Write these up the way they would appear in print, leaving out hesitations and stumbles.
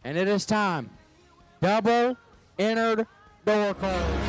And it is time. Double entered door closed.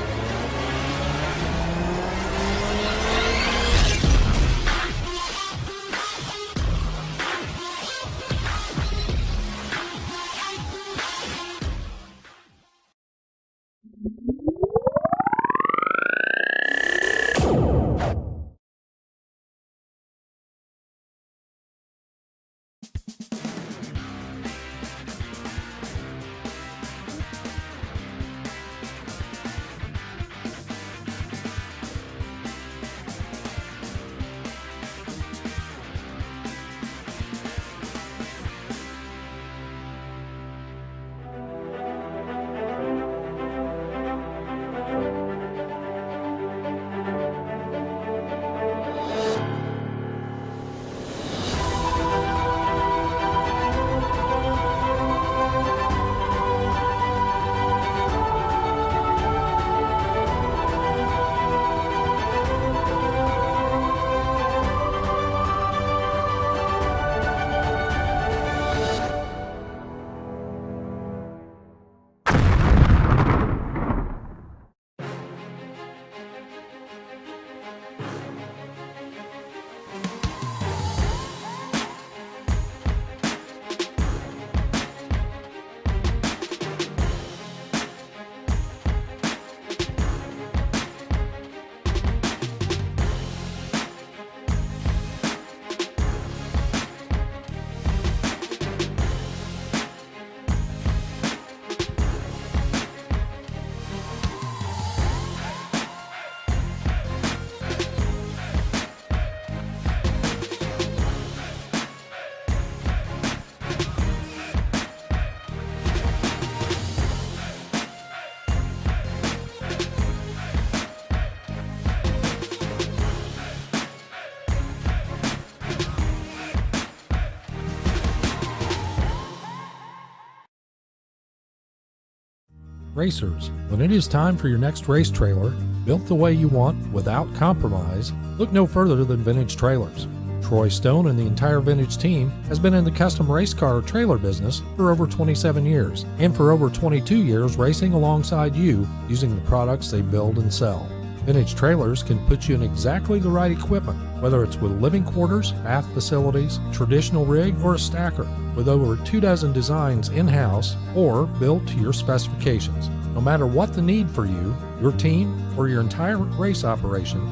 Racers, when it is time for your next race trailer, built the way you want without compromise, look no further than Vintage Trailers. Troy Stone and the entire Vintage team has been in the custom race car trailer business for over 27 years, and for over 22 years racing alongside you using the products they build and sell. Vintage Trailers can put you in exactly the right equipment, whether it's with living quarters, bath facilities, traditional rig, or a stacker, with over 24 designs in-house or built to your specifications. No matter what the need for you, your team, or your entire race operation,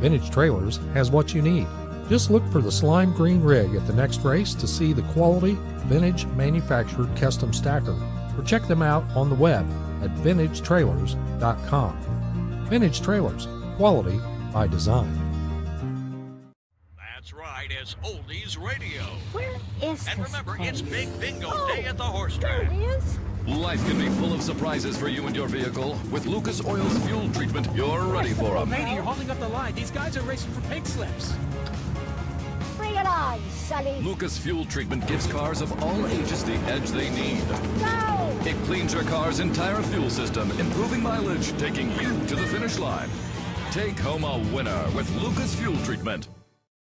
Vintage Trailers has what you need. Just look for the slime green rig at the next race to see the quality Vintage manufactured custom stacker, or check them out on the web at vintagetrailers.com. Vintage Trailers, quality by design. That's right, it's Oldies Radio. Where is And this remember, place? it's Big Bingo Day at the horse There track. it is. Life can be full of surprises for you and your vehicle. With Lucas Oil's fuel treatment, you're ready for them. Lady, you're holding up the line. These guys are racing for pink slips. Bring it on, Sonny. Lucas Fuel Treatment gives cars of all ages the edge they need. Go! It cleans your car's entire fuel system, improving mileage, taking you to the finish line. Take home a winner with Lucas Fuel Treatment.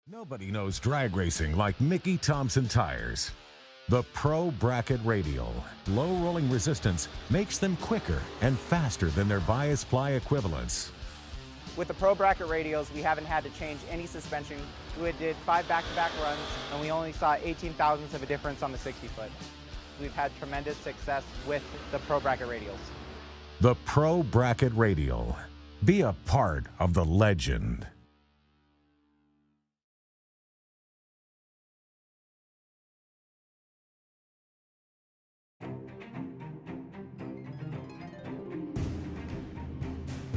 Nobody knows drag racing like Mickey Thompson Tires. The Pro Bracket Radial. Low rolling resistance makes them quicker and faster than their bias ply equivalents. With the Pro Bracket Radials, we haven't had to change any suspension. We did 5 back-to-back runs, and we only saw 18 thousandths of a difference on the 60-foot. We've had tremendous success with the Pro Bracket Radials. The Pro Bracket Radial. Be a part of the legend.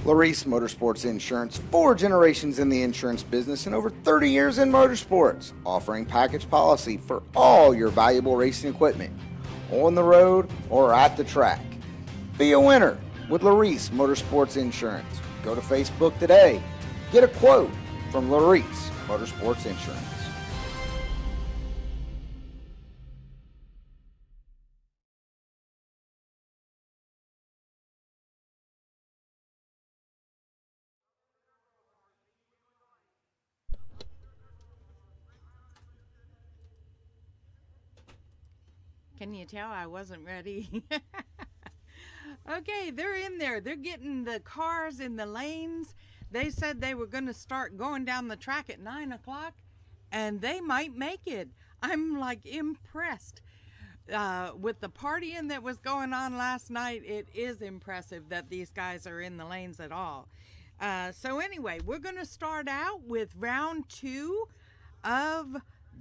Larice Motorsports Insurance, 4 generations in the insurance business and over 30 years in motorsports, offering package policy for all your valuable racing equipment, on the road or at the track. Be a winner with Larice Motorsports Insurance. Go to Facebook today. Get a quote from Larice Motorsports Insurance. Can you tell I wasn't ready? Okay, they're in there. They're getting the cars in the lanes. They said they were going to start going down the track at 9 o'clock, and they might make it. I'm like impressed. With the partying that was going on last night, it is impressive that these guys are in the lanes at all. So anyway, we're going to start out with round 2 of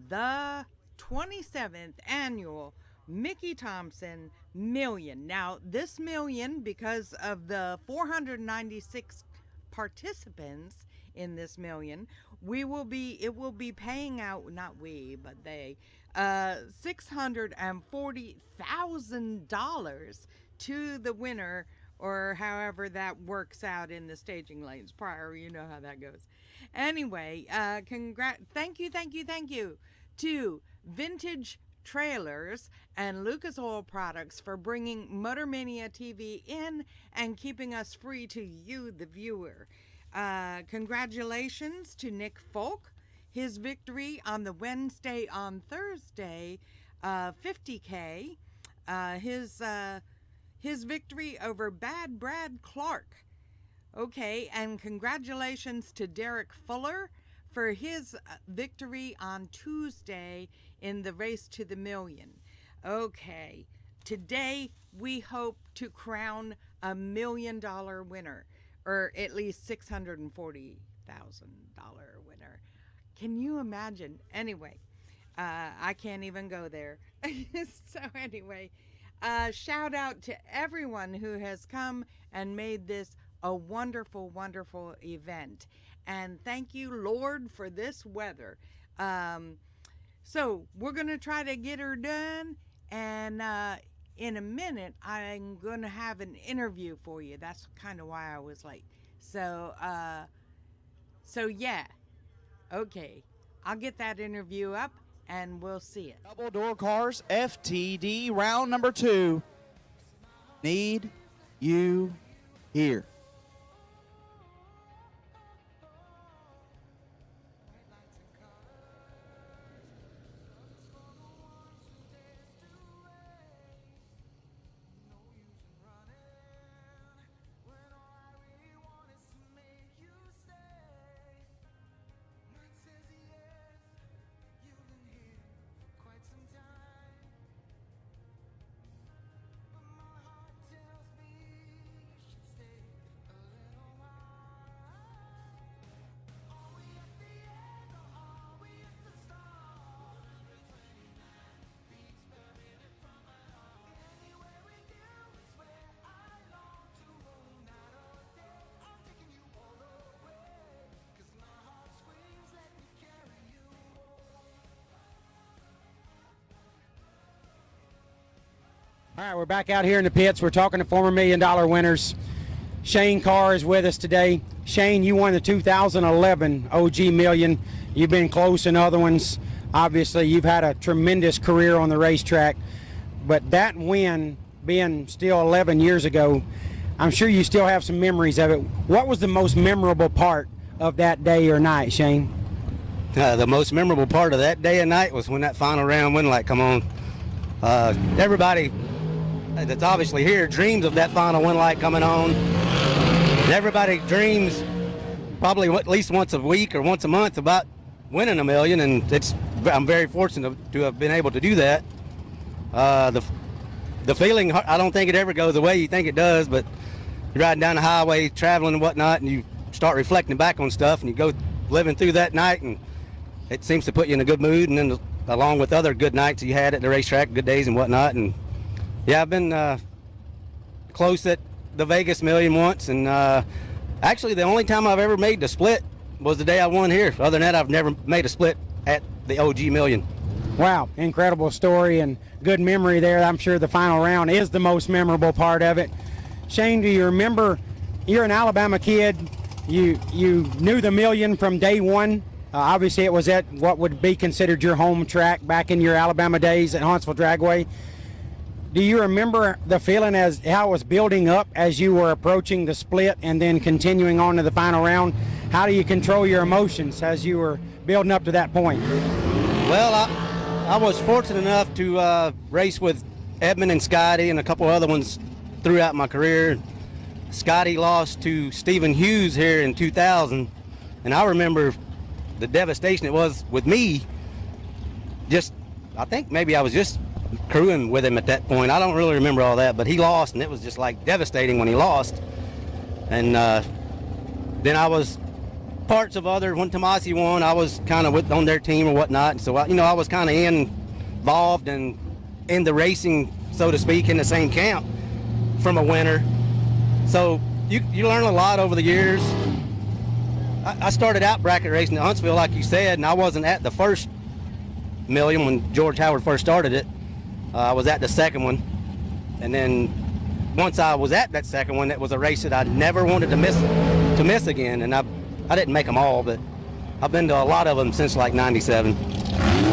the 27th annual Mickey Thompson Million. Now, this million, because of the 496 participants in this million, it will be paying out, not we, but they, $640,000 to the winner, or however that works out in the staging lanes prior. You know how that goes. Anyway, thank you to Vintage Trailers and Lucas Oil Products for bringing Motormania TV in and keeping us free to you, the viewer. Congratulations to Nick Folk, his victory on the Wednesday on Thursday, 50K, his victory over Bad Brad Clark. Okay, and congratulations to Derek Fuller for his victory on Tuesday in the race to the million. Okay, today we hope to crown a $1 million winner, or at least $640,000 winner. Can you imagine? Anyway, I can't even go there. So anyway, shout out to everyone who has come and made this a wonderful, wonderful event. And thank you, Lord, for this weather. So we're going to try to get her done. And in a minute, I'm going to have an interview for you. That's kind of why I was late. So yeah. Okay. I'll get that interview up and we'll see it. Double door cars, FTD, round number 2. Need you here. All right, we're back out here in the pits. We're talking to former $1 million winners. Shane Carr is with us today. Shane, you won the 2011 OG Million. You've been close in other ones. Obviously, you've had a tremendous career on the racetrack. But that win, being still 11 years ago, I'm sure you still have some memories of it. What was the most memorable part of that day or night, Shane? The most memorable part of that day and night was when that final round win light come on. Everybody that's obviously here dreams of that final win light coming on. Everybody dreams probably at least once a week or once a month about winning $1 million, and I'm very fortunate to have been able to do that. The feeling, I don't think it ever goes the way you think it does, but you're riding down the highway, traveling and whatnot, and you start reflecting back on stuff, and you go living through that night, and it seems to put you in a good mood, and then along with other good nights you had at the racetrack, good days and whatnot. And yeah, I've been close at the Vegas Million once, and actually the only time I've ever made the split was the day I won here. Other than that, I've never made a split at the OG Million. Wow, incredible story and good memory there. I'm sure the final round is the most memorable part of it. Shane, do you remember, you're an Alabama kid, you knew the Million from day one. Obviously it was at what would be considered your home track back in your Alabama days at Huntsville Dragway. Do you remember the feeling as how it was building up as you were approaching the split and then continuing on to the final round? How do you control your emotions as you were building up to that point? Well, I was fortunate enough to race with Edmund and Scotty and a couple other ones throughout my career. Scotty lost to Stephen Hughes here in 2000, and I remember the devastation it was with me. I think maybe I was just crewing with him at that point. I don't really remember all that, but he lost, and it was just like devastating when he lost. And then I was parts of other, when Tomasi won, I was kind of on their team or whatnot. So, I was kind of involved in the racing, so to speak, in the same camp from a winner. So you learn a lot over the years. I started out bracket racing at Huntsville, like you said, and I wasn't at the first million when George Howard first started it. I was at the second one. And then once I was at that second one, it was a race that I never wanted to miss again. And I didn't make them all, but I've been to a lot of them since like 97.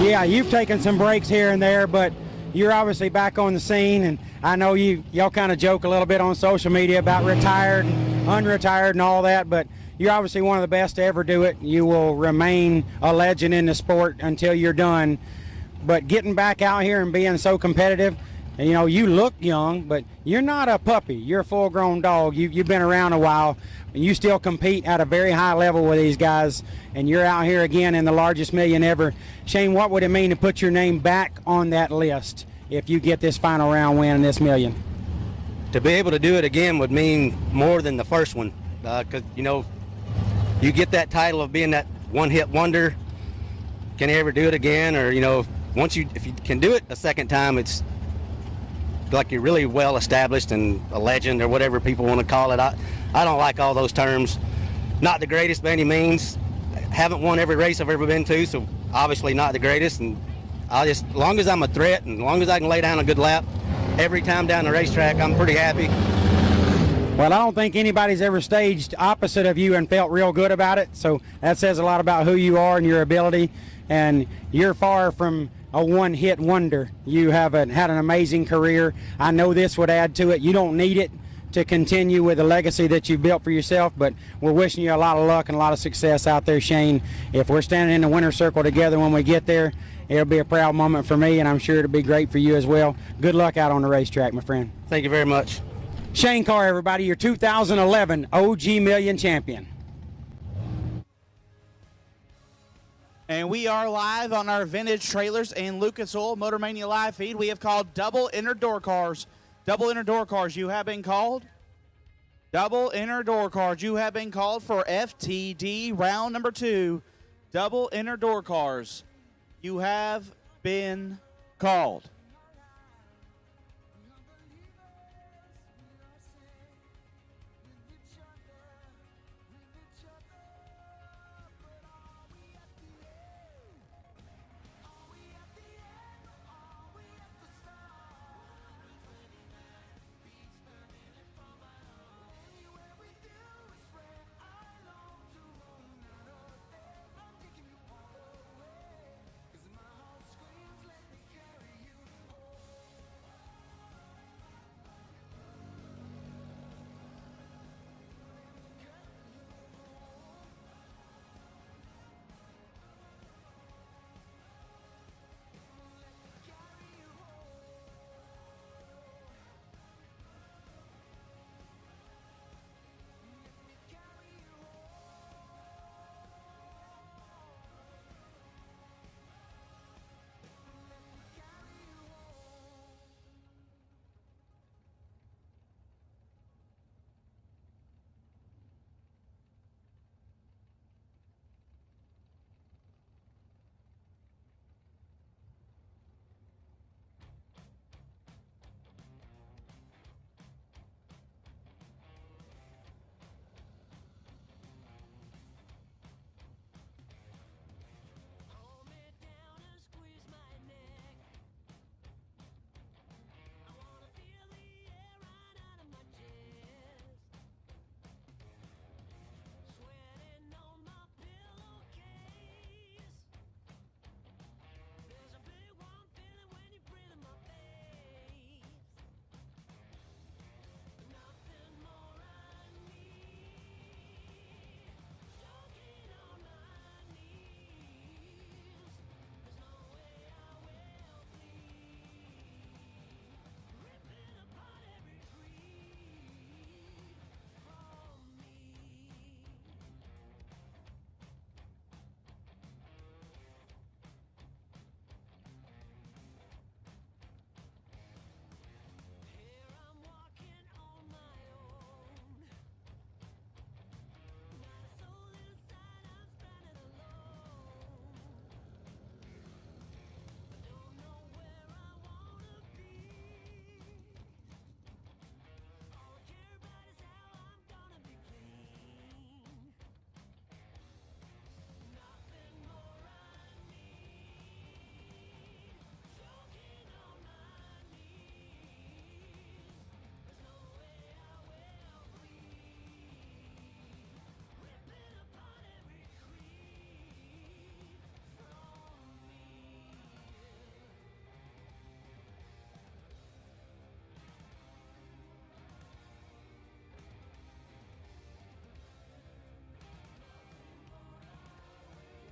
Yeah, you've taken some breaks here and there, but you're obviously back on the scene, and I know y'all kind of joke a little bit on social media about retired and unretired and all that, but you're obviously one of the best to ever do it. You will remain a legend in the sport until you're done. But getting back out here and being so competitive, you look young, but you're not a puppy. You're a full-grown dog. You've been around a while. You still compete at a very high level with these guys, and you're out here again in the largest million ever. Shane, what would it mean to put your name back on that list if you get this final round win in this million? To be able to do it again would mean more than the first one, because, you get that title of being that one-hit wonder. Can you ever do it again? Or, if you can do it a second time, it's like you're really well established and a legend or whatever people want to call it. I don't like all those terms. Not the greatest by any means. Haven't won every race I've ever been to, so obviously not the greatest. And as long as I'm a threat and as long as I can lay down a good lap every time down the racetrack, I'm pretty happy. Well, I don't think anybody's ever staged opposite of you and felt real good about it. So that says a lot about who you are and your ability. And you're far from a one-hit wonder. You have had an amazing career. I know this would add to it. You don't need it to continue with the legacy that you've built for yourself, but we're wishing you a lot of luck and a lot of success out there, Shane. If we're standing in the winner's circle together when we get there, it'll be a proud moment for me, and I'm sure it'll be great for you as well. Good luck out on the racetrack, my friend. Thank you very much. Shane Carr, everybody, your 2011 OG Million champion. And we are live on our Vintage Trailers and Lucas Oil Motor Mania live feed. We have called double inner door cars. Double inner door cars, you have been called. Double inner door cars, you have been called for FTD round number 2. Double inner door cars, you have been called.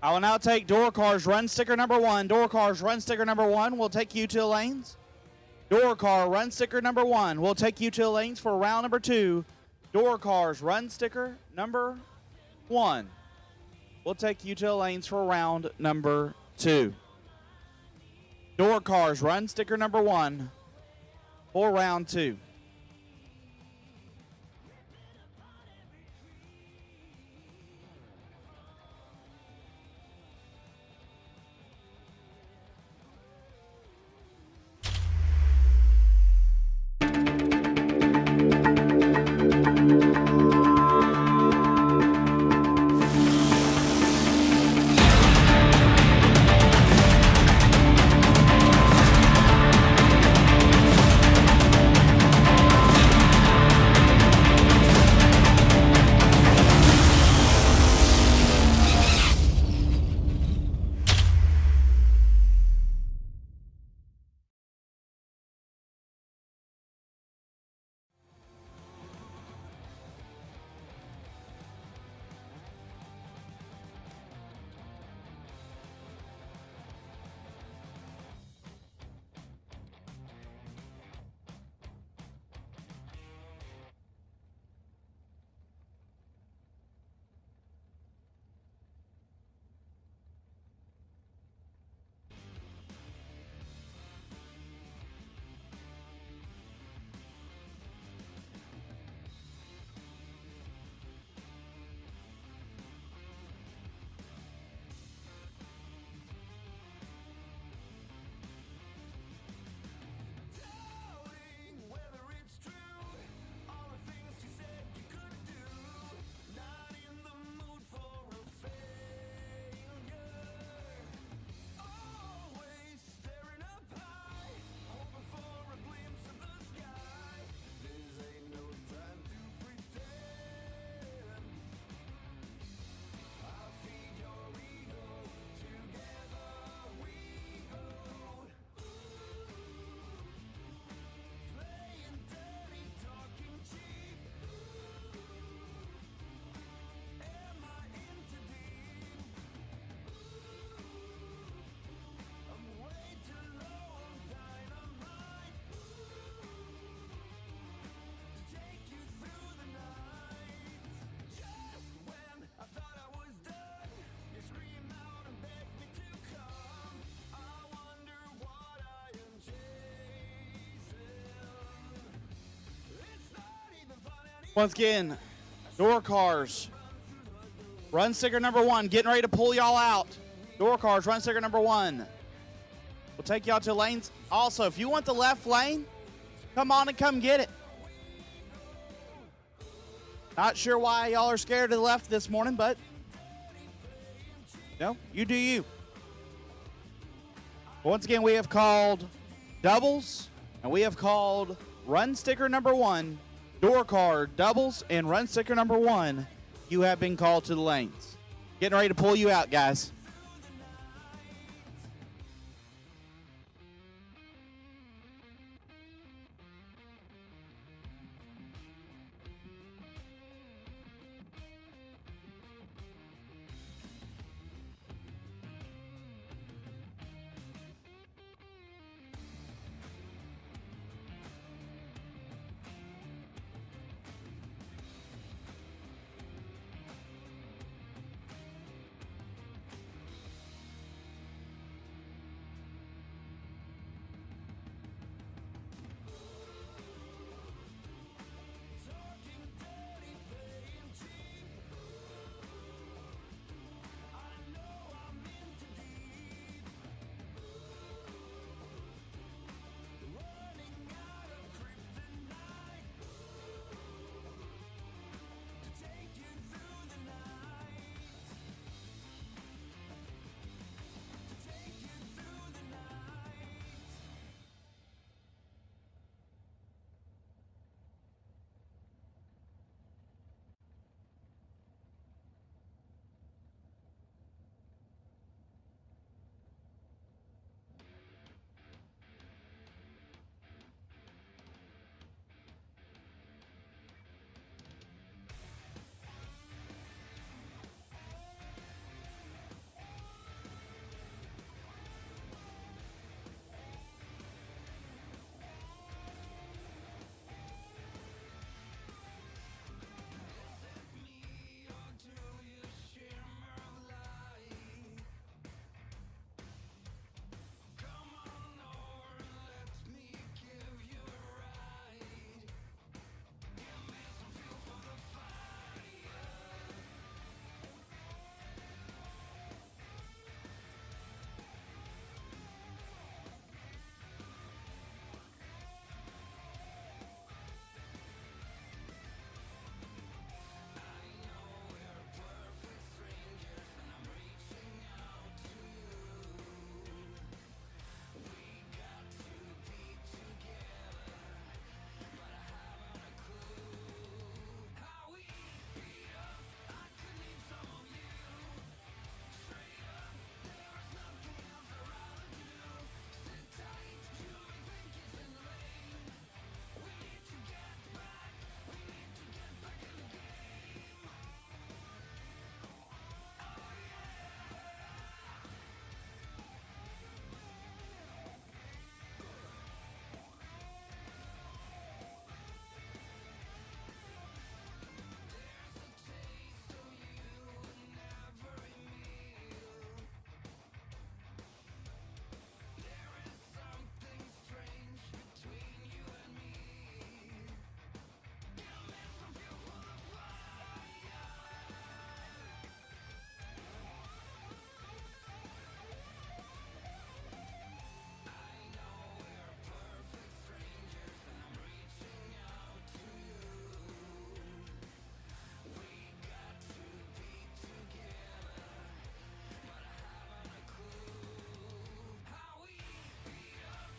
I will now take door cars run sticker number 1. Door cars run sticker number 1 will take you to the lanes. Door car run sticker number 1 will take you to the lanes for round number 2. Door cars run sticker number 1 will take you to the lanes for round number 2. Door cars run sticker number 1 for round 2. Once again, door cars, run sticker number 1, getting ready to pull y'all out. Door cars, run sticker number 1. We'll take y'all to lanes. Also, if you want the left lane, come on and come get it. Not sure why y'all are scared to the left this morning, but no, you do you. Once again, we have called doubles, and we have called run sticker number 1. Door car, doubles, and run sticker number 1, you have been called to the lanes. Getting ready to pull you out, guys.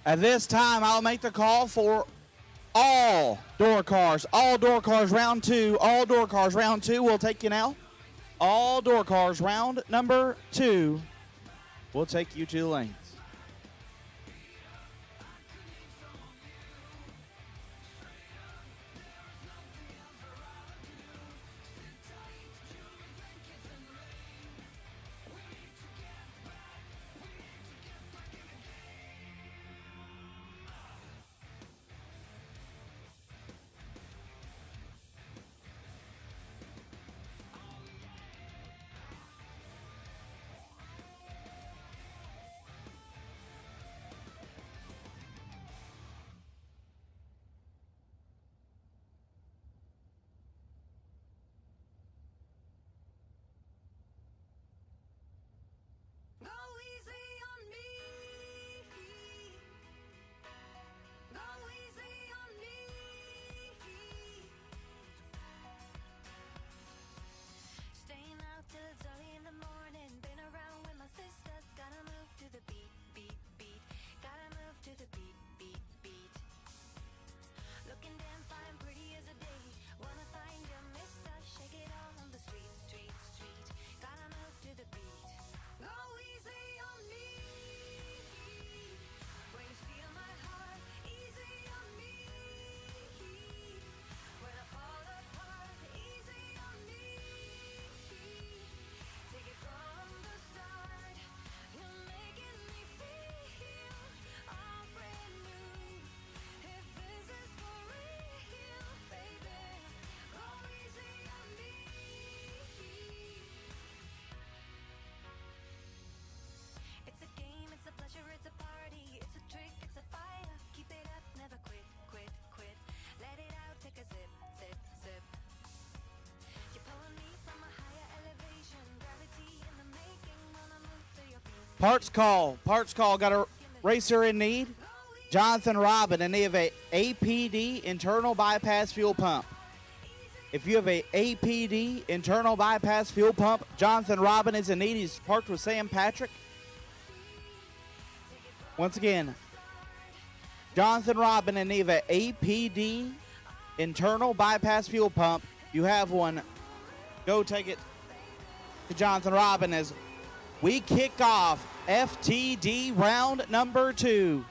At this time, I'll make the call for all door cars. All door cars round 2. All door cars round 2 will take you now. All door cars round number 2 will take you to the lanes. Parts call. Parts call. Got a racer in need. Jonathan Robin in need of a APD internal bypass fuel pump. If you have a APD internal bypass fuel pump, Jonathan Robin is in need. He's parked with Sam Patrick. Once again, Jonathan Robin in need of a APD internal bypass fuel pump. You have one. Go take it to Jonathan Robin as we kick off FTD round number 2.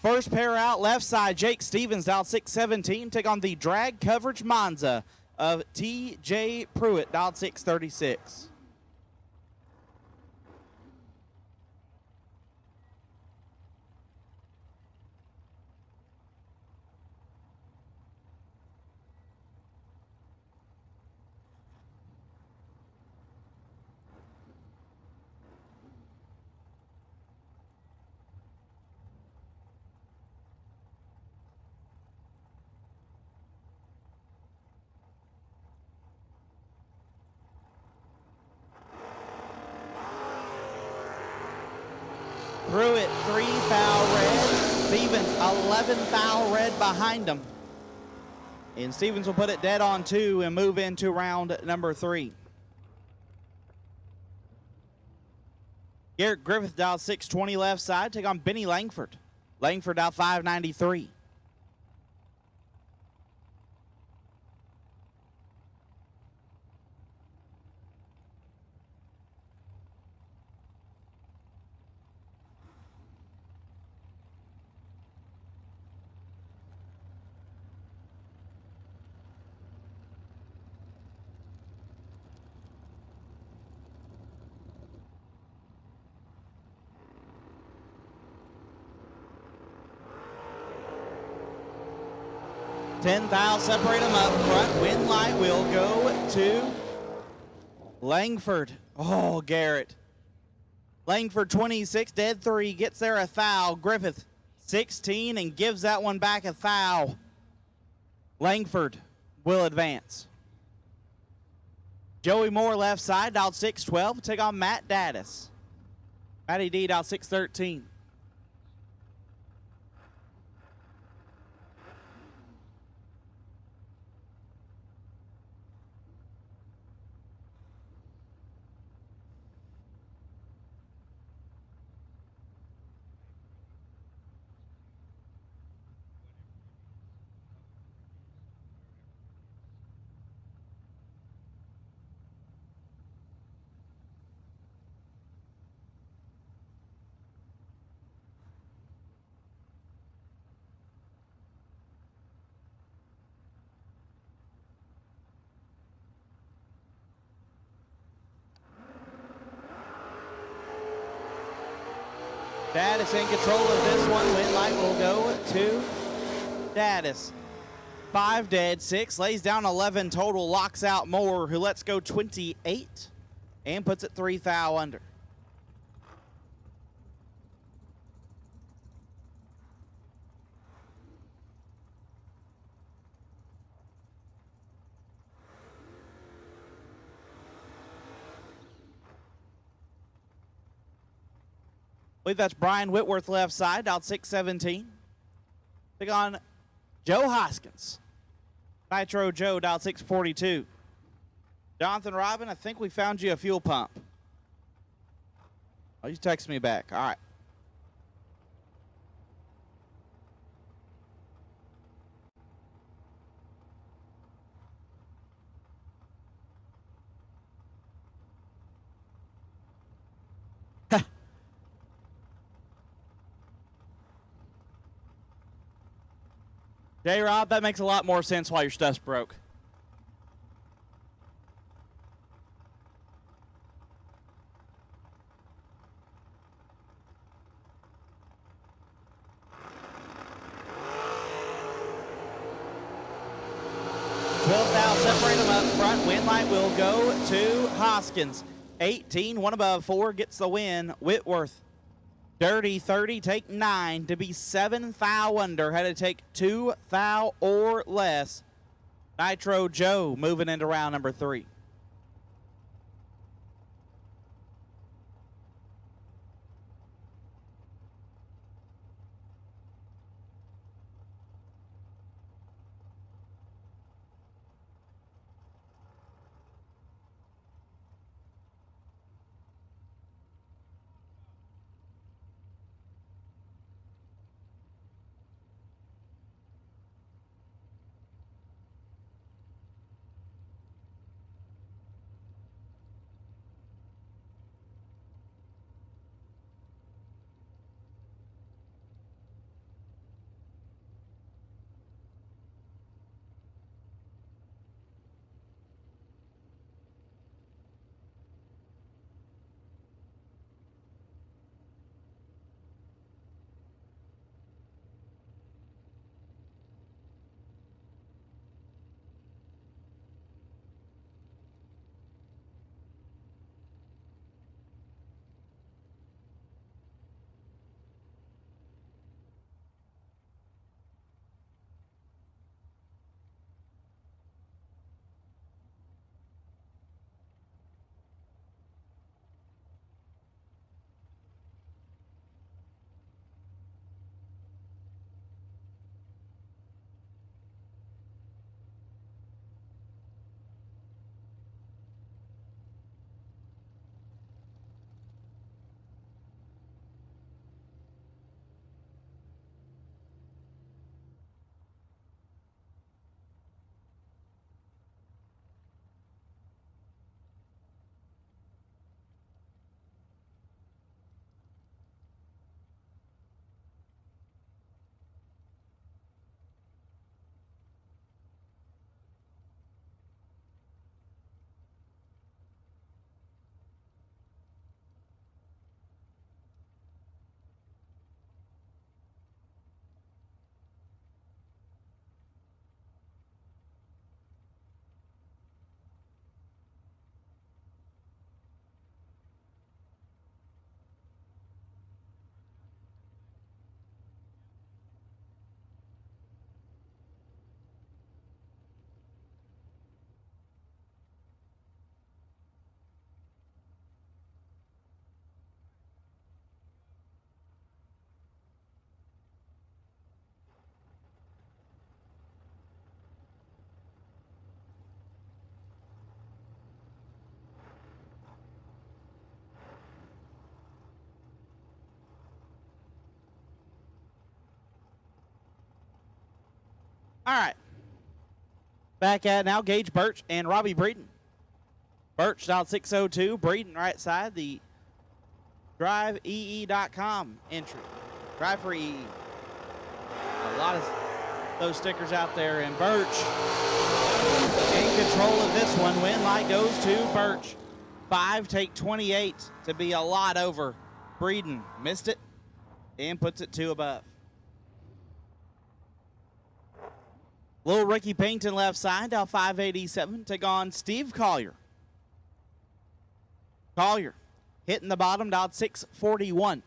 First pair out left side, Jake Stevens, dial 617, take on the drag coverage Monza of TJ Pruitt, dial 636. Pruitt, 3 foul red. Stevens, 11 foul red behind him. And Stevens will put it dead on 2 and move into round number 3. Garrett Griffith, dial 620 left side, take on Benny Langford. Langford, dial 593. Ten thou separate them up front. Win light will go to Langford. Oh, Garrett. Langford 26, dead 3, gets there a thou. Griffith 16 and gives that one back a thou. Langford will advance. Joey Moore left side, dialed 612, take on Matt Daddis. Matty D, dialed 613. Daddis in control of this one. Win light will go to Daddis. 5 dead, 6, lays down 11 total, locks out Moore, who lets go 28 and puts it 3 thou under. I believe that's Brian Whitworth left side, dialed 617. Take on Joe Hoskins. Nitro Joe, dialed 642. Jonathan Robin, I think we found you a fuel pump. Oh, you text me back. All right. J-Rob, that makes a lot more sense why your stuff's broke. Separate them up front. Win light will go to Hoskins. 18, one above 4 gets the win. Whitworth, dirty 30, take 9 to be 7 thou under. Had to take 2 thou or less. Nitro Joe moving into round number 3. All right. Back at now, Gage Birch and Robbie Breeden. Birch dialed 602, Breeden right side, the driveee.com entry. Drive for EE. A lot of those stickers out there, and Birch in control of this one. Win light goes to Birch. 5 take 28 to be a lot over. Breeden missed it. and puts it 2 above. Little Ricky Payton left side, down 587, take on Steve Collier. Collier hitting the bottom, down 641.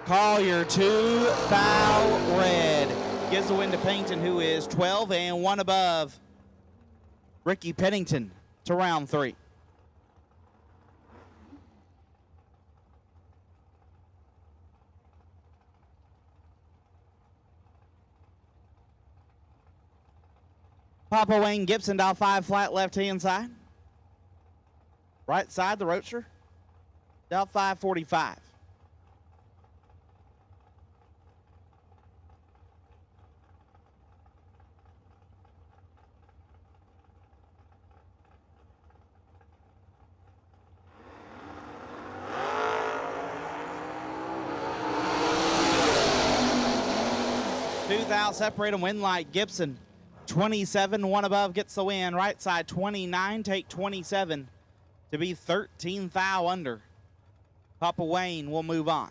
Collier 2 foul red. Gives the win to Payton, who is 12 and 1 above Ricky Pennington to round 3. Papa Wayne Gibson down 5 flat left-hand side. Right side, the Roadster, down 545. Out, separate them, win like Gibson. 27, 1 above gets the win. Right side, 29, take 27 to be 13 thou under. Papa Wayne will move on.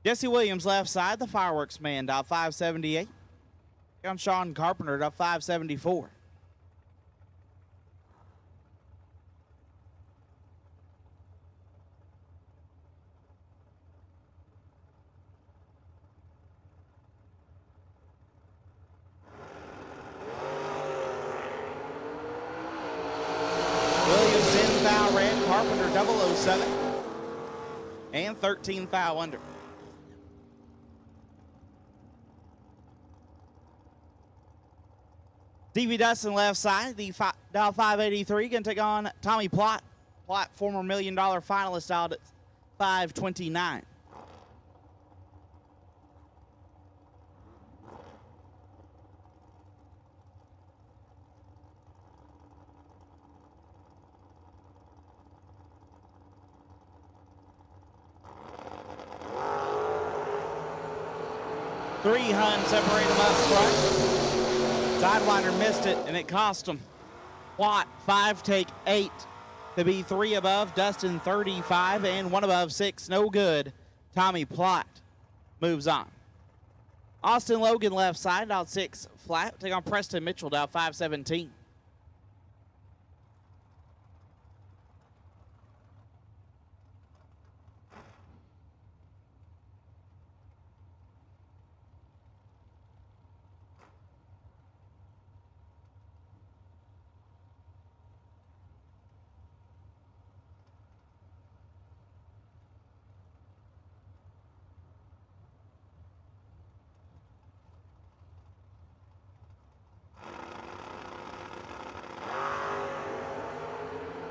Jesse Williams left side, the fireworks man, dial 578. On Sean Carpenter, dial 574. Carpenter 007 and 13 thou under. Stevie Dustin left side, the dial 583, going to take on Tommy Plott. Plott, former $1 million finalist, out at 529. Three Hun separate them up front. Sidewinder missed it, and it cost him. Plott, 5 take 8 to be 3 above. Dustin, 35 and 1 above, 6. No good. Tommy Plott moves on. Austin Logan left side, out 6 flat. Take on Preston Mitchell, down 517.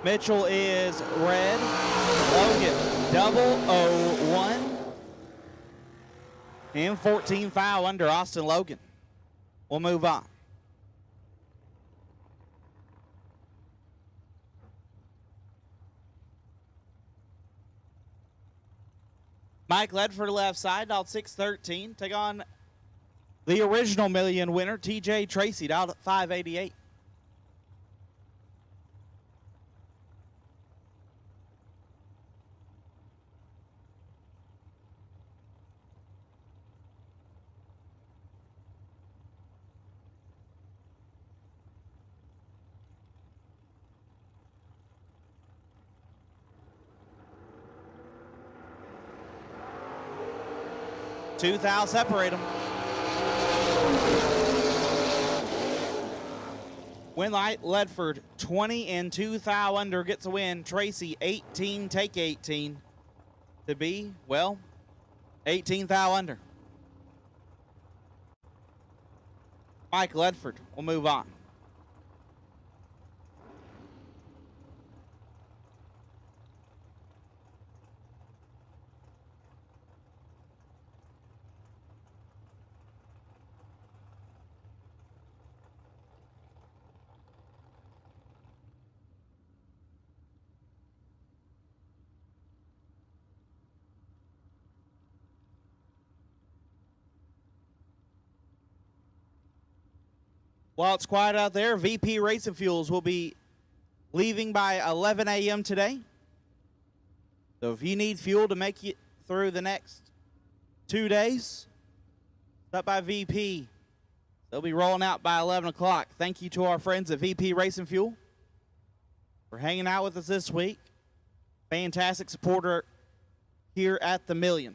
Mitchell is red. Logan, 001. And 14 foul under Austin Logan. We'll move on. Mike Ledford left side, out 613. Take on the original million winner, TJ Tracy, out at 588. Two thou separate them. Winlight Ledford, 20 and 2 thou under gets a win. Tracy, 18 take 18 to be, well, 18 thou under. Mike Ledford will move on. While it's quiet out there, VP Racing Fuels will be leaving by 11 a.m. today. So if you need fuel to make it through the next 2 days, stop by VP. They'll be rolling out by 11 o'clock. Thank you to our friends at VP Racing Fuel for hanging out with us this week. Fantastic supporter here at the Million.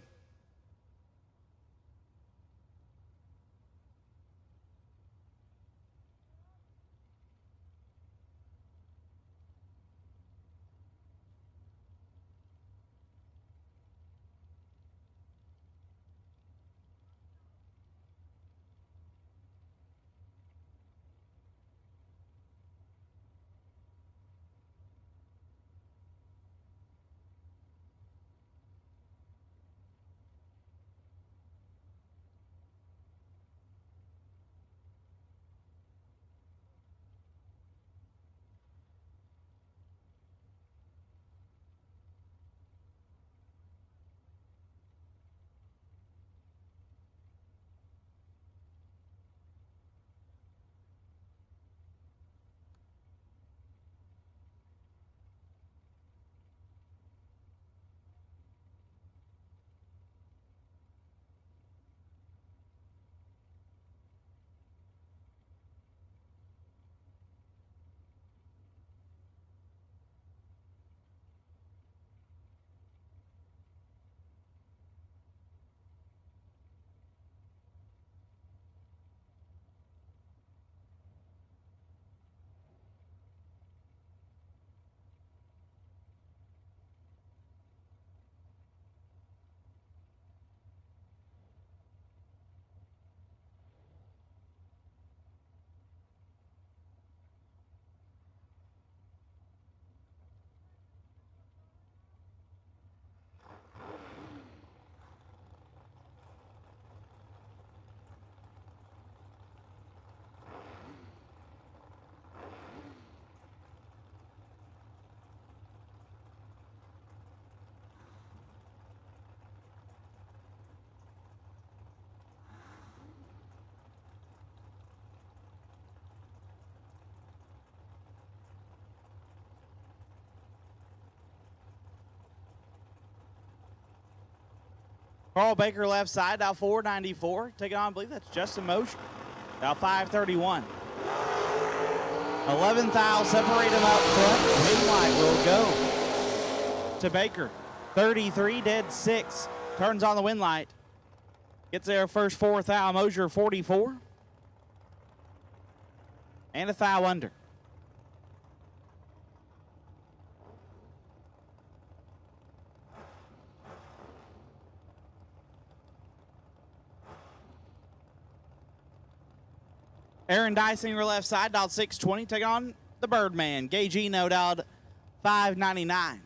Carl Baker left side, now 494. Taking on, I believe that's Justin Motion. Now 531. 11th thou separate him up front. Green light will go to Baker. 33, dead 6. Turns on the win light. Gets there first 4th thou. Mosier 44. And a thou under. Aaron Dysinger left side, dialed 620. Take on the Birdman. Gage Eno dialed 599.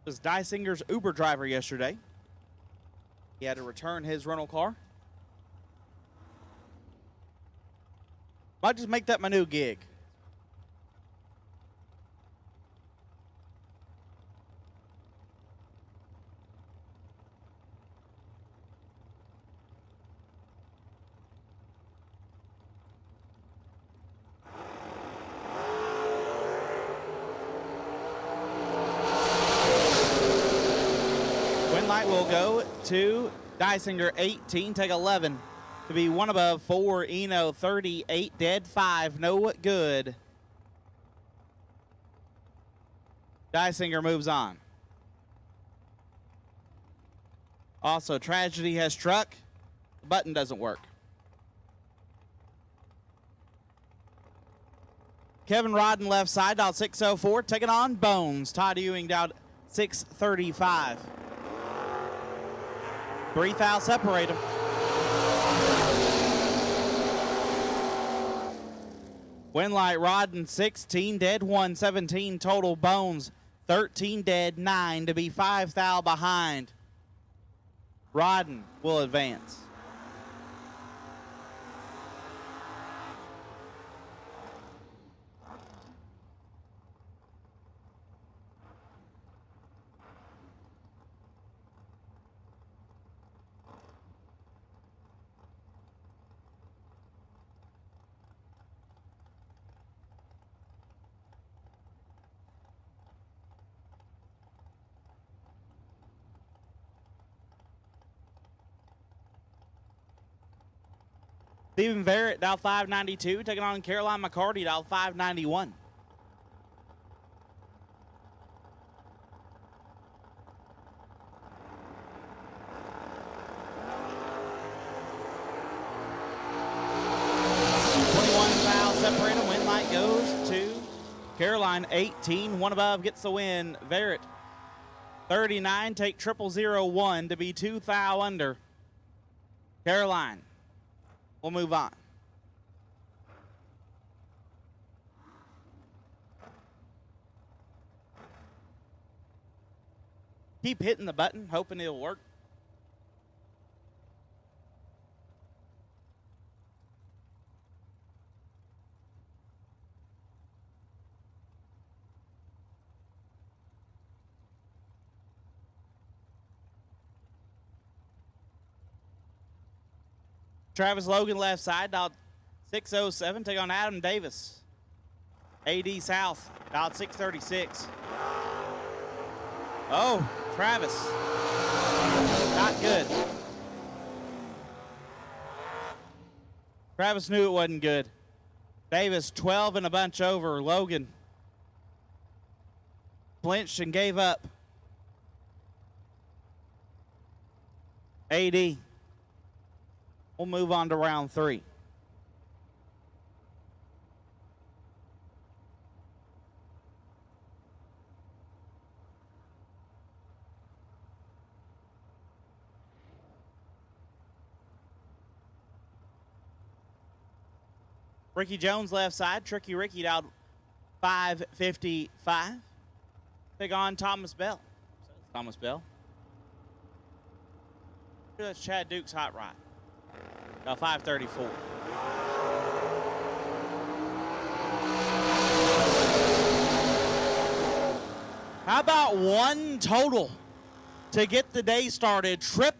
Was Dysinger's Uber driver yesterday. He had to return his rental car. Might just make that my new gig. Will go to Dysinger 18, take 11 to be one above 4. Eno 38, dead 5, no good. Dysinger moves on. Also, tragedy has struck. The button doesn't work. Kevin Rodden left side, dialed 604, taking on Bones. Todd Ewing dialed 635. 3 thou separate them. Win light Rodden 16, dead 1, 17 total. Bones 13, dead 9 to be 5 thou behind. Rodden will advance. Stephen Verrett, dial 592, taking on Caroline McCarty, dial 591. Separator, win light goes to Caroline. 18, one above gets the win. Verrett, 39, take 0001 to be 2 thou under. Caroline, we'll move on. Keep hitting the button, hoping it'll work. Travis Logan left side, dialed 607, take on Adam Davis. AD South, dialed 636. Oh, Travis. Not good. Travis knew it wasn't good. Davis, 12 and a bunch over. Logan flinched and gave up. AD. We'll move on to round 3. Ricky Jones left side. Tricky Ricky dialed 555. Take on Thomas Bell. Thomas Bell. That's Chad Duke's hot rod. 534. How about one total to get the day started? 000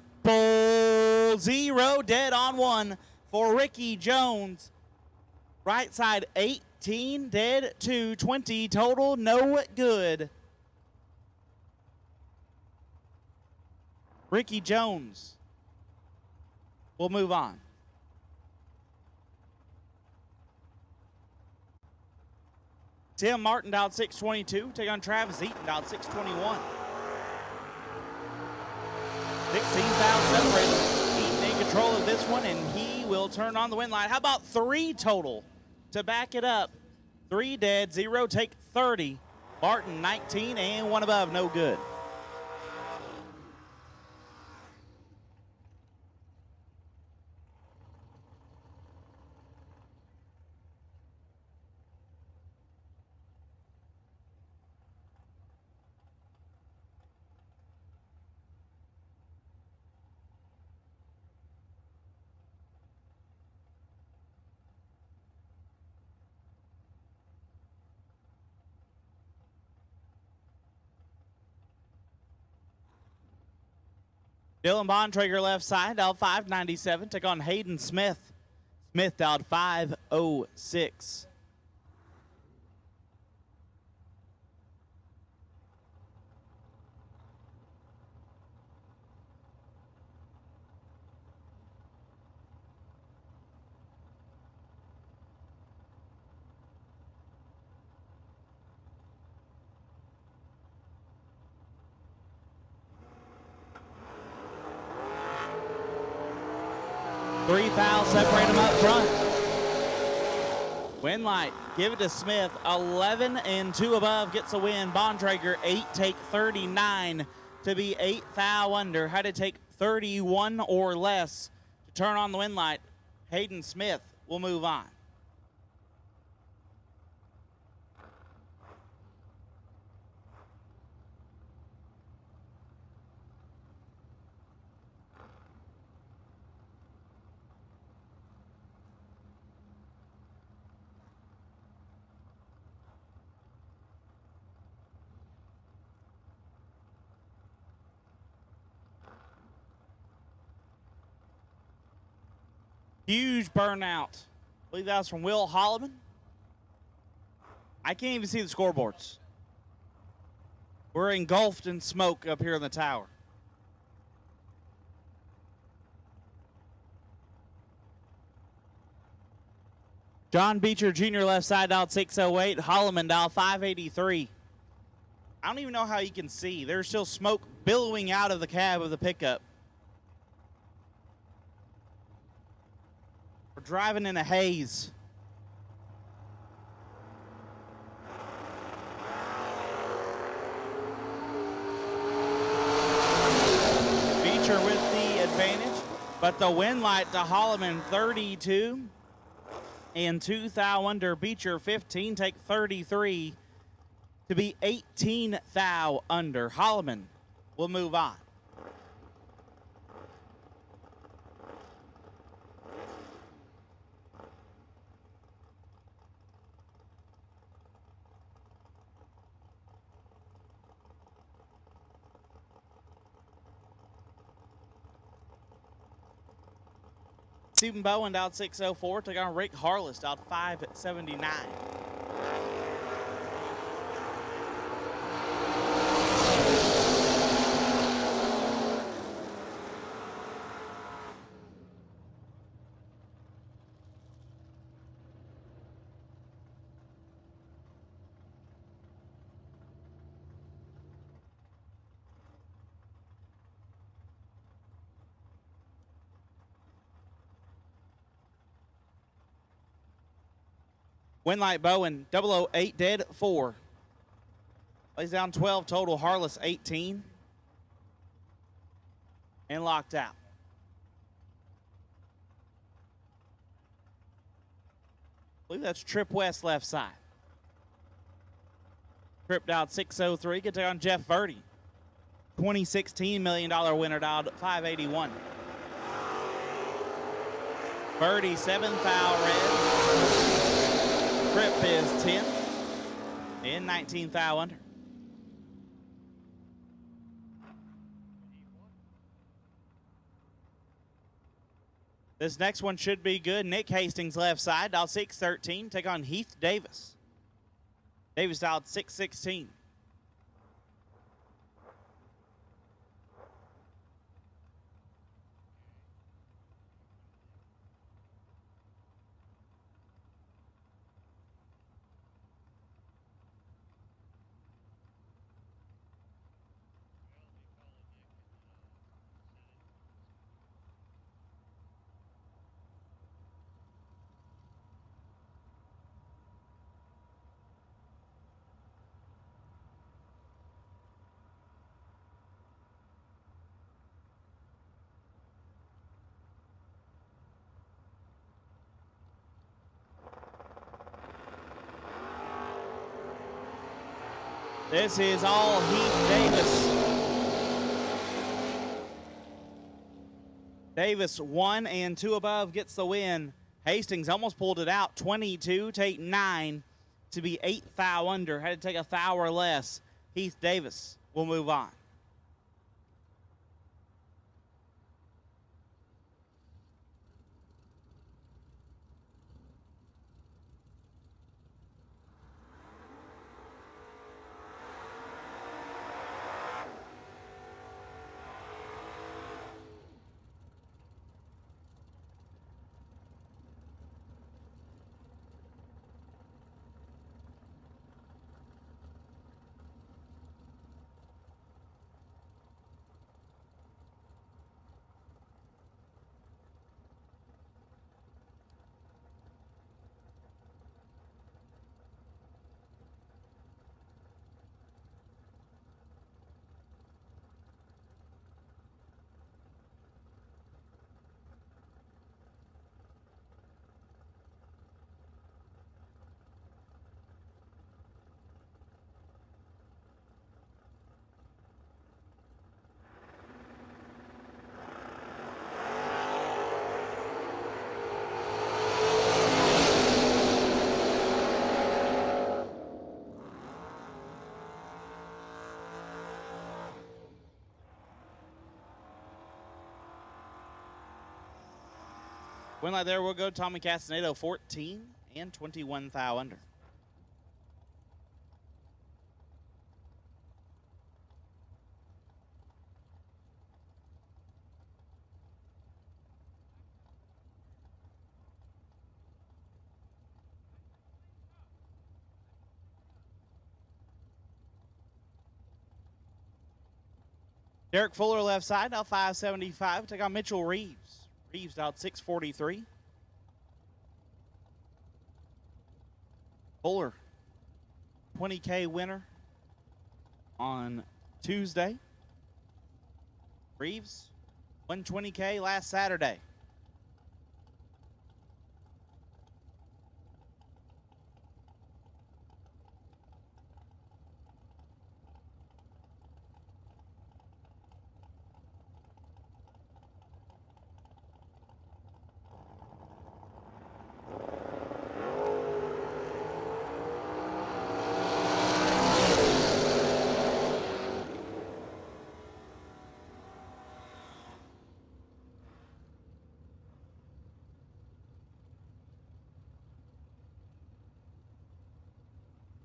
dead on one for Ricky Jones. Right side 18 dead, 2 20 total, no good. Ricky Jones. We'll move on. Tim Martin dialed 622. Take on Travis Eaton, dialed 621. 16,000 separated. Eaton in control of this one, and he will turn on the win light. How about 3 total to back it up? 3 dead, 0 take 30. Martin 19 and 1 above, no good. Dylan Bontrager left side, dialed 597. Take on Hayden Smith. Smith dialed 506. Three fouls separate them up front. Win light, give it to Smith. 11 and 2 above gets a win. Bontrager 8 take 39 to be 8 thou under. Had to take 31 or less to turn on the win light. Hayden Smith will move on. Huge burnout. I believe that was from Will Holloman. I can't even see the scoreboards. We're engulfed in smoke up here in the tower. John Beecher Jr. left side dialed 608. Holloman dialed 583. I don't even know how you can see. There's still smoke billowing out of the cab of the pickup. We're driving in a haze. Beecher with the advantage, but the win light to Holloman 32 and 2 thou under. Beecher 15, take 33 to be 18 thou under. Holloman will move on. Stephen Bowen dialed 604, took on Rick Harless, dialed 579. Winlight Bowen, 008 dead, 4. Lays down 12 total, Harless 18. And locked out. I believe that's Trip West left side. Trip dialed 603, get on Jeff Verdi. $2016 million winner dialed 581. Verdi 7 thou red. Trip is 10 and 19 thou under. This next one should be good. Nick Hastings left side, dialed 613, take on Heath Davis. Davis dialed 616. This is all Heath Davis. Davis 1 and 2 above gets the win. Hastings almost pulled it out. 22, take 9 to be 8 thou under. Had to take a thou or less. Heath Davis will move on. Win like there will go Tommy Castaneda 14 and 21 thou under. Derek Fuller left side, out 575. Take on Mitchell Reeves. Reeves out 643. Fuller, 20K winner on Tuesday. Reeves, 120K last Saturday.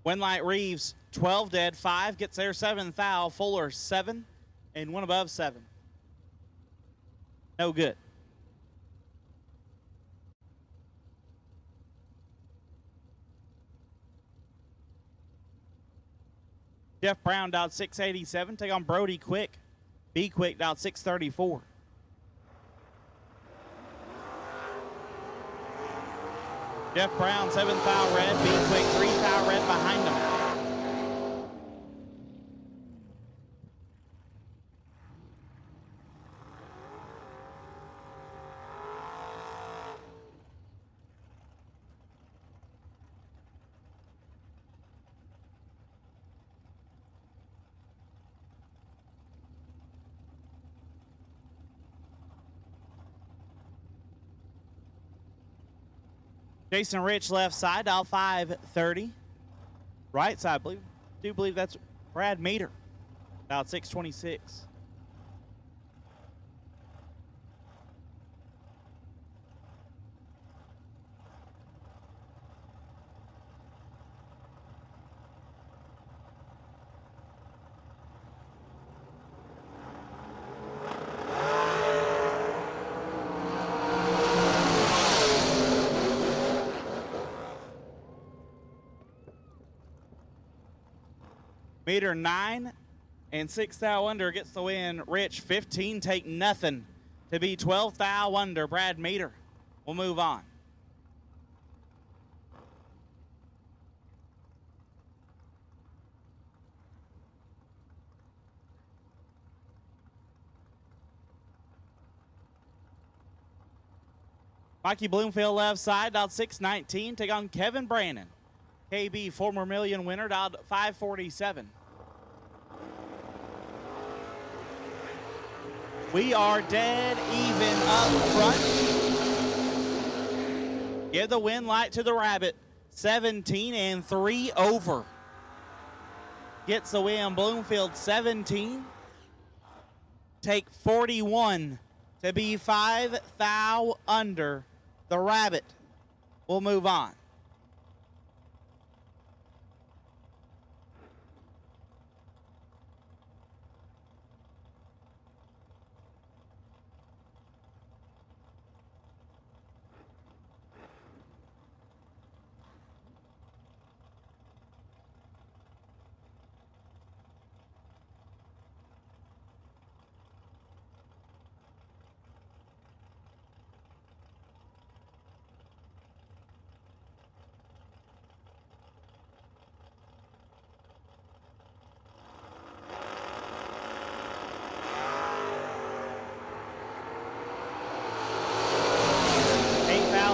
Winlight Reeves, 12 dead, 5 gets there, 7 foul. Fuller, 7, and 1 above 7. No good. Jeff Brown out 687. Take on Brody Quick. B Quick out 634. Jeff Brown, 7 foul red. B Quick, 3 foul red behind him. Jason Rich left side, out 530. Right side, do believe that's Brad Meter, about 626. Meter 9 and 6 thou under gets the win. Rich 15 take nothing to be 12 thou under. Brad Meter will move on. Mikey Bloomfield left side, out 619. Take on Kevin Brannon. KB, former million winner, out 547. We are dead even up front. Give the win light to the Rabbit. 17 and 3 over. Gets the win. Bloomfield 17. Take 41 to be 5 thou under. The Rabbit will move on.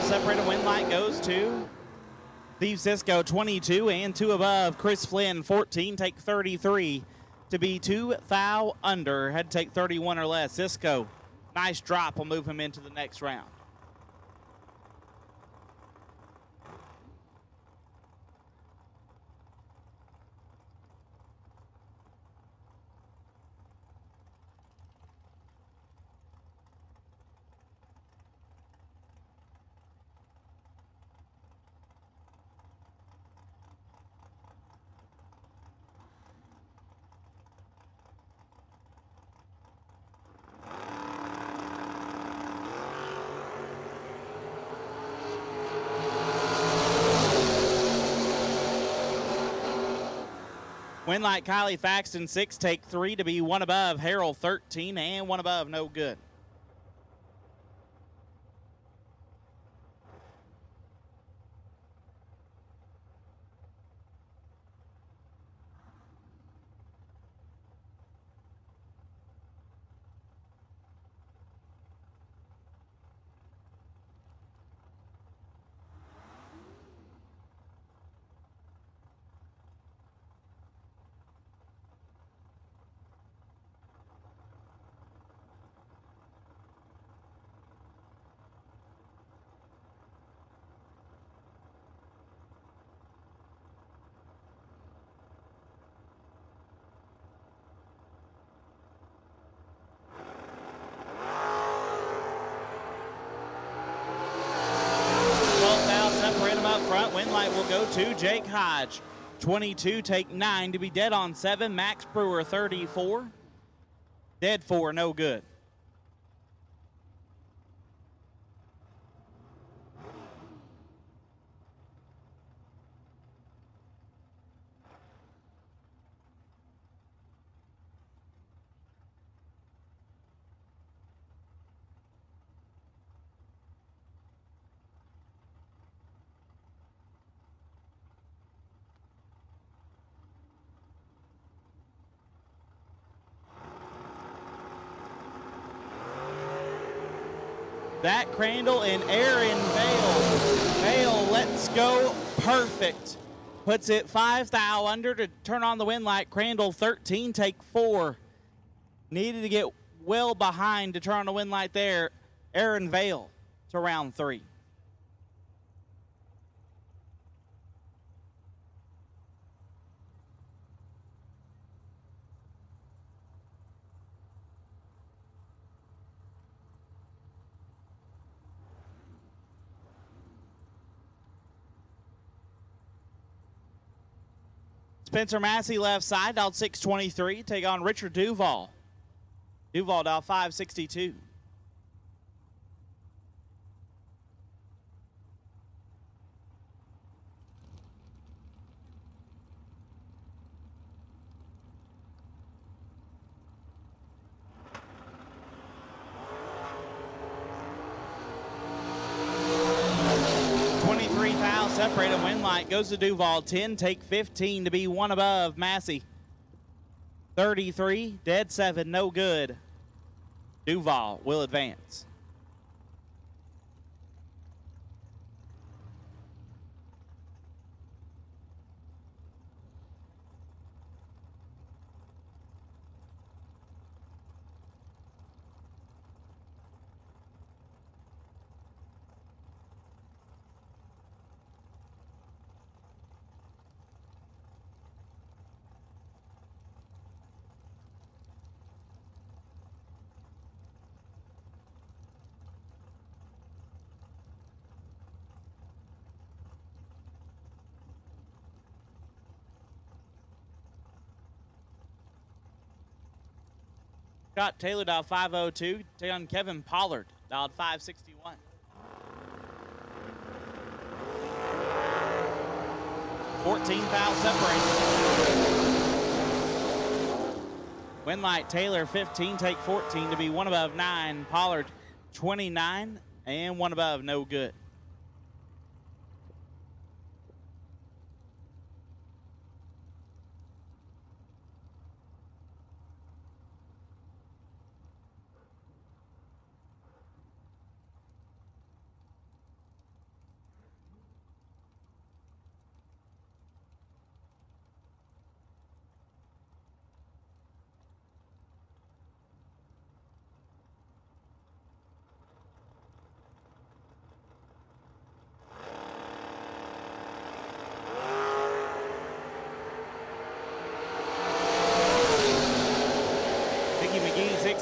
Separated win light goes to Steve Cisco, 22 and 2 above. Chris Flynn, 14, take 33 to be 2 thou under. Had to take 31 or less. Cisco, nice drop, will move him into the next round. Winlight Kylie Faxton 6, take 3 to be one above. Harold 13 and one above, no good. Winlight will go to Jake Hodge. 22, take 9 to be dead on 7. Max Brewer, 34. Dead 4, no good. That Crandall and Aaron Vale. Vale lets go perfect. Puts it 5 thou under to turn on the win light. Crandall 13, take 4. Needed to get well behind to turn on the win light there. Aaron Vale to round 3. Spencer Massey left side, dialed 623. Take on Richard Duval. Duval dialed 562. Separated win light goes to Duval. 10, take 15 to be one above. Massey 33, dead 7, no good. Duval will advance. Scott Taylor dialed 502. Take on Kevin Pollard, dialed 561. $14,000 separated. Winlight Taylor 15, take 14 to be one above 9. Pollard 29 and one above, no good.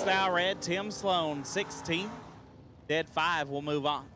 Thou red, Tim Sloan 16, dead 5 will move on.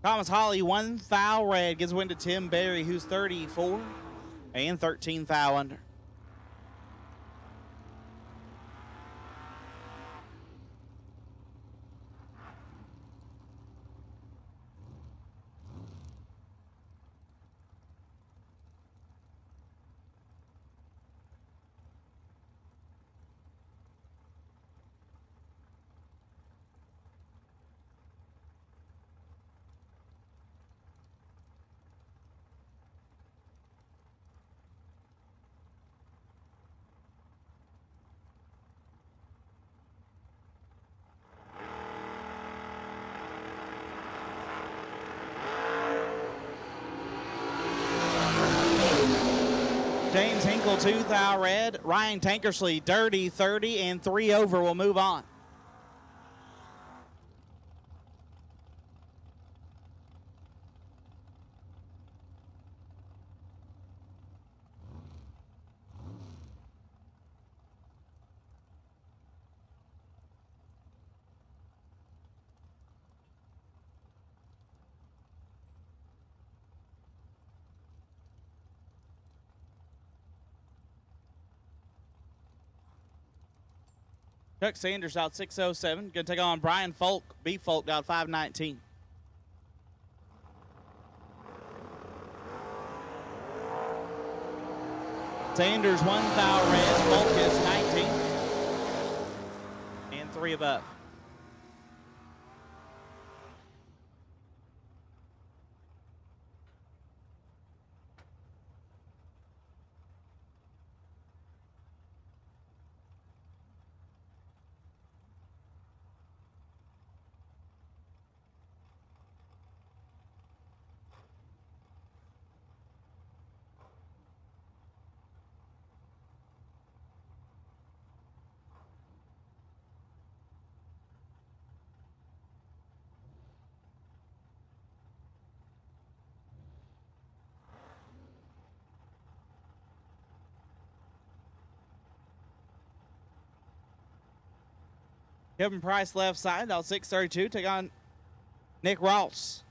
Thomas Hawley, 1 foul red, gives win to Tim Berry, who's 34 and 13 foul under. James Hinkle, 2 foul red. Ryan Tankersley, dirty, 30 and 3 over, will move on. Chuck Sanders out 6:07. Going to take on Brian Folk. B. Folk out 5:19. Sanders 1 foul red. Folk is 19 and 3 above. Kevin Price left side, out 6:32. Take on Nick Ross.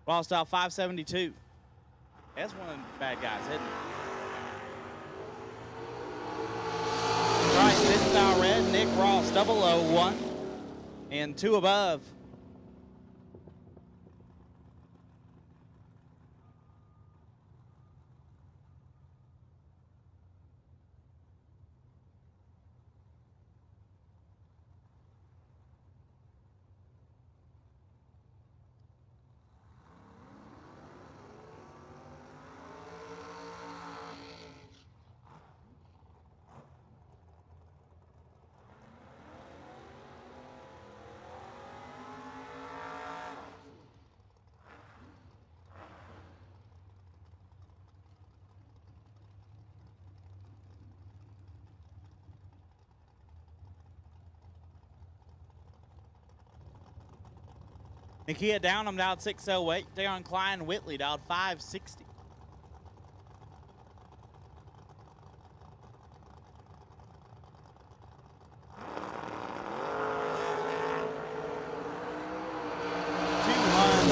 Ross out 5:72. That's one of the bad guys, isn't it? Price 10 foul red. Nick Ross 001 and 2 above. Nakia Downham down 6:08. Take on Klein Whitley down 5:60.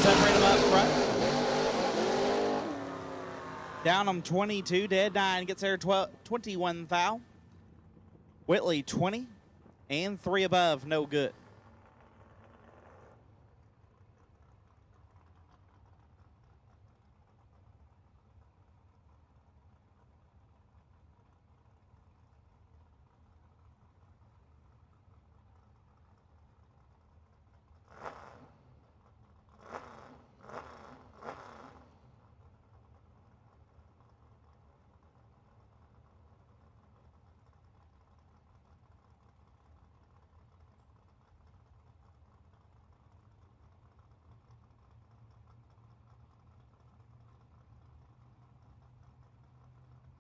Separate them up front. Downham 22, dead 9, gets there 21 foul. Whitley 20 and 3 above, no good.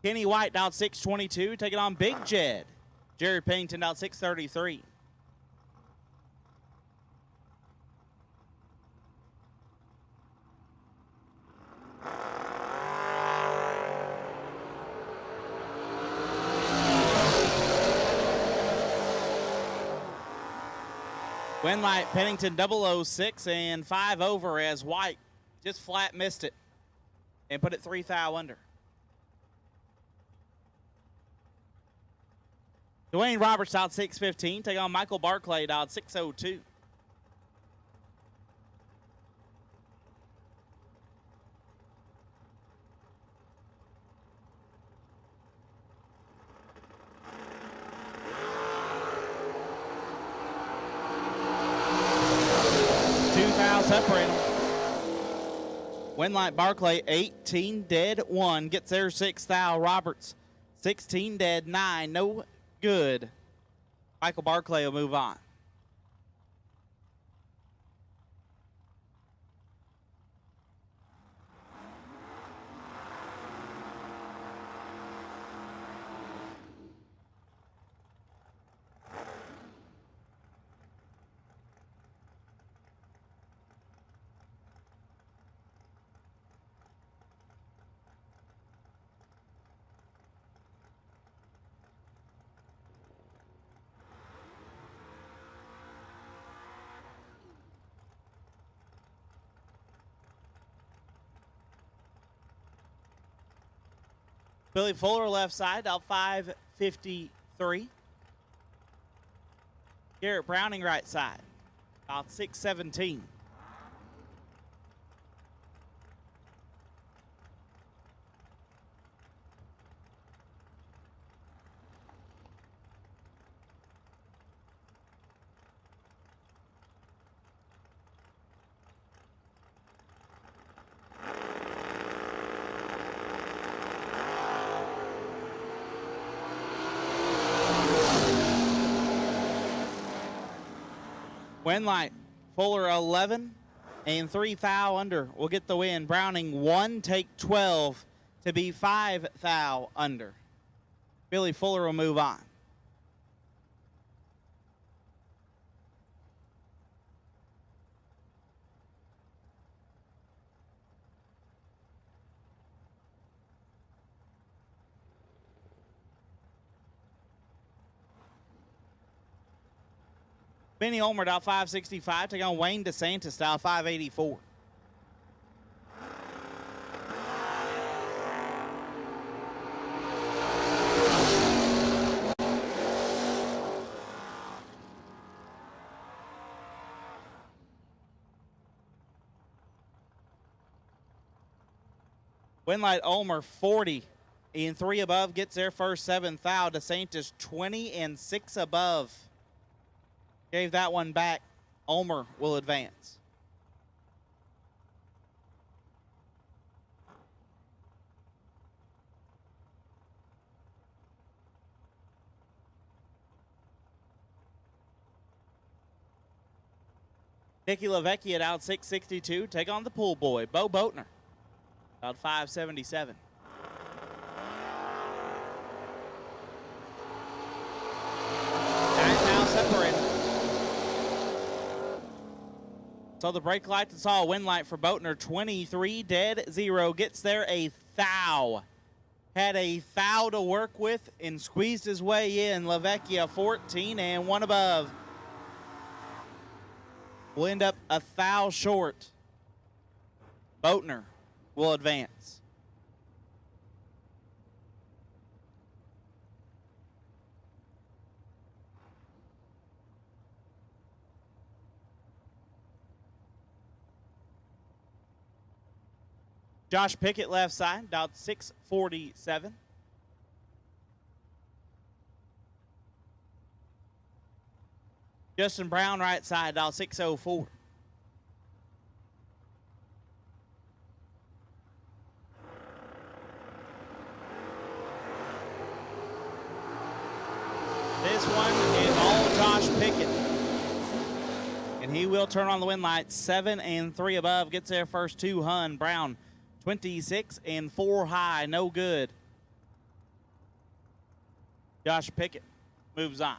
Kenny White down 6:22, taking on Big Jed. Jerry Pennington down 6:33. Winlight Pennington 006 and 5 over as White just flat missed it and put it 3 thou under. Dwayne Roberts dialed 615. Take on Michael Barclay dialed 602. Separated. Winlight Barclay 18 dead 1 gets there 6 thou. Roberts 16 dead 9 no good. Michael Barclay will move on. Billy Fuller left side, out 553. Garrett Browning right side, out 617. Winlight, Fuller 11 and 3 thou under will get the win. Browning 1, take 12 to be 5 thou under. Billy Fuller will move on. Benny Ulmer dial 565, take on Wayne DeSantis dial 584. Winlight Ulmer 40 and 3 above gets their first 7 thou. DeSantis 20 and 6 above. Gave that one back. Ulmer will advance. Nicky LaVecchia out 662. Take on the pool boy, Bo Boatner. About 577. And now separated. So the brake light and saw a win light for Boatner, 23 dead 0. Gets there a thou. Had a thou to work with and squeezed his way in. LaVecchia 14 and 1 above. Will end up a thou short. Boatner will advance. Josh Pickett left side, dialed 647. Justin Brown right side, dial 604. This one is all Josh Pickett. And he will turn on the win light. 7 and 3 above. Gets there first 2 Hun. Brown 26 and 4 high. No good. Josh Pickett moves on.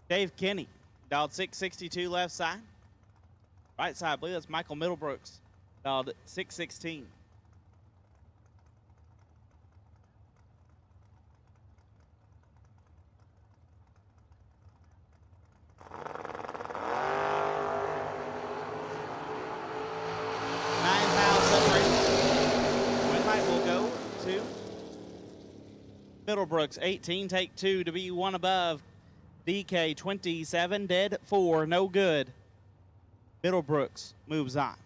Dave Kenny, dialed 662 left side. Right side, I believe that's Michael Middlebrooks, dialed 616. Middlebrooks 18, take 2 to be 1 above. DK 27, dead 4, no good. Middlebrooks moves on.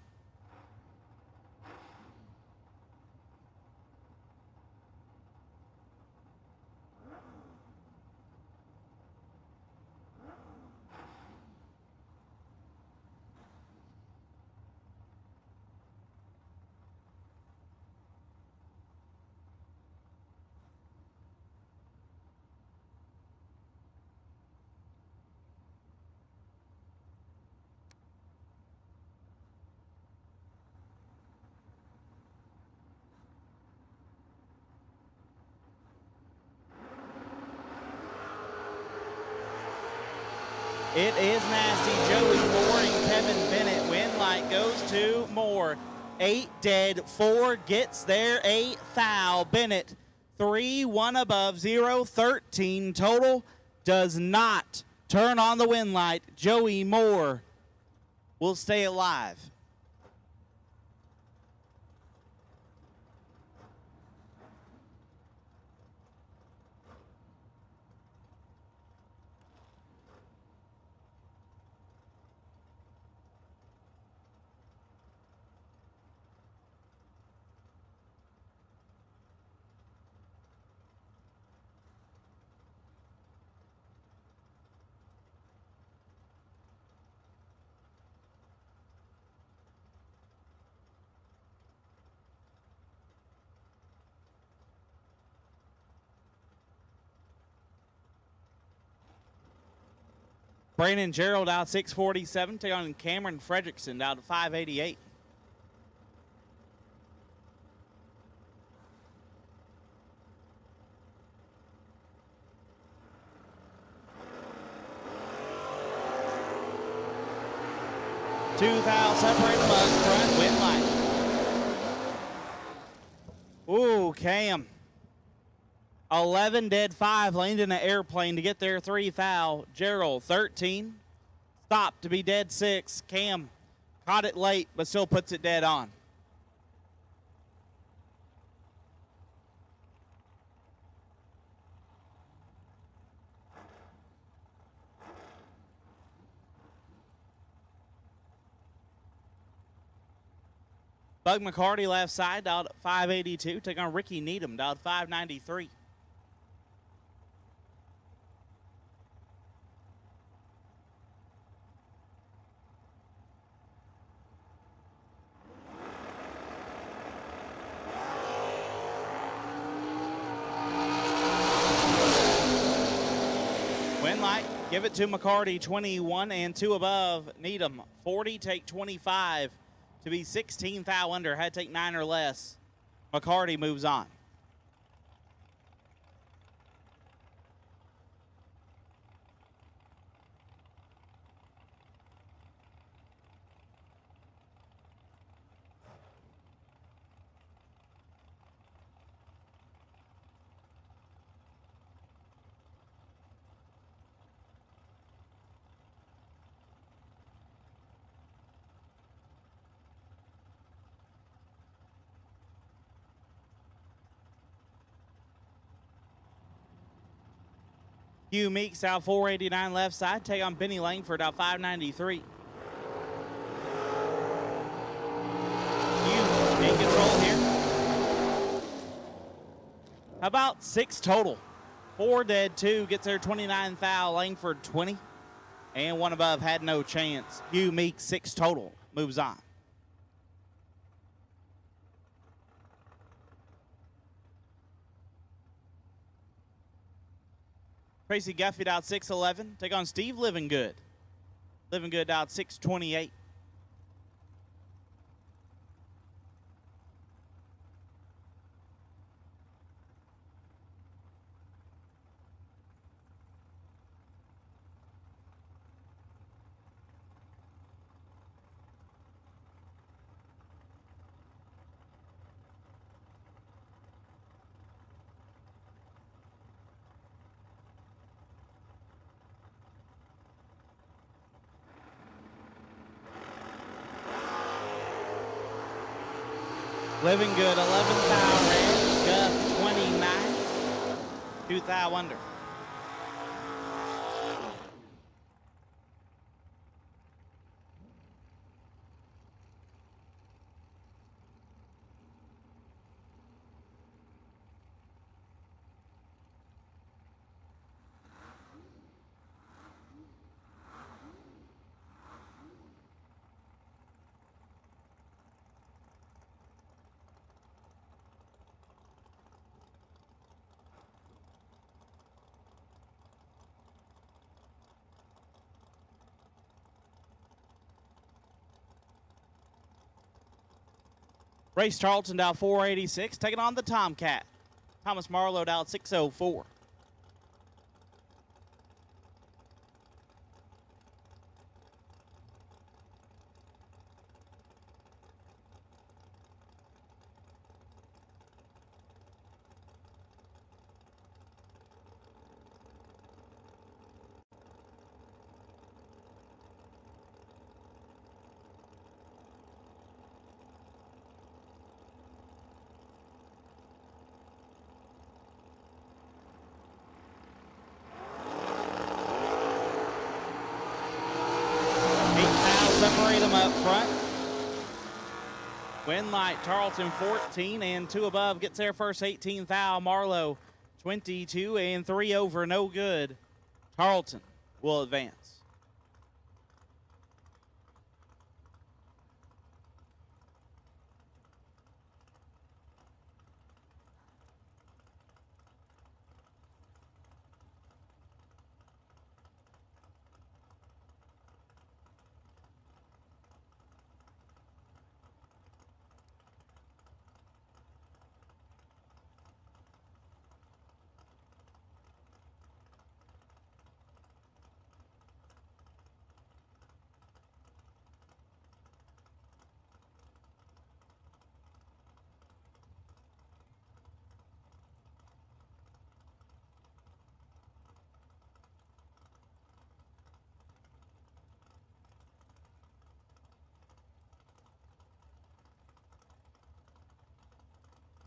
It is nasty. Joey Moore and Kevin Bennett. Win light goes to Moore. 8 dead, 4 gets there, 8 foul. Bennett 3, 1 above, 0, 13 total. Does not turn on the win light. Joey Moore will stay alive. Brandon Gerald out 647, take on Cameron Fredrickson out at 588. Two foul separate them up front, win light. Ooh, Cam. 11 dead, 5 landed in an airplane to get there, 3 foul. Gerald 13, stopped to be dead 6. Cam caught it late but still puts it dead on. Bug McCarty left side, dialed at 582. Take on Ricky Needham, dialed 593. Win light, give it to McCarty, 21 and 2 above. Needham, 40, take 25. To be 16 foul under, had to take 9 or less. McCarty moves on. Hugh Meeks out 489 left side. Take on Benny Langford out 593. Hugh in control here. How about 6 total? 4 dead, 2 gets there, 29 foul. Langford 20. And 1 above had no chance. Hugh Meeks 6 total. Moves on. Tracy Guffey out 6'11". Take on Steve Livingood. Livingood out 6'28". Livingood, 11 foul red. Guff, 29. 2 thou under. Race Charlton down 486, taking on the Tomcat. Thomas Marlowe down 604. Separate them up front. Winlight, Tarleton 14 and 2 above gets there first. 18 thou. Marlowe 22 and 3 over, no good. Tarleton will advance.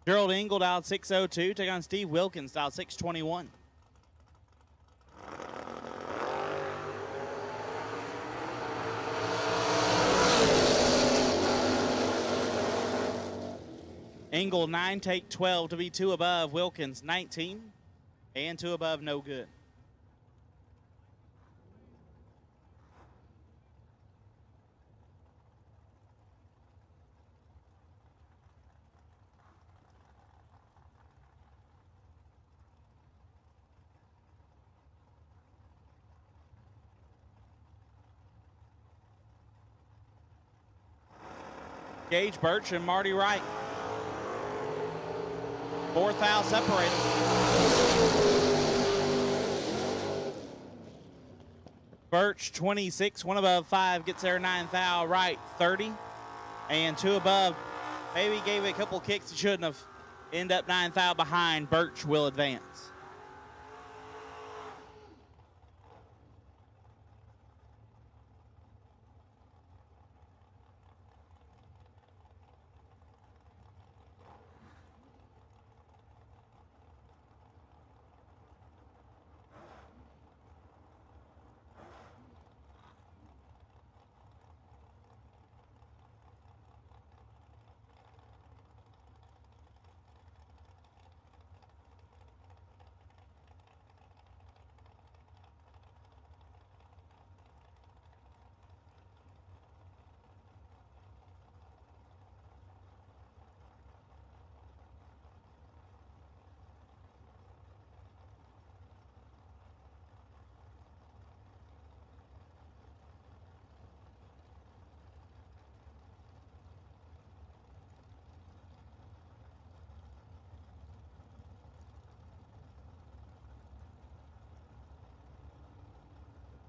Gerald Ingold out 602, take on Steve Wilkins out 621. Ingold 9, take 12 to be 2 above. Wilkins 19 and 2 above, no good. Gage Birch and Marty Wright. 4th thou separated. Birch 26, 1 above 5 gets there 9 thou. Wright 30 and 2 above. Maybe gave it a couple kicks he shouldn't have. End up 9 thou behind. Birch will advance.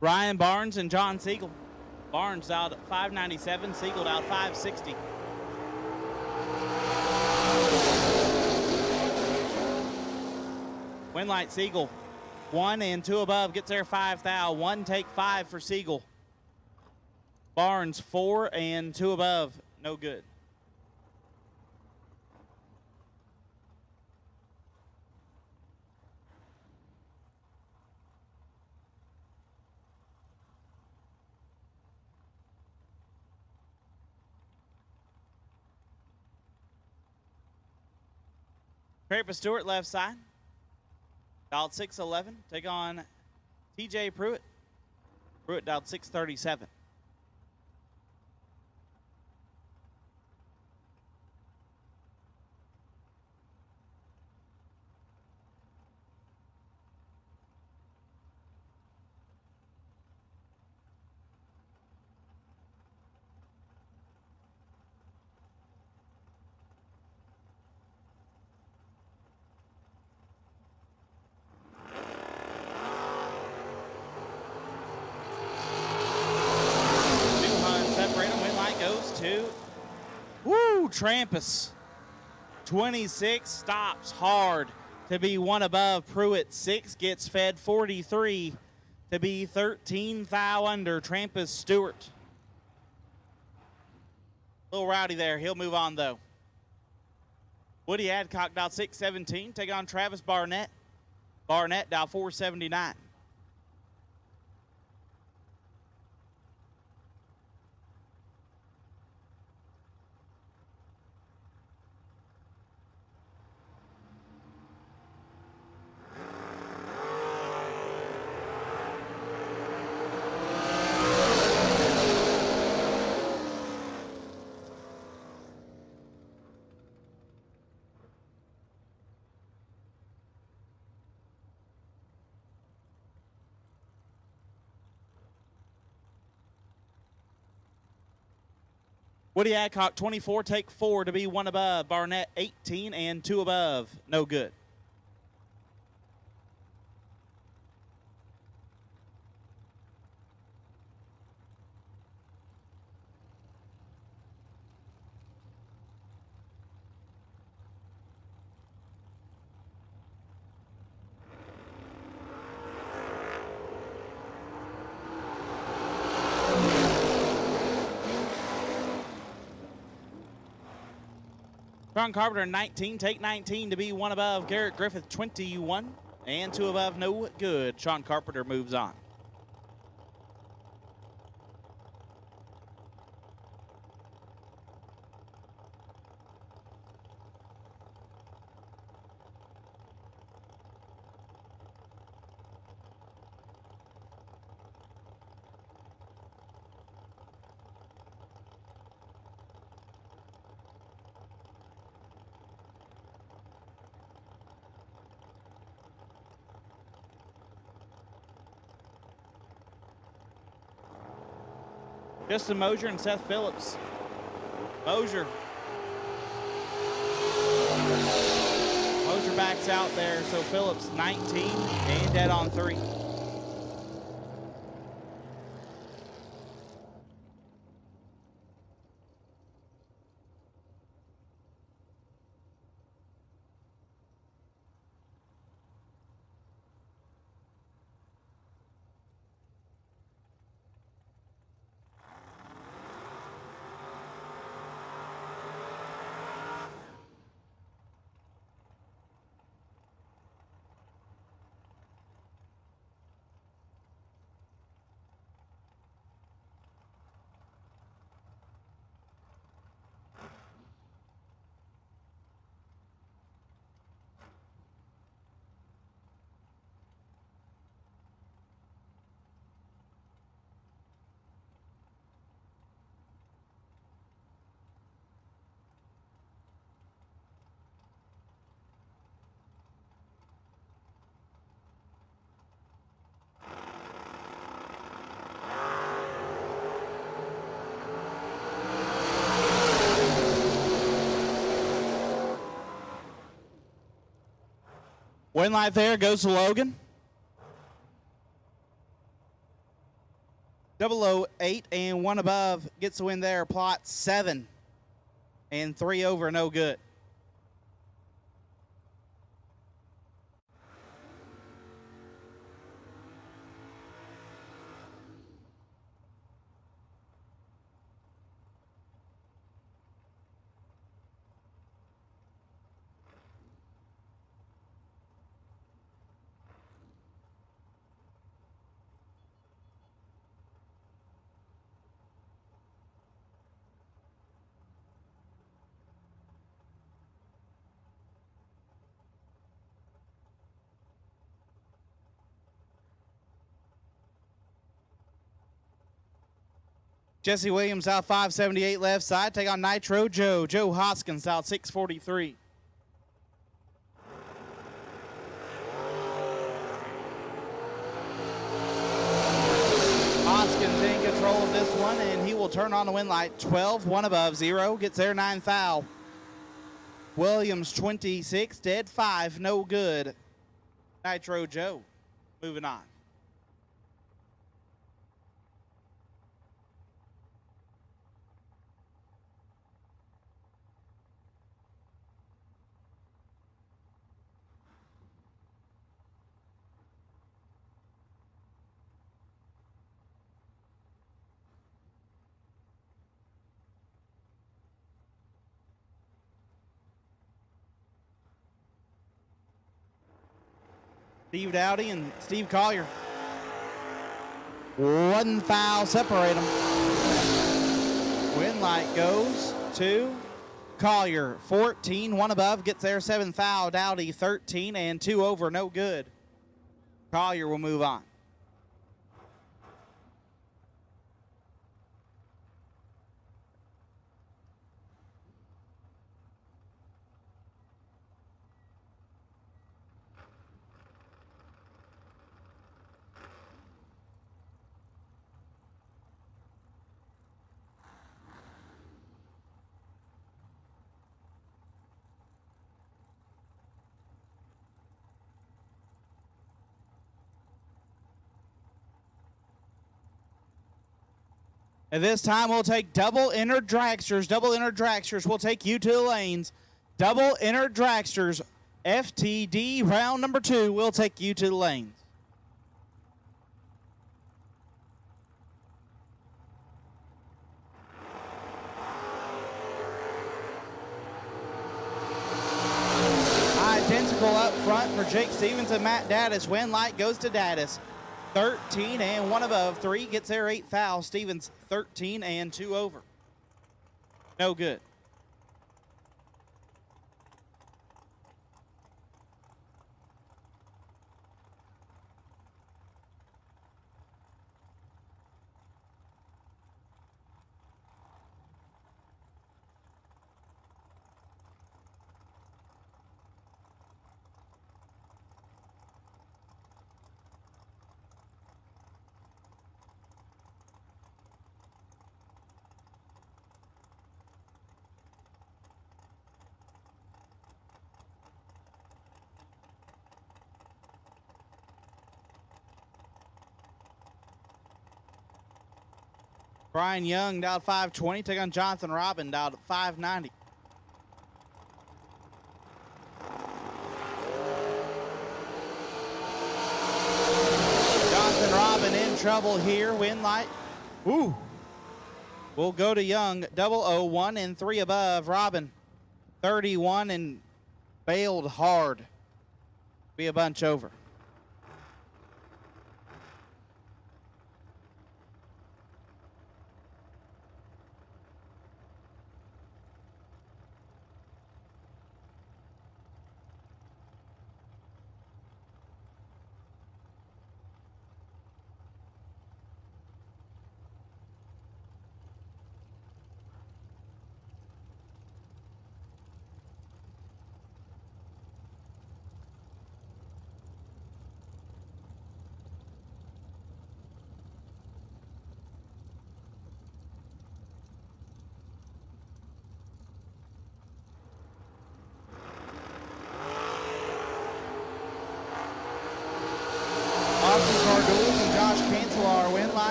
Ryan Barnes and John Siegel. Barnes out at 597, Siegel out 560. Winlight Siegel, 1 and 2 above, gets there 5 thou. 1 take 5 for Siegel. Barnes 4 and 2 above, no good. Travis Stewart, left side. Dialed 611. Take on TJ Pruitt. Pruitt dialed 637. Trampus, 26, stops hard to be one above. Pruitt, 6, gets fed 43 to be 13 thou under. Trampus Stewart. A little rowdy there. He'll move on, though. Woody Adcock, dial 617. Take on Travis Barnett. Barnett, dial 479. Woody Adcock, 24, take 4 to be one above. Barnett, 18 and 2 above. No good. Sean Carpenter, 19. Take 19 to be one above. Garrett Griffith, 21 and 2 above. No good. Sean Carpenter moves on. Justin Mosier and Seth Phillips. Mosier backs out there, so Phillips 19 and dead on 3. Win light there goes to Logan. 008 and 1 above gets the win there. Plot 7 and 3 over, no good. Jesse Williams out 578 left side. Take on Nitro Joe. Joe Hoskins out 643. Hoskins in control of this one, and he will turn on the win light. 12, 1 above, 0. Gets there, 9 foul. Williams 26, dead 5, no good. Nitro Joe moving on. Steve Dowdy and Steve Collier. One foul separate them. Win light goes to Collier. 14, 1 above, gets there, 7 foul. Dowdy 13 and 2 over, no good. Collier will move on. At this time, we'll take double inner dragsters. Double inner dragsters will take you to the lanes. Double inner dragsters, FTD round number 2 will take you to the lanes. Identical up front for Jake Stevens and Matt Daddis. Win light goes to Daddis. 13 and 1 above, 3 gets there, 8 foul. Stevens 13 and 2 over. No good. Brian Young down 520. Take on Jonathan Robin down 590. Jonathan Robin in trouble here. Win light. Ooh. We'll go to Young. 001 and 3 above. Robin 31 and bailed hard. Be a bunch over.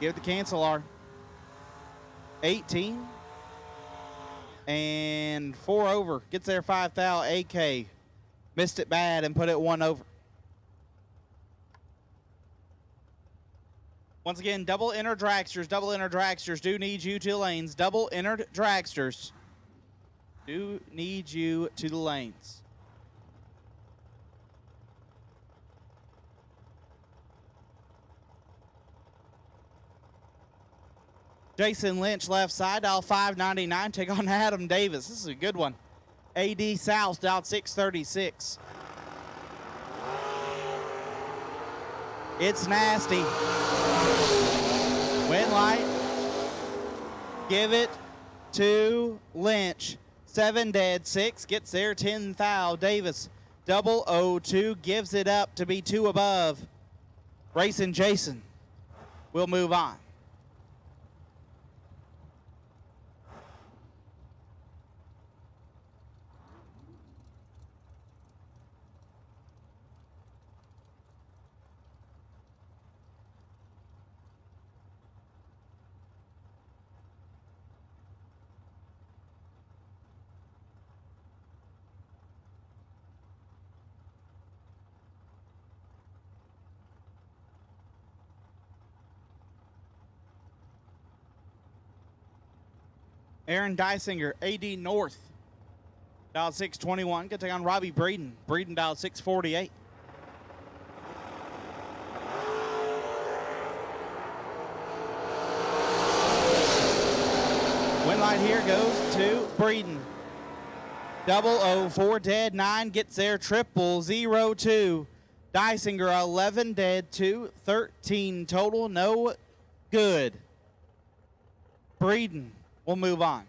Give the Cancelar 18 and 4 over. Gets there 5 foul. AK missed it bad and put it 1 over. Once again, double inner dragsters. Double inner dragsters do need you to the lanes. Double inner dragsters do need you to the lanes. Jason Lynch left side, dial 599. Take on Adam Davis. This is a good one. AD South, dial 636. It's nasty. Win light. Give it to Lynch. 7 dead, 6 gets there, 10 thou. Davis, 002, gives it up to be 2 above. Racing Jason will move on. Aaron Dysinger, AD North, dialed 621. Going to take on Robbie Breeden. Breeden dialed 648. Win light here goes to Breeden. 004 dead, 9 gets there, 002. Dysinger 11 dead, 2, 13 total, no good. Breeden will move on.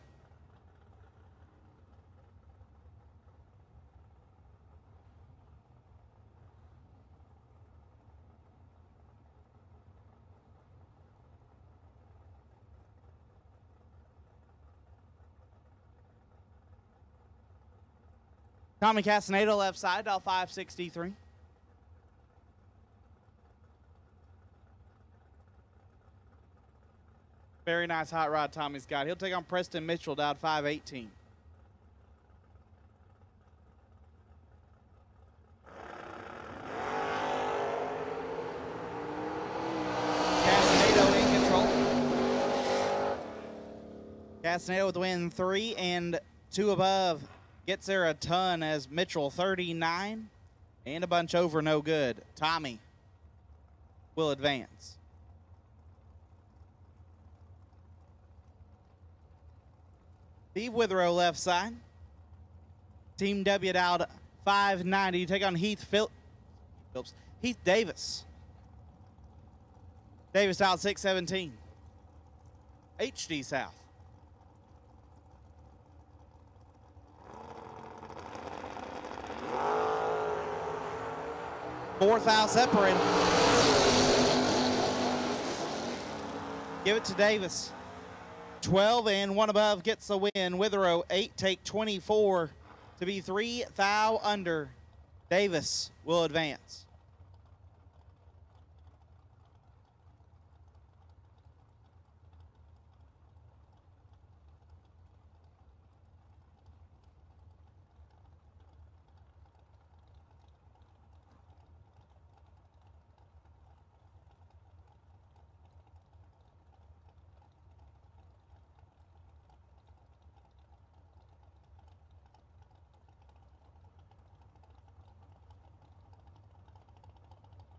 Tommy Castaneda left side, dial 563. Very nice hot rod Tommy's got. He'll take on Preston Mitchell, dialed 518. Castaneda in control. Castaneda with the win, 3 and 2 above. Gets there a ton as Mitchell 39 and a bunch over, no good. Tommy will advance. Steve Withrow left side. Team W dialed 590. You take on Heath Davis. Davis dialed 617. HD South. Fourth out separated. Give it to Davis. 12 and 1 above gets the win. Withrow 8 take 24 to be 3 thou under. Davis will advance.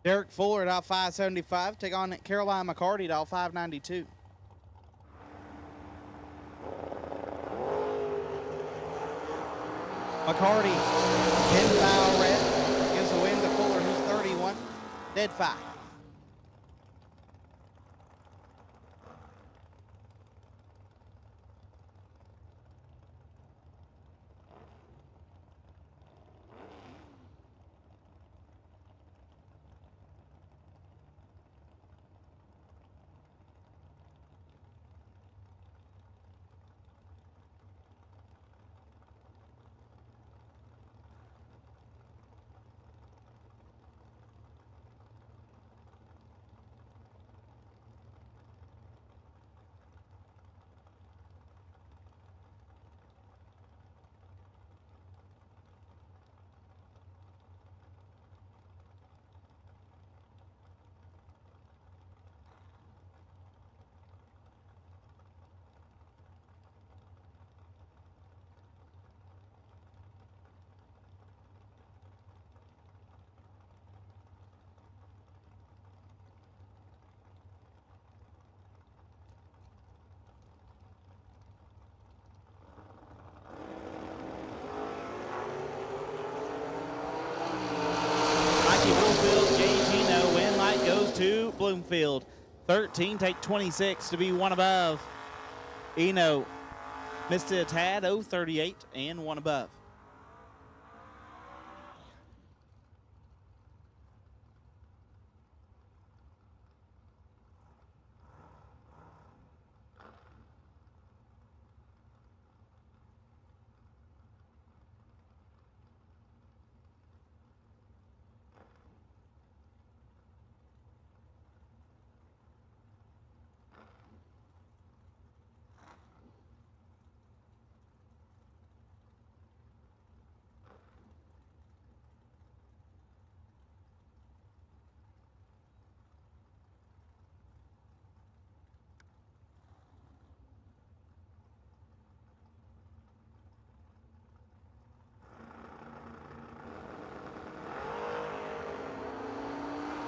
Derek Fuller at out 575. Take on Caroline McCarty at out 592. McCarty, 10 thou red. Gives the win to Fuller, who's 31. Dead 5. Bloomfield, J. Gino, win light goes to Bloomfield. 13, take 26 to be one above. Eno missed it a tad, 038 and one above.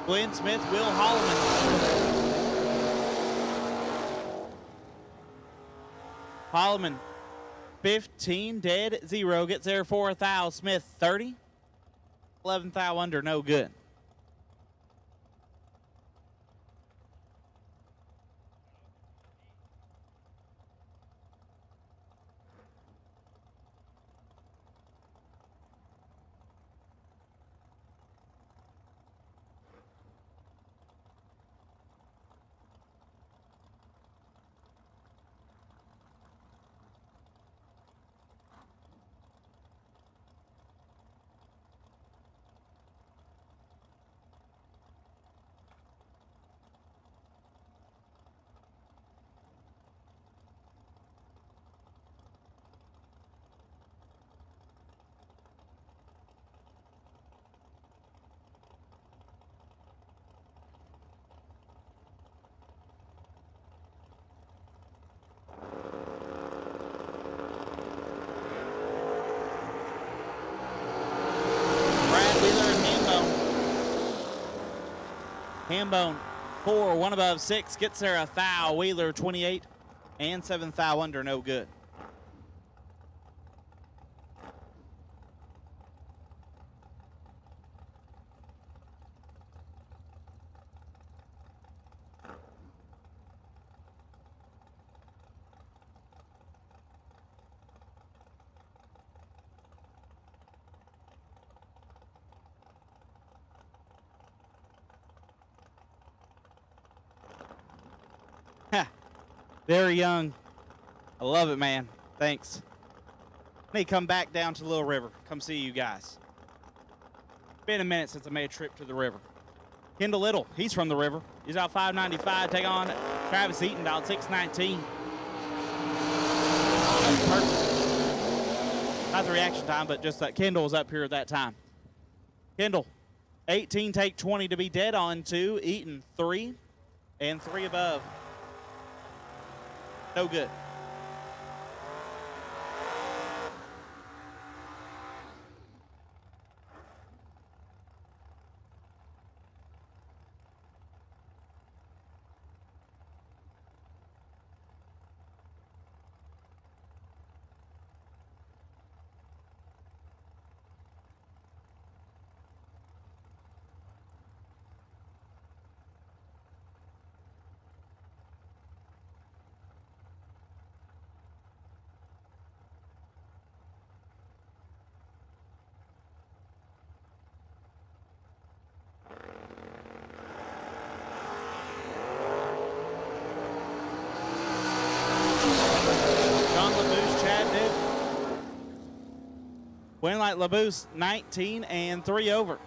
Glenn Smith, Will Holloman. Holloman, 15, dead, 0. Gets there for a thou. Smith, 30. 11th thou under, no good. Hambone, 4, one above, 6. Gets there a thou. Wheeler, 28. And 7th thou under, no good. Very young. I love it, man. Thanks. I need to come back down to Little River. Come see you guys. Been a minute since I made a trip to the river. Kendall Little, he's from the river. He's out 595. Take on Travis Eaton out 619. Perfect. Not the reaction time, but just that Kendall was up here at that time. Kendall, 18, take 20 to be dead on 2. Eaton, 3. And 3 above. No good. Winlight Labuse, 19 and 3 over.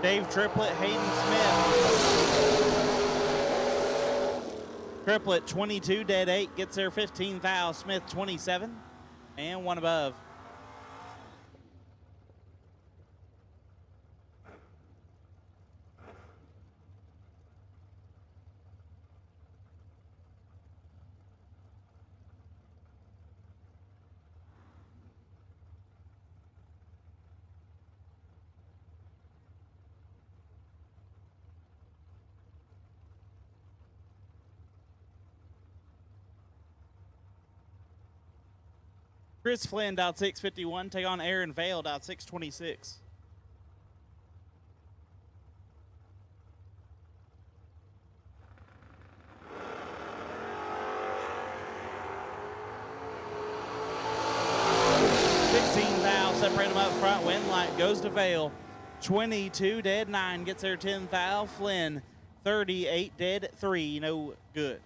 Dave Triplett, Hayden Smith. Triplett 22, dead 8, gets there 15 thou. Smith 27, and one above. Chris Flynn, out 651, take on Aaron Vale, out 626. Separate them up front. Win light goes to Vale. 22 dead 9 gets there 10 thou. Flynn 38 dead 3, no good.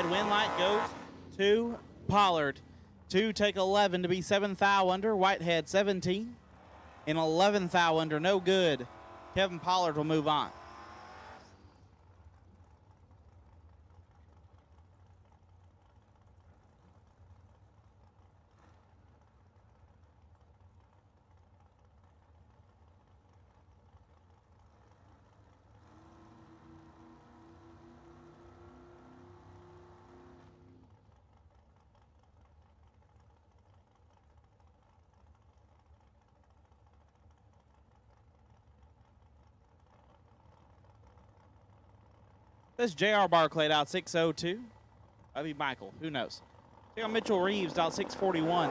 Win light goes to Pollard. 2 take 11 to be 7 thou under. Whitehead 17 and 11 thou under, no good. Kevin Pollard will move on. This J.R. Barclay out 602. That'd be Michael. Who knows? Take on Mitchell Reeves out 641.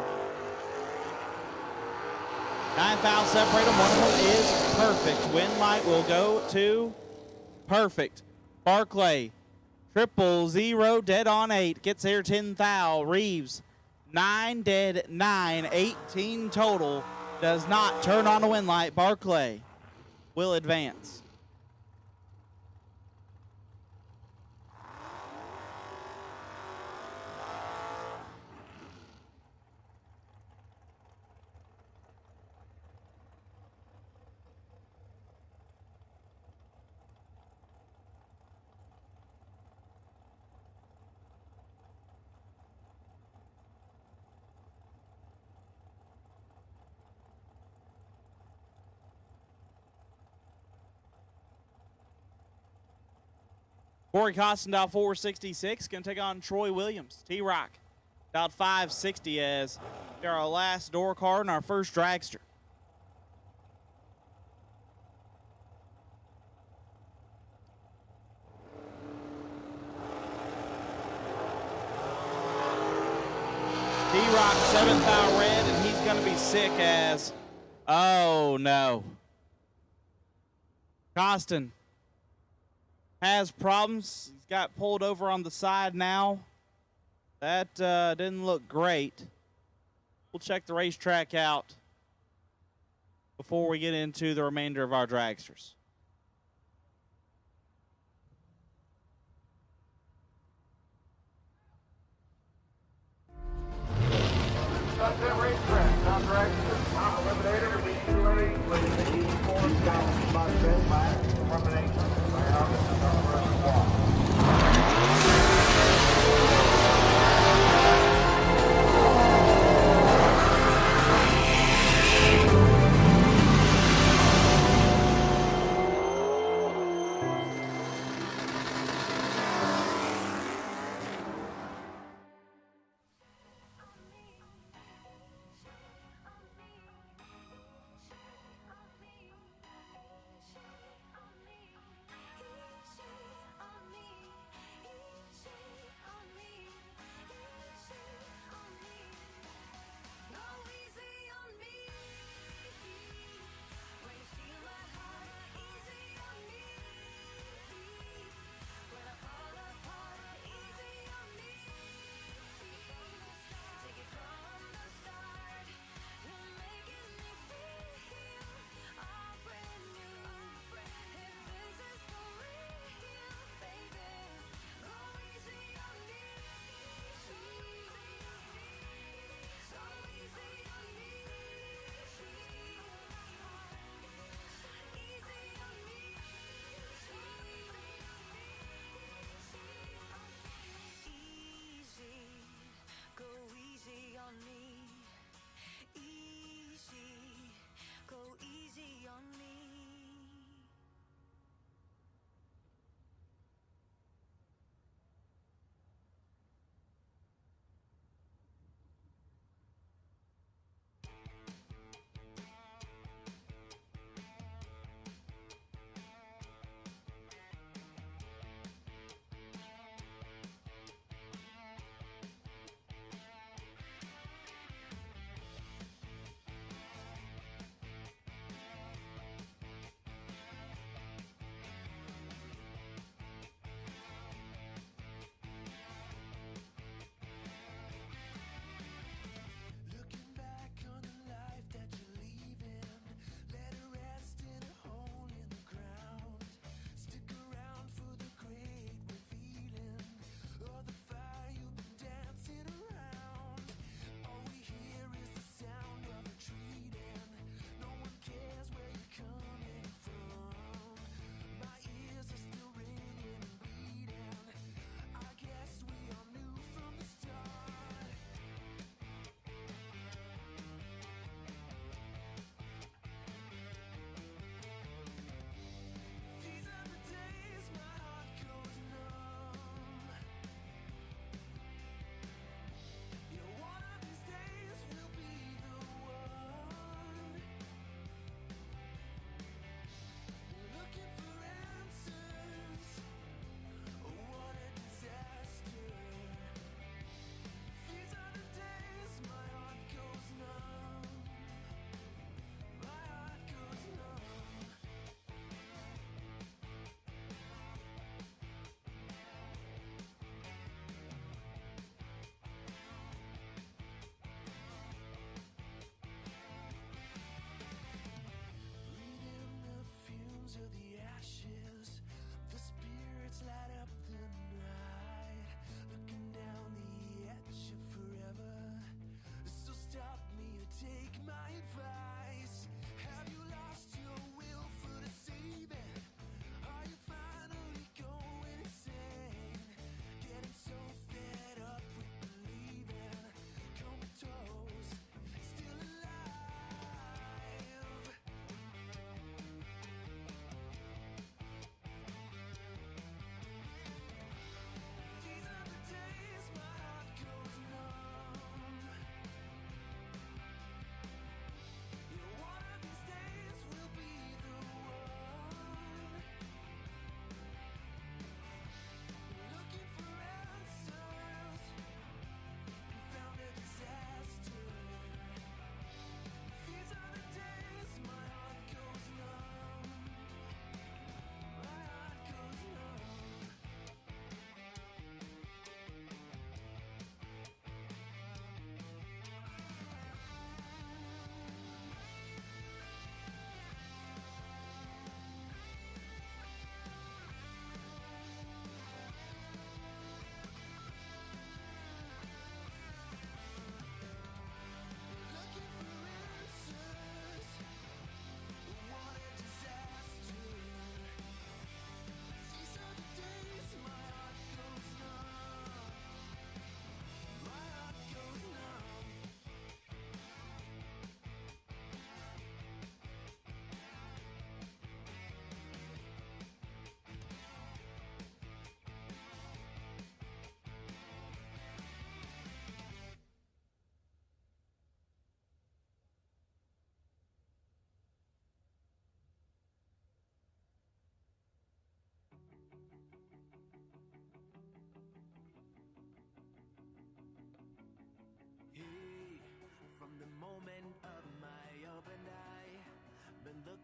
9 fouls separate them. One of them is perfect. Win light will go to perfect. Barclay 000 dead on 8. Gets there 10 thou. Reeves 9 dead 9. 18 total. Does not turn on a win light. Barclay will advance. Corey Costin, dial 466, going to take on Troy Williams. T-Rock, dial 560 as they're our last door card and our first dragster. T-Rock, 7th thou red, and he's going to be sick as, oh no. Costin has problems. He's got pulled over on the side now. That didn't look great. We'll check the racetrack out before we get into the remainder of our dragsters. That's that racetrack. Top dragster, top eliminator, lead 2 with 84 down by 10 laps. Elimination.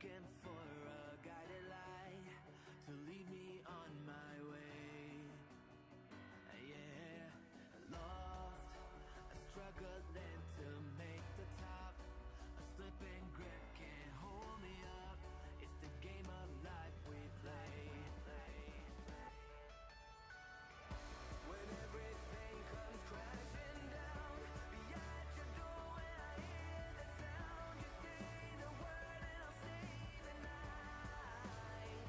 looking for a guided light to lead me on my way. Yeah, lost, struggling to make the top. A slipping grip can't hold me up. It's the game of life we play. When everything comes crashing down beyond your door, when I hear the sound, you say the word and I'll stay the night.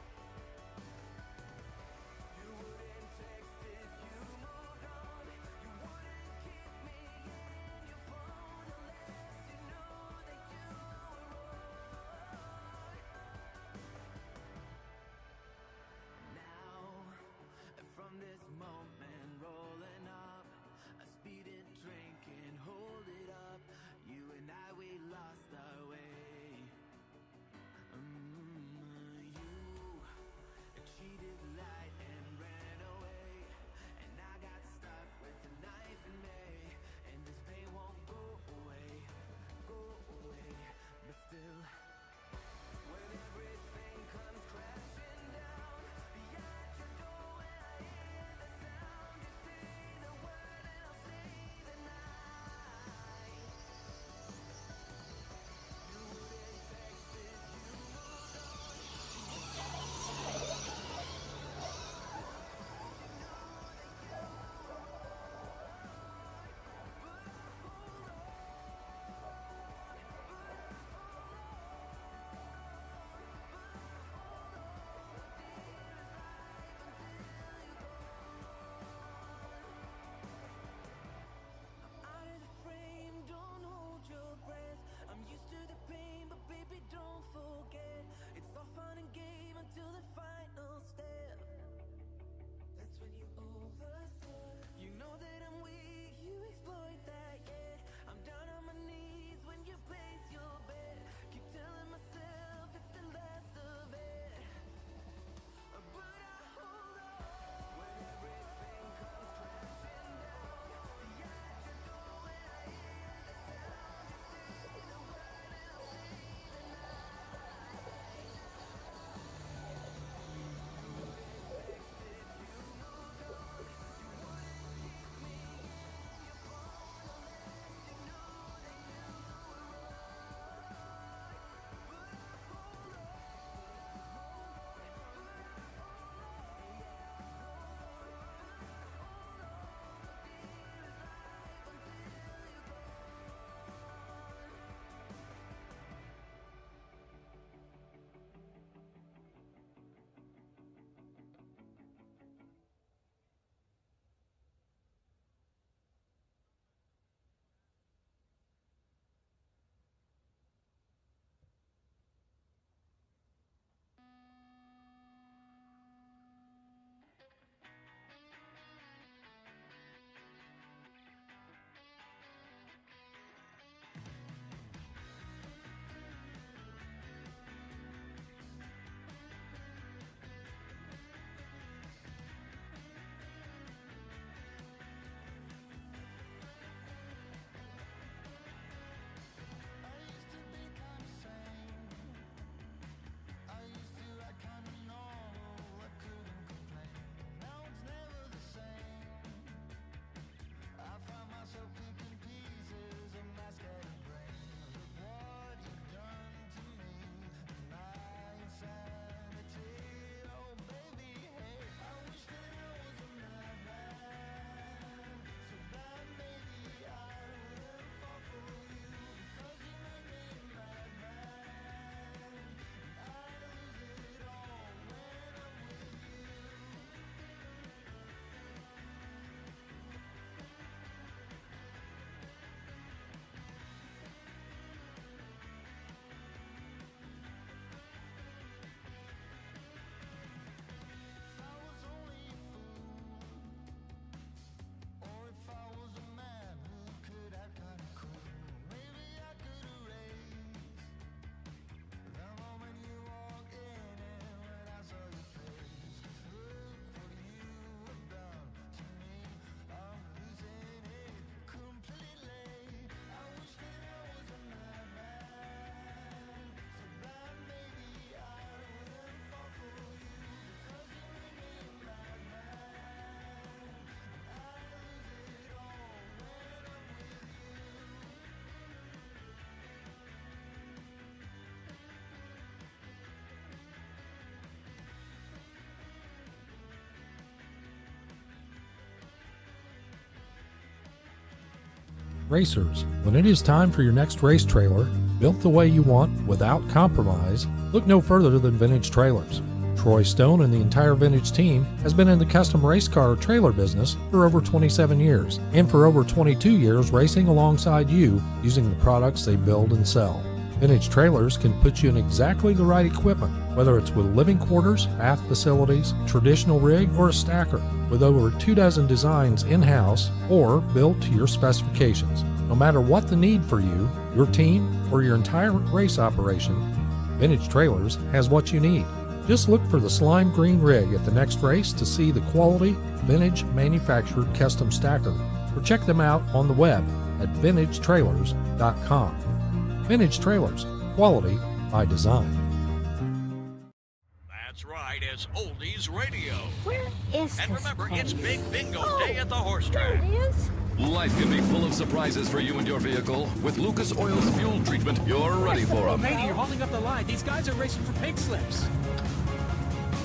You wouldn't text if you moved on. You wouldn't keep me in your phone unless you know that you were wrong. Now, from this moment rolling up, a speeding train can hold it up. You and I, we lost our way. You cheated, lied, and ran away, and I got stuck with a knife in me. And this pain won't go away, but still, when everything comes crashing down beyond your door, when I hear the sound. Racers, when it is time for your next race trailer, built the way you want without compromise, look no further than Vintage Trailers. Troy Stone and the entire Vintage team has been in the custom race car trailer business for over 27 years, and for over 22 years racing alongside you using the products they build and sell. Vintage Trailers can put you in exactly the right equipment, whether it's with living quarters, bath facilities, traditional rig, or a stacker, with over 24 designs in-house or built to your specifications. No matter what the need for you, your team, or your entire race operation, Vintage Trailers has what you need. Just look for the slime green rig at the next race to see the quality, vintage manufactured custom stacker, or check them out on the web at vintagetrailers.com. Vintage Trailers, quality by design. That's right, it's Oldies Radio. Where is And this remember, place? it's Big Bingo Oh, Day at the horse there track. it is. Life can be full of surprises for you and your vehicle. With Lucas Oil's fuel treatment, you're ready for them. Lady, you're holding up the line. These guys are racing for pink slips.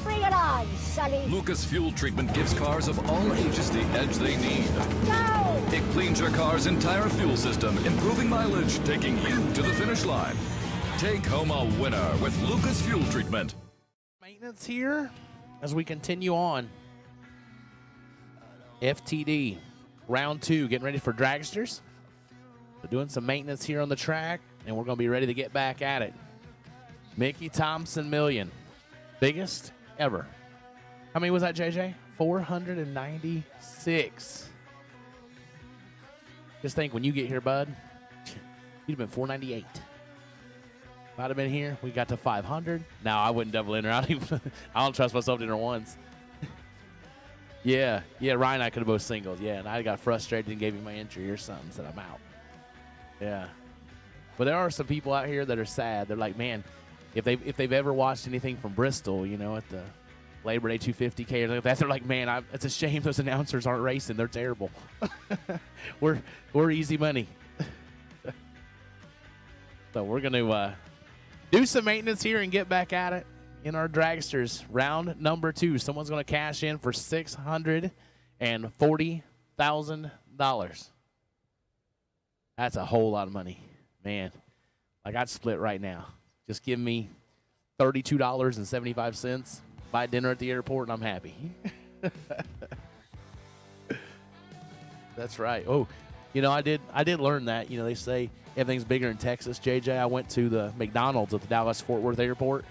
Bring it on, Sonny. Lucas Fuel Treatment gives cars of all ages the edge they need. Go! It cleans your car's entire fuel system, improving mileage, taking you to the finish line. Take home a winner with Lucas Fuel Treatment. Maintenance here as we continue on. FTD, round 2, getting ready for dragsters. We're doing some maintenance here on the track, and we're going to be ready to get back at it. Mickey Thompson Million, biggest ever. How many was that, JJ? 496. Just think, when you get here, bud, you'd have been 498. If I'd have been here, we got to 500. No, I wouldn't double enter. I don't trust myself to enter once. Yeah, Ryan and I could have both singles. Yeah, and I got frustrated and gave you my entry or something, said I'm out. Yeah. But there are some people out here that are sad. They're like, man, if they've ever watched anything from Bristol, you know, at the Labor Day 250K or something like that, they're like, man, it's a shame those announcers aren't racing. They're terrible. we're easy money. So we're going to do some maintenance here and get back at it in our dragsters. Round number 2. Someone's going to cash in for $640,000. That's a whole lot of money, man. Like, I'd split right now. Just give me $32.75, buy dinner at the airport, and I'm happy. That's right. Oh, you know, I did learn that. You know, they say everything's bigger in Texas. JJ, I went to the McDonald's at the Dallas-Fort Worth airport,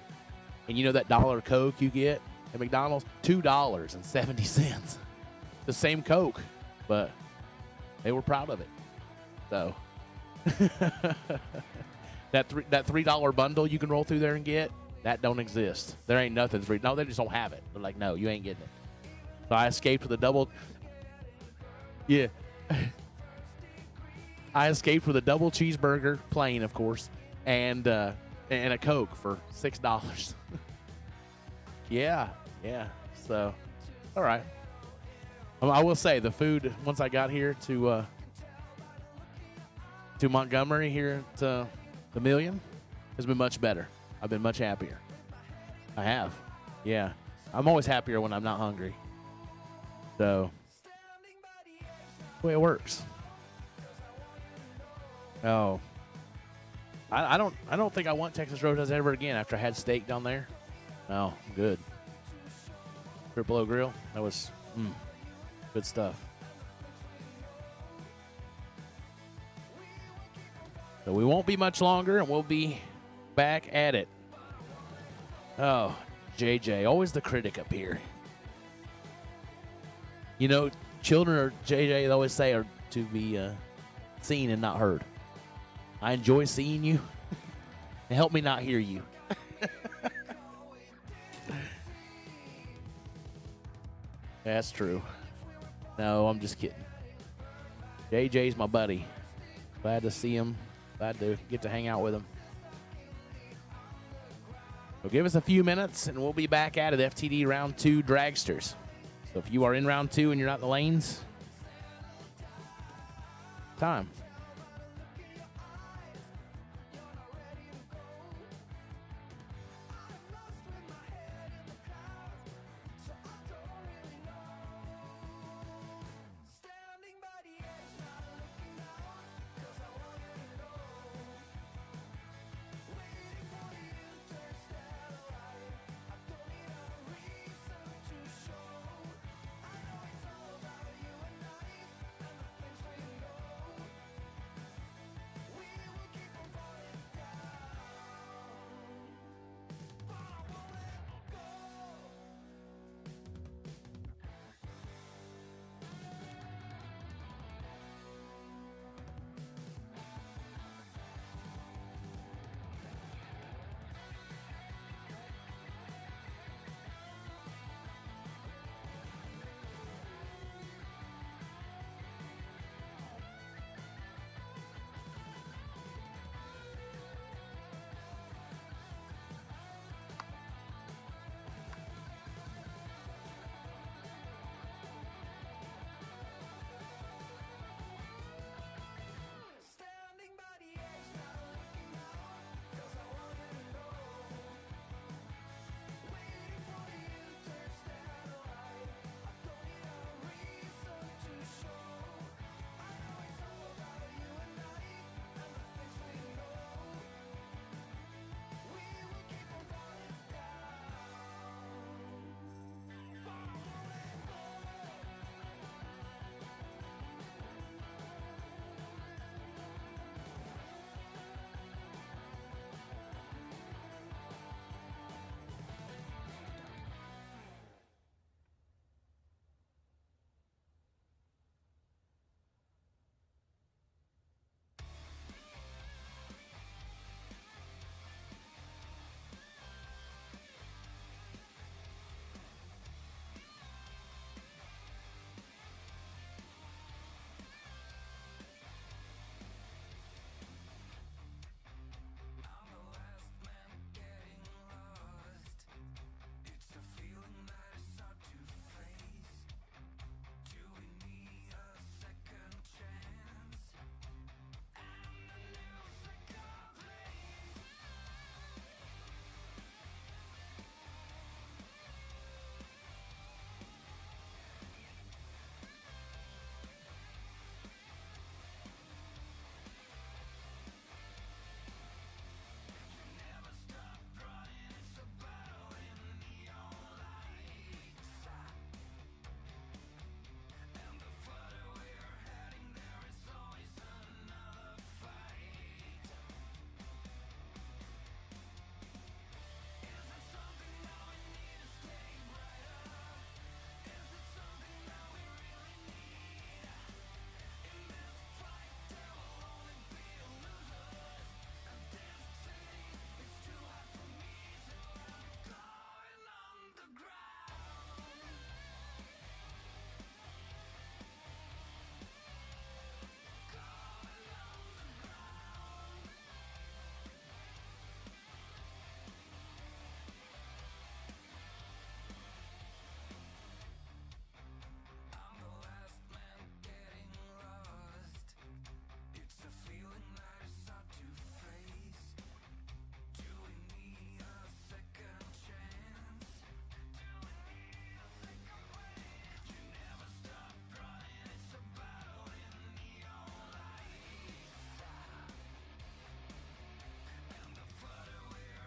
and you know that $1 Coke you get at McDonald's? $2.70. The same Coke, but they were proud of it. So that $3 bundle you can roll through there and get, that don't exist. There ain't nothing free. No, they just don't have it. They're like, no, you ain't getting it. So I escaped with a double. Yeah. I escaped with a double cheeseburger, plain, of course, and a Coke for $6. Yeah. So, all right. I will say the food once I got here to Montgomery here at the Million has been much better. I've been much happier. I have. Yeah. I'm always happier when I'm not hungry. So, the way it works. Oh. I don't think I want Texas Roadhouse ever again after I had steak down there. No, I'm good. Triple O Grill, that was good stuff. So we won't be much longer, and we'll be back at it. Oh, JJ, always the critic up here. You know, children are, JJ, they always say, are to be seen and not heard. I enjoy seeing you. And help me not hear you. That's true. No, I'm just kidding. JJ's my buddy. Glad to see him. Glad to get to hang out with him. So give us a few minutes, and we'll be back at it. FTD Round 2 Dragsters. So if you are in Round 2 and you're not in the lanes, time.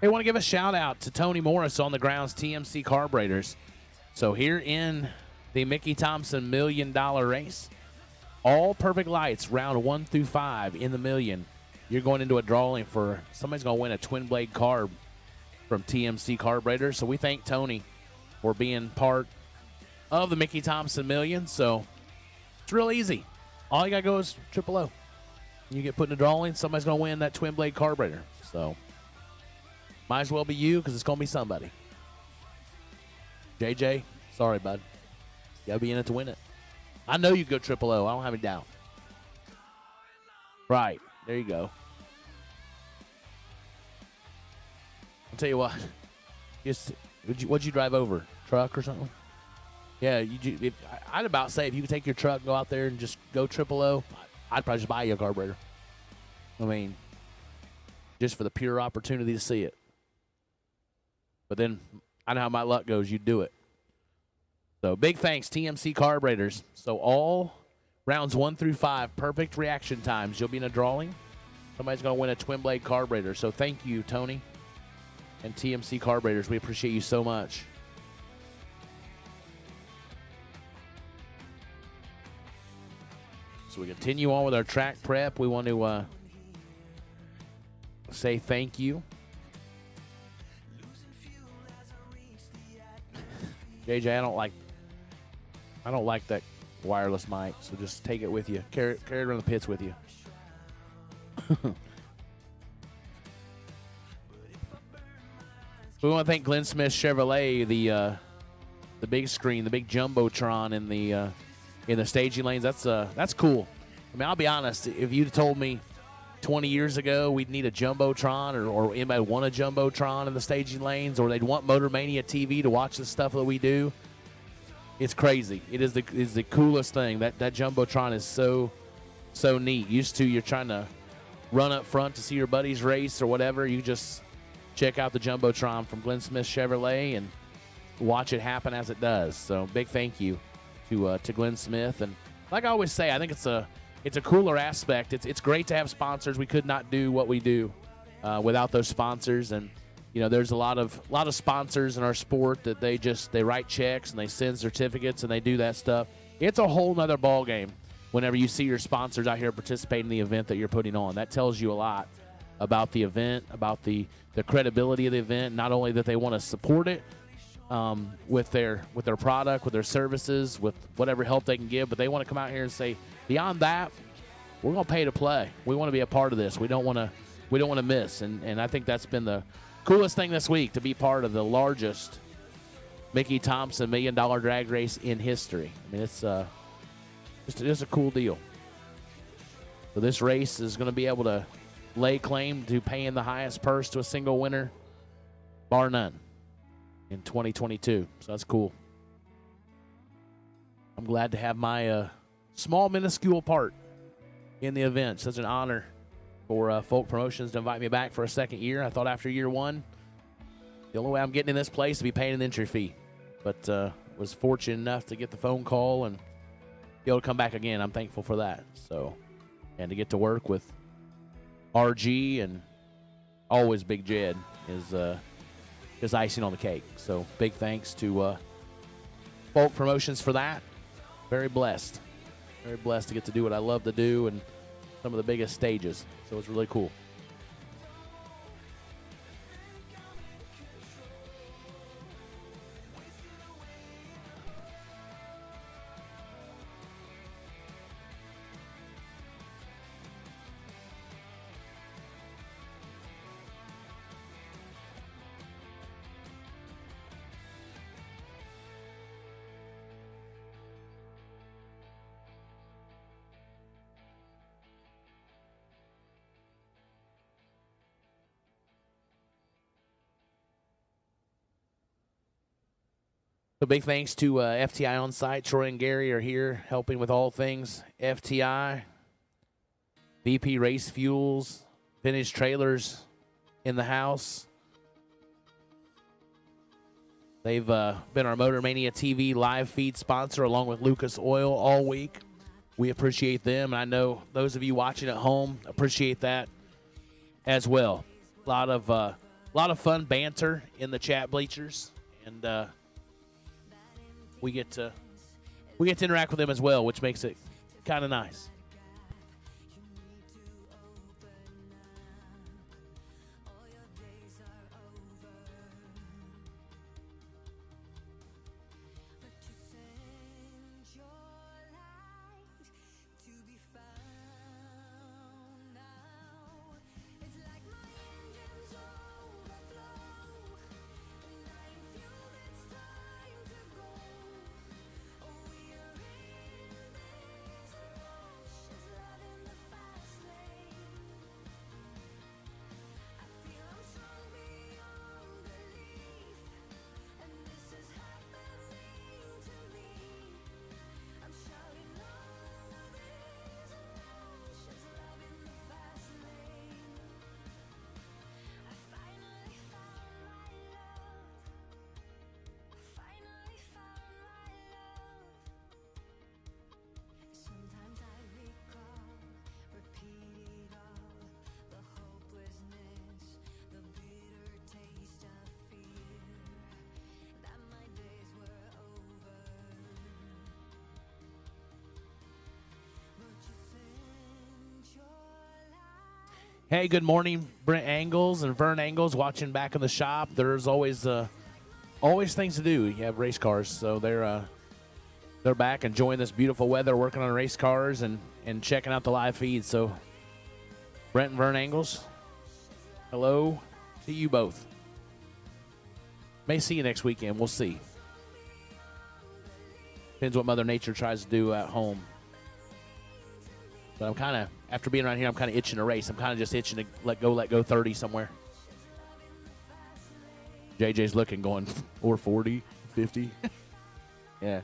Hey, want to give a shout out to Tony Morris on the grounds, TMC Carburetors. So here in the Mickey Thompson $1 million race, all perfect lights, round 1 through 5 in the million. You're going into a drawing for somebody's going to win a twin blade carb from TMC Carburetors. So we thank Tony for being part of the Mickey Thompson Million. So it's real easy. All you got to go is triple O. You get put in a drawing, somebody's going to win that twin blade carburetor. So might as well be you because it's going to be somebody. JJ, sorry, bud. You got to be in it to win it. I know you go triple O. I don't have any doubt. Right. There you go. I'll tell you what. What'd you drive over? Truck or something? Yeah, I'd about say if you could take your truck and go out there and just go triple O, I'd probably just buy you a carburetor. I mean, just for the pure opportunity to see it. But then I know how my luck goes. You do it. So big thanks, TMC Carburetors. So all rounds 1 through 5, perfect reaction times. You'll be in a drawing. Somebody's going to win a twin blade carburetor. So thank you, Tony and TMC Carburetors. We appreciate you so much. So we continue on with our track prep. We want to say thank you. JJ, I don't like that wireless mic, so just take it with you. Carry it around the pits with you. We want to thank Glenn Smith Chevrolet, the big screen, the big jumbotron in the staging lanes. That's cool. I mean, I'll be honest. If you'd told me 20 years ago we'd need a jumbotron or anybody would want a jumbotron in the staging lanes, or they'd want Motor Mania TV to watch the stuff that we do, it's crazy. It is the coolest thing. That jumbotron is so neat. Used to, you're trying to run up front to see your buddies race or whatever. You just check out the jumbotron from Glenn Smith Chevrolet and watch it happen as it does. So big thank you to Glenn Smith. And like I always say, I think it's a cooler aspect. It's great to have sponsors. We could not do what we do without those sponsors. And there's a lot of sponsors in our sport that they write checks and they send certificates and they do that stuff. It's a whole nother ball game whenever you see your sponsors out here participating in the event that you're putting on. That tells you a lot about the event, about the credibility of the event. Not only that they want to support it with their product, with their services, with whatever help they can give, but they want to come out here and say, beyond that, we're going to pay to play. We want to be a part of this. We don't want to miss. And I think that's been the coolest thing this week, to be part of the largest Mickey Thompson $1 million drag race in history. I mean, it's just a cool deal. So this race is going to be able to lay claim to paying the highest purse to a single winner, bar none, in 2022. So that's cool. I'm glad to have my small, minuscule part in the event. Such an honor for Folk Promotions to invite me back for a second year. I thought after year one, the only way I'm getting in this place to be paying an entry fee. But was fortunate enough to get the phone call and be able to come back again. I'm thankful for that. So, and to get to work with RG and always Big Jed is icing on the cake. So big thanks to Folk Promotions for that. Very blessed to get to do what I love to do and some of the biggest stages. So it's really cool. So big thanks to FTI on site. Troy and Gary are here helping with all things FTI. VP Race Fuels, Vintage Trailers in the house. They've been our Motor Mania TV live feed sponsor along with Lucas Oil all week. We appreciate them, and I know those of you watching at home appreciate that as well. A lot of lot of fun banter in the chat bleachers, and we get to interact with them as well, which makes it kind of nice. Hey, good morning, Brent Angles and Vern Angles watching back in the shop. There's always things to do. You have race cars, so they're back enjoying this beautiful weather, working on race cars and checking out the live feed. So, Brent and Vern Angles, hello to you both. May see you next weekend. We'll see. Depends what Mother Nature tries to do at home. But I'm kind of, after being around here, I'm kind of itching to race. I'm kind of just itching to let go 30 somewhere. JJ's looking, going, or 40, 50. Yeah.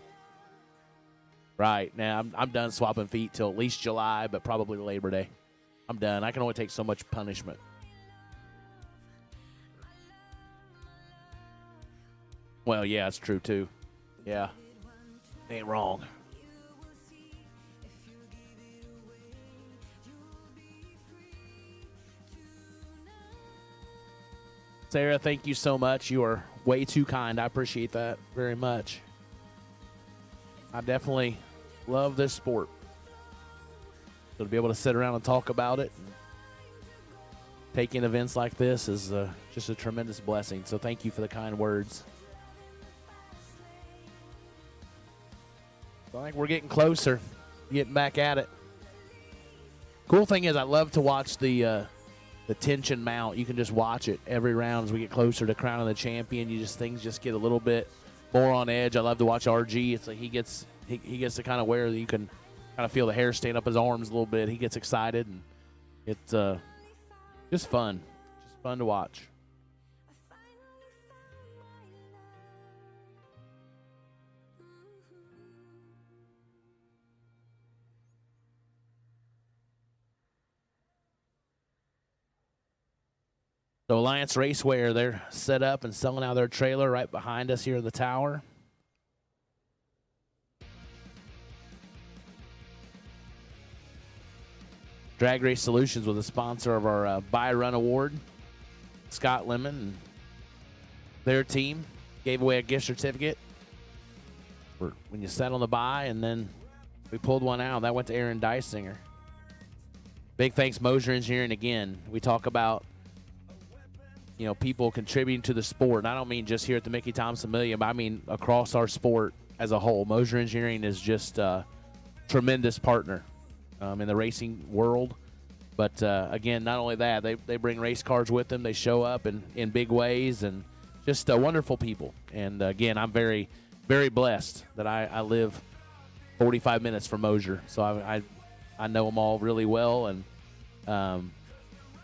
Right. Now, I'm done swapping feet till at least July, but probably Labor Day. I'm done. I can only take so much punishment. Well, yeah, it's true, too. Yeah. Ain't wrong. Sarah, thank you so much. You are way too kind. I appreciate that very much. I definitely love this sport. So to be able to sit around and talk about it and take in events like this is just a tremendous blessing. So thank you for the kind words. So I think we're getting closer, getting back at it. Cool thing is I love to watch the tension mount. You can just watch it every round as we get closer to crowning the champion. Things just get a little bit more on edge. I love to watch RG. It's like he gets to kind of where you can kind of feel the hair stand up his arms a little bit. He gets excited, and it's just fun. Just fun to watch. So Alliance Raceway, they're set up and selling out their trailer right behind us here in the tower. Drag Race Solutions was a sponsor of our Buy Run Award. Scott Lemon and their team gave away a gift certificate for when you sat on the buy, and then we pulled one out. That went to Aaron Dysinger. Big thanks, Moser Engineering, again. We talk about people contributing to the sport. And I don't mean just here at the Mickey Thompson Million, but I mean across our sport as a whole. Moser Engineering is just a tremendous partner in the racing world. But, again, not only that, they bring race cars with them. They show up in big ways, and just wonderful people. And, again, I'm very, very blessed that I live 45 minutes from Moser. So I know them all really well, and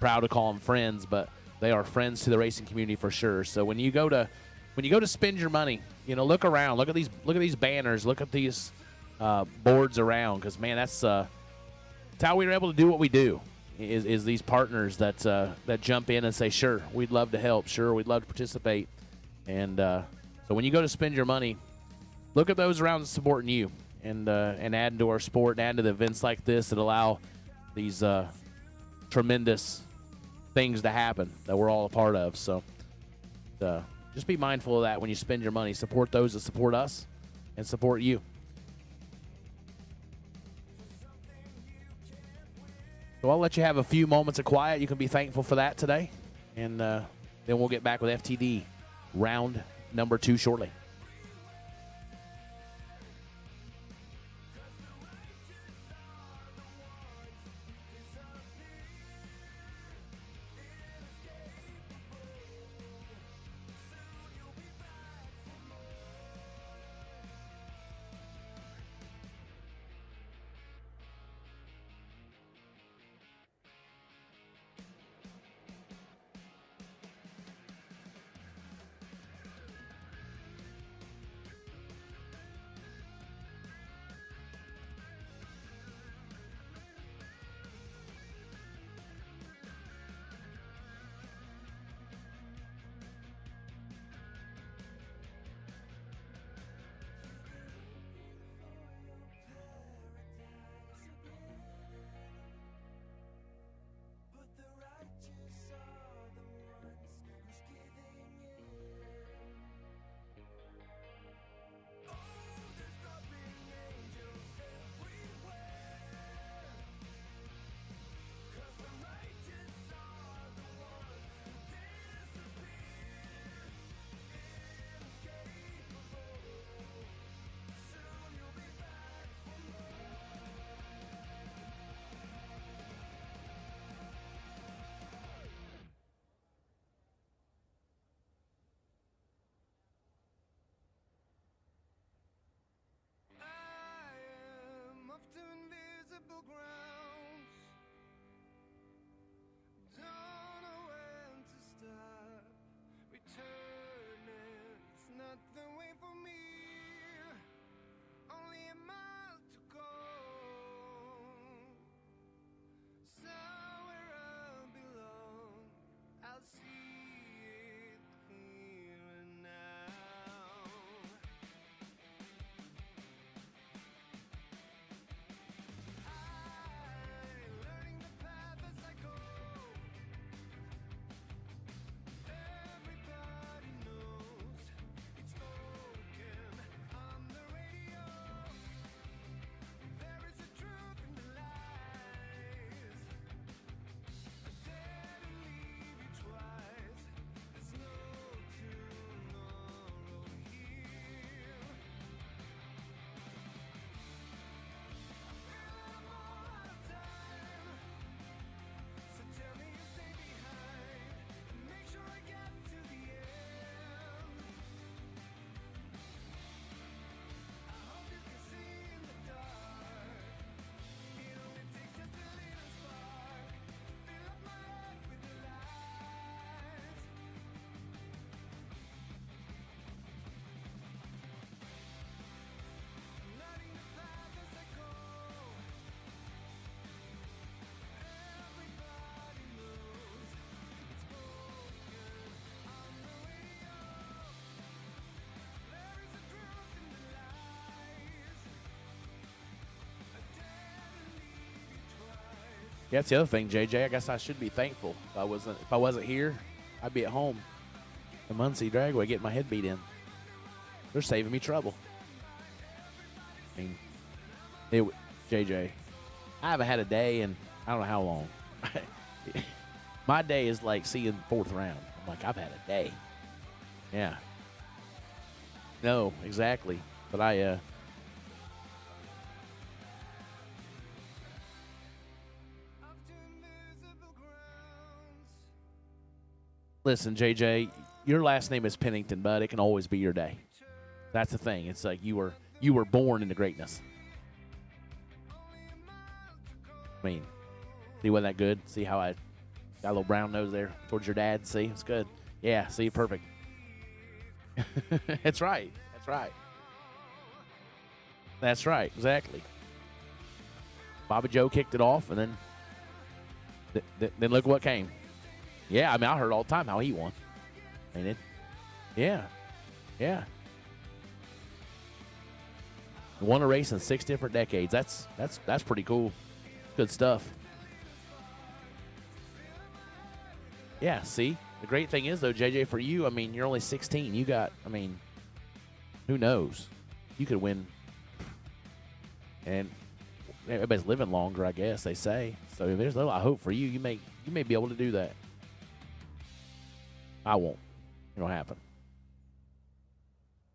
proud to call them friends, but they are friends to the racing community for sure. So when you go to spend your money, look around, look at these banners, look at these boards around, because man, that's how we were able to do what we do. Is these partners that jump in and say, sure, we'd love to help, sure, we'd love to participate, and so when you go to spend your money, look at those around supporting you and adding to our sport and adding to the events like this that allow these tremendous things to happen that we're all a part of. So Just be mindful of that when you spend your money. Support those that support us and support you. So I'll let you have a few moments of quiet. You can be thankful for that today. And then we'll get back with FTD round number 2 shortly. Yeah, that's the other thing, JJ. I guess I should be thankful. If I wasn't here, I'd be at home in Muncie Dragway getting my head beat in. They're saving me trouble. I mean, JJ, I haven't had a day in I don't know how long. My day is like seeing 4th round. I'm like, I've had a day. Yeah. No, exactly. But listen, JJ, your last name is Pennington, but it can always be your day. That's the thing. It's like you were born into greatness. I mean, see, wasn't that good? See how I got a little brown nose there towards your dad? See, it's good. Yeah, see, perfect. That's right. That's right. That's right, exactly. Bobby Joe kicked it off, and then look what came. Yeah, I mean, I heard all the time how he won. I mean, yeah. Won a race in 6 different decades. That's pretty cool. Good stuff. Yeah, see? The great thing is, though, JJ, for you, I mean, you're only 16. You got, I mean, who knows? You could win. And everybody's living longer, I guess, they say. So there's a lot of hope for you. You may be able to do that. I won't. It'll happen.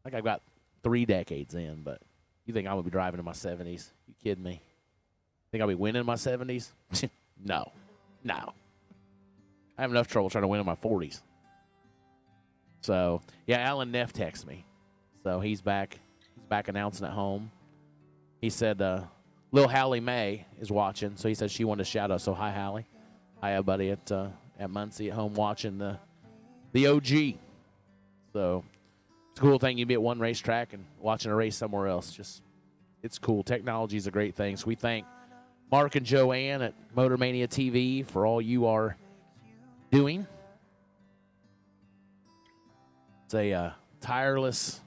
Like I've got 3 decades in, but you think I'm going to be driving in my 70s? You kidding me? Think I'll be winning in my 70s? No. I have enough trouble trying to win in my 40s. So, yeah, Alan Neff texted me. So he's back. He's back announcing at home. He said Lil Hallie Mae is watching, so he said she wanted to shout out. So, hi, Hallie. Hi, everybody at Muncie at home watching the OG. So, it's a cool thing. You be at one racetrack and watching a race somewhere else. Just, it's cool. Technology is a great thing. So, we thank Mark and Joanne at Motor Mania TV for all you are doing. It's a tireless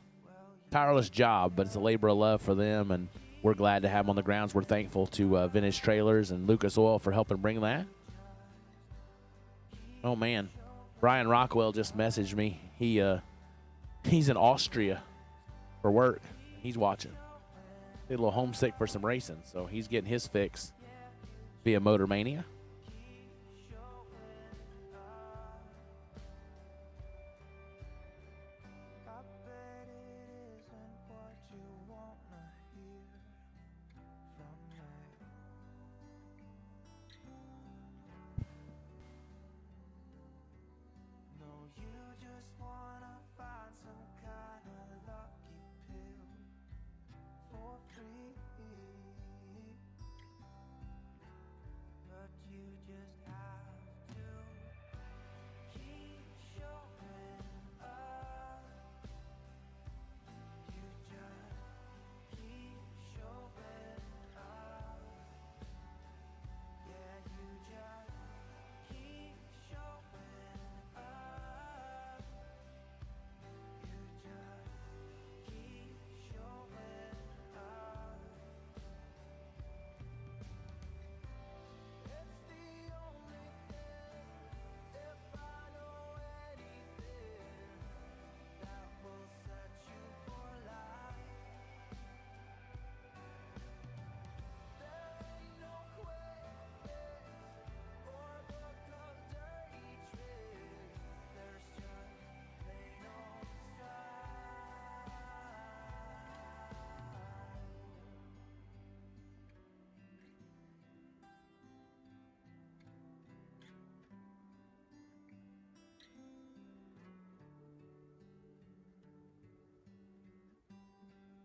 job, but it's a labor of love for them, and we're glad to have them on the grounds. We're thankful to Vintage Trailers and Lucas Oil for helping bring that. Oh, man. Brian Rockwell just messaged me. He's in Austria for work. He's watching. He's a little homesick for some racing, so he's getting his fix via Motor Mania.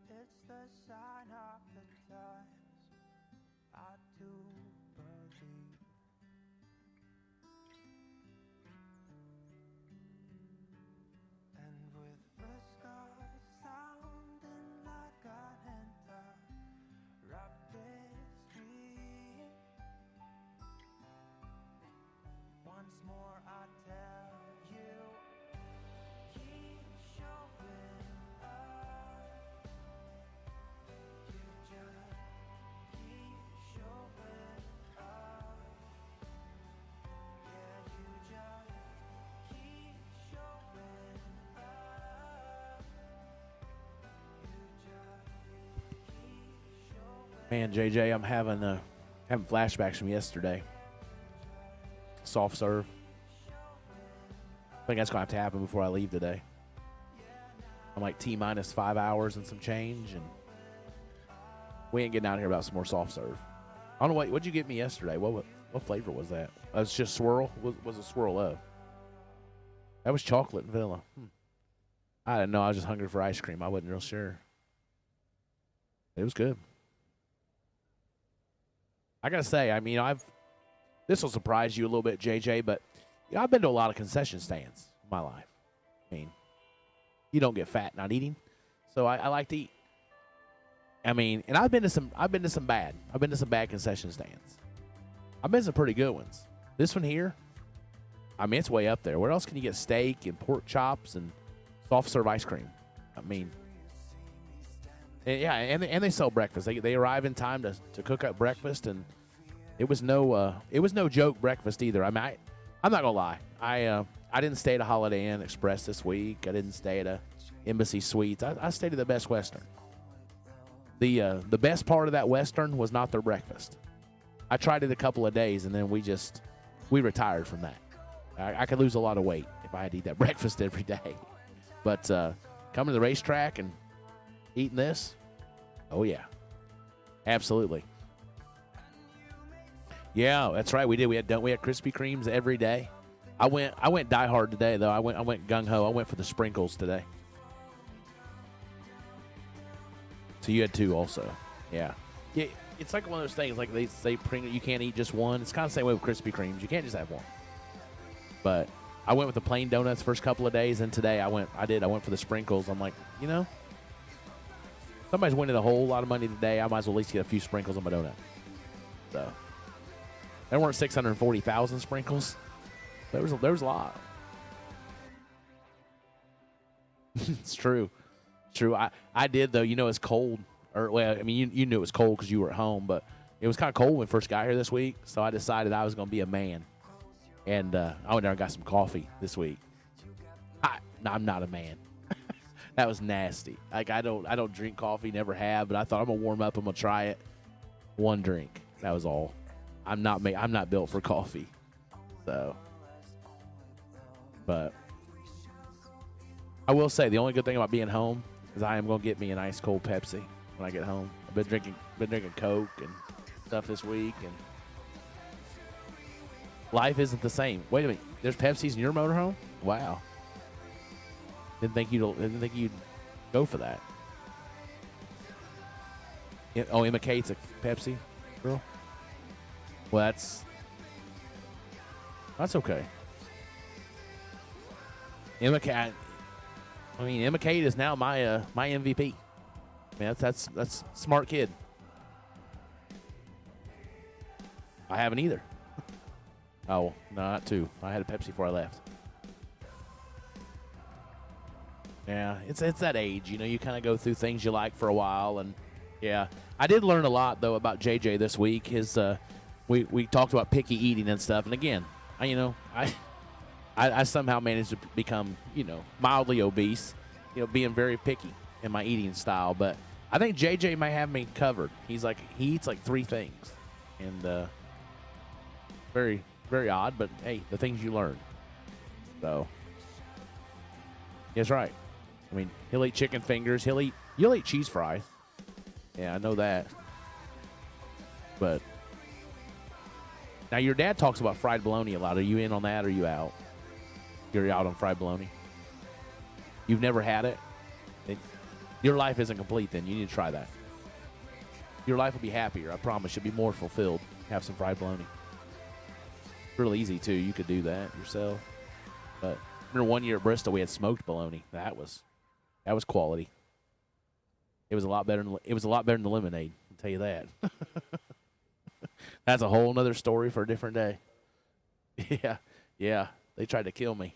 It's the sign of the times, I do believe. And with whiskers sounding like an interrupted stream, once more I tell you, keep showing up. You just keep showing up. Yeah, you just keep showing up. You just keep showing. Man, JJ, I'm having flashbacks from yesterday. Soft serve. I think that's going to have to happen before I leave today. I'm like T-minus 5 hours and some change, and we ain't getting out here about some more soft serve. I don't know what'd you get me yesterday? What flavor was that? It's just swirl. Was a swirl of? That was chocolate and vanilla. I didn't know. I was just hungry for ice cream. I wasn't real sure. It was good. I gotta say, I mean, this will surprise you a little bit, JJ, but I've been to a lot of concession stands in my life. I mean, you don't get fat not eating, so I like to eat. I mean, and I've been to some bad concession stands. I've been to some pretty good ones. This one here, I mean, it's way up there. Where else can you get steak and pork chops and soft serve ice cream? I mean, and they sell breakfast. They arrive in time to cook up breakfast, and it was no joke breakfast either. I mean, I'm not gonna lie. I didn't stay at a Holiday Inn Express this week. I didn't stay at a Embassy Suites. I stayed at the Best Western. The best part of that Western was not their breakfast. I tried it a couple of days, and then we retired from that. I could lose a lot of weight if I had to eat that breakfast every day. But coming to the racetrack and eating this, oh yeah, absolutely. Yeah, that's right. We did. We had Krispy Kremes every day. I went die hard today though. I went gung ho. I went for the sprinkles today. So you had two also. Yeah. Yeah. It's like one of those things. Like they say, you can't eat just one. It's kind of the same way with Krispy Kremes. You can't just have one. But I went with the plain donuts first couple of days, and today I went for the sprinkles. I'm like, somebody's winning a whole lot of money today. I might as well at least get a few sprinkles on my donut. So there weren't 640,000 sprinkles. There was a lot. It's true. It's true. I did though. It's cold. I mean, you knew it was cold because you were at home, but it was kind of cold when we first got here this week. So I decided I was going to be a man, and I went there and got some coffee this week. I'm not a man. That was nasty. Like I don't drink coffee, never have. But I thought I'm gonna warm up. I'm gonna try it. One drink. That was all. I'm not built for coffee. So. But I will say the only good thing about being home is I am going to get me an ice cold Pepsi when I get home. I've been drinking Coke and stuff this week, and life isn't the same. Wait a minute, there's Pepsis in your motorhome? Wow. Didn't think you'd go for that. Oh, Emma Kate's a Pepsi girl. Well, that's okay. Emma Kate is now my MVP. I mean, that's a smart kid. I haven't either. Oh, no, not two. I had a Pepsi before I left. Yeah, it's that age, you kind of go through things you like for a while, and yeah, I did learn a lot though about JJ this week. His we talked about picky eating and stuff, and again, I somehow managed to become, mildly obese, being very picky in my eating style. But I think JJ may have me covered. He eats like 3 things, and very, very odd. But hey, the things you learn. So that's right. I mean, he'll eat chicken fingers. You'll eat cheese fries. Yeah, I know that. But now your dad talks about fried bologna a lot. Are you in on that, or are you out? You're out on fried bologna? You've never had it? Your life isn't complete then. You need to try that. Your life will be happier. I promise. You'll be more fulfilled. Have some fried bologna. Real easy, too. You could do that yourself. But remember one year at Bristol, we had smoked bologna. That was quality. It was a lot better than the lemonade. I'll tell you that. That's a whole nother story for a different day. Yeah. They tried to kill me.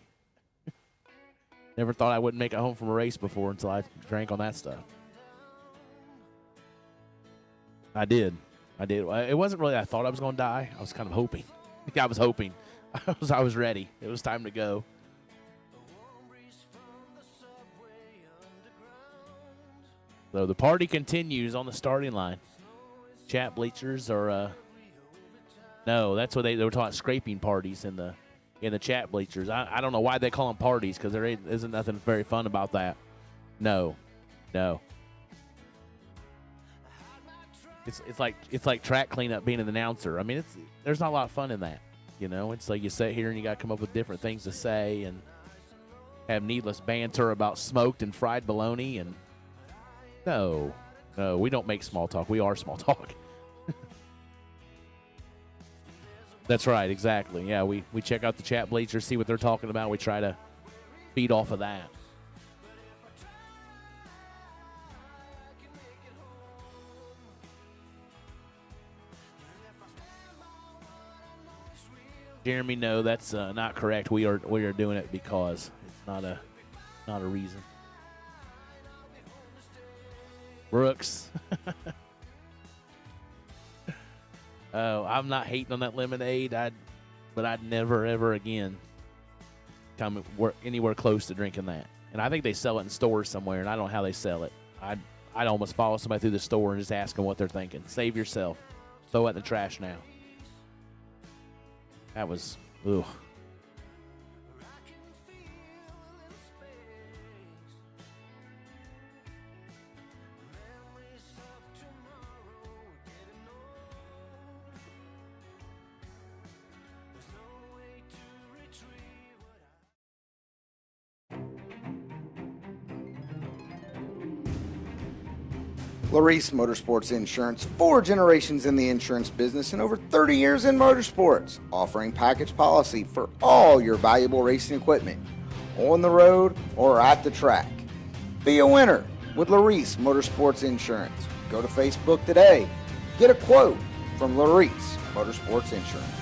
Never thought I wouldn't make it home from a race before until I drank on that stuff. I did. It wasn't really I thought I was going to die. I was kind of hoping. I was hoping. I was ready. It was time to go. So the party continues on the starting line. Chat bleachers are no, that's what they were talking about, scraping parties in the chat bleachers. I don't know why they call them parties, because there isn't nothing very fun about that. No. It's like track cleanup being an announcer. I mean, there's not a lot of fun in that. It's like you sit here and you got to come up with different things to say and have needless banter about smoked and fried bologna. And no, we don't make small talk. We are small talk. That's right, exactly. Yeah, we check out the chat bleachers, see what they're talking about. We try to feed off of that. Jeremy, no, that's not correct. We are doing it because it's not a reason. Brooks. Oh, I'm not hating on that lemonade. But I'd never ever again come anywhere close to drinking that. And I think they sell it in stores somewhere, and I don't know how they sell it. I'd almost follow somebody through the store and just ask them what they're thinking. Save yourself. Throw it in the trash now. That was, ugh. Larice Motorsports Insurance, 4 generations in the insurance business and over 30 years in motorsports, offering package policy for all your valuable racing equipment, on the road or at the track. Be a winner with Larice Motorsports Insurance. Go to Facebook today. Get a quote from Larice Motorsports Insurance.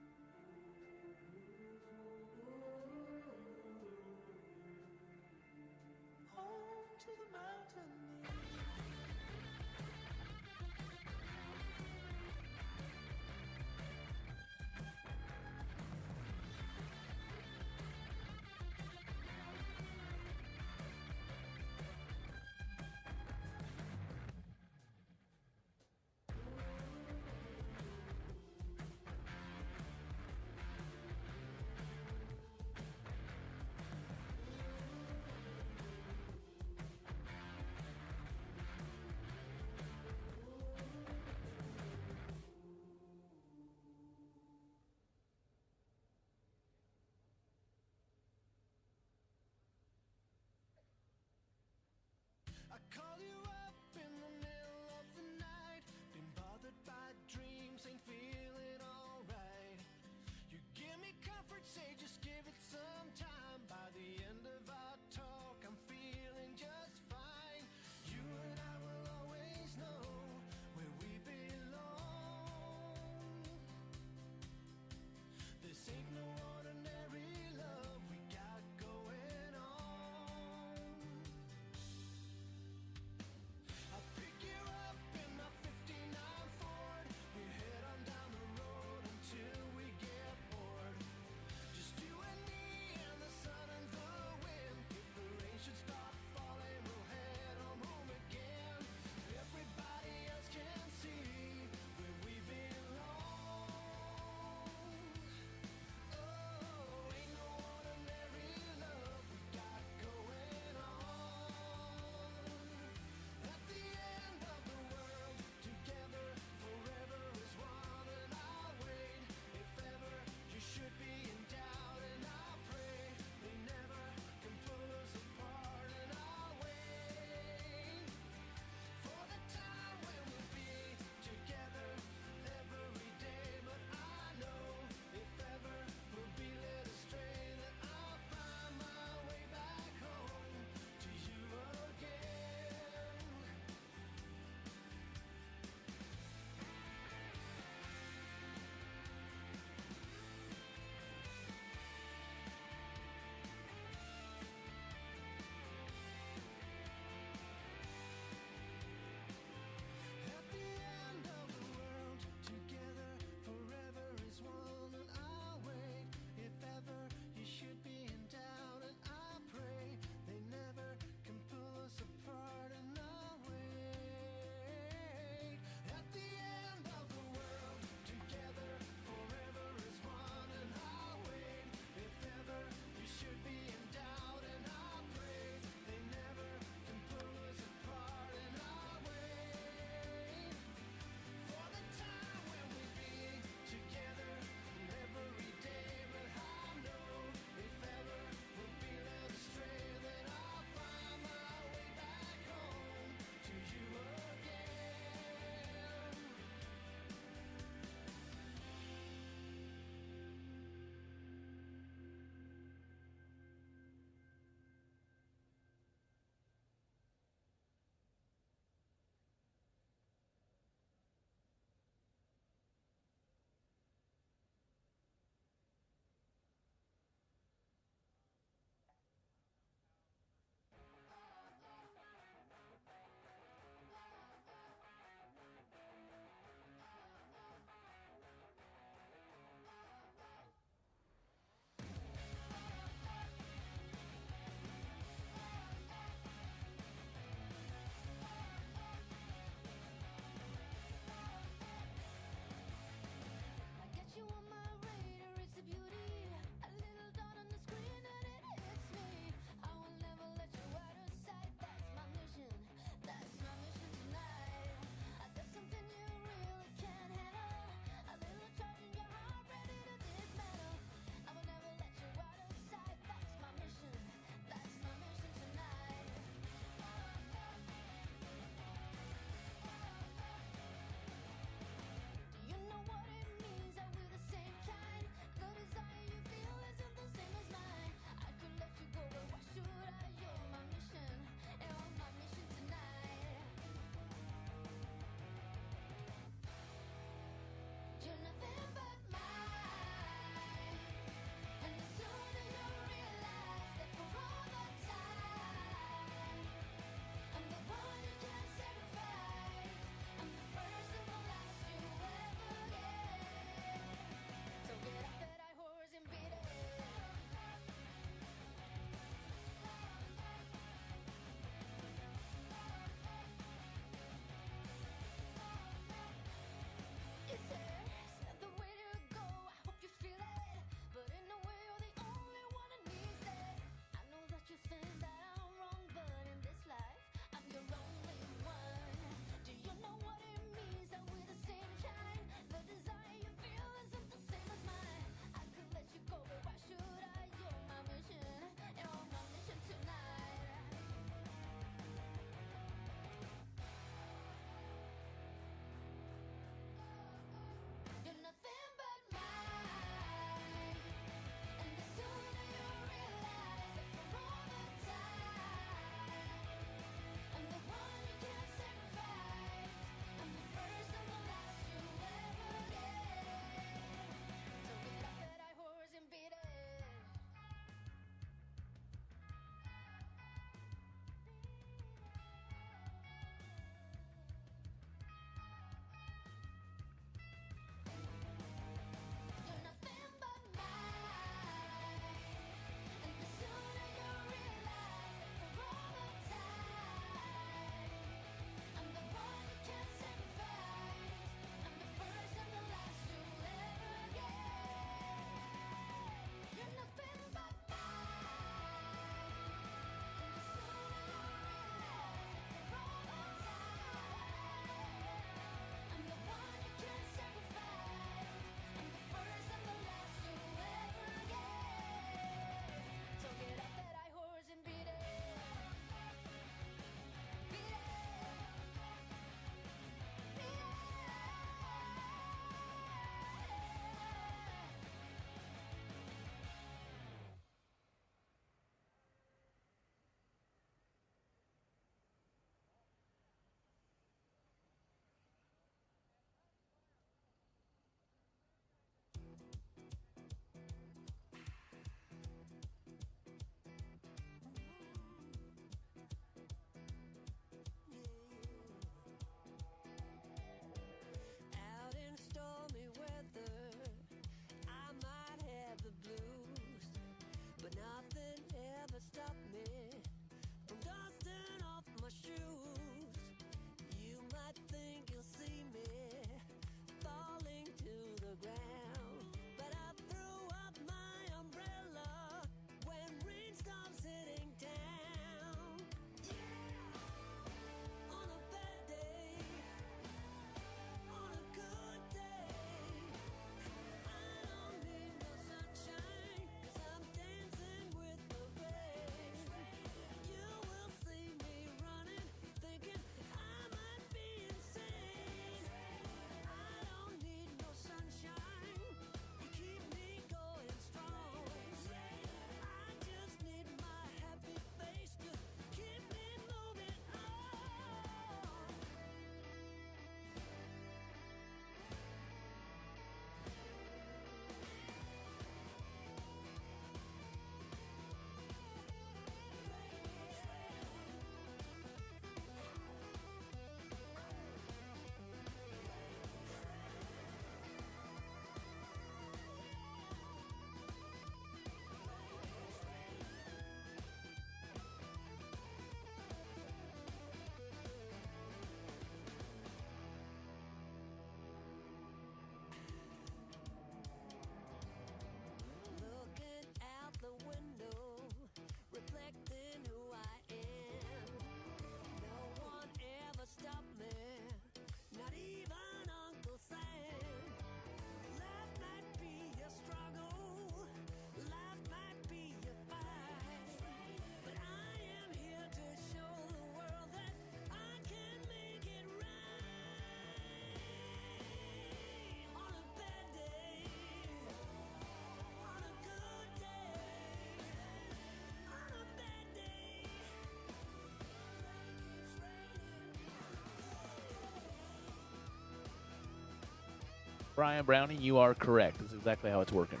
Brian Brownie, you are correct. That's exactly how it's working.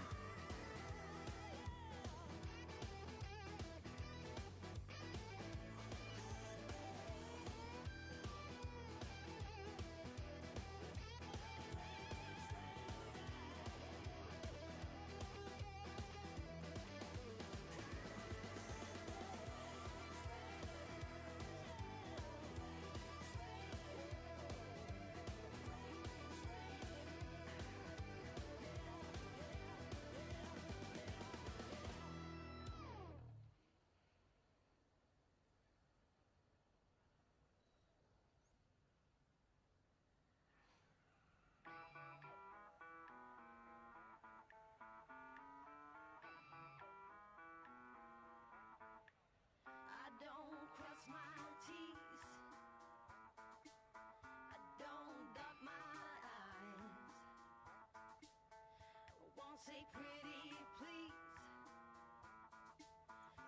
Say pretty, please.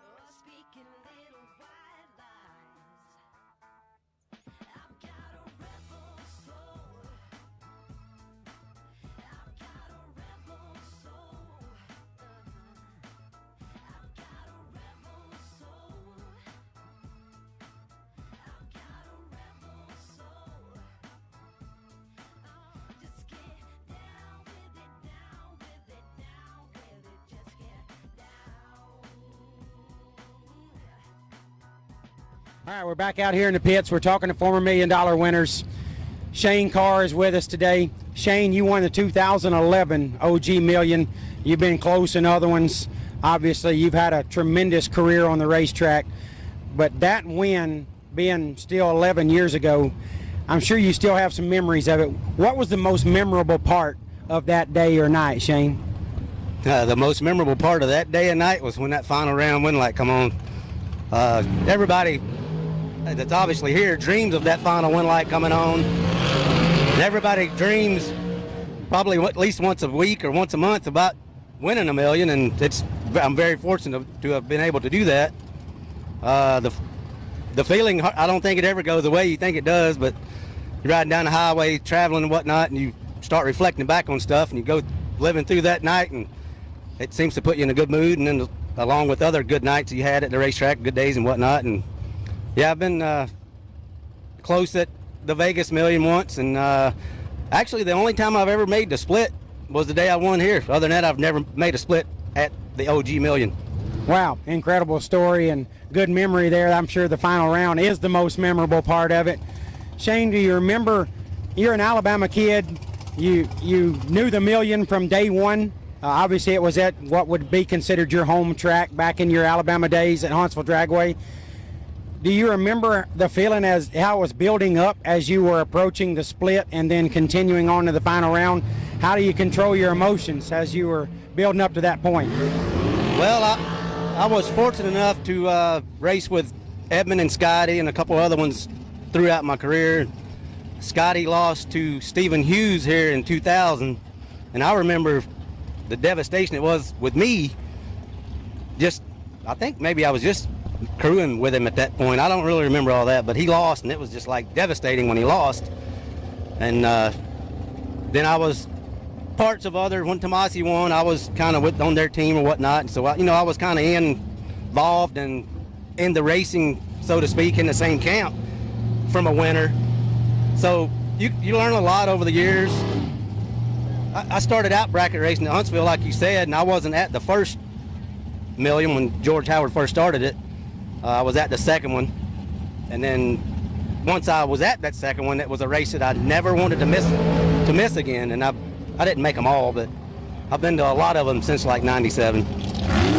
Or speaking little white lies. I've got a rebel soul. I've got a rebel soul. I've got a rebel soul. I've got a rebel soul. Just get down with it, down with it, down with it. Just get down. All right, we're back out here in the pits. We're talking to former $1 million winners. Shane Carr is with us today. Shane, you won the 2011 OG Million. You've been close in other ones. Obviously, you've had a tremendous career on the racetrack. But that win, being still 11 years ago, I'm sure you still have some memories of it. What was the most memorable part of that day or night, Shane? The most memorable part of that day and night was when that final round win light come on. Everybody that's obviously here dreams of that final win light coming on. And everybody dreams probably at least once a week or once a month about winning $1 million, and I'm very fortunate to have been able to do that. The feeling, I don't think it ever goes the way you think it does, but you're riding down the highway, traveling and whatnot, and you start reflecting back on stuff, and you go living through that night, and it seems to put you in a good mood, and then along with other good nights you had at the racetrack, good days and whatnot. And yeah, I've been close at the Vegas Million once, and actually the only time I've ever made the split was the day I won here. Other than that, I've never made a split at the OG Million. Wow, incredible story and good memory there. I'm sure the final round is the most memorable part of it. Shane, do you remember, you're an Alabama kid, you knew the Million from day one. Obviously it was at what would be considered your home track back in your Alabama days at Huntsville Dragway. Do you remember the feeling as how it was building up as you were approaching the split and then continuing on to the final round? How do you control your emotions as you were building up to that point? Well, I was fortunate enough to race with Edmund and Scotty and a couple other ones throughout my career. Scotty lost to Stephen Hughes here in 2000, and I remember the devastation it was with me. I think maybe I was just crewing with him at that point. I don't really remember all that, but he lost, and it was just like devastating when he lost. And then I was parts of other, when Tomasi won, I was kind of on their team or whatnot. And so, I was kind of involved in the racing, so to speak, in the same camp from a winner. So you learn a lot over the years. I started out bracket racing at Huntsville, like you said, and I wasn't at the first Million when George Howard first started it. I was at the second one, and then once I was at that second one, it was a race that I never wanted to miss again. And I didn't make them all, but I've been to a lot of them since like '97.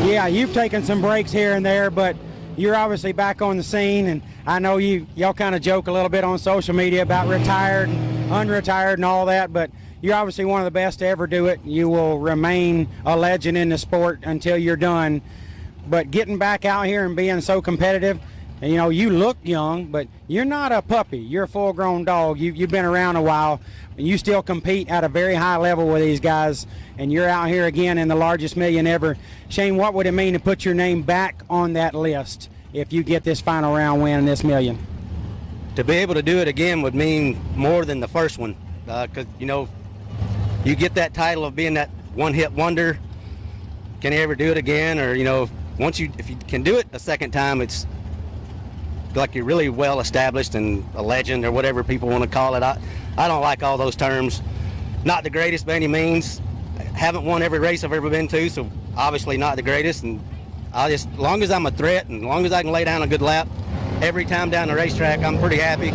Yeah, you've taken some breaks here and there, but you're obviously back on the scene, and I know y'all kind of joke a little bit on social media about retired and unretired and all that, but you're obviously one of the best to ever do it. You will remain a legend in the sport until you're done. But getting back out here and being so competitive, and you look young, but you're not a puppy. You're a full-grown dog. You've been around a while, and you still compete at a very high level with these guys, and you're out here again in the largest million ever. Shane, what would it mean to put your name back on that list if you get this final round win in this million? To be able to do it again would mean more than the first one, because you get that title of being that one-hit wonder. Can you ever do it again? Or, if you can do it a second time, it's like you're really well established and a legend or whatever people want to call it. I don't like all those terms. Not the greatest by any means. Haven't won every race I've ever been to, so obviously not the greatest. And as long as I'm a threat and as long as I can lay down a good lap every time down the racetrack, I'm pretty happy.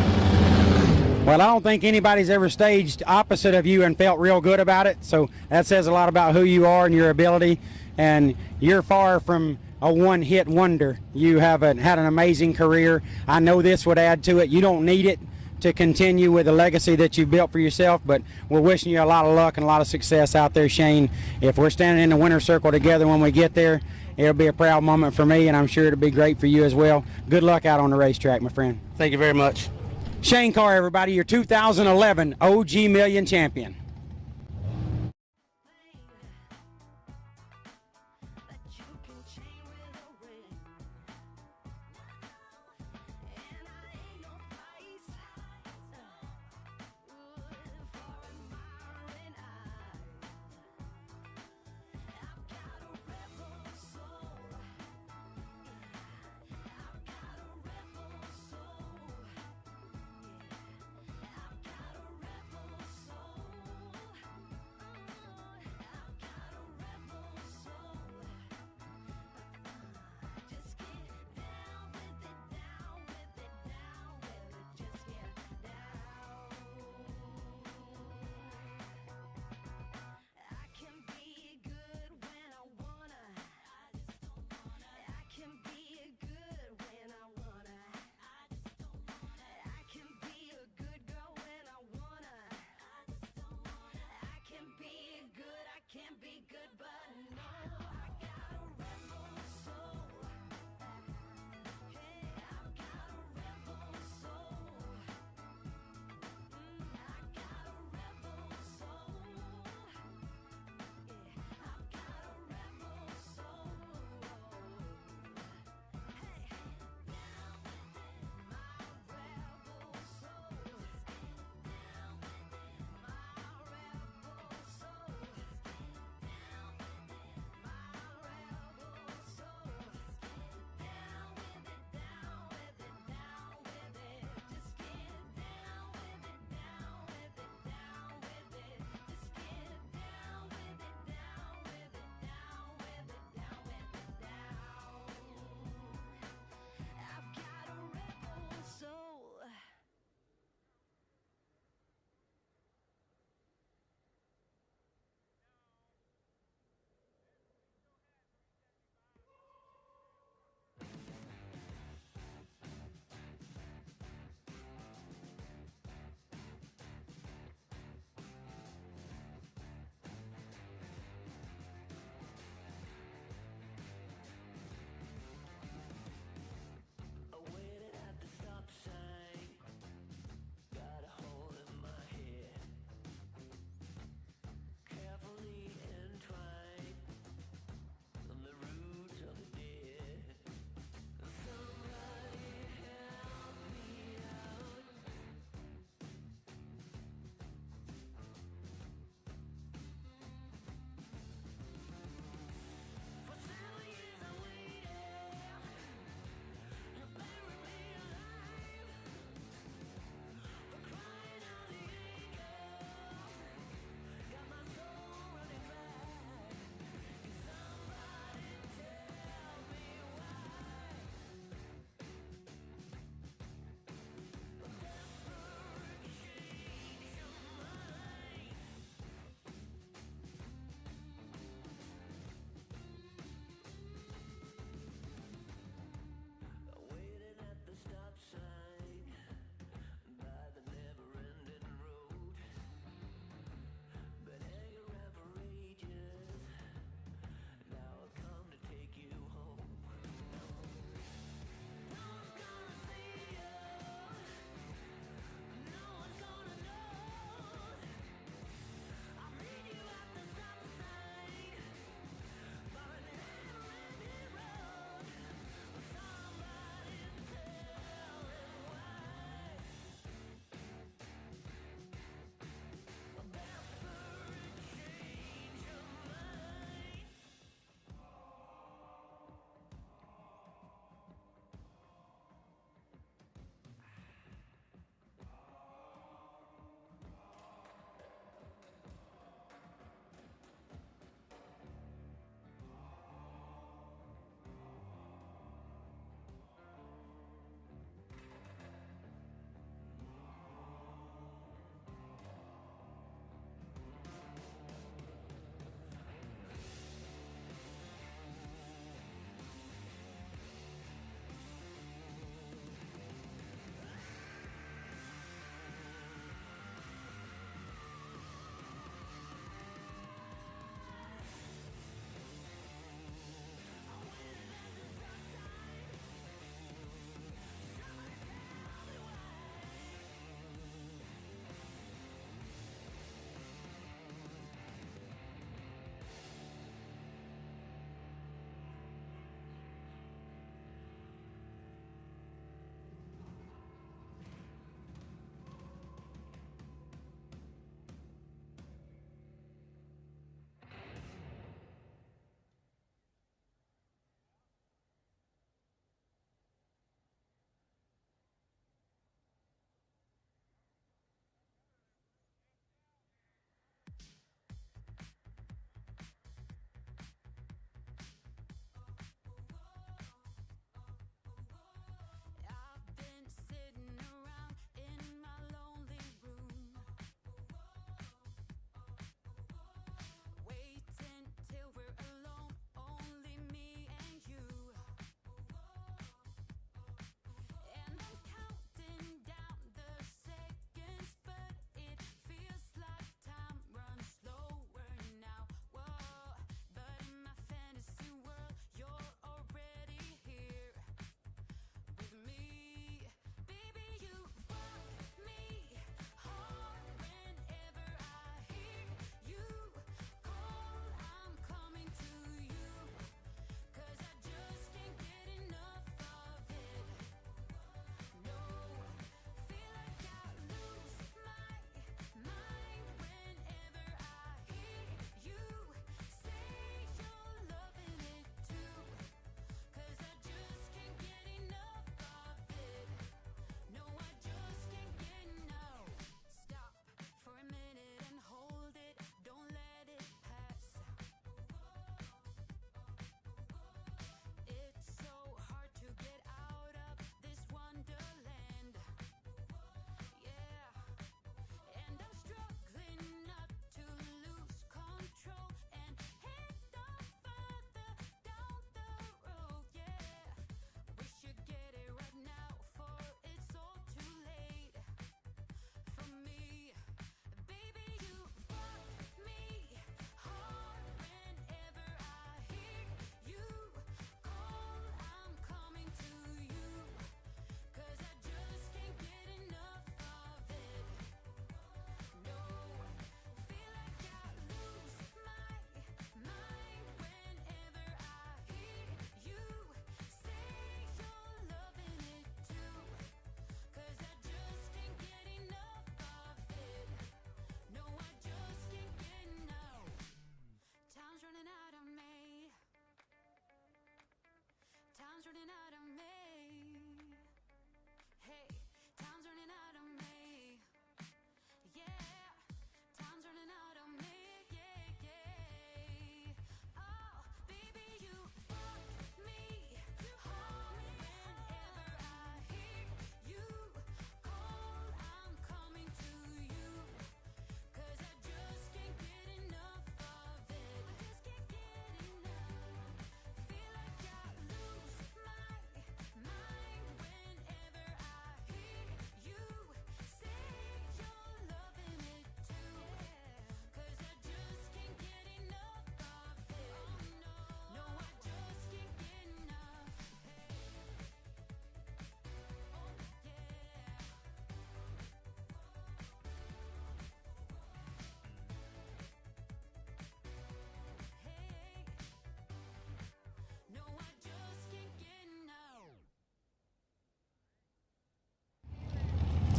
Well, I don't think anybody's ever staged opposite of you and felt real good about it. So that says a lot about who you are and your ability. And you're far from a one-hit wonder. You have had an amazing career. I know this would add to it. You don't need it to continue with the legacy that you've built for yourself, but we're wishing you a lot of luck and a lot of success out there, Shane. If we're standing in the winner's circle together when we get there, it'll be a proud moment for me, and I'm sure it'll be great for you as well. Good luck out on the racetrack, my friend. Thank you very much. Shane Carr, everybody, your 2011 OG Million champion.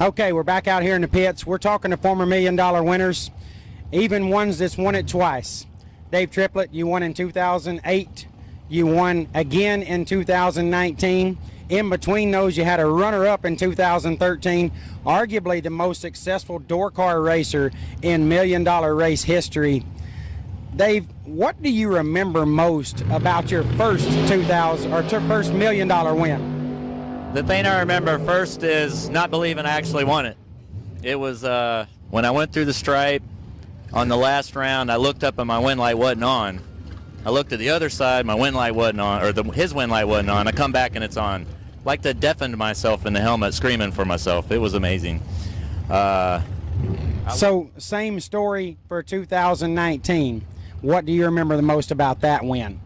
Okay, we're back out here in the pits. We're talking to former $1 million winners, even ones that's won it twice. Dave Triplett, you won in 2008. You won again in 2019. In between those, you had a runner-up in 2013, arguably the most successful door car racer in $1 million race history. Dave, what do you remember most about your first first $1 million win? The thing I remember first is not believing I actually won it. It was when I went through the stripe on the last round, I looked up and my wind light wasn't on. I looked at the other side, my wind light wasn't on, or his wind light wasn't on. I come back and it's on. Like to deafen myself in the helmet, screaming for myself. It was amazing. So, same story for 2019. What do you remember the most about that win?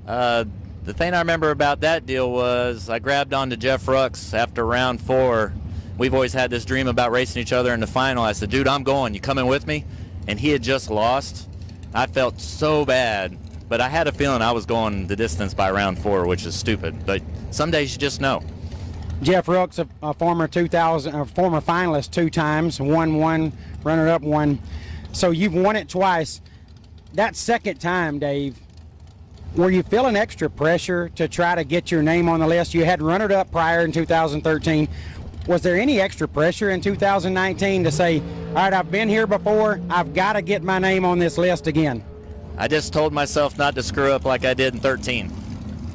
The thing I remember about that deal was I grabbed onto Jeff Rux after round 4. We've always had this dream about racing each other in the final. I said, dude, I'm going. You coming with me? And he had just lost. I felt so bad, but I had a feeling I was going the distance by round 4, which is stupid. But some days you just know. Jeff Rooks, a former former finalist 2 times, won 1, runner-up 1. So you've won it twice. That second time, Dave, were you feeling extra pressure to try to get your name on the list? You had runner-up prior in 2013. Was there any extra pressure in 2019 to say, all right, I've been here before, I've got to get my name on this list again? I just told myself not to screw up like I did in 13.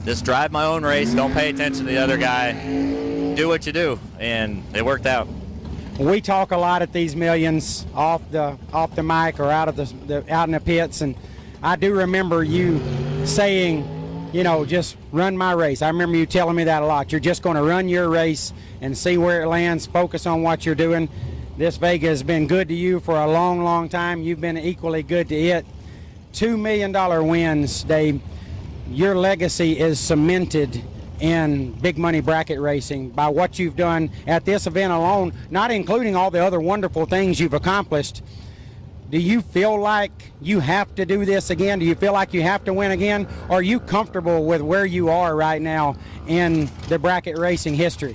Just drive my own race, don't pay attention to the other guy, do what you do, and it worked out. We talk a lot at these millions off the mic or out in the pits, and I do remember you saying, you know, just run my race. I remember you telling me that a lot. You're just going to run your race and see where it lands, focus on what you're doing. This Vega has been good to you for a long, long time. You've been equally good to it. $2 million wins, Dave. Your legacy is cemented in big money bracket racing by what you've done at this event alone, not including all the other wonderful things you've accomplished. Do you feel like you have to do this again? Do you feel like you have to win again? Or are you comfortable with where you are right now in the bracket racing history?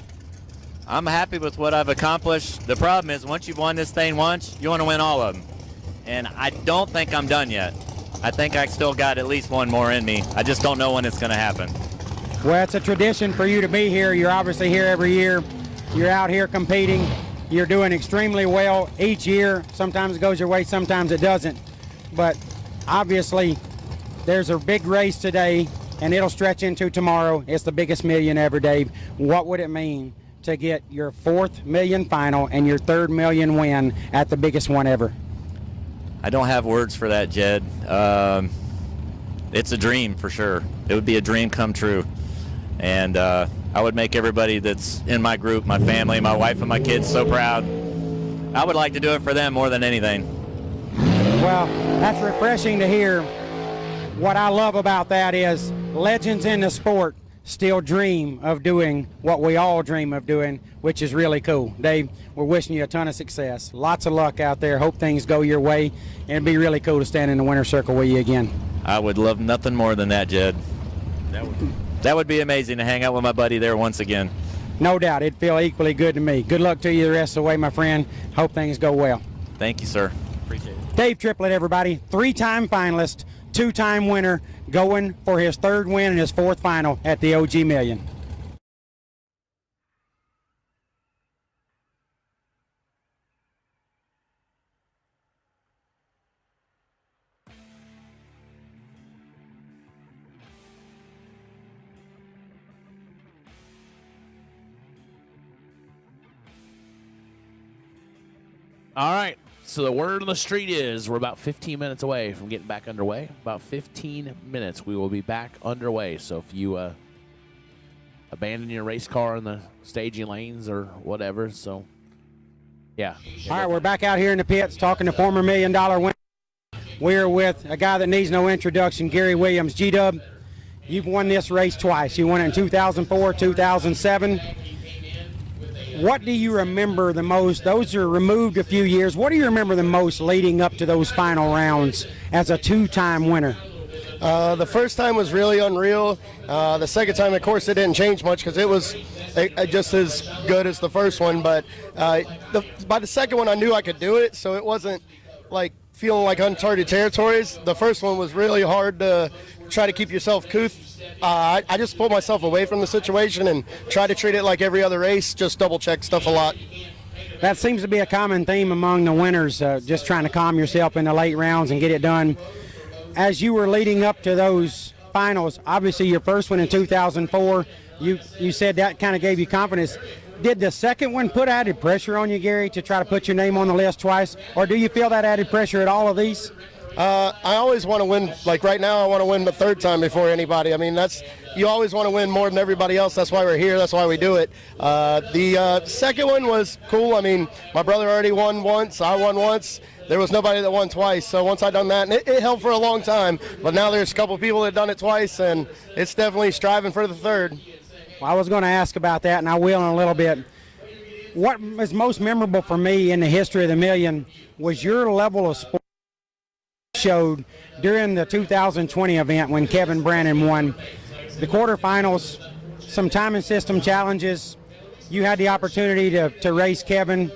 I'm happy with what I've accomplished. The problem is once you've won this thing once, you want to win all of them. And I don't think I'm done yet. I think I still got at least one more in me. I just don't know when it's going to happen. Well, it's a tradition for you to be here. You're obviously here every year. You're out here competing. You're doing extremely well each year. Sometimes it goes your way, sometimes it doesn't. But obviously, there's a big race today, and it'll stretch into tomorrow. It's the biggest million ever, Dave. What would it mean to get your 4th million final and your 3rd million win at the biggest one ever? I don't have words for that, Jed. It's a dream for sure. It would be a dream come true. And I would make everybody that's in my group, my family, my wife and my kids so proud. I would like to do it for them more than anything. Well, that's refreshing to hear. What I love about that is legends in the sport still dream of doing what we all dream of doing, which is really cool. Dave, we're wishing you a ton of success. Lots of luck out there. Hope things go your way. And it'd be really cool to stand in the winner's circle with you again. I would love nothing more than that, Jed. That would be amazing to hang out with my buddy there once again. No doubt. It'd feel equally good to me. Good luck to you the rest of the way, my friend. Hope things go well. Thank you, sir. Appreciate it. Dave Triplett, everybody. 3-time finalist, 2-time winner, going for his 3rd win and his 4th final at the OG Million. All right. So the word on the street is we're about 15 minutes away from getting back underway. About 15 minutes, we will be back underway. So if you abandon your race car in the staging lanes or whatever, so yeah. All right, we're back out here in the pits talking to former $1 million winner. We're with a guy that needs no introduction, Gary Williams. G-Dub, you've won this race twice. You won it in 2004, 2007. What do you remember the most? Those are removed a few years. What do you remember the most leading up to those final rounds as a 2-time winner? The first time was really unreal. The second time, of course, it didn't change much because it was just as good as the first one. But by the second one, I knew I could do it, so it wasn't like feeling like uncharted territories. The first one was really hard to try to keep yourself couth. I just pulled myself away from the situation and try to treat it like every other race, just double check stuff a lot. That seems to be a common theme among the winners, just trying to calm yourself in the late rounds and get it done. As you were leading up to those finals, obviously your first one in 2004, you said that kind of gave you confidence. Did the second one put added pressure on you, Gary, to try to put your name on the list twice, or do you feel that added pressure at all of these? I always want to win. Like right now, I want to win the third time before anybody. I mean, you always want to win more than everybody else. That's why we're here. That's why we do it. The second one was cool. I mean, my brother already won once. I won once. There was nobody that won twice. So once I done that, and it held for a long time. But now there's a couple people that done it twice, and it's definitely striving for the third. Well, I was going to ask about that, and I will in a little bit. What was most memorable for me in the history of the million was your level of sport showed during the 2020 event when Kevin Brannon won the quarterfinals, some timing system challenges. You had the opportunity to race Kevin.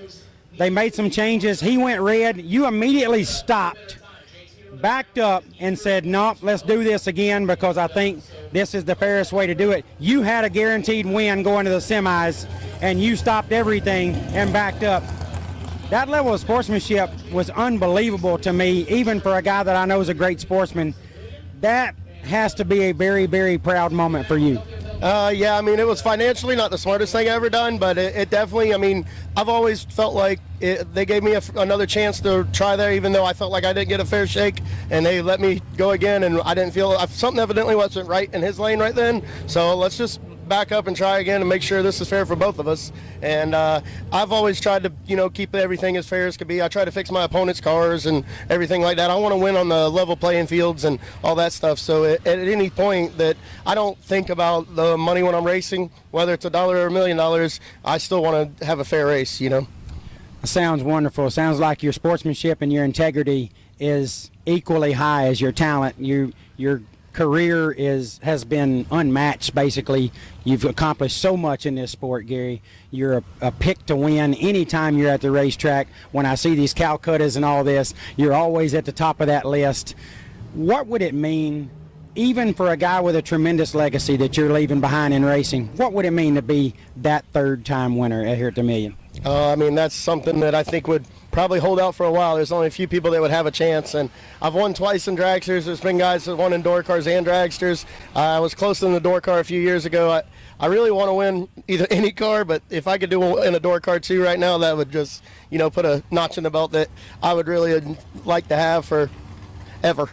They made some changes. He went red. You immediately stopped, backed up, and said, nope, let's do this again because I think this is the fairest way to do it. You had a guaranteed win going to the semis, and you stopped everything and backed up. That level of sportsmanship was unbelievable to me, even for a guy that I know is a great sportsman. That has to be a very, very proud moment for you. Yeah, I mean, it was financially not the smartest thing I ever done, but it definitely, I mean, I've always felt like they gave me another chance to try there, even though I felt like I didn't get a fair shake, and they let me go again, and I didn't feel, something evidently wasn't right in his lane right then, so let's just back up and try again and make sure this is fair for both of us. And I've always tried to, keep everything as fair as could be. I try to fix my opponent's cars and everything like that. I want to win on the level playing fields and all that stuff. So at any point that I don't think about the money when I'm racing, whether it's $1 or $1 million, I still want to have a fair race, Sounds wonderful. Sounds like your sportsmanship and your integrity is equally high as your talent. Your career has been unmatched, basically. You've accomplished so much in this sport, Gary. You're a pick to win anytime you're at the racetrack. When I see these Calcuttas and all this, you're always at the top of that list. What would it mean, even for a guy with a tremendous legacy that you're leaving behind in racing, what would it mean to be that third-time winner here at the Million? I mean, that's something that I think would probably hold out for a while. There's only a few people that would have a chance, and I've won twice in dragsters. There's been guys that won in door cars and dragsters. I was close in the door car a few years ago. I really want to win either any car, but if I could do in a door car too right now, that would just, put a notch in the belt that I would really like to have for ever.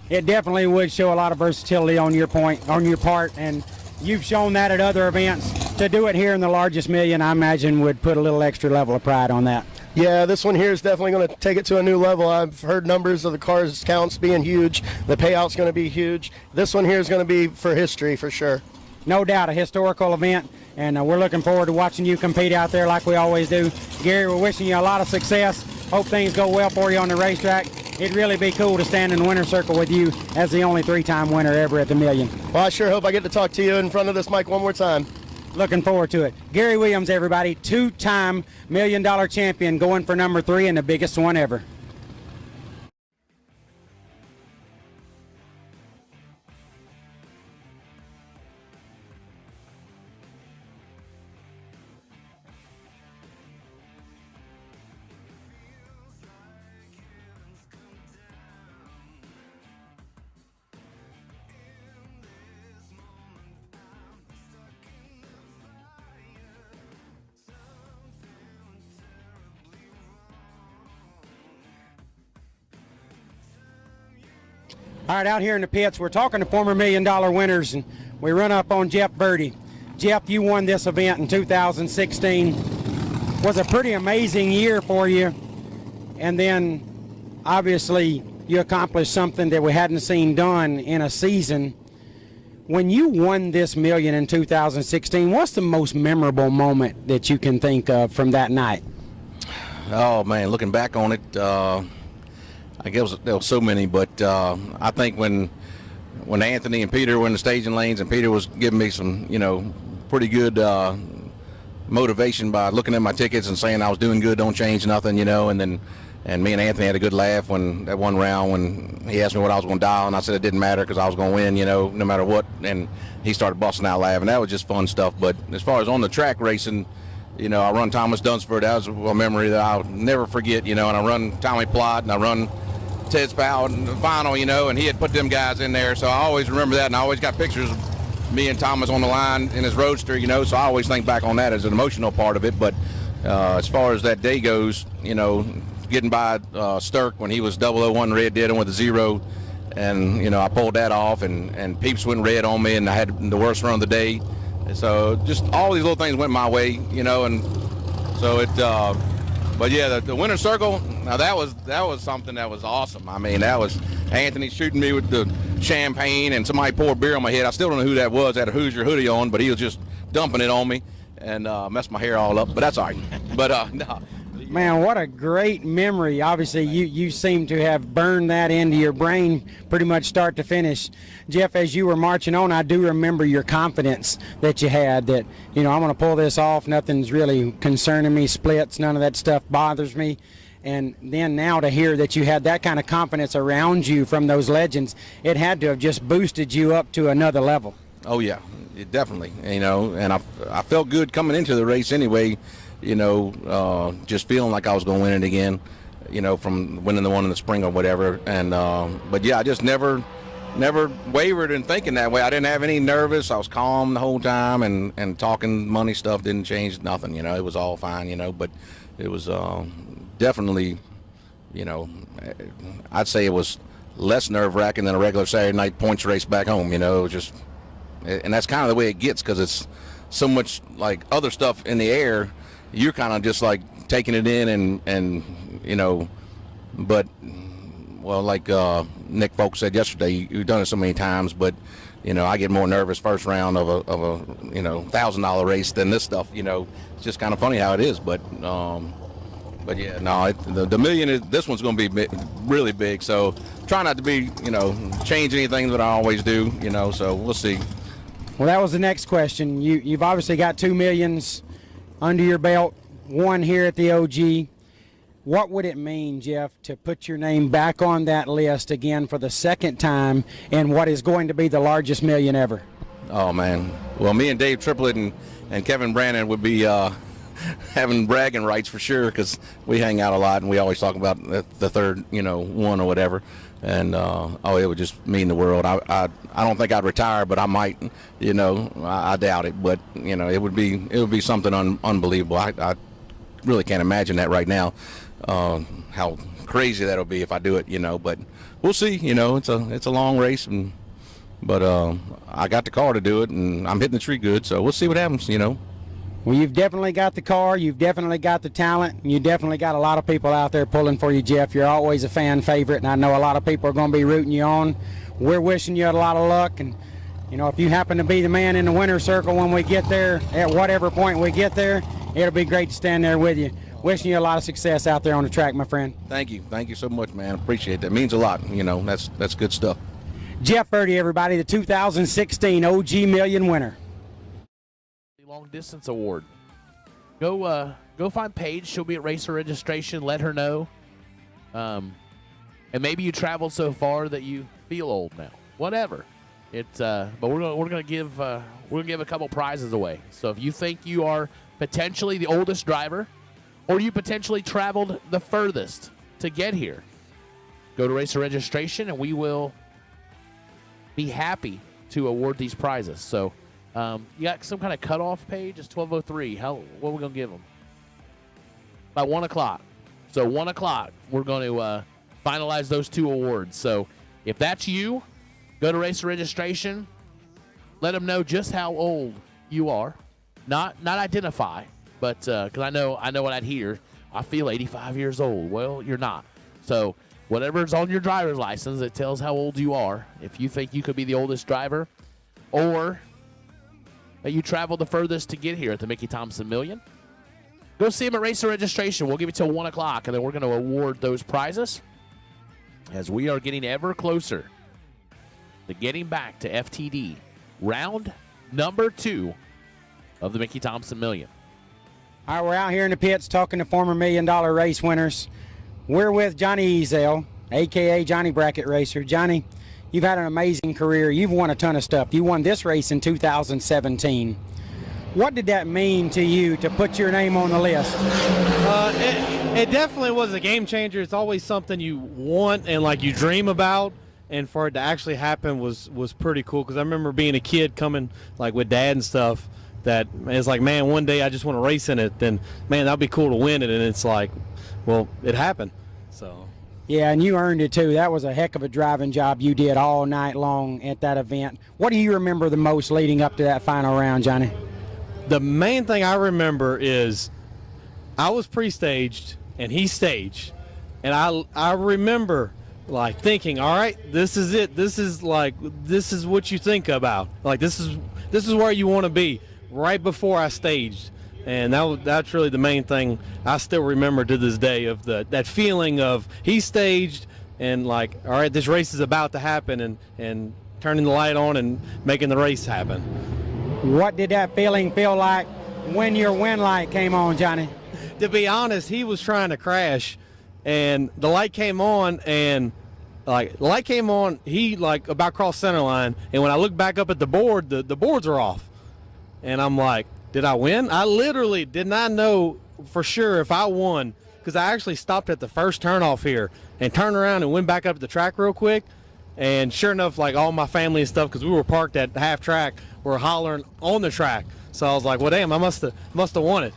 It definitely would show a lot of versatility on your part, and you've shown that at other events. To do it here in the largest million, I imagine, would put a little extra level of pride on that. Yeah, this one here is definitely going to take it to a new level. I've heard numbers of the cars counts being huge. The payout's going to be huge. This one here is going to be for history for sure. No doubt, a historical event, and we're looking forward to watching you compete out there like we always do. Gary, we're wishing you a lot of success. Hope things go well for you on the racetrack. It'd really be cool to stand in the winner's circle with you as the only three-time winner ever at the Million. Well, I sure hope I get to talk to you in front of this mic one more time. Looking forward to it. Gary Williams, everybody, two-time $1 million champion, going for number 3 and the biggest one ever. All right, out here in the pits, we're talking to former $1 million winners, and we run up on Jeff Birdie. Jeff, you won this event in 2016. Was a pretty amazing year for you, and then obviously you accomplished something that we hadn't seen done in a season. When you won this million in 2016, what's the most memorable moment that you can think of from that night? Oh man, looking back on it, I guess there was so many, but I think when when Anthony and Peter were in the staging lanes, and Peter was giving me some, pretty good motivation by looking at my tickets and saying I was doing good, don't change nothing, and me and Anthony had a good laugh when that one round when he asked me what I was going to dial, and I said it didn't matter because I was going to win, no matter what, and he started busting out laughing. That was just fun stuff. But as far as on the track racing, I run Thomas Dunsford. That was a memory that I'll never forget, and I run Tommy Plott, and I run Ted Spau in the final, and he had put them guys in there, so I always remember that, and I always got pictures of me and Thomas on the line in his roadster, so I always think back on that as an emotional part of it. But as far as that day goes, getting by Stirk when he was 001 red, did him with a 0, and I pulled that off, and Peeps went red on me, and I had the worst run of the day. So just all these little things went my way, and so it. But yeah, the winner's circle. Now that was something that was awesome. I mean, that was Anthony shooting me with the champagne, and somebody poured beer on my head. I still don't know who that was. I had a Hoosier hoodie on, but he was just dumping it on me and messed my hair all up. But that's all right. But no. Man, what a great memory. Obviously, you seem to have burned that into your brain pretty much start to finish. Jeff, as you were marching on, I do remember your confidence that you had that, I'm going to pull this off. Nothing's really concerning me. Splits, none of that stuff bothers me. And then now to hear that you had that kind of confidence around you from those legends, it had to have just boosted you up to another level. Oh, yeah, definitely. And I felt good coming into the race anyway. Just feeling like I was going to win it again, from winning the one in the spring or whatever. And but yeah, I just never wavered in thinking that way. I didn't have any nervous. I was calm the whole time, and talking money stuff didn't change nothing. It was all fine. But it was definitely, I'd say it was less nerve-wracking than a regular Saturday night points race back home. Just, and that's kind of the way it gets because it's so much like other stuff in the air. You're kind of just like taking it in and but well, like Nick Folks said yesterday, you've done it so many times, but I get more nervous first round of a $1,000 race than this stuff. It's just kind of funny how it is, but yeah, no, the million this one's going to be really big, so try not to be change anything that I always do, so we'll see. Well, that was the next question. You've obviously got 2 millions under your belt, one here at the OG. What would it mean, Jeff, to put your name back on that list again for the second time in what is going to be the largest million ever? Oh, man. Well, me and Dave Triplett and Kevin Brannon would be having bragging rights for sure because we hang out a lot and we always talk about the third, one or whatever. And it would just mean the world. I don't think I'd retire, but I might. I doubt it. But it would be something unbelievable. I really can't imagine that right now. How crazy that'll be if I do it. But we'll see. It's a long race, but I got the car to do it, and I'm hitting the tree good. So we'll see what happens. Well, you've definitely got the car, you've definitely got the talent, and you definitely got a lot of people out there pulling for you, Jeff. You're always a fan favorite, and I know a lot of people are going to be rooting you on. We're wishing you a lot of luck, and if you happen to be the man in the winner's circle when we get there, at whatever point we get there, it'll be great to stand there with you. Wishing you a lot of success out there on the track, my friend. Thank you so much, man. Appreciate that. It means a lot. That's good stuff. Jeff Birdie, everybody, the 2016 OG Million winner. Long distance award. Go find Paige. She'll be at racer registration. Let her know. And maybe you traveled so far that you feel old now. Whatever. But we're gonna give a couple prizes away. So if you think you are potentially the oldest driver, or you potentially traveled the furthest to get here, go to racer registration, and we will be happy to award these prizes. So. You got some kind of cutoff page? It's 12:03. What are we going to give them? By 1 o'clock. So 1 o'clock, we're going to finalize those 2 awards. So if that's you, go to racer registration. Let them know just how old you are. Not identify, but because I know what I'd hear. I feel 85 years old. Well, you're not. So whatever's on your driver's license, it tells how old you are. If you think you could be the oldest driver, or that you traveled the furthest to get here at the Mickey Thompson Million, go see him at racer registration. We'll give you till 1 o'clock, and then we're going to award those prizes as we are getting ever closer the Getting Back to FTD round number 2 of the Mickey Thompson Million. All right, we're out here in the pits talking to former $1 million race winners. We're with Johnny Ezel, a.k.a. Johnny Bracket Racer. Johnny, you've had an amazing career. You've won a ton of stuff. You won this race in 2017. What did that mean to you to put your name on the list? It definitely was a game changer. It's always something you want and like you dream about, and for it to actually happen was pretty cool. Because I remember being a kid coming like with dad and stuff. That it's like, man, one day I just want to race in it. Then, man, that'd be cool to win it. And it's like, well, it happened. So. Yeah, and you earned it too. That was a heck of a driving job you did all night long at that event. What do you remember the most leading up to that final round, Johnny? The main thing I remember is I was pre-staged and he staged, and I remember like thinking, all right, this is it. This is what you think about. Like this is where you want to be right before I staged, and that's really the main thing I still remember to this day of that feeling of he staged and like, all right, this race is about to happen, and turning the light on and making the race happen. What did that feeling feel like when your win light came on, Johnny? To be honest, he was trying to crash, and the light came on, and like the light came on, he like about crossed center line, and when I looked back up at the board, the boards are off, and I'm like, did I win? I literally did not know for sure if I won, because I actually stopped at the first turnoff here and turned around and went back up the track real quick, and sure enough, like all my family and stuff, because we were parked at half track, were hollering on the track. So I was like, well, damn, I must have won it.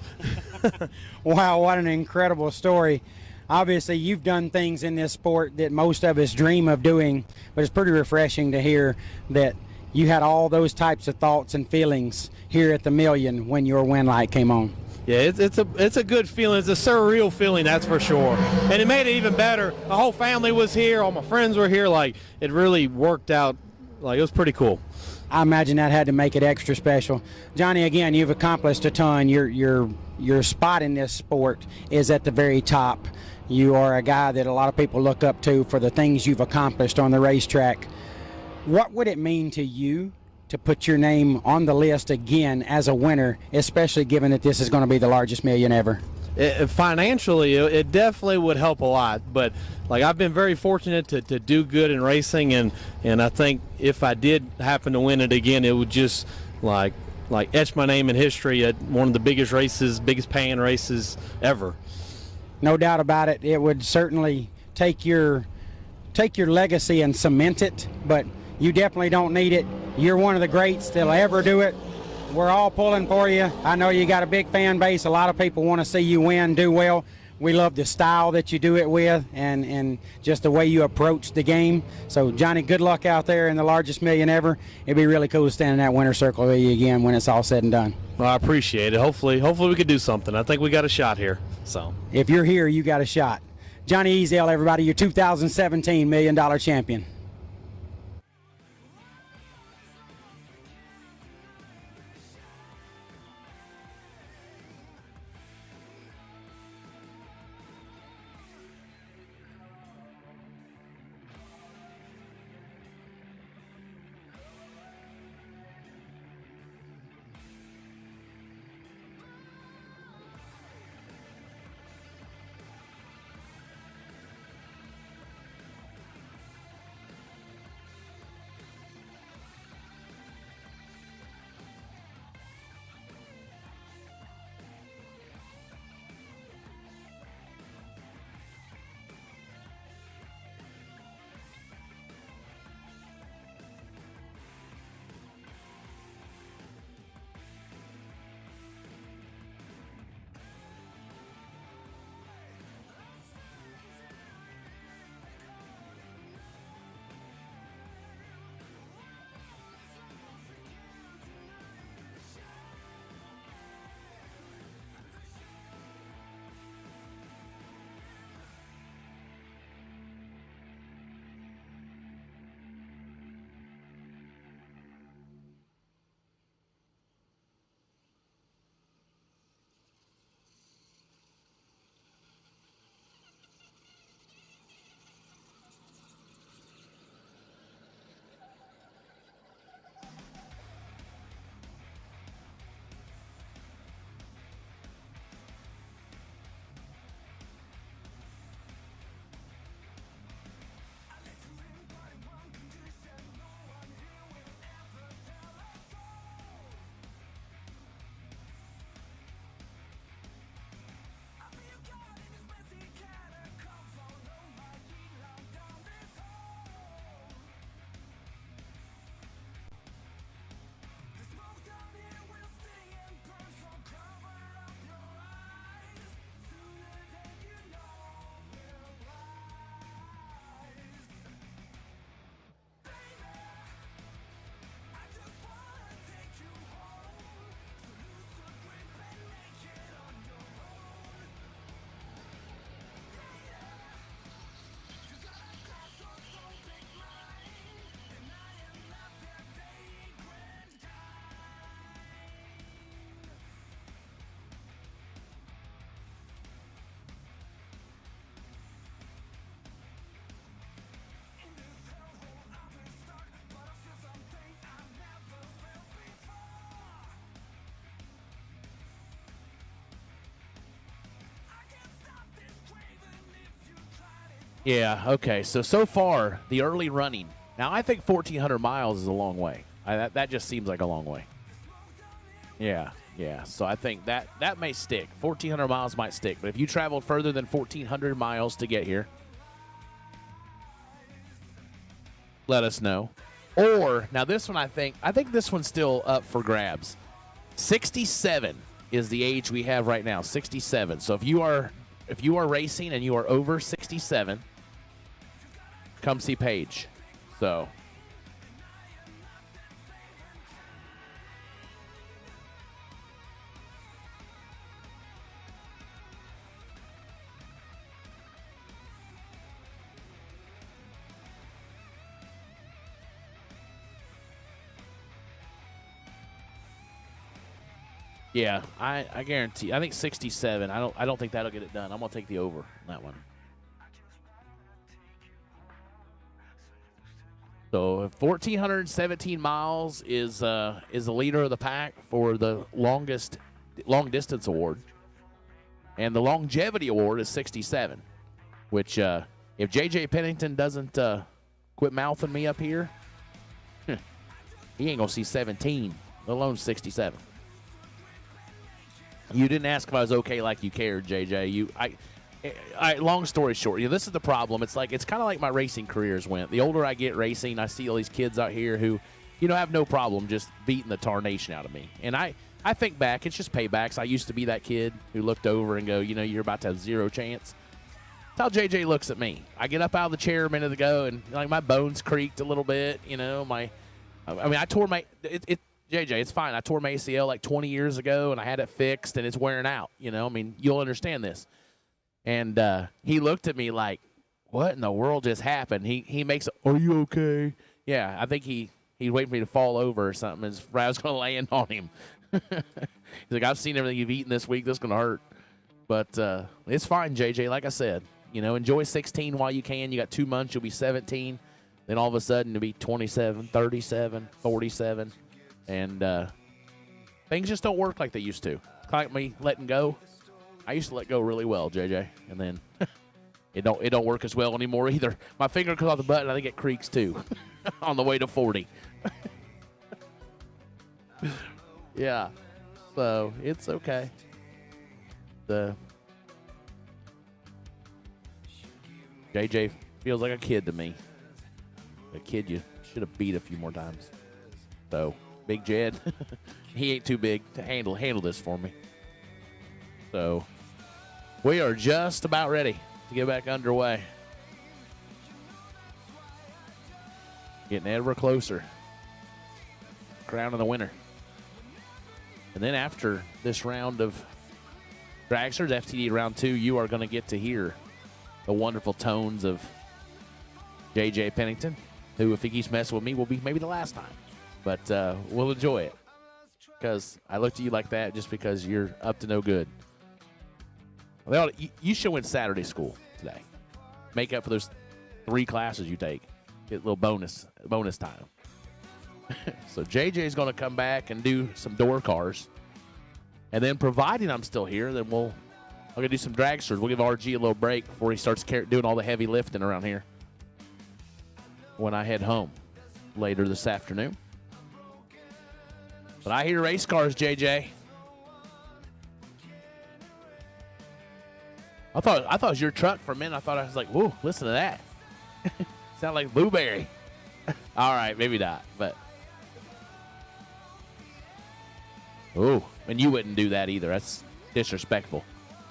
Wow, what an incredible story. Obviously, you've done things in this sport that most of us dream of doing, but it's pretty refreshing to hear that you had all those types of thoughts and feelings here at the Million when your win light came on. Yeah, it's a good feeling. It's a surreal feeling, that's for sure. And it made it even better. My whole family was here. All my friends were here. Like, it really worked out. Like, it was pretty cool. I imagine that had to make it extra special. Johnny, again, you've accomplished a ton. Your spot in this sport is at the very top. You are a guy that a lot of people look up to for the things you've accomplished on the racetrack. What would it mean to you to put your name on the list again as a winner, especially given that this is going to be the largest million ever? Financially, it definitely would help a lot, but like I've been very fortunate to do good in racing, and I think if I did happen to win it again, it would just like etch my name in history at one of the biggest races, biggest paying races ever. No doubt about it. It would certainly take your legacy and cement it, but you definitely don't need it. You're one of the greats that'll ever do it. We're all pulling for you. I know you got a big fan base. A lot of people want to see you win, do well. We love the style that you do it with and just the way you approach the game. So, Johnny, good luck out there in the largest million ever. It'd be really cool to stand in that winner's circle with you again when it's all said and done. Well, I appreciate it. Hopefully we could do something. I think we got a shot here. So, if you're here, you got a shot. Johnny Ezel, everybody, your 2017 $1 million champion. Yeah, okay. So far, the early running. Now, I think 1,400 miles is a long way. That just seems like a long way. Yeah. So I think that may stick. 1,400 miles might stick. But if you traveled further than 1,400 miles to get here, let us know. Or, now this one I think this one's still up for grabs. 67 is the age we have right now, 67. So if you are racing and you are over 67, come see Paige. So yeah, I guarantee. I think 67. I don't think that'll get it done. I'm gonna take the over on that one. So 1,417 miles is the leader of the pack for the long distance award, and the longevity award is 67. Which if JJ Pennington doesn't quit mouthing me up here, he ain't gonna see 17, let alone 67. You didn't ask if I was okay like you cared, JJ. Long story short, this is the problem. It's kind of like my racing careers went. The older I get racing, I see all these kids out here who, have no problem just beating the tarnation out of me. And I think back, it's just paybacks. I used to be that kid who looked over and go, you're about to have zero chance. That's how JJ looks at me. I get up out of the chair a minute ago and my bones creaked a little bit. I tore my JJ, it's fine. I tore my ACL like 20 years ago, and I had it fixed, and it's wearing out. You'll understand this. And he looked at me like, what in the world just happened? He makes, are you okay? Yeah, I think he'd wait for me to fall over or something. As I was going to land on him. He's like, I've seen everything you've eaten this week. This is going to hurt. But it's fine, JJ. Like I said, enjoy 16 while you can. You got 2 months. You'll be 17. Then all of a sudden, you'll be 27, 37, 47. And things just don't work like they used to. Like me letting go. I used to let go really well, JJ, and then it don't work as well anymore either. My finger comes off the button, I think it creaks too on the way to 40. Yeah, so it's okay. The JJ feels like a kid to me. A kid you should have beat a few more times. So Big Jed, he ain't too big to handle this for me. So we are just about ready to get back underway. Getting ever closer. Crowning the winner. And then after this round of Dragsters, FTD round 2, you are going to get to hear the wonderful tones of JJ Pennington, who, if he keeps messing with me, will be maybe the last time. But we'll enjoy it. Because I looked at you like that just because you're up to no good. You should win Saturday school today. Make up for those 3 classes you take. Get a little bonus time. So JJ's going to come back and do some door cars. And then providing I'm still here, then I'm going to do some dragsters. We'll give RG a little break before he starts doing all the heavy lifting around here when I head home later this afternoon. But I hear race cars, JJ. I thought it was your truck for a minute. I was like, whoa, listen to that. Sound like Blueberry. All right, maybe not, but. Oh, and you wouldn't do that either. That's disrespectful.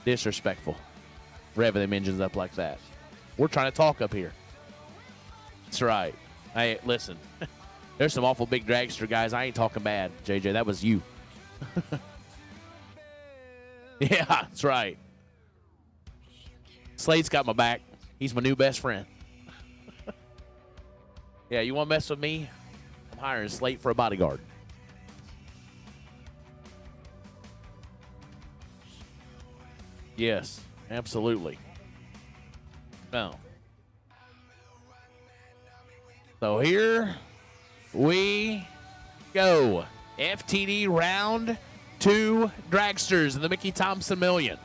Disrespectful. Revving them engines up like that. We're trying to talk up here. That's right. Hey, listen. There's some awful big dragster guys. I ain't talking bad, JJ. That was you. Yeah, that's right. Slade's got my back. He's my new best friend. Yeah, you want to mess with me? I'm hiring Slate for a bodyguard. Yes, absolutely. No. So here we go. FTD round 2 dragsters in the Mickey Thompson Million.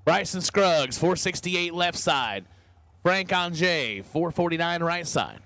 Bryson Scruggs, 468 left side. Frank Ange, 449 right side.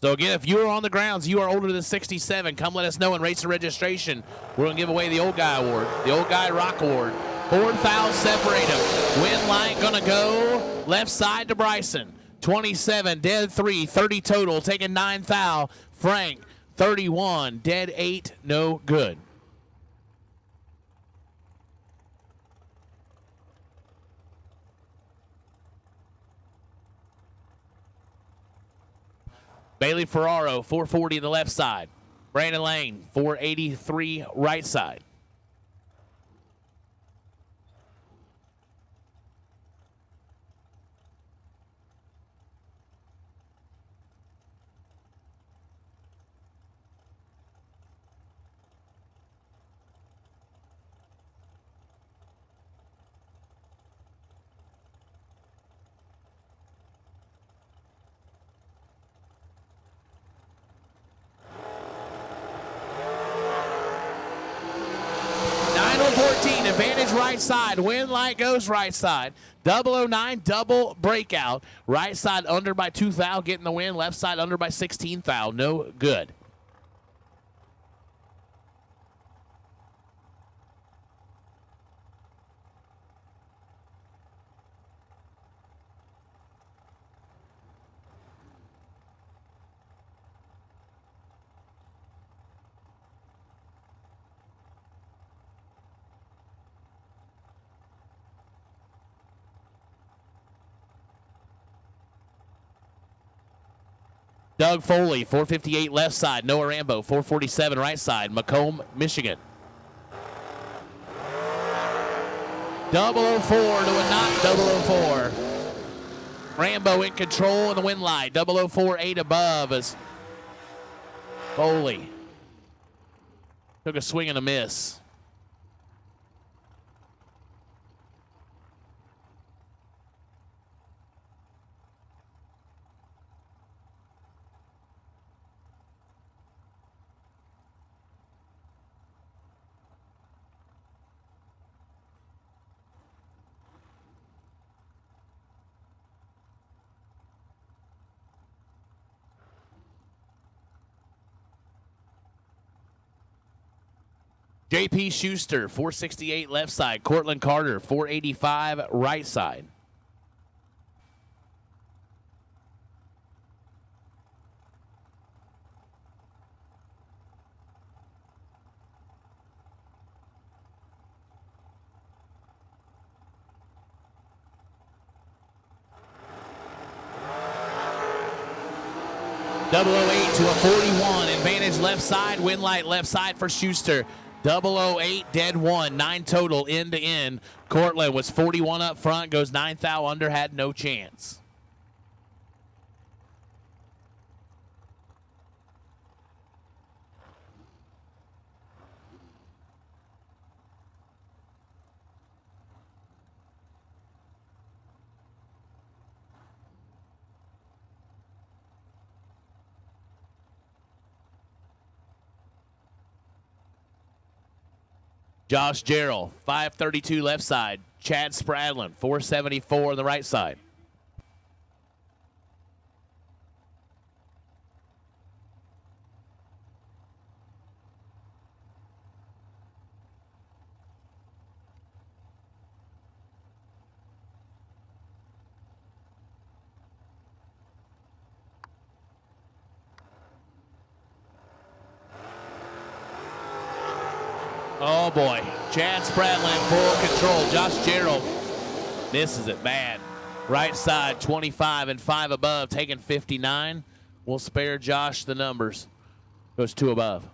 So again, if you are on the grounds, you are older than 67, come let us know in race and registration. We're going to give away the Old Guy Award, the Old Guy Rock Award. 4 fouls separate them. Win line going to go left side to Bryson. 27, dead 3, 30 total, taking 9 foul. Frank, 31, dead 8, no good. Bailey Ferraro, 440 on the left side. Brandon Lane, 483 right side. Advantage right side. Win light goes right side. 009 double breakout. Right side under by 2 foul, getting the win. Left side under by 16 foul. No good. Doug Foley, 458 left side. Noah Rambo, 447 right side. Macomb, Michigan. 004 to a not 004. Rambo in control in the win light. 004, 8 above as Foley took a swing and a miss. J.P. Schuster, 468 left side. Cortland Carter, 485 right side. Double 08 to a 41. Advantage left side. Win light left side for Schuster. 008, dead 1, 9 total end to end. Cortland was 41 up front, goes 9 foul under, had no chance. Josh Jarrell, 532 left side. Chad Spradlin, 474 on the right side. Oh boy, Chad Spradlin full control. Josh Jarrell misses it bad. Right side 25 and 5 above, taking 59. We'll spare Josh the numbers. Goes 2 above.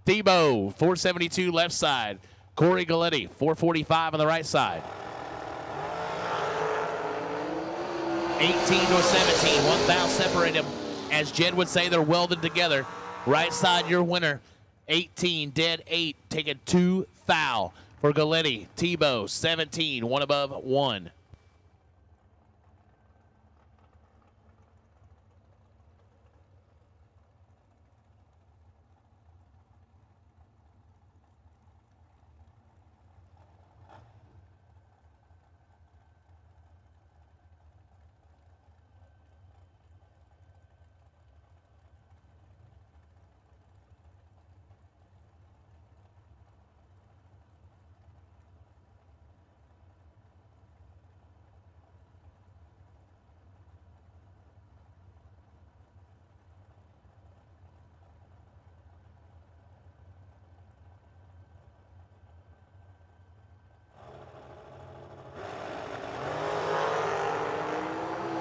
Tebow, 472 left side. Corey Galletti, 445 on the right side. 18 to a 17. 1 foul separate them. As Jed would say, they're welded together. Right side, your winner. 18, dead 8. Taking 2 foul for Galletti. Tebow, 17. 1 above 1.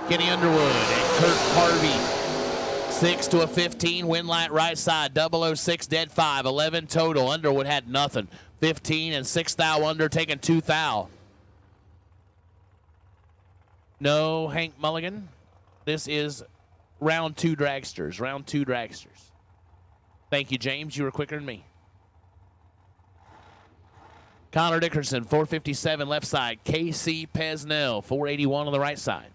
Kenny Underwood and Kurt Harvey. 6 to a 15. Win light right side. 006 dead 5. 11 total. Underwood had nothing. 15 and 6 thou under. Taking 2 thou. No Hank Mulligan. This is round 2 dragsters. Round 2 dragsters. Thank you, James. You were quicker than me. Connor Dickerson, 457 left side. KC Pesnell, 481 on the right side.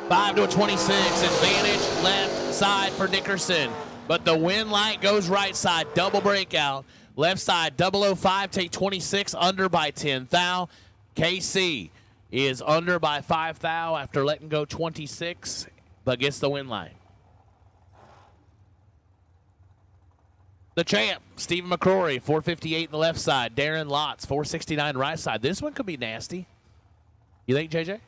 Five to a 26, advantage left side for Dickerson. But the win light goes right side, double breakout. Left side, 005, take 26, under by 10 thou. KC is under by 5 thou after letting go 26, but gets the win light. The champ, Stephen McCrory, 458 in the left side. Darren Lotz, 469 right side. This one could be nasty. You think, JJ?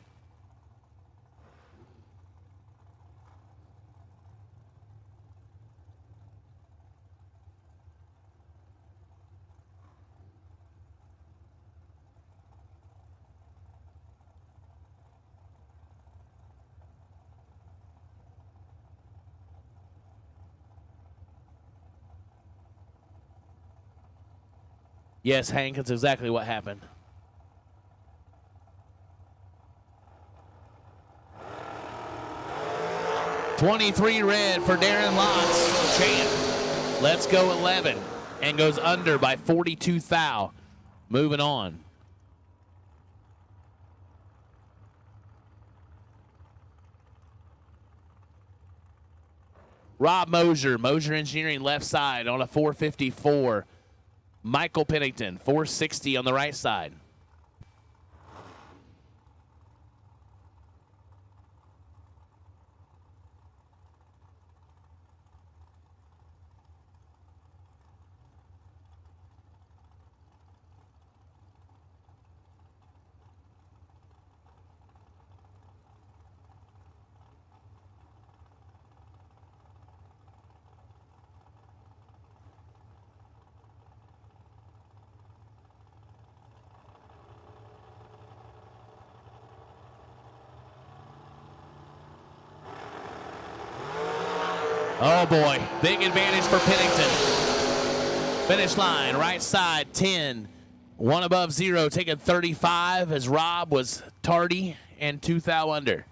Yes, Hank, that's exactly what happened. $23 red for Darren Lotz. Champ. Let's go 11. And goes under by 42 thou. Moving on. Rob Mosier. Mosier Engineering left side on a 454. Michael Pennington, 460 on the right side. Oh boy, big advantage for Pennington. Finish line, right side, 10. 1 above 0, taking 35 as Rob was tardy and 2 thou under.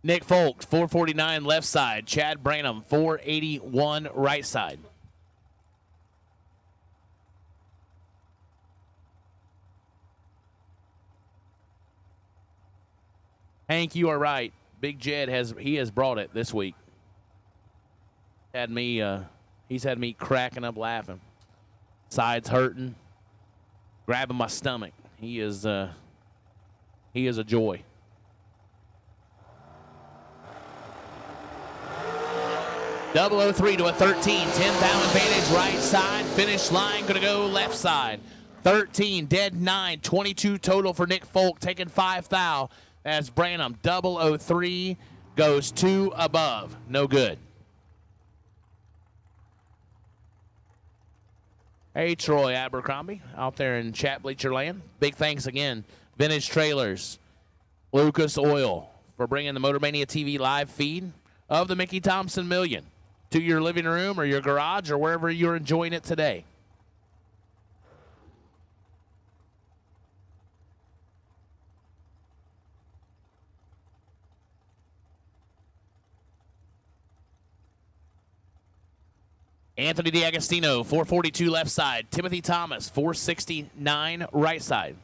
Nick Folk, 449 left side. Chad Branham, 481 right side. Hank, you are right. Big Jed has brought it this week. He's had me cracking up laughing. Sides hurting, grabbing my stomach. He is a joy. .003 to a 13. 10th advantage right side. Finish line going to go left side. 13, dead 9. 22 total for Nick Folk, taking 5 thou. As Branham. 003 goes 2 above. No good. Hey, Troy Abercrombie out there in chat bleacher land. Big thanks again. Vintage Trailers, Lucas Oil for bringing the Motor Mania TV live feed of the Mickey Thompson Million to your living room or your garage or wherever you're enjoying it today. Anthony D'Agostino, 442 left side. Timothy Thomas, 469 right side.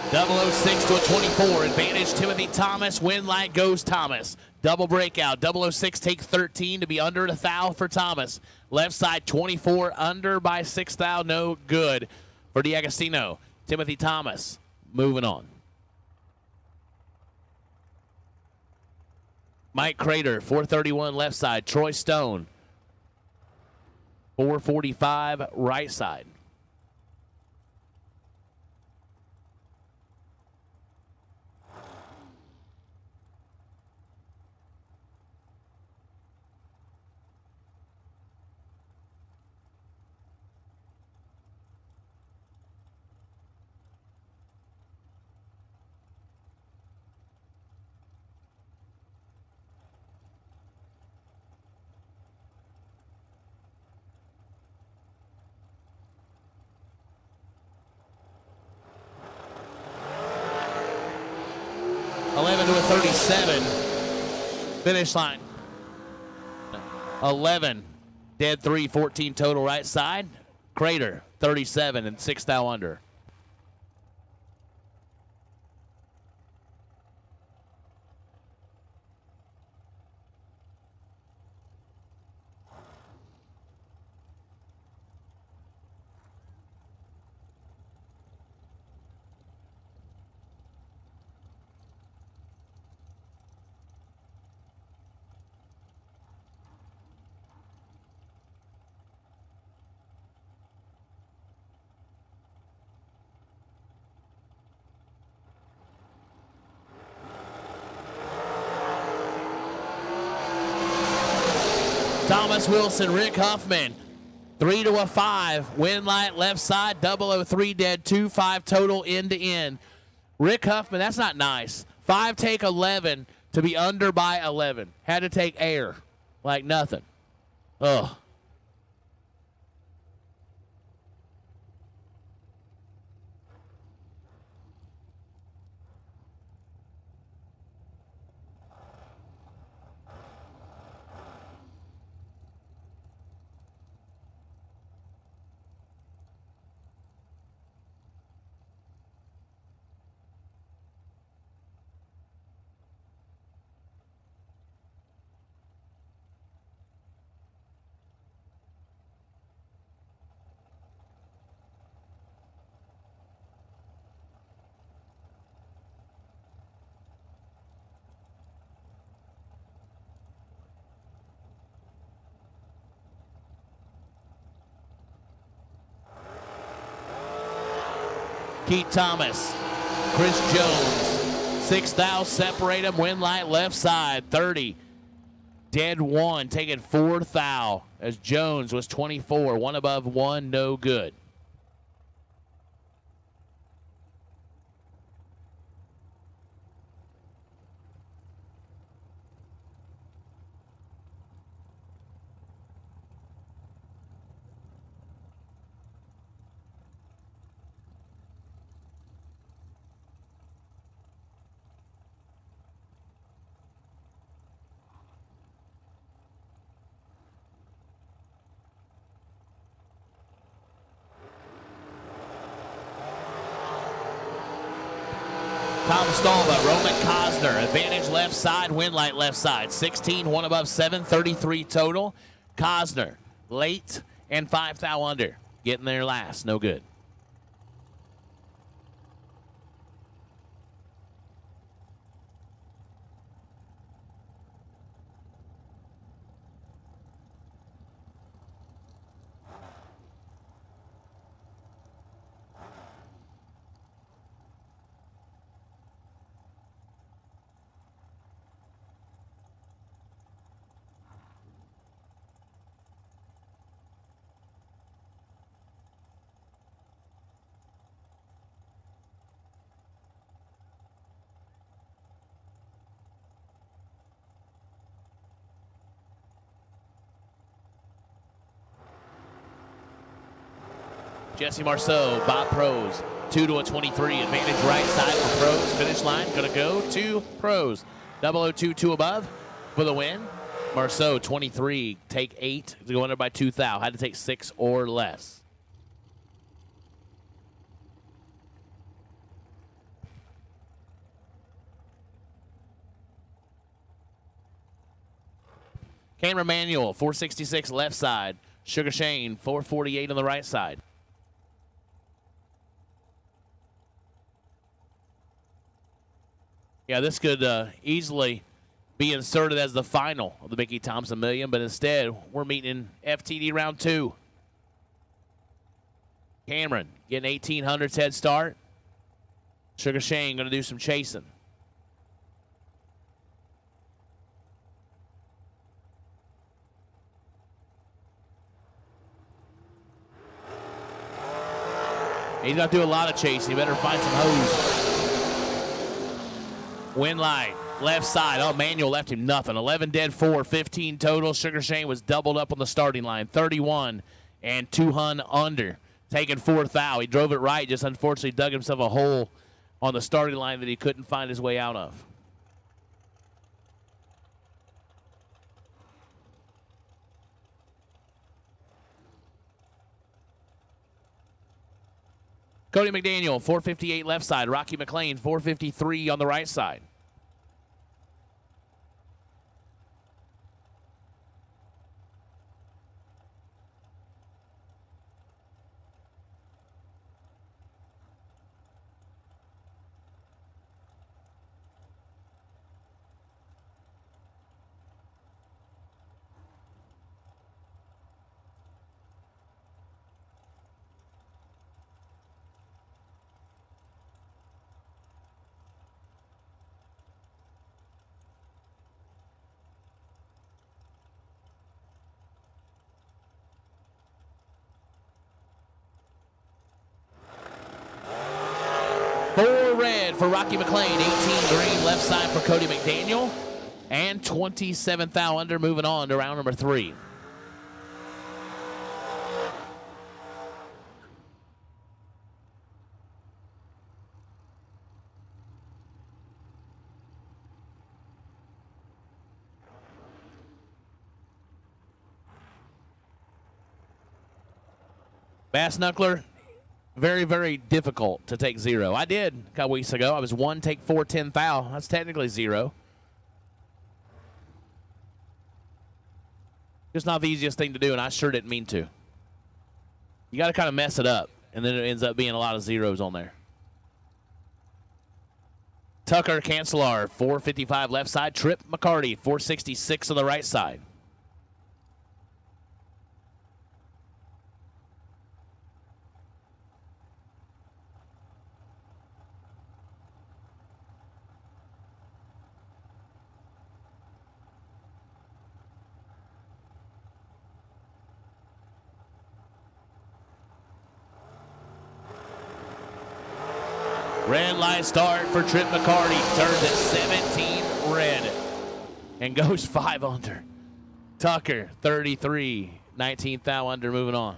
.006 to a 24. Advantage Timothy Thomas. Win light goes Thomas. Double breakout. .006 take 13 to be under a thou for Thomas. Left side 24 under by 6 thou. No good for D'Agostino. Timothy Thomas moving on. Mike Crater, 431 left side. Troy Stone, 445 right side. To a 37. Finish line. 11. Dead 3, 14 total right side. Crater, 37 and 6 thou under. Thomas Wilson, Rick Huffman, 3 to a 5. Win light left side, 003 dead 2, 5 total end to end. Rick Huffman, that's not nice. 5 take 11 to be under by 11. Had to take air like nothing. Ugh. Keith Thomas, Chris Jones, 6 thou separate them. Win light left side, 30. Dead 1, taking 4 thou as Jones was 24. 1 above 1, no good. Kyle Stalba, Roman Cosner, advantage left side, win light left side. 16, one above 7, 33 total. Cosner, late and 5 thou under. Getting there last, no good. Jesse Marceau, Bob Pros, 2 to a 23. Advantage right side for Pros. Finish line, gonna go to Pros. 002, 2 above for the win. Marceau, 23, take 8 to go under by 2 thou. Had to take 6 or less. Cameron Manuel, 466 left side. Sugar Shane, 448 on the right side. Yeah, this could easily be inserted as the final of the Mickey Thompson Million, but instead, we're meeting in FTD round 2. Cameron getting 1800s head start. Sugar Shane going to do some chasing. He's going to do a lot of chasing. He better find some hose. Win light, left side. Oh, Manuel left him nothing. 11 dead, 4, 15 total. Sugar Shane was doubled up on the starting line. 31 and 200 under. Taking 4 thou. He drove it right, just unfortunately dug himself a hole on the starting line that he couldn't find his way out of. Cody McDaniel, 458 left side. Rocky McLean, 453 on the right side. For Rocky McLean, 18 green left side for Cody McDaniel, and 27 thou under. Moving on to round number 3. Bass Knuckler, very, very difficult to take 0. I did a couple weeks ago. I was 1, take 4, 10 thou. That's technically 0. Just not the easiest thing to do, and I sure didn't mean to. You got to kind of mess it up, and then it ends up being a lot of zeros on there. Tucker Cancelar, 455 left side. Trip McCarty, 466 on the right side. Red light start for Trip McCarty. Turns at 17 red and goes 5 under. Tucker, 33, 19 thou under, moving on.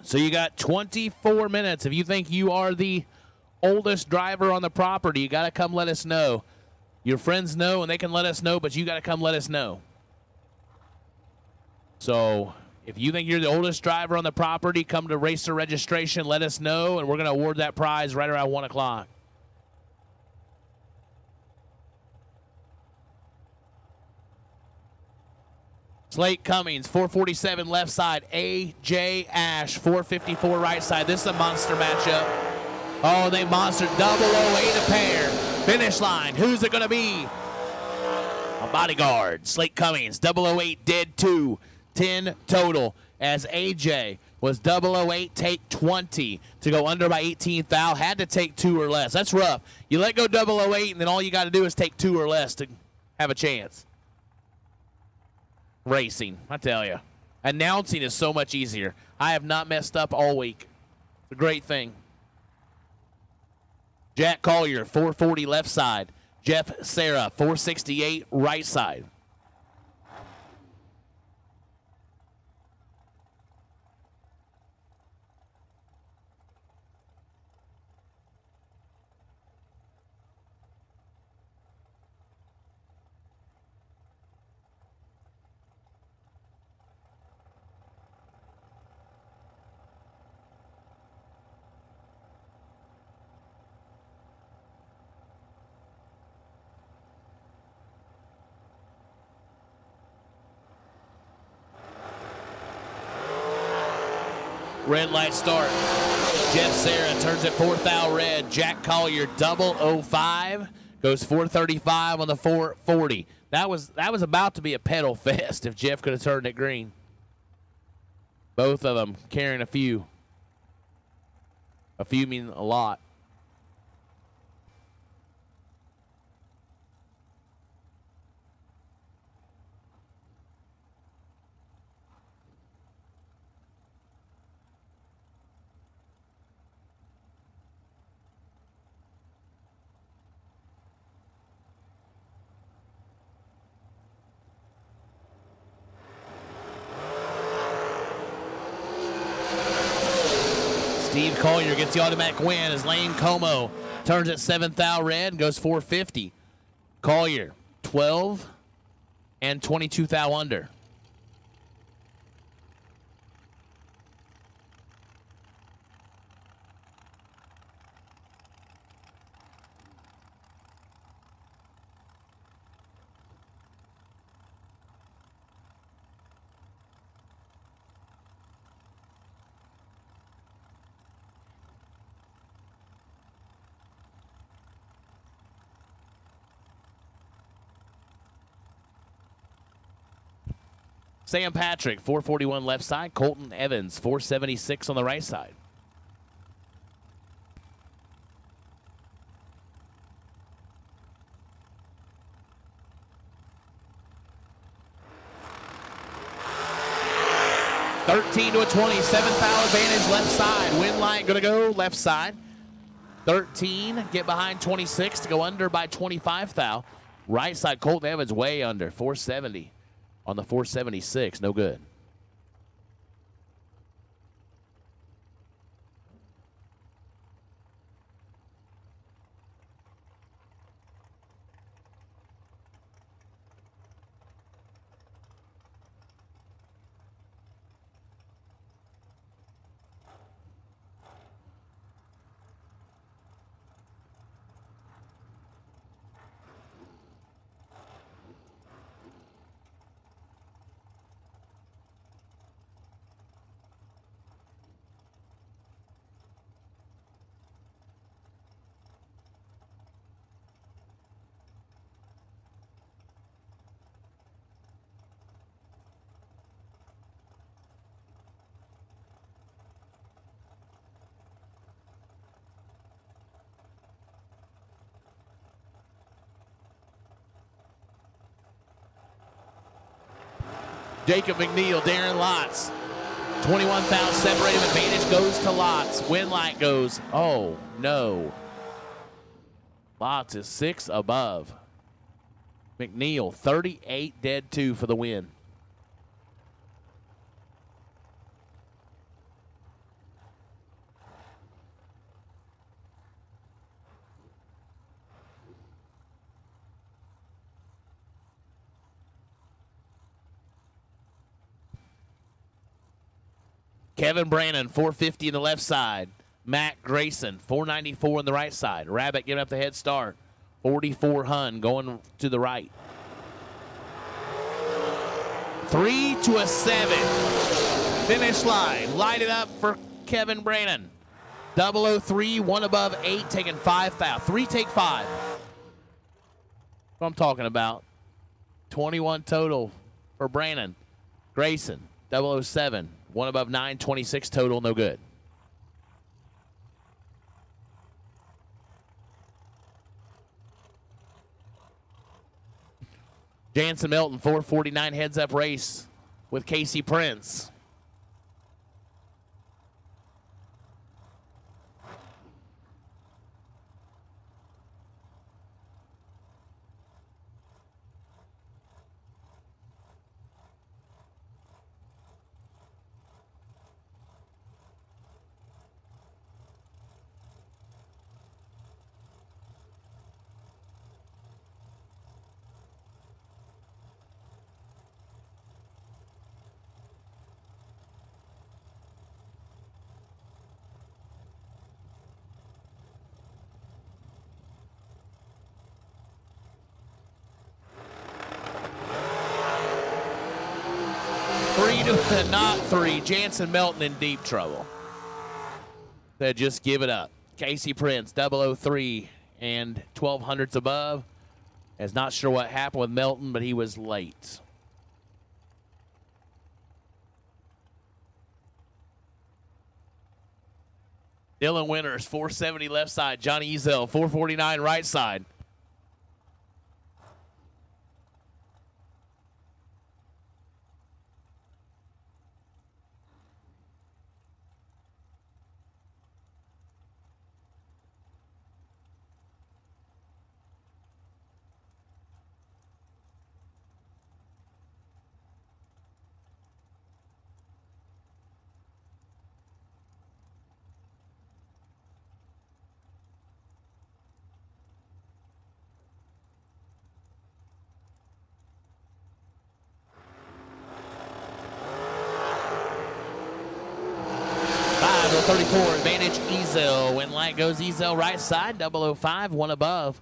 So you got 24 minutes. If you think you are the oldest driver on the property, you got to come let us know. Your friends know, and they can let us know, but you got to come let us know. So if you think you're the oldest driver on the property, come to racer registration, let us know, and we're going to award that prize right around 1 o'clock. Slate Cummings, 447 left side. A.J. Ash, 454 right side. This is a monster matchup. Oh, they monstered 008 a pair. Finish line. Who's it going to be? A bodyguard. Slate Cummings, 008 dead 2. 10 total as A.J. was 008 take 20 to go under by 18th thou. Had to take 2 or less. That's rough. You let go 008, and then all you got to do is take 2 or less to have a chance. Racing, I tell you. Announcing is so much easier. I have not messed up all week. It's a great thing. Jack Collier, 440 left side. Jeff Sarah, 468 right side. Red light start. Jeff Sarah turns it 4th thou red. Jack Collier 005 goes 435 on the 440. That was about to be a pedal fest if Jeff could have turned it green. Both of them carrying a few. A few mean a lot. Steve Collier gets the automatic win as Lane Como turns at 7th thou red and goes 450. Collier, 12 and 22 thou under. Sam Patrick, 441 left side. Colton Evans, 476 on the right side. $13 to a 20, 7th thou advantage left side. Win line going to go left side. 13, get behind 26 to go under by 25 thou. Right side, Colton Evans way under, 470. On the 476, no good. Jacob McNeil, Darren Lotz. 21 thou separated advantage goes to Lotz. Win light goes, oh no. Lotz is 6 above. McNeil, 38 dead 2 for the win. Kevin Brannon, 450 in the left side. Matt Grayson, 494 on the right side. Rabbit giving up the head start. 44 Hun going to the right. 3 to a 7. Finish line. Light it up for Kevin Brannon. 003, 1 above 8, taking 5 foul. 3 take 5. What I'm talking about. 21 total for Brannon. Grayson, 007, 1 above 9, 26 total, no good. Jansen Melton, 449 heads up race with Casey Prince. Not 3. Jansen Melton in deep trouble. They just give it up. Casey Prince, 003 and 1200s above. Is not sure what happened with Melton, but he was late. Dylan Winters, 470 left side. Johnny Ezel, 449 right side. Five to 34, advantage Ezel. When light goes Ezel right side, 005, 1 above.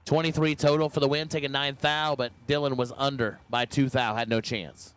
23 total for the win, taking 9 foul, but Dylan was under by 2 foul, had no chance.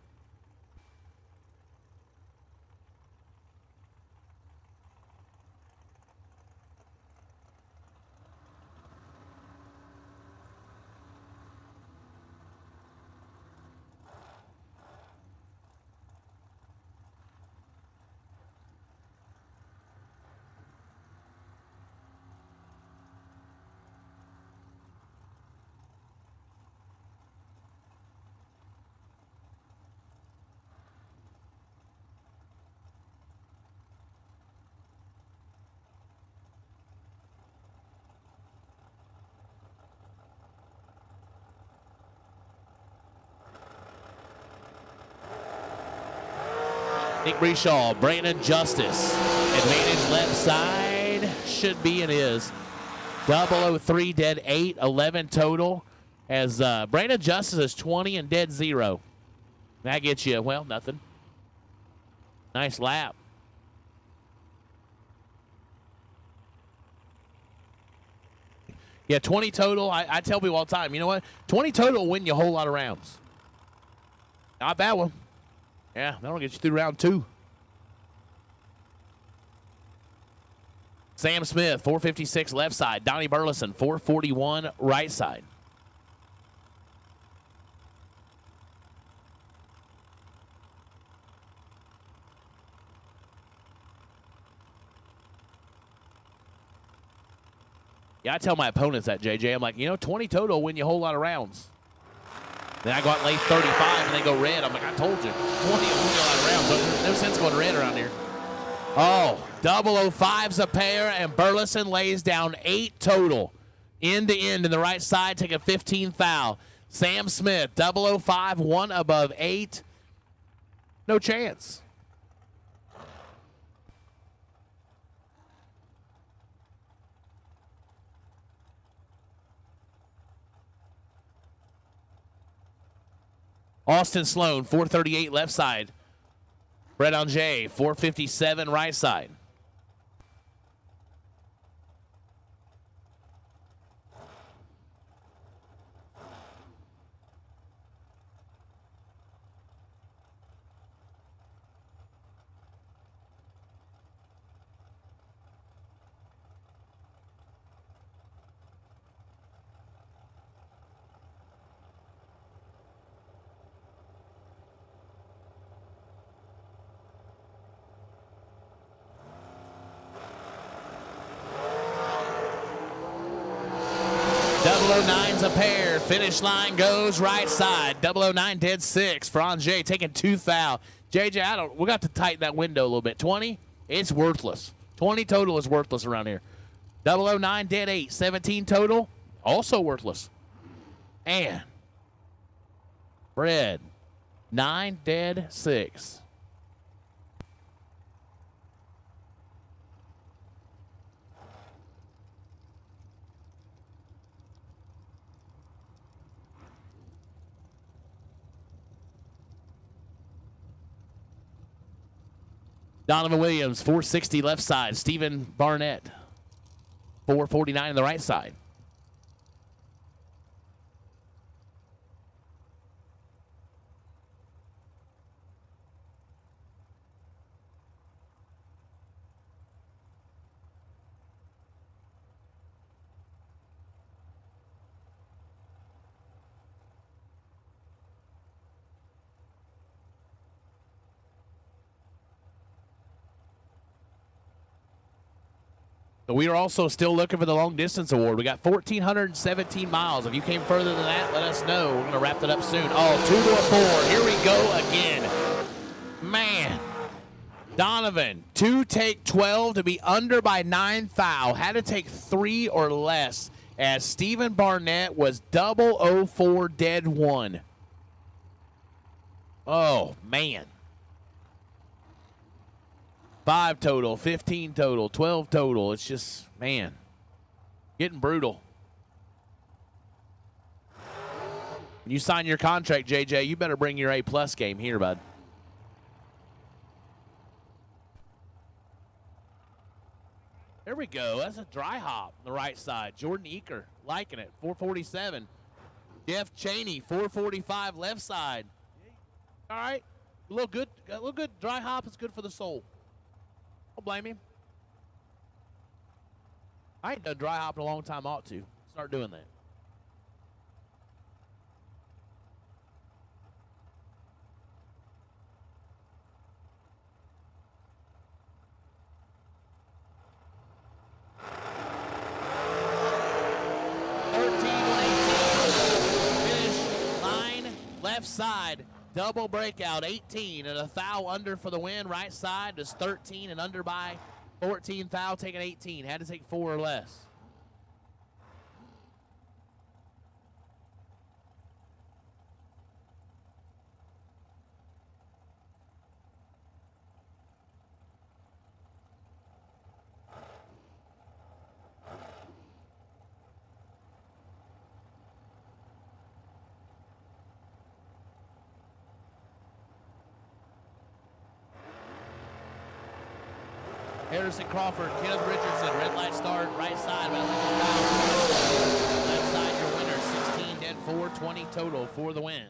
Nick Breshaw, Brandon Justice. Advantage left side. Should be and is. 003, dead 8, 11 total. As Brandon Justice is 20 and dead 0. That gets you, well, nothing. Nice lap. Yeah, 20 total. I tell people all the time, you know what? 20 total will win you a whole lot of rounds. Not that one. Yeah, that'll get you through round 2. Sam Smith, 456 left side. Donnie Burleson, 441 right side. Yeah, I tell my opponents that, JJ. I'm like, 20 total will win you a whole lot of rounds. Then I go out late 35 and they go red. I'm like, I told you. 20 will win you a lot of rounds. No sense going red around here. Oh, 005's a pair, and Burleson lays down 8 total. End to end in the right side, take a 15 foul. Sam Smith, 005, 1 above 8. No chance. Austin Sloan, 438 left side. Brett on J, 457 right side. Double 09's a pair. Finish line goes right side. 009 dead 6. Franz J taking 2 foul. JJ, we got to tighten that window a little bit. 20, it's worthless. 20 total is worthless around here. 009 dead 8. 17 total, also worthless. And Fred, 9 dead 6. Donovan Williams, 460 left side. Stephen Barnett, 449 on the right side. So we are also still looking for the long distance award. We got 1,417 miles. If you came further than that, let us know. We're going to wrap that up soon. Oh, 2 to a 4. Here we go again. Man. Donovan, 2 take 12 to be under by 9 foul. Had to take 3 or less as Stephen Barnett was 004 dead 1. Oh, man. 5 total, 15 total, 12 total. It's just, man, getting brutal. When you sign your contract, JJ, you better bring your A-plus game here, bud. There we go. That's a dry hop on the right side. Jordan Eaker liking it. 447. Jeff Cheney, 445 left side. All right. A little good dry hop is good for the soul. Don't blame him. I ain't done dry hop in a long time. Ought to start doing that. Finish line left side. Double breakout, 18, and a foul under for the win. Right side is 13 and under by 14. Foul taking 18. Had to take 4 or less. Harrison Crawford, Kenneth Richardson, red light start, right side, left side, your winner, 16 dead 4, 20 total for the win.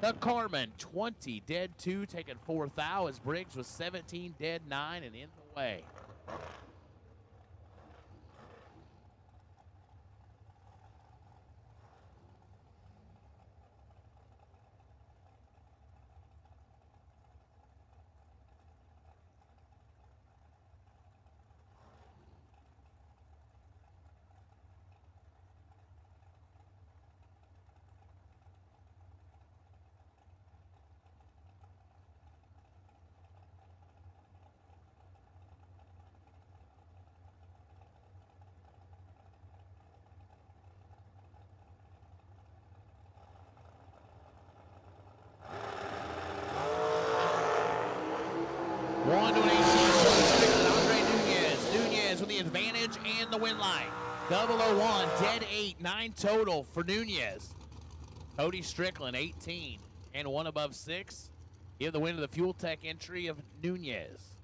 The Carmen, 20, dead 2, taking 4th thou as Briggs was 17, dead 9, and in the way. One to an 18. Andre Nunez. Nunez with the advantage and the win line. 001, dead 8, 9 total for Nunez. Cody Strickland, 18, and 1 above 6. Give the win to the Fuel Tech entry of Nunez.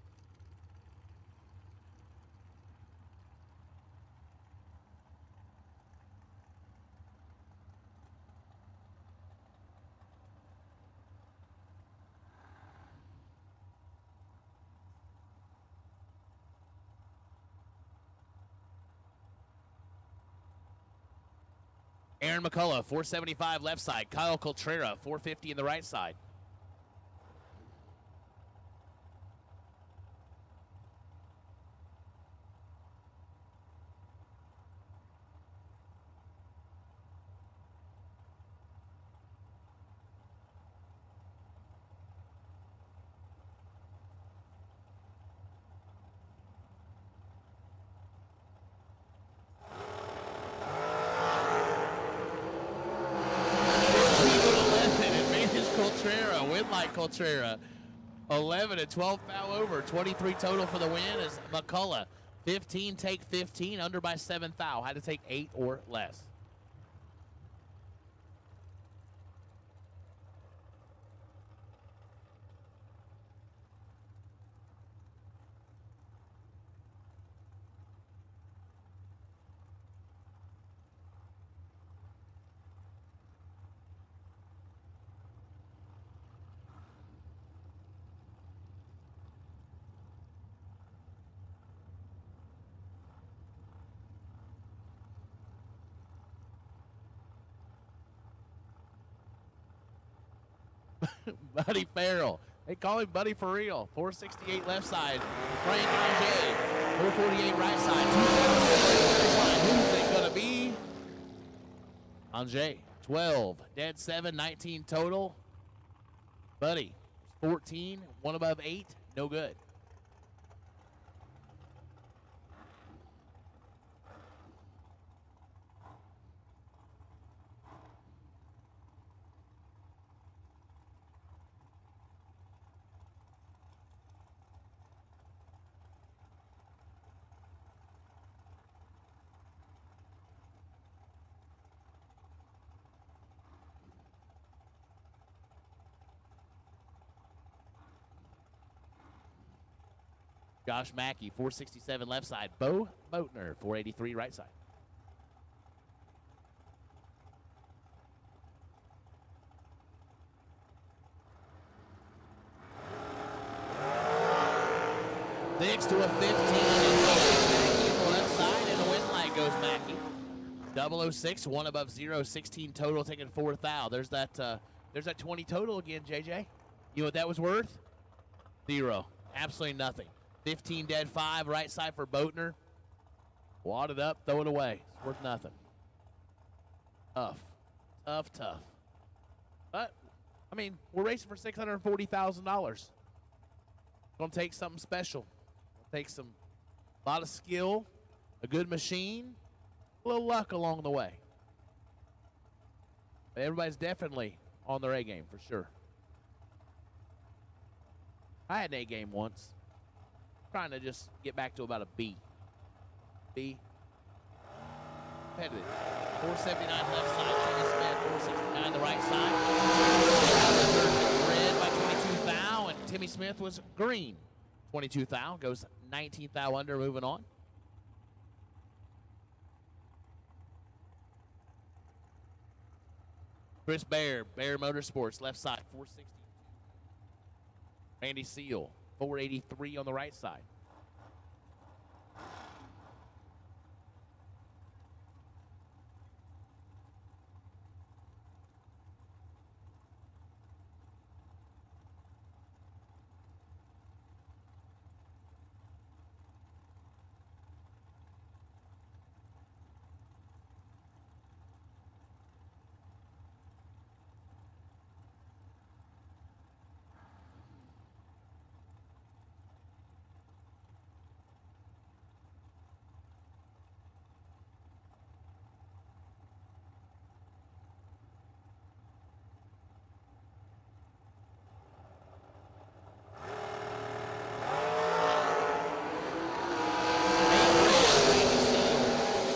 Aaron McCullough, 475 left side. Kyle Coltrera, 450 in the right side. Coltrera, win like Coltrera. 11 and 12 foul over. 23 total for the win is McCullough. 15, take 15, under by 7 foul. Had to take 8 or less. Buddy Farrell. They call him Buddy for real. 468 left side. Frank Ange. 448 right side. Who's it going to be? Ange. 12. Dead 7. 19 total. Buddy. 14. 1 above 8. No good. Josh Mackey, 467 left side. Bo Boatner, 483 right side. Six to a 15. Left side, and the win line goes Mackey. 006, 1 above 0, 16 total, taking 4th foul. There's that 20 total again, JJ. You know what that was worth? 0. Absolutely nothing. 15 dead 5, right side for Boatner. Wad it up, throw it away. It's worth nothing. Tough. But, I mean, we're racing for $640,000. Gonna take something special. Take a lot of skill, a good machine, a little luck along the way. But everybody's definitely on their A game for sure. I had an A game once. Trying to just get back to about a B. B. Competitive. 479 left side. Timmy Smith. 469 the right side. Red by 22 thou, and Timmy Smith was green. 22 thou goes 19 thou under. Moving on. Chris Bear Motorsports, left side, 460. Randy Seal, 483 on the right side.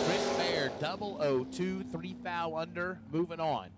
Chris Bear, 002, 3 foul under, moving on.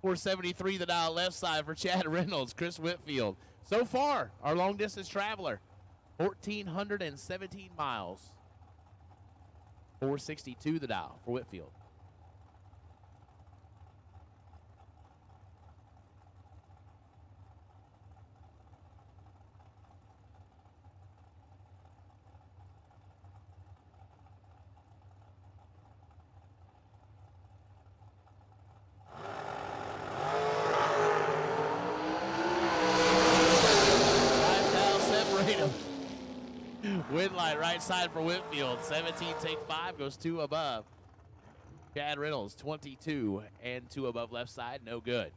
.473 the dial left side for Chad Reynolds, Chris Whitfield. So far, our long distance traveler, 1,417 miles. 462 the dial for Whitfield. Wind light right side for Whitfield. 17 take 5, goes 2 above. Chad Reynolds, 22 and 2 above left side, no good.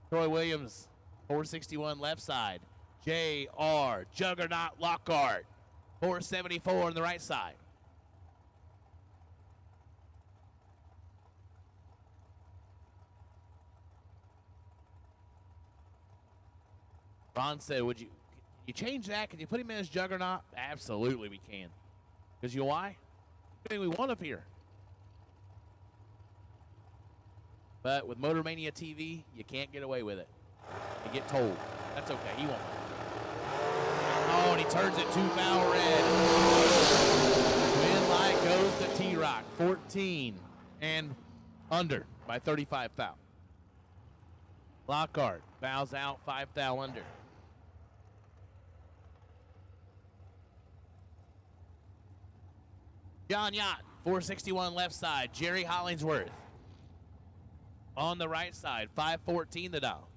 Troy Williams, 461 left side. J.R. Juggernaut Lockhart, 474 on the right side. Ron said, can you change that? Can you put him in as Juggernaut? Absolutely we can. Because you know why? We want up here. But with Motor Mania TV, you can't get away with it. You get told. That's okay. He won't. Oh, and he turns it 2 foul red. Wind light goes to T-Rock. 14 and under by 35 foul. Lockhart bows out, 5 foul under. John Yacht, 461 left side. Jerry Hollingsworth on the right side, 514 the dial.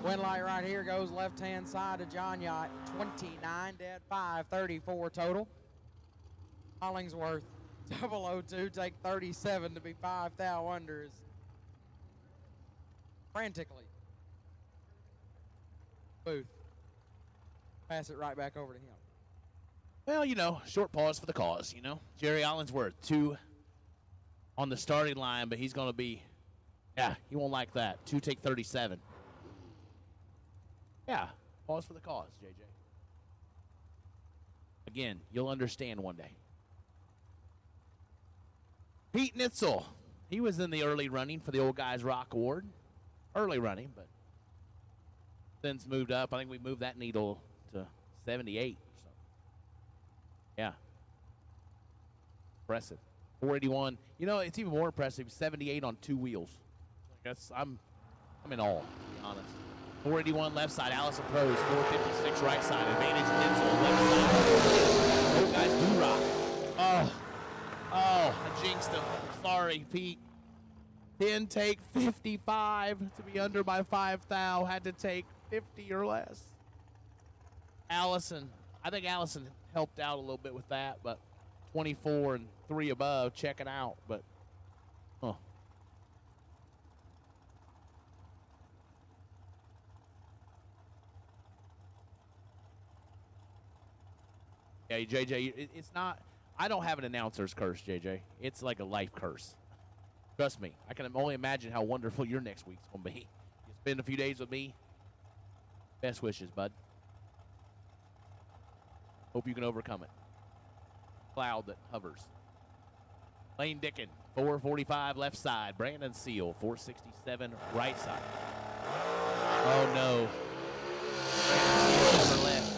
Wind light right here goes left-hand side of John Yacht. 29 dead, 534 total. Hollingsworth, 002, take 37 to be 5 thou under is frantically. Booth. Pass it right back over to him. Well, you know, short pause for the cause, you know. Jerry Hollingsworth, 2 on the starting line, but he's going to be, he won't like that. 2 take 37. Yeah, pause for the cause, JJ. Again, you'll understand one day. Pete Nitzel, he was in the early running for the Old Guys Rock Award. Early running, but since moved up. I think we moved that needle to 78. So, yeah. Impressive. 481. You know, it's even more impressive, 78 on 2 wheels. Yes, I'm in awe, to be honest. 481 left side, Allison Pros. 456 right side, advantage Denzel left side. Oh, guys, do rock. Oh, I jinxed him. Sorry, Pete. Didn't take 55 to be under by 5 thou. Had to take 50 or less. Allison, I think Allison helped out a little bit with that, but 24 and 3 above, checking out. But, yeah, JJ, it's not. I don't have an announcer's curse, JJ. It's like a life curse. Trust me. I can only imagine how wonderful your next week's going to be. You spend a few days with me. Best wishes, bud. Hope you can overcome it. Cloud that hovers. Lane Dickin, 445 left side. Brandon Seal, 467 right side. Oh, no. Over left.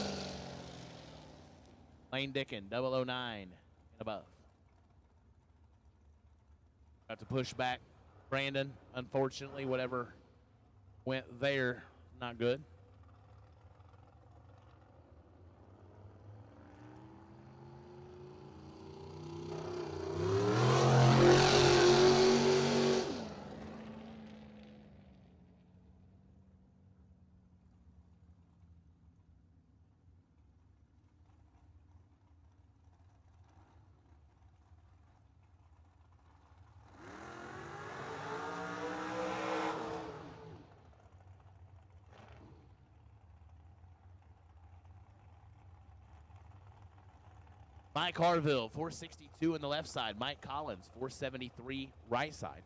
Lane Dickin, 009 and above. Got to push back Brandon. Unfortunately, whatever went there, not good. Mike Harville, 462 in the left side. Mike Collins, 473 right side.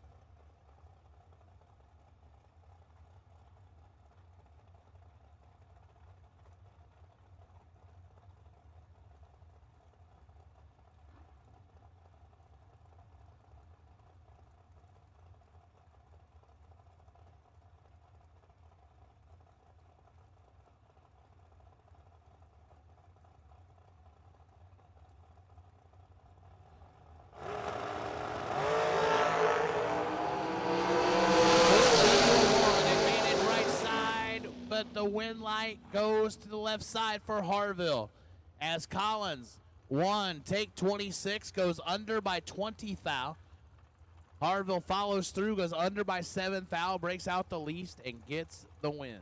The wind light goes to the left side for Harville as Collins, take 26, goes under by 20 thou. Harville follows through, goes under by 7 thou, breaks out the least, and gets the win.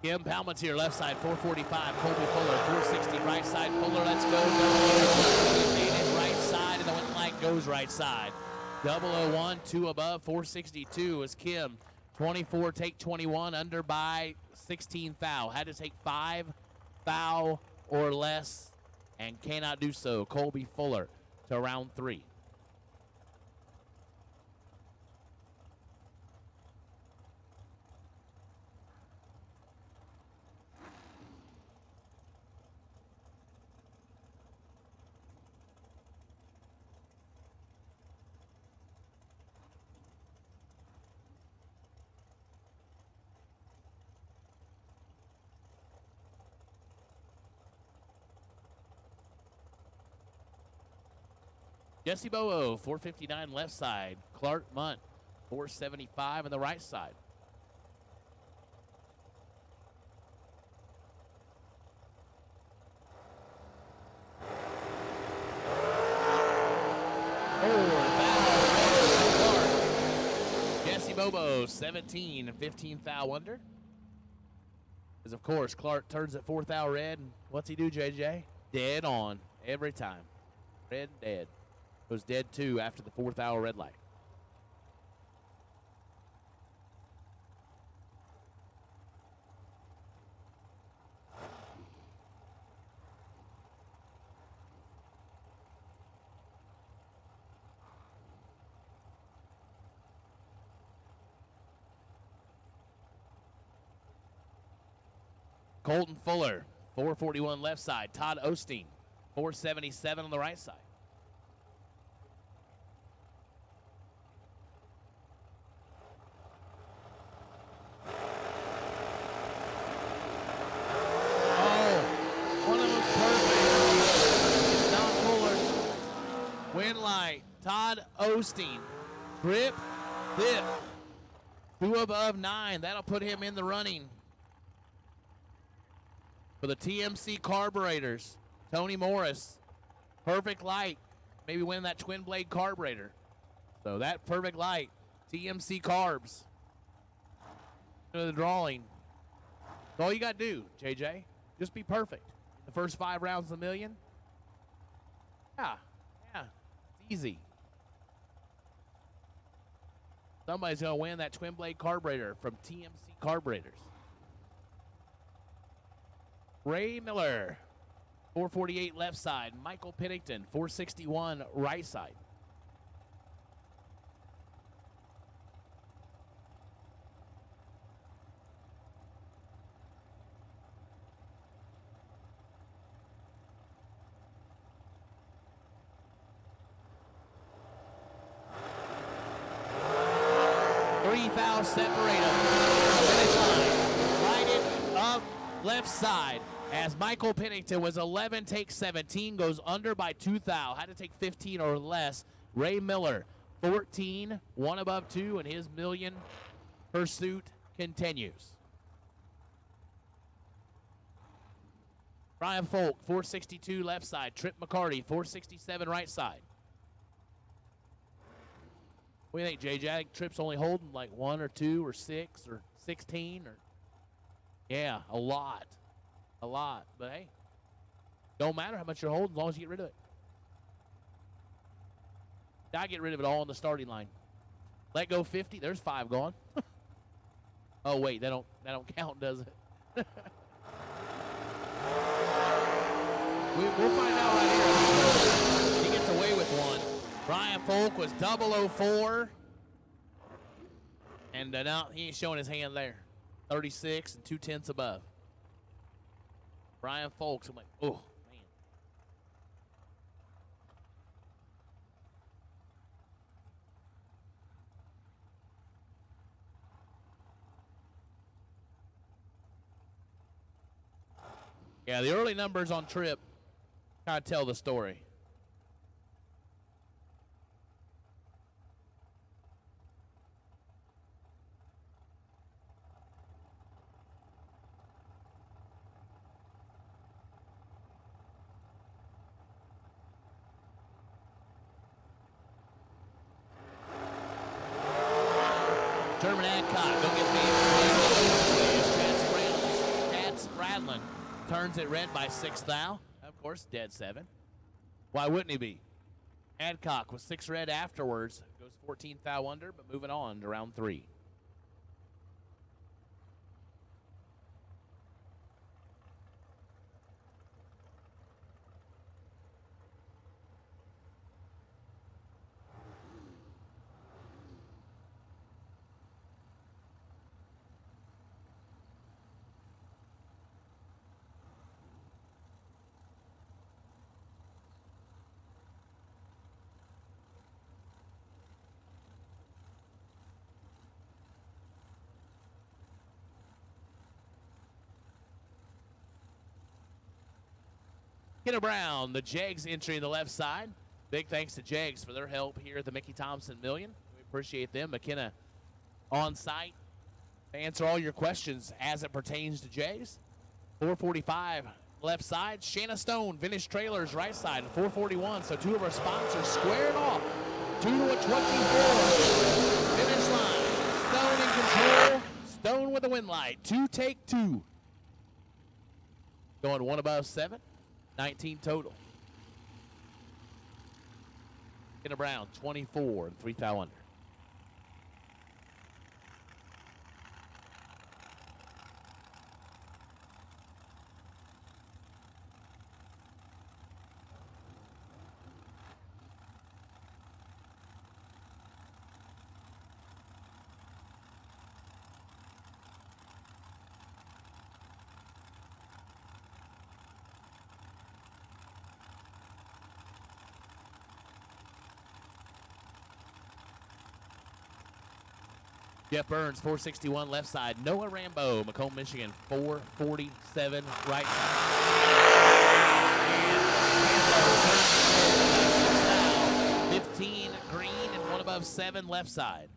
Kim Palmatier, left side, 445. Colby Fuller, 460, right side. Fuller, let's go. Advantage right side, and the wind light goes right side. 001, 2 above, 462 is Kim. 24, take 21, under by 16 thou. Had to take 5 thou or less, and cannot do so. Colby Fuller to round 3. Jesse Bowo, 459 left side. Clark Munt, 475 on the right side. Jesse Bobo, 17 and 15 thou under. As of course, Clark turns at 4 thou red. And what's he do, JJ? Dead on every time. Red dead. Goes dead 2 after the 4th hour red light. Colton Fuller, 441 left side. Todd Osteen, 477 on the right side. Win light, Todd Osteen. Grip, zip. 2 above 9. That'll put him in the running for the TMC carburetors. Tony Morris, perfect light. Maybe win that twin blade carburetor. So that perfect light, TMC carbs. The drawing. That's all you got to do, JJ. Just be perfect. The first 5 rounds of the million. Yeah. It's easy. Somebody's going to win that twin blade carburetor from TMC Carburetors. Ray Miller, 448 left side. Michael Pennington, 461 right side. Separate them. Finish line. Lighted up left side as Michael Pennington was 11, takes 17, goes under by 2 thou. Had to take 15 or less. Ray Miller, 14, 1 above 2, and his million pursuit continues. Brian Folk, 462 left side. Trip McCarty, 467 right side. What do you think, JJ? I think Tripp's only holding like 1 or 2 or 6 or 16 or. Yeah, a lot. A lot. But hey, don't matter how much you're holding as long as you get rid of it. I get rid of it all on the starting line. Let go 50. There's 5 gone. Oh wait, that don't count, does it? We'll find out right here. He gets away with 1. Brian Folk was 004. And now he ain't showing his hand there. 36 and 2/10 above. Brian Folks, I'm like, oh, man. Yeah, the early numbers on Trip kind of tell the story. German Adcock, don't get me. Chad Spradlin turns it red by 6 thou. Of course, dead 7. Why wouldn't he be? Adcock with 6 red afterwards. Goes 14 thou under, but moving on to round 3. Kenna Brown, the Jags entering the left side. Big thanks to Jags for their help here at the Mickey Thompson Million. We appreciate them. McKenna on site to answer all your questions as it pertains to Jags. 445 left side. Shanna Stone, Vintage Trailers right side, 441. So 2 of our sponsors squared off. 2 to a 24. Finish line. Stone in control. Stone with the win light. 2 take 2. Going 1 above 7. 19 total. Kenna Brown, 24 and 3 thou under. Jeff Burns, 461 left side. Noah Rambo, Macomb, Michigan, 447 right side. 15 green and one above 7 left side.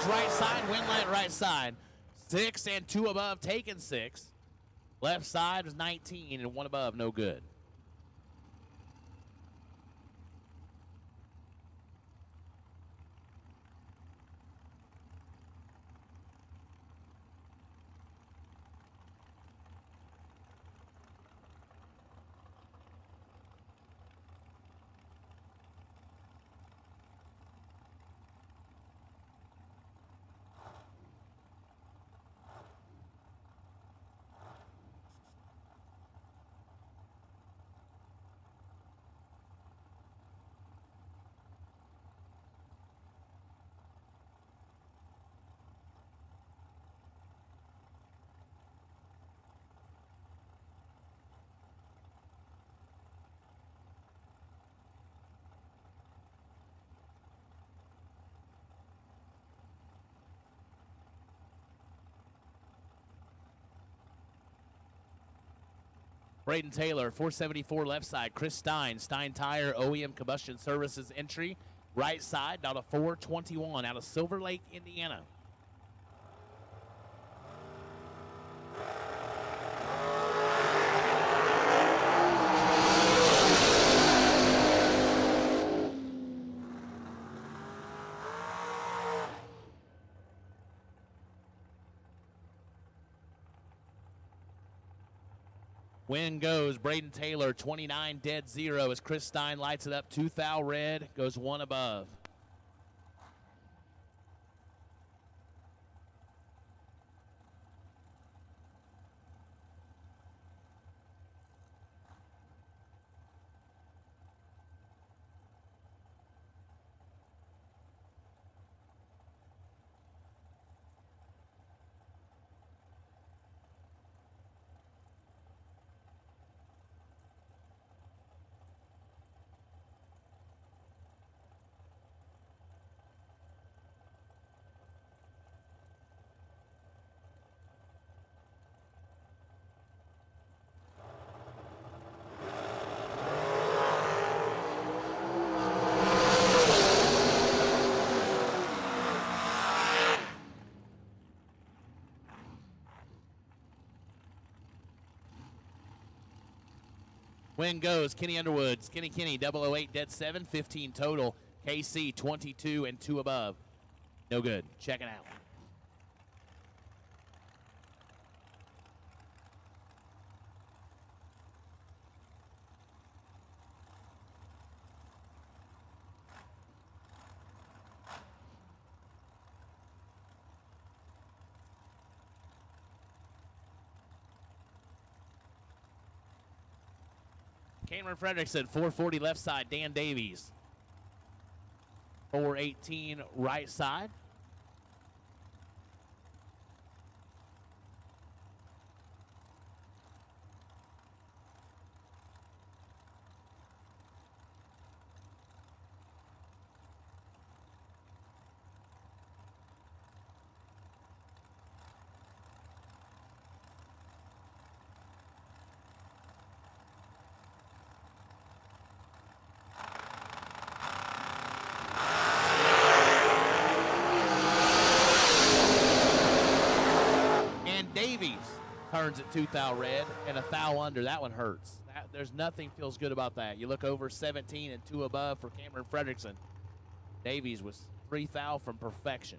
Right side, Winlet right side. 6 and 2 above, taken 6. Left side was 19 and 1 above, no good. Braden Taylor, 474 left side. Chris Stein, Stein Tire OEM Combustion Services entry. Right side, down to 421 out of Silver Lake, Indiana. Win goes Braden Taylor, 29 dead 0 as Chris Stein lights it up. 2 thou red, goes 1 above. Win goes Kenny Underwood, Skinny Kenny, 008, dead 7, 15 total. KC, 22 and 2 above. No good. Check it out. Cameron Fredrickson, 440 left side. Dan Davies, 418 right side. Turns at 2 thou red and a thou under. That one hurts. There's nothing feels good about that. You look over 17 and 2 above for Cameron Fredrickson. Davies was 3 thou from perfection.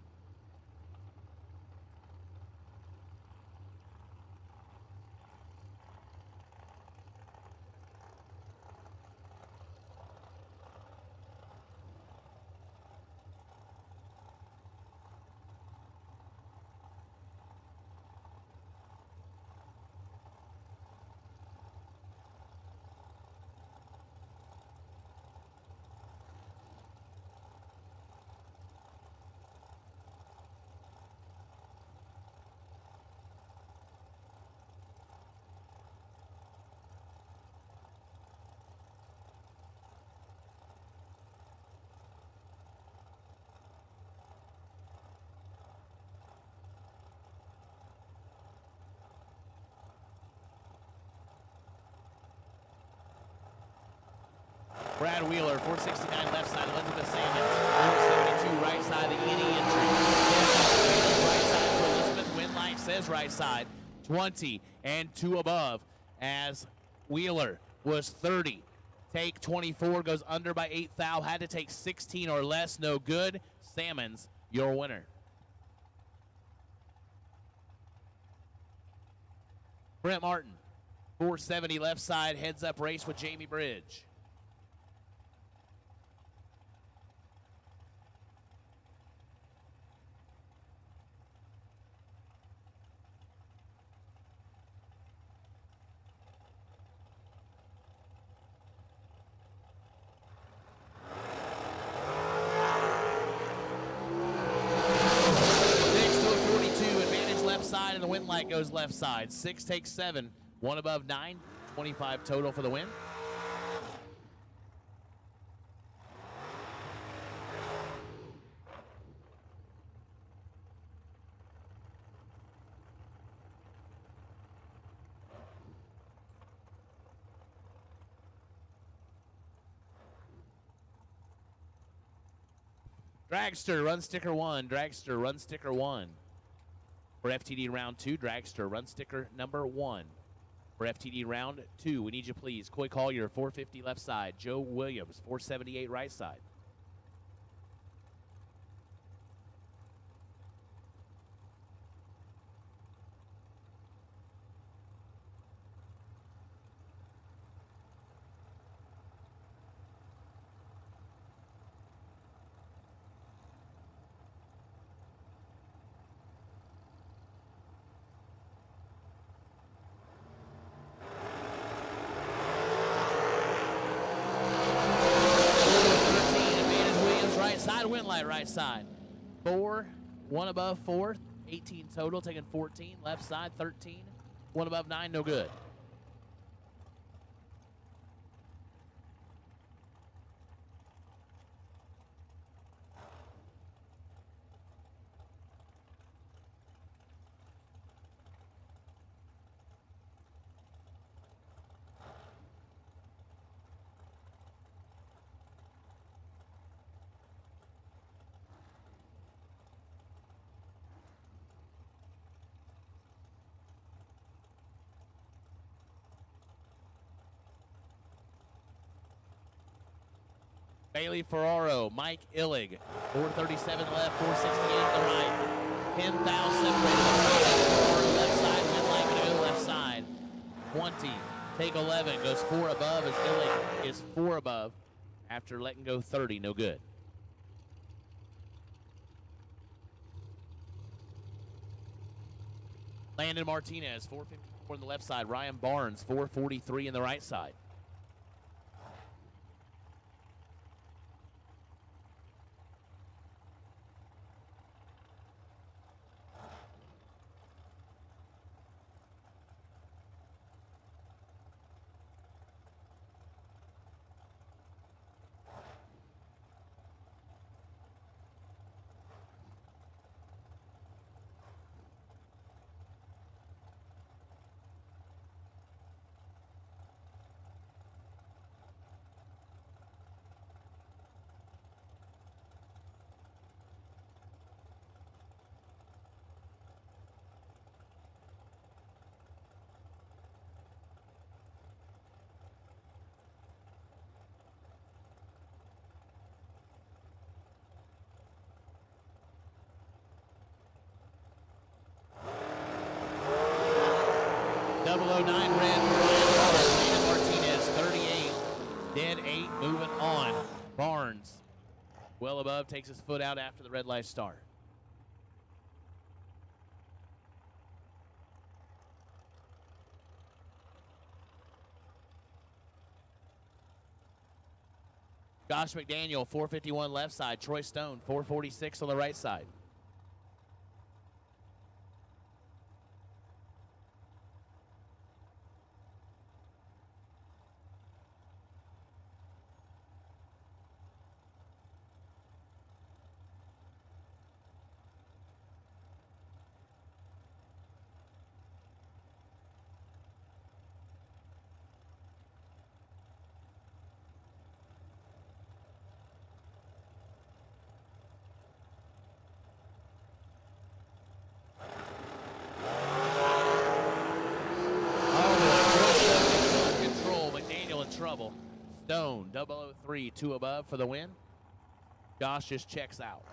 Brad Wheeler, 469 left side, Elizabeth Sammons, 472 right side, the Edie entry. Right side for Elizabeth, Winlight says right side, 20 and 2 above as Wheeler was 30. Take 24, goes under by 8 thou, had to take 16 or less, no good. Sammons, your winner. Brent Martin, 470 left side, heads up race with Jamie Bridge. Side and the win light goes left side. 6 takes 7, 1 above 9, 25 total for the win. Dragster, run sticker 1. Dragster, run sticker 1. For FTD round 2, Dragster, run sticker number 1. For FTD round 2, we need you please. Coy Collier, 450 left side. Joe Williams, 478 right side. Win light right side. 4, 1 above 4, 18 total, taking 14. Left side, 13. 1 above 9, no good. Bailey Ferraro, Mike Illig, 437 left, 468 to the right. 10,000 separated. Left side, Winlight gonna go left side. 20, take 11, goes 4 above as Illig is 4 above after letting go 30, no good. Landon Martinez, 454 on the left side. Ryan Barnes, 443 in the right side. well above, takes his foot out after the red light start. Josh McDaniel, 451 left side. Troy Stone, 446 on the right side. Trouble. Stone, 003, 2 above for the win. Josh just checks out.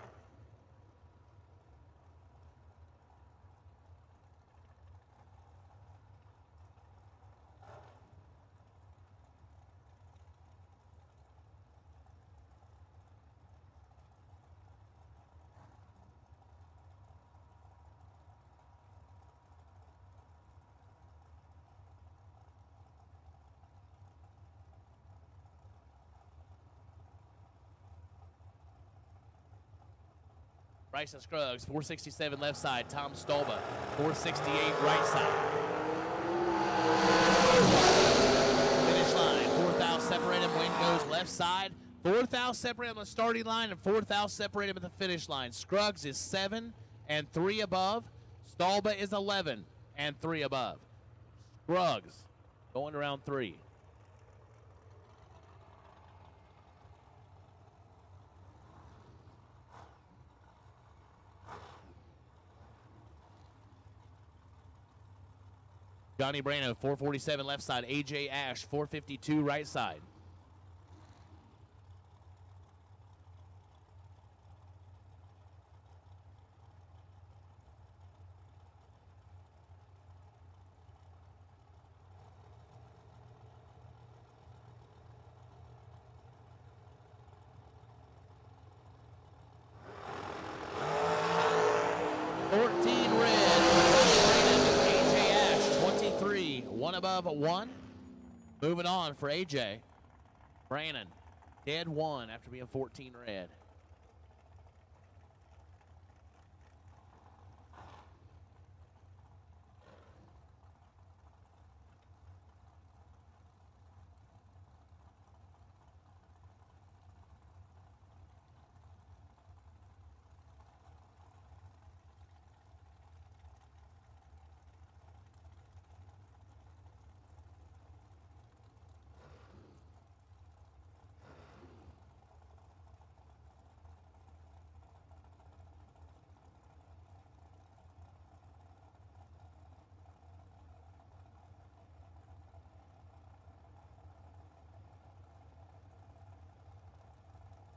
Bryson Scruggs, 467 left side. Tom Stolba, 468 right side. Finish line, 4th out, separate him. Win goes left side. 4th out, separate him on the starting line, and 4th out, separate him at the finish line. Scruggs is 7 and 3 above. Stolba is 11 and 3 above. Scruggs going to round 3. Johnny Brano, 447 left side. AJ Ash, 452 right side. One above 1. Moving on for AJ. Brannon, dead 1 after being 14 red.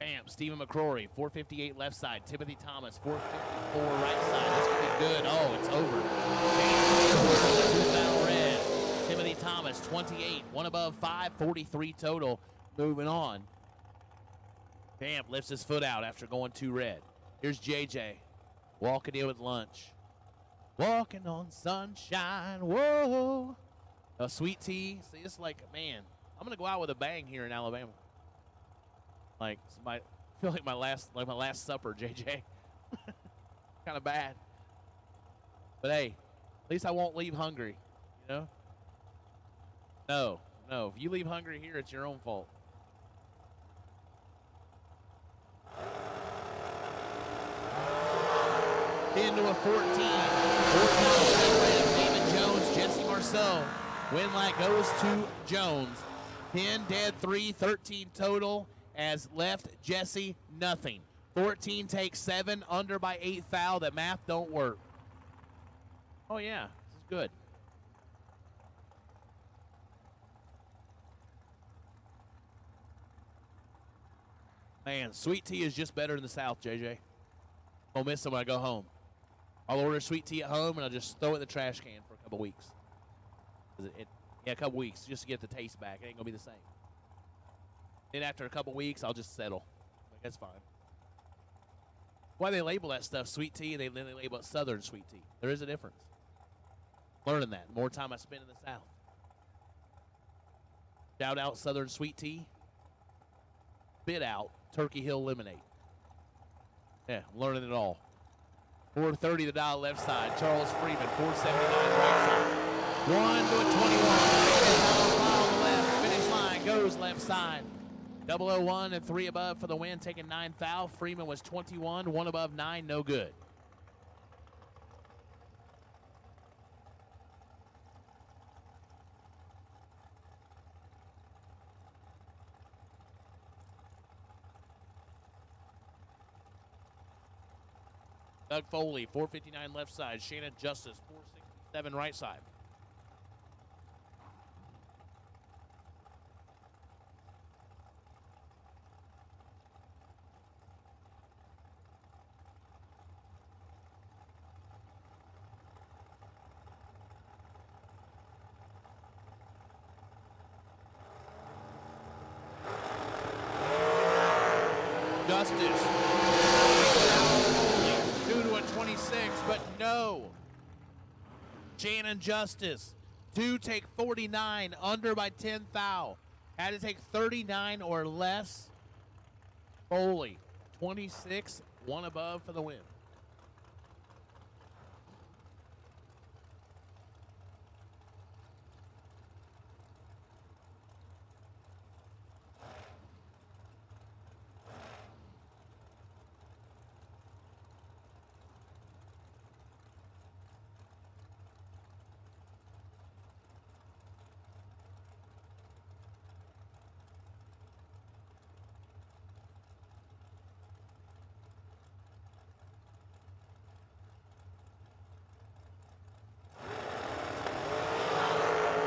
Bam, Stephen McCrory, 458 left side. Timothy Thomas, 454 right side. This could be good. Oh, it's over. Bam, 2 battle red. Timothy Thomas, 28. 1 above 5, 43 total. Moving on. Bam lifts his foot out after going 2 red. Here's JJ walking in with lunch. Walking on sunshine. Whoa. A sweet tea. See, it's like, man, I'm going to go out with a bang here in Alabama. Like I feel like my last supper, JJ. Kind of bad. But hey, at least I won't leave hungry, you know? No. If you leave hungry here, it's your own fault. Into a 14. 14 David Jones, Jesse Marceau. Win light goes to Jones. 10 dead, 3, 13 total. As left Jesse nothing. 14 takes 7, under by 8 foul. That math don't work. Oh yeah, this is good. Man, sweet tea is just better in the South, JJ. I'll miss it when I go home. I'll order sweet tea at home and I'll just throw it in the trash can for a couple weeks. A couple weeks just to get the taste back. It ain't gonna be the same. Then after a couple weeks, I'll just settle. Like, that's fine. Why they label that stuff sweet tea, and then they label it Southern sweet tea. There is a difference. Learning that. More time I spend in the South. Shout out Southern sweet tea. Bit out Turkey Hill lemonade. Yeah, I'm learning it all. 430 the dial left side. Charles Freeman, 479 right side. 1 to a 21. Left. Finish line goes left side. 001 and 3 above for the win, taking 9 foul. Freeman was 21, 1 above 9, no good. Doug Foley, 459 left side. Shannon Justice, 467 right side. Justice. 2 to a 26, but no. Shannon Justice. 2 take 49, under by 10 foul. Had to take 39 or less. Foley, 26, 1 above for the win.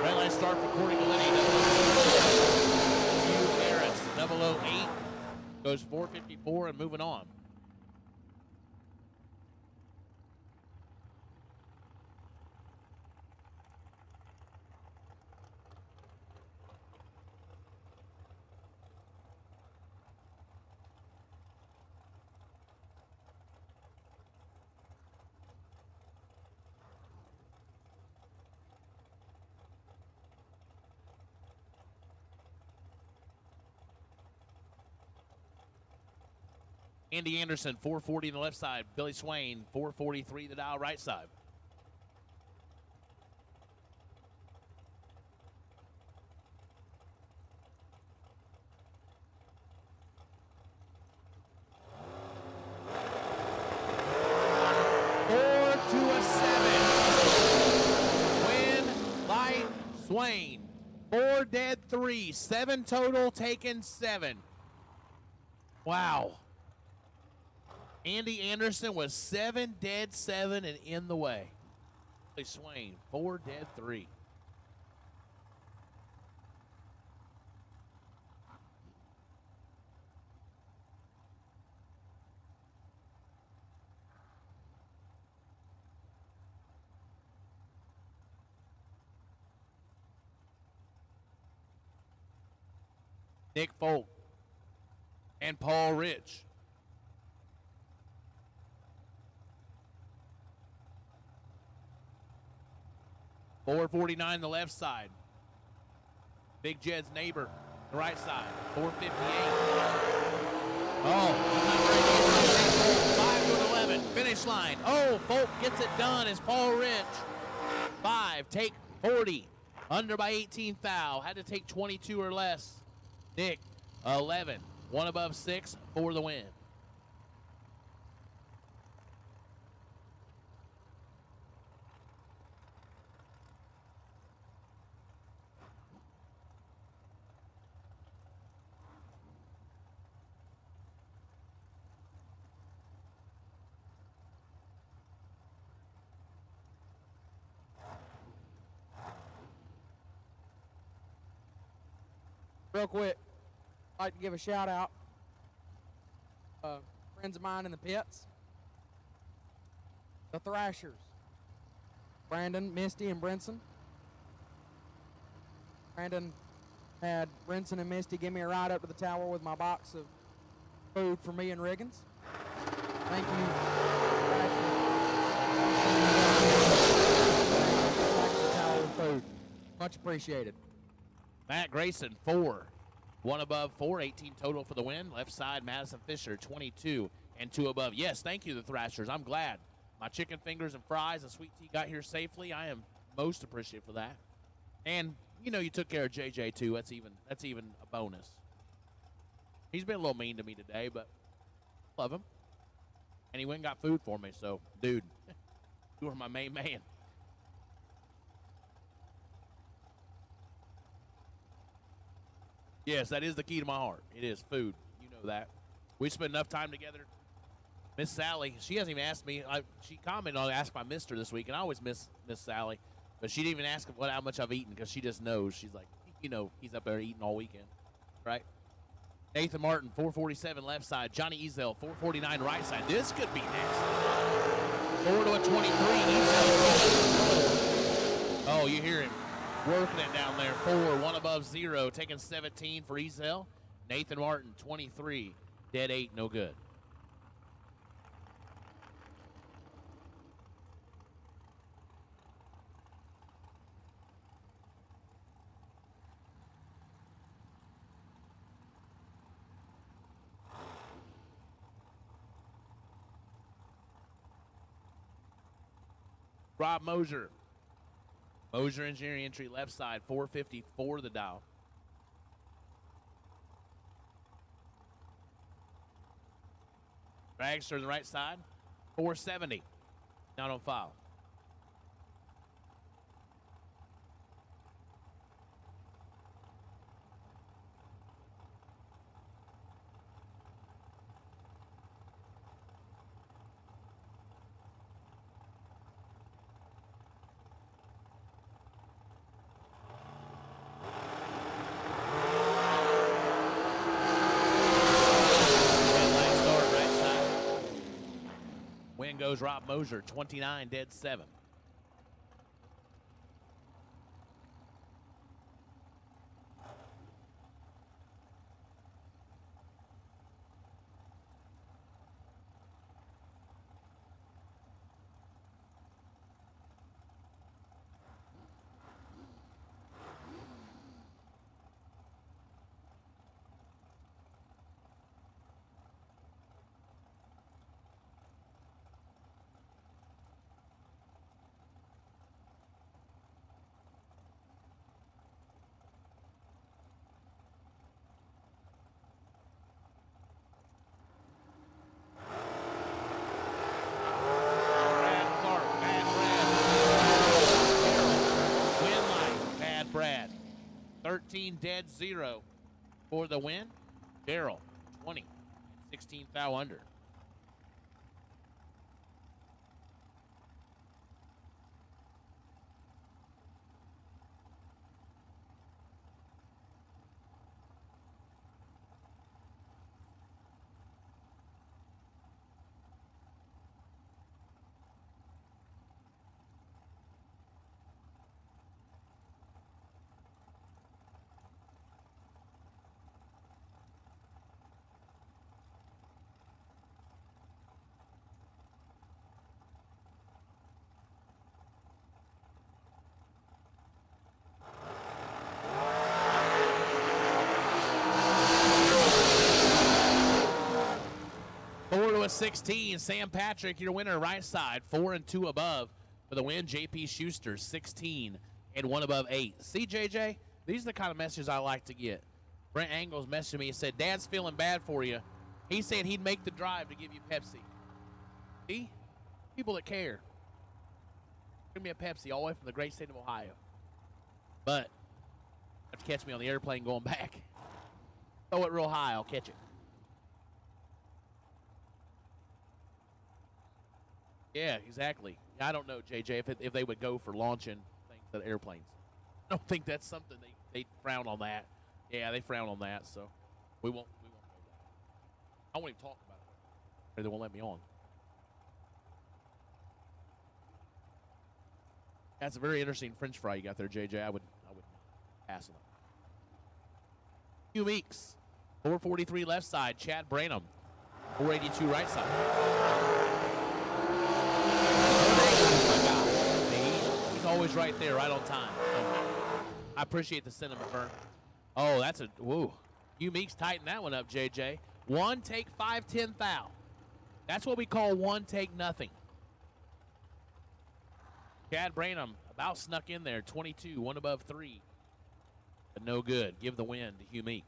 Red line start for Courtney Galletti. Hugh Harris, 008, goes 454 and moving on. Andy Anderson, 440 on the left side. Billy Swain, 443 the dial right side. Swain, 4 dead 3, 7 total, taken 7. Wow. Andy Anderson was 7 dead 7 and in the way. Billy Swain, 4 dead 3. Nick Folk and Paul Rich. $449 the left side. Big Jed's neighbor, the right side. 458. Oh, 5 to 11. Finish line. Oh, Folk gets it done as Paul Rich. 5, take 40. Under by 18 foul. Had to take 22 or less. Nick, 11. 1 above 6 for the win. Real quick, I'd like to give a shout out. Friends of mine in the pits. The Thrashers. Brandon, Misty, and Brinson. Brandon had Brinson and Misty give me a ride up to the tower with my box of food for me and Riggins. Thank you. Food. Much appreciated. Matt Grayson, 4. 1 above 4, 18 total for the win. Left side, Madison Fisher, 22 and 2 above. Yes, thank you, the Thrashers. I'm glad my chicken fingers and fries and sweet tea got here safely. I am most appreciative for that. And, you know, you took care of JJ, too. That's even a bonus. He's been a little mean to me today, but love him. And he went and got food for me, so, dude, you are my main man. Yes, that is the key to my heart. It is food. You know that. We spent enough time together. Miss Sally, she hasn't even asked me. She commented on Ask My Mister this week, and I always miss Sally. But she didn't even ask how much I've eaten because she just knows. She's like, you know, he's up there eating all weekend, right? Nathan Martin, 447 left side. Johnny Ezel, 449 right side. This could be nasty. 4 to a 23. Ezel. Oh, you hear him working it down there. 4, 1 above 0, taking 17 for Ezel. Nathan Martin, 23, dead 8, no good. Rob Mosier. Mosier Engineering entry left side, 454 the dial. Dragster on the right side, 470. Not on file. Win goes Rob Mosier, 29, dead 7. Brad, 13 dead 0 for the win. Daryl, 20, 16 foul under. To a 16, Sam Patrick, your winner, right side, 4 and 2 above for the win. JP Schuster, 16 and 1 above 8. See, JJ, these are the kind of messages I like to get. Brent Angles messaged me and said, Dad's feeling bad for you. He said he'd make the drive to give you Pepsi. See? People that care. Give me a Pepsi all the way from the great state of Ohio. But have to catch me on the airplane going back. Throw it real high, I'll catch it. Yeah, exactly. I don't know, JJ, if they would go for launching things at airplanes. I don't think that's something they frown on that. Yeah, they frown on that, so we won't go there. I won't even talk about it. Or they won't let me on. That's a very interesting French fry you got there, JJ. I would pass on it. Hugh Meeks, 443 left side. Chad Branham, 482 right side. Oh my God. He's always right there, right on time. So I appreciate the sentiment, Vern. Oh, that's a woo. You Meeks tighten that one up, JJ. 1 take 5, 10 foul. That's what we call 1 take nothing. Chad Branham about snuck in there. 22, 1 above 3. But no good. Give the win to Hugh Meeks.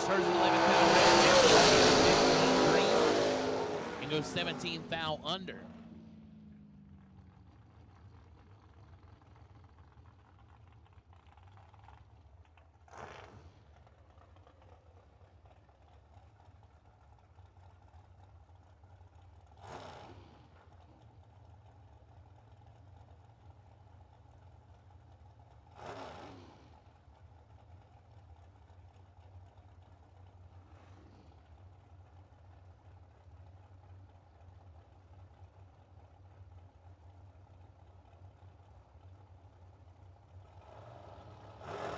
Turns an 11 foul red and goes 17 foul under.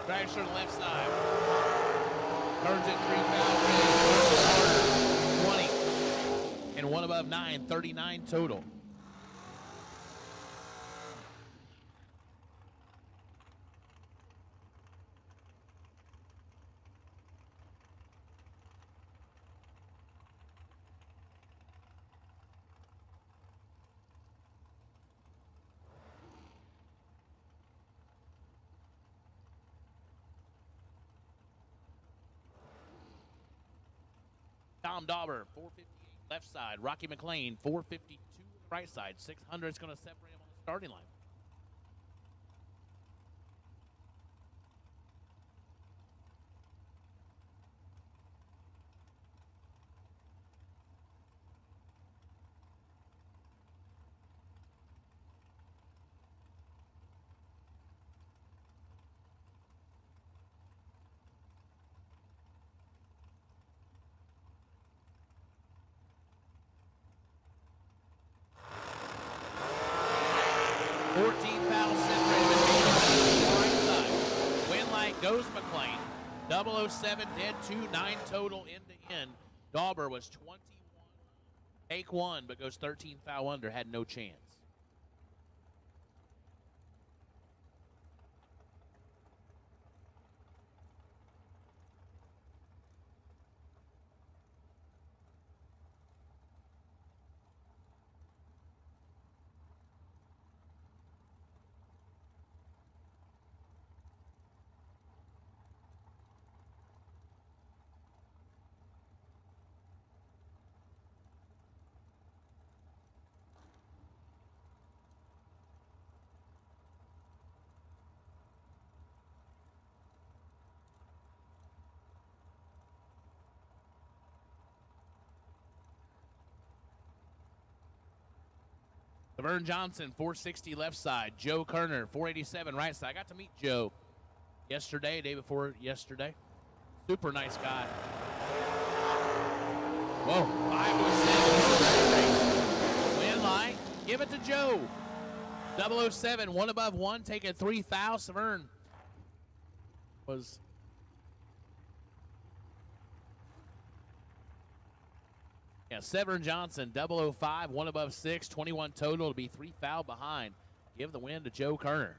Crasher on the left side. Turns it 3 foul red. 20. And 1 above 9, 39 total. Tom Dauber, 458 left side. Rocky McLean, 452 on the right side. 600 is going to separate him on the starting line. Goes McLean. 007, dead 2, 9 total end to end. Dauber was 21. Take 1, but goes 13 foul under. Had no chance. Laverne Johnson, 460 left side. Joe Kerner, 487 right side. I got to meet Joe yesterday, day before yesterday. Super nice guy. Whoa, 507. Win line. Give it to Joe. 007, 1 above 1, taking 3 fouls. Severn was Severn Johnson, 005, 1 above 6, 21 total to be 3 foul behind. Give the win to Joe Kerner.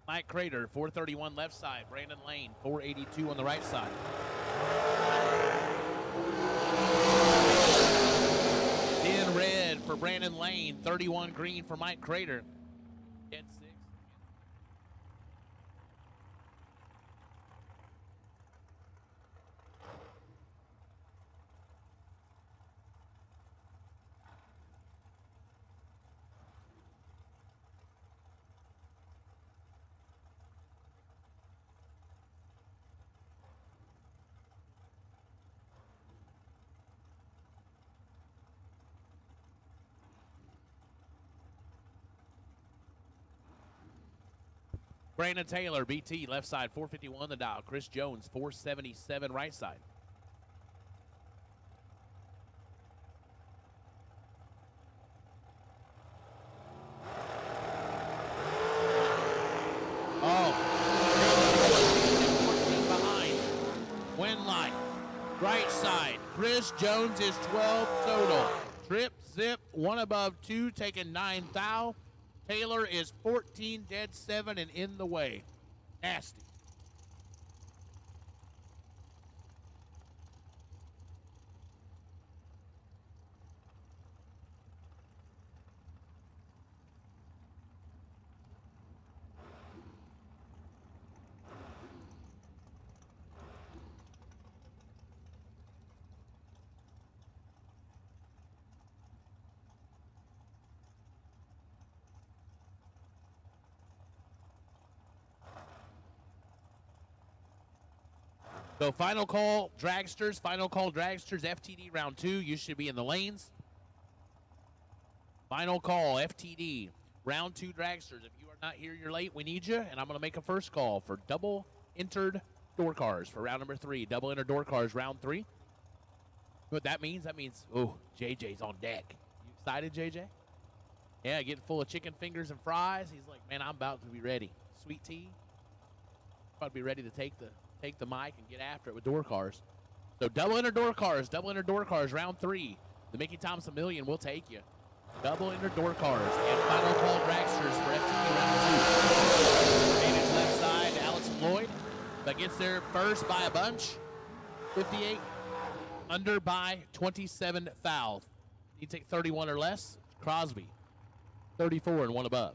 Mike Crater, 431 left side. Brandon Lane, 482 on the right side. In red for Brandon Lane, 31 green for Mike Crater. Dead 6. Brandon Taylor, BT, left side, 451 the dial. Chris Jones, 477 right side. Behind. Win line. Right side. Chris Jones is 12 total. Trip, zip, 1 above 2, taking 9 thou. Taylor is 14 dead 7 and in the way. Nasty. So final call, dragsters. Final call, dragsters. FTD round 2. You should be in the lanes. Final call, FTD. Round 2, dragsters. If you are not here, you're late. We need you. And I'm going to make a first call for double entered door cars for round number 3. Double entered door cars, round 3. What that means? That means, oh, JJ's on deck. You excited, JJ? Yeah, getting full of chicken fingers and fries. He's like, man, I'm about to be ready. Sweet tea. About to be ready to take the mic and get after it with door cars. So double entered door cars, round 3. The Mickey Thompson Million will take you. Double entered door cars and final call dragsters for FTD round 2. Advantage left side, Allison Lloyd, but gets there first by a bunch. 58 under by 27 foul. You take 31 or less. Crosby, 34 and 1 above.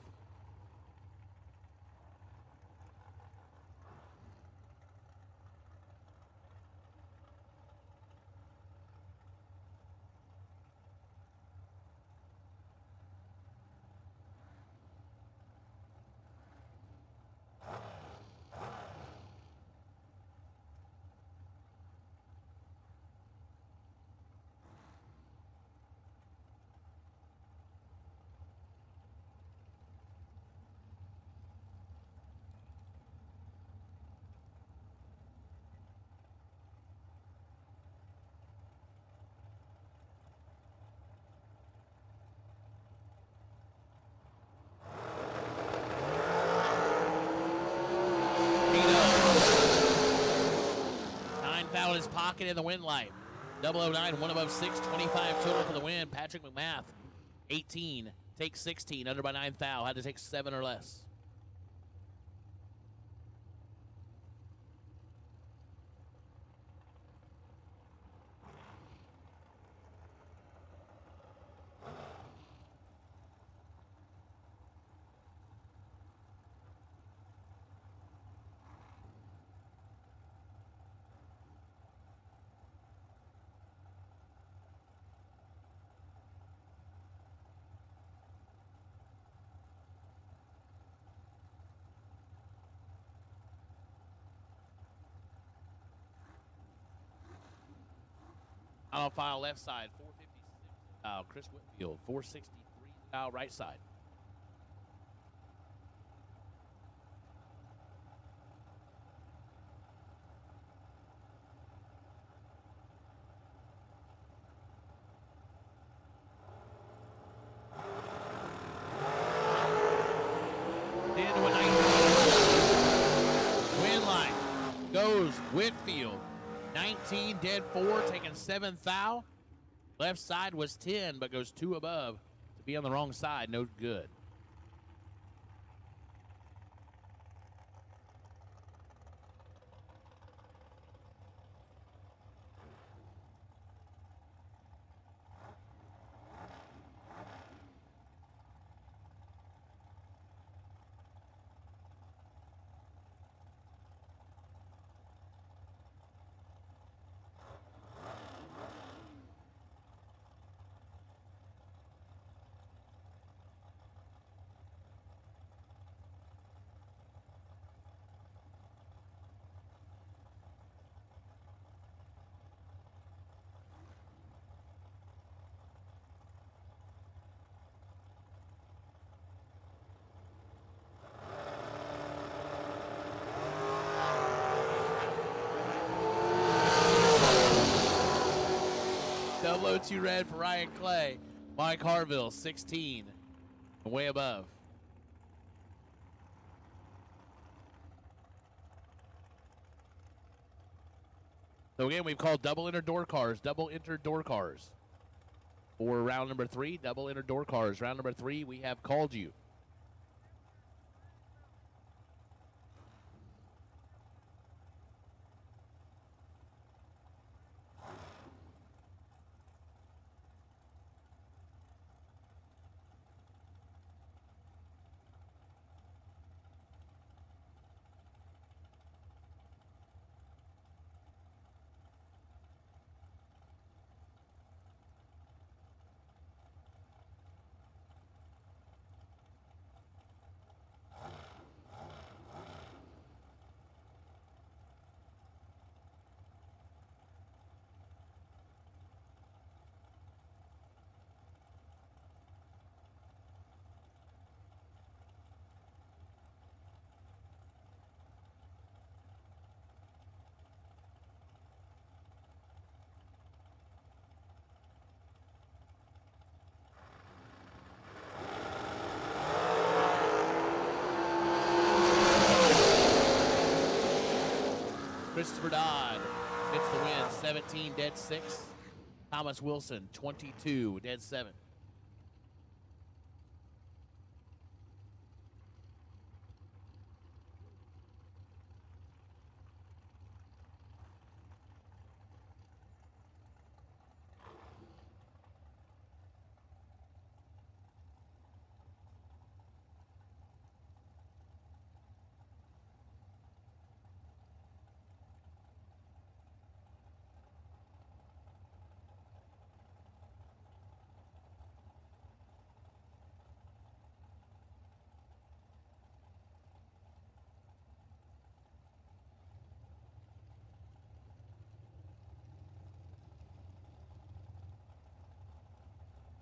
Out of his pocket in the win light. 009, 1 above 6, 25 total for the win. Patrick McMath, 18, takes 16, under by 9 thou. Had to take 7 or less. On file left side, 456 Chris Whitfield, 463 right side. Into a 19. Win line goes Whitfield. 19, dead 4, taking 7 thou. Left side was 10, but goes 2 above. To be on the wrong side, no good. 2 red for Ryan Clay. Mike Harville, 16. Way above. So again, we've called double inner door cars, double inner door cars. For round number 3, double inner door cars. Round number 3, we have called you. Christopher Dodd gets the win, 17 dead 6. Thomas Wilson, 22 dead 7.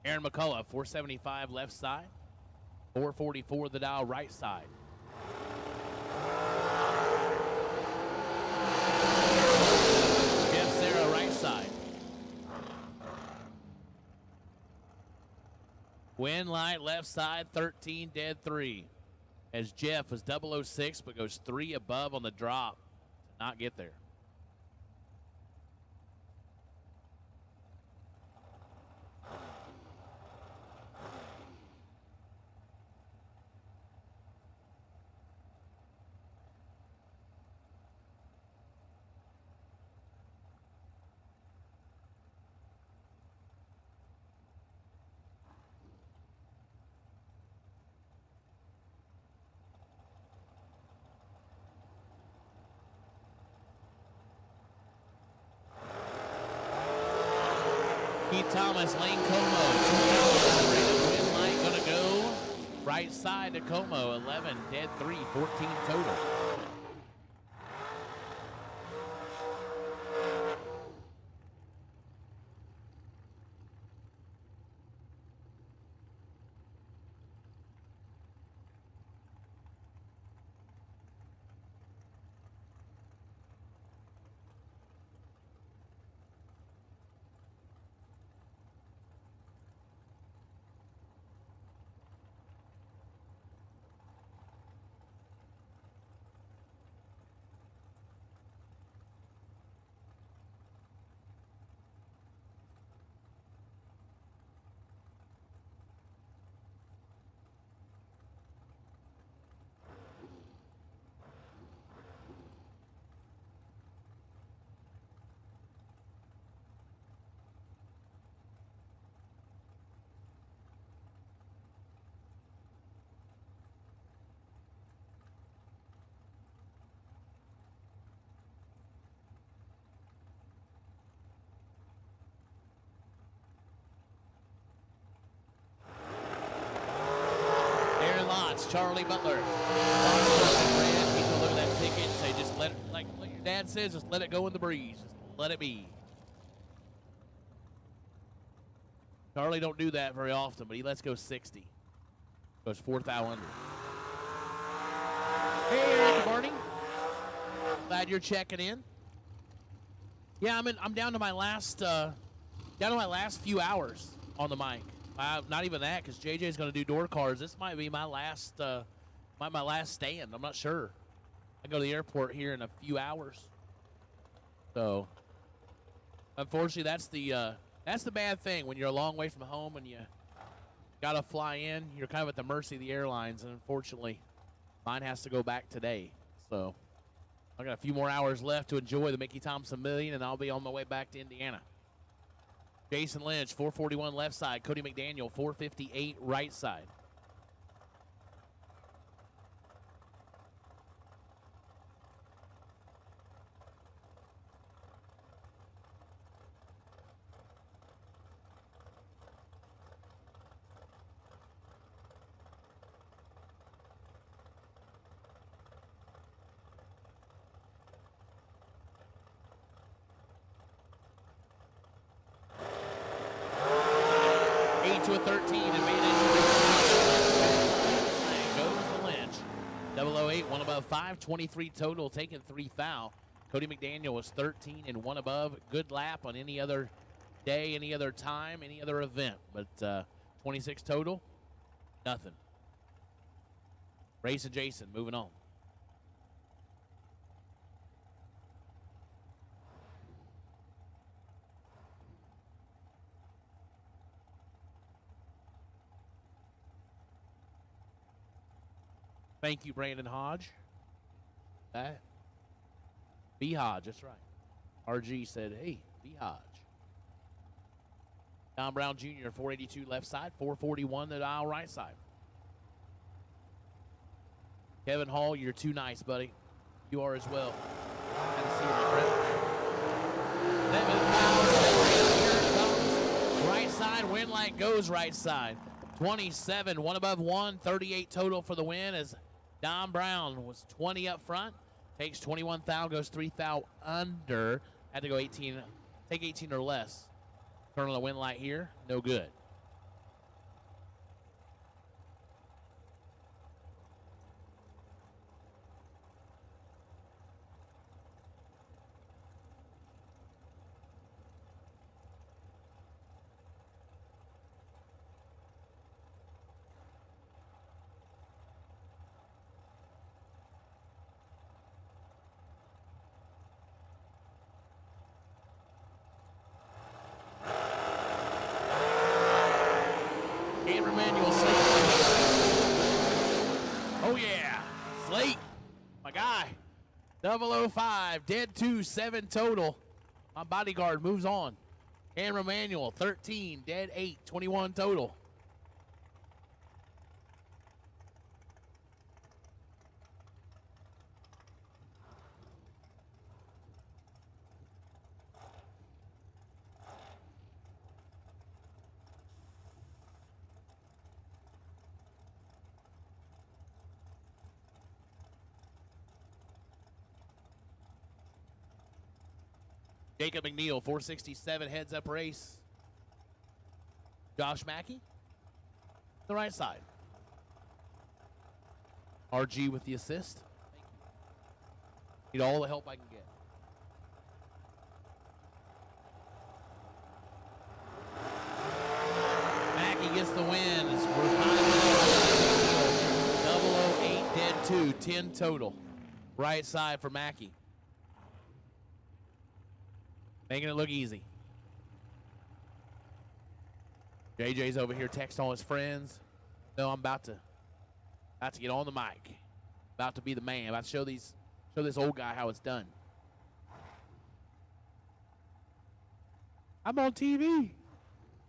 Aaron McCullough, 475 left side, 444 the dial right side. Jeff Sierra right side. Win light left side, 13 dead 3. As Jeff was 006 but goes 3 above on the drop to not get there. Keith Thomas, Lane Como, 2 win light gonna go right side to Como, 11 dead 3, 14 total. Charlie Butler. People look at that ticket and say, just let it, like your dad says, just let it go in the breeze. Just let it be. Charlie don't do that very often, but he lets go 60. Goes 4th out under. Hey, Eric Barney. Glad you're checking in. Yeah, I'm down to my last Down to my last few hours on the mic. Not even that, because JJ's going to do door cards. This might be my last stand. I'm not sure. I go to the airport here in a few hours. So, unfortunately, that's the bad thing when you're a long way from home and you got to fly in. You're kind of at the mercy of the airlines, and unfortunately, mine has to go back today. So, I got a few more hours left to enjoy the Mickey Thompson Million, and I'll be on my way back to Indiana. Jason Lynch, 441 left side. Cody McDaniel, 458 right side. To a 13 advantage. Goes to Lynch. 008, one above 5, 23 total, taking 3 foul. Cody McDaniel was 13 and one above. Good lap on any other day, any other time, any other event. But 26 total, nothing. Race and Jason moving on. Thank you, Brandon Hodge. That B Hodge, that's right. RG said, hey, B Hodge. Don Brown Jr., 482 left side, 441 the dial right side. Kevin Hall, you're too nice, buddy. You are as well. Good to see you, my friend. Right side, win like goes right side. 27, one above 1, 38 total for the win as Don Brown was 20 up front. Takes 21 foul, goes 3 foul under. Had to go 18, take 18 or less. Turn on the win light here, no good. Oh yeah, Slate, my guy. 005, dead 2, 7 total. My bodyguard moves on. Cameron Manuel, 13, dead 8, 21 total. Jacob McNeil, 467, heads up race. Josh Mackey, the right side. RG with the assist. Thank you. Need all the help I can get. Mackey gets the win. It's worth 008, dead 2, 10 total. Right side for Mackey. Making it look easy. JJ's over here texting all his friends. No, I'm about to get on the mic. About to be the man. About to show this old guy how it's done. I'm on TV.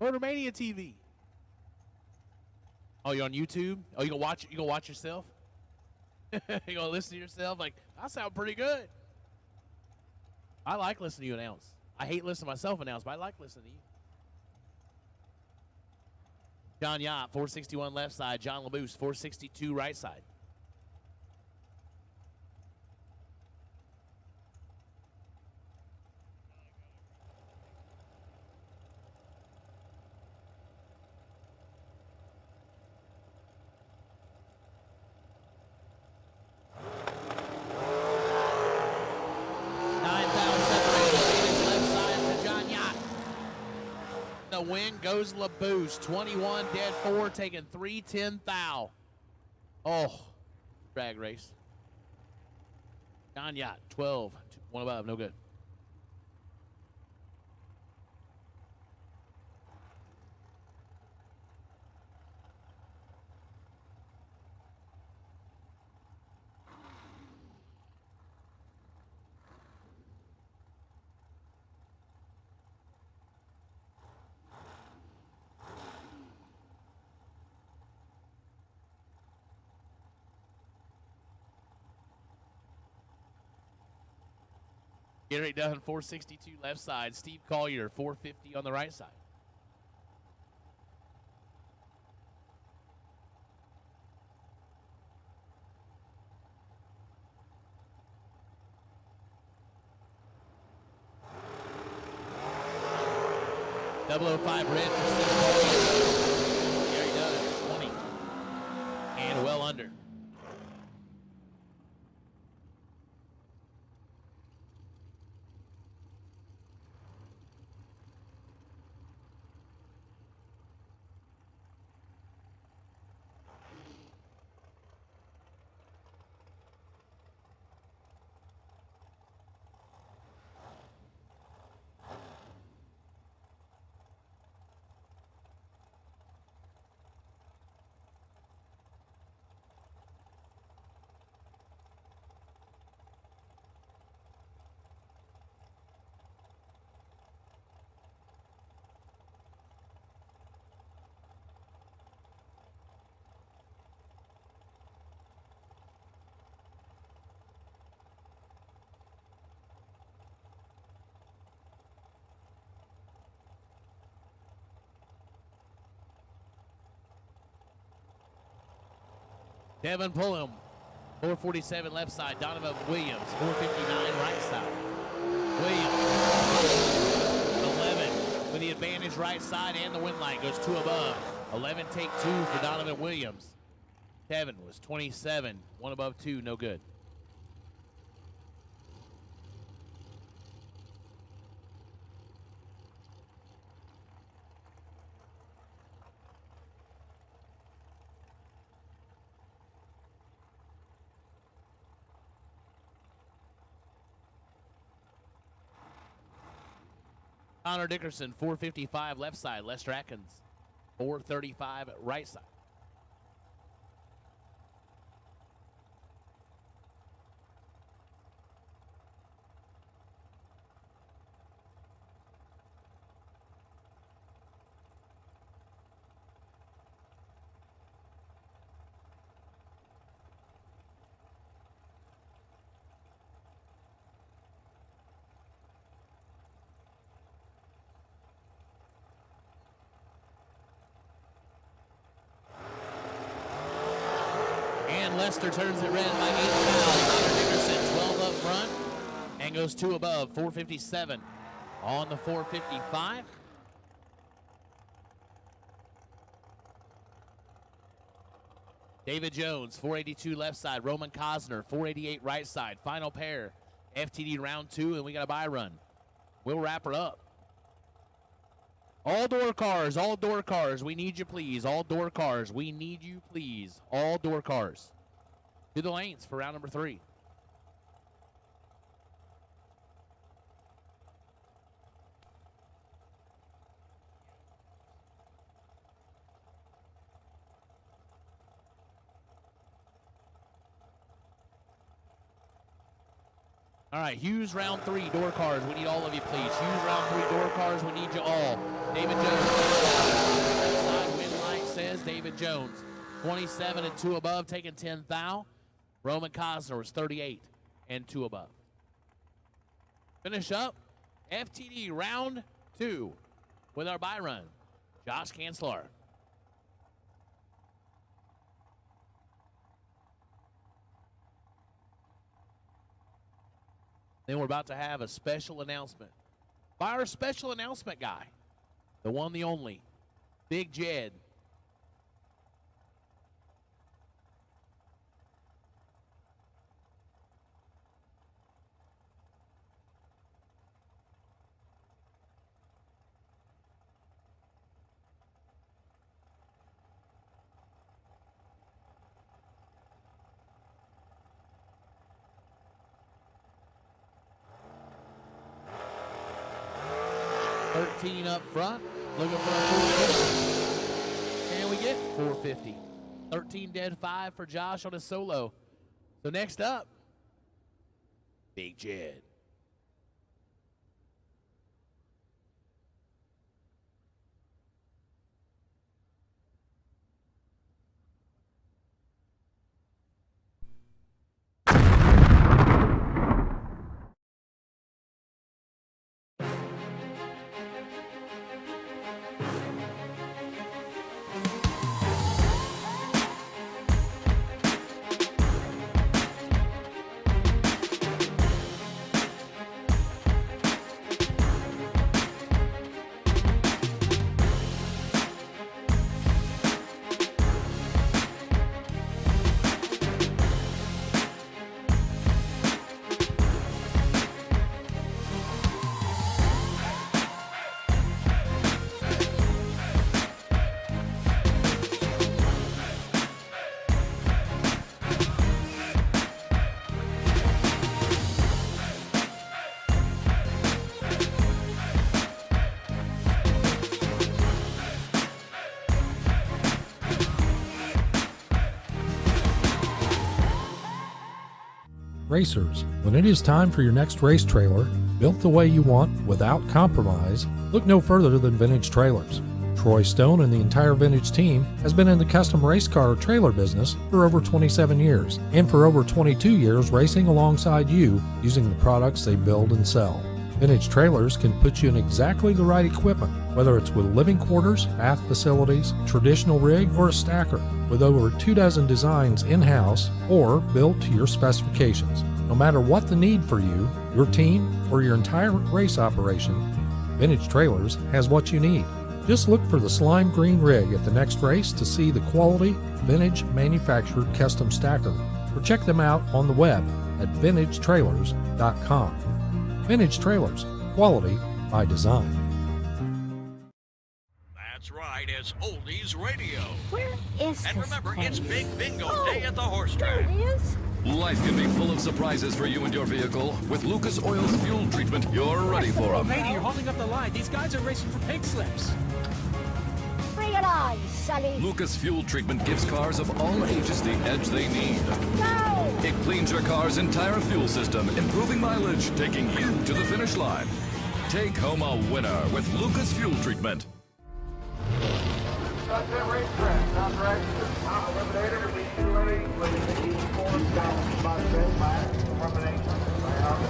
Motormania TV. Oh, you're on YouTube? Oh, you gonna watch yourself? You gonna listen to yourself? Like, I sound pretty good. I like listening to you announce. I hate listening to myself announce, but I like listening to you. John Yacht, 461 left side. John Lamoose, 462 right side. the win goes LaBouche. 21 dead 4, taking 310 thou. Oh, drag race. John Yacht, 12, 1 above, no good. Gary Dunn, 462 left side. Steve Collier, 450 on the right side. .005 red for Steve Collier. Gary Dunn, 20. And well under. Devin Pullum, 447 left side. Donovan Williams, 459 right side. Williams, 11 with the advantage right side and the win line goes 2 above. 11 take 2 for Donovan Williams. Devin was 27, 1 above 2, no good. Connor Dickerson, 455 left side. Lester Atkins, 435 right side. Lester turns it red by 8 fouls. Connor Dickerson, 12 up front and goes 2 above. 457 on the 455. David Jones, 482 left side. Roman Cosner, 488 right side. Final pair. FTD round 2, and we got a bye run. We'll wrap her up. All door cars, we need you please. All door cars, we need you please. All door cars. To the lanes for round number 3. All right, Hughes round 3, door cars. We need all of you, please. Hughes round 3, door cars. We need you all. David Jones. Side win light says David Jones. 27 and 2 above, taking 10 thou. Roman Cosner was 38 and 2 above. Finish up FTD round 2 with our bye run. Josh Kanslar. Then we're about to have a special announcement by our special announcement guy, the one, the only, Big Jed. 13 up front, looking for a 450. And we get 450. 13 dead 5 for Josh on his solo. So next up, Big Jed. Racers, when it is time for your next race trailer, built the way you want without compromise, look no further than Vintage Trailers. Troy Stone and the entire Vintage team has been in the custom race car trailer business for over 27 years, and for over 22 years racing alongside you using the products they build and sell. Vintage Trailers can put you in exactly the right equipment, whether it's with living quarters, bath facilities, traditional rig, or a stacker, with over 24 designs in-house or built to your specifications. No matter what the need for you, your team, or your entire race operation, Vintage Trailers has what you need. Just look for the slime green rig at the next race to see the quality, vintage manufactured custom stacker, or check them out on the web at vintagetrailers.com. Vintage Trailers, quality by design. That's right, it's Oldies Radio. Where is And this remember, place? it's Big Bingo Oh, Day at the horse there track. it is. Life can be full of surprises for you and your vehicle. With Lucas Oil's fuel treatment, you're ready for them. Lady, you're holding up the line. These guys are racing for pink slips. Bring it on, Sonny. Lucas Fuel Treatment gives cars of all ages the edge they need. Go! It cleans your car's entire fuel system, improving mileage, taking you to the finish line. Take home a winner with Lucas Fuel Treatment. That's that racetrack. Contract eliminator, lead 280, leading 84, down by 10 back, elimination, round,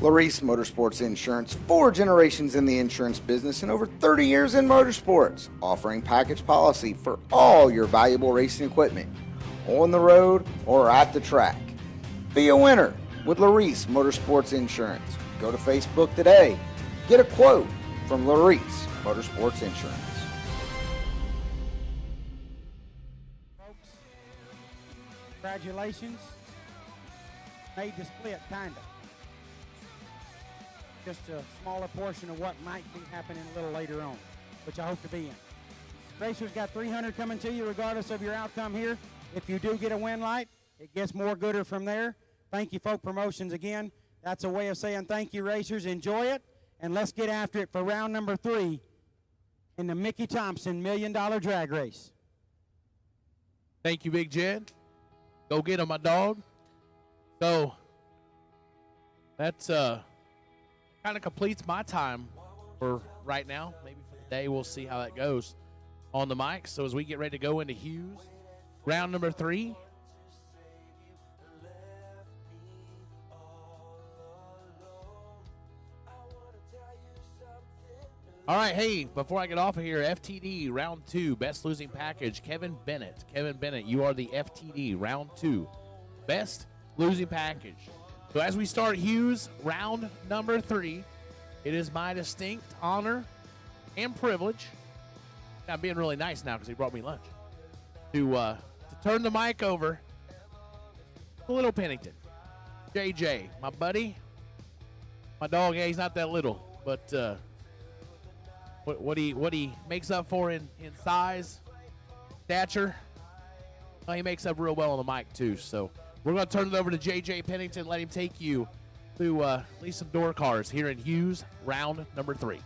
Larice Motorsports Insurance, 4 generations in the insurance business and over 30 years in motorsports, offering package policy for all your valuable racing equipment, on the road or at the track. Be a winner with Larice Motorsports Insurance. Go to Facebook today. Get a quote from Larice Motorsports Insurance. Folks, congratulations. Made the split, kind of. Just a smaller portion of what might be happening a little later on, which I hope to be in. Racers got 300 coming to you regardless of your outcome here. If you do get a win light, it gets more gooder from there. Thank you, Folk Promotions, again. That's a way of saying thank you, racers. Enjoy it, and let's get after it for round number 3 in the Mickey Thompson $1 Million Drag Race. Thank you, Big Jed. Go get him, my dog. So that's kind of completes my time for right now. Maybe for the day, we'll see how that goes on the mic. So as we get ready to go into Hughes, round number 3. All right, hey, before I get off of here, FTD round 2, best losing package, Kevin Bennett. Kevin Bennett, you are the FTD round 2, best losing package. So as we start Hughes, round number 3, it is my distinct honor and privilege I'm being really nice now because he brought me lunch. To turn the mic over to Little Pennington. JJ, my buddy. My dog, yeah, he's not that little, but what he makes up for in size, stature, well, he makes up real well on the mic too. So we're going to turn it over to JJ Pennington, let him take you through at least some door cars here in Hughes, round number 3.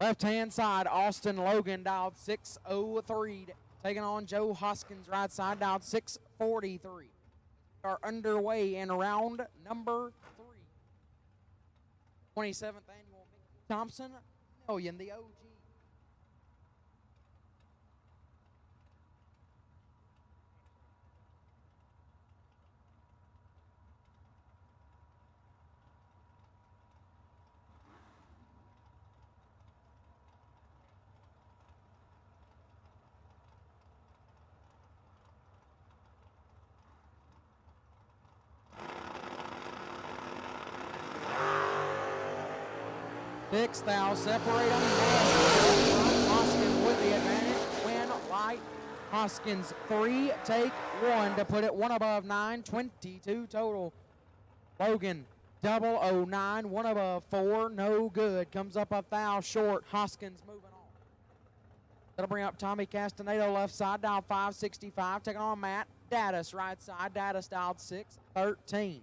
Left-hand side, Austin Logan dialed 603, taking on Joe Hoskins. Right side dialed 643. Are underway in round number 3. 27th annual Mickey Thompson Million, the OG. Sixth, thou separate them. Hoskins with the advantage. Win light. Hoskins 3, take 1 to put it 1 above 9. 22 total. Logan 009, 1 above 4, no good. Comes up a foul short. Hoskins moving on. That'll bring up Tommy Castaneda left side, dial 565. Taking on Matt Daddis right side. Daddis dialed 613.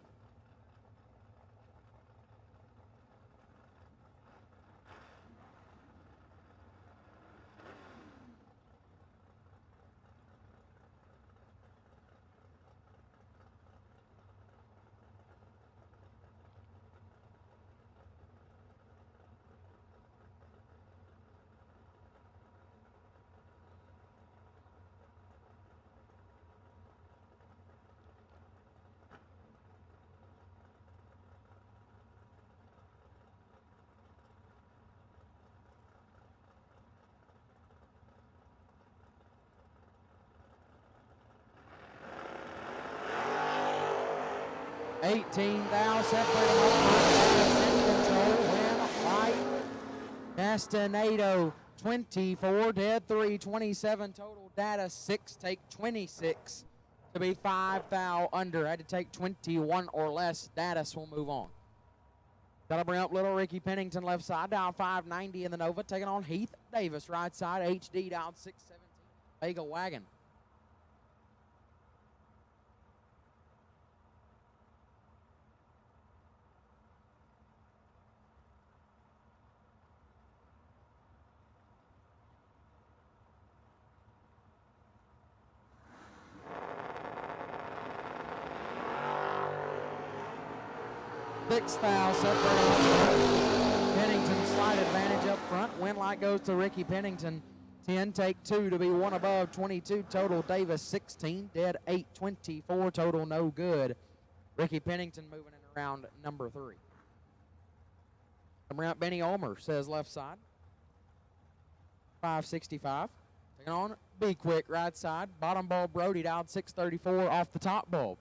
Separate in control. Win right. Castaneda 24, dead 3, 27 total. Data 6, take 26 to be 5 foul under. Had to take 21 or less. Daddis will move on. That'll bring up little Ricky Pennington left side, down 590 in the Nova, taking on Heath Davis right side. HD down 617. Vega Wagon. Sixth foul separating. Pennington slight advantage up front. Win light goes to Ricky Pennington. 10, take 2 to be 1 above, 22 total. Davis 16, dead 8, 24 total, no good. Ricky Pennington moving in around number 3. Coming out, Benny Ulmer says left side. 565. Taking on Be Quick, right side. Bottom bulb Brody down 634 off the top bulb.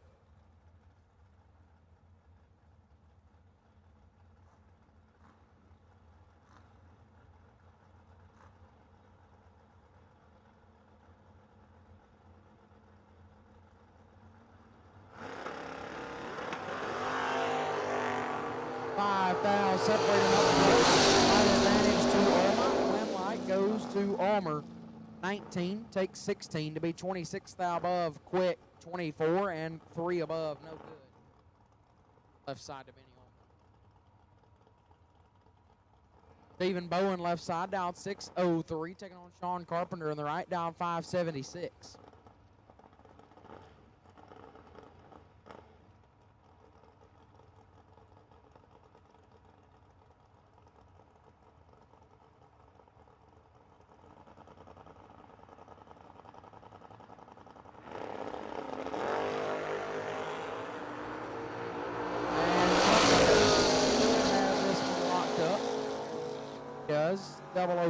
Separated up advantage to Ulmer. Win light goes to Ulmer. 19 takes 16 to be 26 thou above. Quick 24 and 3 above. No good. Left side to Benny Ulmer. Stephen Bowen left side down 603. Taking on Sean Carpenter in the right down 576.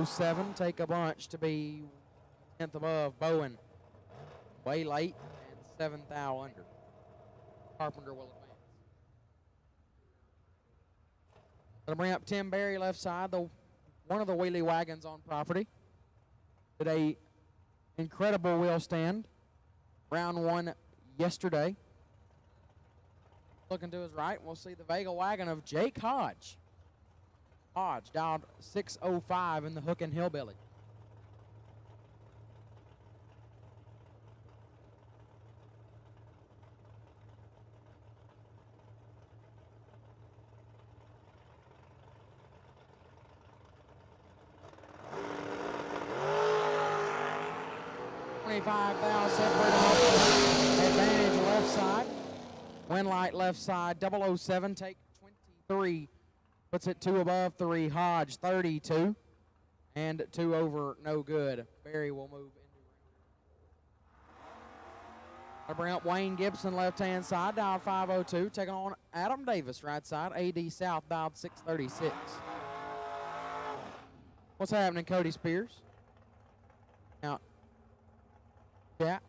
007 take a bunch to be 10th above. Bowen way late and 7th thou under. Carpenter will advance. Gonna bring up Tim Berry left side, one of the wheelie wagons on property. Did a incredible wheel stand. Round 1 yesterday. Looking to his right, we'll see the Vega wagon of Jake Hodge. Hodge down 605 in the Hook and Hillbilly. Advantage left side. Win light left side. 007 take 23. Puts it 2 above 3. Hodge 32. And 2 over, no good. Barry will move into round. I bring up Wayne Gibson left hand side, dialed 502. Taking on Adam Davis right side. AD South dialed 636. What's happening, Cody Spears? Now, yeah.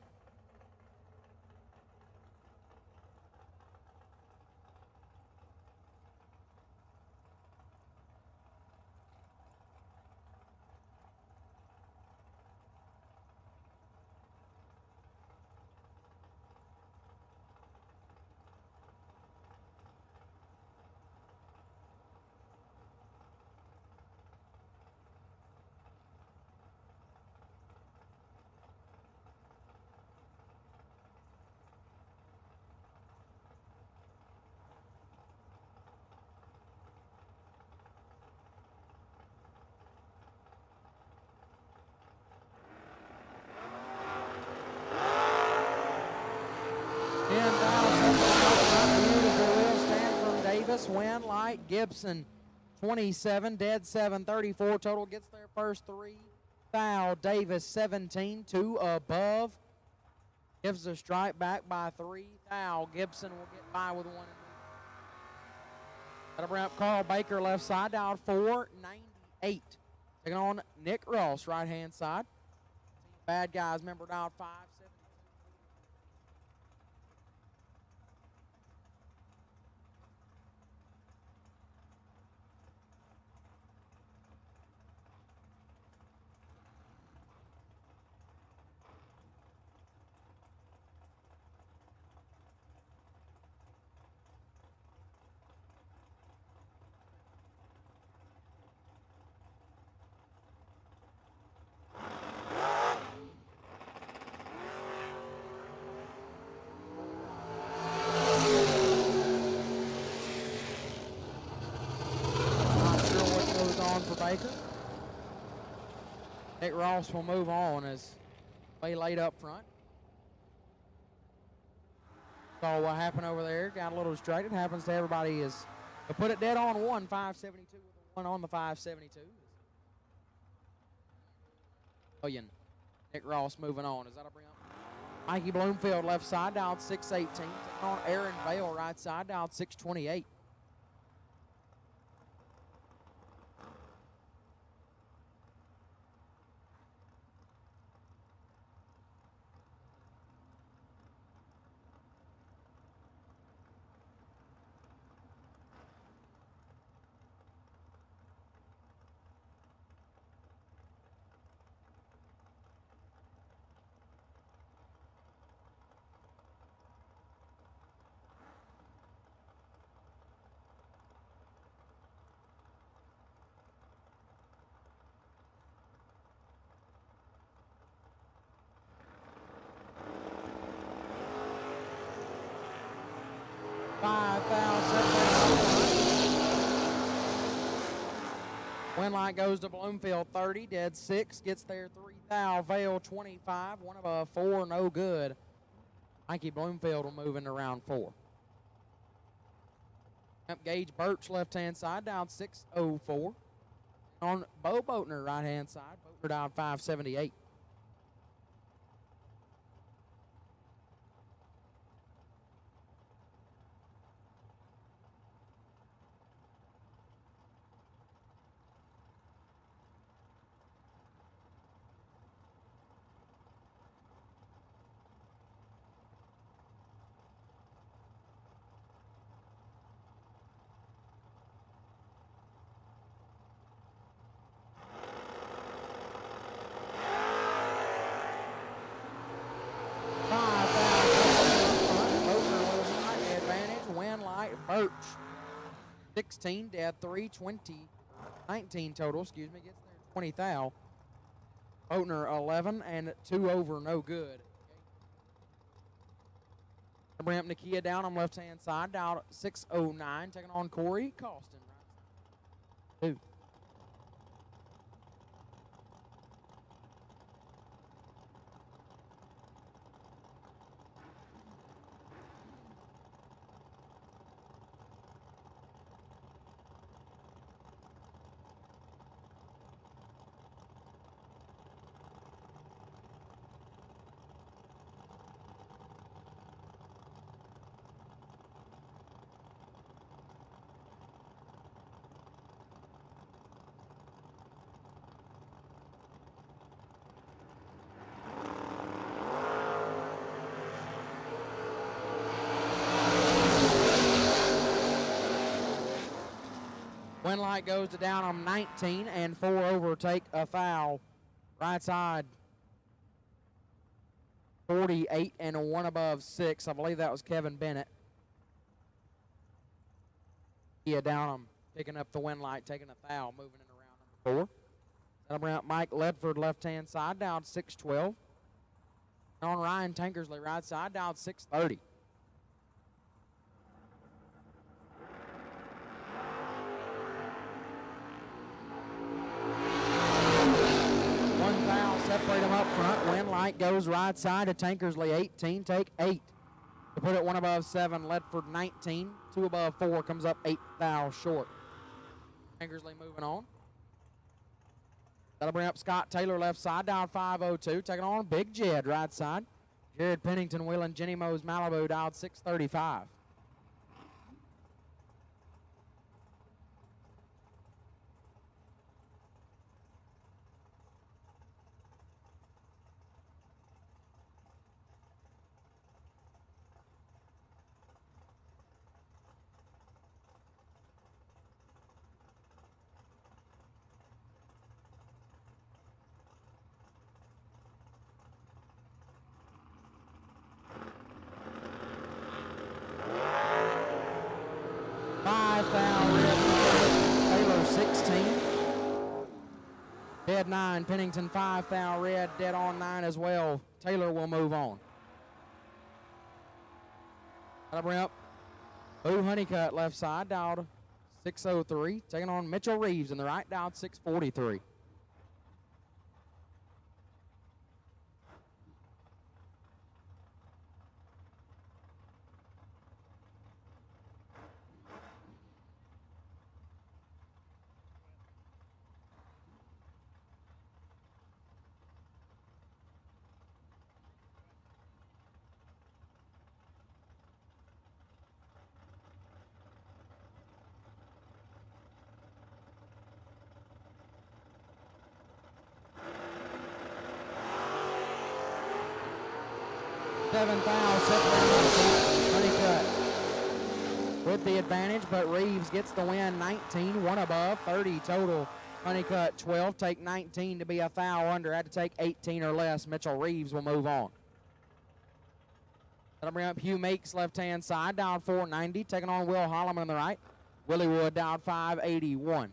Win light Gibson 27, dead 734 total, gets their first 3 thou. Davis 17, 2 above, gives the stripe back by 3 thou. Gibson will get by with 1. That'll bring up Carl Baker left side, down 498. Taking on Nick Ross right hand side. Bad guys member down 5. Nick Ross will move on as way late up front. Saw what happened over there. Got a little distracted. Happens to everybody. Is to put it dead on 572 with a 1 on the 572. million. Nick Ross moving on. Is that a bring up? Mikey Bloomfield left side down 618. Taking on Aaron Vale right side down 628. Win light goes to Bloomfield 30, dead 6, gets there 3 thou, Vale 25, one above 4, no good. Mikey Bloomfield will move into round 4. Up Gage Birch left-hand side down 604. On Bo Boatner right-hand side, Boatner down 578. Birch, 16, dead 3, 20, 19 total, excuse me, gets there 20 thou. Boatner 11 and 2 over, no good. Bring up Nakia down on left-hand side, down 609, taking on Corey Costin. Right. 2. Win light goes to down on 19 and 4 over, take a foul. Right side, 48 and a 1 above 6. I believe that was Kevin Bennett. Yeah, Downham picking up the win light, taking a foul, moving into round number 4. That'll bring up Mike Ledford left-hand side, down 612. On Ryan Tankersley right side, down 630. Separate them up front. Win light goes right side to Tankersley 18. Take 8. To put it 1 above 7, Ledford 19. 2 above 4 comes up 8 thou short. Tankersley moving on. That'll bring up Scott Taylor left side down 502. Taking on Big Jed right side. Jared Pennington wheeling Jenny Mo's Malibu down 635. Taylor 16. Dead 9. Pennington 5 thou red. Dead on 9 as well. Taylor will move on. That'll bring up Boo Honeycutt left side down 603. Taking on Mitchell Reeves in the right down 643. 7 foul, separated money cut. With the advantage, but Reeves gets the win, 19, one above, 30 total. Honeycutt 12, take 19 to be a foul under. Had to take 18 or less. Mitchell Reeves will move on. That'll bring up Hugh Meeks, left-hand side, down 490, taking on Will Holloman on the right. Willie Wood down 581.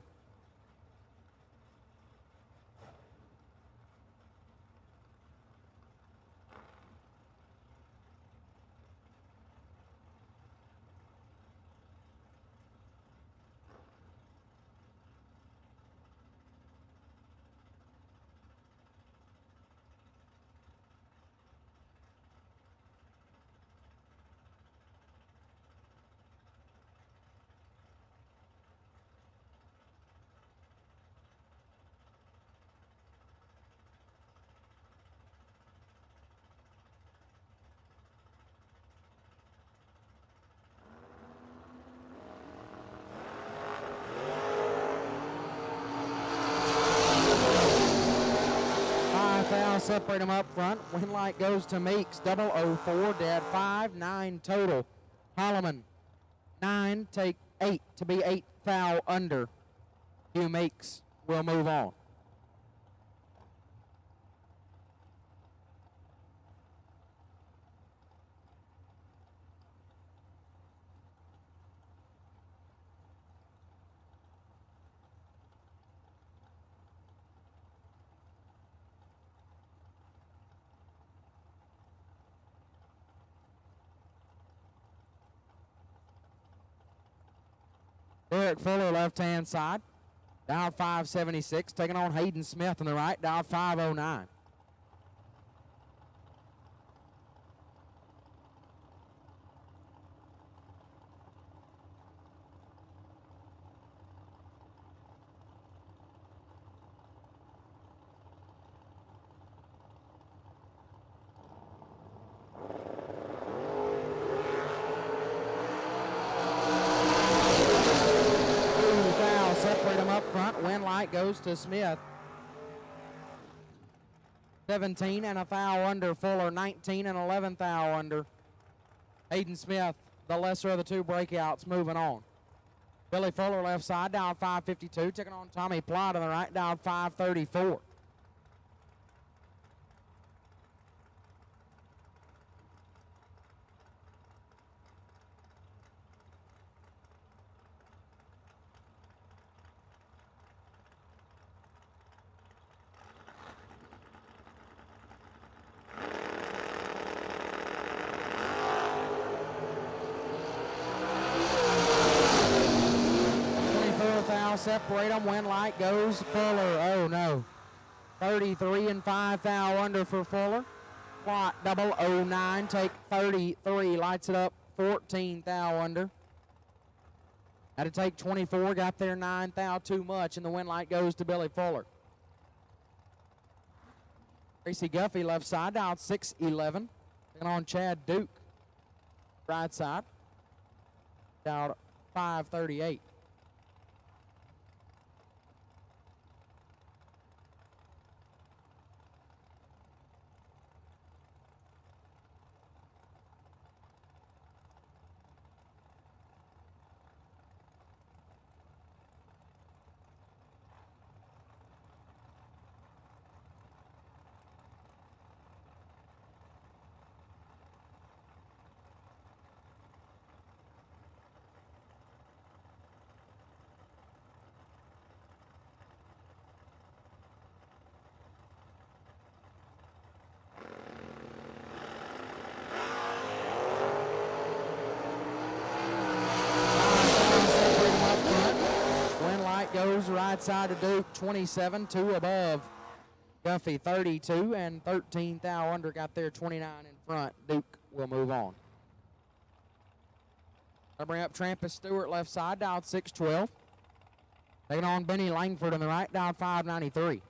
Foul, separate them up front. Win light goes to Meeks, 004, dead 5, 9 total. Holloman, 9, take 8 to be 8 foul under. Hugh Meeks will move on. Derek Fuller, left-hand side, down 576, taking on Hayden Smith on the right, down 509. Separate them up front. Win light goes to Smith. 17 and a foul under. Fuller, 19 and 11 foul under. Hayden Smith, the lesser of the two breakouts, moving on. Billy Fuller, left side, down 552. Taking on Tommy Plott on the right, down 534. Separate them. Win light goes Fuller. Oh no. 33 and 5 foul under for Fuller. Plot 009. Take 33. Lights it up. 14 foul under. Had to take 24. Got there 9 foul too much. And the win light goes to Billy Fuller. Tracy Guffey, left side, down 6-11. Taking on Chad Duke. Right side. Down 538. Goes right side to Duke, 27, 2 above. Guffey, 32, and 13 foul under. Got there 29 in front. Duke will move on. I'll bring up Trampus Stewart, left side, down 6-12. Taking on Benny Langford on the right, down 593.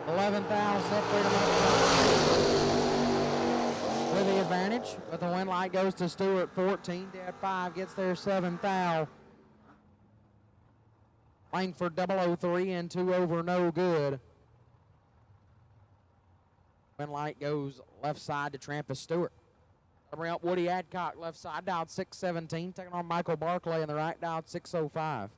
11th thou separate them up with the advantage, but the win light goes to Stewart. 14, dead 5, gets there 7th thou. Langford 003 and 2 over, no good. Win light goes left side to Trampus Stewart. Bring up Woody Adcock, left side, dialed 617, taking on Michael Barclay in the right, dialed 605.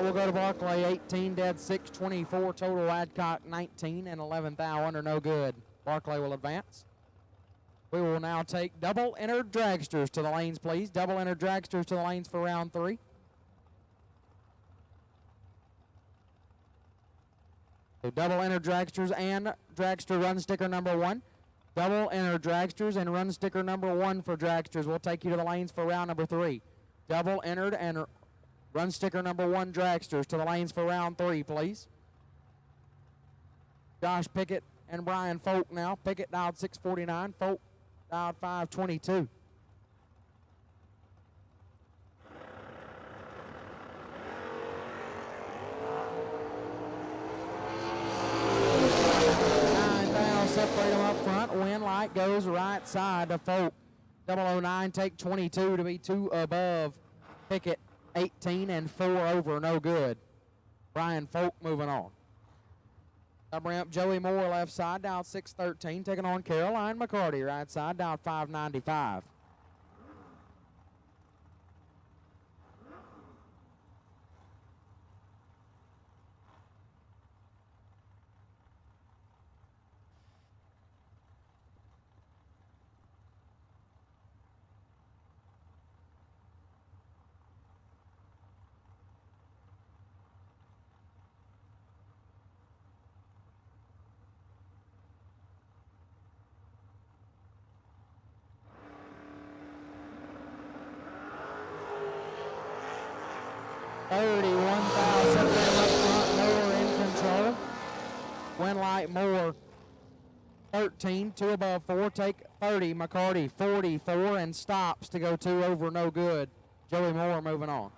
Will go to Barclay, 18, dead 6, 24 total. Adcock 19 and 11th thou under, no good. Barclay will advance. We will now take double entered dragsters to the lanes, please. Double entered dragsters to the lanes for round 3. So double entered dragsters and dragster run sticker number 1. Double entered dragsters and run sticker number 1 for dragsters. We'll take you to the lanes for round number 3. Double entered and run sticker number 1 dragsters to the lanes for round 3, please. Josh Pickett and Brian Folk now. Pickett dialed 649, Folk dialed 522. Separate them up front. Win light goes right side to Folk. 009 take 22 to be 2 above Pickett. 18 and 4 over, no good. Brian Folk moving on. I bring up Joey Moore left side, dialed 613, taking on Caroline McCarty right side, dialed 595. Win light Moore 13, 2 above 4, take 30. McCarty 44 and stops to go 2 over, no good. Joey Moore moving on.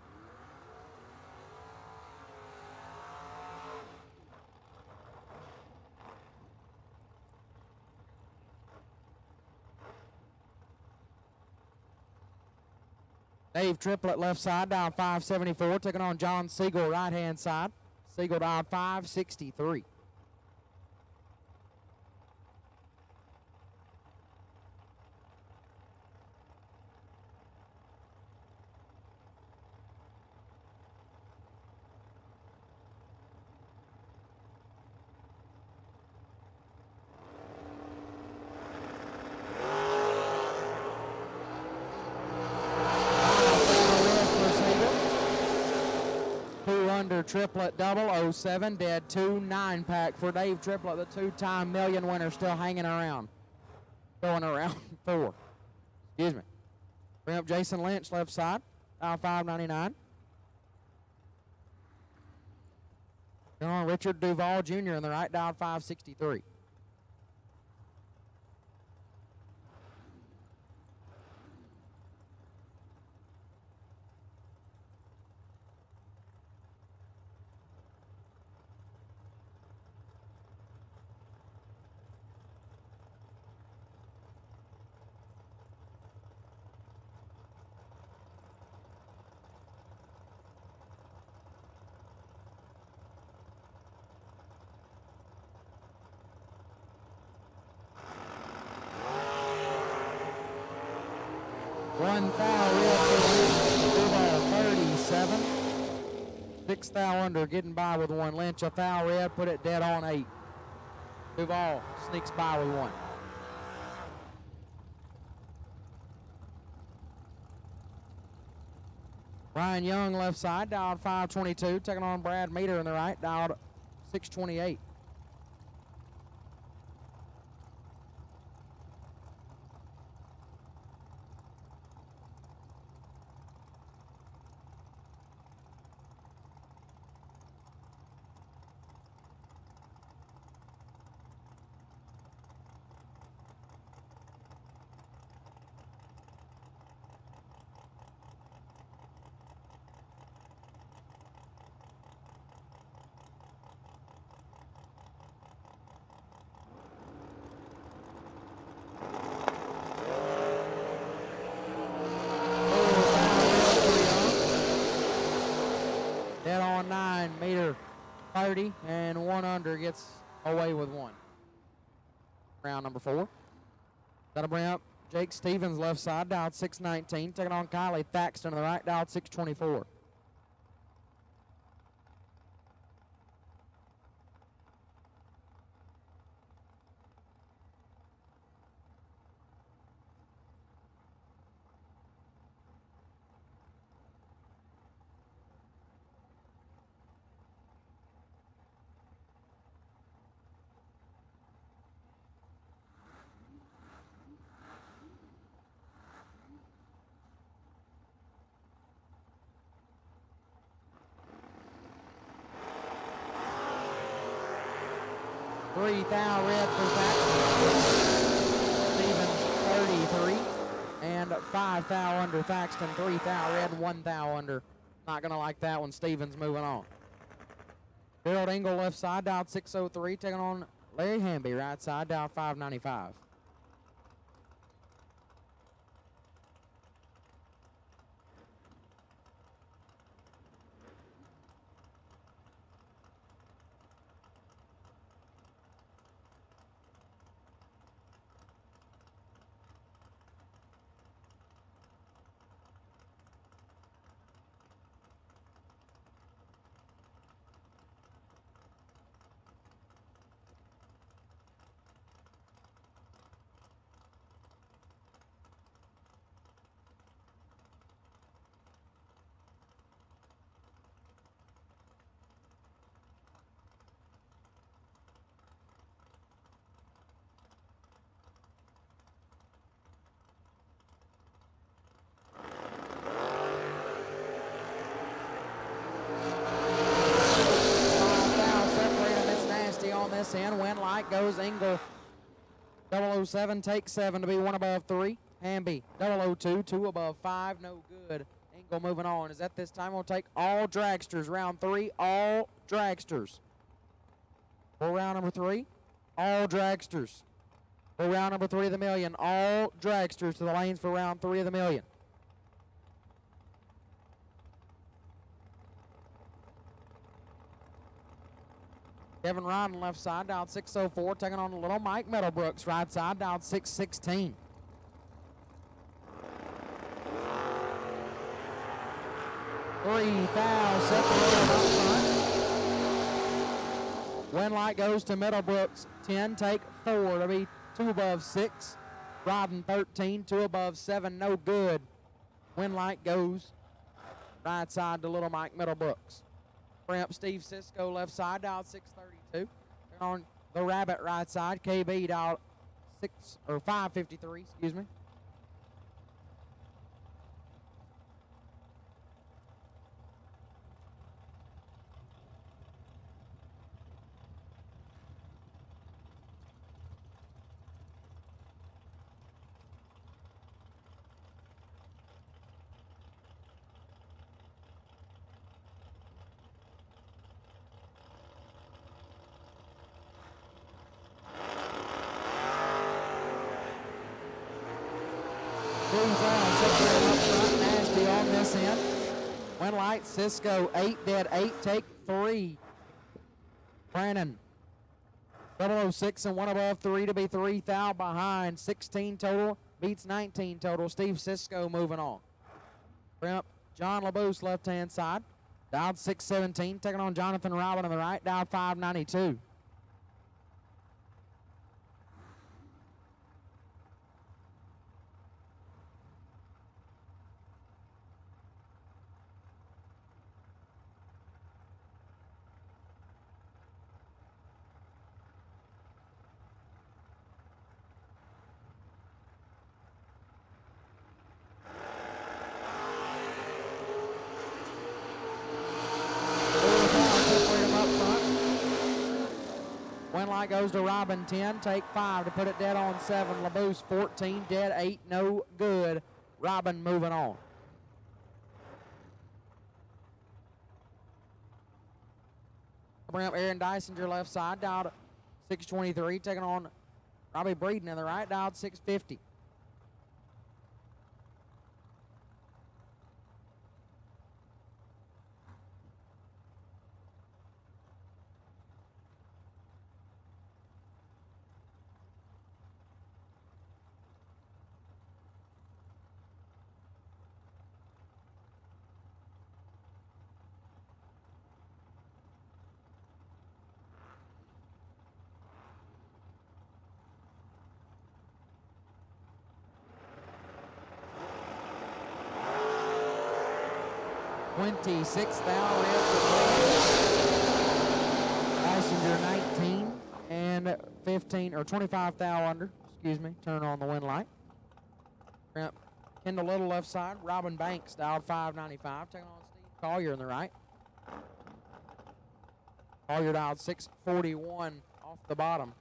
Dave Triplett left side, down 574, taking on John Siegel right hand side. Siegel down 563. Triplet double 07, dead 2, 9-pack for Dave Triplett, the 2-time million winner, still hanging around. Going around 4. Excuse me. Bring up Jason Lynch left side, dial 599. Going on Richard Duval Jr. in the right, dial 563. One foul, red 37. 6 foul under, getting by with 1. Lynch, a foul red, put it dead on 8. Duval sneaks by with 1. Ryan Young left side, dialed 522, taking on Brad Meter in the right, dialed 628. 30, and 1 under gets away with 1. Round number 4. That'll bring up Jake Stevens left side, dialed 619, taking on Kylie Thaxton to the right, dialed 624. Three thou red for Thaxton. Stevens 33. And 5 thou under Thaxton. 3 thou red, 1 thou under. Not going to like that one. Stevens moving on. Gerald Engel left side, dialed 603. Taking on Larry Hamby right side, dialed 595. In. Win light goes Engel. 007 takes 7 to be 1 above 3. Hamby 002, 2 above 5, no good. Engel moving on. Is at this time we'll take all dragsters. Round 3, all dragsters. For round number 3, all dragsters. For round number 3 of the million, all dragsters to the lanes for round 3 of the million. Kevin Rodden left side, dialed 604, taking on little Mike Meadowbrooks, right side, dialed 616. Three foul separated up front. Win light goes to Meadowbrooks, 10, take 4 to be 2 above 6. Rodden 13, 2 above 7, no good. Win light goes right side to little Mike Meadowbrooks. Bring up Steve Cisco left side, dialed 632. On the Rabbit right side, KB dialed 553, excuse me. Nasty on this end. Win light, Cisco 8, dead 8, take 3. Brandon 006 and 1 above 3 to be 3 thou behind. 16 total, beats 19 total. Steve Cisco moving on. Bring up John LaBouse left hand side. Dialed 617, taking on Jonathan Robin on the right, dialed 592. Win light goes to Robin, 10, take 5 to put it dead on 7. LaBouse 14, dead 8, no good. Robin moving on. Bring up Aaron Dysinger left side, dialed 623, taking on Robbie Breeden on the right, dialed 650. 26 thou red for Passenger 19 and 15 or 25 thou under. Excuse me. Turn on the wind light. Kendall Little left side. Robin Banks dialed 595. Taking on Steve Collier in the right. Collier dialed 641 off the bottom.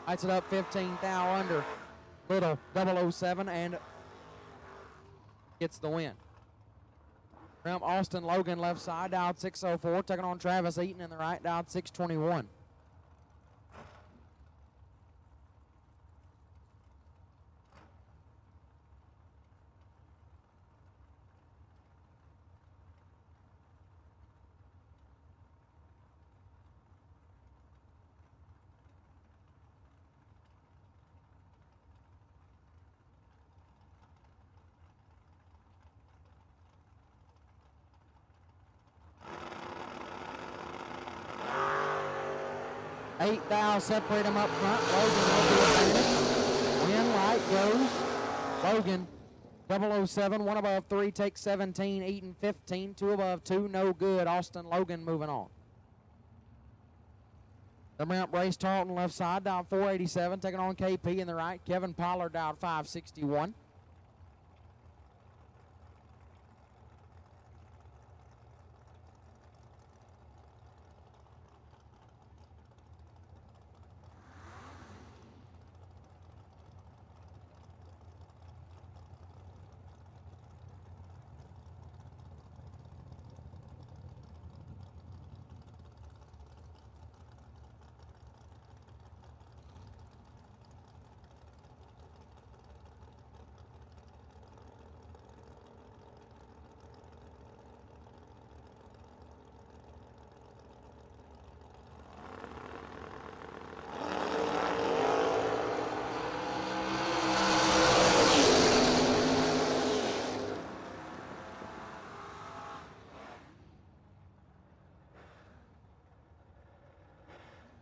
Lights it up 15 thou under. Little 007 and gets the win. From Austin Logan left side, dialed 604, taking on Travis Eaton in the right, dialed 621. Eight thou separate them up front. Logan will be advantage. Win light goes. Logan 007, one above 3, takes 17, Eaton 15, two above 2, no good. Austin Logan moving on. The ramp race, Tarleton left side, dialed 487, taking on KP in the right. Kevin Pollard dialed 561.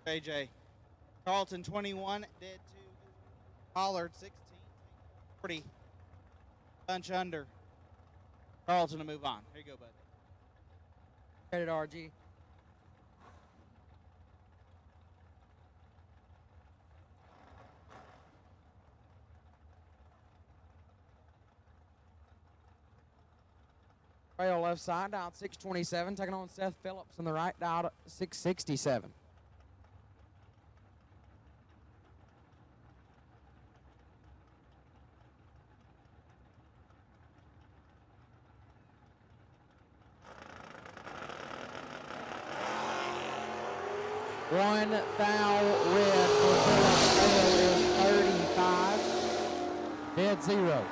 AJ. Carlton 21, dead 2. Pollard 16, 40. Bunch under. Carlton to move on. Here you go, bud. Credit RG. Trail left side, dialed 627, taking on Seth Phillips in the right, dialed 667. One thou red for Phillips is 35. Dead 0.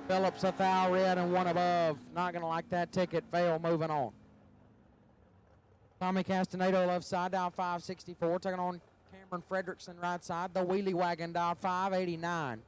Phillips a thou red and one above. Not going to like that ticket. Fail moving on. Tommy Castaneda left side, dial 564. Taking on Cameron Fredrickson right side. The wheelie wagon dial 589.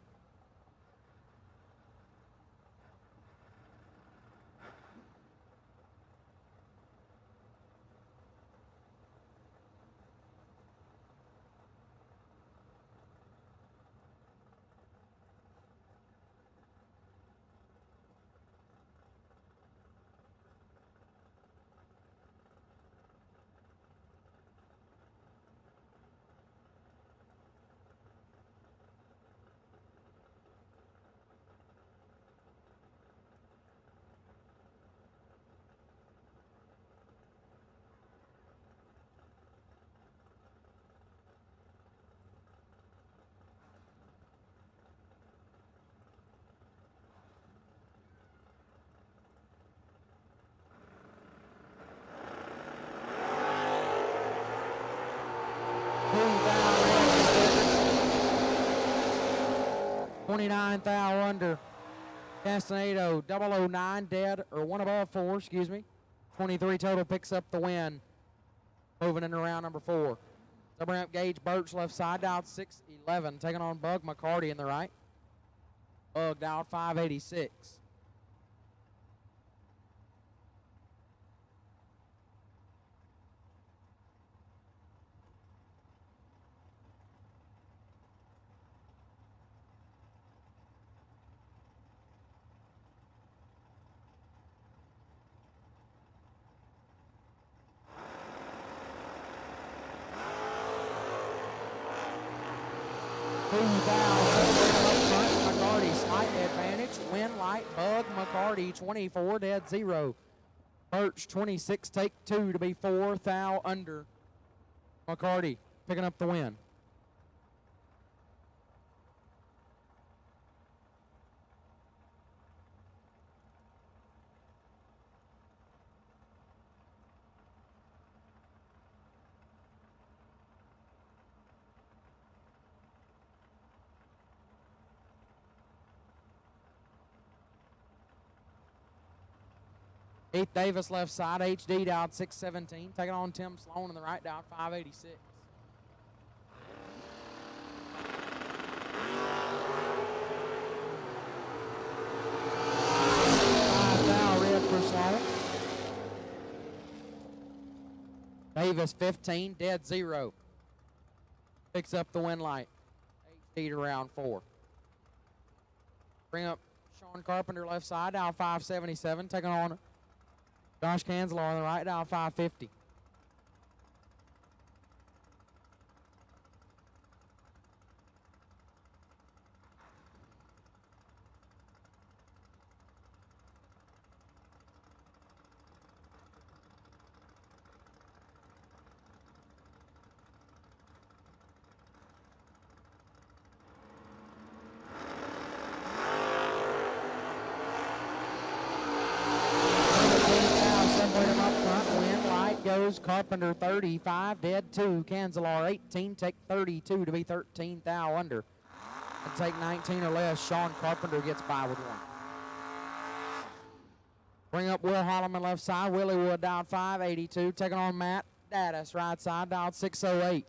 $29 thou under. Castaneda 009 dead or one above 4, excuse me. 23 total picks up the win. Moving into round number 4. So bring up Gage Birch left side, dialed 611, taking on Bug McCarty in the right. Bug dialed 586. McCarty, slight advantage. Win light, Bug McCarty, 24, dead 0. Birch, 26, take 2 to be 4, thou under. McCarty picking up the win. Heath Davis left side, HD dialed 617, taking on Tim Sloan in the right, dialed 586. Red for Sloan. Davis 15, dead 0. Picks up the win light. HD to round 4. Bring up Sean Carpenter left side, dialed 577, taking on Josh Kanzler on the right, dial 550. Goes Carpenter 35, dead 2. Kanzler 18, take 32 to be 13 thou under. And take 19 or less, Sean Carpenter gets by with 1. Bring up Will Holloman left side, Willie Wood dialed 582, taking on Matt Daddis right side, dialed 608.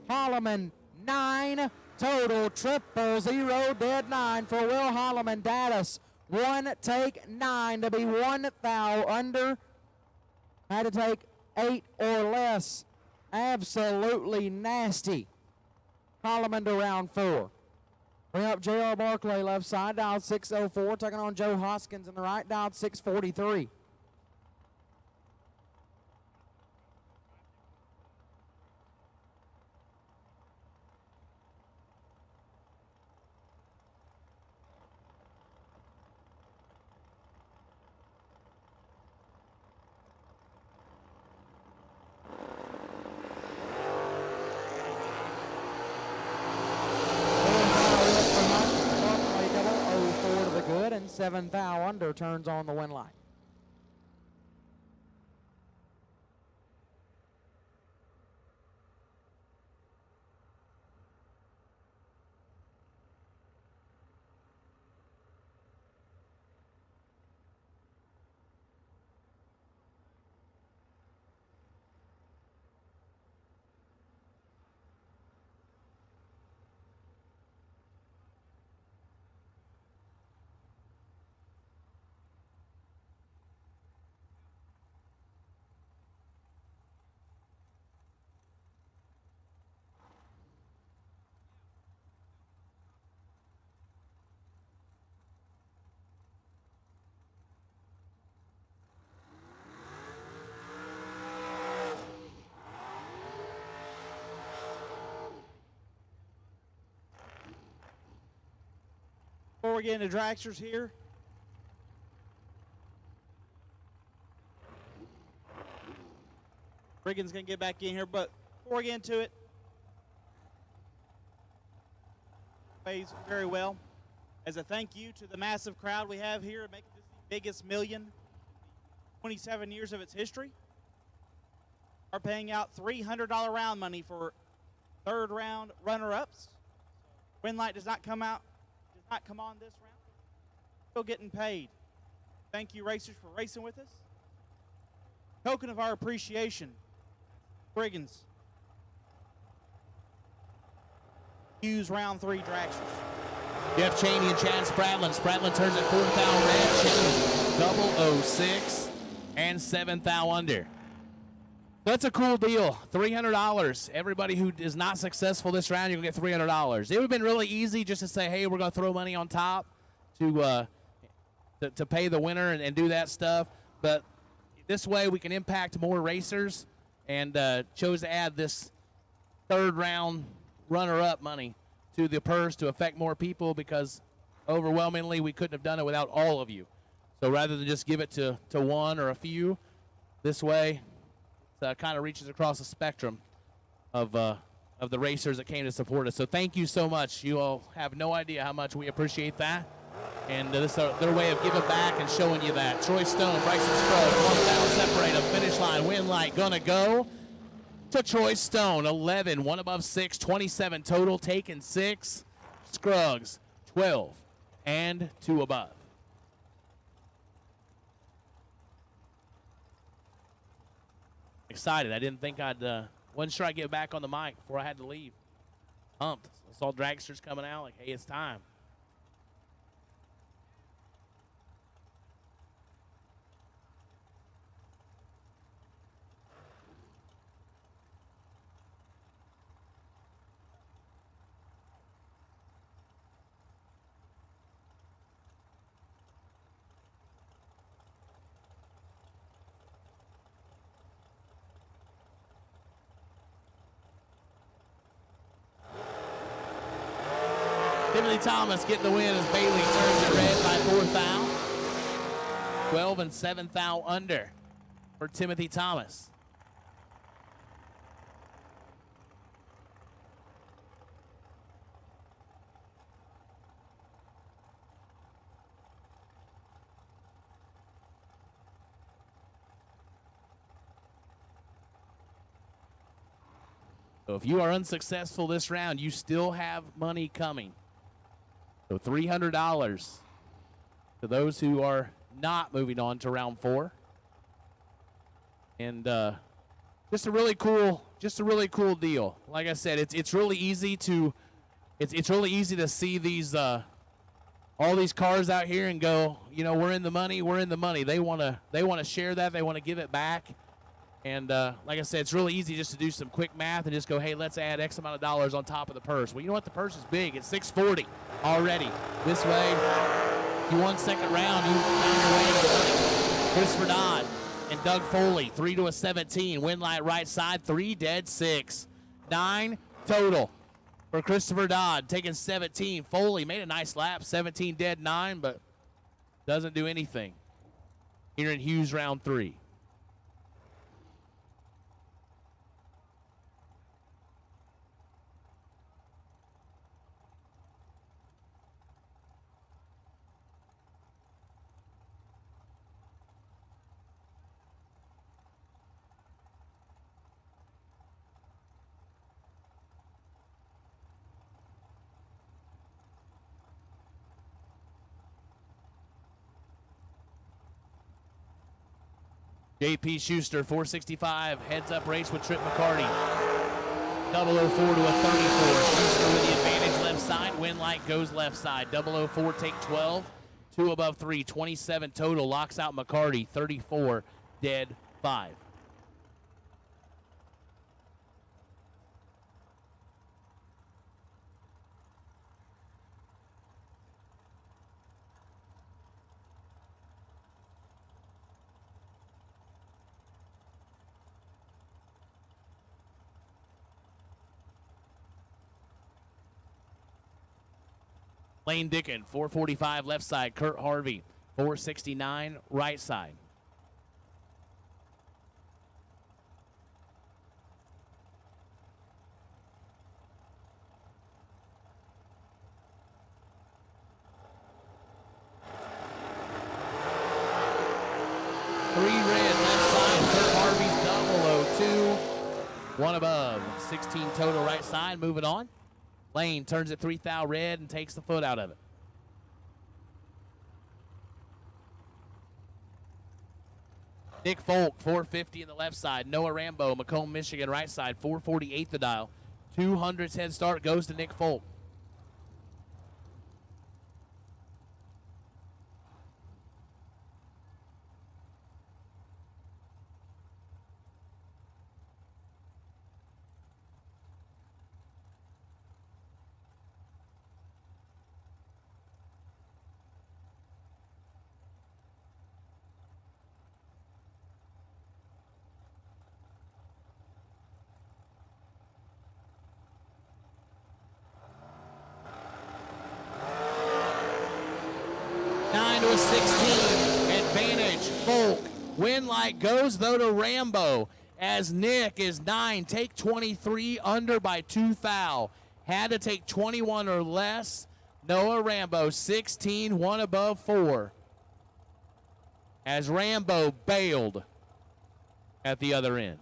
Holloman 9, total 000, dead 9 for Will Holloman. Daddis 1, take 9 to be 1 thou under. Had to take 8 or less. Absolutely nasty. Holloman to round 4. Bring up J.R. Barclay left side, dialed 604, taking on Joe Hoskins in the right, dialed 643. And 7 thou under turns on the win line. before we get into dragsters here, Brigham's going to get back in here, but before we get into it, plays very well. As a thank you to the massive crowd we have here, making this the biggest million 27 years of its history. Are paying out $300 round money for third round runner-ups. Win light does not come on this round. Still getting paid. Thank you, racers, for racing with us. Token of our appreciation, Brigands. Use round 3 dragsters. Jeff Cheney and Chad Spradlin. Spradlin turns it 4th thou red. Cheney 006 and 7th thou under. That's a cool deal. $300. Everybody who is not successful this round, you're going to get $300. It would have been really easy just to say, hey, we're going to throw money on top to pay the winner and do that stuff. But this way we can impact more racers, and chose to add this third round runner-up money to the purse to affect more people, because overwhelmingly we couldn't have done it without all of you. So rather than just give it to one or a few, this way kind of reaches across the spectrum of the racers that came to support us. So thank you so much. You all have no idea how much we appreciate that. And this is their way of giving back and showing you that. Troy Stone, Bryson Scruggs, one battle separate, finish line, win light, gonna go to Troy Stone. 11, one above 6, 27 total, taken 6. Scruggs, 12, and 2 above. Excited. I didn't think wasn't sure I'd get back on the mic before I had to leave. Pumped. I saw dragsters coming out, like, hey, it's time. Timothy Thomas getting the win as Bailey turns it red by 4th thou. 12 and 7th thou under for Timothy Thomas. So if you are unsuccessful this round, you still have money coming. So $300 to those who are not moving on to round 4. And just a really cool deal. Like I said, it's really easy to see these all these cars out here and go, we're in the money. They want to share that. They want to give it back. And like I said, it's really easy just to do some quick math and just go, hey, let's add X amount of dollars on top of the purse. Well, you know what? The purse is big. It's $640 already. This way, you won second round, you found your way into the money. Christopher Dodd and Doug Foley, 3 to a 17. Win light right side, 3 dead 6. 9 total for Christopher Dodd, taking 17. Foley made a nice lap, 17 dead 9, but doesn't do anything here in Hughes round 3. JP Schuster, 465, heads up race with Trip McCarty. 004 to a 34. Schuster with the advantage left side. Win light goes left side. 004 take 12. 2 above 3. 27 total. Locks out McCarty. 34 dead 5. Lane Dickin, 445 left side. Kurt Harvey, 469 right side. Three red left side. Kurt Harvey's 002. One above. 16 total right side. Moving on. Lane turns it 3 thou red and takes the foot out of it. Nick Folk, 450 in the left side. Noah Rambo, Macomb, Michigan, right side, 448 the dial. 200s head start goes to Nick Folk. To a 16. Advantage. Folk. Win light goes, though, to Rambo as Nick is 9. Take 23 under by 2 thou. Had to take 21 or less. Noah Rambo, 16. 1 above 4. As Rambo bailed at the other end.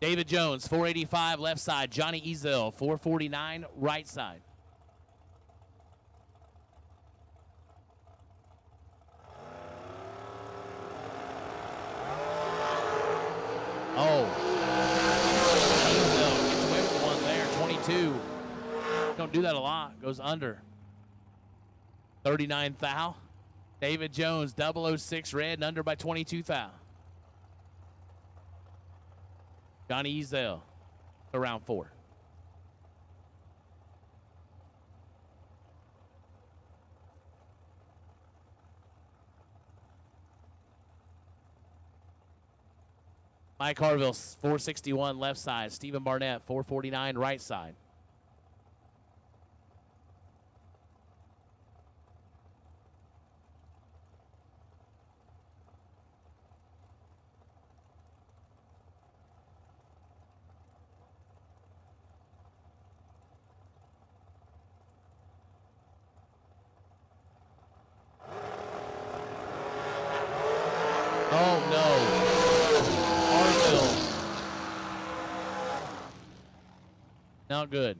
David Jones, 485 left side. Johnny Ezel, 449 right side. Oh. Ezel gets away with one there. 22. Don't do that a lot. Goes under. 39 thou. David Jones, 006 red and under by 22 thou. Johnny Ezel to round 4. Mike Harville, 461 left side. Stephen Barnett, 449 right side. Oh, no. Harville. Not good.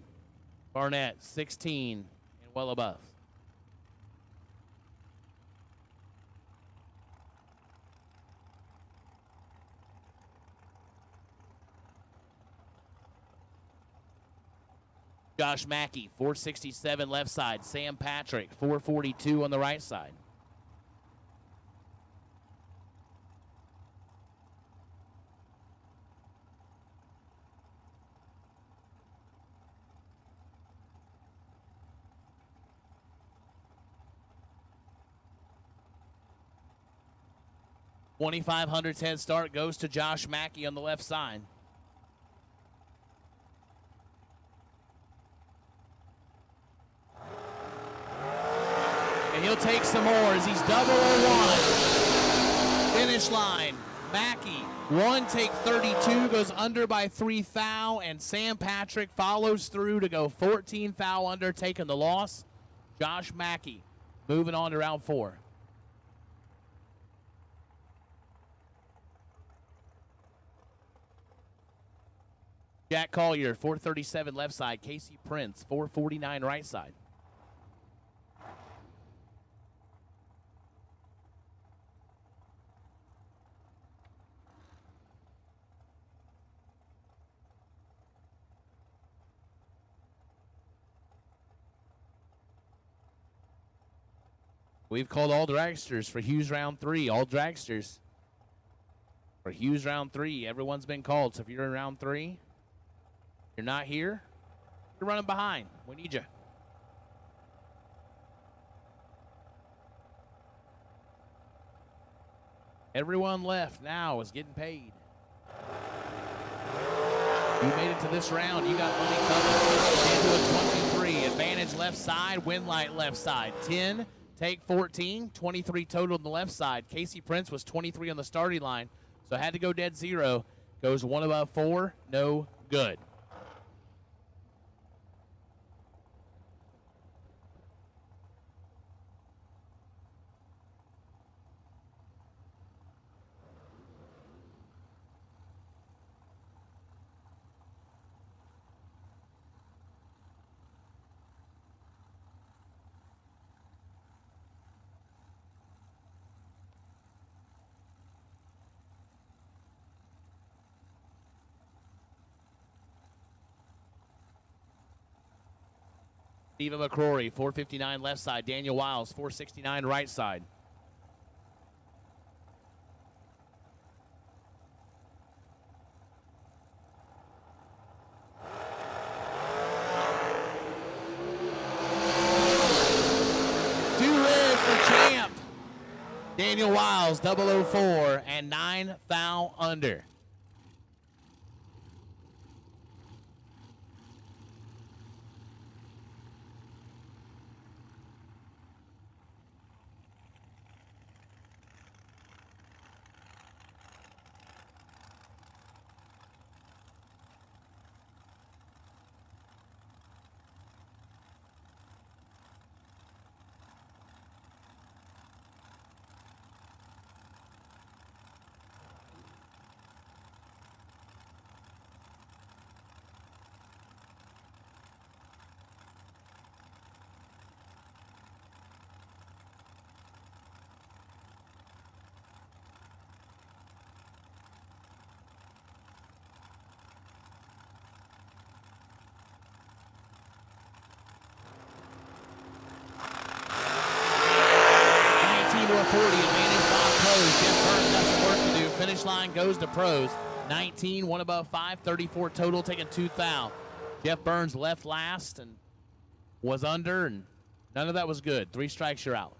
Barnett, 16 and well above. Josh Mackey, 467 left side. Sam Patrick, 442 on the right side. $2,500 head start goes to Josh Mackey on the left side. And he'll take some more as he's 001. Finish line. Mackey, 1 take 32, goes under by 3 thou, and Sam Patrick follows through to go 14 thou under, taking the loss. Josh Mackey moving on to round 4. Jack Collier, 437 left side. Casey Prince, 449 right side. We've called all dragsters for Hughes round 3. All dragsters for Hughes round 3. Everyone's been called. So if you're in round 3, you're not here, You're running behind. We need you. Everyone left now is getting paid. You made it to this round. You got money coming. 10 to a 23. Advantage left side. Win light left side. 10. Take 14. 23 total on the left side. Casey Prince was 23 on the starting line, so had to go dead zero. Goes 1 above 4. No good. Stephen McCrory, 459 left side. Daniel Wiles, 469 right side. Two red for champ. Daniel Wiles, 004 and 9 foul under. To a 40, advantage by pros. Jeff Burns got some work to do. Finish line goes to pros. 19, 1 above 5, 34 total, taking 2 foul. Jeff Burns left last and was under, and none of that was good. 3 strikes, you're out.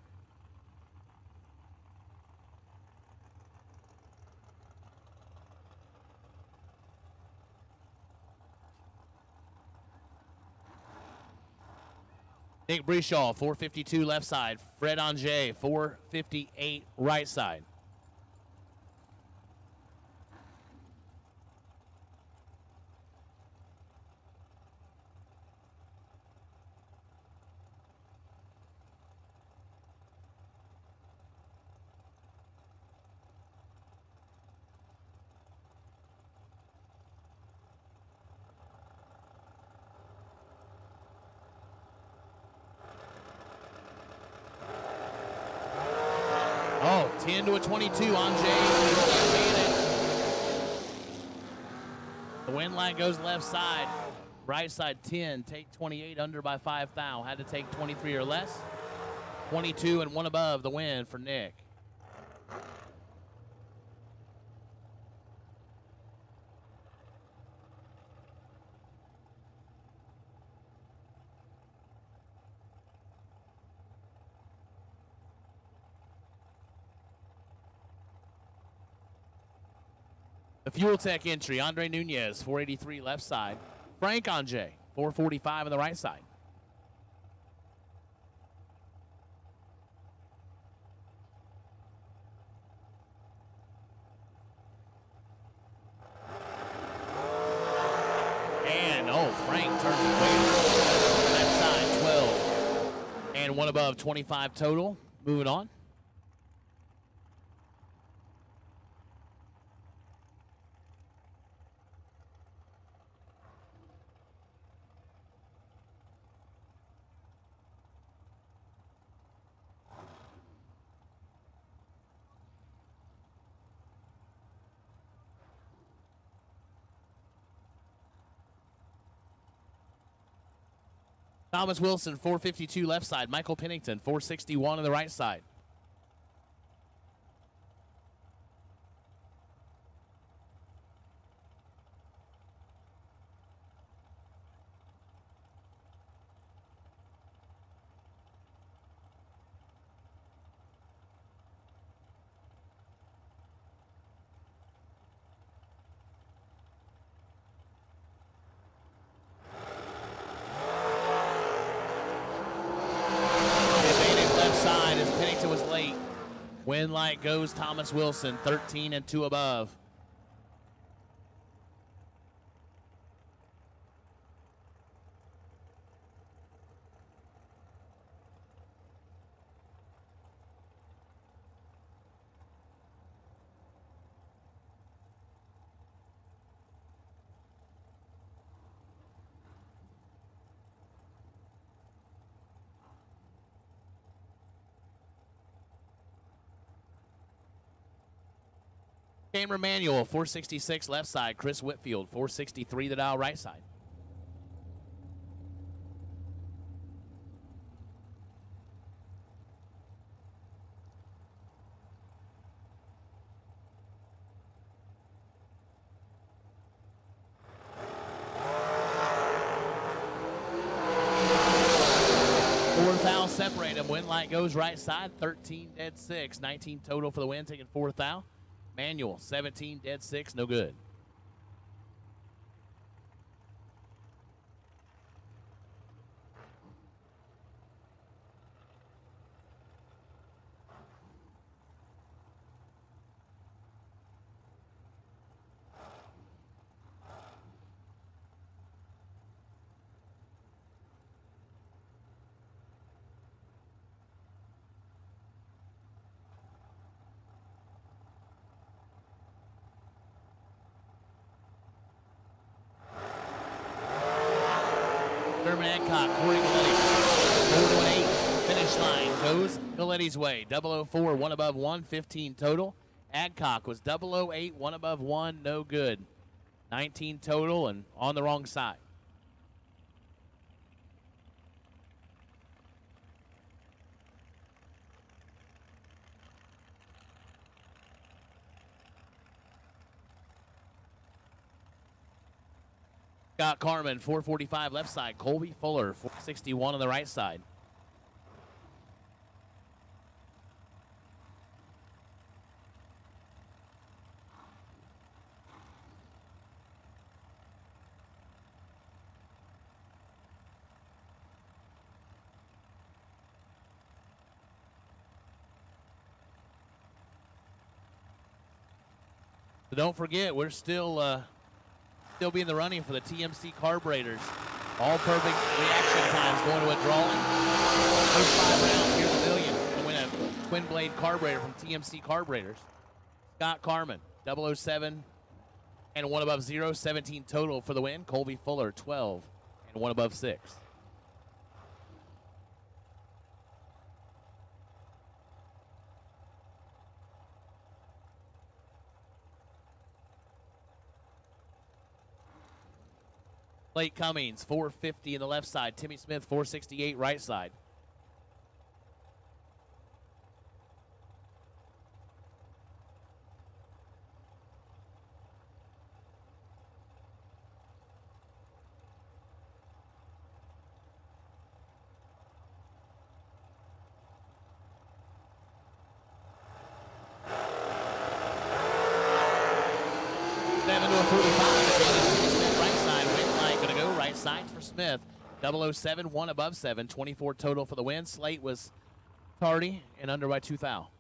Nick Breshaw, 452 left side. Fred Ange, 458 right side. Oh, 10 to a 22 on Jay. The wind line goes left side. Right side 10. Take 28 under by 5 foul. Had to take 23 or less. 22 and 1 above the win for Nick. The Fuel Tech entry, Andre Nunez, 483 left side. Frank Ange, 445 on the right side. And, Frank turns it way left side, 12. And 1 above, 25 total. Moving on. Thomas Wilson, 452 left side. Michael Pennington, 461 on the right side. Win light goes Thomas Wilson, 13 and 2 above. Cameron Manuel, 466 left side. Chris Whitfield, 463 the dial right side. Fourth foul separate them. Win light goes right side. 13 dead 6. 19 total for the win. Taking fourth foul. Manuel, 17 dead 6. No good. Sherman Adcock, Corey Galletti, 4-8. Finish line goes Galletti's way. 004, one above 1, 15 total. Adcock was 008, one above 1, no good. 19 total and on the wrong side. Scott Carmen, 445 left side. Colby Fuller, 461 on the right side. So don't forget, we're still be in the running for the TMC carburetors. All perfect reaction times going to a drawing. First 5 rounds here in the million to win a twin blade carburetor from TMC carburetors. Scott Carmen, 007 and 1 above 0, 17 total for the win. Colby Fuller, 12 and 1 above 6. Blake Cummings, 450 in the left side. Timmy Smith, 468 right side. Side for Smith, 007, 1 above 7, 24 total for the win. Slate was tardy and under by 2 foul.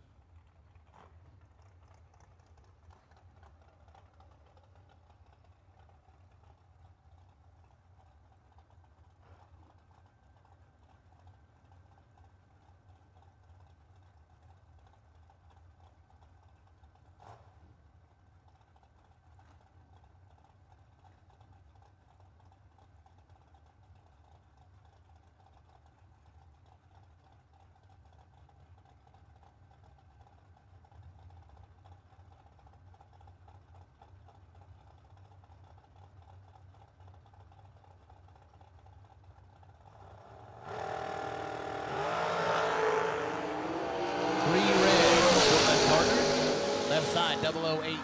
Left side, 008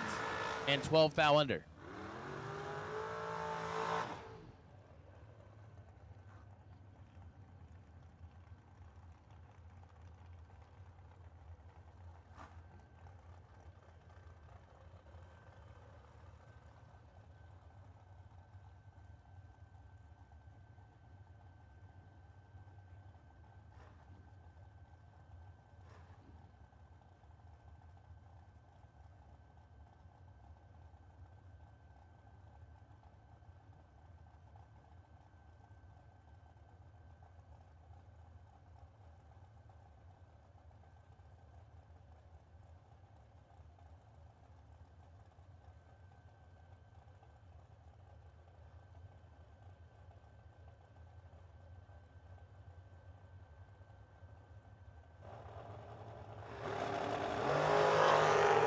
and 12 foul under.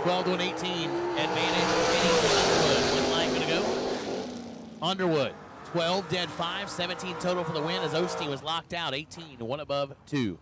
12 to an 18. Advantage Underwood. Win line going to go. Underwood. 12, dead 5, 17 total for the win as Osteen was locked out. 18, one above 2.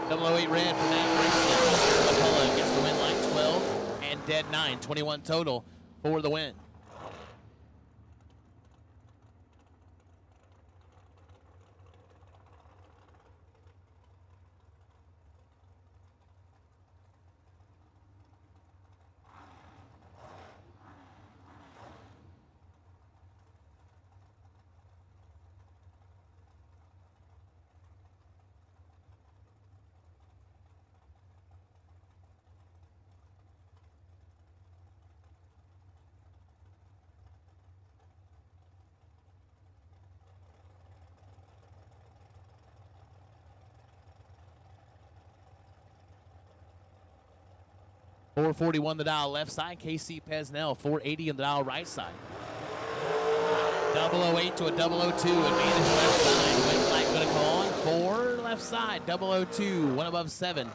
Double 08 red for Nate Grayson. Apollo gets the win line 12 and dead 9. 21 total for the win. $441 the dial left side. KC Pesnell. $480 in the dial right side. 008 to a 002. Advantage left side. Win light going to call on. 4 left side. 002. One above 7.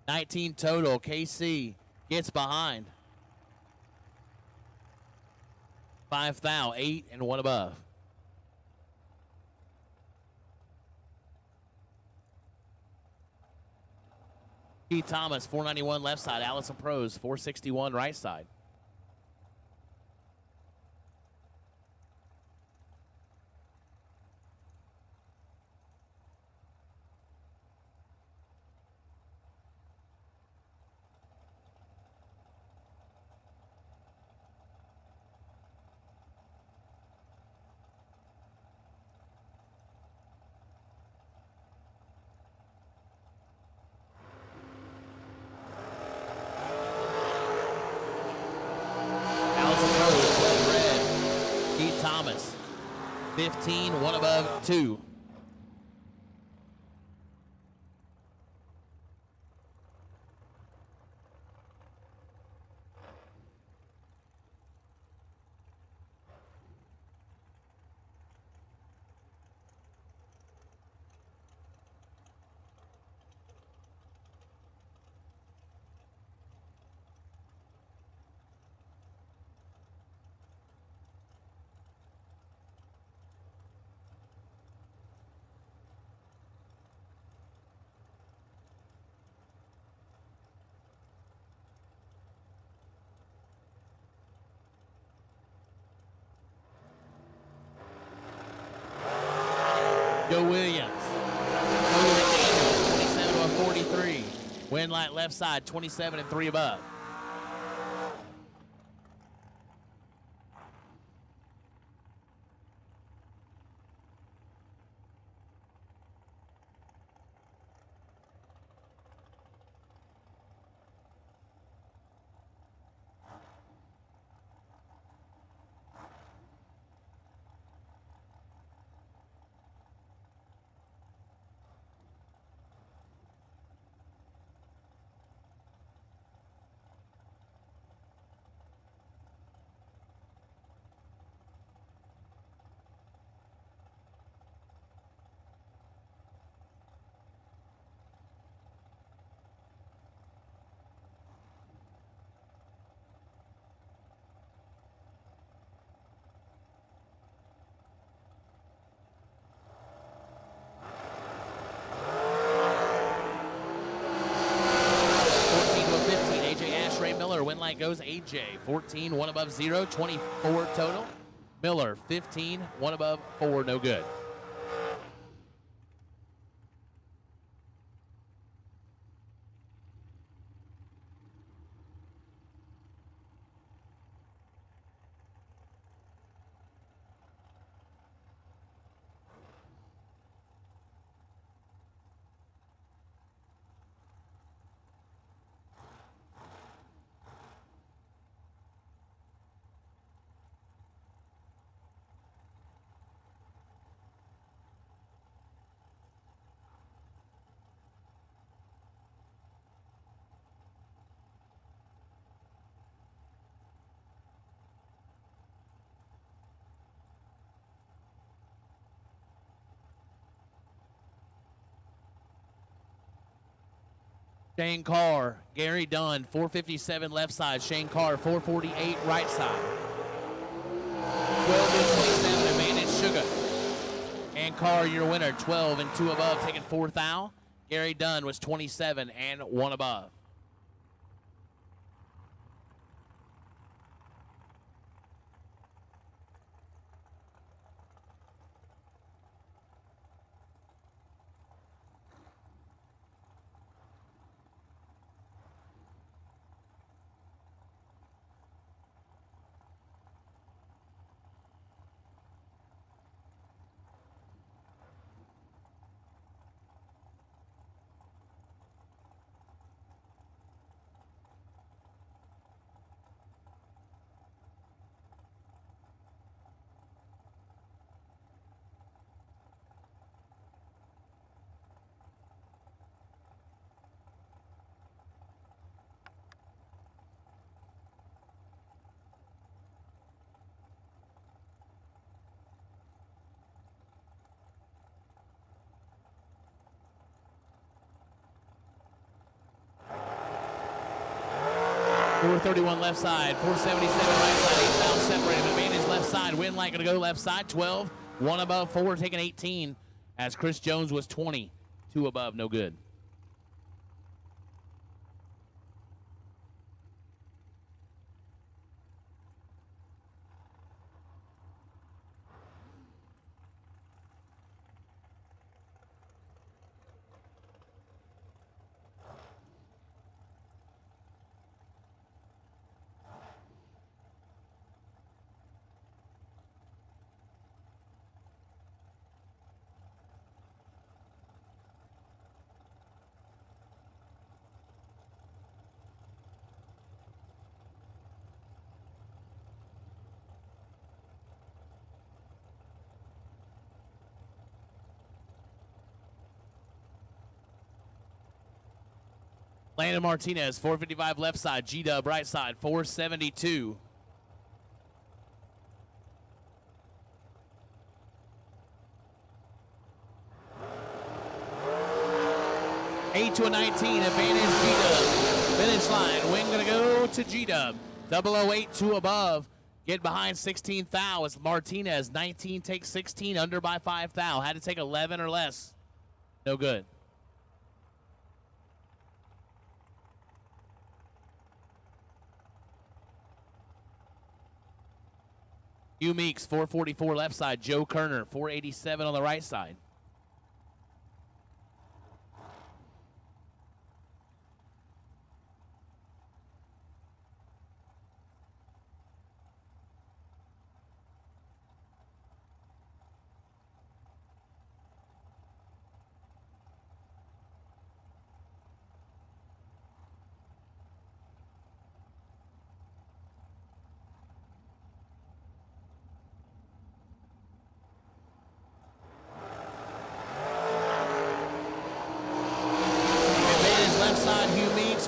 19 total. KC gets behind. 5 thou. 8 and 1 above. Keith Thomas, 491 left side. Allison Pros, 461 right side. Thomas, 15, 1 above 2. Joe Williams. 27 to a 43. Win light left side, 27 and 3 above. Win light goes AJ, 14, 1 above 0, 24 total. Miller, 15, 1 above 4, no good. Shane Carr, Gary Dunn, 457 left side. Shane Carr, 448 right side. 12 and 27, advantage Sugar. And Carr, your winner, 12 and 2 above, taking 4th thou. Gary Dunn was 27 and 1 above. .431 left side, 477 right side, 8 thou separated. Advantage left side. Winlight going to go left side, 12. 1 above, 4 taking 18. As Chris Jones was 20. 2 above, no good. Landon Martinez, 455 left side. G-Dub right side, 472. Eight to a 19, advantage G-Dub. Finish line, win gonna go to G-Dub. 008, 2 above. Get behind 16 thou. It's Martinez, 19 takes 16, under by 5 thou. Had to take 11 or less. No good. Hugh Meeks, 444 left side. Joe Kerner, 487 on the right side.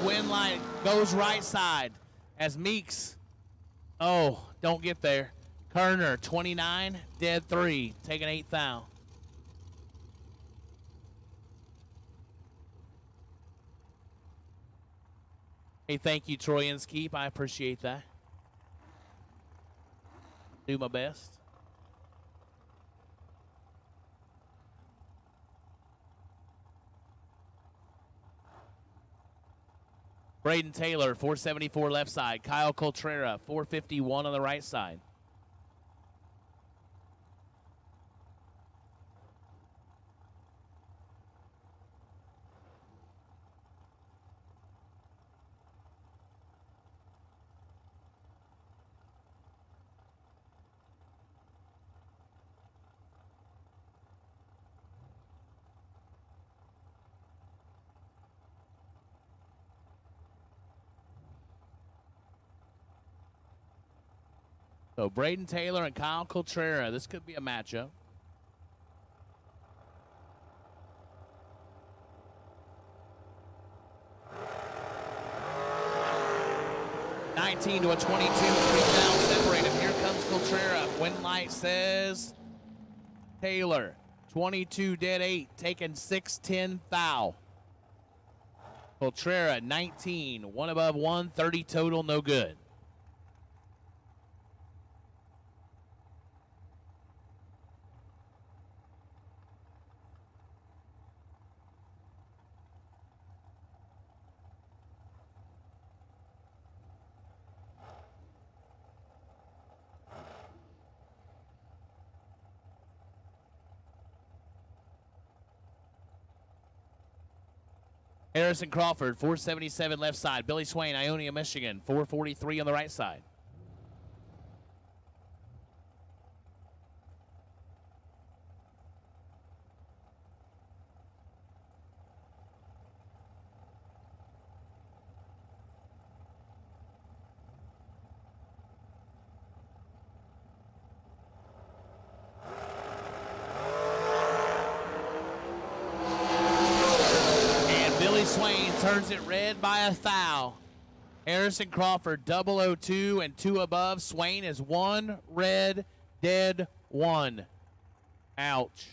Winlight goes right side as Meeks, don't get there. Kerner, 29, dead 3, taking 8 thou. Hey, thank you, Troy Inskeep. I appreciate that. Do my best. Braden Taylor, 474 left side. Kyle Coltrera, 451 on the right side. So Braden Taylor and Kyle Coltrera, this could be a matchup. $19 to a 22, 3 thou separated. Here comes Coltrera. Winlight says Taylor, 22 dead 8, taking 6-10 thou. Coltrera 19, one above, 130 total, no good. Harrison Crawford, 477 left side. Billy Swain, Ionia, Michigan, 443 on the right side. Swain turns it red by a foul. Harrison Crawford, 002 and 2 above. Swain is 1 red, dead 1. Ouch.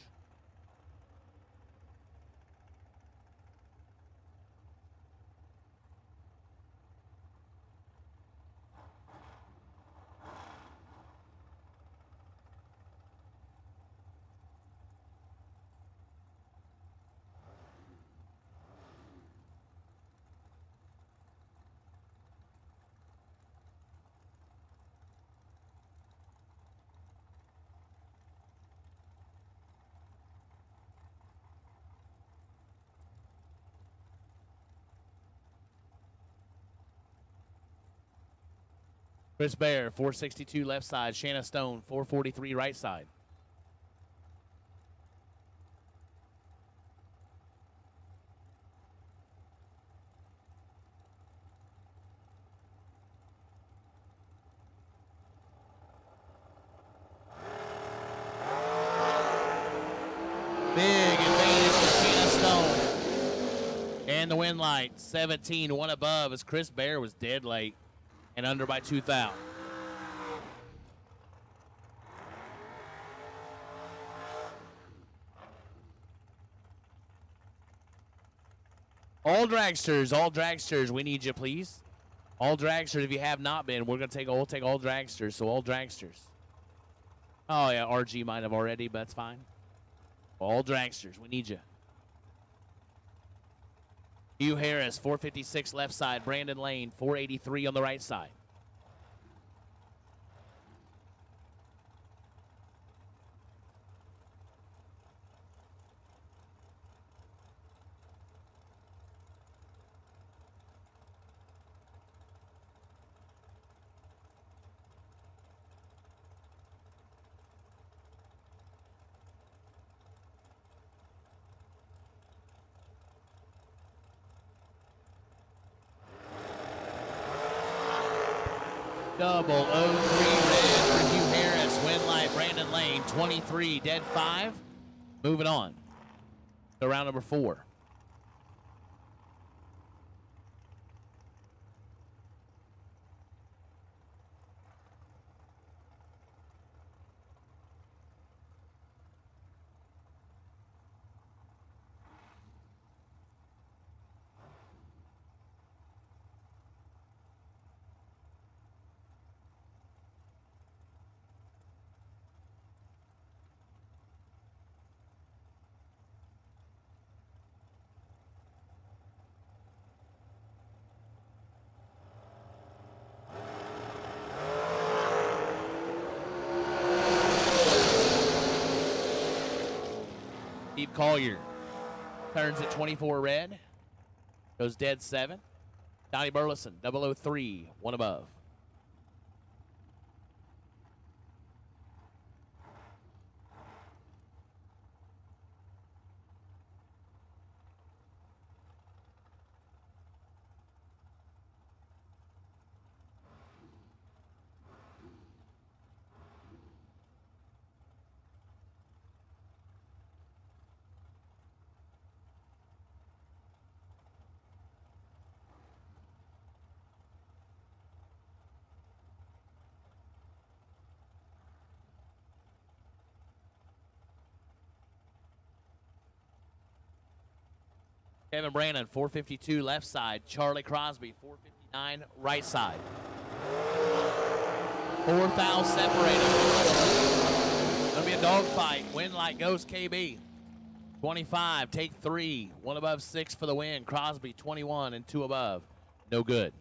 Chris Bear, 462 left side. Shanna Stone, 443 right side. Big advantage for Shanna Stone. And the win light, 17, 1 above, as Chris Bear was dead late and under by 2 thou. All dragsters, we need you, please. All dragsters, if you have not been, we'll take all dragsters, so all dragsters. Oh, yeah, RG might have already, but that's fine. All dragsters, we need you. Hugh Harris, 456 left side. Brandon Lane, 483 on the right side. Double 03 red for Hugh Harris. Win light, Brandon Lane, 23, dead 5. Moving on to round number 4. Steve Collier turns at 24 red. Goes dead 7. Donnie Burleson, 003, 1 above. Kevin Brandon, 452 left side. Charlie Crosby, 459 right side. 4 fouls separate them. Gonna be a dogfight. Win like goes KB. 25, take 3. 1 above 6 for the win. Crosby, 21 and 2 above. No good.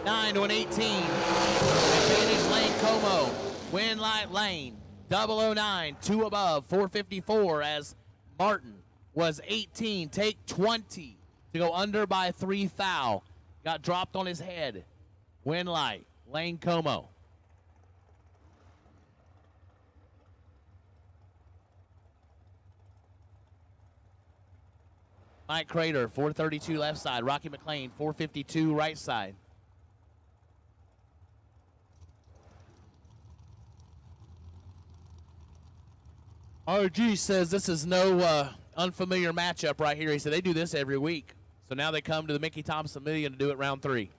Nine to an 18. Advantage Lane Como. Win light lane. 009. 2 above. 454 as Martin was 18. Take 20 to go under by 3 foul. Got dropped on his head. Win light. Lane Como. Mike Crater, 432 left side. Rocky McLean, 452 right side. RG says this is no unfamiliar matchup right here. He said they do this every week. So now they come to the Mickey Thompson Million to do it round 3.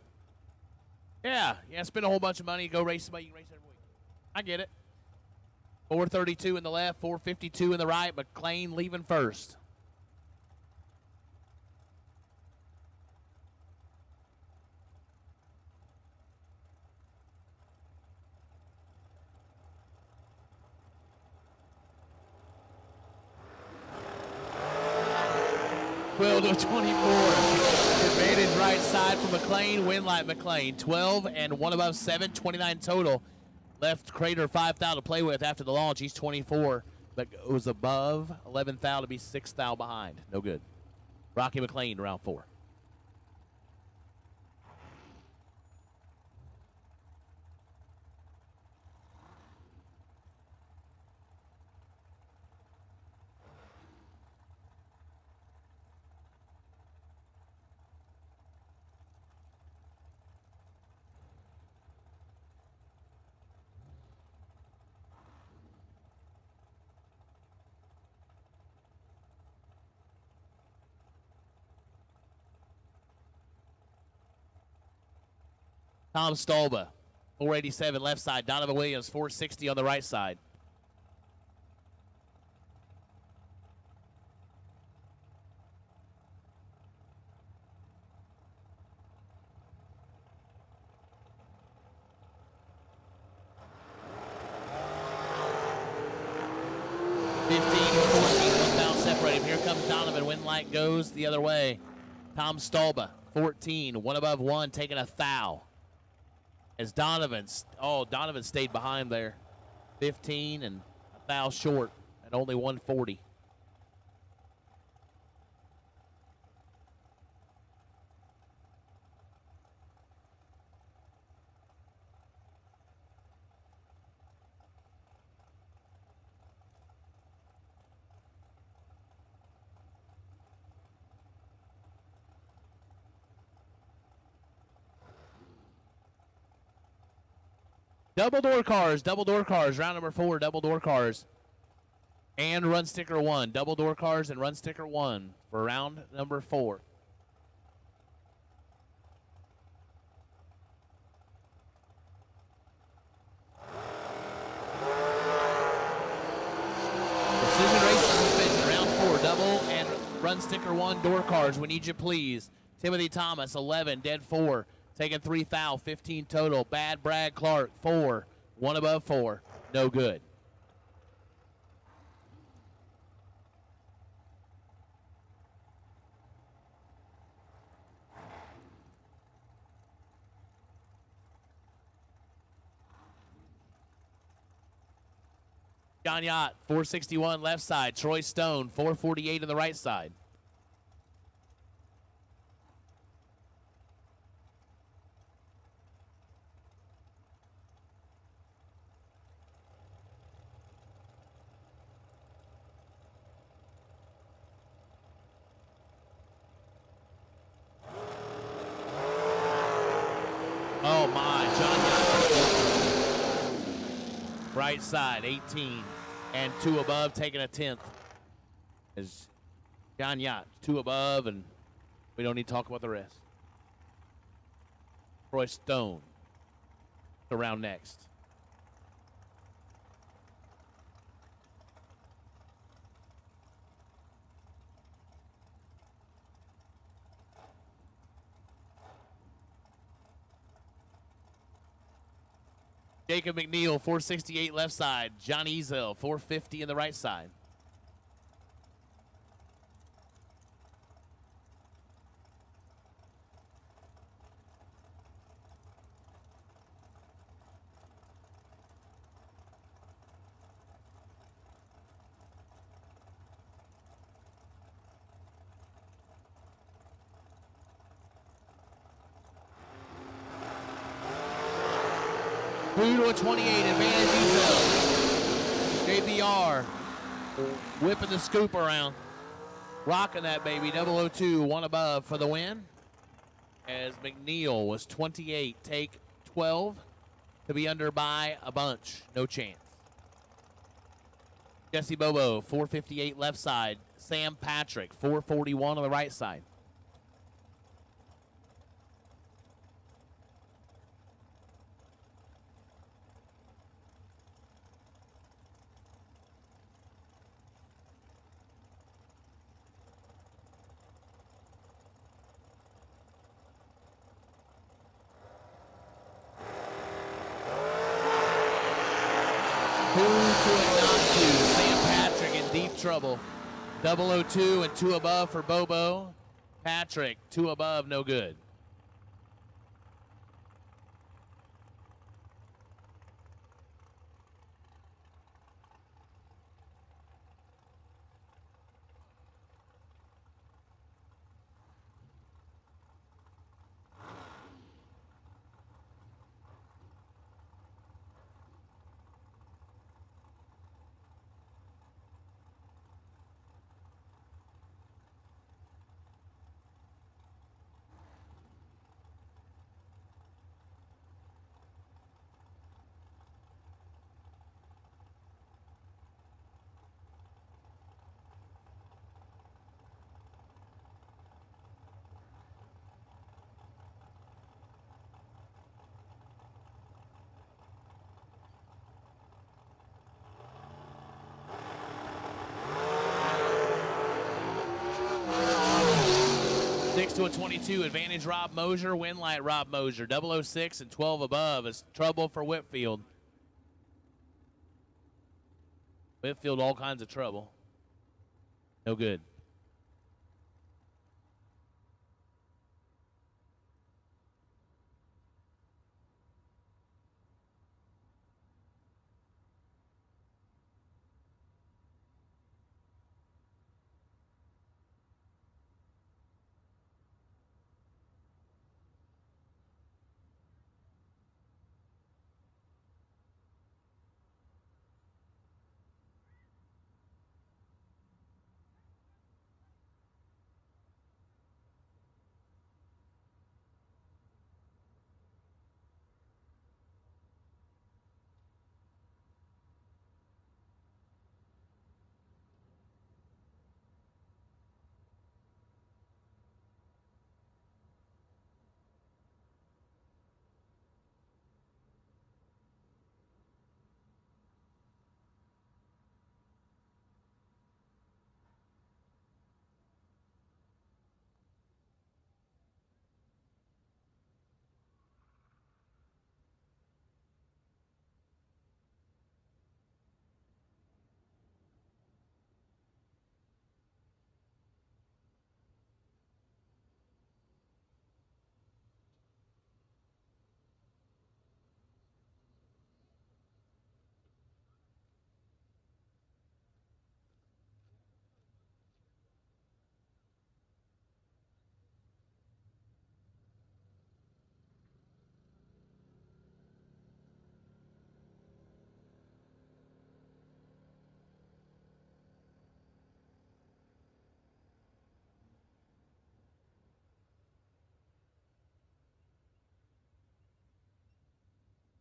Yeah, spend a whole bunch of money, go race somebody you can race every week. I get it. 432 in the left, 452 in the right. McLean leaving first. Will to 24. Advantage right side for McLean. Win like McLean. 12 and 1 above 7. 29 total. Left Crater 5 thou to play with after the launch. He's 24, but goes above 11 thou to be 6 thou behind. No good. Rocky McLean, round 4. Tom Stolba, 487 left side. Donovan Williams, 460 on the right side. Here comes Donovan. Win light goes the other way. Tom Stolba, 14. 1 above 1, taking a foul. As Donovan stayed behind there. 15 and a foul short at only 140. Double door cars, round number 4, double door cars. And run sticker 1, double door cars and run sticker 1 for round number 4. Precision Racing suspension, round 4, double and run sticker 1 door cars. We need you, please. Timothy Thomas, 11, dead 4. Taking 3 foul, 15 total. Bad Brad Clark, 4. 1 above 4. No good. John Yacht, 461 left side. Troy Stone, 448 on the right side. Right side, 18. And 2 above, taking a 10th. As John Yacht, 2 above, and we don't need to talk about the rest. Troy Stone, around next. Jacob McNeil, 468 left side. John Ezel, 450 in the right side. Through to a 28, advantage Ezel. JBR whipping the scoop around. Rocking that baby, 002, 1 above for the win. As McNeil was 28, take 12 to be under by a bunch, no chance. Jesse Bobo, 458 left side. Sam Patrick, 441 on the right side. Sam Patrick in deep trouble. 002 and 2 above for Bobo. Patrick, 2 above, no good. To a 22, advantage Rob Mosier, win light Rob Mosier. 006 and 12 above is trouble for Whitfield. Whitfield, all kinds of trouble. No good.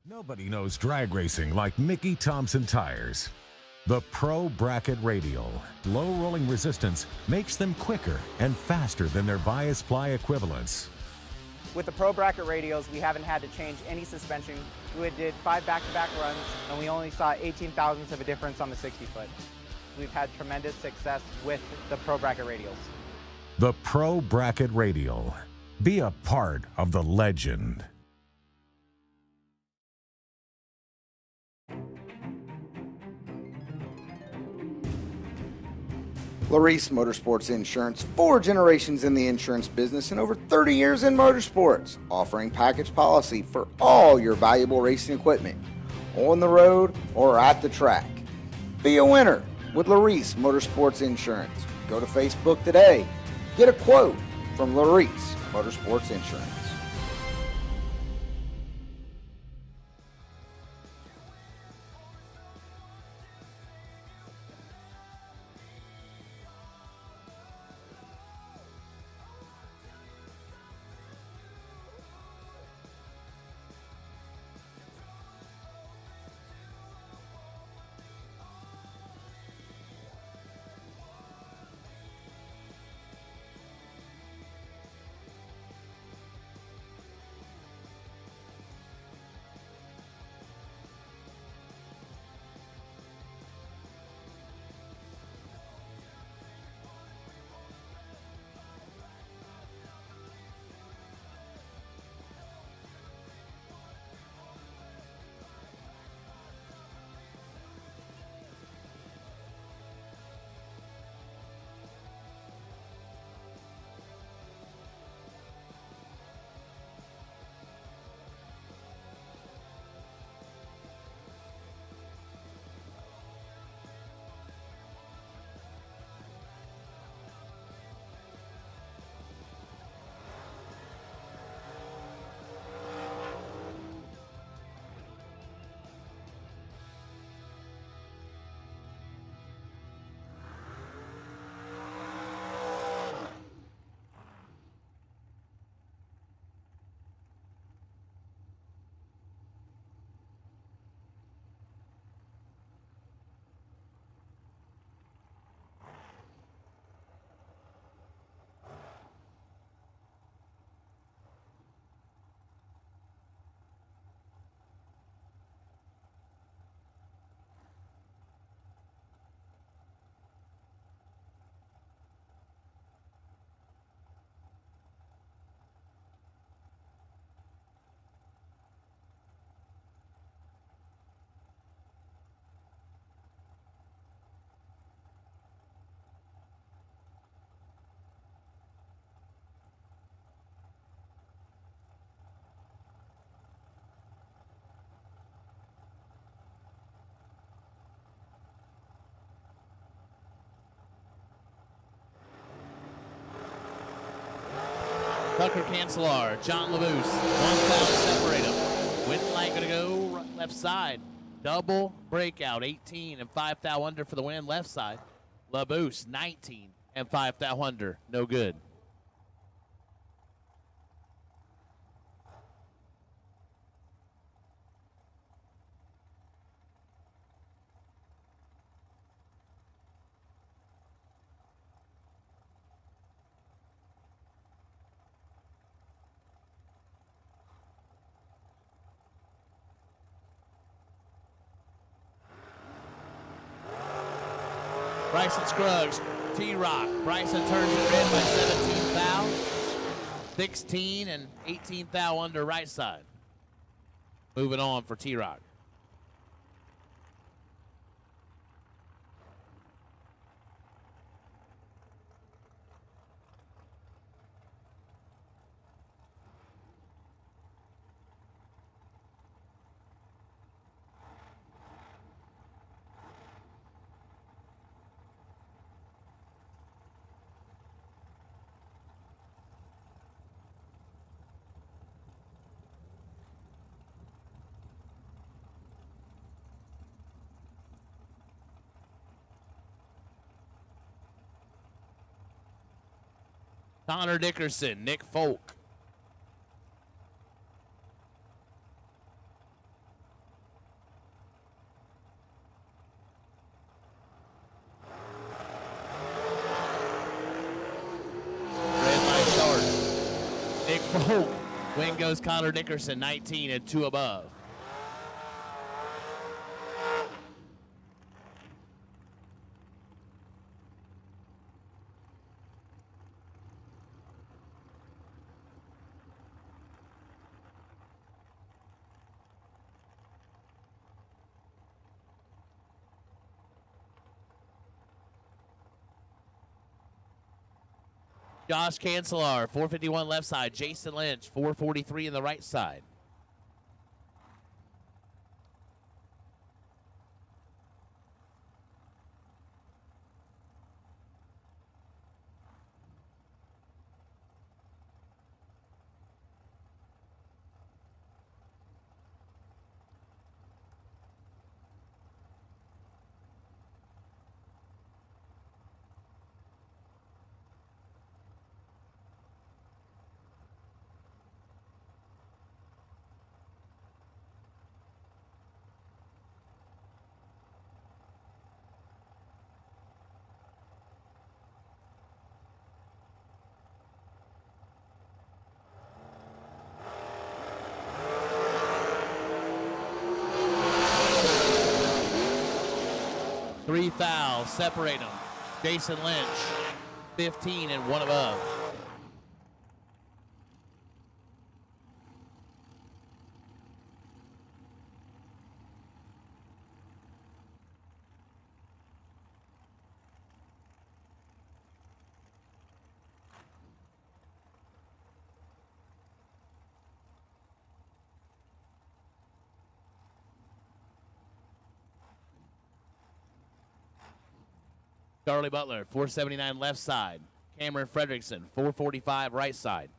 Nobody knows drag racing like Mickey Thompson Tires. The Pro Bracket Radial. Low rolling resistance makes them quicker and faster than their bias ply equivalents. With the Pro Bracket radials, we haven't had to change any suspension. We did 5 back-to-back runs, and we only saw 18 thousandths of a difference on the 60-foot. We've had tremendous success with the Pro Bracket radials. The Pro Bracket Radial. Be a part of the legend. Larice Motorsports Insurance, 4 generations in the insurance business and over 30 years in motorsports, offering package policy for all your valuable racing equipment, on the road or at the track. Be a winner with Larice Motorsports Insurance. Go to Facebook today. Get a quote from Larice Motorsports Insurance. Tucker Cancelar, John LaBouse, 1,000 separate them. Win light gonna go left side. Double breakout, 18 and 5 thou under for the win left side. LaBouse, 19 and 5 thou under, no good. Bryson Scruggs, T-Rock. Bryson turns it red by 17 thou. 16 and 18 thou under right side. Moving on for T-Rock. Connor Dickerson, Nick Folk. Oh, win goes Connor Dickerson, 19 and 2 above. Josh Cancelar, 451 left side. Jason Lynch, 443 in the right side. Three fouls separate them. Jason Lynch, 15 and 1 above. Charlie Butler, 479 left side. Cameron Fredrickson, 445 right side.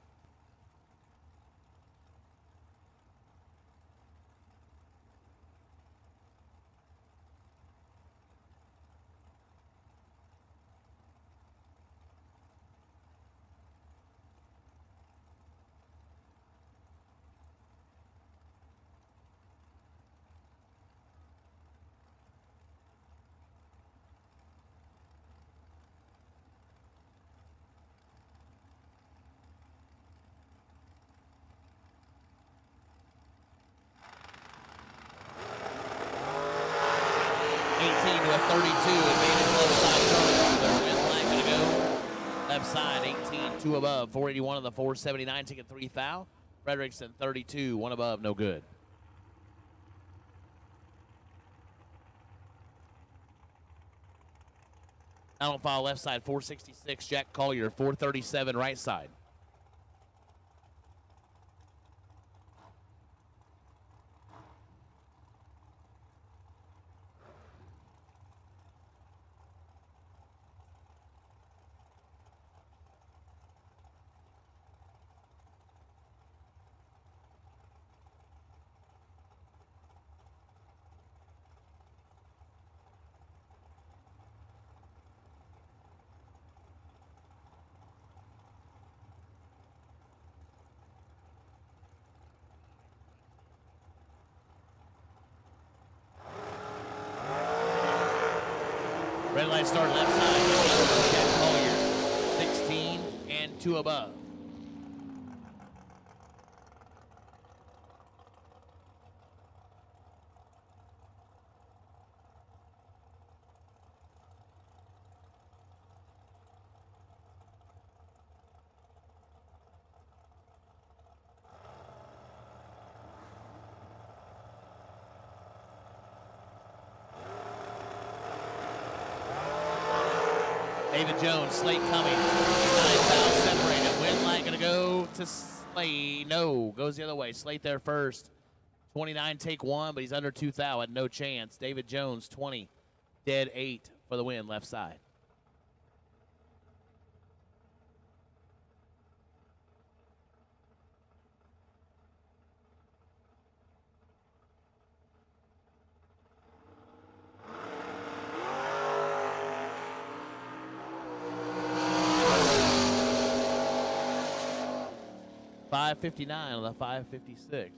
To a 32, advantage left side. Charlie Butler, win line gonna go left side, 18, 2 above. 481 on the 479, taking 3 foul. Fredrickson, 32, 1 above, no good. Out on foul left side, 466, Jack Collier, 437 right side. Red light start left side. Jack Collier, 16 and 2 above. David Jones, Slate coming. 9 fouls separated. Win line gonna go to Slate. No, goes the other way. Slate there first. 29, take 1, but he's under 2 foul. Had no chance. David Jones, 20, dead 8 for the win, left side. .559 on the 556.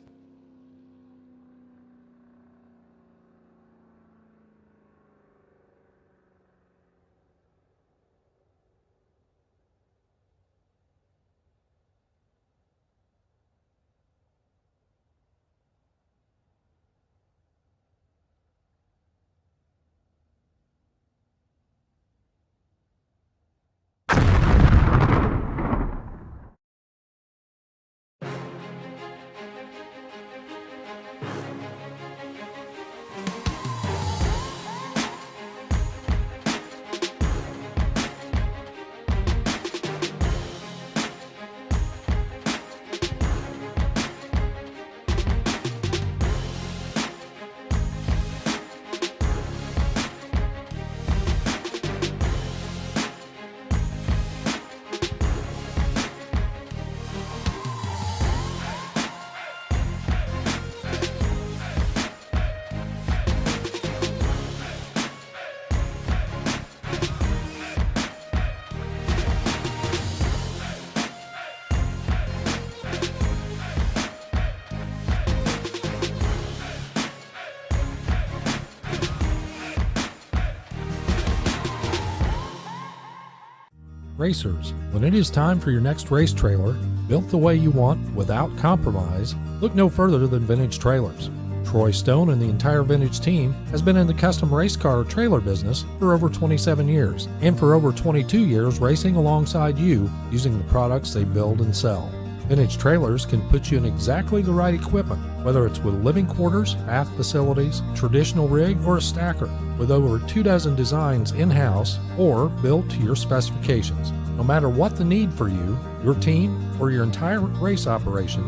Racers, when it is time for your next race trailer, built the way you want without compromise, look no further than Vintage Trailers. Troy Stone and the entire Vintage team has been in the custom race car trailer business for over 27 years, and for over 22 years racing alongside you using the products they build and sell. Vintage Trailers can put you in exactly the right equipment, whether it's with living quarters, bath facilities, traditional rig, or a stacker, with over 24 designs in-house or built to your specifications. No matter what the need for you, your team, or your entire race operation,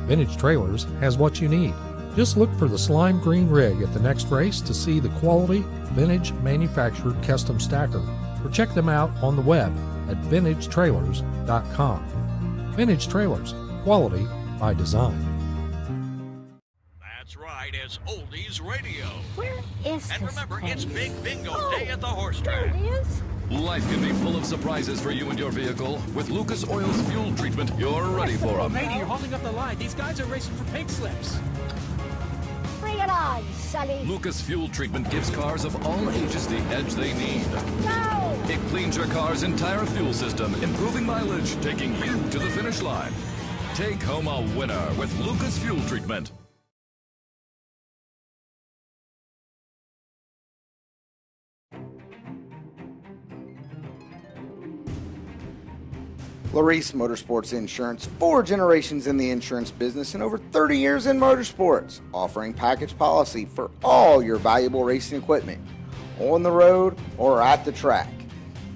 Vintage Trailers has what you need. Just look for the slime green rig at the next race to see the quality, vintage manufactured custom stacker, or check them out on the web at vintagetrailers.com. Vintage Trailers, quality by design. That's right, it's Oldies Radio. Where is And this remember, place? it's Big Bingo Day at the horse track. There it is. Life can be full of surprises for you and your vehicle. With Lucas Oil's fuel treatment, you're ready for them. Lady, you're holding up the line. These guys are racing for pink slips. Bring it on, Sully. Lucas Fuel Treatment gives cars of all ages the edge they need. Go! It cleans your car's entire fuel system, improving mileage, taking you to the finish line. Take home a winner with Lucas Fuel Treatment. Larice Motorsports Insurance, 4 generations in the insurance business and over 30 years in motorsports, offering package policy for all your valuable racing equipment, on the road or at the track.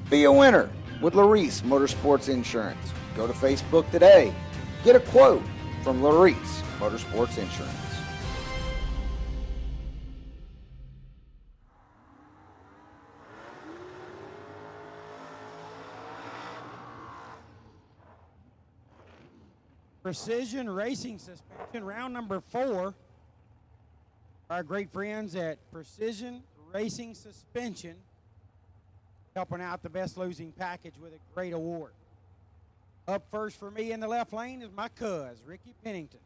Be a winner with Larice Motorsports Insurance. Go to Facebook today. Get a quote from Larice Motorsports Insurance. Precision Racing Suspension, round number 4. Our great friends at Precision Racing Suspension helping out the best losing package with a great award. Up first for me in the left lane is my cuz, Ricky Pennington.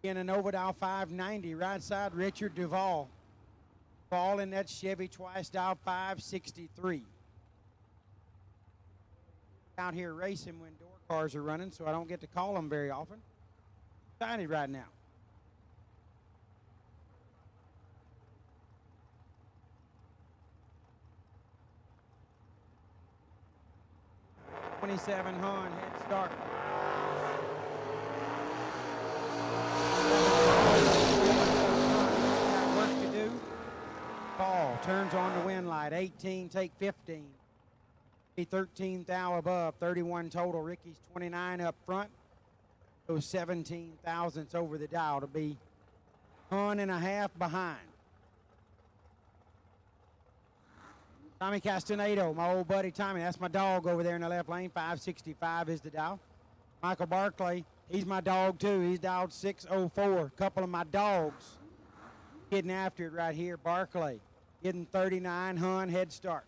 In a Novidal 590, right side, Richard Duvall. Duvall in that Chevy twice dial 563. Out here racing when door cars are running, so I don't get to call them very often. Excited right now. '27 Hun head start. Got work to do. Paul turns on the wind light. 18, take 15. 13 thou above, 31 total. Ricky's 29 up front. Those 17 thousandths over the dial to be 1.5 behind. Tommy Castaneda, my old buddy Tommy. That's my dog over there in the left lane. 565 is the dial. Michael Barkley, he's my dog too. He's dialed 604. A couple of my dogs getting after it right here. Barkley getting 39. Hun head start.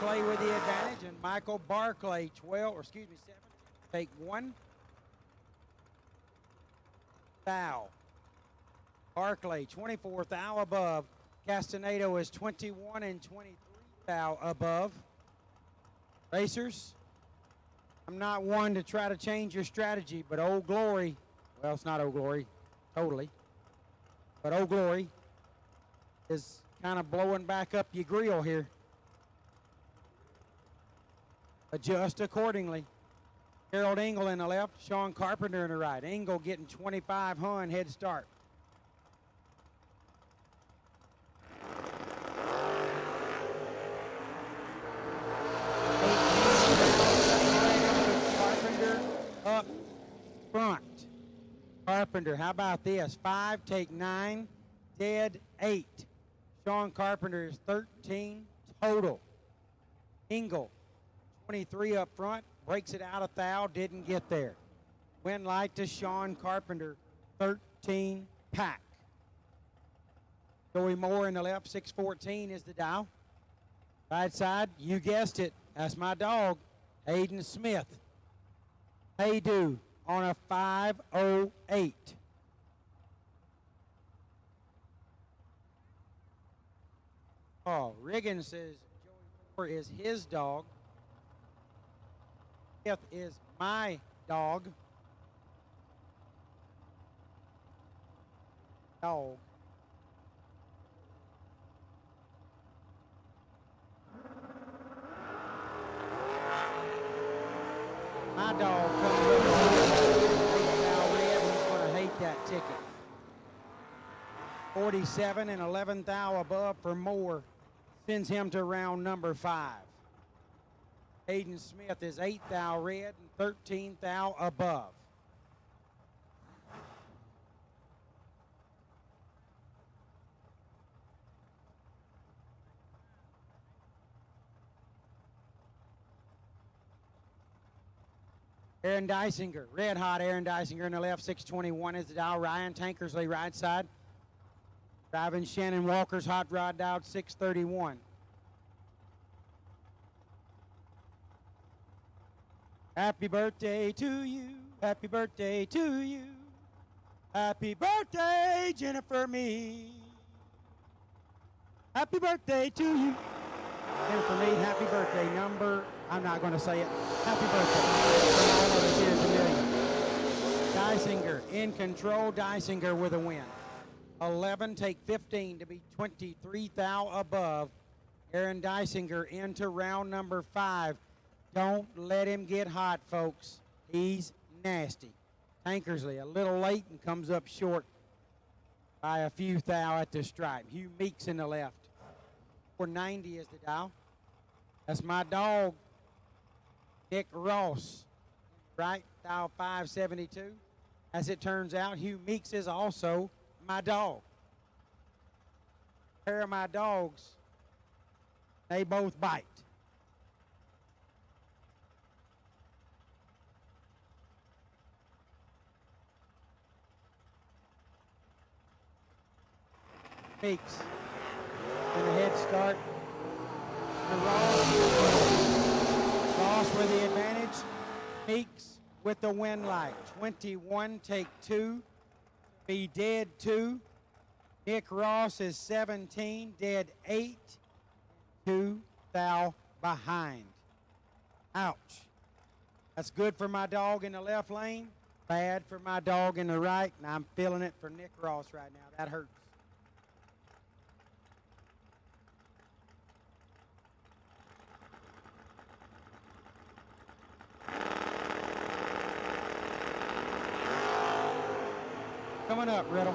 With the advantage, and Michael Barkley 7, take 1 thou. Barkley 24 thou above. Castaneda is 21 and 23 thou above. Racers, I'm not one to try to change your strategy, but Old Glory, well, it's not Old Glory totally, but Old Glory is kind of blowing back up your grill here. Adjust accordingly. Harold Engel in the left, Sean Carpenter in the right. Engel getting 25 Hun head start. Carpenter up front. Carpenter, how about this? 5, take 9, dead 8. Sean Carpenter is 13 total. Engel 23 up front. breaks it out of thou, didn't get there. Win light to Sean Carpenter, 13 pack. Joey Moore in the left, 614 is the dial. Right side, you guessed it, that's my dog, Hayden Smith. Haydu on a 508. Oh, Riggins says Joey Moore is his dog. Smith is my dog. Dog. My dog comes over red. He's going to hate that ticket. 47 and 11 thou above for Moore sends him to round number 5. Hayden Smith is 8 thou red and 13 thou above. Aaron Dysinger, red hot Aaron Dysinger in the left, 621 is the dial. Ryan Tankersley, right side. Driving Shannon Walker's hot rod dial, 631. Happy birthday to you, happy birthday to you. Happy birthday, Jennifer Me. Happy birthday to you. Jennifer Me, happy birthday number, I'm not going to say it. Happy birthday. All of us here at the million. Dysinger in control, Dysinger with a win. 11, take 15 to be 23 thou above. Aaron Dysinger into round number 5. Don't let him get hot, folks. He's nasty. Tankersley a little late and comes up short by a few thou at the stripe. Hugh Meeks in the left. 490 is the dial. That's my dog, Nick Ross. Right, dial 572. As it turns out, Hugh Meeks is also my dog. A pair of my dogs, they both bite. Meeks in the head start. Ross with the advantage. Meeks with the win light. 21, take 2. Be dead 2. Nick Ross is 17, dead 8. 2 thou behind. Ouch. That's good for my dog in the left lane. Bad for my dog in the right. And I'm feeling it for Nick Ross right now. That hurts. Coming up, Riddle.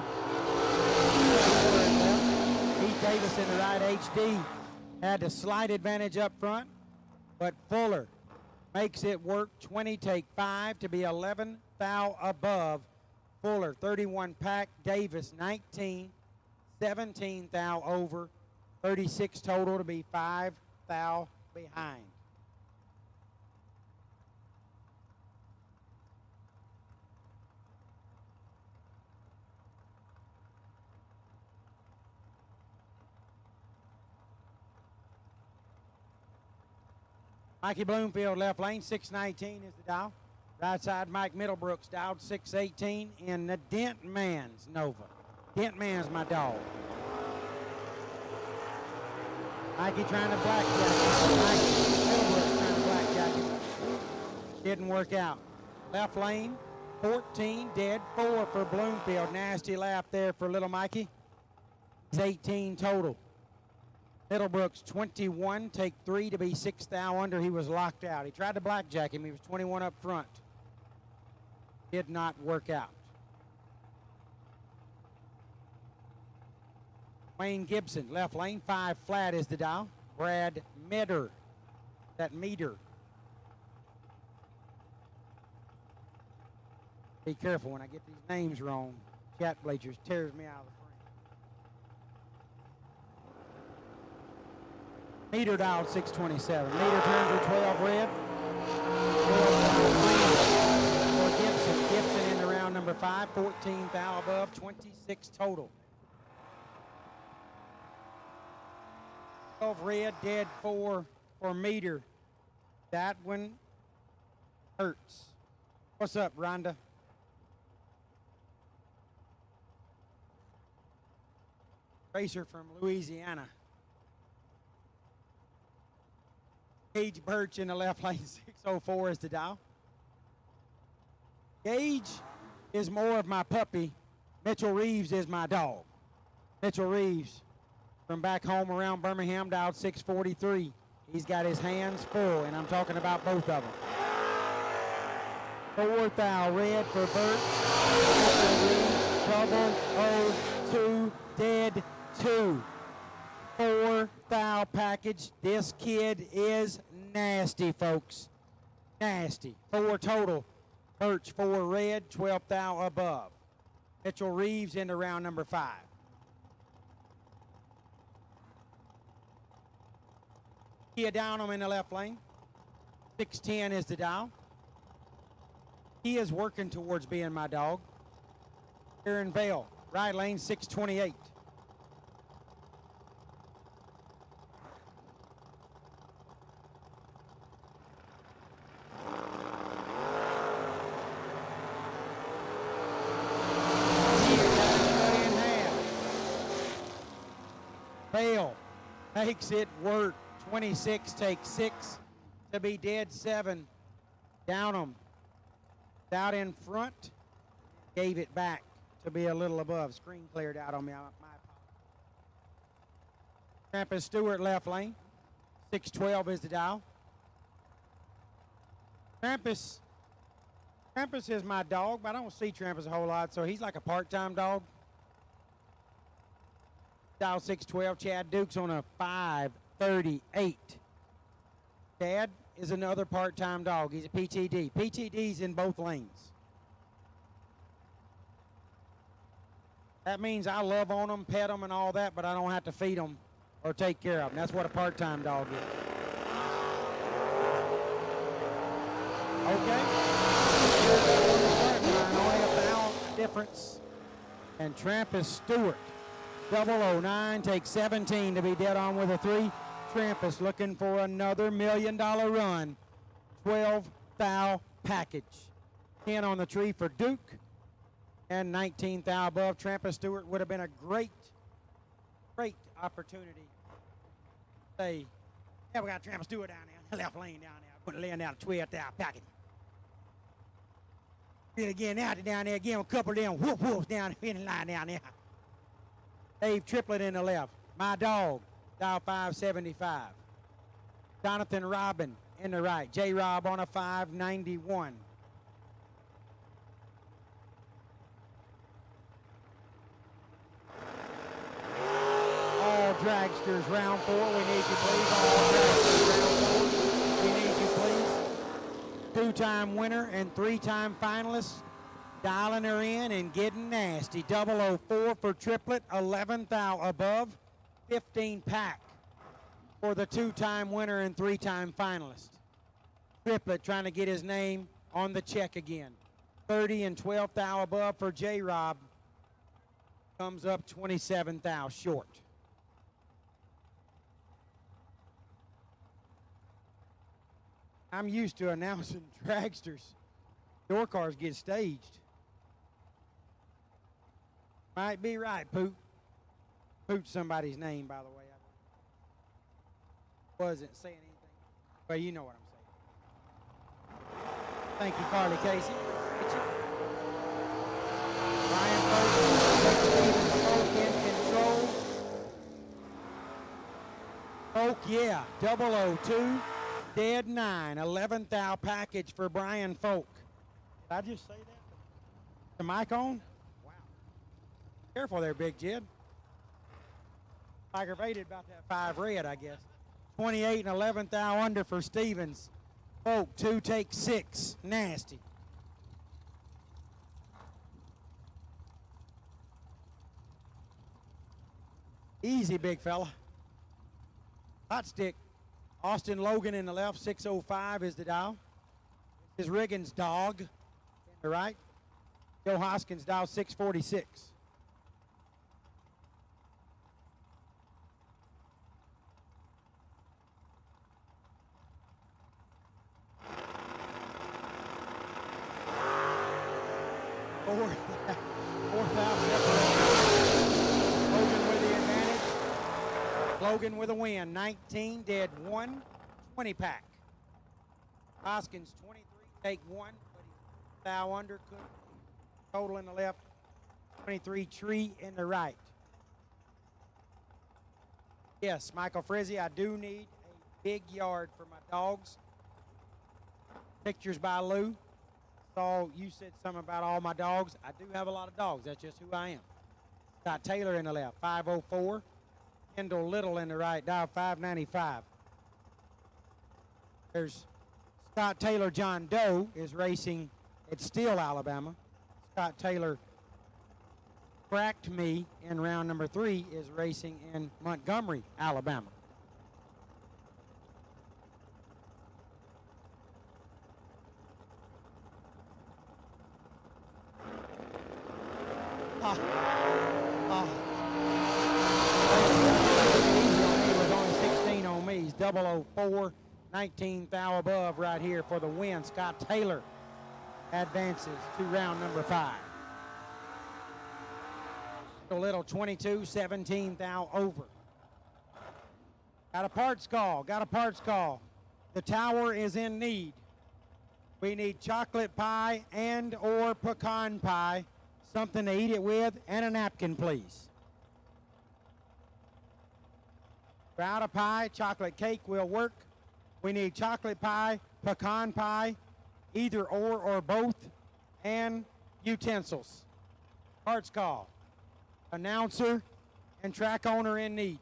Heath Davis in the right, HD had the slight advantage up front, but Fuller makes it work. 20, take 5 to be 11 thou above. Fuller, 31 pack. Davis, 19, 17 thou over. 36 total to be 5 thou behind. Mikey Bloomfield, left lane, 619 is the dial. Right side, Mike Middlebrooks, dialed 618 in the Dent Man's Nova. Dent Man's my dog. Mikey trying to blackjack it. Mikey Middlebrooks trying to blackjack it. Didn't work out. Left lane, 14, dead 4 for Bloomfield. Nasty laugh there for little Mikey. It's 18 total. Middlebrooks, 21, take 3 to be 6 thou under. He was locked out. He tried to blackjack him. He was 21 up front. Did not work out. Wayne Gibson, left lane, 5 flat is the dial. Brad Meter, that meter. Be careful when I get these names wrong. Chat bleachers tears me out of the Meter dialed 627. Meter turns her 12 red. For Gibson. Gibson in the round number 5, 14 thou above, 26 total. 12 red, dead 4 for Meter. That one hurts. What's up, Rhonda? Racer from Louisiana. Gage Birch in the left lane, 604 is the dial. Gage is more of my puppy. Mitchell Reeves is my dog. Mitchell Reeves from back home around Birmingham, dialed 643. He's got his hands full, and I'm talking about both of them. 4 thou red for Birch. Mitchell Reeves, 002, dead 2. 4 thou package. This kid is nasty, folks. Nasty. 4 total. Birch 4 red, 12 thou above. Mitchell Reeves into round number 5. Kia Downham in the left lane. 610 is the dial. He is working towards being my dog. Aaron Vale, right lane, 628. Vale makes it work. 26 takes 6 to be dead 7. Downham out in front, gave it back to be a little above. Screen cleared out on me. My Trampus Stewart left lane. 612 is the dial. Trampus is my dog, but I don't see Trampus a whole lot, so he's like a part-time dog. Dial 612. Chad Dukes on a 538. Chad is another part-time dog. He's a PTD. PTD's in both lanes. That means I love on them, pet them, and all that, but I don't have to feed them or take care of them. That's what a part-time dog is. Okay. Only a thou difference. And Trampus Stewart, 009, takes 17 to be dead on with a 3. Trampus looking for another $1 million run. 12 thou package. 10 on the tree for Duke. And 19 thou above. Trampus Stewart would have been a great opportunity. Say, yeah, we got Trampus Stewart down there, left lane down there. Put laying down 12 thou package. Then again, out down there again, a couple of them whoop down in the line down there. Dave Triplett in the left. My dog, dial 575. Jonathan Robin in the right. J. Rob on a 591. All dragsters round 4. We need you, please. All dragsters round 4. We need you, please. 2-time winner and 3-time finalist. Dialing her in and getting nasty. 004 for Triplet, 11 thou above, 15 pack for the 2-time winner and 3-time finalist. Triplet trying to get his name on the check again. 30 and 12 thou above for J-Rob. Comes up 27 thou short. I'm used to announcing dragsters. Door cars get staged. Might be right, Poot. Poot's somebody's name, by the way. I wasn't saying anything. Well, you know what I'm saying. Thank you, Carly Casey. Ryan Folk in control. Folk, yeah. 002. Dead 9. 11 thou package for Brian Folk. Did I just say that? The mic on? Wow. Careful there, Big Jed. Aggravated about that 5 red, I guess. 28 and 11 thou under for Stevens. Folk, 2 take 6. Nasty. Easy, big fella. Hot stick. Austin Logan in the left, 605 is the dial. is Riggins Dog in the right. Joe Hoskins dial 646. Fourth out. Logan with the advantage. Logan with a win. 19 dead 1, 20 pack. Hoskins 23, take 1, but he's thou under. Total in the left. 23 tree in the right. Yes, Michael Frizzy, I do need a big yard for my dogs. Pictures by Lou. Saw you said something about all my dogs. I do have a lot of dogs. That's just who I am. Scott Taylor in the left, 504. Kendall Little in the right, dial 595. There's Scott Taylor. John Doe is racing at Steele, Alabama. Scott Taylor cracked me in round number 3 is racing in Montgomery, Alabama. It was only 16 on me. He's 004, 19 thou above right here for the win. Scott Taylor advances to round number 5. A little 22, 17 thou over. Got a parts call. The tower is in need. We need chocolate pie and or pecan pie, something to eat it with, and a napkin, please. We're out of pie, chocolate cake will work. We need chocolate pie, pecan pie, either or both, and utensils. Parts call. Announcer and track owner in need.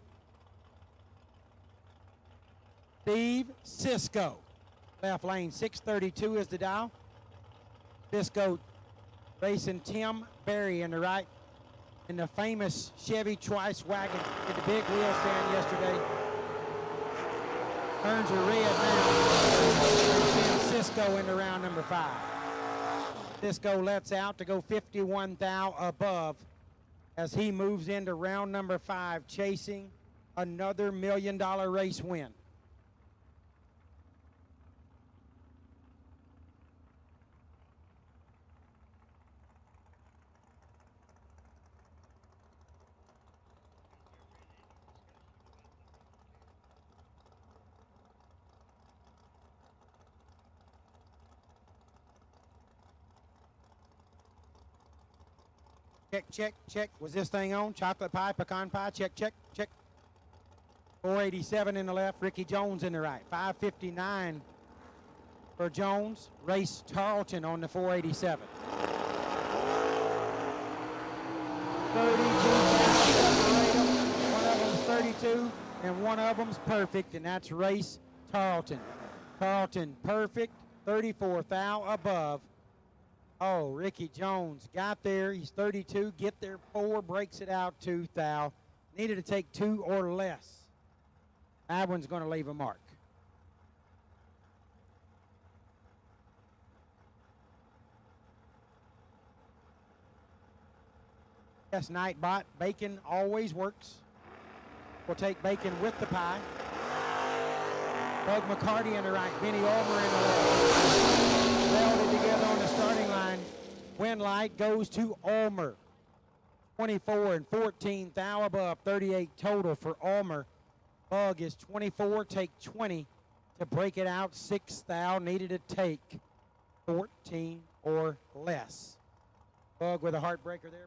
Steve Cisco. Left lane, 632 is the dial. Cisco racing Tim Berry in the right. In the famous Chevy Twice wagon. Did the big wheel stand yesterday. Turns are red now. We're seeing Cisco into round number 5. Cisco lets out to go 51 thou above as he moves into round number 5, chasing another $1 million race win. Check. Was this thing on? Chocolate pie, pecan pie, check. 487 in the left, Ricky Jones in the right. 559 for Jones. Race Tarleton on the 487. 32. One of them's 32, and one of them's perfect, and that's Race Tarleton. Tarleton perfect, 34 thou above. Oh, Ricky Jones got there. He's 32. Get there 4, breaks it out 2 thou. Needed to take 2 or less. That one's going to leave a mark. Yes, Nightbot. Bacon always works. We'll take bacon with the pie. Doug McCarty in the right. Benny Ulmer in the left. Welded together on the starting line. Win light goes to Ulmer. 24 and 14 thou above. 38 total for Ulmer. Bug is 24. Take 20 to break it out. 6 thou needed to take 14 or less. Bug with a heartbreaker there.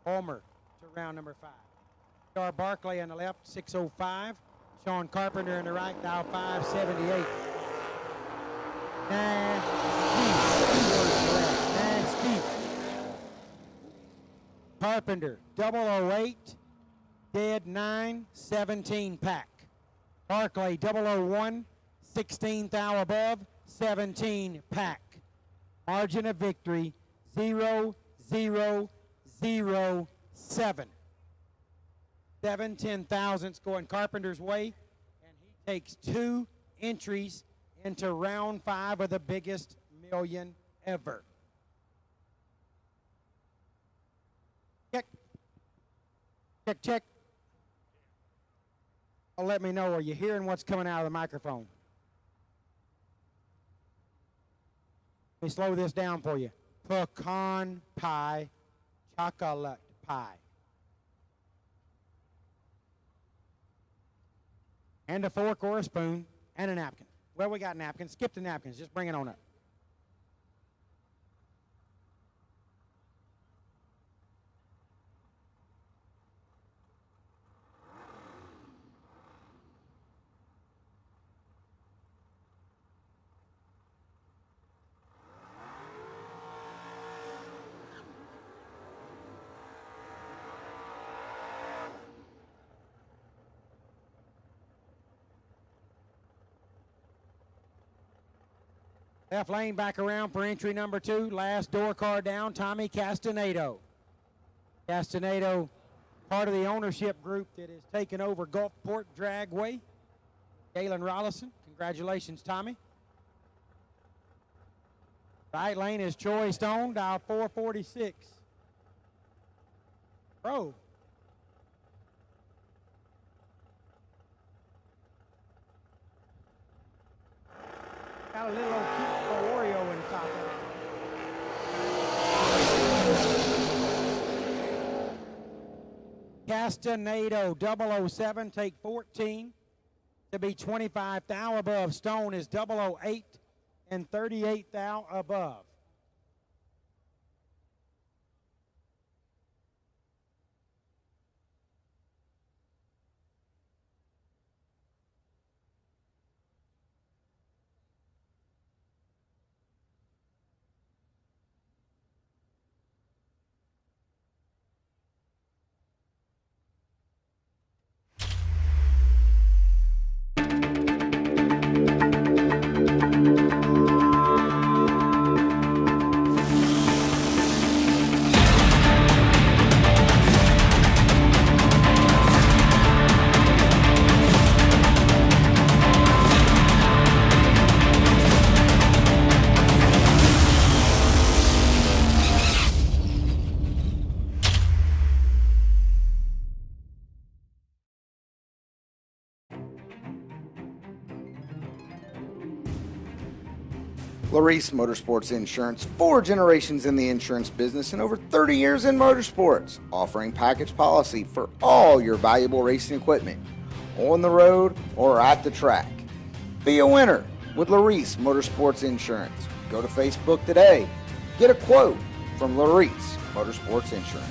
Ulmer to round number 5. Star Barkley on the left, 605. Sean Carpenter in the right, dial 578. Nasty. Carpenter, 008, dead 9, 17 pack. Barkley, 001, 16 thou above, 17 pack. Margin of victory, 0-0-0-7. 7/10,000 going Carpenter's way, and he takes 2 entries into round 5 of the biggest million ever. Check. Check, check. Oh, let me know, are you hearing what's coming out of the microphone? Let me slow this down for you. Pecan pie, chocolate pie. And a fork or a spoon and a napkin. Well, we got napkins. Skip the napkins. Just bring it on up. Left lane back around for entry number 2. Last door car down, Tommy Castanado. Castanado, part of the ownership group that has taken over Gulfport Dragway. Galen Rollison, congratulations, Tommy. Right lane is Troy Stone, dial 446. Bro. Got a little old cute little Oreo in the top of it. Castanado 007, take 14 to be 25 thou above. Stone is 008 and 38 thou above. Larice Motorsports Insurance, 4 generations in the insurance business and over 30 years in motorsports, offering package policy for all your valuable racing equipment, on the road or at the track. Be a winner with Larice Motorsports Insurance. Go to Facebook today. Get a quote from Larice Motorsports Insurance.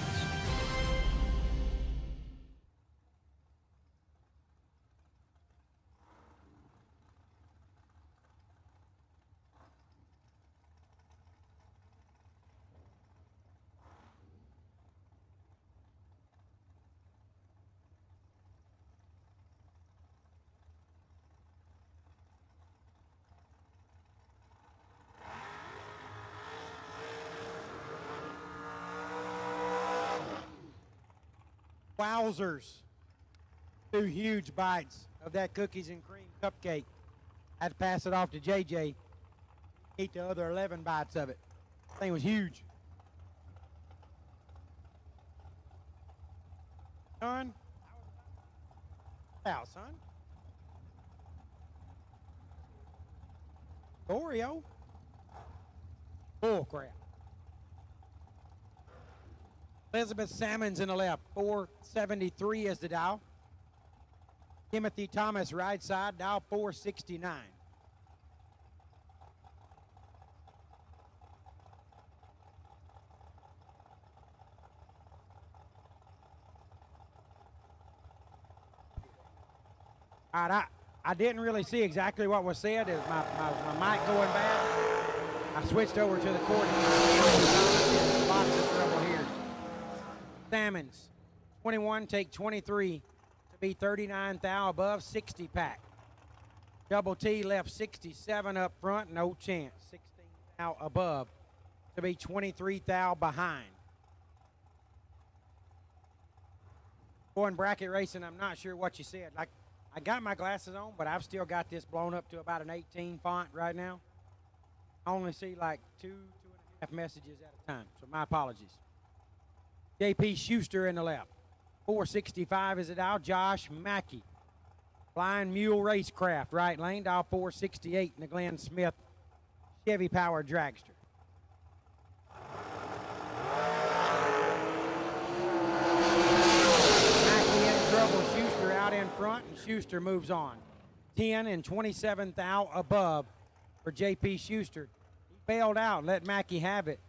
Wowzers. 2 huge bites of that cookies and cream cupcake. Had to pass it off to JJ. Eat the other 11 bites of it. Thing was huge. Son. How, son? Oreo. Bull crap. Elizabeth Salmons in the left, 473 is the dial. Timothy Thomas right side, dial 469. All right, I didn't really see exactly what was said. Is my mic going bad? I switched over to the court. Lots of trouble here. Salmons, 21, take 23 to be 39 thou above, 60 pack. Double T left 67 up front, no chance. 16 thou above to be 23 thou behind. Going bracket racing, I'm not sure what you said. Like I got my glasses on, but I've still got this blown up to about an 18 font right now. I only see like two and a half messages at a time, so my apologies. JP Schuster in the left. 465 is it out. Josh Mackey. Flying Mule Racecraft, right lane, dial 468 in the Glenn Smith Chevy Power Dragster. Mackey in trouble, Schuster out in front, and Schuster moves on. 10 and 27 thou above for JP Schuster. He bailed out, let Mackey have it.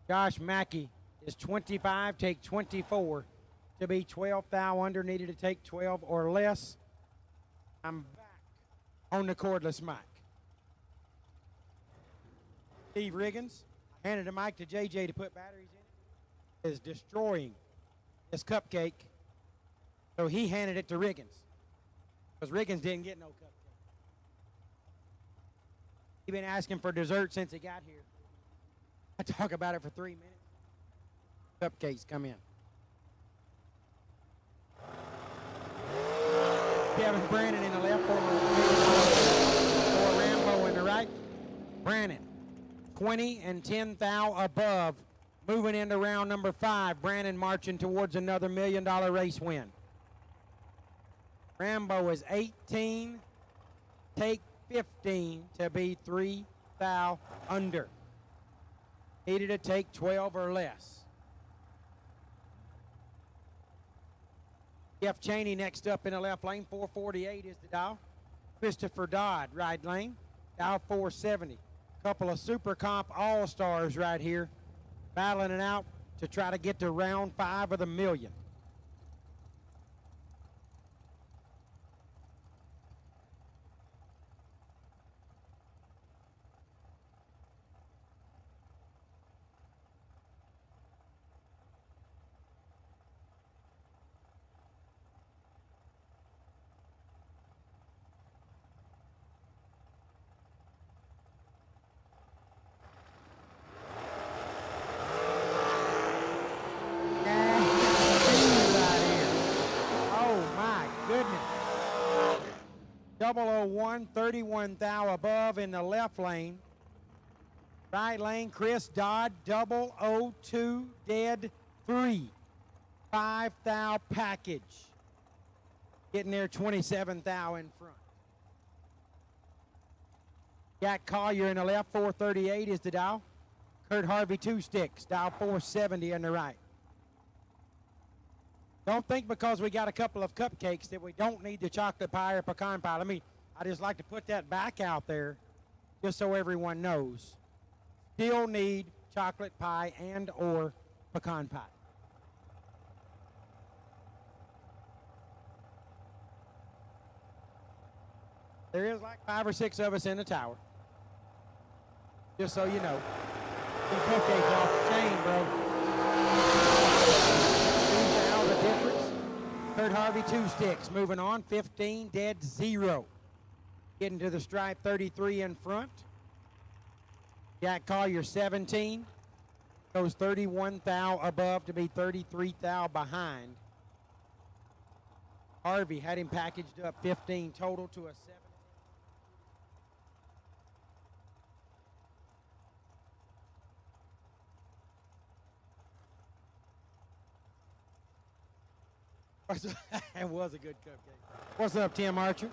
Josh Mackey is 25, take 24 to be 12 thou under, needed to take 12 or less. I'm back on the cordless mic. Steve Riggins, I handed the mic to JJ to put batteries in it, is destroying this cupcake. So he handed it to Riggins, because Riggins didn't get no cupcake. He's been asking for dessert since he got here. I talk about it for 3 minutes. Cupcakes come in. Kevin Brannon in the left, for Rambo in the right. Brannon, 20 and 10 thou above, moving into round number 5. Brannon marching towards another $1 million race win. Rambo is 18, take 15 to be 3 thou under. Needed to take 12 or less. Jeff Cheney next up in the left lane, 448 is the dial. Christopher Dodd, right lane, dial 470. Couple of Super Comp All-Stars right here, battling it out to try to get to round 5 of the million. Oh my goodness. 001, 31 thou above in the left lane. Right lane, Chris Dodd, 002, dead 3. 5 thou package. Getting there 27 thou in front. Jack Collier in the left, 438 is the dial. Kurt Harvey, 2 sticks, dial 470 in the right. Don't think because we got a couple of cupcakes that we don't need the chocolate pie or pecan pie. I just like to put that back out there just so everyone knows. Still need chocolate pie and or pecan pie. There is like 5 or 6 of us in the tower. Just so you know. Some cupcakes off the chain, bro. The difference. Kurt Harvey, 2 sticks. Moving on, 15, dead 0. Getting to the stripe, 33 in front. Jack Collier, 17. Goes 31 thou above to be 33 thou behind. Harvey had him packaged up 15 total to a 7. It was a good cupcake. What's up, Tim Archer?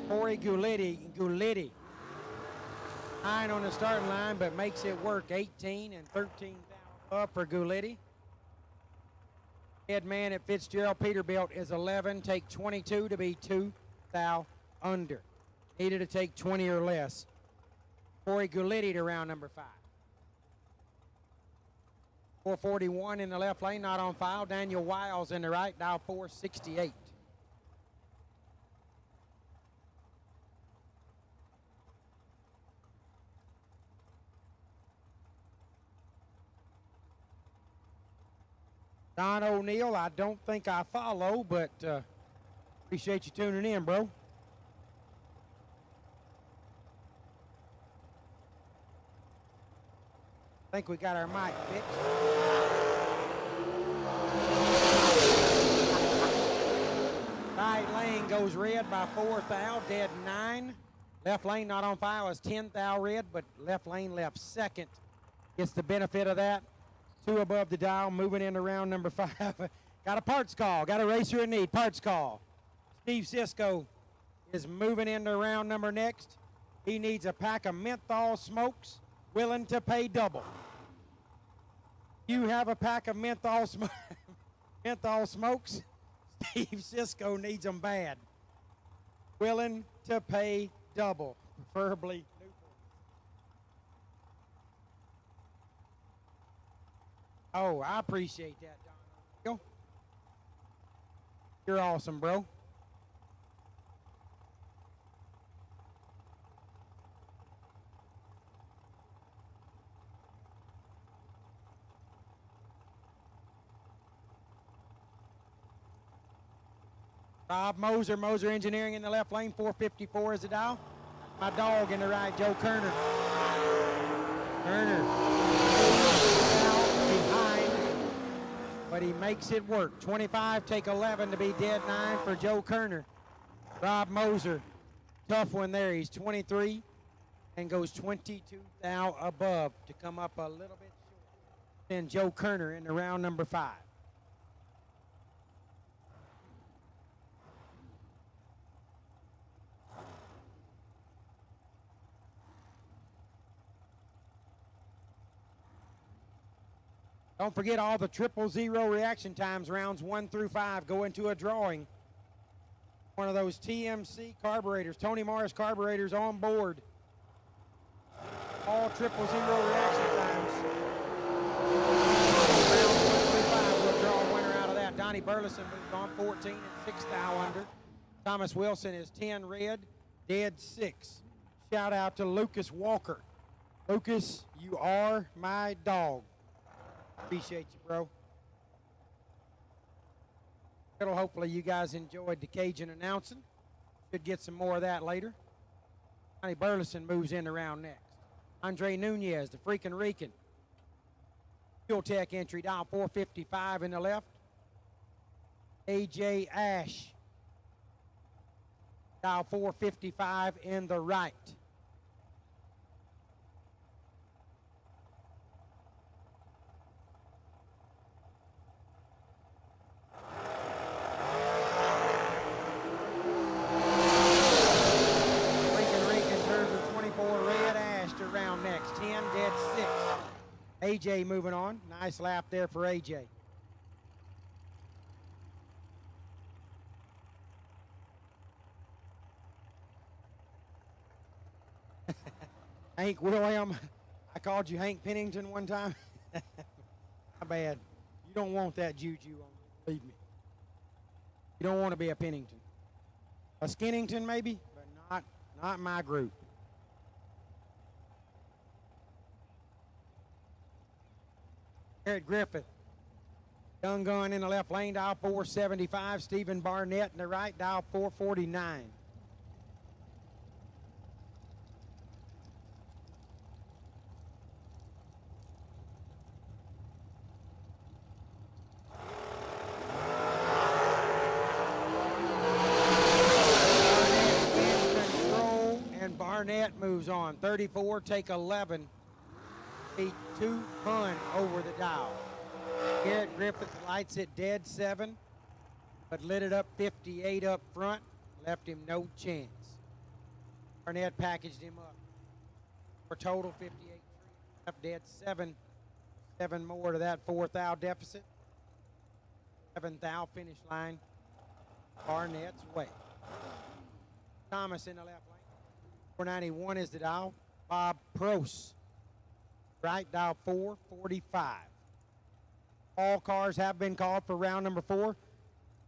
Corey Gulitti. 9 on the starting line, but makes it work. 18 and 13 up for Gulitti. Head man at Fitzgerald Peterbilt is 11. Take 22 to be 2 thou under. Needed to take 20 or less. Corey Gulitti to round number 5. 441 in the left lane, not on file. Daniel Wiles in the right, dial 468. Don O'Neill, I don't think I follow, but appreciate you tuning in, bro. think we got our mic fixed. Right lane goes red by 4 thou, dead 9. Left lane not on fire was 10 thou red, but left lane left second. Gets the benefit of that. 2 above the dial, moving into round number 5. Got a parts call, got a racer in need, parts call. Steve Cisco is moving into round number next. He needs a pack of menthol smokes, willing to pay double. You have a pack of menthol smokes? Steve Cisco needs them bad. Willing to pay double, preferably Newport. Oh, I appreciate that, Don. You're awesome, bro. Rob Moser, Moser Engineering in the left lane, 454 is the dial. My dog in the right, Joe Kerner. Kerner behind, but he makes it work. 25, take 11 to be dead 9 for Joe Kerner. Rob Moser, tough one there. He's 23 and goes 22 thou above to come up a little bit short. Then Joe Kerner in the round number 5. Don't forget all the 000 reaction times, rounds 1 through 5, go into a drawing. One of those TMC carburetors, Tony Morris carburetors on board. All 000 reaction times. Rounds 1 through 5, we'll draw a winner out of that. Donnie Burleson moves on 14 and 6 thou under. Thomas Wilson is 10 red, dead 6. Shout out to Lucas Walker. Lucas, you are my dog. Appreciate you, bro. Hopefully you guys enjoyed the Cajun announcing. Should get some more of that later. Johnny Burleson moves in around next. Andre Nunez, the freaking Rican. Fuel Tech entry, dial 455 in the left. AJ Ash, dial 455 in the right. Next, 10, dead 6. AJ moving on. Nice lap there for AJ. Hank William. I called you Hank Pennington one time. My bad. You don't want that juju on you, believe me. You don't want to be a Pennington. A Skinnington maybe, but not my group. Garrett Griffith. Young gun in the left lane, dial 475. Stephen Barnett in the right, dial 449. Control, and Barnett moves on. 34, take 11. A 2-pun over the dial. Garrett Griffith lights it dead 7, but lit it up 58 up front, left him no chance. Barnett packaged him up. For total 58, up dead 7. 7 more to that 4 thou deficit. 7 thou finish line. Barnett's way. Thomas in the left lane. 491 is the dial. Bob Prost. Right, dial 445. All cars have been called for round number 4.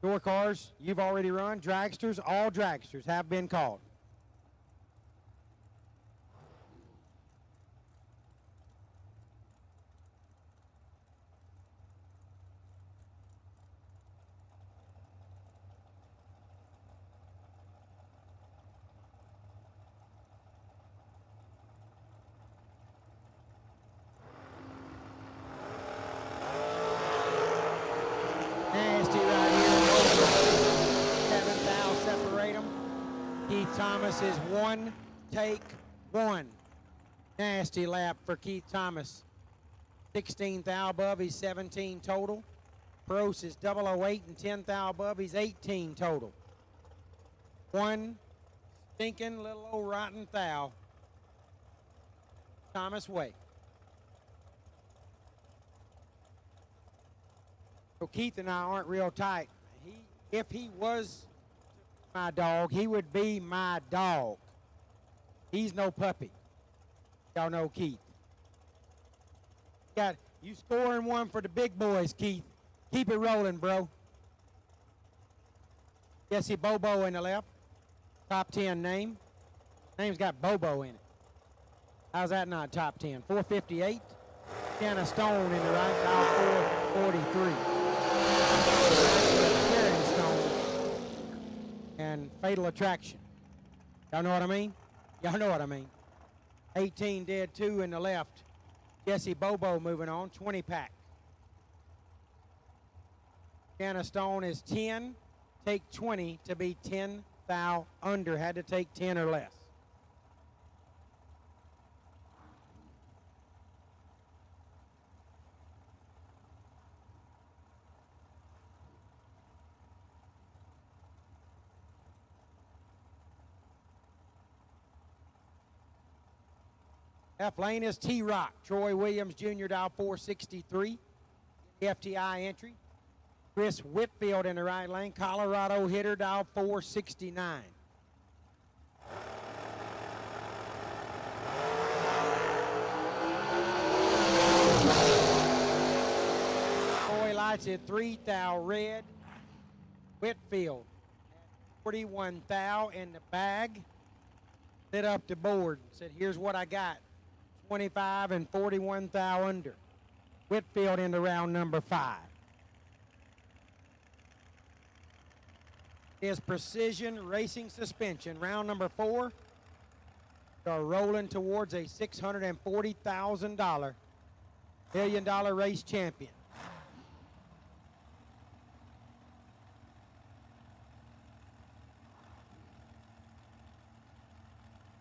Your cars, you've already run. Dragsters, all dragsters have been called. This is one, take one. Nasty lap for Keith Thomas. 16 thou above, he's 17 total. Prost is 008 and 10 thou above, he's 18 total. One stinking little old rotten thou. Thomas way. So Keith and I aren't real tight. If he was my dog, he would be my dog. He's no puppy. Y'all know Keith. Got you scoring one for the big boys, Keith. Keep it rolling, bro. Jesse Bobo in the left. Top 10 name. Name's got Bobo in it. How's that not top 10? 458. Kenna Stone in the right. Now 443. Stone and Fatal Attraction. Y'all know what I mean? Y'all know what I mean. 18 dead 2 in the left. Jesse Bobo moving on. 20 pack. Kenna Stone is 10. Take 20 to be 10 thou under. Had to take 10 or less. Left lane is T-Rock. Troy Williams Jr. dial 463. FTI entry. Chris Whitfield in the right lane. Colorado hitter dial 469. Troy lights at 3 thou red. Whitfield at 41 thou in the bag. Lit up the board. Said, here's what I got. 25 and 41 thou under. Whitfield into round number 5. Is Precision Racing Suspension. Round number 4. Are rolling towards a $640,000 $1 million race champion.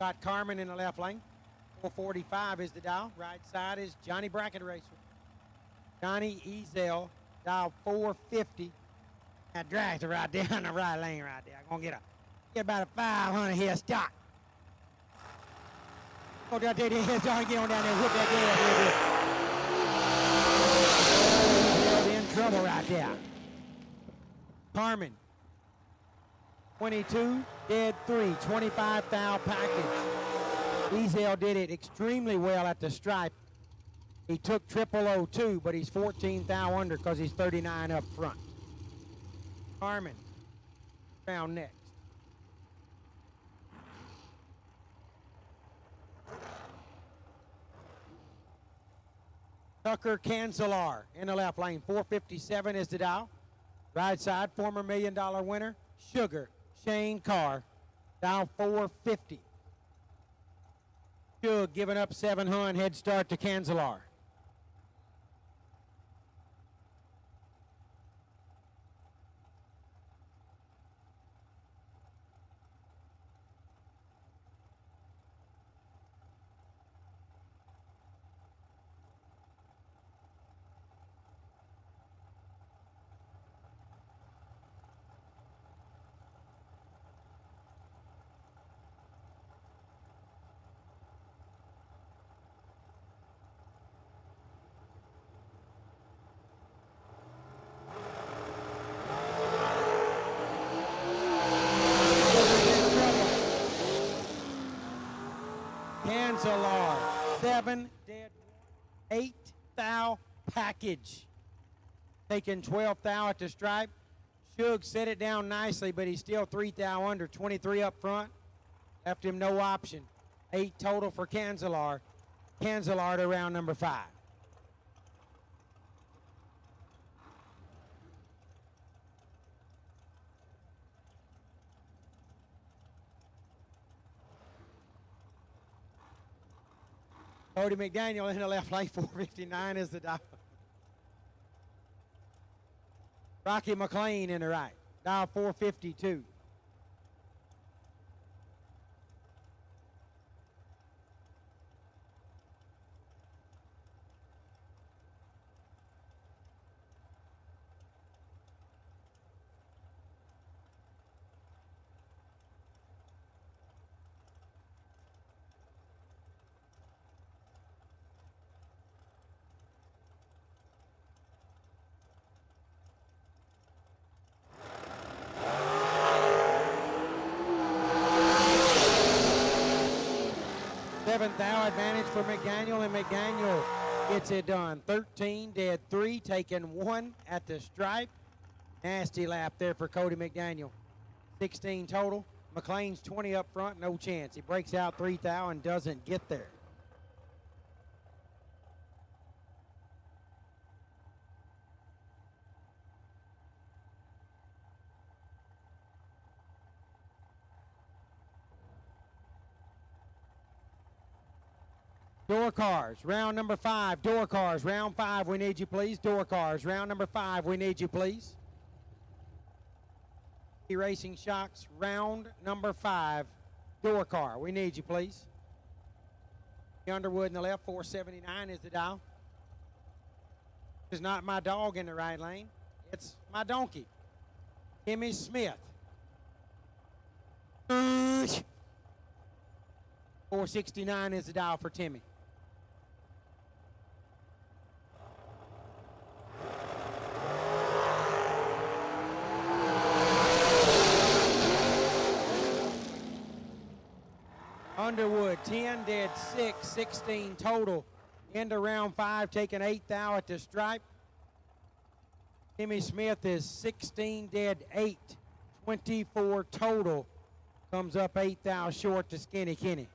Got Carmen in the left lane. 445 is the dial. Right side is Johnny Brackett Racer. Johnny Ezel, dial 450. That drags it right down the right lane right there. I'm going to get about a 500 head stock. Go down there, head start and get on down there and whip that gas a little bit. Oh, in trouble right there. Carmen. 22, dead 3, 25 thou package. Ezel did it extremely well at the stripe. He took 0002, but he's 14 thou under because he's 39 up front. Carmen, round next. Tucker Cancelar in the left lane. 457 is the dial. Right side, former $1 million winner, Sugar Shane Carr, dial 450. Shug giving up 700, head start to Cancelar. Cancelar, 7 dead, 8 thou package. Taking 12 thou at the stripe. Shug set it down nicely, but he's still 3 thou under, 23 up front. Left him no option. 8 total for Cancelar. Cancelar to round number 5. Cody McDaniel in the left lane, 459 is the dial. Rocky McLean in the right, dial 452. 7th thou advantage for McDaniel, and McDaniel gets it done. 13, dead 3, taking 1 at the stripe. Nasty lap there for Cody McDaniel. 16 total. McLean's 20 up front, no chance. He breaks out 3 thou and doesn't get there. Door cars, round number 5. Door cars, round 5, we need you, please. Door cars, round number 5, we need you, please. Racing Shocks, round number 5. Door car, we need you, please. The Underwood in the left, 479 is the dial. It's not my dog in the right lane. It's my donkey, Timmy Smith. 469 is the dial for Timmy. Underwood, 10, dead 6, 16 total. Into round 5, taking 8 thou at the stripe. Timmy Smith is 16, dead 8, 24 total. Comes up 8 thou short to Skinny Kenny.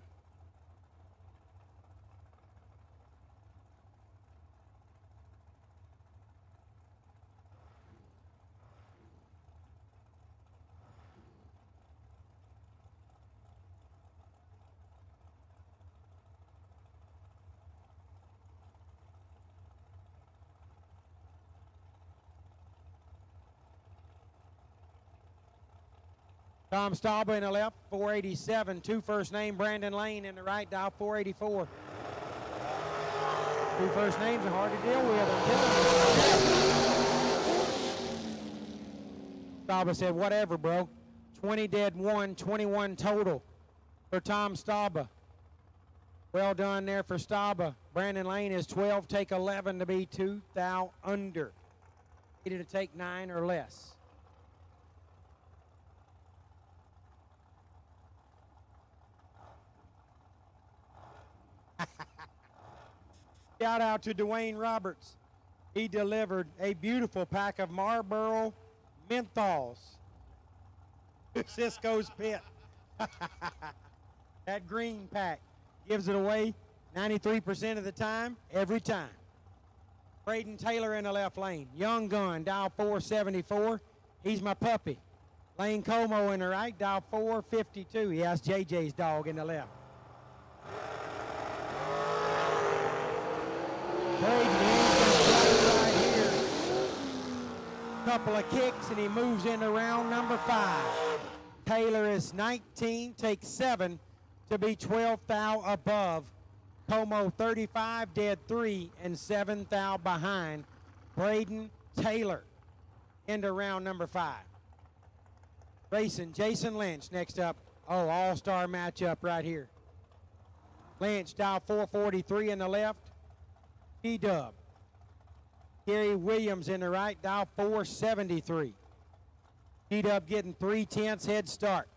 Tom Stauber in the left, 487. 2 first name, Brandon Lane in the right, dial 484. 2 first names are hard to deal with. Stauber said, whatever, bro. 20 dead 1, 21 total for Tom Stauber. Well done there for Stauber. Brandon Lane is 12, take 11 to be 2 thou under. Needed to take 9 or less. Shout out to Dwayne Roberts. He delivered a beautiful pack of Marlboro menthols to Cisco's pit. That green pack gives it away 93% of the time, every time. Braden Taylor in the left lane. Young gun, dial 474. He's my puppy. Lane Como in the right, dial 452. He has JJ's dog in the left. Braden right here. Couple of kicks and he moves into round number 5. Taylor is 19, takes 7 to be 12 thou above. Como 35, dead 3, and 7 thou behind. Braden Taylor into round number 5. Racing Jason Lynch next up. Oh, all-star matchup right here. Lynch dial 443 in the left. G-Dub. Gary Williams in the right, dial 473. G-Dub getting 3/10 head start.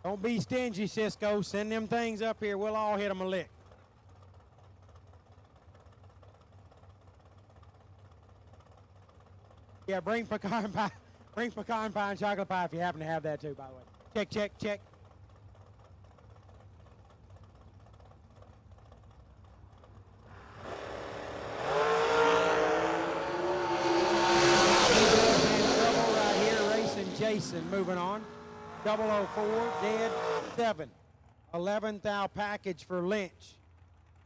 Don't be stingy, Cisco. Send them things up here. We'll all hit them a lick. Yeah, bring pecan pie. Bring pecan pie and chocolate pie if you happen to have that too, by the way. Check, check, check. Right here, racing Jason. Moving on. 004, dead 7. 11th thou package for Lynch.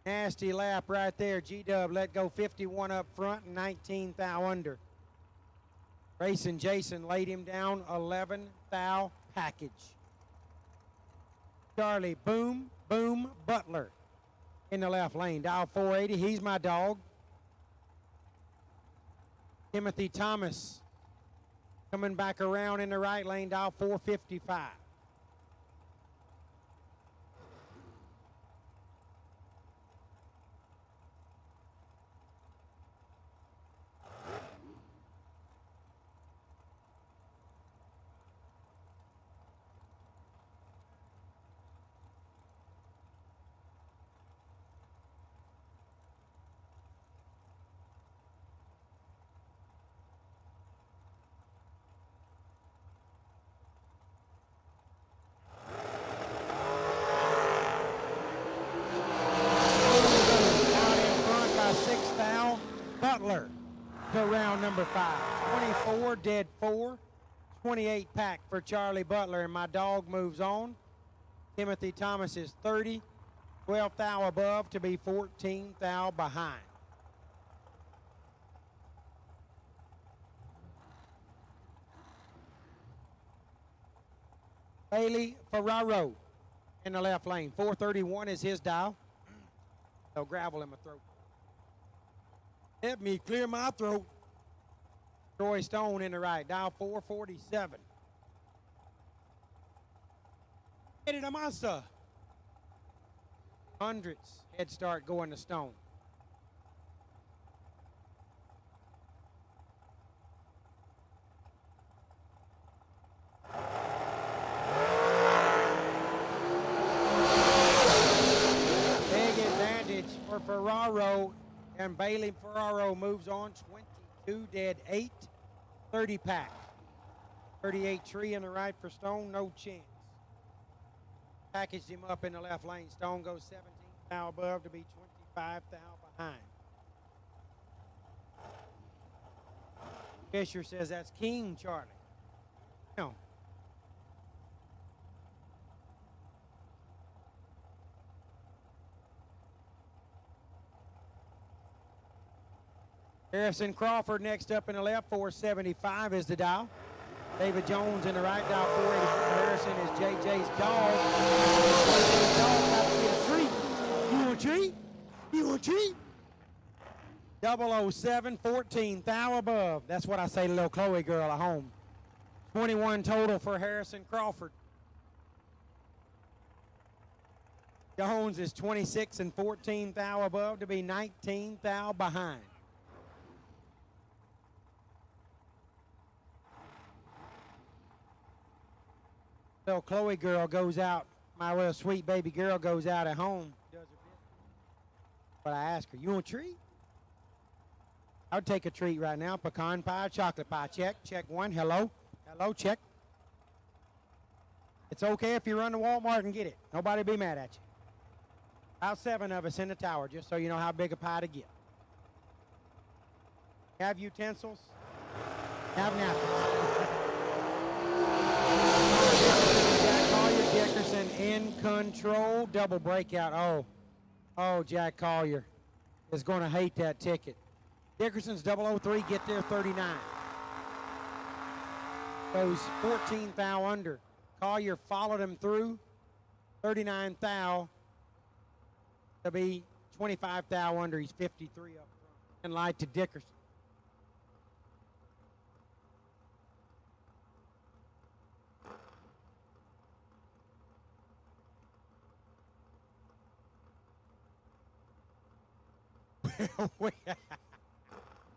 Nasty lap right there. G-Dub let go 51 up front and 19 thou under. Racing Jason laid him down 11 thou package. Charlie Boom Butler in the left lane. Dial 480. He's my dog. Timothy Thomas coming back around in the right lane. Dial 455. Butler to round number 5. 24, dead 4. 28 pack for Charlie Butler, and my dog moves on. Timothy Thomas is 30. 12th thou above to be 14th thou behind. Bailey Ferraro in the left lane. 431 is his dial. No gravel in my throat. Let me clear my throat. Troy Stone in the right. Dial 447. Get it, Amasa. Hundreds. Head start going to Stone. Big advantage for Ferraro, and Bailey Ferraro moves on. 22 dead 8. 30 pack. 38 tree in the right for Stone. No chance. Packaged him up in the left lane. Stone goes 17 thou above to be 25 thou behind. Fisher says that's King Charlie. No. Harrison Crawford next up in the left. 475 is the dial. David Jones in the right. Dial 484. Harrison is JJ's dog. JJ's dog got to get a treat. You want a treat? You want a treat? 007, 14 thou above. That's what I say to little Chloe girl at home. 21 total for Harrison Crawford. Jones is 26 and 14 thou above to be 19 thou behind. Little Chloe girl goes out, my little sweet baby girl goes out at home, does her business. But I ask her, you want a treat? I would take a treat right now. Pecan pie, chocolate pie. Check, check one. Hello, hello, check. It's okay if you run to Walmart and get it. Nobody be mad at you. About 7 of us in the tower, just so you know how big a pie to get. Have utensils, have napkins. Jack Collier, Dickerson in control. Double breakout. Oh, Jack Collier is going to hate that ticket. Dickerson's 003, get there 39. Goes 14 thou under. Collier followed him through. 39 thou to be 25 thou under. He's 53 up front. And light to Dickerson.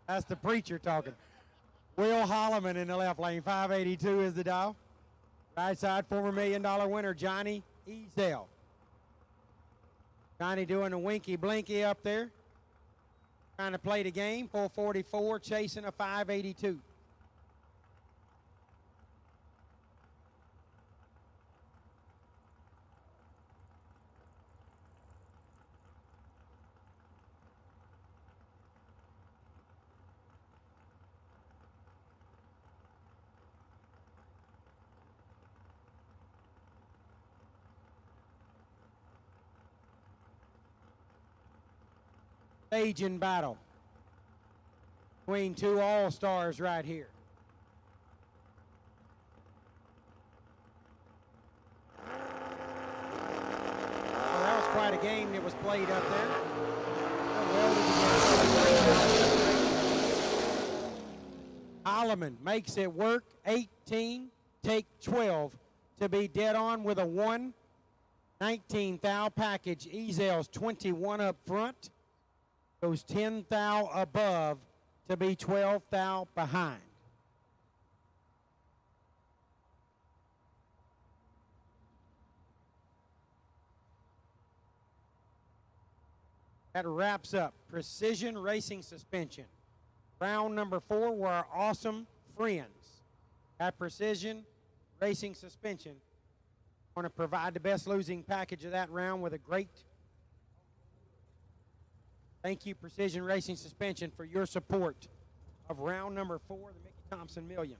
That's the preacher talking. Will Holloman in the left lane. 582 is the dial. Right side, former $1 million winner, Johnny Ezel. Johnny doing a winky blinky up there. Trying to play the game. 444, chasing a 582. Stage in battle between two all-stars right here. Well, that was quite a game that was played up there. Holloman makes it work. 18, take 12 to be dead on with a 1. 19 thou package. Ezel's 21 up front. Goes 10 thou above to be 12 thou behind. That wraps up Precision Racing Suspension. Round number 4 were our awesome friends at Precision Racing Suspension. Want to provide the best losing package of that round with a great Thank you, Precision Racing Suspension, for your support of round number 4 of the Mickey Thompson Million.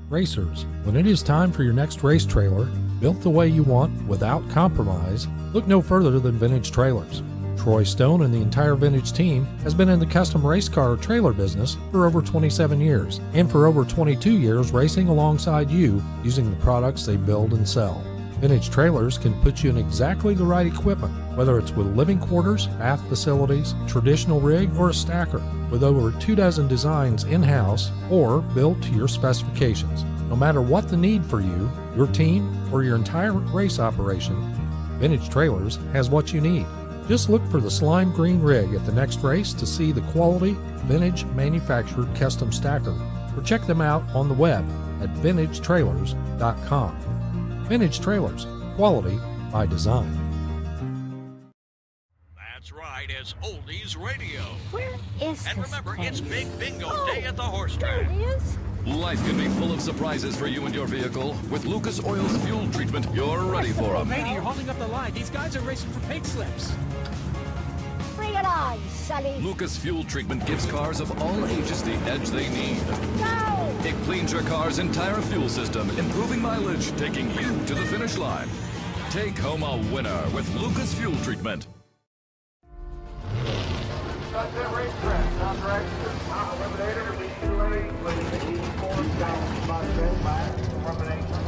Racers, when it is time for your next race trailer, built the way you want without compromise, look no further than Vintage Trailers. Troy Stone and the entire Vintage team has been in the custom race car trailer business for over 27 years, and for over 22 years racing alongside you using the products they build and sell. Vintage Trailers can put you in exactly the right equipment, whether it's with living quarters, bath facilities, traditional rig, or a stacker, with over 24 designs in-house or built to your specifications. No matter what the need for you, your team, or your entire race operation, Vintage Trailers has what you need. Just look for the slime green rig at the next race to see the quality, vintage manufactured custom stacker, or check them out on the web at vintagetrailers.com. Vintage Trailers, quality by design. That's right, it's Oldies Radio. Where is And this remember, place? it's Big Bingo Day at the horse track. There it is. Life can be full of surprises for you and your vehicle. With Lucas Oil's fuel treatment, you're ready for them. Matey, you're holding up the line. These guys are racing for pink slips. Bring it on, Sully. Lucas Fuel Treatment gives cars of all ages the edge they need. Go! It cleans your car's entire fuel system, improving mileage, taking you to the finish line. Take home a winner with Lucas Fuel Treatment. Got that racetrack. Contract eliminator. Lead lane. Lead 84 down. About 10 back. Elimination.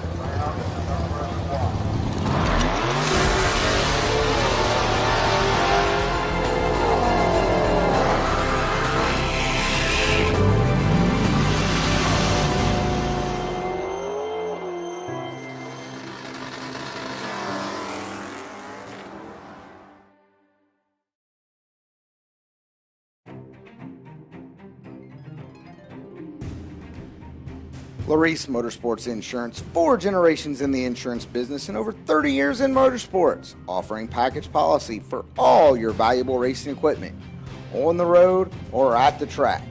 Larice Motorsports Insurance, 4 generations in the insurance business and over 30 years in motorsports, offering package policy for all your valuable racing equipment, on the road or at the track.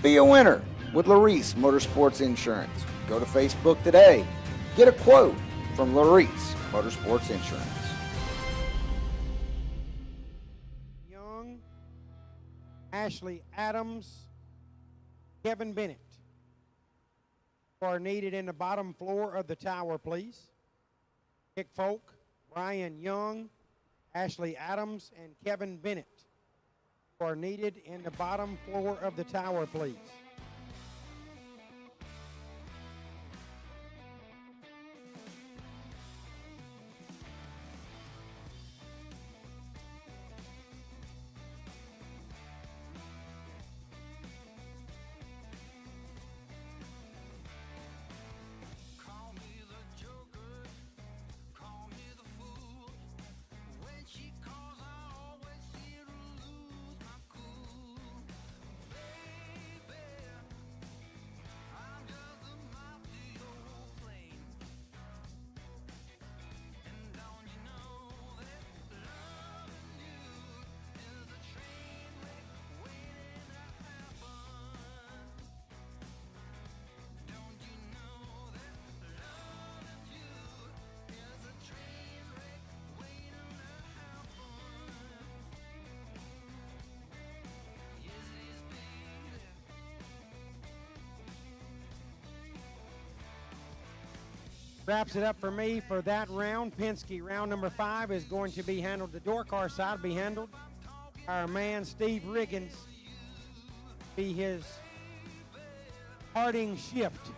Be a winner with Larice Motorsports Insurance. Go to Facebook today. Get a quote from Larice Motorsports Insurance. Young, Ashley Adams, Kevin Bennett are needed in the bottom floor of the tower, please. Nick Folk, Ryan Young, Ashley Adams, and Kevin Bennett are needed in the bottom floor of the tower, please. Wraps it up for me for that round. Penske, round number 5 is going to be handled. The door car side will be handled. Our man, Steve Riggins, be his parting shift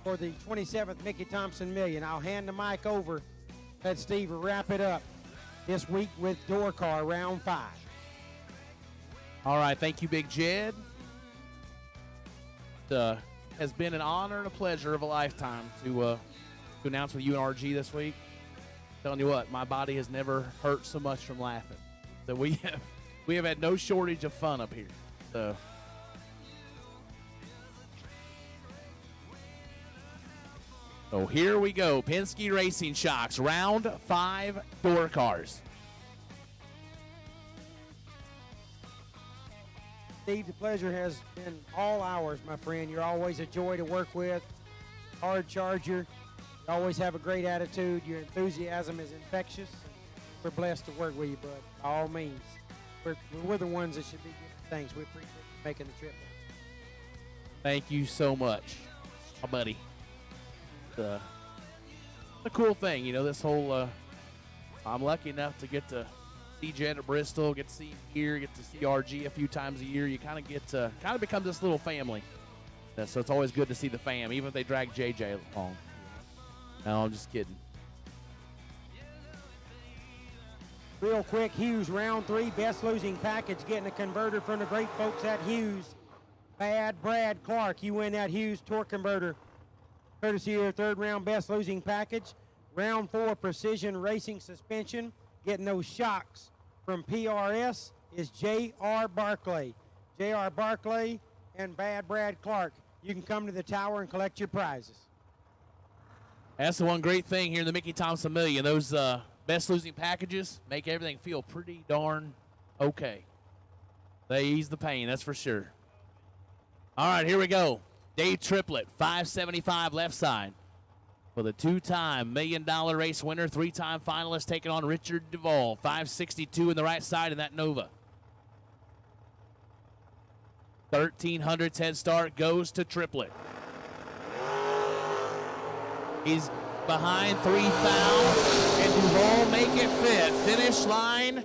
for the 27th Mickey Thompson Million. I'll hand the mic over. Let Steve wrap it up this week with door car round 5. All right, thank you, Big Jed. Has been an honor and a pleasure of a lifetime to announce with UNRG this week. Telling you what, my body has never hurt so much from laughing. So we have had no shortage of fun up here. So here we go. Penske Racing Shocks, round 5 door cars. Steve, the pleasure has been all ours, my friend. You're always a joy to work with. Hard charger. You always have a great attitude. Your enthusiasm is infectious. We're blessed to work with you, bud. By all means. We're the ones that should be getting things. We appreciate you making the trip. Thank you so much, my buddy. The cool thing, you know, this whole, I'm lucky enough to get to see Jed at Bristol, get to see him here, get to see RG a few times a year. You kind of get to, become this little family. So it's always good to see the fam, even if they drag JJ along. No, I'm just kidding. Real quick, Hughes, round 3, best losing package, getting a converter from the great folks at Hughes. Bad Brad Clark, you win that Hughes torque converter. Courtesy of your 3rd round best losing package. Round 4, precision racing suspension. Getting those shocks from PRS is J.R. Barclay. J.R. Barclay and Bad Brad Clark. You can come to the tower and collect your prizes. That's the one great thing here in the Mickey Thompson Million. Those best losing packages make everything feel pretty darn okay. They ease the pain, that's for sure. All right, here we go. Dave Triplett, 575 left side. For the 2-time $1 million race winner, 3-time finalist, taking on Richard Duvall. 562 in the right side in that Nova. 1300's head start goes to Triplett. He's behind 3 foul, and Duvall make it 5th. Finish line,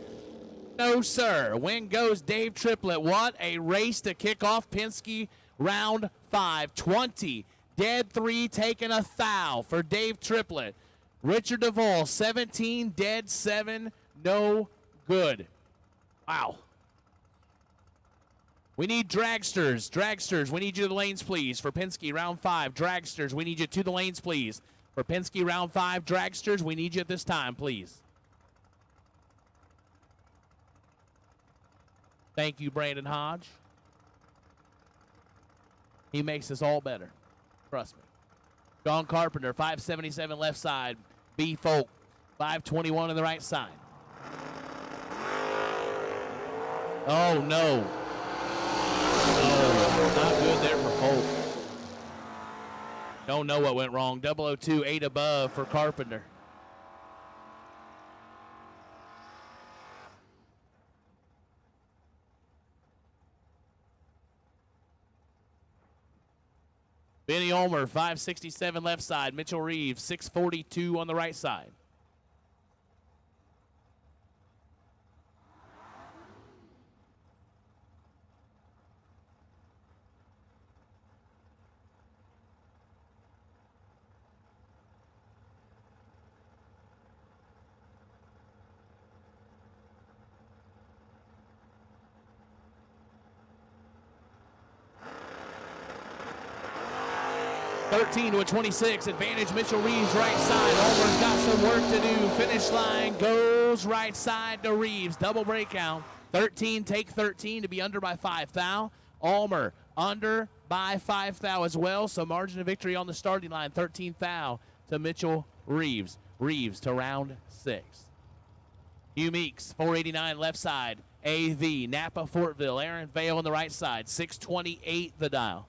no sir. Win goes Dave Triplett. What a race to kick off Penske round 5. 20, dead 3, taking a foul for Dave Triplett. Richard Duvall, 17, dead 7, no good. Wow. We need dragsters. Dragsters, we need you to the lanes, please, for Penske round 5. Dragsters, we need you to the lanes, please. For Penske round 5, dragsters, we need you at this time, please. Thank you, Brandon Hodge. He makes us all better. Trust me. John Carpenter, 577 left side. B. Folk, 521 on the right side. Oh, no. Oh, not good there for Folk. Don't know what went wrong. 002, 8 above for Carpenter. Benny Ulmer, 567 left side. Mitchell Reeves, 642 on the right side. (13 to 26), advantage Mitchell Reeves right side. Ulmer's got some work to do. Finish line goes right side to Reeves. Double breakout. 13, take 13 to be under by 5 thou. Ulmer under by 5 thou as well. So margin of victory on the starting line. 13 thou to Mitchell Reeves. Reeves to round 6. Hugh Meeks, 489 left side. AV, Napa, Fortville. Aaron Vale on the right side. 628 the dial.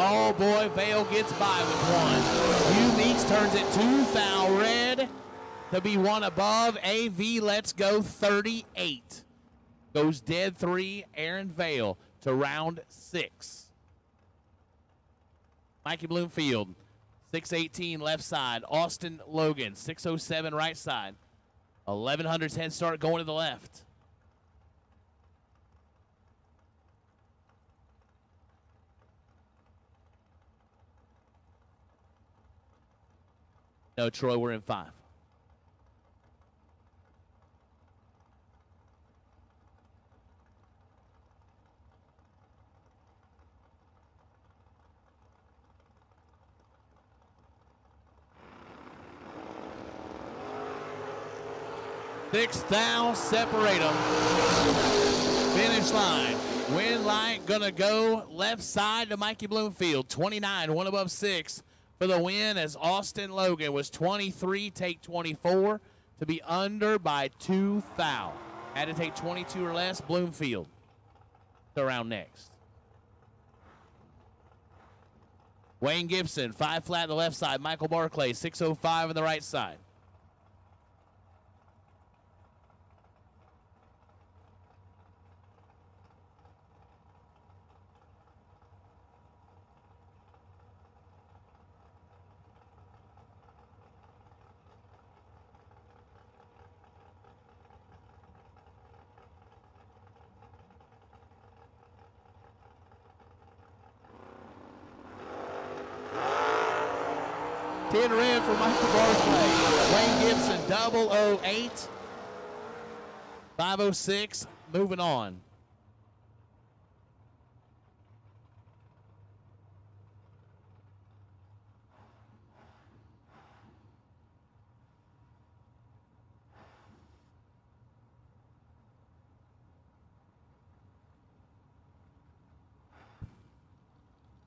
Oh boy, Vale gets by with one. Hugh Meeks turns it 2 thou red to be 1 above. AV lets go 38. Goes dead 3, Aaron Vale to round 6. Mikey Bloomfield, 618 left side. Austin Logan, 607 right side. 1100's head start going to the left. No, Troy, we're in 5. 6 thou separate them. Finish line. Win light gonna go left side to Mikey Bloomfield. 29, one above 6 for the win as Austin Logan was 23, take 24 to be under by 2 thou. Had to take 22 or less. Bloomfield to round next. Wayne Gibson, 5 flat on the left side. Michael Barclay, 605 on the right side. Ten red for Michael Barclay. Wayne Gibson, 008. 506, moving on.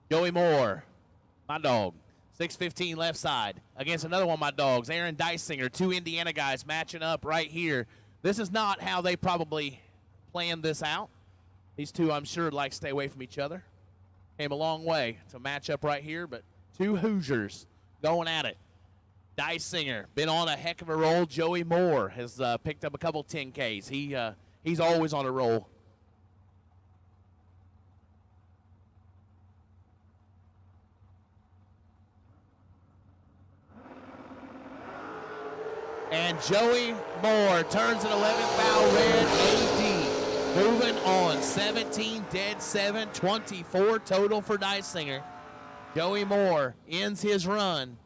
Joey Moore, my dog. 6:15 left side against another one of my dogs, Aaron Dysinger. 2 Indiana guys matching up right here. This is not how they probably planned this out. These two, I'm sure, like to stay away from each other. Came a long way to match up right here, but 2 Hoosiers going at it. Dysinger been on a heck of a roll. Joey Moore has picked up a couple 10Ks. He's always on a roll. And Joey Moore turns an 11th foul red AD. Moving on, 17 dead 7, 24 total for Dysinger. Joey Moore ends his run.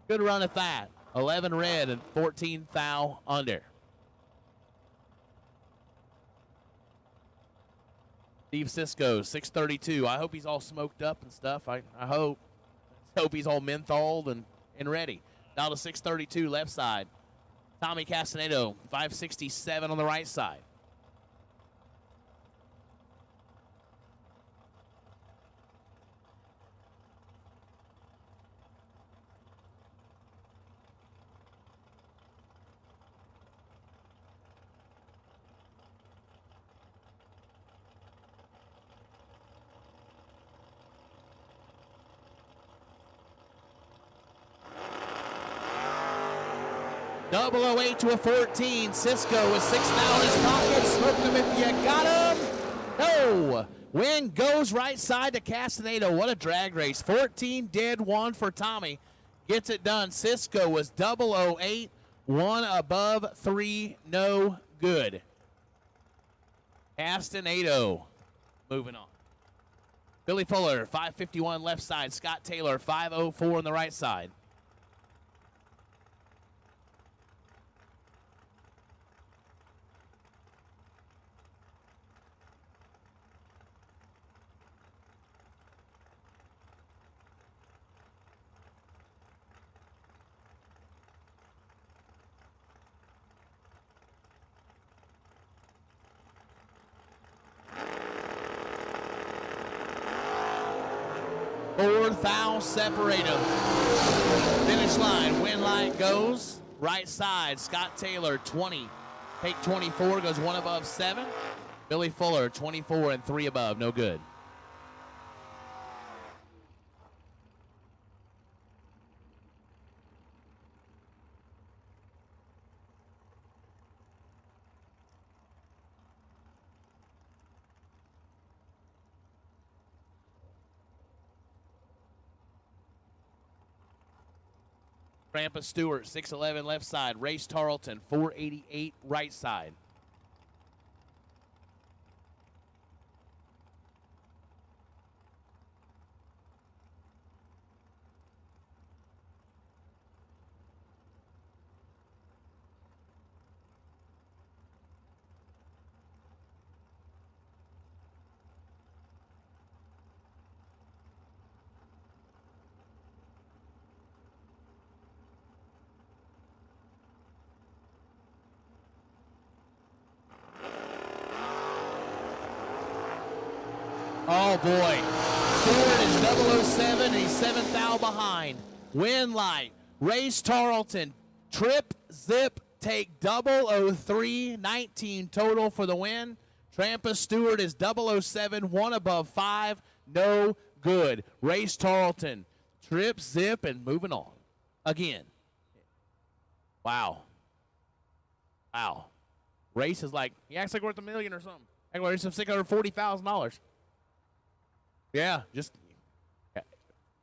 Good run at that. 11 red and 14 foul under. Steve Cisco, 632. I hope he's all smoked up and stuff. I hope. Let's hope he's all mentholed and ready. Now to 632 left side. Tommy Castaneda, 567 on the right side. Double 08 to a 14. Cisco with 6 now in his pocket. Smoked him if you got him. No. Win goes right side to Castaneda. What a drag race. 14 dead, 1 for Tommy. Gets it done. Cisco was 008. 1 above, 3 no good. Castaneda moving on. Billy Fuller, 551 left side. Scott Taylor, 504 on the right side. Fourth foul separate them. Finish line, win light goes. Right side, Scott Taylor, 20. Take 24, goes 1 above 7. Billy Fuller, 24 and 3 above, no good. Trampa Stewart, 6'11 left side. Race Tarleton, 488 right side. Oh, boy. Stewart is 007, and he's 7th thou behind. Win light. Race Tarleton. Trip, zip, take 003, 19 total for the win. Trampa Stewart is 007, 1 above 5, no good. Race Tarleton. Trip, zip, and moving on. Again. Wow. Wow. Race is like, he acts like worth $1 million or something. Like worth $640,000. Yeah,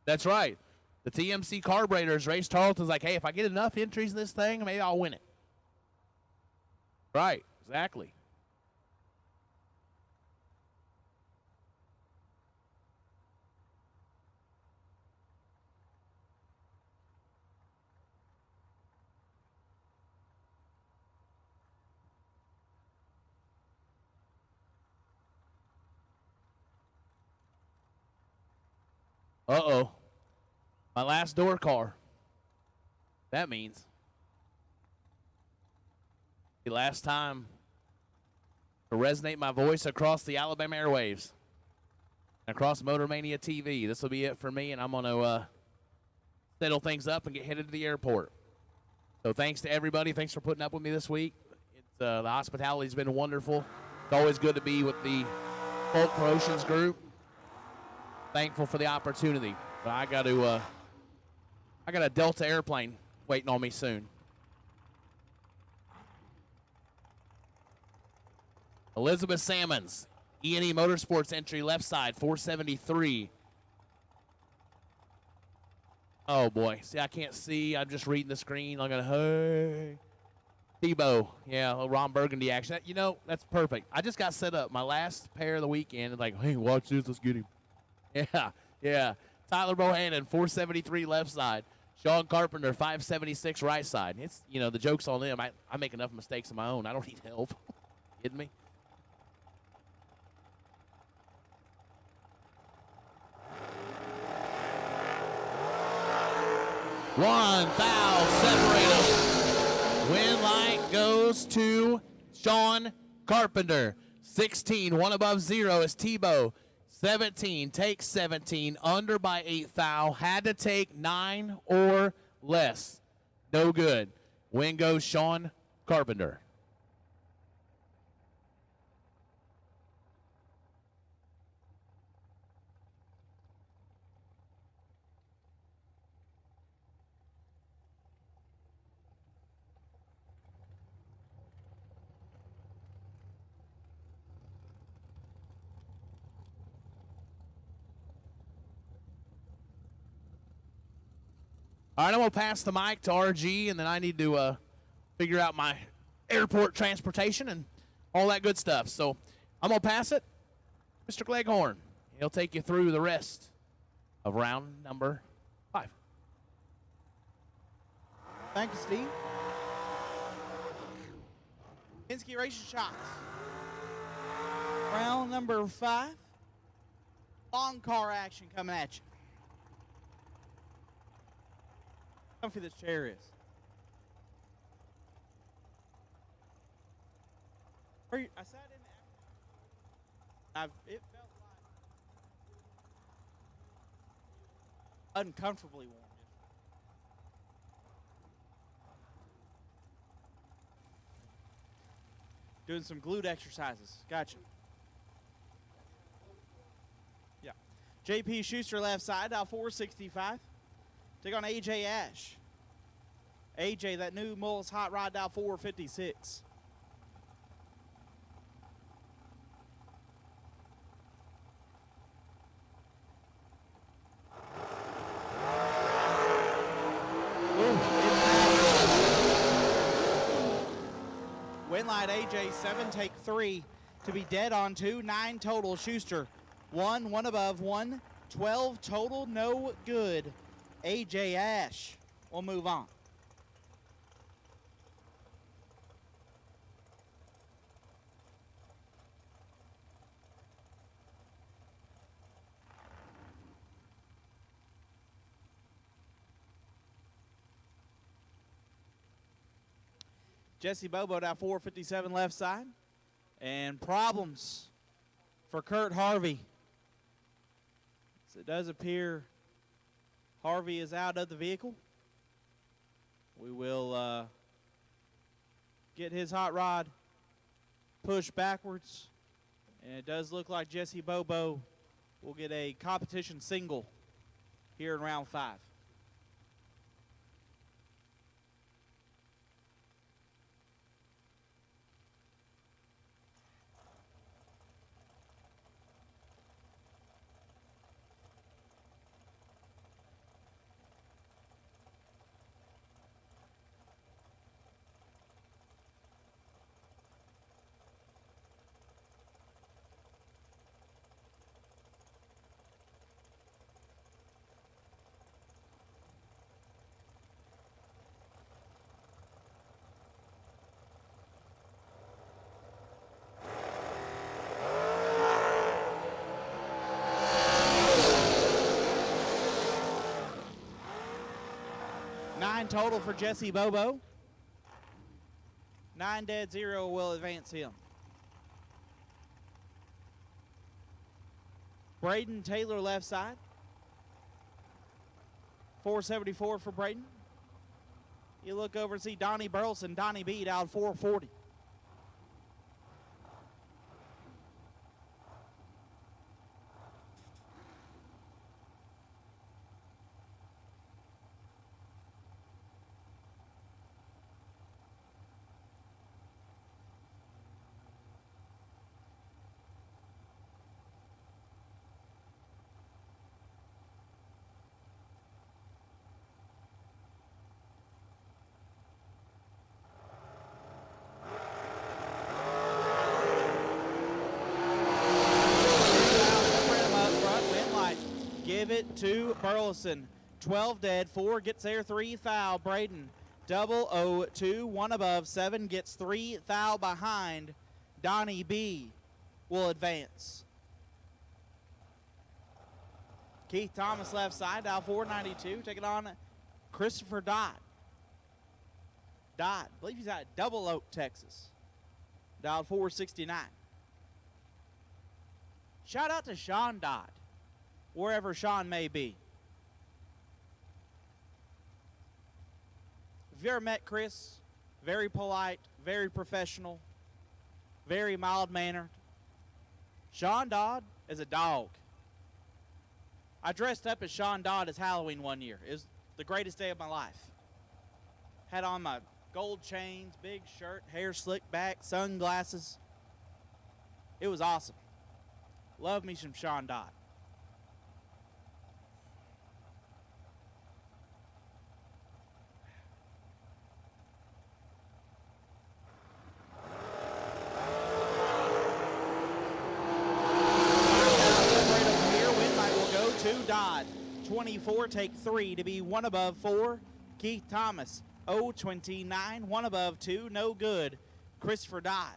that's right. The TMC carburetors, Race Tarleton's like, hey, if I get enough entries in this thing, maybe I'll win it. Right, exactly. Uh-oh. My last door car. That means the last time to resonate my voice across the Alabama airwaves, across Motormania TV. This will be it for me, and I'm going to settle things up and get headed to the airport. So thanks to everybody. Thanks for putting up with me this week. The hospitality's been wonderful. It's always good to be with the Folk Promotions group. Thankful for the opportunity, but I got a Delta airplane waiting on me soon. Elizabeth Salmons, E&E Motorsports entry left side, 473. Oh boy, see, I can't see. I'm just reading the screen. I'm gonna, hey. Tebow, yeah, a little Ron Burgundy action. You know, that's perfect. I just got set up. My last pair of the weekend, like, hey, watch this, let's get him. Yeah. Tyler Bohannon, 473 left side. Sean Carpenter, 576 right side. It's, you know, the joke's on them. I make enough mistakes of my own. I don't need help. Kidding me? One foul, separate them. Win light goes to Sean Carpenter. 16, 1 above 0 is Tebow. 17, takes 17, under by 8 foul. Had to take 9 or less. No good. Win goes Sean Carpenter. All right, I'm going to pass the mic to RG, and then I need to figure out my airport transportation and all that good stuff. So I'm going to pass it. Mr. Gleghorn, he'll take you through the rest of round number 5. Thank you, Steve. Penske Racing Shots. Round number 5. Long car action coming at you. Comfy this chair is. I sat in it felt like uncomfortably warm. Doing some glute exercises. Gotcha. Yeah. JP Schuster left side, now 465. Take on AJ Ash. AJ, that new Mullis hot rod, now 456. Win light AJ 7, take 3 to be dead on 2, 9 total. Schuster 1, 1 above 1, 12 total, no good. AJ Ash will move on. Jesse Bobo down 457 left side. And problems for Kurt Harvey. So it does appear Harvey is out of the vehicle. We will get his hot rod pushed backwards. And it does look like Jesse Bobo will get a competition single here in round 5. Total for Jesse Bobo. 9 dead, 0 will advance him. Braden Taylor left side. 474 for Braden. You look over and see Donnie Burleson, Donnie B down 440. Give it to Burleson. 12 dead, 4 gets there, 3 foul. Braden, 002, 1 above, 7 gets 3 foul behind. Donnie B will advance. Keith Thomas left side, dial 492, taking on Christopher Dodd. Dodd, I believe he's out of Double Oak, Texas. Dial 469. Shout out to Sean Dodd, wherever Sean may be. If you ever met Chris, very polite, very professional, very mild-mannered. Sean Dodd is a dog. I dressed up as Sean Dodd as Halloween one year. It was the greatest day of my life. Had on my gold chains, big shirt, hair slicked back, sunglasses. It was awesome. Love me some Sean Dodd. Dodd, 24, take 3 to be 1 above 4. Keith Thomas, 029, 1 above 2, no good. Christopher Dodd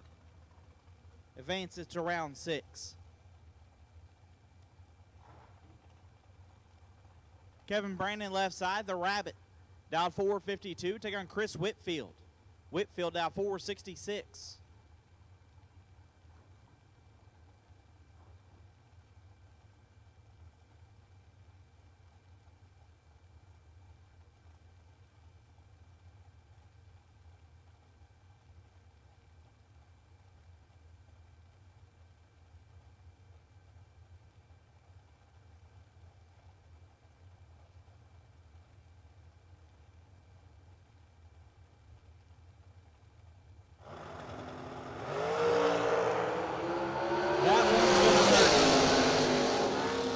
advances to round 6. Kevin Brandon left side, the Rabbit, down 452, take on Chris Whitfield. Whitfield down 466.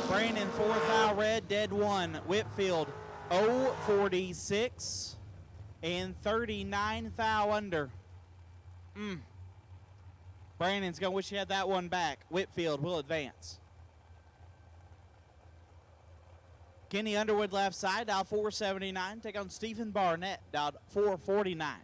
Brandon, 4 foul red, dead 1. Whitfield, 046 and 39 foul under. Brandon's going to wish he had that one back. Whitfield will advance. Kenny Underwood left side, dial 479. Take on Stephen Barnett, dial 449.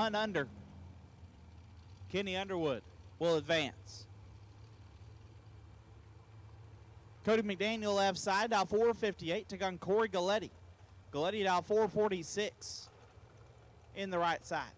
hunt under. Kenny Underwood will advance. Cody McDaniel left side, dial 458, take on Corey Galletti. Galletti dial 446 in the right side.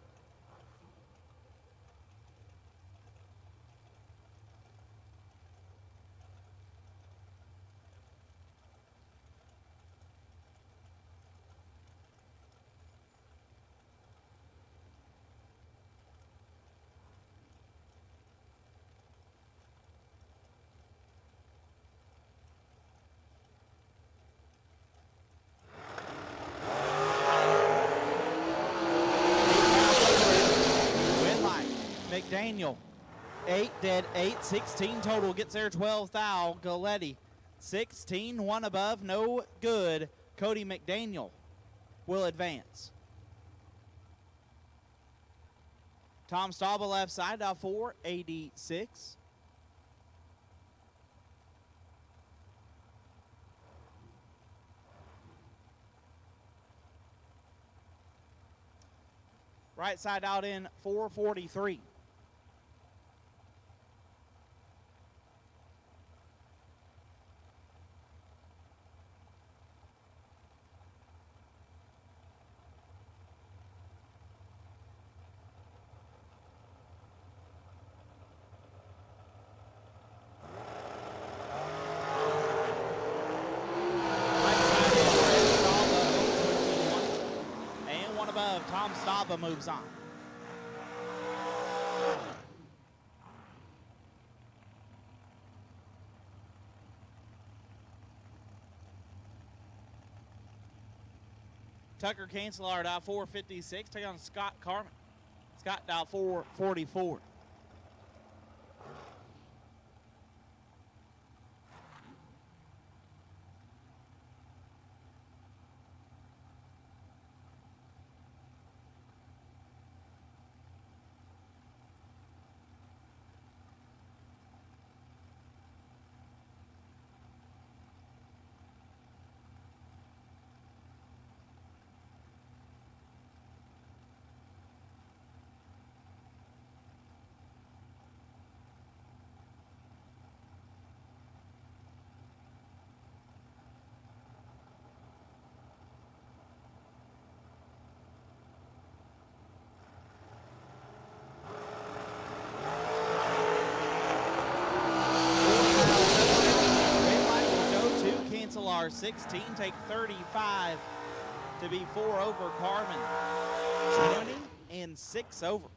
McDaniel, 8 dead, 8, 16 total, gets there 12 thou. Galletti, 16, 1 above, no good. Cody McDaniel will advance. Tom Stauble left side, dial 486. Right side out in 443. Tom Stauble moves on. Tucker Cancelar dial 456, take on Scott Carmen. Scott dial 444. Cancelar 16, take 35 to be 4 over Carmen. 20 and 6 over.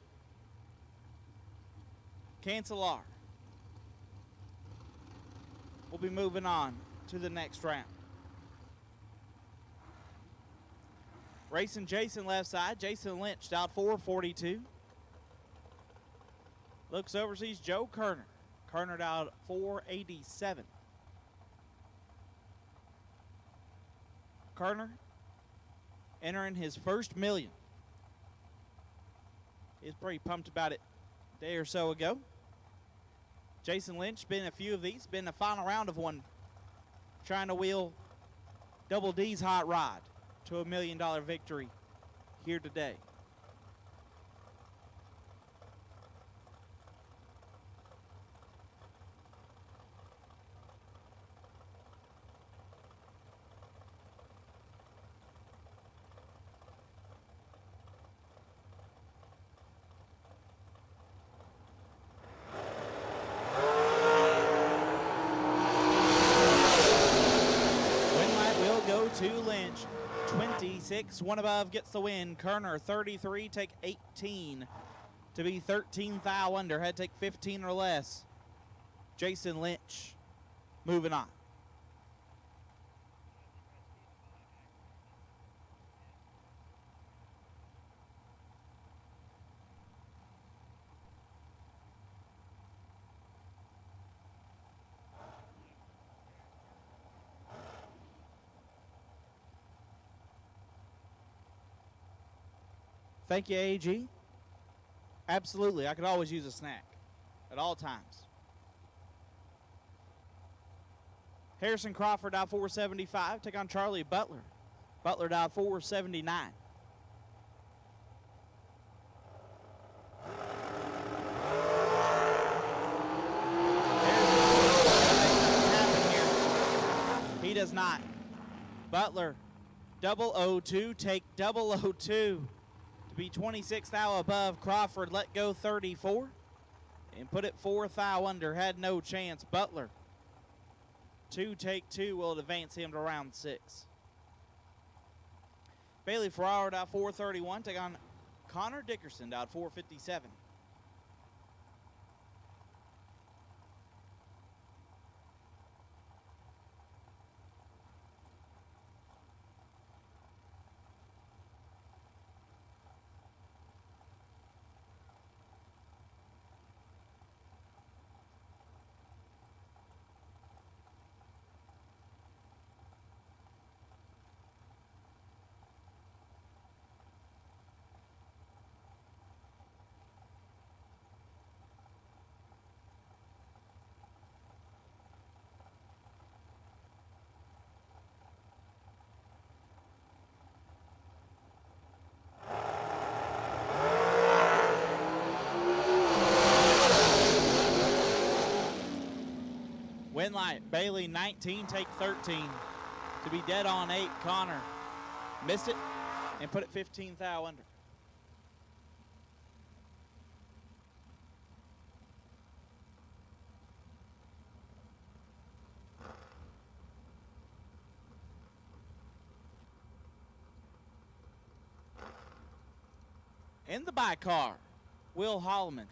Cancelar will be moving on to the next round. Racing Jason left side. Jason Lynch dialed 442. Looks over, sees Joe Kerner. Kerner dialed 487. Kerner entering his first million. He's pretty pumped about it a day or so ago. Jason Lynch been a few of these, been the final round of one, trying to wheel Double D's hot rod to $1 million victory here today. To Lynch, 26, 1 above gets the win. Kerner, 33, take 18 to be 13 thou under. Had to take 15 or less. Jason Lynch moving on. Thank you, AG. Absolutely, I could always use a snack at all times. Harrison Crawford dial 475, take on Charlie Butler. Butler dial 479. does not. Butler, 002, take 002 to be 26th thou above. Crawford let go 34 and put it 4th thou under. Had no chance. Butler, 2 take 2 will advance him to round 6. Bailey Ferraro out 431, take on Connor Dickerson out 457. Win light, Bailey 19, take 13. To be dead on 8, Connor missed it and put it 15th thou under. In the bike car, Will Holloman.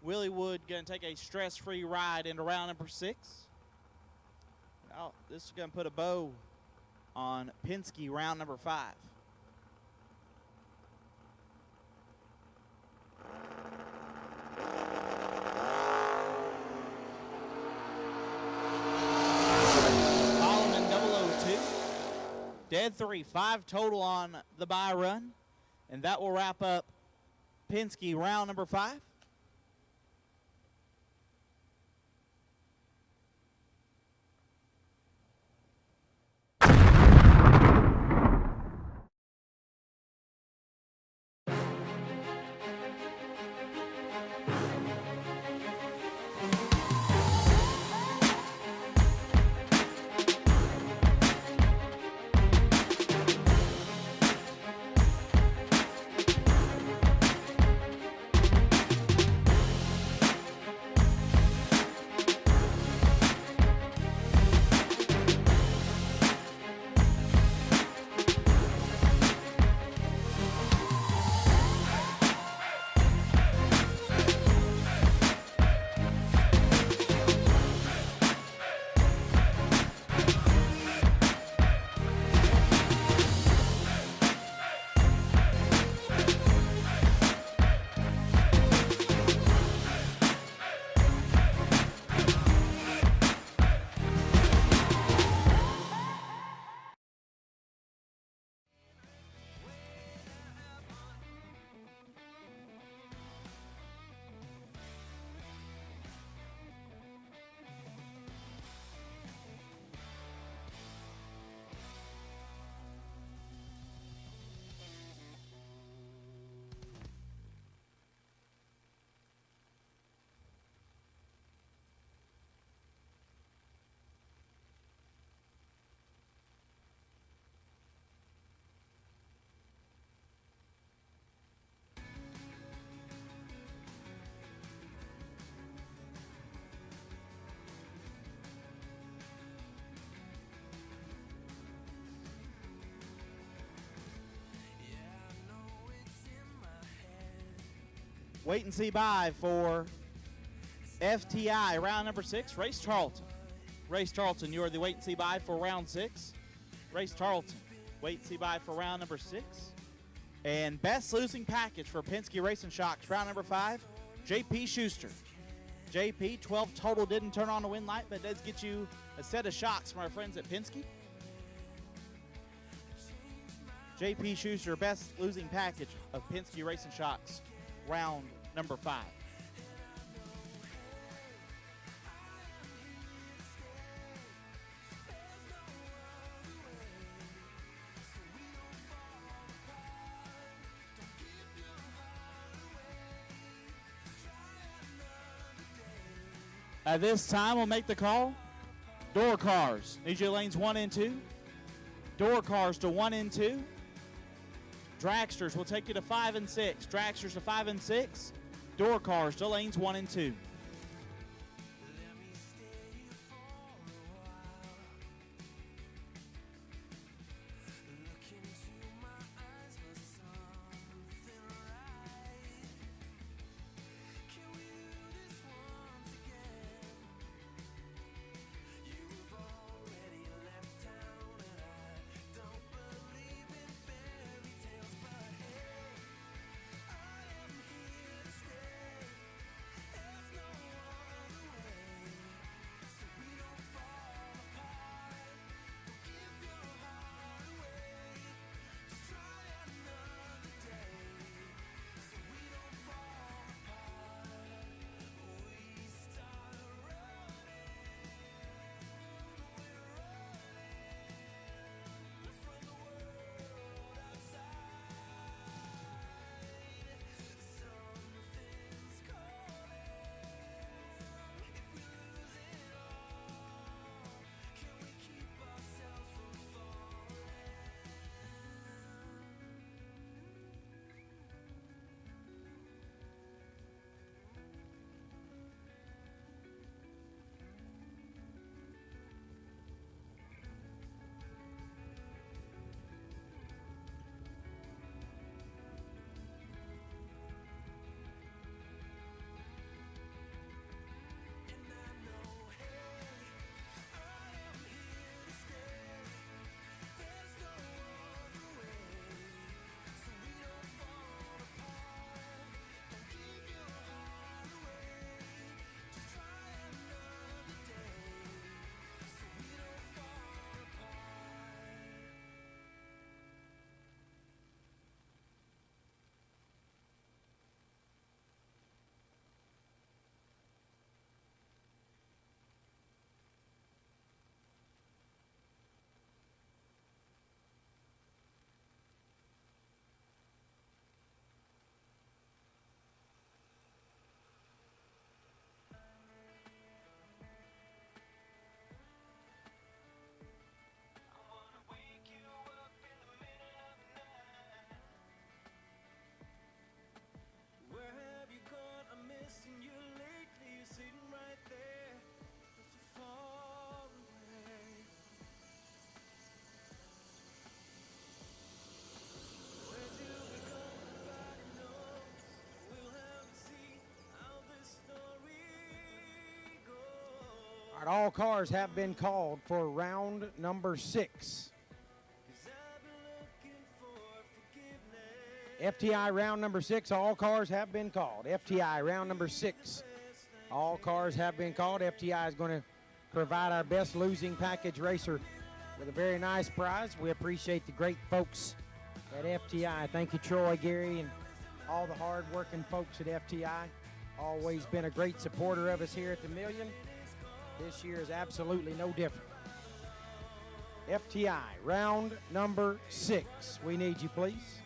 Willie Wood going to take a stress-free ride into round number 6. Now, this is going to put a bow on Penske round number 5. Holloman 002. Dead 3, 5 total on the bye run. And that will wrap up Penske round number 5. Wait and see bye for FTI round number 6, Race Tarleton. Race Tarleton, you are the wait and see bye for round 6. Race Tarleton, wait and see bye for round number 6. And best losing package for Penske Racing Shocks round number 5, JP Schuster. JP, 12 total, didn't turn on the win light, but does get you a set of shocks from our friends at Penske. JP Schuster, best losing package of Penske Racing Shocks round number 5. At this time, we'll make the call. Door cars. Need your lanes 1 and 2. Door cars to 1 and 2. Dragsters will take you to 5 and 6. Dragsters to 5 and 6. Door cars to lanes 1 and 2. All right, all cars have been called for round number 6. FTI round number 6, all cars have been called. FTI round number 6, all cars have been called. FTI is going to provide our best losing package racer with a very nice prize. We appreciate the great folks at FTI. Thank you, Troy, Gary, and all the hard-working folks at FTI. Always been a great supporter of us here at the Million. This year is absolutely no different. FTI, round number 6. We need you, please.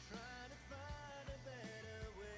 Trying to find a better way.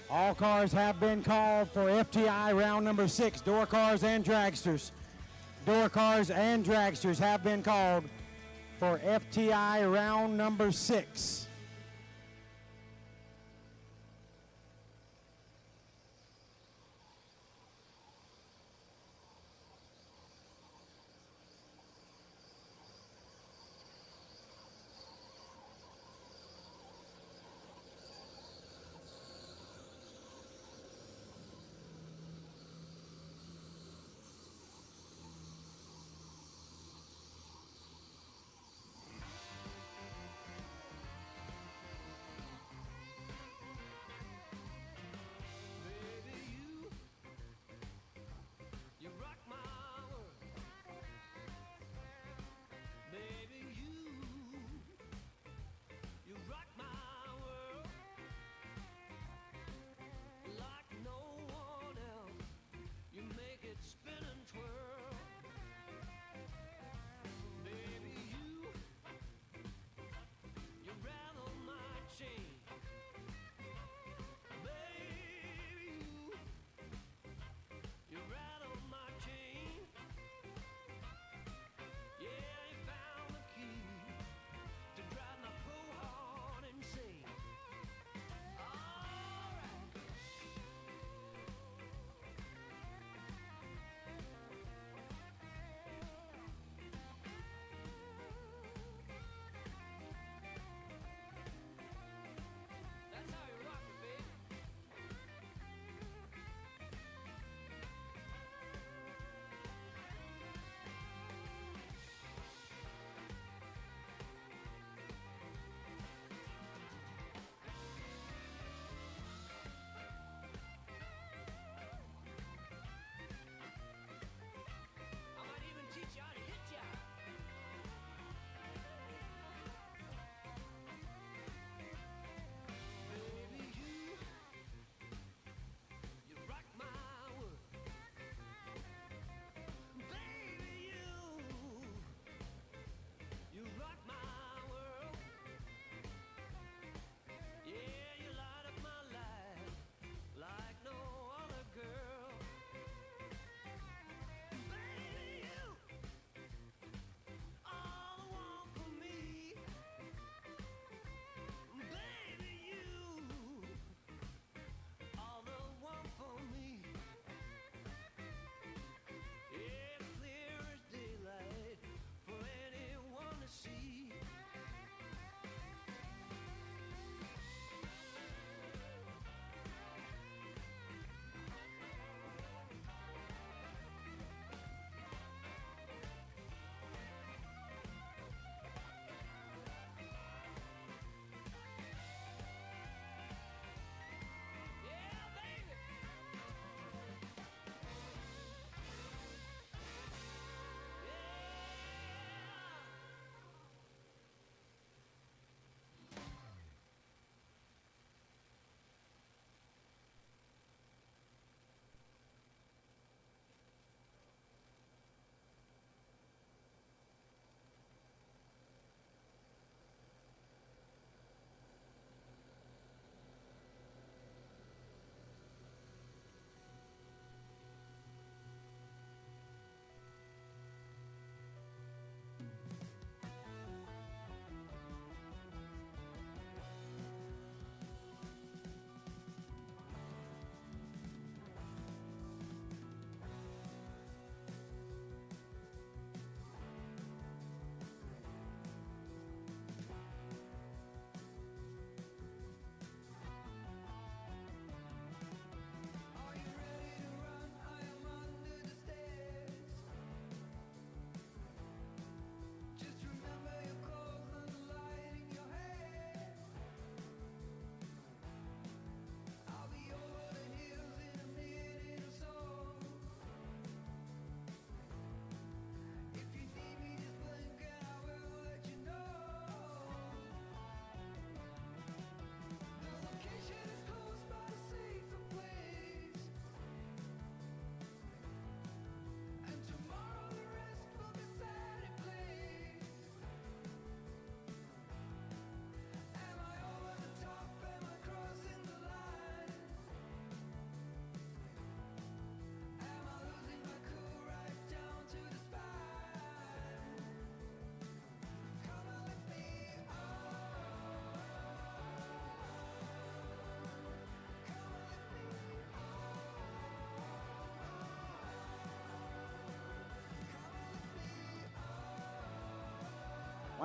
All cars have been called for FTI round number 6. Door cars and dragsters. Door cars and dragsters have been called for FTI round number 6.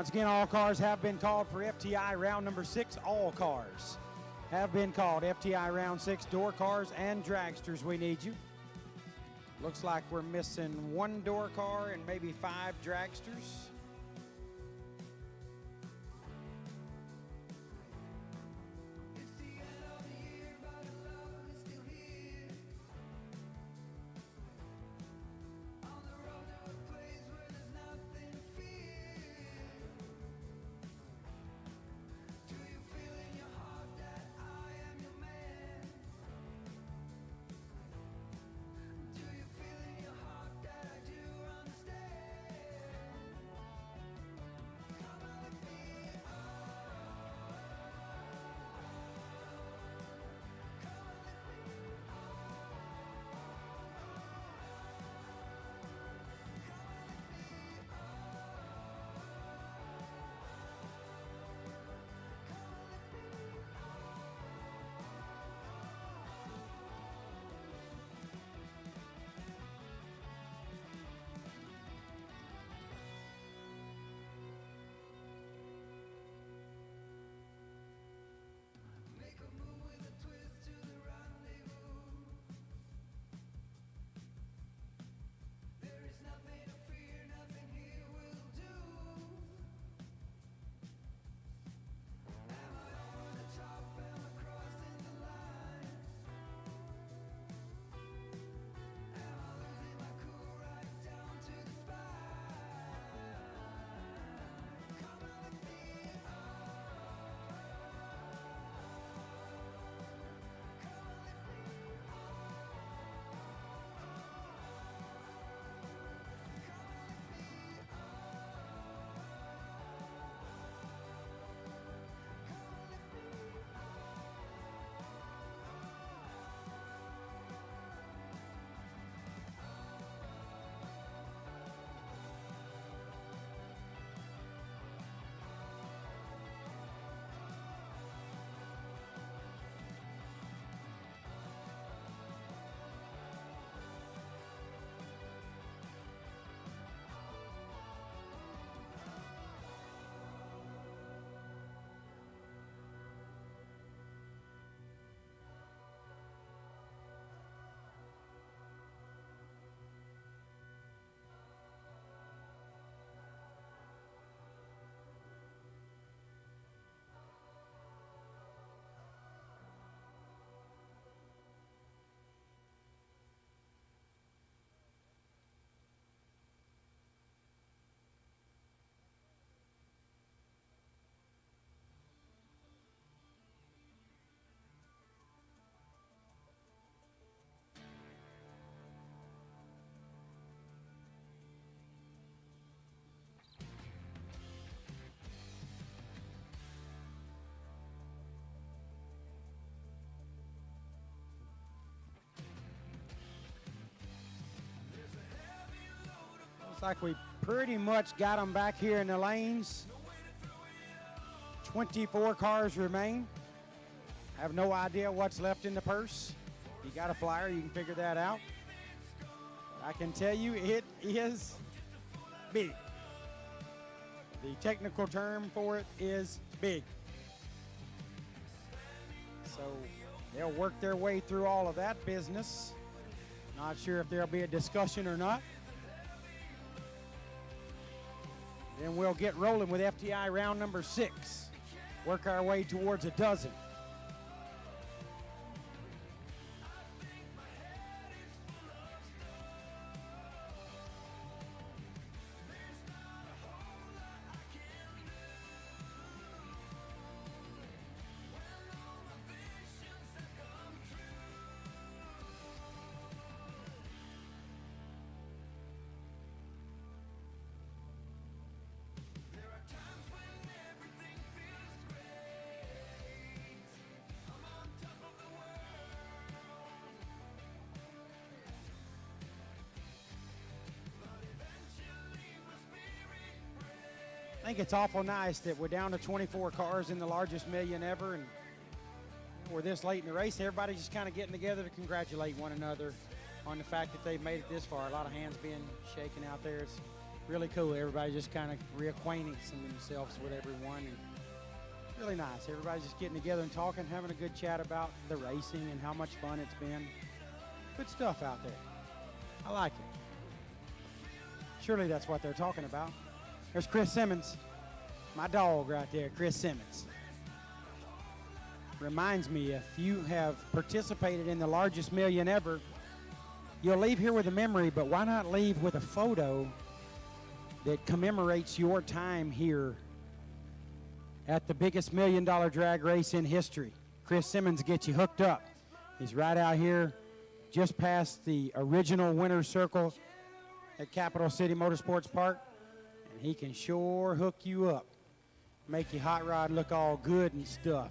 Once again, all cars have been called for FTI round number 6. All cars have been called. FTI round 6, door cars and dragsters, we need you. Looks like we're missing 1 door car and maybe 5 dragsters. Looks like we pretty much got them back here in the lanes. 24 cars remain. I have no idea what's left in the purse. You got a flyer, you can figure that out. I can tell you it is big. The technical term for it is big. So they'll work their way through all of that business. Not sure if there'll be a discussion or not. Then we'll get rolling with FTI round number 6. Work our way towards a dozen. I think it's awful nice that we're down to 24 cars in the largest million ever, and we're this late in the race. Everybody's just kind of getting together to congratulate one another on the fact that they've made it this far. A lot of hands being shaken out there. It's really cool. Everybody just kind of reacquainting themselves with everyone, and really nice. Everybody's just getting together and talking, having a good chat about the racing and how much fun it's been. Good stuff out there. I like it. Surely that's what they're talking about. There's Chris Simmons, my dog right there, Chris Simmons. Reminds me, if you have participated in the largest million ever, you'll leave here with a memory, but why not leave with a photo that commemorates your time here at the biggest $1 million drag race in history. Chris Simmons gets you hooked up. He's right out here just past the original winner's circle at Capital City Motorsports Park, and he can sure hook you up, make your hot rod look all good and stuff.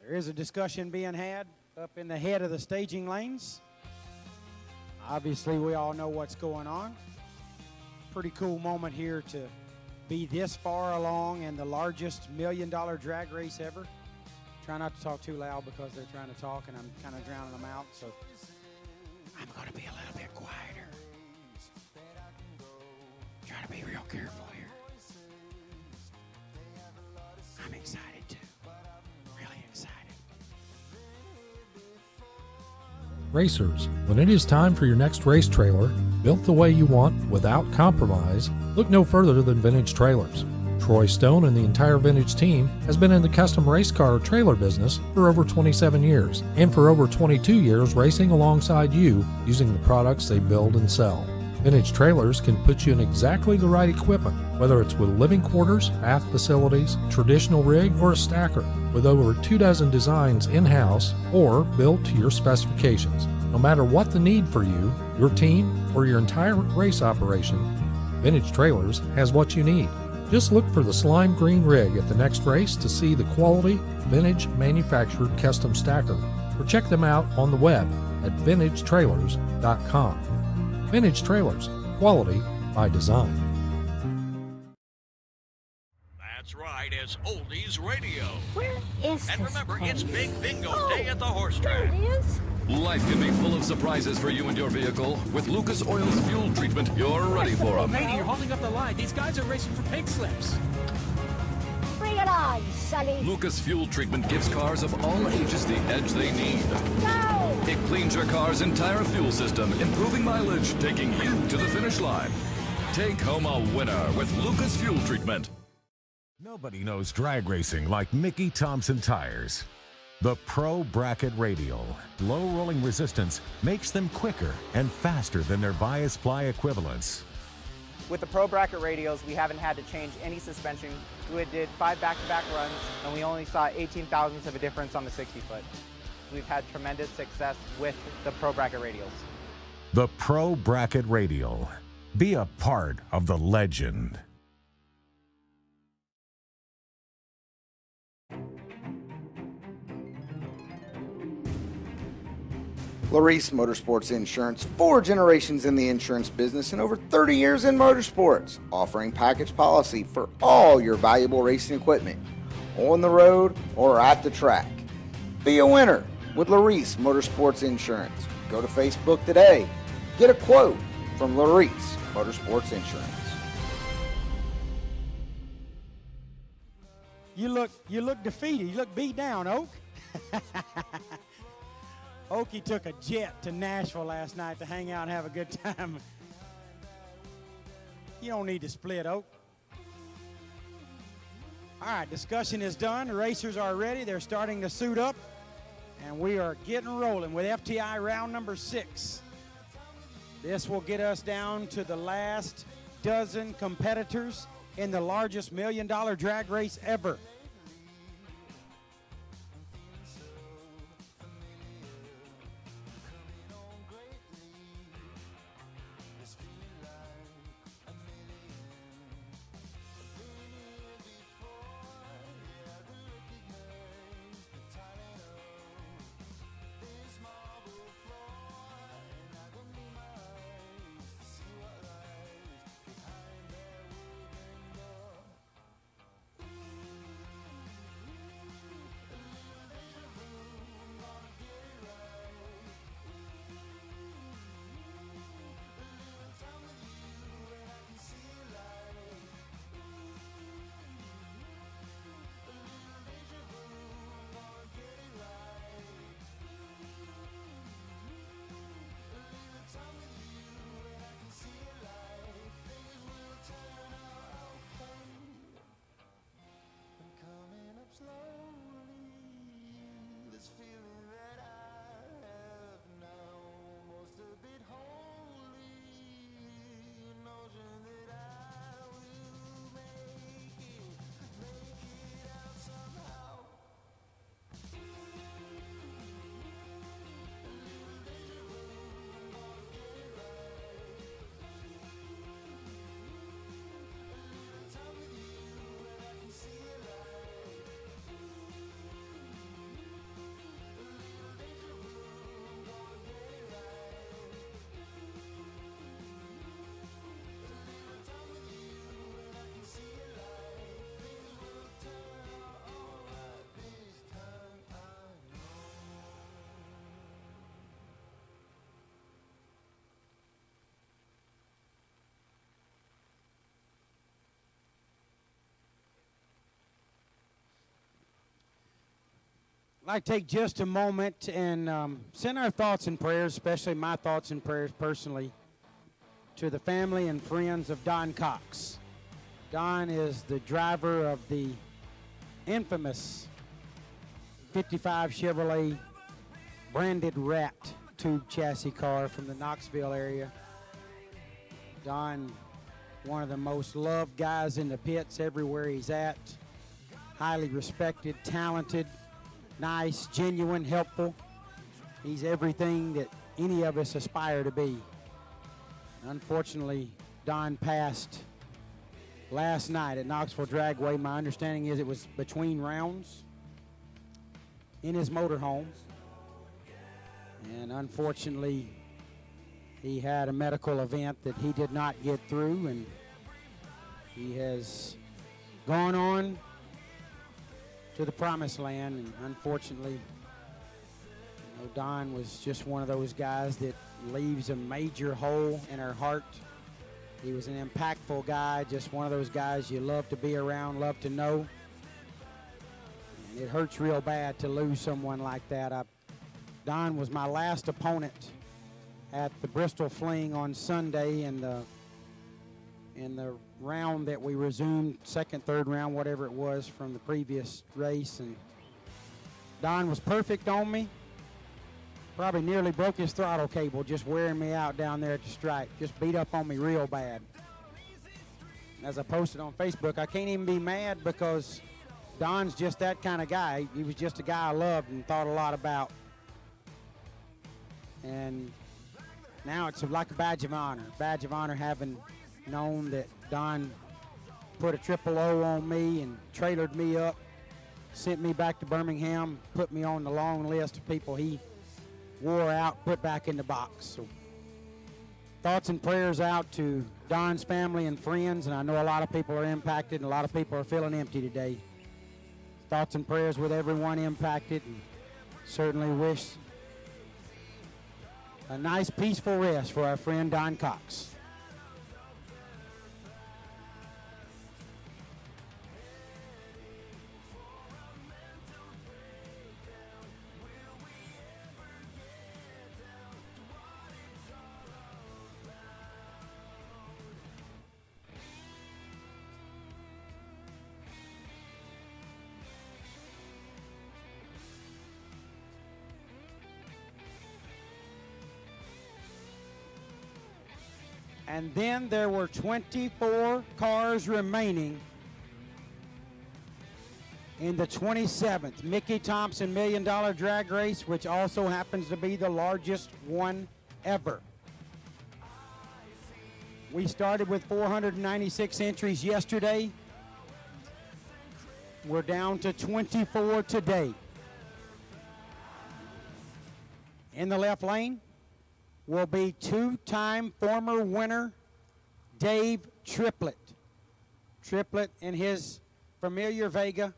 There is a discussion being had up in the head of the staging lanes. Obviously, we all know what's going on. Pretty cool moment here to be this far along in the largest $1 million drag race ever. Try not to talk too loud because they're trying to talk and I'm kind of drowning them out, so I'm going to be a little bit quieter. Try to be real careful here. I'm excited too. Really excited. Racers, when it is time for your next race trailer, built the way you want without compromise, look no further than Vintage Trailers. Troy Stone and the entire Vintage team has been in the custom race car trailer business for over 27 years, and for over 22 years racing alongside you using the products they build and sell. Vintage Trailers can put you in exactly the right equipment, whether it's with living quarters, bath facilities, traditional rig, or a stacker, with over 24 designs in-house or built to your specifications. No matter what the need for you, your team, or your entire race operation, Vintage Trailers has what you need. Just look for the slime green rig at the next race to see the quality, vintage manufactured custom stacker, or check them out on the web at vintagetrailers.com. Vintage Trailers, quality by design. That's right, it's Oldies Radio. Where is And this remember, place? it's Big Bingo Oh, Day at the horse there track. it is. Life can be full of surprises for you and your vehicle. With Lucas Oil's fuel treatment, you're ready for them. Lady, you're holding up the line. These guys are racing for pink slips. Bring it on, Sonny. Lucas Fuel Treatment gives cars of all ages the edge they need. Go! It cleans your car's entire fuel system, improving mileage, taking you to the finish line. Take home a winner with Lucas Fuel Treatment. Nobody knows drag racing like Mickey Thompson Tires. The Pro Bracket Radial, low rolling resistance, makes them quicker and faster than their bias ply equivalents. With the Pro Bracket radials, we haven't had to change any suspension. We did 5 back-to-back runs, and we only saw 18 thousandths of a difference on the 60-foot. We've had tremendous success with the Pro Bracket radials. The Pro Bracket Radial. Be a part of the legend. Larice Motorsports Insurance, 4 generations in the insurance business and over 30 years in motorsports, offering package policy for all your valuable racing equipment, on the road or at the track. Be a winner with Larice Motorsports Insurance. Go to Facebook today. Get a quote from Larice Motorsports Insurance. You look defeated. You look beat down, Oak. Okie took a jet to Nashville last night to hang out and have a good time. You don't need to split, Oak. All right, discussion is done. The racers are ready. They're starting to suit up. And we are getting rolling with FTI round number 6. This will get us down to the last dozen competitors in the largest $1 million drag race ever. I'd like to take just a moment and send our thoughts and prayers, especially my thoughts and prayers personally, to the family and friends of Don Cox. Don is the driver of the infamous 55 Chevrolet branded Rat tube chassis car from the Knoxville area. Don, one of the most loved guys in the pits everywhere he's at. Highly respected, talented, nice, genuine, helpful. He's everything that any of us aspire to be. Unfortunately, Don passed last night at Knoxville Dragway. My understanding is it was between rounds in his motorhome. And unfortunately, he had a medical event that he did not get through, and he has gone on to the promised land. And unfortunately, Don was just one of those guys that leaves a major hole in our heart. He was an impactful guy, just one of those guys you love to be around, love to know. And it hurts real bad to lose someone like that. Don was my last opponent at the Bristol Fling on Sunday in the round that we resumed, second, third round, whatever it was from the previous race. And Don was perfect on me. Probably nearly broke his throttle cable just wearing me out down there at the stripe. Just beat up on me real bad. As I posted on Facebook, I can't even be mad because Don's just that kind of guy. He was just a guy I loved and thought a lot about. And now it's like a badge of honor. Badge of honor having known that Don put a triple O on me and trailered me up, sent me back to Birmingham, put me on the long list of people he wore out, put back in the box. So thoughts and prayers out to Don's family and friends, and I know a lot of people are impacted and a lot of people are feeling empty today. Thoughts and prayers with everyone impacted, and certainly wish a nice peaceful rest for our friend Don Cox. And then there were 24 cars remaining in the 27th Mickey Thompson $1 Million Drag Race, which also happens to be the largest one ever. We started with 496 entries yesterday. We're down to 24 today. In the left lane will be two-time former winner Dave Triplett. Triplett in his familiar Vega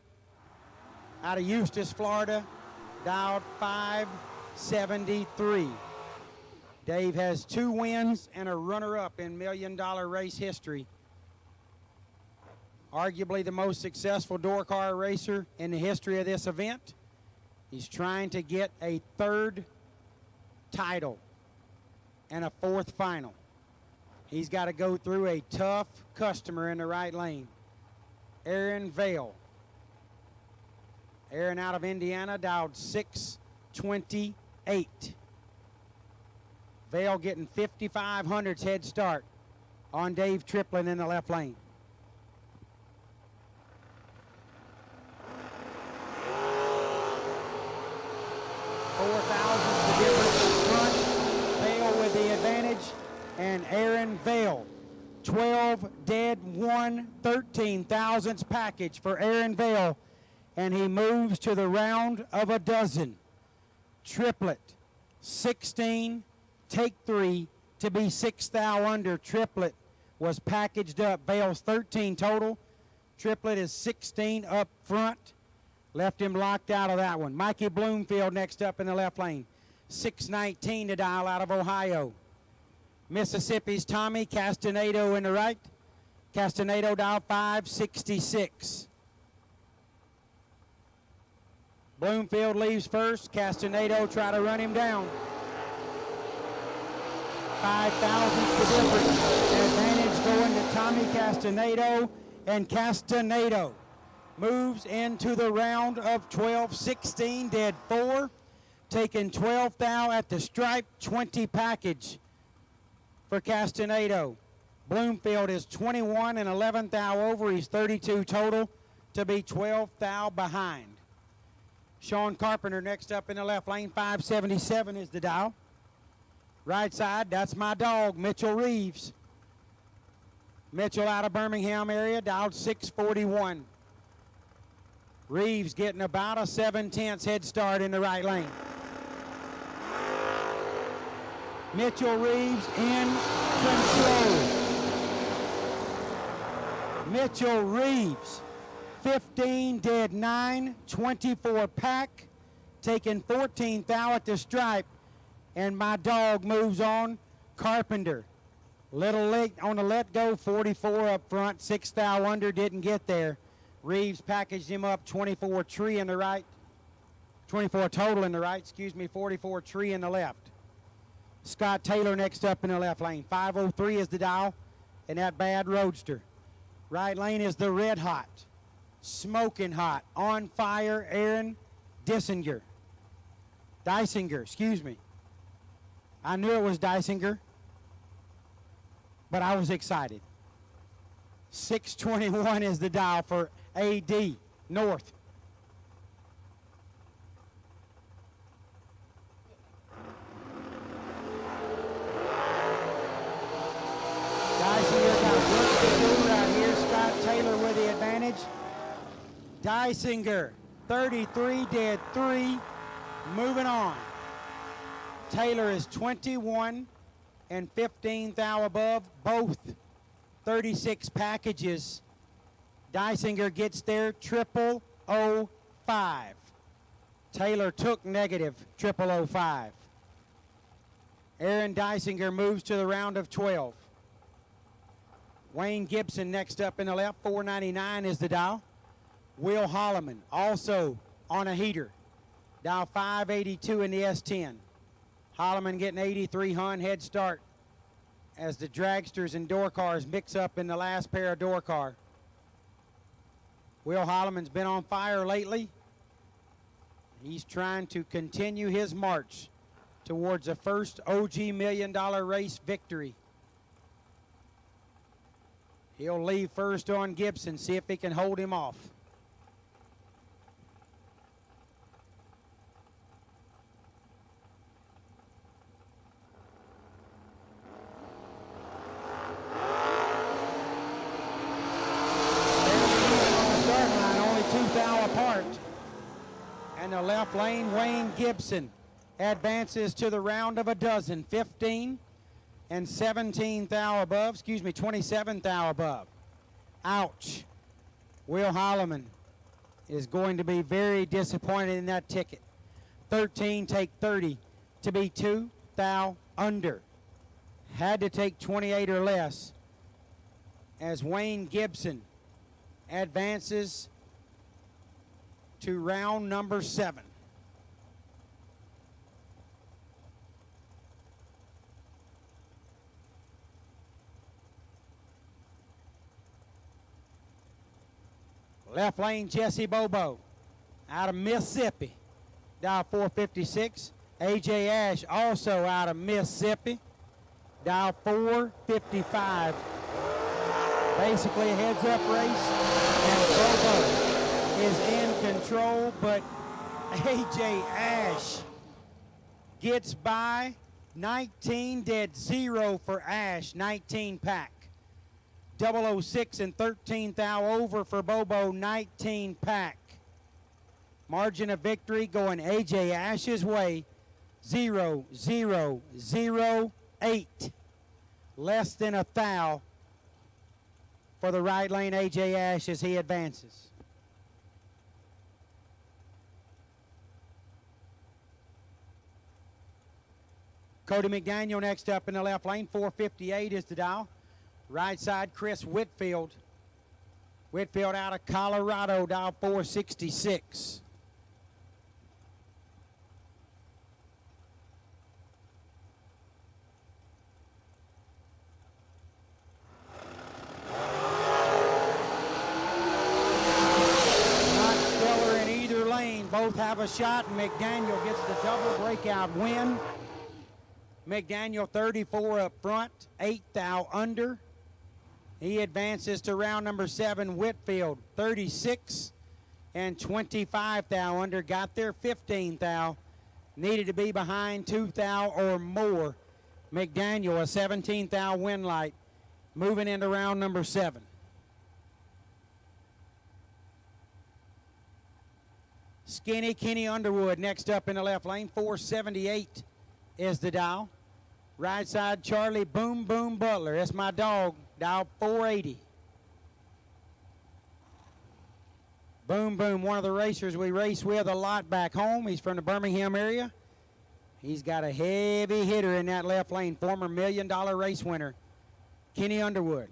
out of Eustis, Florida, dialed 573. Dave has 2 wins and a runner-up in $1 Million race history. Arguably the most successful door car racer in the history of this event. He's trying to get a 3rd title and a 4th final. He's got to go through a tough customer in the right lane. Aaron Vale. Aaron out of Indiana, dialed 628. Vale getting 5,500's head start on Dave Triplett in the left lane. The advantage, and Aaron Vale, 12 dead, 1 13,000ths package for Aaron Vale, and he moves to the round of a dozen. Triplett, 16, take 3 to be 6 thou under. Triplett was packaged up. Vale's 13 total. Triplett is 16 up front. Left him locked out of that one. Mikey Bloomfield next up in the left lane. 619 to dial out of Ohio. Mississippi's Tommy Castanado in the right. Castanado dial 566. Bloomfield leaves first. Castanado try to run him down. 5,000's the difference. Advantage going to Tommy Castanado, and Castanado moves into the round of 12, 16 dead 4. Taking 12 thou at the stripe, 20 package for Castanado. Bloomfield is 21 and 11 thou over. He's 32 total to be 12 thou behind. Sean Carpenter next up in the left lane. 577 is the dial. Right side, that's my dog, Mitchell Reeves. Mitchell out of Birmingham area, dialed 641. Reeves getting about a 7/10 head start in the right lane. Mitchell Reeves in control. Mitchell Reeves, 15 dead 9, 24 pack, taking 14 thou at the stripe, and my dog moves on. Carpenter, little late on the let go, 44 up front, 6 thou under, didn't get there. Reeves packaged him up, 24 tree in the right, 24 total in the right, 44 tree in the left. Scott Taylor next up in the left lane. 503 is the dial, and that bad roadster. Right lane is the red hot, smoking hot, on fire Aaron Dysinger. Dysinger, I knew it was Dysinger, but I was excited. 621 is the dial for AD North. Dysinger got work to do right here. Scott Taylor with the advantage. Dysinger, 33 dead 3, moving on. Taylor is 21 and 15 thou above, both 36 packages. Dysinger gets there 0005. Taylor took negative 0005. Aaron Dysinger moves to the round of 12. Wayne Gibson next up in the left, 499 is the dial. Will Holloman also on a heater, dial 582 in the S10. Holloman getting 83 Hun head start as the dragsters and door cars mix up in the last pair of door car. Will Holloman's been on fire lately. He's trying to continue his march towards a first OG $1 million race victory. He'll leave first on Gibson, see if he can hold him off. And the left lane, Wayne Gibson advances to the round of a dozen, 15 and 17 thou above, 27 thou above. Ouch. Will Holloman is going to be very disappointed in that ticket. 13 take 30 to be 2 thou under. Had to take 28 or less as Wayne Gibson advances to round number 7. Left lane, Jesse Bobo out of Mississippi, dial 456. AJ Ash also out of Mississippi, dial 455. Basically a heads-up race, and Bobo is in control, but AJ Ash gets by. 19 dead, 0 for Ash, 19 pack. 006 and 13 thou over for Bobo, 19 pack. Margin of victory going AJ Ash's way, 0-0-0-8. Less than a thou for the right lane AJ Ash as he advances. Cody McDaniel next up in the left lane, 458 is the dial. Right side, Chris Whitfield. Whitfield out of Colorado, dial 466. Not stellar in either lane. Both have a shot, and McDaniel gets the double breakout win. McDaniel 34 up front, 8 thou under. He advances to round number 7. Whitfield 36 and 25 thou under. Got there 15 thou. Needed to be behind 2 thou or more. McDaniel a 17 thou win light. Moving into round number 7. Skinny Kenny Underwood next up in the left lane. 478 is the dial. Right side, Charlie Boom Boom Butler. That's my dog, dial 480. Boom Boom, one of the racers we race with a lot back home. He's from the Birmingham area. He's got a heavy hitter in that left lane, former $1 million race winner, Kenny Underwood.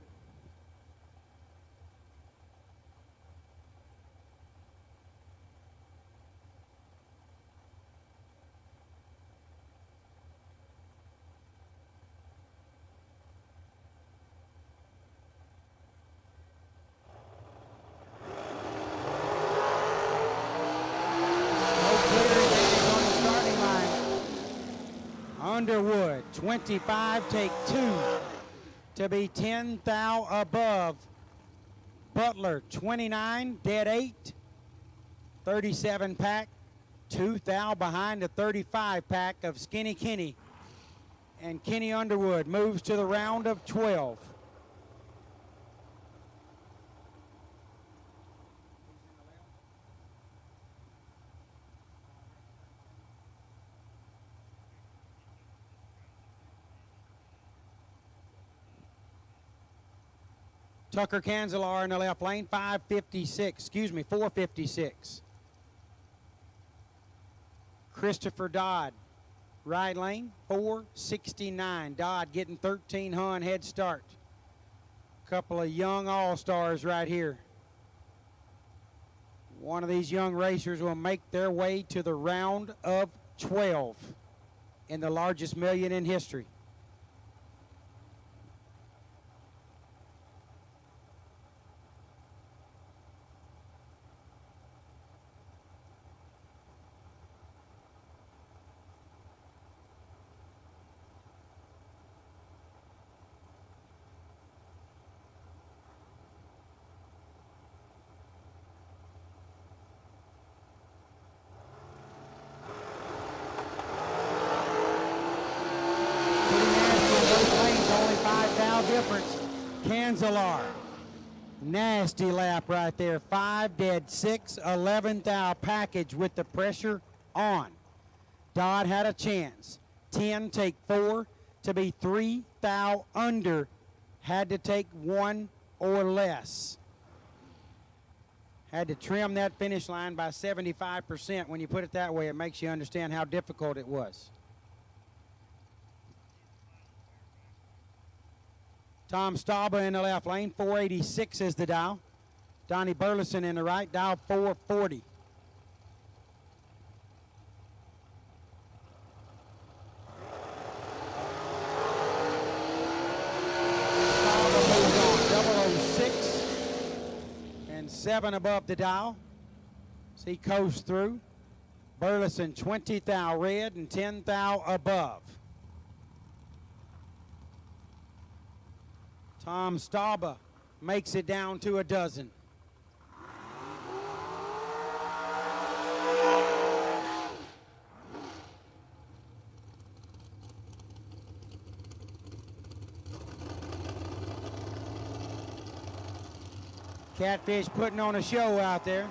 Underwood, 25, take 2 to be 10 thou above. Butler, 29, dead 8, 37 pack, 2 thou behind the 35 pack of Skinny Kenny. And Kenny Underwood moves to the round of 12. Tucker Canzelar in the left lane, 456. Christopher Dodd, right lane, 469. Dodd getting 1300 head start. Couple of young all-stars right here. One of these young racers will make their way to the round of 12 in the largest million in history. Difference. Canzelar, nasty lap right there. 5 dead 6, 11 thou package with the pressure on. Dodd had a chance. 10 take 4 to be 3 thou under. Had to take 1 or less. Had to trim that finish line by 75%. When you put it that way, it makes you understand how difficult it was. Tom Stauber in the left lane, 486 is the dial. Donnie Burleson in the right, dial 440. Stauber moves on, 006 and 7 above the dial. So he coasts through. Burleson 20 thou red and 10 thou above. Tom Stauber makes it down to a dozen. Catfish putting on a show out there.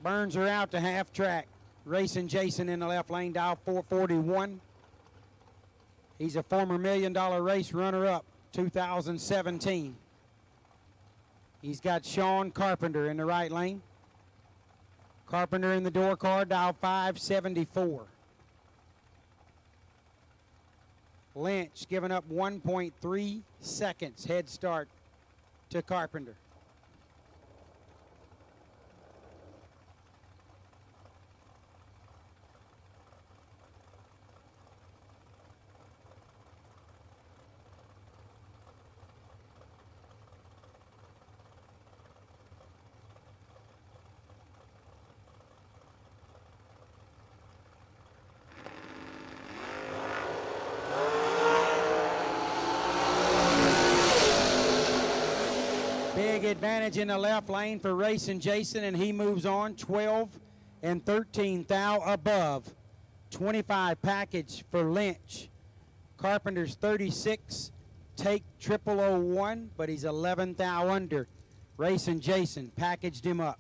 Burns are out to half track. Racing Jason in the left lane, dial 441. He's a former $1 million race runner-up, 2017. He's got Sean Carpenter in the right lane. Carpenter in the door car, dial 574. Lynch giving up 1.3 seconds head start to Carpenter. Big advantage in the left lane for Racing Jason, and he moves on 12 and 13 thou above. 25 package for Lynch. Carpenter's 36, take 0001, but he's 11 thou under. Racing Jason packaged him up.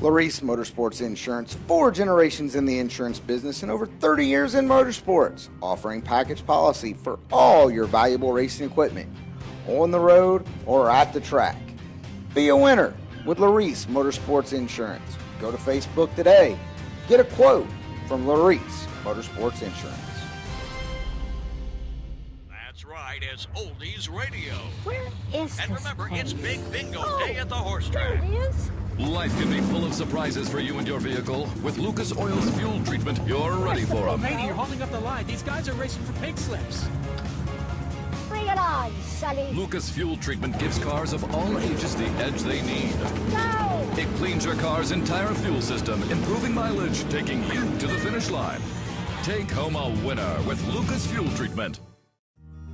Larice Motorsports Insurance, 4 generations in the insurance business and over 30 years in motorsports, offering package policy for all your valuable racing equipment, on the road or at the track. Be a winner with Larice Motorsports Insurance. Go to Facebook today. Get a quote from Larice Motorsports Insurance. That's right, it's Oldies Radio. Where is And this remember, place? it's Big Bingo Day at the horse track. There it is. Life can be full of surprises for you and your vehicle. With Lucas Oil's fuel treatment, you're ready for them. Lady, you're holding up the line. These guys are racing for pink slips. Bring it on, Sonny. Lucas Fuel Treatment gives cars of all ages the edge they need. Go! It cleans your car's entire fuel system, improving mileage, taking you to the finish line. Take home a winner with Lucas Fuel Treatment.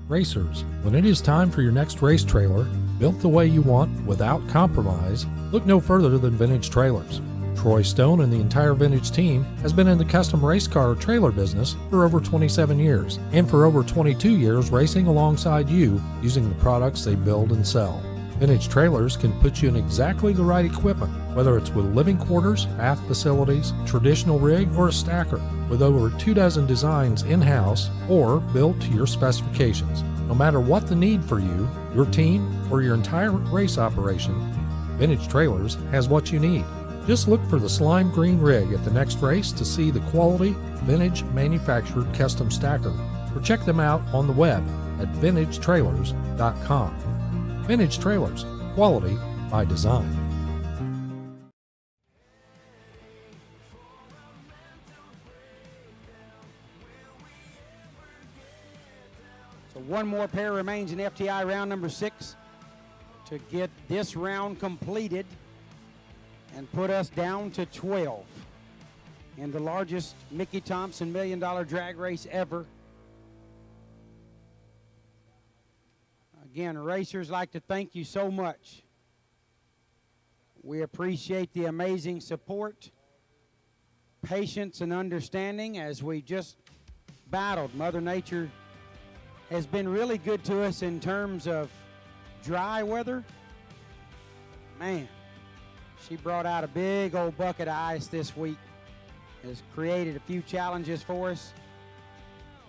Racers, when it is time for your next race trailer, built the way you want without compromise, look no further than Vintage Trailers. Troy Stone and the entire Vintage team has been in the custom race car trailer business for over 27 years, and for over 22 years racing alongside you using the products they build and sell. Vintage Trailers can put you in exactly the right equipment, whether it's with living quarters, bath facilities, traditional rig, or a stacker, with over 24 designs in-house or built to your specifications. No matter what the need for you, your team, or your entire race operation, Vintage Trailers has what you need. Just look for the slime green rig at the next race to see the quality, vintage manufactured custom stacker, or check them out on the web at vintagetrailers.com. Vintage Trailers, quality by design. So one more pair remains in FTI round number 6 to get this round completed and put us down to 12 in the largest Mickey Thompson $1 million drag race ever. Again, racers, like to thank you so much. We appreciate the amazing support, patience, and understanding as we just battled. Mother Nature has been really good to us in terms of dry weather. Man, she brought out a big old bucket of ice this week. Has created a few challenges for us.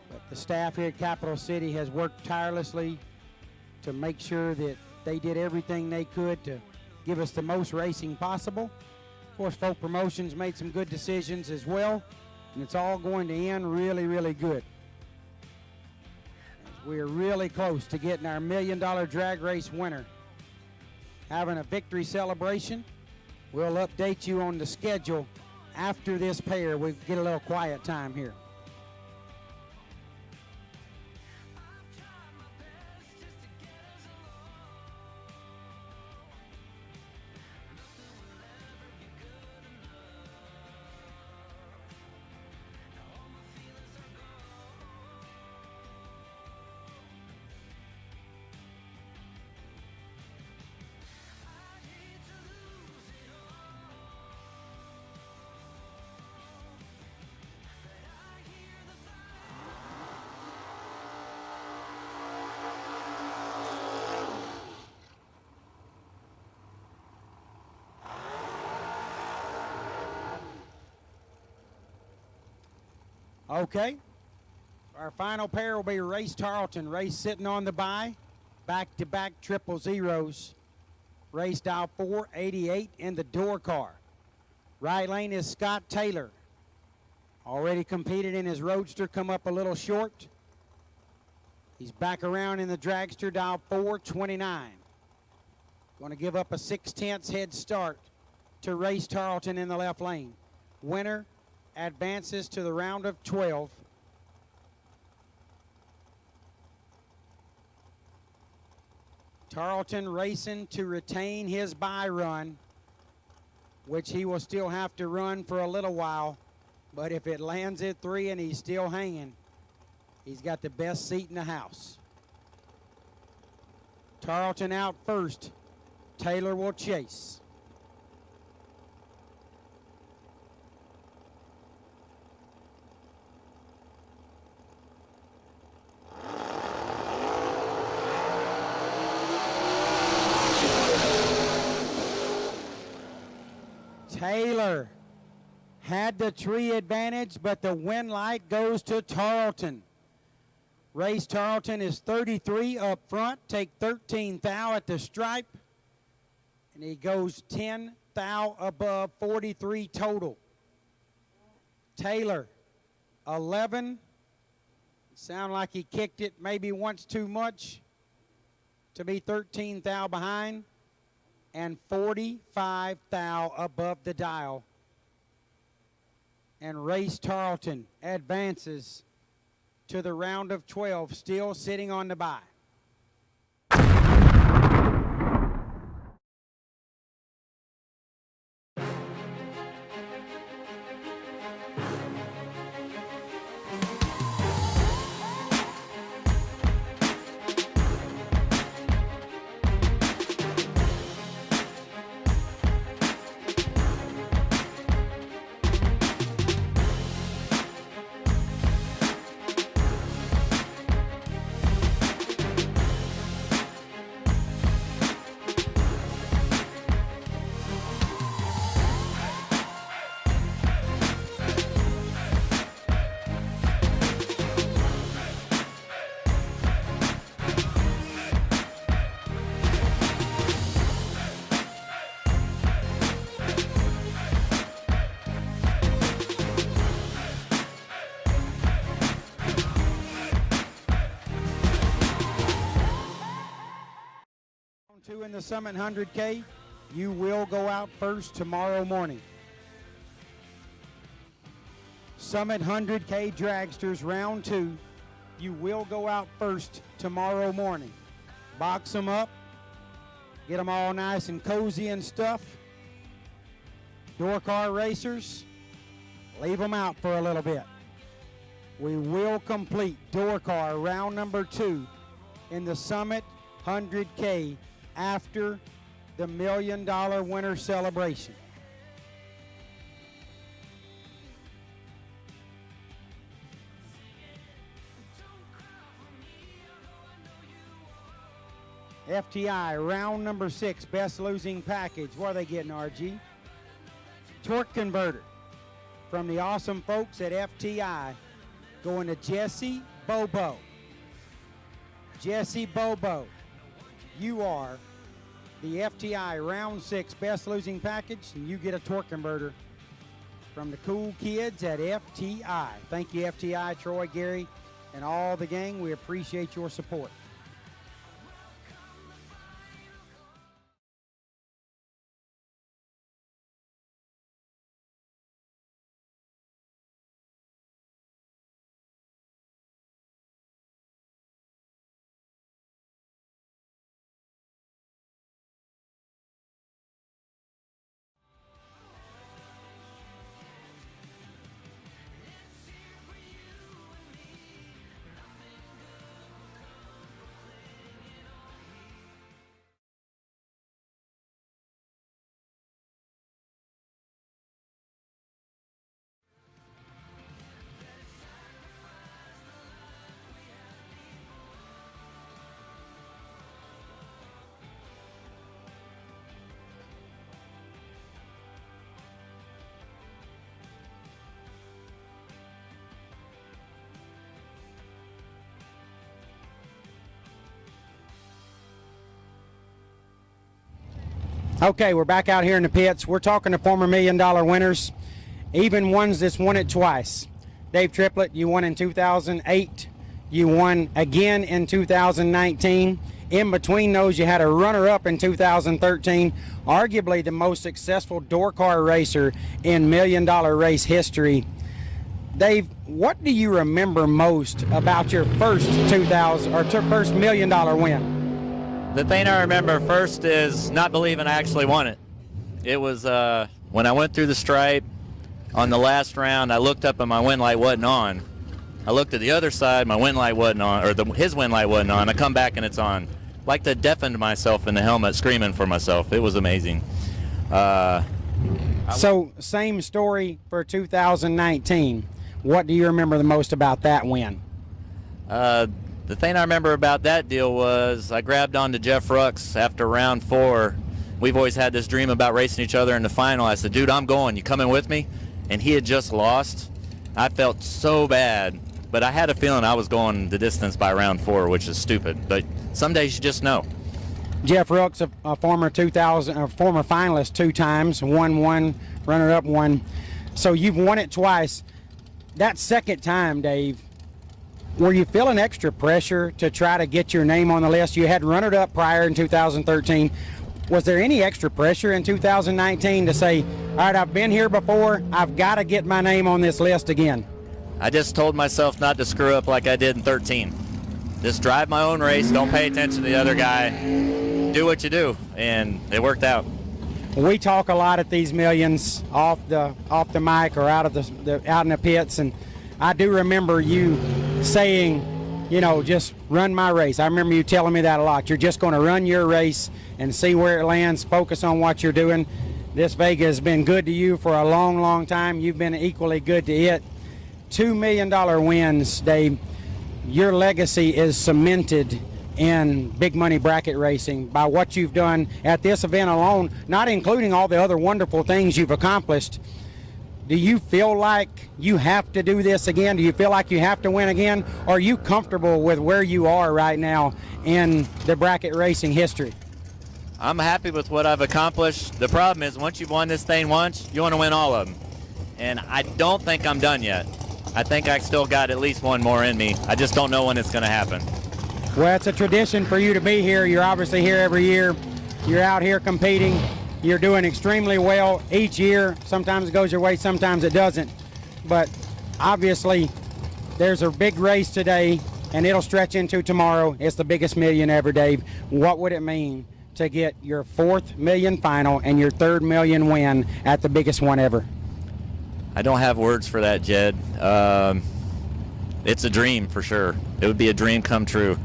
But the staff here at Capital City has worked tirelessly to make sure that they did everything they could to give us the most racing possible. Of course, Folk Promotions made some good decisions as well, and it's all going to end really, really good. As we are really close to getting our $1 million drag race winner having a victory celebration. We'll update you on the schedule after this pair. We get a little quiet time here. Okay, our final pair will be Race Tarleton. Race sitting on the bye, back-to-back triple zeros. Race dial 488 in the door car. Right lane is Scott Taylor. Already competed in his Roadster, come up a little short. He's back around in the dragster, dial 429. Going to give up a 6/10 head start to Race Tarleton in the left lane. Winner advances to the round of 12. Tarleton racing to retain his bye run, which he will still have to run for a little while, but if it lands at 3 and he's still hanging, he's got the best seat in the house. Tarleton out first. Taylor will chase. Taylor had the tree advantage, but the win light goes to Tarleton. Race Tarleton is 33 up front, take 13 thou at the stripe, and he goes 10 thou above, 43 total. Taylor, 11. Sound like he kicked it maybe once too much to be 13 thou behind, and 45 thou above the dial. And Race Tarleton advances to the round of 12, still sitting on the bye. the Summit 100K, you will go out first tomorrow morning. Summit 100K Dragsters round 2, you will go out first tomorrow morning. Box them up, get them all nice and cozy and stuff. Door car racers, leave them out for a little bit. We will complete door car round number 2 in the Summit 100K after the $1 Million Winner Celebration. FTI round number 6, best losing package. What are they getting, RG? Torque converter from the awesome folks at FTI, going to Jesse Bobo. Jesse Bobo, you are the FTI round 6 best losing package, and you get a torque converter from the cool kids at FTI. Thank you, FTI, Troy, Gary, and all the gang. We appreciate your support. Okay, we're back out here in the pits. We're talking to former $1 Million winners, even ones that's won it twice. Dave Triplett, you won in 2008. You won again in 2019. In between those, you had a runner-up in 2013, arguably the most successful door car racer in $1 Million race history. Dave, what do you remember most about your first first $1 Million win? The thing I remember first is not believing I actually won it. It was when I went through the stripe on the last round, I looked up and my wind light wasn't on. I looked at the other side, my wind light wasn't on, or his wind light wasn't on. I come back and it's on. Like to deafened myself in the helmet screaming for myself. It was amazing. So same story for 2019. What do you remember the most about that win? The thing I remember about that deal was I grabbed onto Jeff Rux after round 4. We've always had this dream about racing each other in the final. I said, dude, I'm going. You coming with me? And he had just lost. I felt so bad, but I had a feeling I was going the distance by round 4, which is stupid. But some days you just know. Jeff Rux, a former former finalist 2 times, won 1, runner-up 1. So you've won it twice. That second time, Dave, were you feeling extra pressure to try to get your name on the list? You had runner-up prior in 2013. Was there any extra pressure in 2019 to say, all right, I've been here before, I've got to get my name on this list again? I just told myself not to screw up like I did in 13. Just drive my own race, don't pay attention to the other guy, do what you do, and it worked out. We talk a lot at these millions off the mic or out in the pits, and I do remember you saying, you know, just run my race. I remember you telling me that a lot. You're just going to run your race and see where it lands, focus on what you're doing. This Vega has been good to you for a long, long time. You've been equally good to it. $2 million wins, Dave. Your legacy is cemented in big money bracket racing by what you've done at this event alone, not including all the other wonderful things you've accomplished. Do you feel like you have to do this again? Do you feel like you have to win again? Or are you comfortable with where you are right now in the bracket racing history? I'm happy with what I've accomplished. The problem is once you've won this thing once, you want to win all of them. And I don't think I'm done yet. I think I still got at least one more in me. I just don't know when it's going to happen. Well, it's a tradition for you to be here. You're obviously here every year. You're out here competing. You're doing extremely well each year. Sometimes it goes your way, sometimes it doesn't. But obviously, there's a big race today, and it'll stretch into tomorrow. It's the biggest million ever, Dave. What would it mean to get your 4th million final and your 3rd million win at the biggest one ever? I don't have words for that, Jed. It's a dream for sure. It would be a dream come true.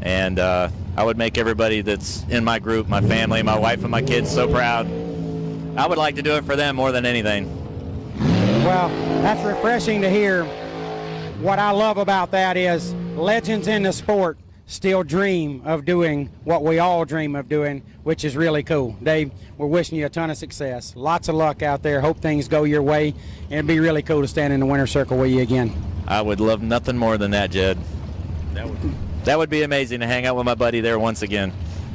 And I would make everybody that's in my group, my family, my wife and my kids so proud. I would like to do it for them more than anything. Well, that's refreshing to hear. What I love about that is legends in the sport still dream of doing what we all dream of doing, which is really cool. Dave, we're wishing you a ton of success. Lots of luck out there. Hope things go your way. And it'd be really cool to stand in the winner's circle with you again. I would love nothing more than that, Jed. That would be amazing to hang out with my buddy there once again.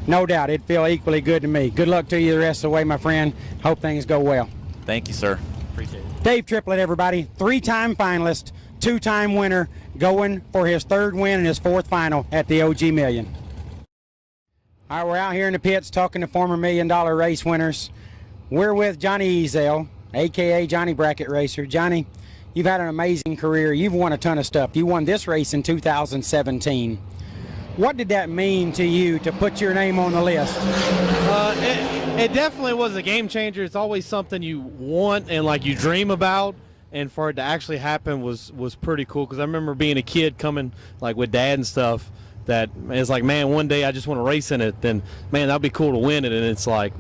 No doubt. It'd feel equally good to me. Good luck to you the rest of the way, my friend. Hope things go well. Thank you, sir. Appreciate it. Dave Triplett, everybody. 3-time finalist, 2-time winner, going for his 3rd win and his 4th final at the OG Million. All right, we're out here in the pits talking to former $1 million race winners. We're with Johnny Ezel, a.k.a. Johnny Bracket Racer. Johnny, you've had an amazing career. You've won a ton of stuff. You won this race in 2017. What did that mean to you to put your name on the list? It definitely was a game changer. It's always something you want and like you dream about, and for it to actually happen was pretty cool. Because I remember being a kid coming like with dad and stuff. That it's like, man, one day I just want to race in it. Then, man, that'd be cool to win it. And it's like,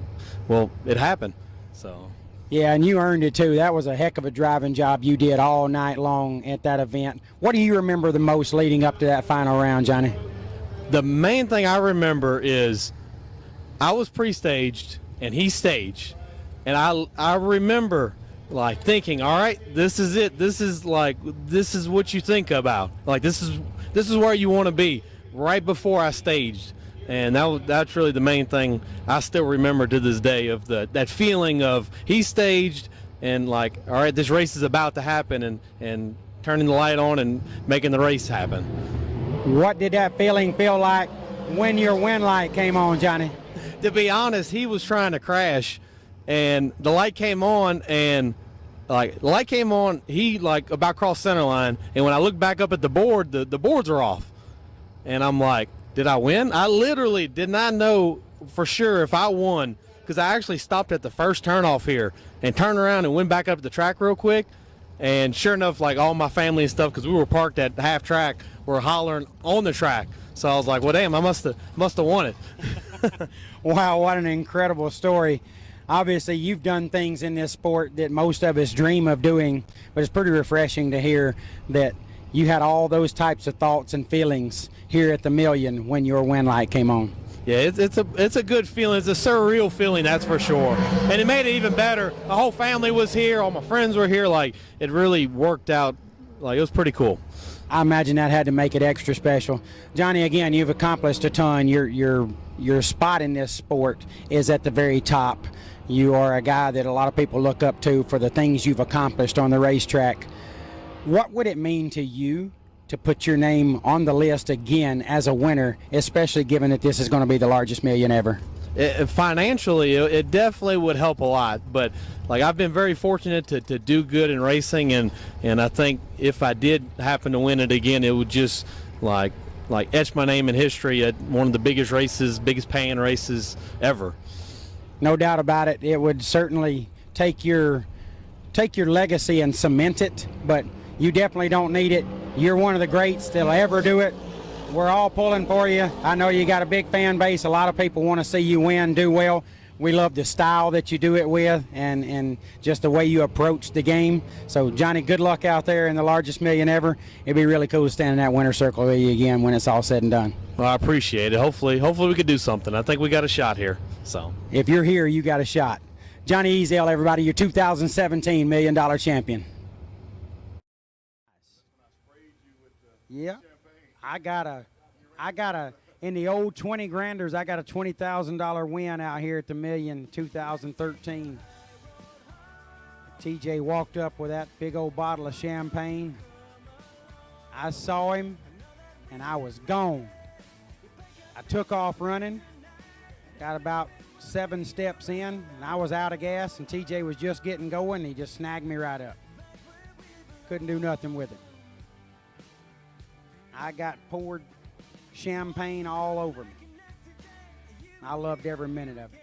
well, it happened. So. Yeah, and you earned it too. That was a heck of a driving job you did all night long at that event. What do you remember the most leading up to that final round, Johnny? The main thing I remember is I was pre-staged and he staged, and I remember like thinking, all right, this is it. This is what you think about. Like this is where you want to be right before I staged, and that's really the main thing I still remember to this day of that feeling of he staged and like, all right, this race is about to happen, and turning the light on and making the race happen. What did that feeling feel like when your win light came on, Johnny? To be honest, he was trying to crash, and the light came on, and like the light came on, he like about crossed center line, and when I looked back up at the board, the boards are off, and I'm like, did I win? I literally did not know for sure if I won, because I actually stopped at the first turnoff here and turned around and went back up the track real quick. And sure enough, like all my family and stuff, because we were parked at half track, were hollering on the track. So I was like, well, damn, I must have won it. Wow, what an incredible story. Obviously, you've done things in this sport that most of us dream of doing, but it's pretty refreshing to hear that you had all those types of thoughts and feelings here at the Million when your win light came on. Yeah, it's a good feeling. It's a surreal feeling, that's for sure. And it made it even better. The whole family was here. All my friends were here. Like, it really worked out. Like, it was pretty cool. I imagine that had to make it extra special. Johnny, again, you've accomplished a ton. Your spot in this sport is at the very top. You are a guy that a lot of people look up to for the things you've accomplished on the racetrack. What would it mean to you to put your name on the list again as a winner, especially given that this is going to be the largest million ever? Financially, it definitely would help a lot, but like I've been very fortunate to do good in racing, and I think if I did happen to win it again, it would just like etch my name in history at one of the biggest races, biggest paying races ever. No doubt about it. It would certainly take your legacy and cement it, but you definitely don't need it. You're one of the greats that'll ever do it. We're all pulling for you. I know you got a big fan base. A lot of people want to see you win, do well. We love the style that you do it with and just the way you approach the game. So, Johnny, good luck out there in the largest million ever. It'd be really cool to stand in that winner's circle with you again when it's all said and done. Well, I appreciate it. Hopefully we could do something. I think we got a shot here. So, if you're here, you got a shot. Johnny Ezel, everybody, your 2017 $1 million champion. Yeah, I got a in the old 20 granders, I got a $20,000 win out here at the Million 2013. TJ walked up with that big old bottle of champagne. I saw him and I was gone. I took off running, got about 7 steps in, and I was out of gas, and TJ was just getting going, and he just snagged me right up. Couldn't do nothing with it. I got poured champagne all over me. I loved every minute of it.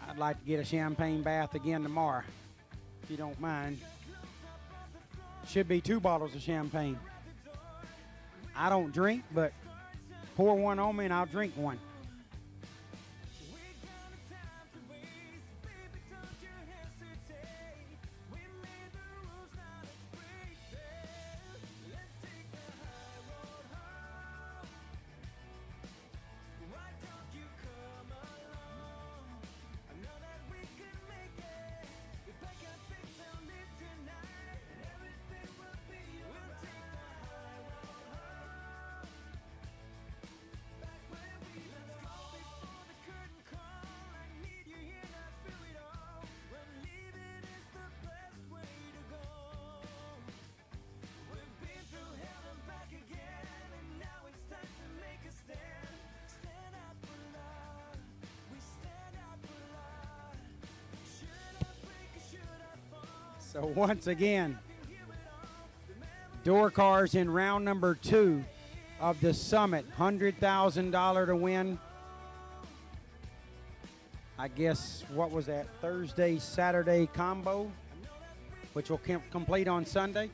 I'd like to get a champagne bath again tomorrow, if you don't mind. Should be 2 bottles of champagne. I don't drink, but pour one on me and I'll drink one. So once again, door cars in round number 2 of the Summit, $100,000 to win. I guess, what was that, Thursday, Saturday combo, which will complete on Sunday.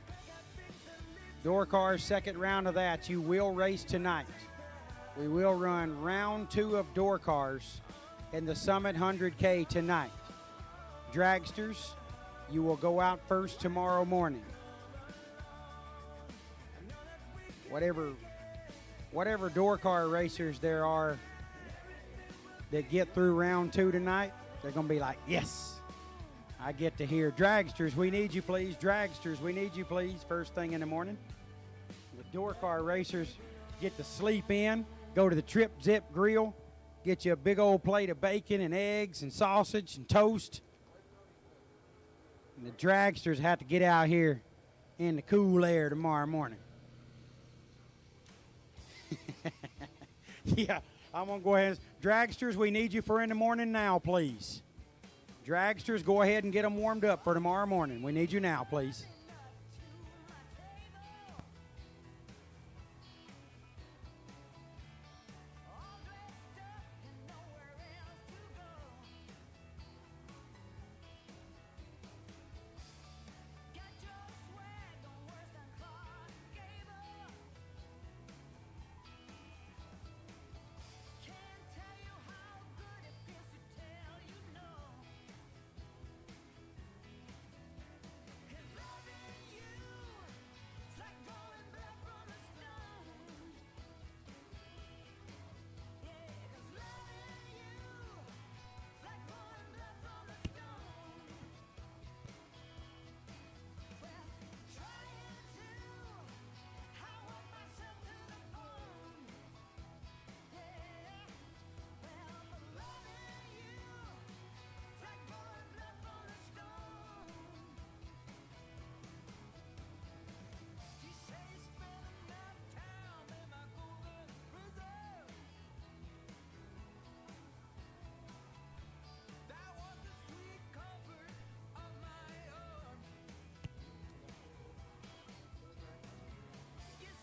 Door cars, second round of that. You will race tonight. We will run round 2 of door cars in the Summit 100K tonight. Dragsters, you will go out first tomorrow morning. Whatever door car racers there are that get through round 2 tonight, they're going to be like, yes, I get to hear dragsters, we need you please. Dragsters, we need you please, first thing in the morning. The door car racers get to sleep in, go to the Trip Zip Grill, get you a big old plate of bacon and eggs and sausage and toast. And the dragsters have to get out here in the cool air tomorrow morning. Yeah, I'm going to go ahead. Dragsters, we need you for in the morning now, please. Dragsters, go ahead and get them warmed up for tomorrow morning. We need you now, please.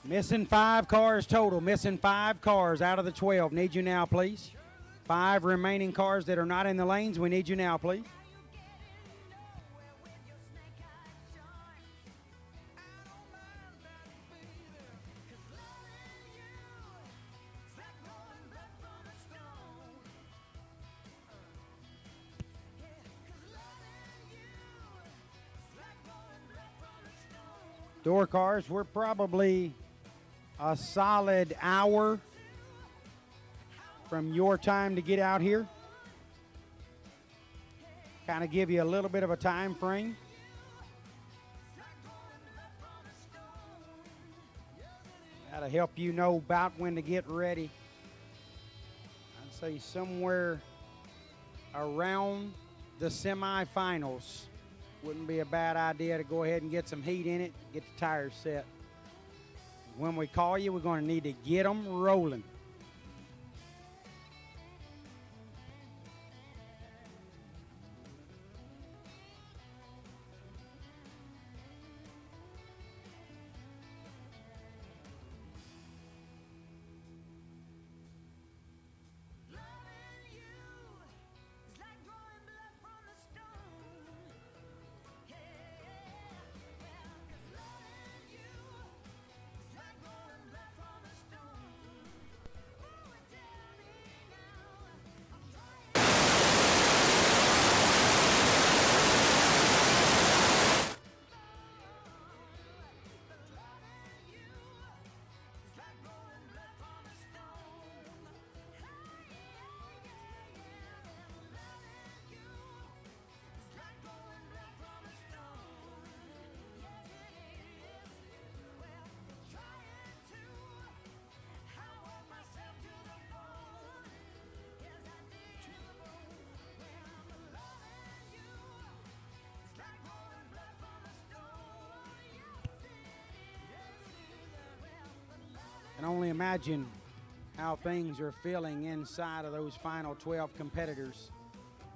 Missing 5 cars total. Missing 5 cars out of the 12. Need you now, please. 5 remaining cars that are not in the lanes. We need you now, please. Door cars, we're probably a solid hour from your time to get out here. Kind of give you a little bit of a time frame. That'll help you know about when to get ready. I'd say somewhere around the semifinals wouldn't be a bad idea to go ahead and get some heat in it, get the tires set. When we call you, we're going to need to get them rolling. can only imagine how things are feeling inside of those final 12 competitors.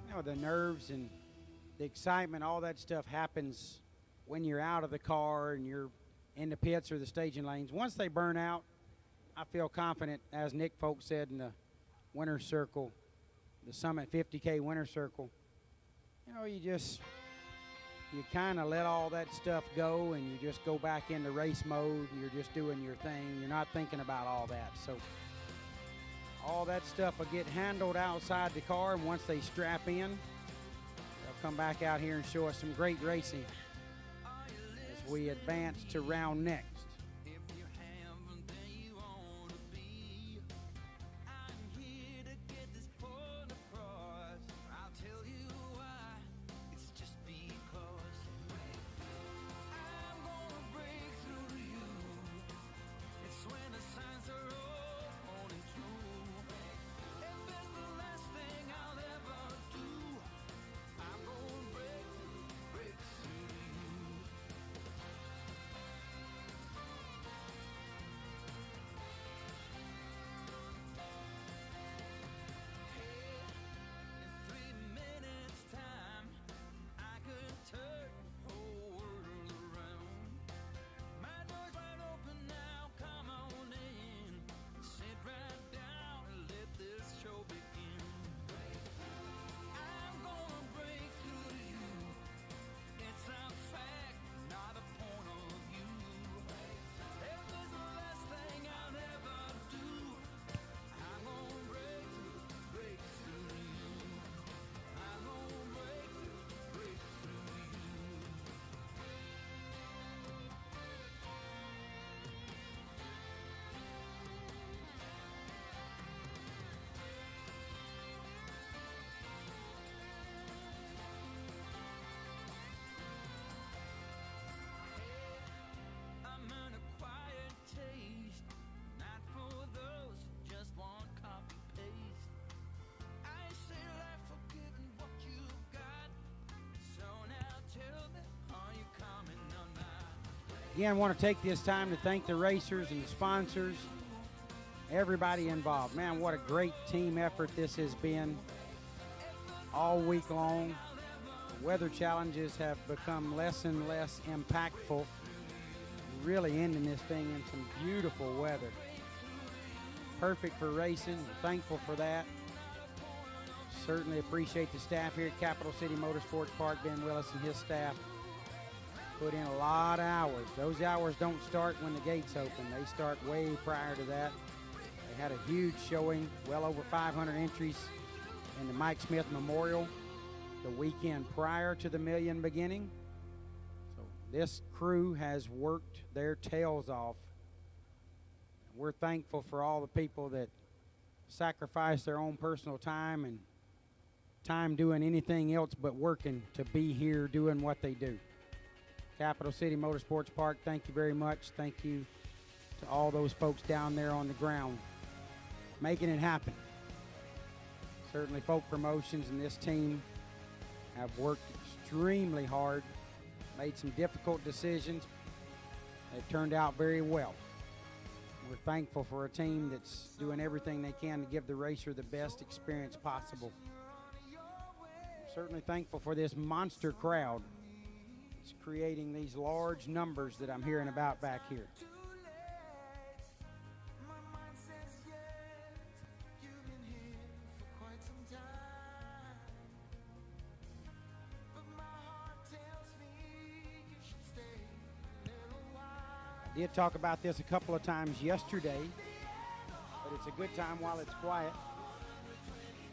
You know, the nerves and the excitement, all that stuff happens when you're out of the car and you're in the pits or the staging lanes. Once they burn out, I feel confident, as Nick Folk said in the winner's circle, the Summit 50K winner's circle, you know, you kind of let all that stuff go and you just go back into race mode. You're just doing your thing. You're not thinking about all that. So all that stuff will get handled outside the car, and once they strap in, they'll come back out here and show us some great racing as we advance to round next. Again, I want to take this time to thank the racers and the sponsors, everybody involved. Man, what a great team effort this has been all week long. The weather challenges have become less and less impactful. Really ending this thing in some beautiful weather. Perfect for racing. We're thankful for that. Certainly appreciate the staff here at Capital City Motorsports Park, Ben Willis and his staff. Put in a lot of hours. Those hours don't start when the gates open. They start way prior to that. They had a huge showing, well over 500 entries in the Mike Smith Memorial the weekend prior to the Million beginning. So this crew has worked their tails off. We're thankful for all the people that sacrifice their own personal time and time doing anything else but working to be here doing what they do. Capital City Motorsports Park, thank you very much. Thank you to all those folks down there on the ground making it happen. Certainly Folk Promotions and this team have worked extremely hard, made some difficult decisions. They've turned out very well. We're thankful for a team that's doing everything they can to give the racer the best experience possible. Certainly thankful for this monster crowd. It's creating these large numbers that I'm hearing about back here. I did talk about this a couple of times yesterday, but it's a good time while it's quiet.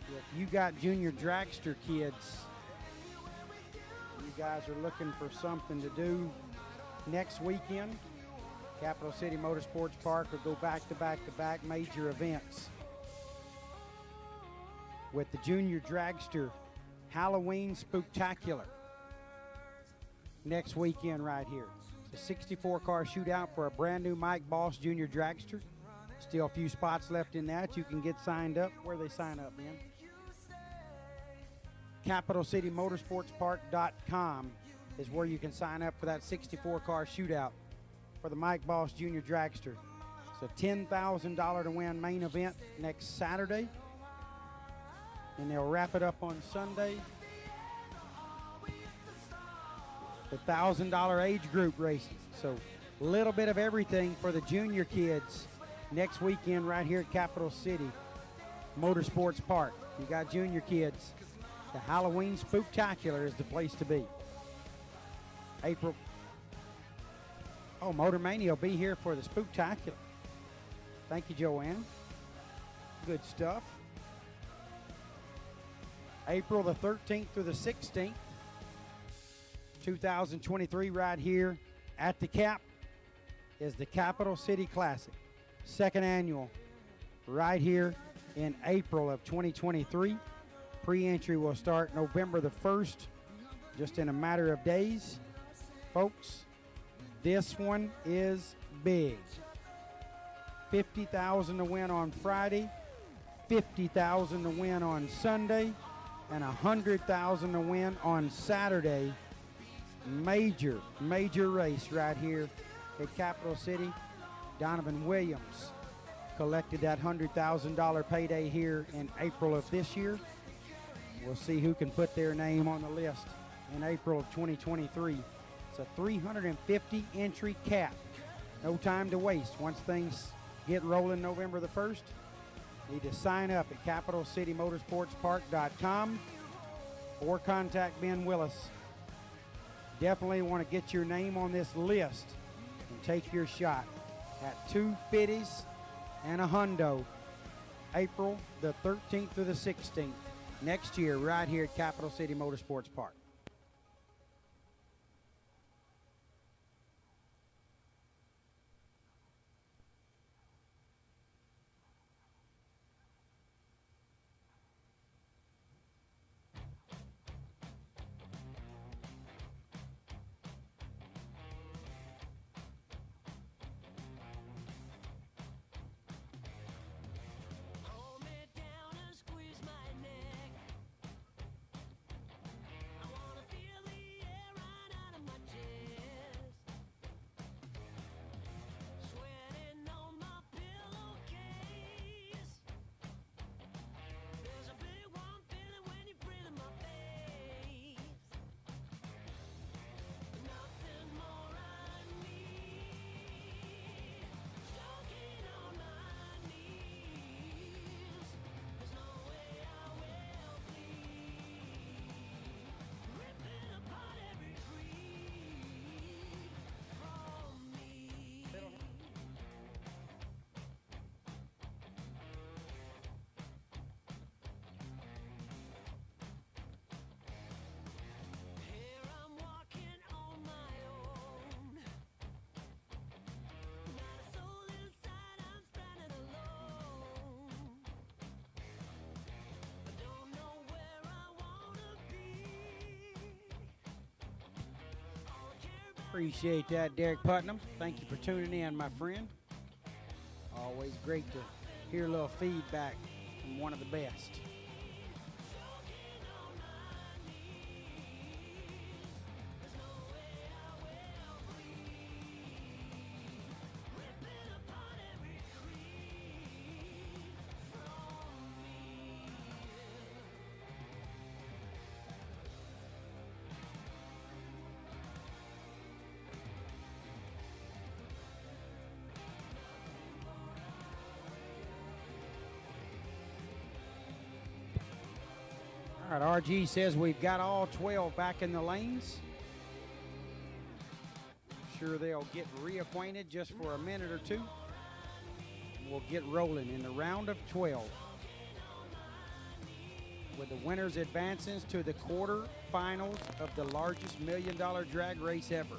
If you got junior dragster kids, you guys are looking for something to do next weekend, Capital City Motorsports Park will go back-to-back-to-back major events with the Junior Dragster Halloween Spooktacular next weekend right here. It's a 64-car shootout for a brand new Mike Boss Junior Dragster. Still a few spots left in that. You can get signed up. Where they sign up, man? CapitalCityMotorsportsPark.com is where you can sign up for that 64-car shootout for the Mike Boss Junior Dragster. It's a $10,000 to win main event next Saturday. And they'll wrap it up on Sunday. The $1,000 age group racing. So a little bit of everything for the junior kids next weekend right here at Capital City Motorsports Park. You got junior kids. The Halloween Spooktacular is the place to be. April. Oh, Motor Mania will be here for the Spooktacular. Thank you, Joanne. Good stuff. April the 13th through the 16th, 2023, right here at the Cap, is the Capital City Classic. Second annual, right here in April of 2023. Pre-entry will start November the 1st, just in a matter of days. Folks, this one is big. $50,000 to win on Friday, $50,000 to win on Sunday, and $100,000 to win on Saturday. Major race right here at Capital City. Donovan Williams collected that $100,000 payday here in April of this year. We'll see who can put their name on the list in April of 2023. It's a 350 entry cap. No time to waste. Once things get rolling November the 1st, need to sign up at capitalcitymotorsportspark.com or contact Ben Willis. Definitely want to get your name on this list and take your shot at 2 50s and a hundo, April the 13th through the 16th next year right here at Capital City Motorsports Park. Appreciate that, Derek Putnam. Thank you for tuning in, my friend. Always great to hear a little feedback from one of the best. All right, RG says we've got all 12 back in the lanes. Sure they'll get reacquainted just for a minute or two. We'll get rolling in the round of 12. With the winners advancing to the quarterfinals of the largest $1 million drag race ever.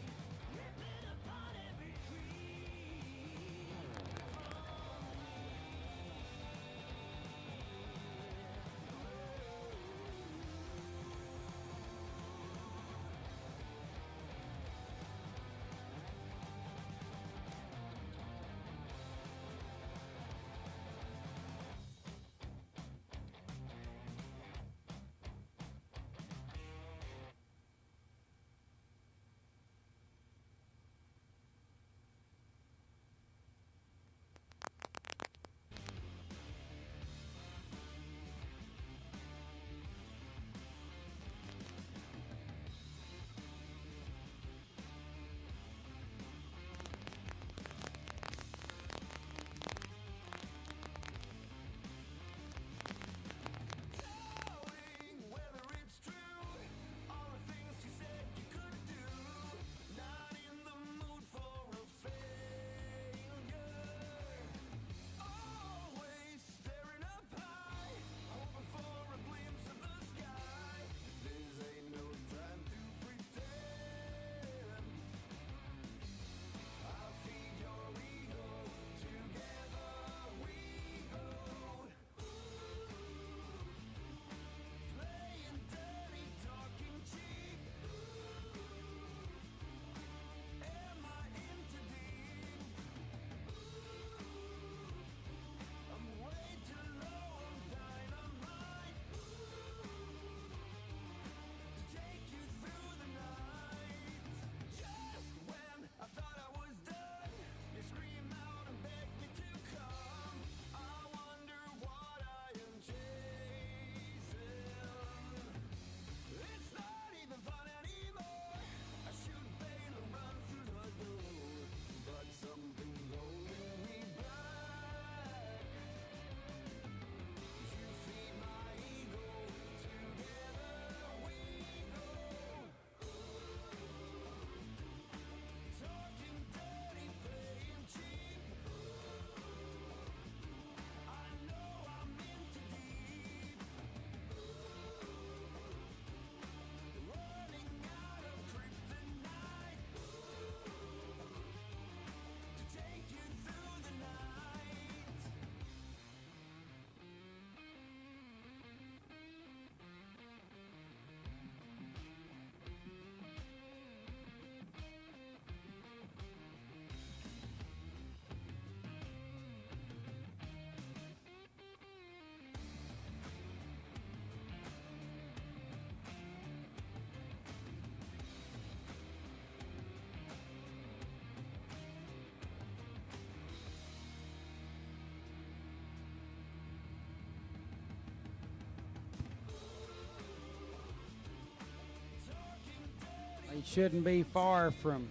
shouldn't be far from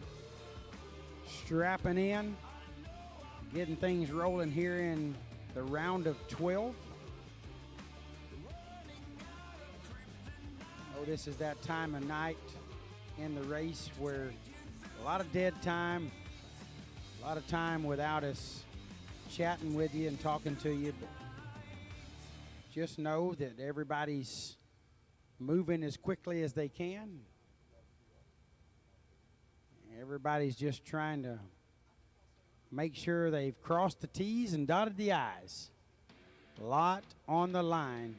strapping in, getting things rolling here in the round of 12. Oh, this is that time of night in the race where a lot of dead time, a lot of time without us chatting with you and talking to you. But just know that everybody's moving as quickly as they can. Everybody's just trying to make sure they've crossed the T's and dotted the I's. A lot on the line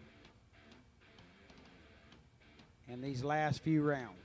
in these last few rounds.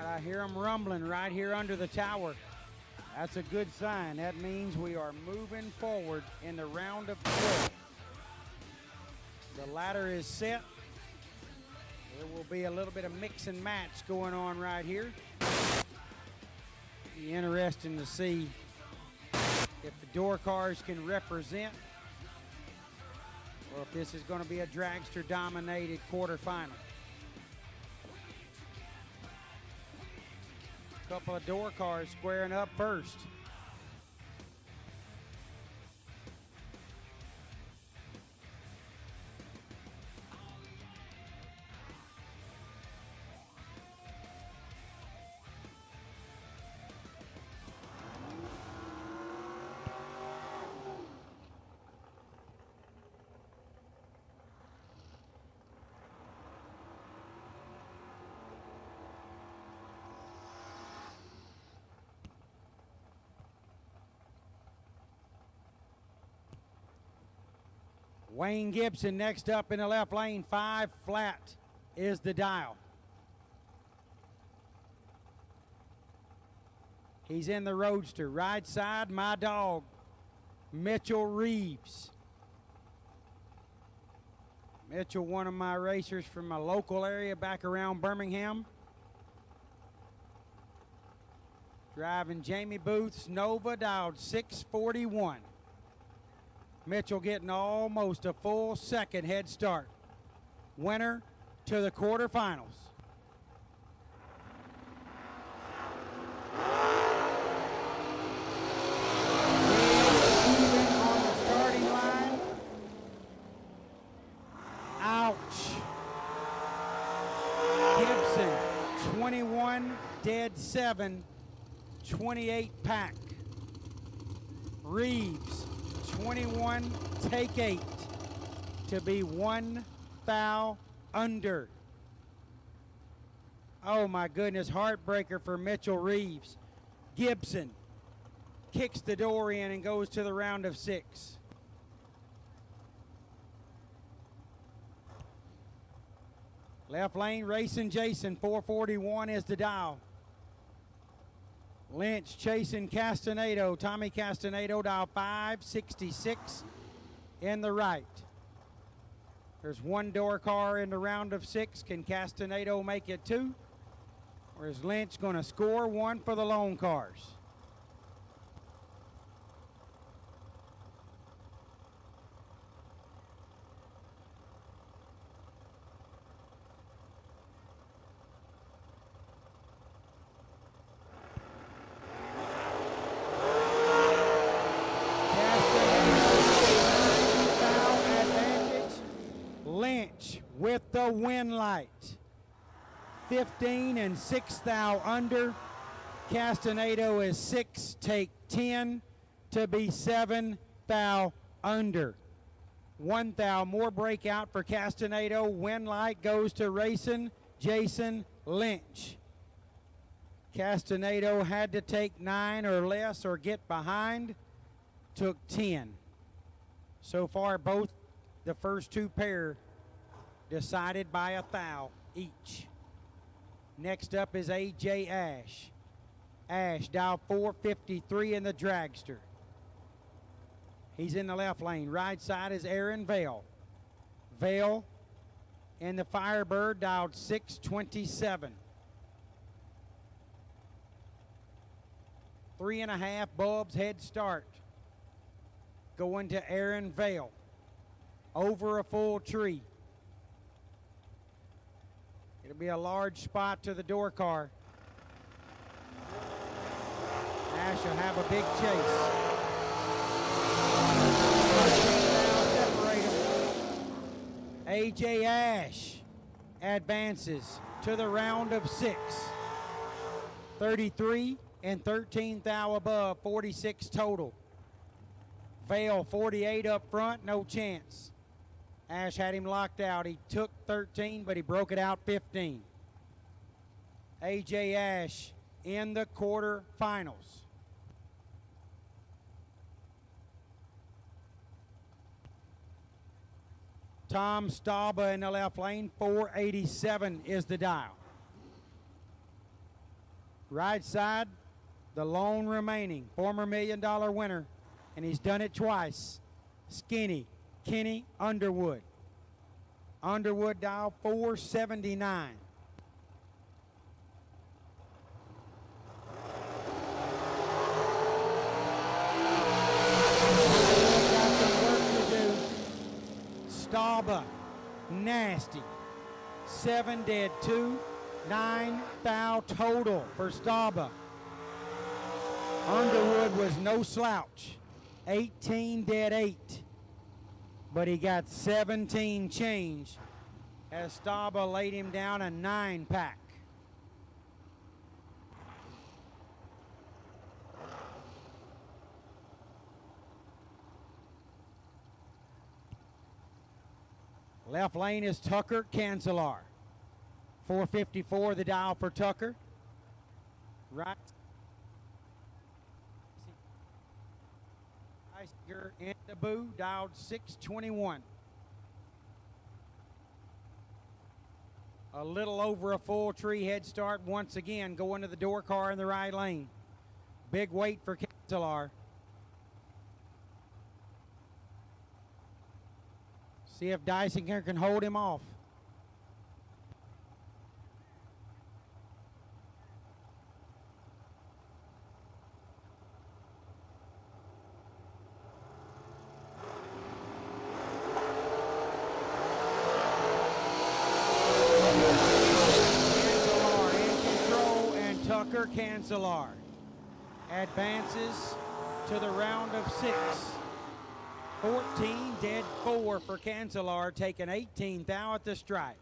I hear them rumbling right here under the tower. That's a good sign. That means we are moving forward in the round of 12. The ladder is set. There will be a little bit of mix and match going on right here. Be interesting to see if the door cars can represent or if this is going to be a dragster dominated quarterfinal. Couple of door cars squaring up first. Wayne Gibson next up in the left lane. 5 flat is the dial. He's in the roadster. Right side, my dog, Mitchell Reeves. Mitchell, one of my racers from a local area back around Birmingham. Driving Jamie Booth's Nova, dialed 641. Mitchell getting almost a full second head start. Winner to the quarterfinals. Even on the starting line. Ouch. Gibson, 21, dead 7, 28 pack. Reeves, 21, take 8. to be 1 thou under. Oh my goodness, heartbreaker for Mitchell Reeves. Gibson kicks the door in and goes to the round of 6. Left lane, racing Jason, 441 is the dial. Lynch chasing Castaneda. Tommy Castaneda, dial 566 in the right. There's one door car in the round of 6. Can Castaneda make it 2? Or is Lynch going to score 1 for the lone cars? Lynch with the win light. 15 and 6 thou under. Castaneda is 6, take 10 to be 7 thou under. 1 thou more breakout for Castaneda. Win light goes to racing Jason Lynch. Castaneda had to take 9 or less or get behind. Took 10. So far, both the first 2 pair decided by a thou each. Next up is A.J. Ash. Ash, dial 453 in the dragster. He's in the left lane. Right side is Aaron Vale. Vale in the Firebird, dialed 627. 3.5 bulbs head start. Going to Aaron Vale. Over a full tree. It'll be a large spot to the door car. Ash will have a big chase. A.J. Ash advances to the round of 6. 33 and 13 thou above, 46 total. Vale 48 up front, no chance. Ash had him locked out. He took 13, but he broke it out 15. A.J. Ash in the quarterfinals. Tom Stauber in the left lane, 487 is the dial. Right side, the lone remaining, former $1 million winner, and he's done it twice. Skinny Kenny Underwood. Underwood dial 479. Got some work to do. Stauber, nasty. 7 dead 2, 9 thou total for Stauber. Underwood was no slouch. 18 dead 8. But he got 17 change as Stauber laid him down a 9-pack. Left lane is Tucker Cancelar. 454 the dial for Tucker. Right. And the boo dialed 621. A little over a full tree head start once again, going to the door car in the right lane. Big weight for Cancelar. See if Dysinger can hold him off. Cancelar advances to the round of 6. 14 dead 4 for Cancelar, taking 18 thou at the stripe.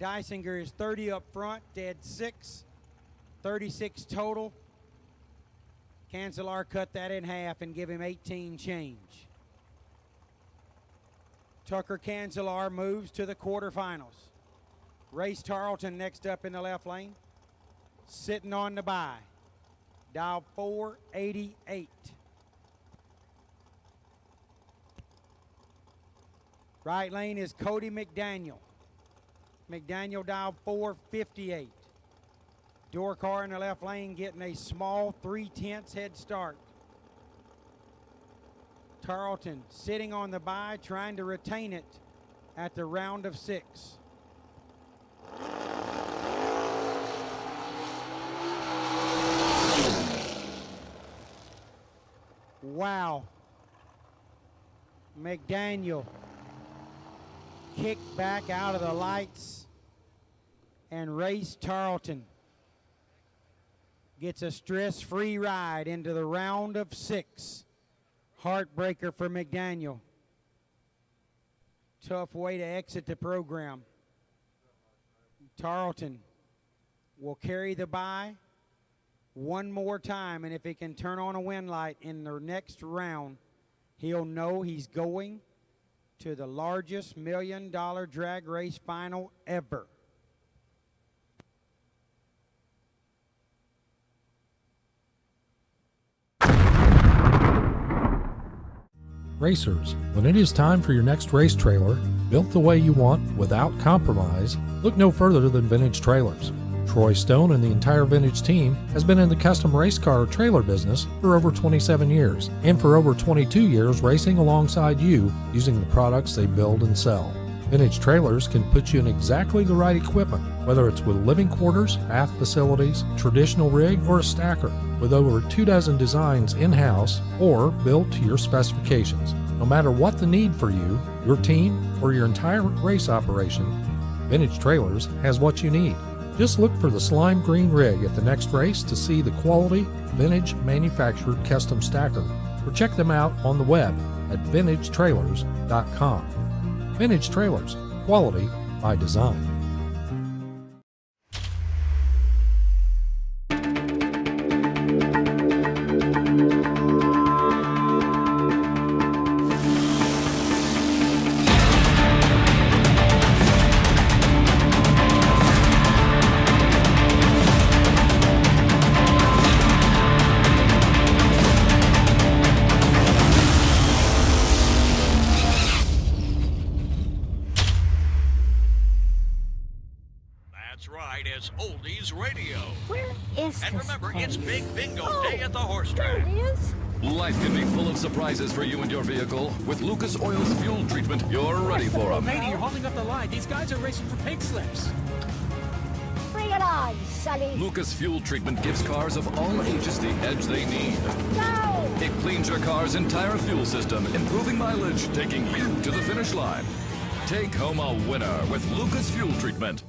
Dysinger is 30 up front, dead 6. 36 total. Cancelar cut that in half and give him 18 change. Tucker Cancelar moves to the quarterfinals. Race Tarleton next up in the left lane. Sitting on the bye. Dial 488. Right lane is Cody McDaniel. McDaniel dial 458. Door car in the left lane getting a small 3/10 head start. Tarleton sitting on the bye, trying to retain it at the round of 6. Wow. McDaniel kicked back out of the lights, and Race Tarleton gets a stress-free ride into the round of 6. Heartbreaker for McDaniel. Tough way to exit the program. Tarleton will carry the bye one more time, and if he can turn on a win light in the next round, he'll know he's going to the largest $1 million drag race final ever. Racers, when it is time for your next race trailer, built the way you want without compromise, look no further than Vintage Trailers. Troy Stone and the entire Vintage team has been in the custom race car trailer business for over 27 years, and for over 22 years racing alongside you using the products they build and sell. Vintage Trailers can put you in exactly the right equipment, whether it's with living quarters, bath facilities, traditional rig, or a stacker, with over 24 designs in-house or built to your specifications. No matter what the need for you, your team, or your entire race operation, Vintage Trailers has what you need. Just look for the slime green rig at the next race to see the quality, vintage manufactured custom stacker, or check them out on the web at vintagetrailers.com. Vintage Trailers, quality by design. That's right, it's Oldies Radio. Where is And this remember, place? it's Big Bingo Day at the horse track. There it is. Life can be full of surprises for you and your vehicle. With Lucas Oil's fuel treatment, you're ready for them. Lady, you're holding up the line. These guys are racing for pink slips. Bring it on, Sully. Lucas Fuel Treatment gives cars of all ages the edge they need. Go! It cleans your car's entire fuel system, improving mileage, taking you to the finish line. Take home a winner with Lucas Fuel Treatment.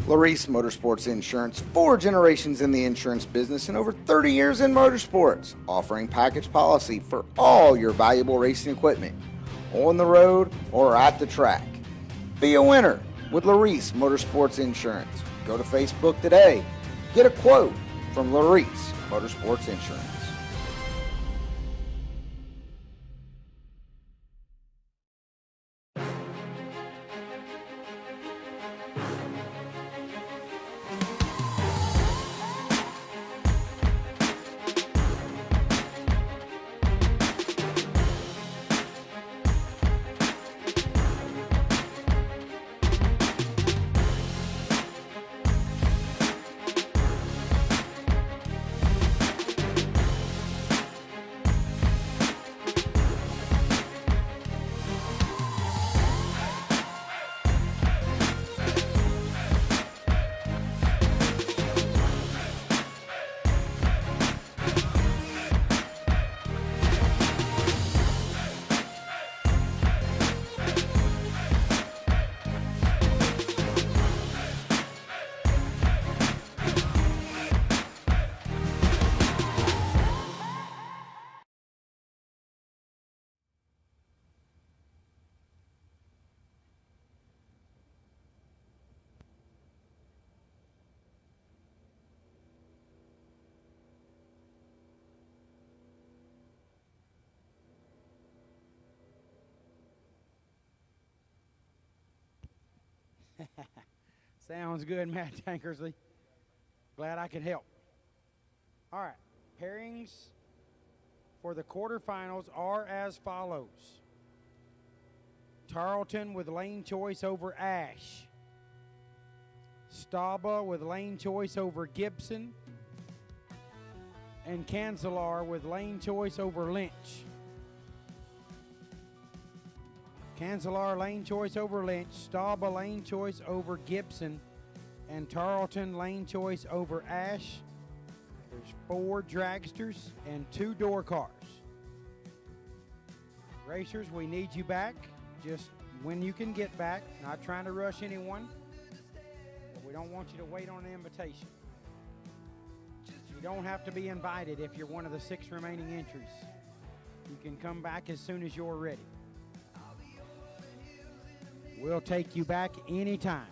Larice Motorsports Insurance, 4 generations in the insurance business and over 30 years in motorsports, offering package policy for all your valuable racing equipment, on the road or at the track. Be a winner with Larice Motorsports Insurance. Go to Facebook today. Get a quote from Larice Motorsports Insurance. Sounds good, Matt Tankersley. Glad I could help. All right, pairings for the quarterfinals are as follows. Tarleton with lane choice over Ash. Staba with lane choice over Gibson. And Cancelar with lane choice over Lynch. Cancelar lane choice over Lynch. Staba lane choice over Gibson. And Tarleton lane choice over Ash. There's 4 dragsters and 2 door cars. Racers, we need you back just when you can get back. Not trying to rush anyone, but we don't want you to wait on an invitation. You don't have to be invited if you're one of the 6 remaining entries. You can come back as soon as you're ready. We'll take you back anytime.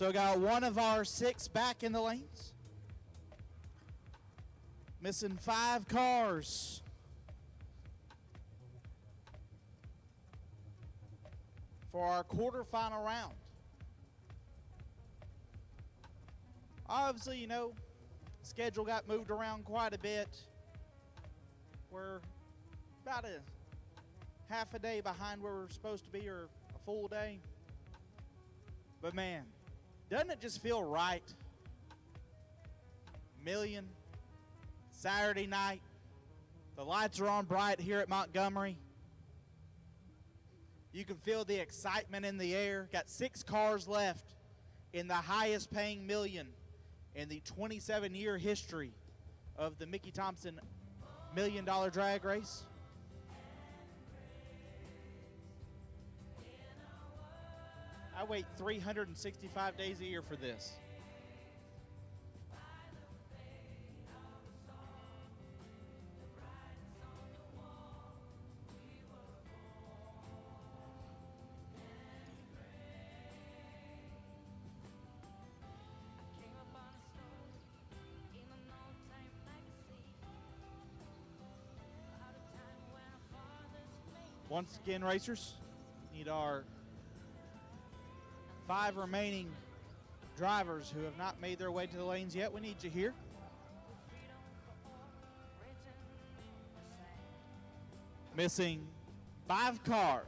So got one of our 6 back in the lanes. Missing 5 cars. For our quarterfinal round. Obviously, you know, schedule got moved around quite a bit. We're about a half a day behind where we're supposed to be, or a full day. But man, doesn't it just feel right? Million, Saturday night, the lights are on bright here at Montgomery. You can feel the excitement in the air. Got 6 cars left in the highest paying million in the 27-year history of the Mickey Thompson $1 Million Drag Race. I wait 365 days a year for this. Once again, racers, need our 5 remaining drivers who have not made their way to the lanes yet. We need you here. Missing 5 cars.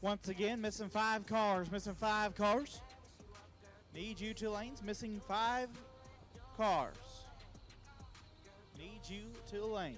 Once again, missing 5 cars, missing 5 cars. Need you 2 lanes, missing 5 cars. Need you 2 lanes.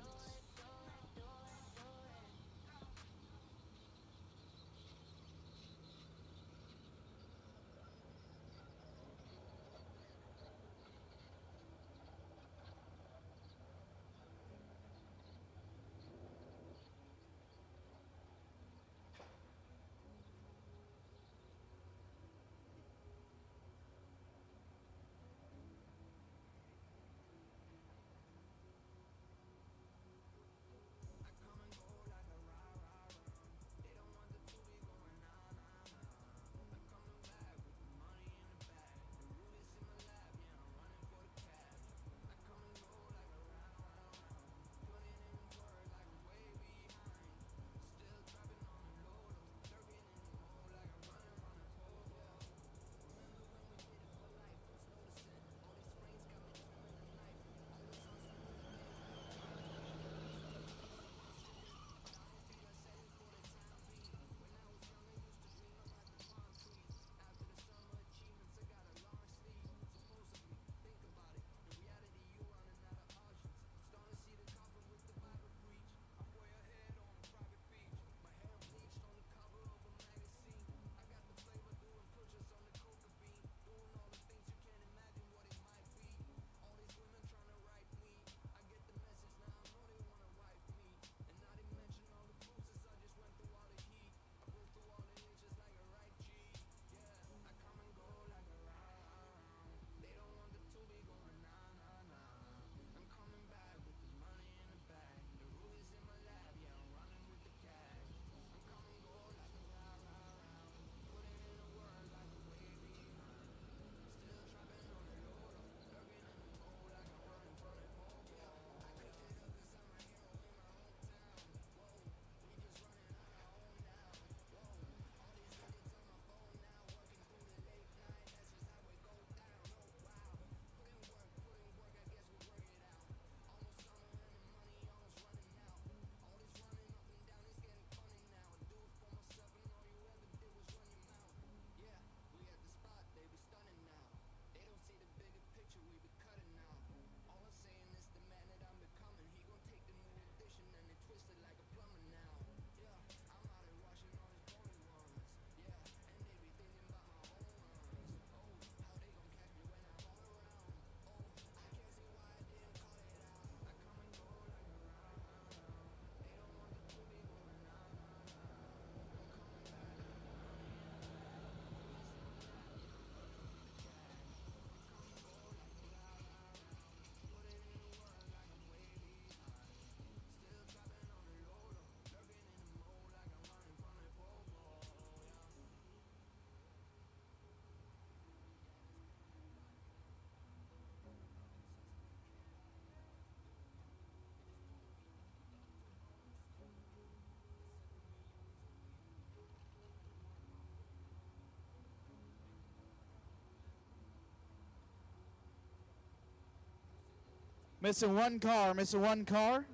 Missing 1 car, missing 1 car.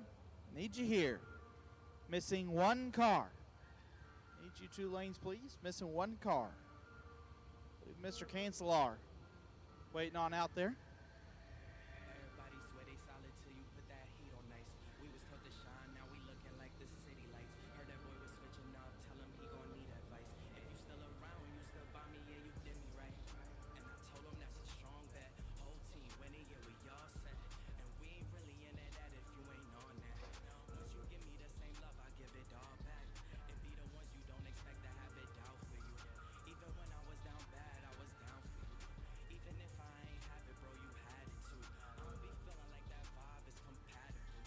Need you here. Missing 1 car. Need you 2 lanes, please. Missing 1 car. Mr. Cancelar waiting on out there. Everybody swear they solid till you put that heat on nice. We was taught to shine, now we looking like the city lights. Heard that boy was switching up, tell him he gon' need advice. If you still around, you still by me, yeah, you did me right. And I told him that's a strong bet. Whole team winning, yeah, we all set. And we ain't really into that if you ain't on that. Once you give me the same love, I give it all back. It be the ones you don't expect to have it out for you. Even when I was down bad, I was down for you. Even if I ain't have it, bro, you had it too. I don't be feeling like that vibe is compatible.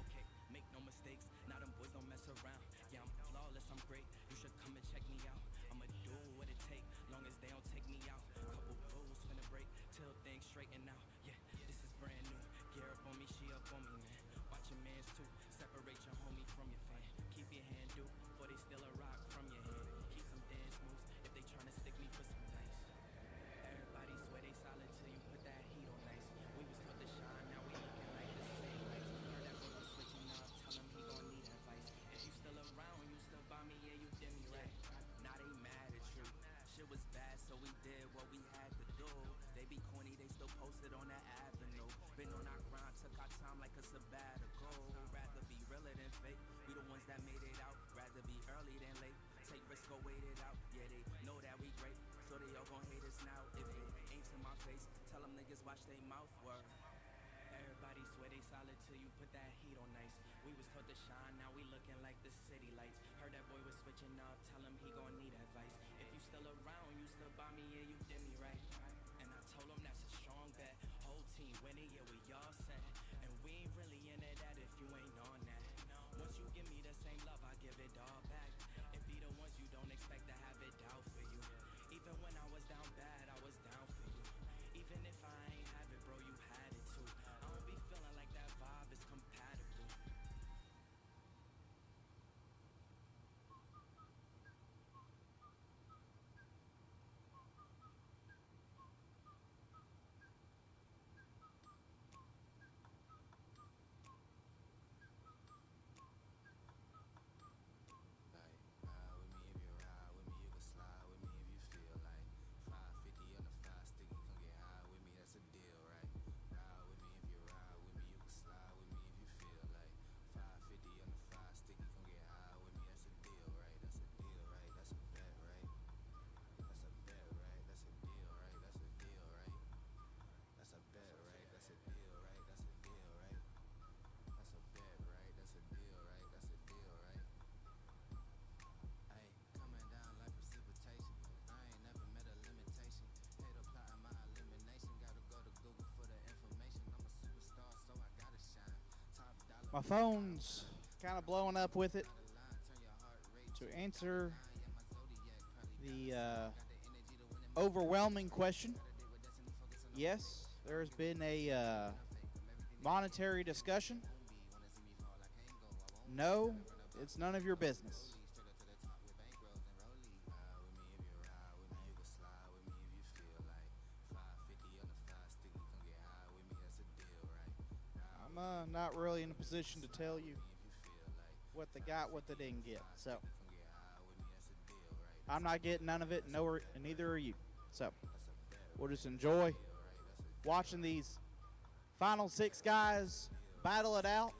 Okay, make no mistakes, now them boys don't mess around. Yeah, I'm flawless, I'm great, you should come and check me out. I'ma do what it take, long as they don't take me out. Couple rules finna break, till things straighten out. Yeah, this is brand new, gear up on me, she up on me, man. Watch your mans too, separate your homie from your fan. Keep your hand due, for they still a rock from your hand. Keep some dance moves, if they tryna stick me for some dice. Everybody swear they solid till you put that heat on nice. We was taught to shine, now we looking like the city lights. Heard that boy was switching up, tell him he gon' need advice. If you still around, you still by me, yeah, you did me right. Not posted on that avenue. Been on our grind, took our time like a sabbatical. Rather be realer than fake. We the ones that made it out. Rather be early than late. Take risk, go wait it out. Yeah, they know that we great, so they all gon' hate us now. If it ain't to my face, tell them niggas watch they mouth work. Everybody swear they solid till you put that heat on nice. We was taught to shine, now we looking like the city lights. Heard that boy was switching up, tell him he gon' need advice. If you still around, you still by me and you did me right. And I told him that's a strong bet. Whole team winning, yeah, we all set. And we ain't really into that if you ain't on that. Once you give me the same love, I give it all back. It be the ones you don't expect to have it out for you. Even when I was down bad, I was down for you. Even if I ain't have it, bro, you had it too. I don't be feeling like that vibe is compatible. My phone's kind of blowing up with it. To answer the overwhelming question, yes, there's been a monetary discussion. No, it's none of your business. I'm not really in a position to tell you what they got, what they didn't get. So I'm not getting none of it, and neither are you. So we'll just enjoy watching these final 6 guys battle it out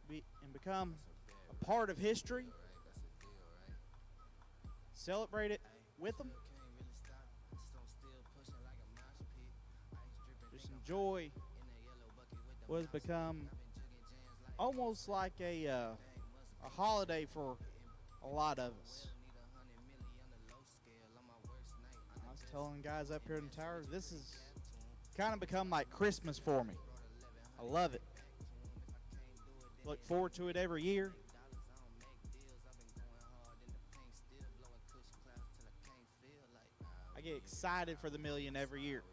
and become a part of history. Celebrate it with them. Just enjoy what has become almost like a holiday for a lot of us. I was telling guys up here in the tower, this has kind of become like Christmas for me. I love it. Look forward to it every year. I get excited for the million every year.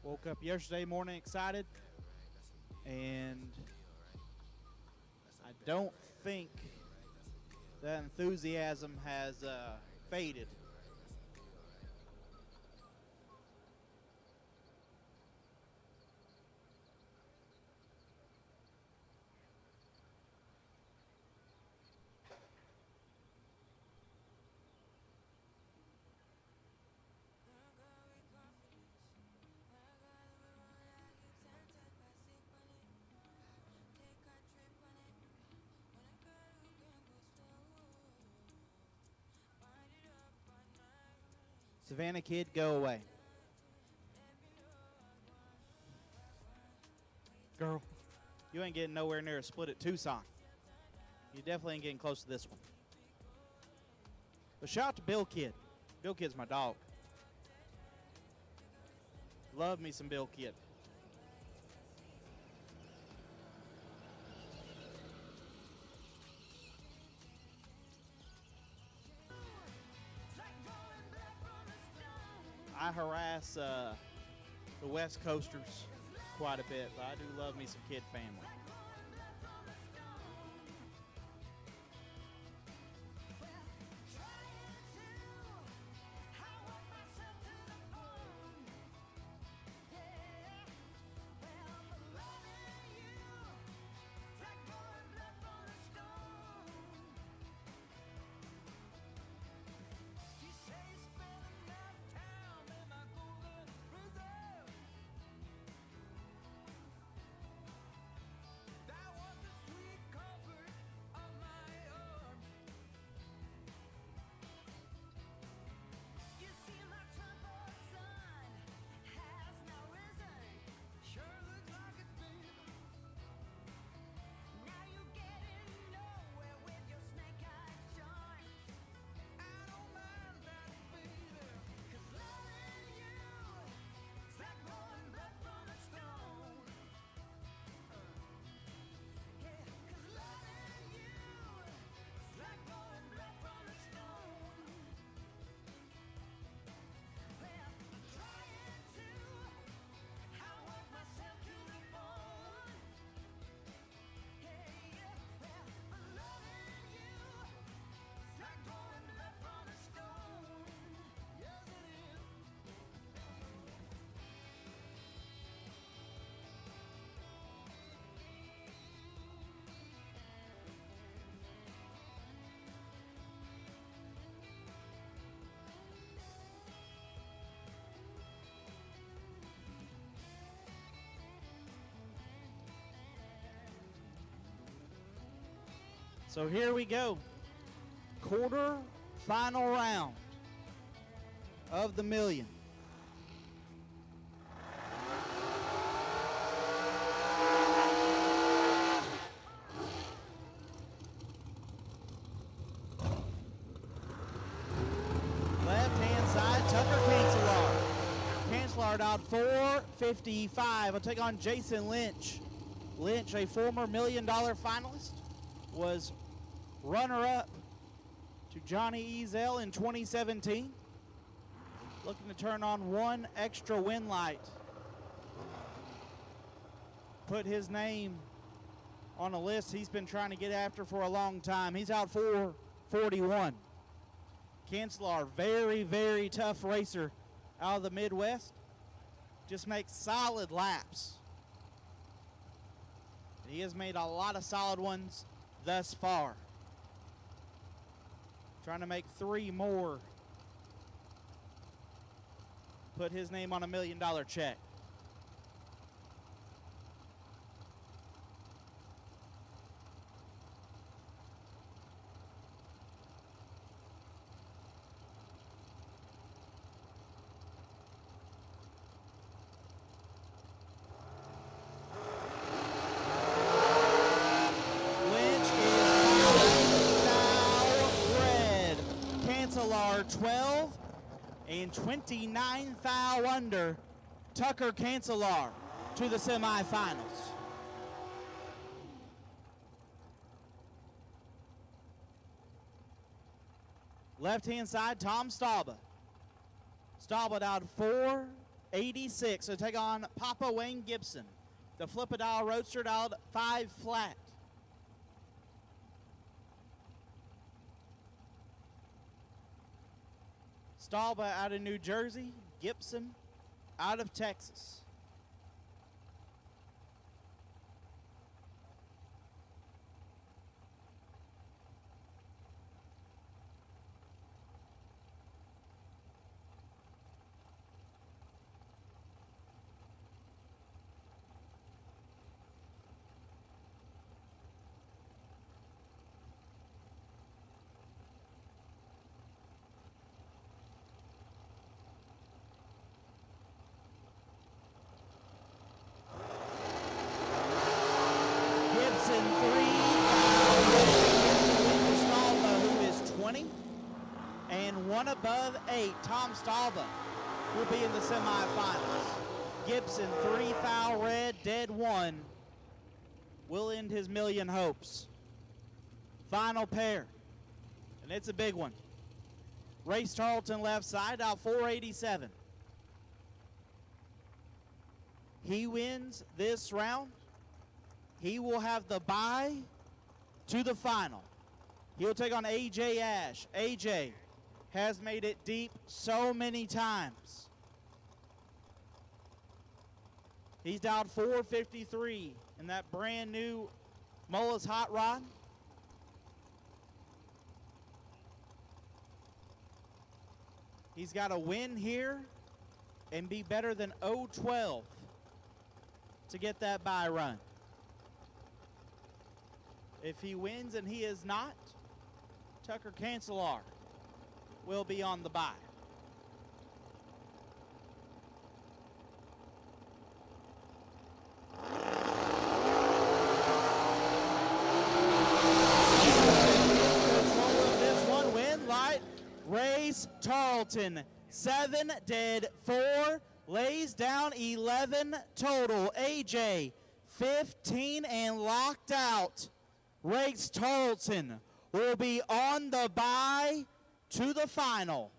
Woke up yesterday morning excited, and I don't think that enthusiasm has faded. Savannah Kid, go away. Girl, you ain't getting nowhere near a split at Tucson. You definitely ain't getting close to this one. But shout out to Bill Kid. Bill Kid's my dog. Love me some Bill Kid. I harass the West Coasters quite a bit, but I do love me some Kid family. So here we go. Quarter final round of the million. Left-hand side, Tucker Cancelar. Cancelar out 455. I'll take on Jason Lynch. Lynch, a former $1 million finalist, was runner-up to Johnny Ezel in 2017. Looking to turn on one extra win light. Put his name on a list he's been trying to get after for a long time. He's out 441. Cancelar, very, very tough racer out of the Midwest. Just makes solid laps. He has made a lot of solid ones thus far. Trying to make 3 more. Put his name on a $1 million check. Red. Cancelar 12 and 29 thou under. Tucker Cancelar to the semifinals. Left-hand side, Tom Stauba. Stauba out 486 to take on Papa Wayne Gibson. The Flip-A-Dial Roadster out 5 flat. Stauba out of New Jersey, Gibson out of Texas. Gibson 3,000. Who is 20 and 1 above 8. Tom Stauba will be in the semifinals. Gibson 3,000 red, dead 1. Will end his million hopes. Final pair, and it's a big one. Race Tarleton left side out 487. He wins this round. He will have the bye to the final. He'll take on AJ Ash. AJ has made it deep so many times. He's down 453 in that brand new Mullis Hot Rod. He's got to win here and be better than 012 to get that bye run. If he wins and he is not, Tucker Cancelar will be on the bye. This one win light. Race Tarleton 7 dead 4 lays down 11 total. AJ 15 and locked out. Race Tarleton will be on the bye to the final.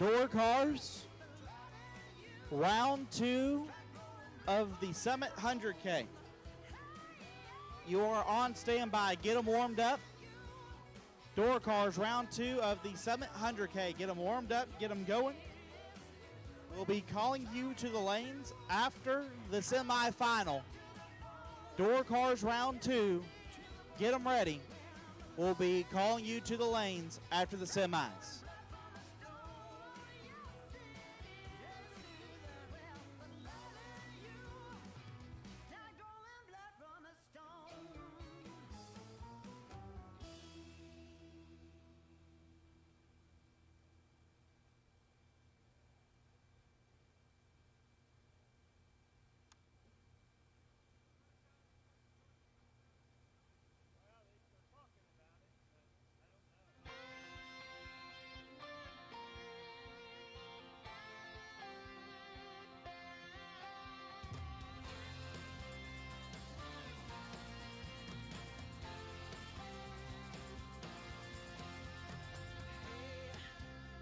Door cars. Round 2 of the Summit 100K. You are on standby. Get them warmed up. Door cars, round 2 of the Summit 100K. Get them warmed up. Get them going. We'll be calling you to the lanes after the semifinal. Door cars, round 2. Get them ready. We'll be calling you to the lanes after the semis.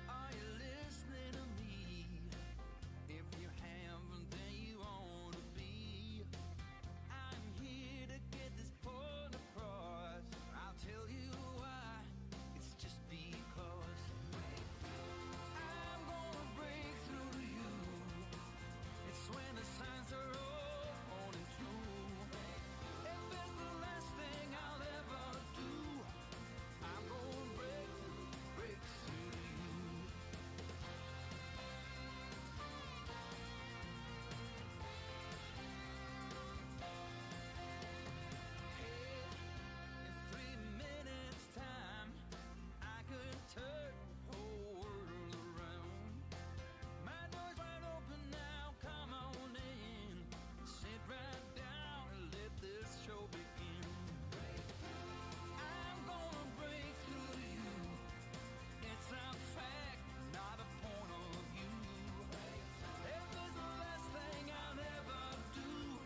Are you listening to me? If you haven't, then you ought to be. I'm here to get this point across. I'll tell you why. It's just because I'm gonna break through to you. It's when the signs are all pointing true. If it's the last thing I'll ever do, I'm gonna break through to you. In 3 minutes time, I could turn the whole world around. My door's wide open now, come on in. Sit right down and let this show begin. I'm gonna break through to you. It's a fact, not a point of view. If it's the last thing I'll ever do,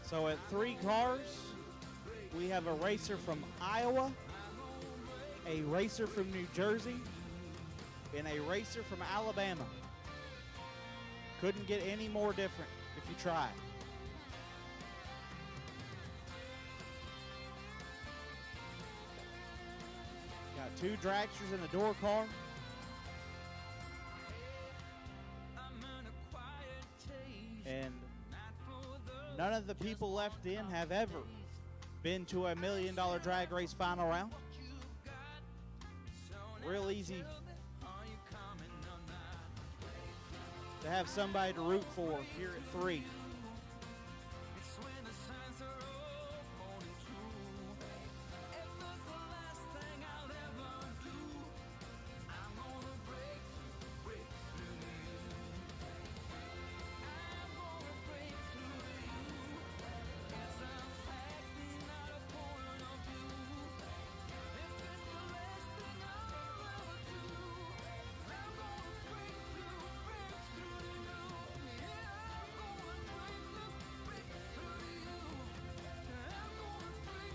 So at 3 cars, we have a racer from Iowa, a racer from New Jersey, and a racer from Alabama. Couldn't get any more different if you try. Got 2 dragsters in the door car. And none of the people left in have ever been to a $1 million drag race final round. Real easy to have somebody to root for here at 3.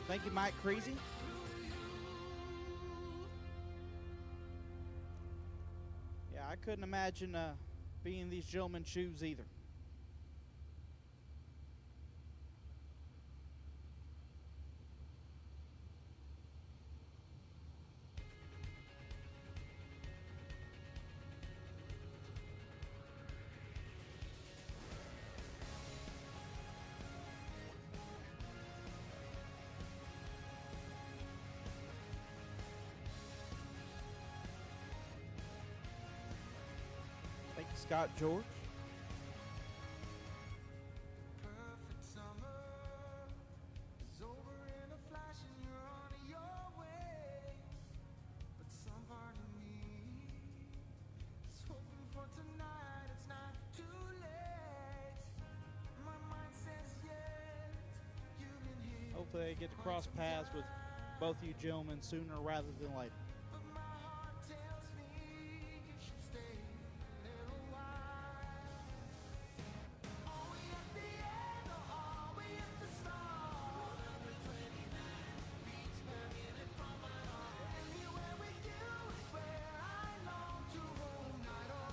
Thank you, Mike Creasy. Yeah, I couldn't imagine being in these gentlemen's shoes either. Thank you, Scott George. perfect summer is over in a flash and you're on your way. But some part of me is hoping for tonight. It's not too late. My mind says yes. You can hear. Hopefully they get to cross paths with both you gentlemen sooner rather than later. Tells me you should stay a little while. Are we at the end or are we at the start? Number 29, beats burning it from my heart. Anywhere with you is where I long to roam night or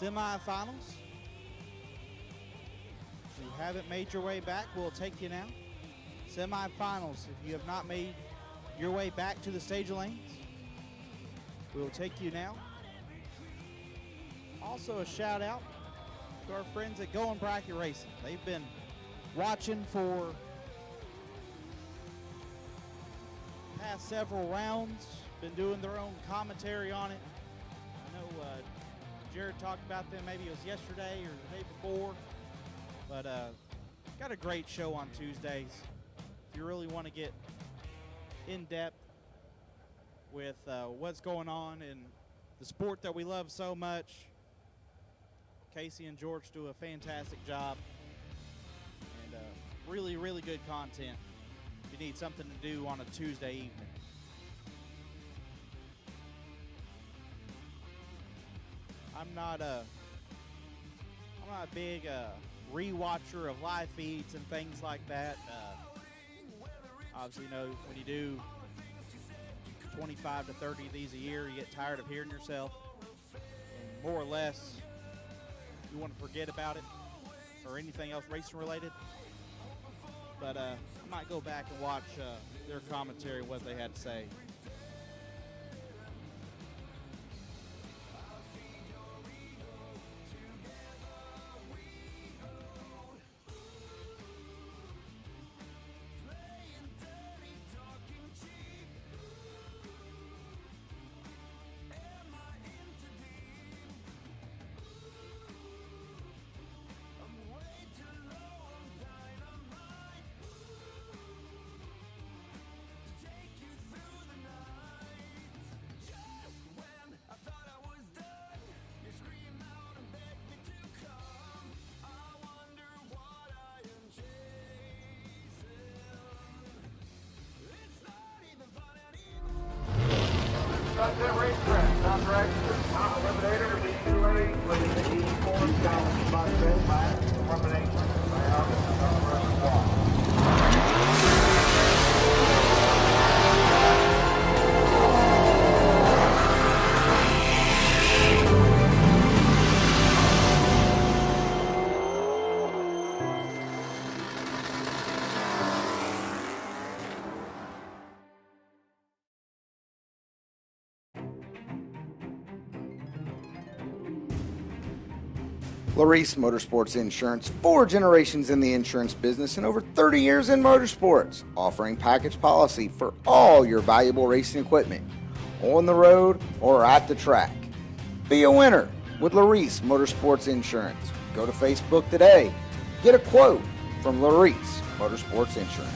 semifinals. If you haven't made your way back, we'll take you now. Semifinals, if you have not made your way back to the stage lanes, we'll take you now. Also a shout out to our friends at Going Bracket Racing. They've been watching for past several rounds, been doing their own commentary on it. I know Jared talked about them, maybe it was yesterday or the day before, but got a great show on Tuesdays. If you really want to get in depth with what's going on in the sport that we love so much, Casey and George do a fantastic job, and really, really good content if you need something to do on a Tuesday evening. I'm not a big rewatcher of live feeds and things like that. Obviously, you know, when you do 25 to 30 of these a year, you get tired of hearing yourself. And more or less, you want to forget about it or anything else racing related. But I might go back and watch their commentary, what they had to say. Sunset Racetrack, Tom Dragster, Tom Eliminator, lead 280, leading 84, down by 10 by elimination by August, Larice Motorsports Insurance, 4 generations in the insurance business and over 30 years in motorsports, offering package policy for all your valuable racing equipment, on the road or at the track. Be a winner with Larice Motorsports Insurance. Go to Facebook today. Get a quote from Larice Motorsports Insurance.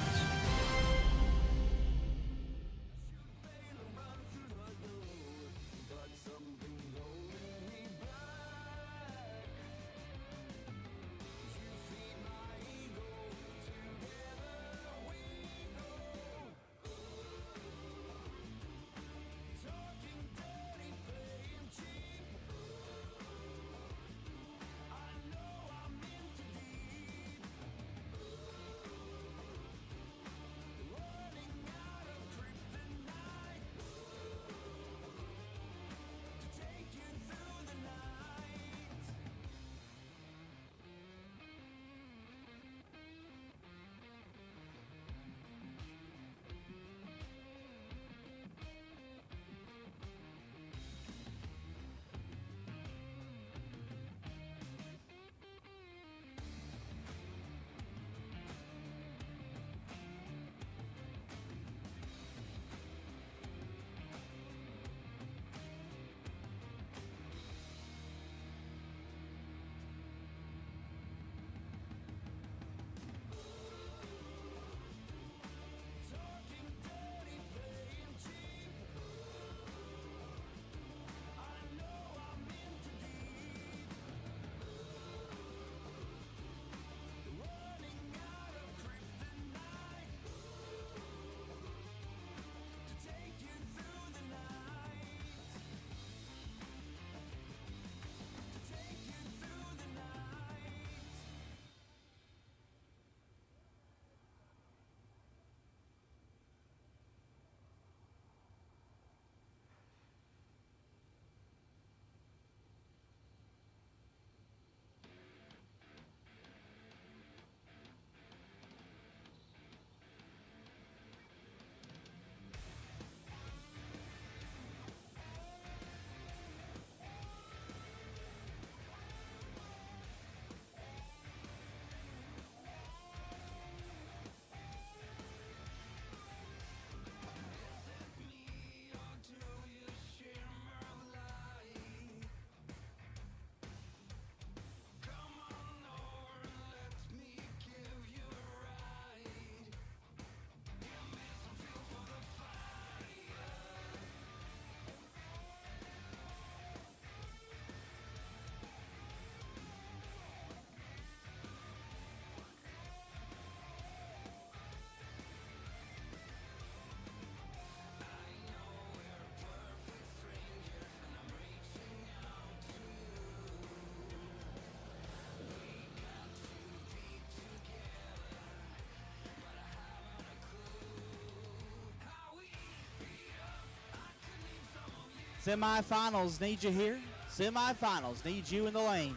Semifinals need you here. Semifinals need you in the lanes.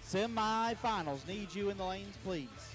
Semifinals need you in the lanes, please.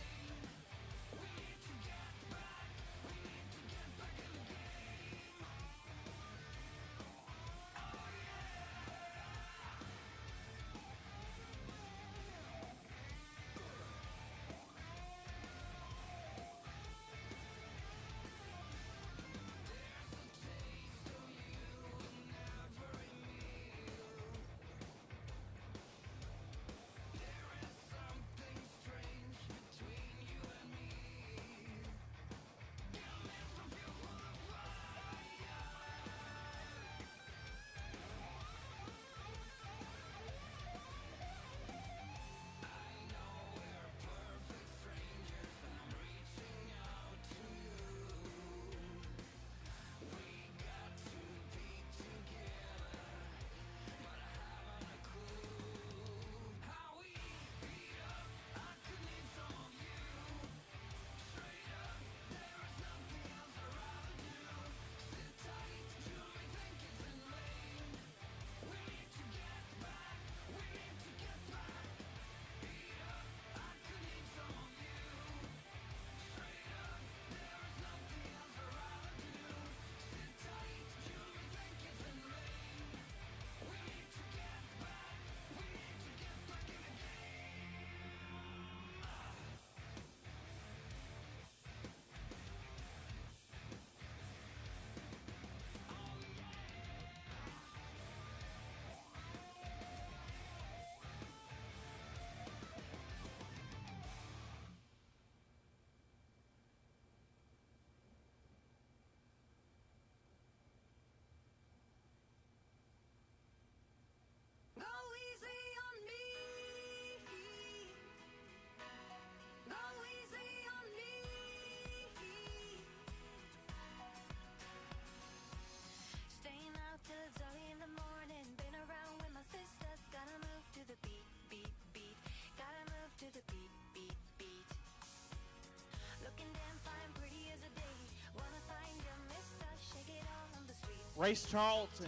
Race Charlton.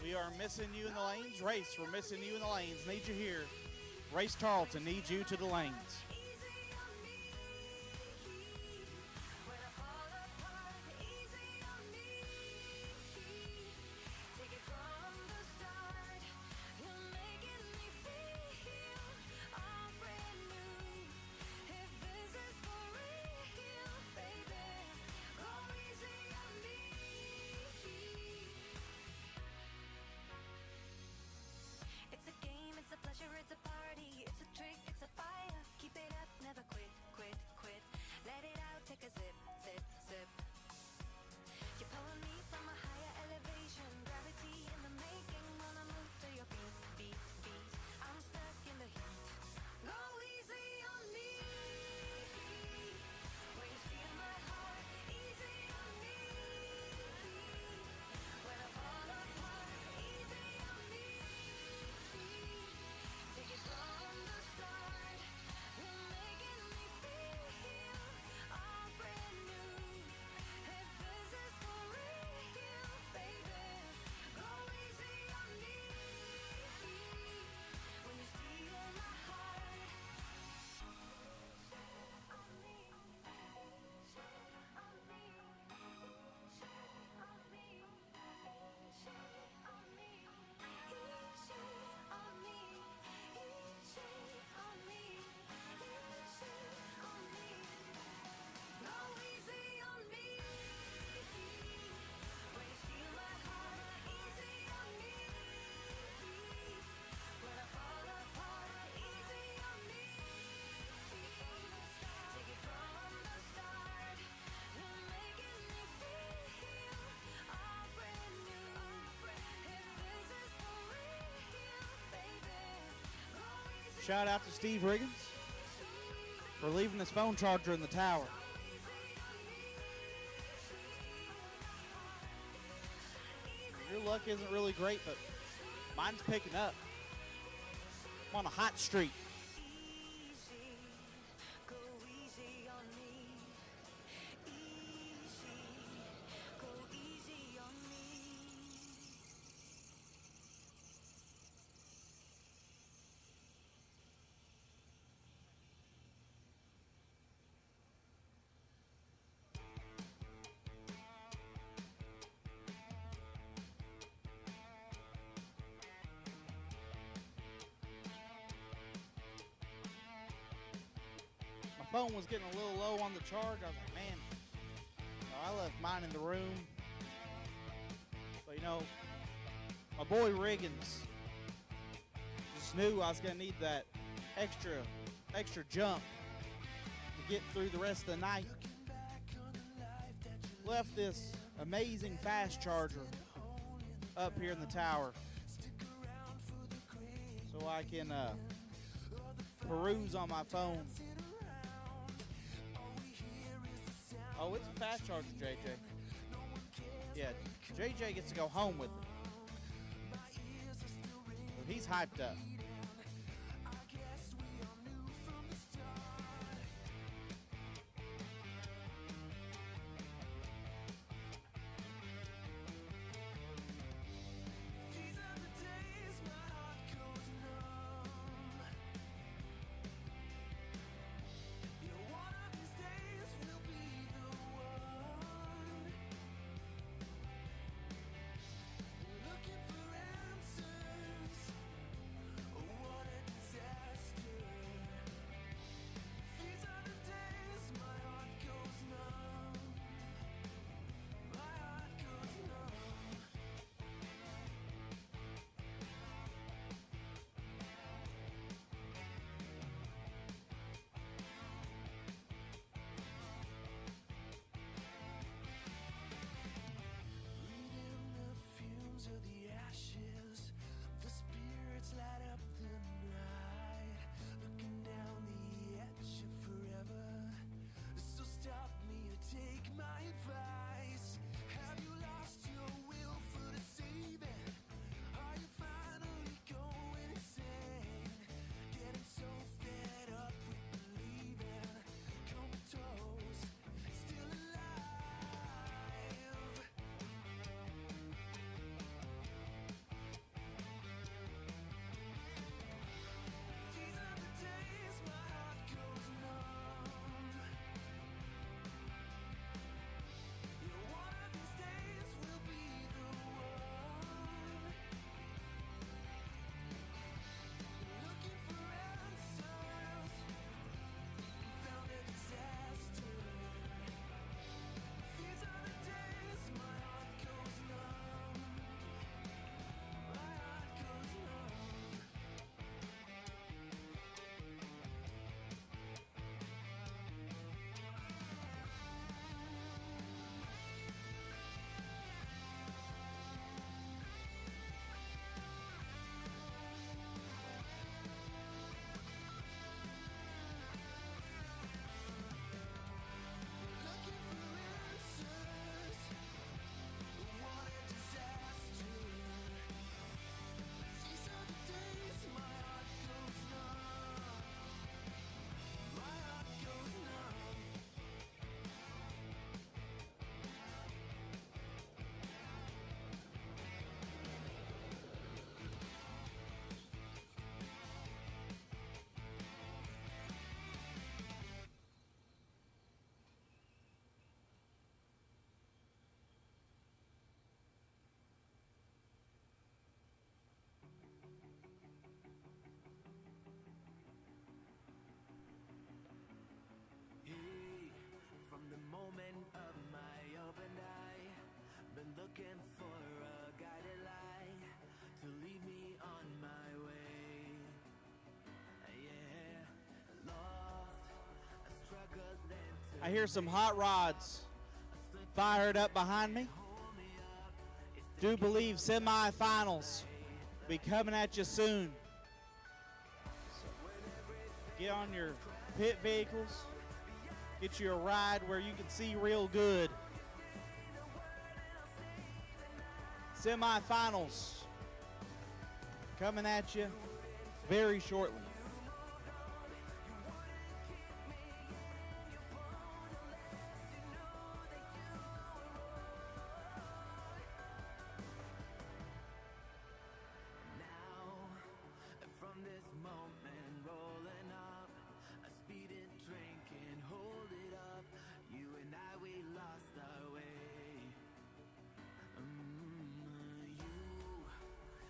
We are missing you in the lanes. Race, we're missing you in the lanes. Need you here. Race Charlton needs you to the lanes. Shout out to Steve Riggins for leaving his phone charger in the tower. Your luck isn't really great, but mine's picking up. I'm on a hot streak. phone was getting a little low on the charge. I was like, man, I left mine in the room. But you know, my boy Riggins just knew I was gonna need that extra jump to get through the rest of the night. Left this amazing fast charger up here in the tower so I can peruse on my phone. Oh, it's a fast charger, JJ. Yeah, JJ gets to go home with it. So he's hyped up. From the moment of my open eye, been looking for a guided light to lead me on my way. Yeah, lost, struggling. I hear some hot rods fired up behind me. Do believe semifinals will be coming at you soon. So get on your pit vehicles. Get you a ride where you can see real good. Semifinals coming at you very shortly. From this moment rolling up, a speeding train can hold it up. You and I, we lost our way.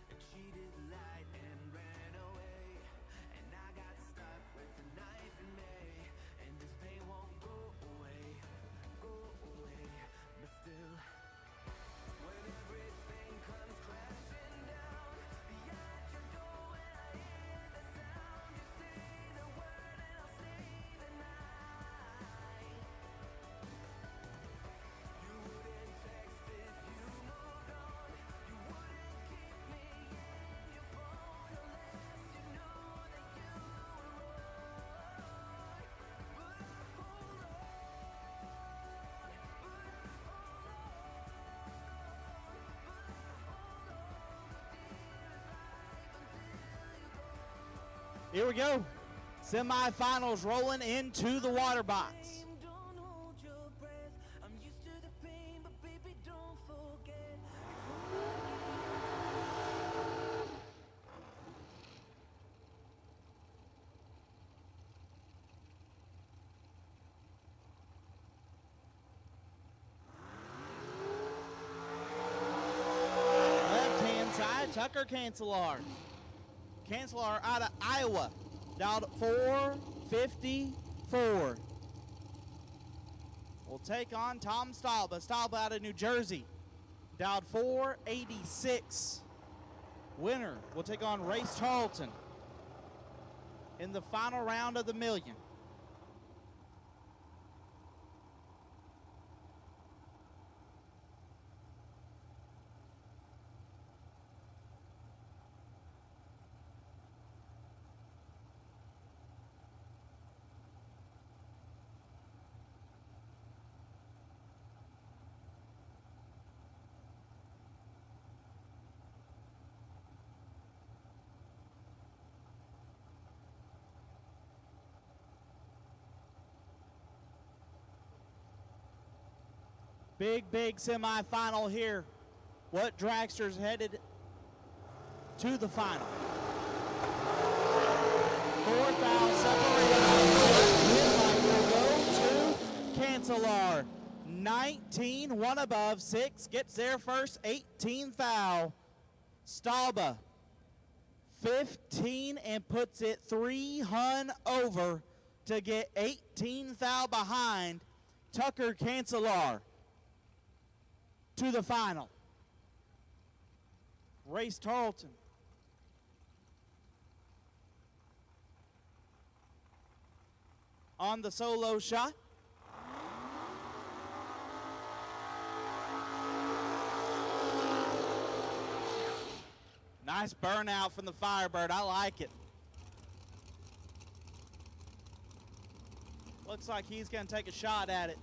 You cheated, lied, and ran away, and I got stuck with a knife in me. And this Here we go. Semifinals rolling into the water box. Left-hand side, Tucker Cancelar. Cancelar out of Iowa. Down 454. We'll take on Tom Stahlba. Stahlba out of New Jersey. Down 486. Winner will take on Race Charlton in the final round of the million. Big semifinal here. What dragster's headed to the final? 4,000 separated. Will go to Cancelar. 19, one above, 6 gets there first, 18 foul. Stahlba, 15 and puts it 3 hun over to get 18 foul behind Tucker Cancelar to the final. Race Tarleton. On the solo shot. Nice burnout from the Firebird. I like it. Looks like he's going to take a shot at it.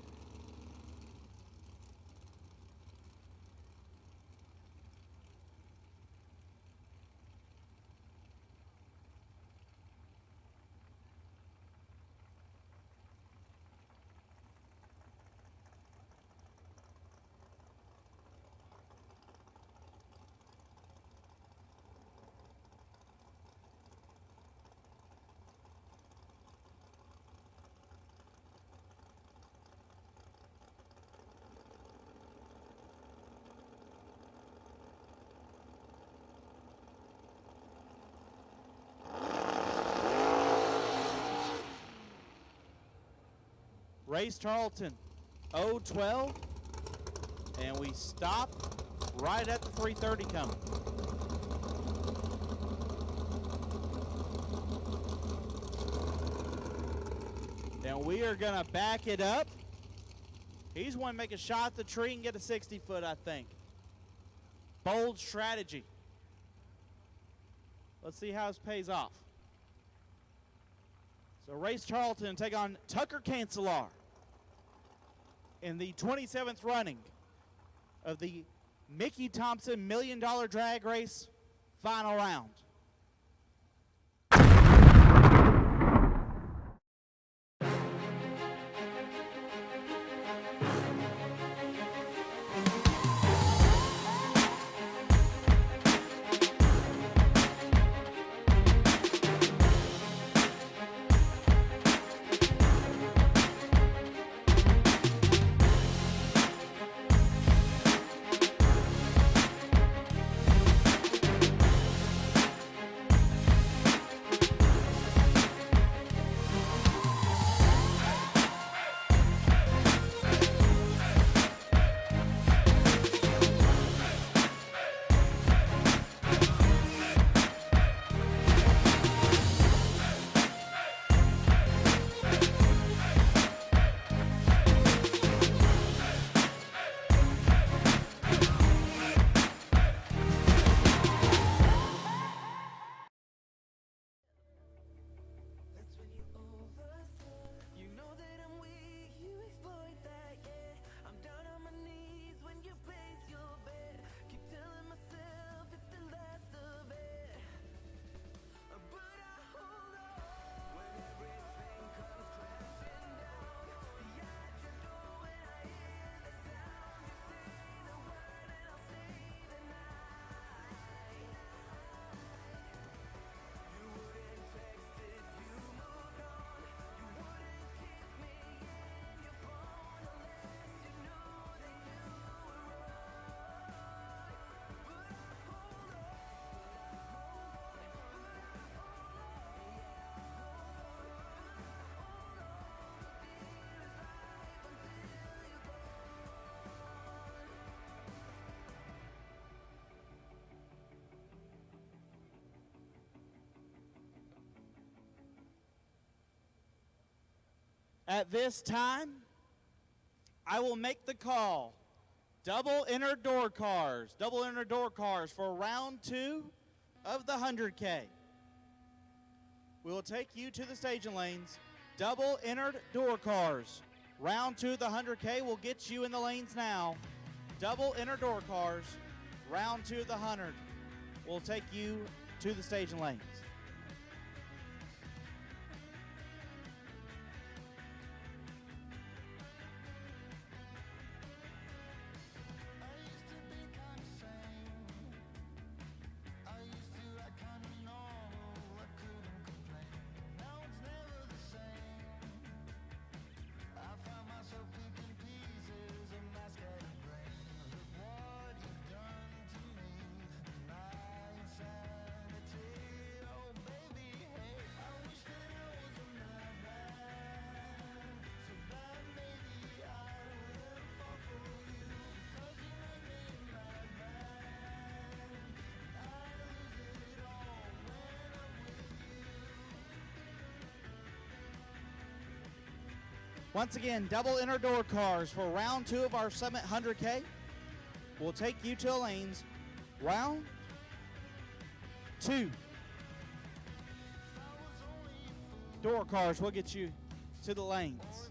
Race Tarleton, 0-12, and we stop right at the 330 coming. And we are gonna back it up. He's wanting to make a shot at the tree and get a 60-foot, I think. Bold strategy. Let's see how this pays off. So Race Charlton take on Tucker Cancelar in the 27th running of the Mickey Thompson $1 Million Drag Race final round. At this time, I will make the call. Double inner door cars for round 2 of the 100K. We will take you to the staging lanes. Double inner door cars. Round 2 of the 100K will get you in the lanes now. Double inner door cars. Round 2 of the 100 will take you to the staging lanes. Once again, double inner door cars for round 2 of our Summit 100K. We'll take you to the lanes. Round 2. Door cars will get you to the lanes.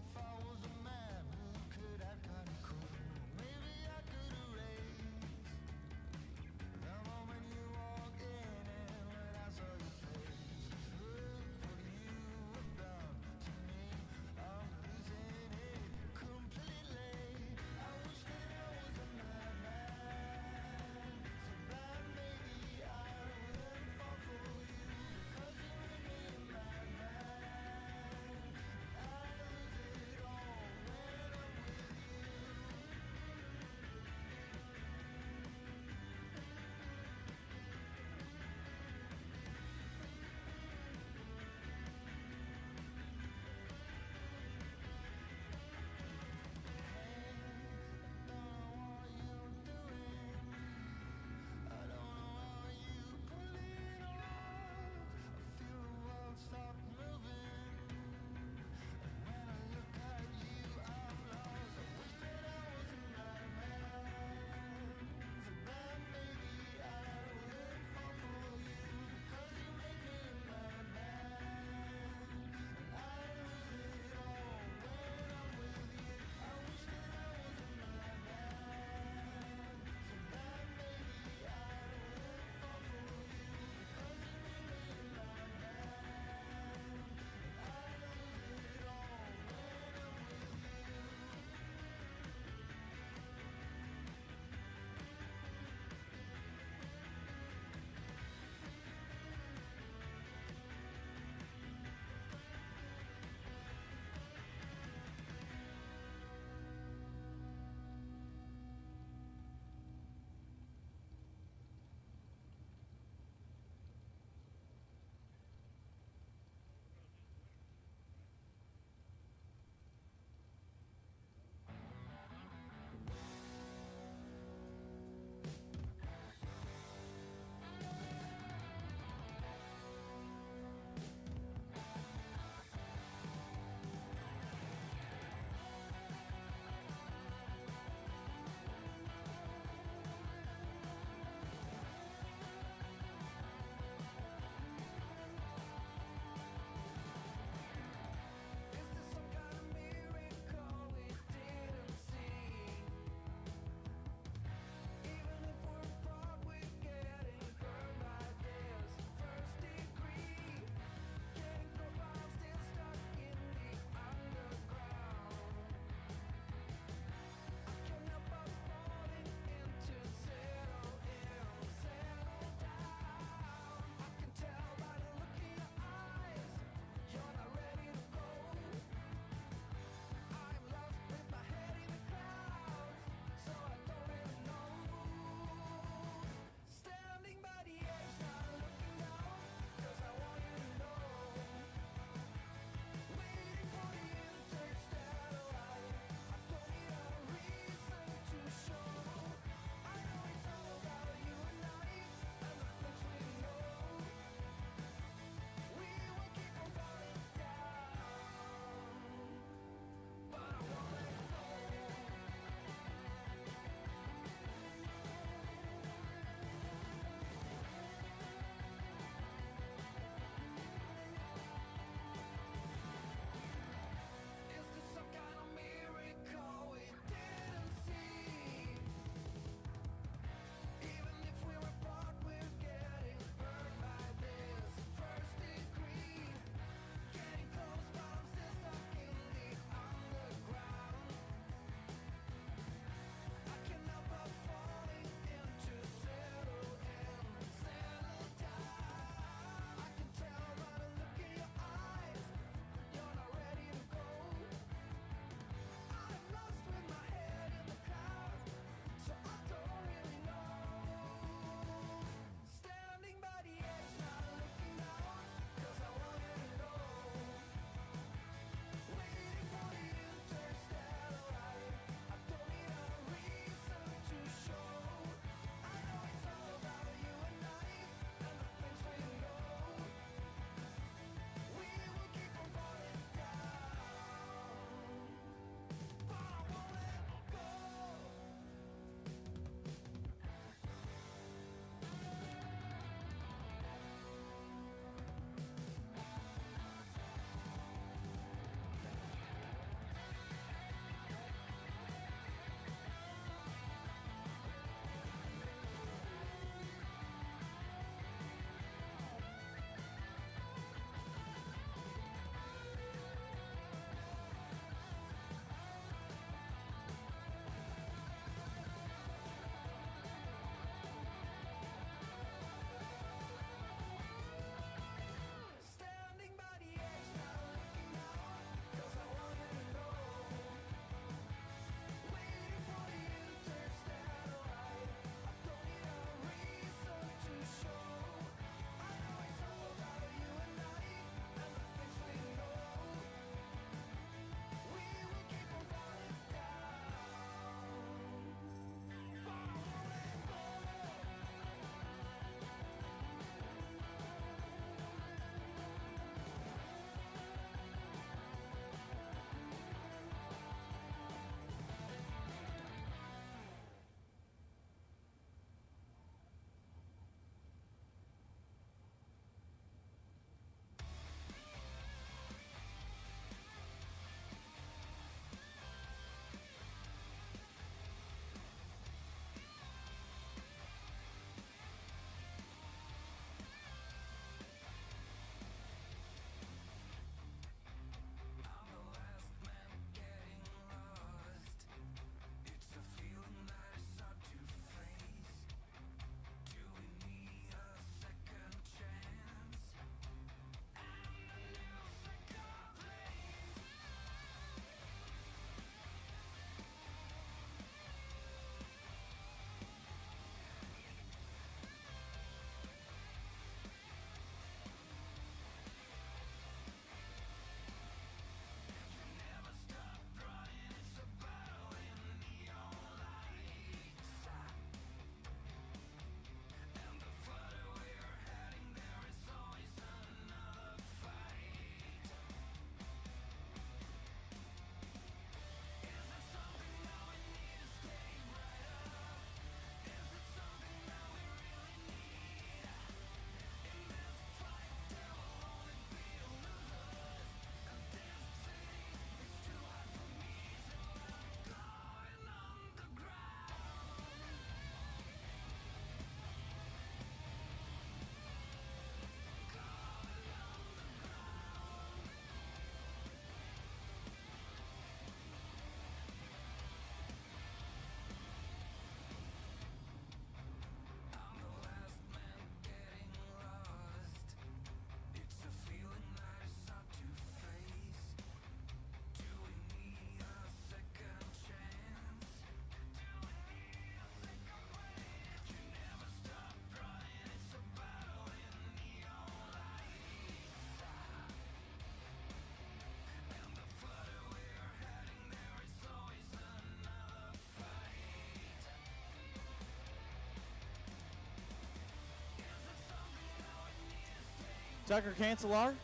Tucker Cancelar,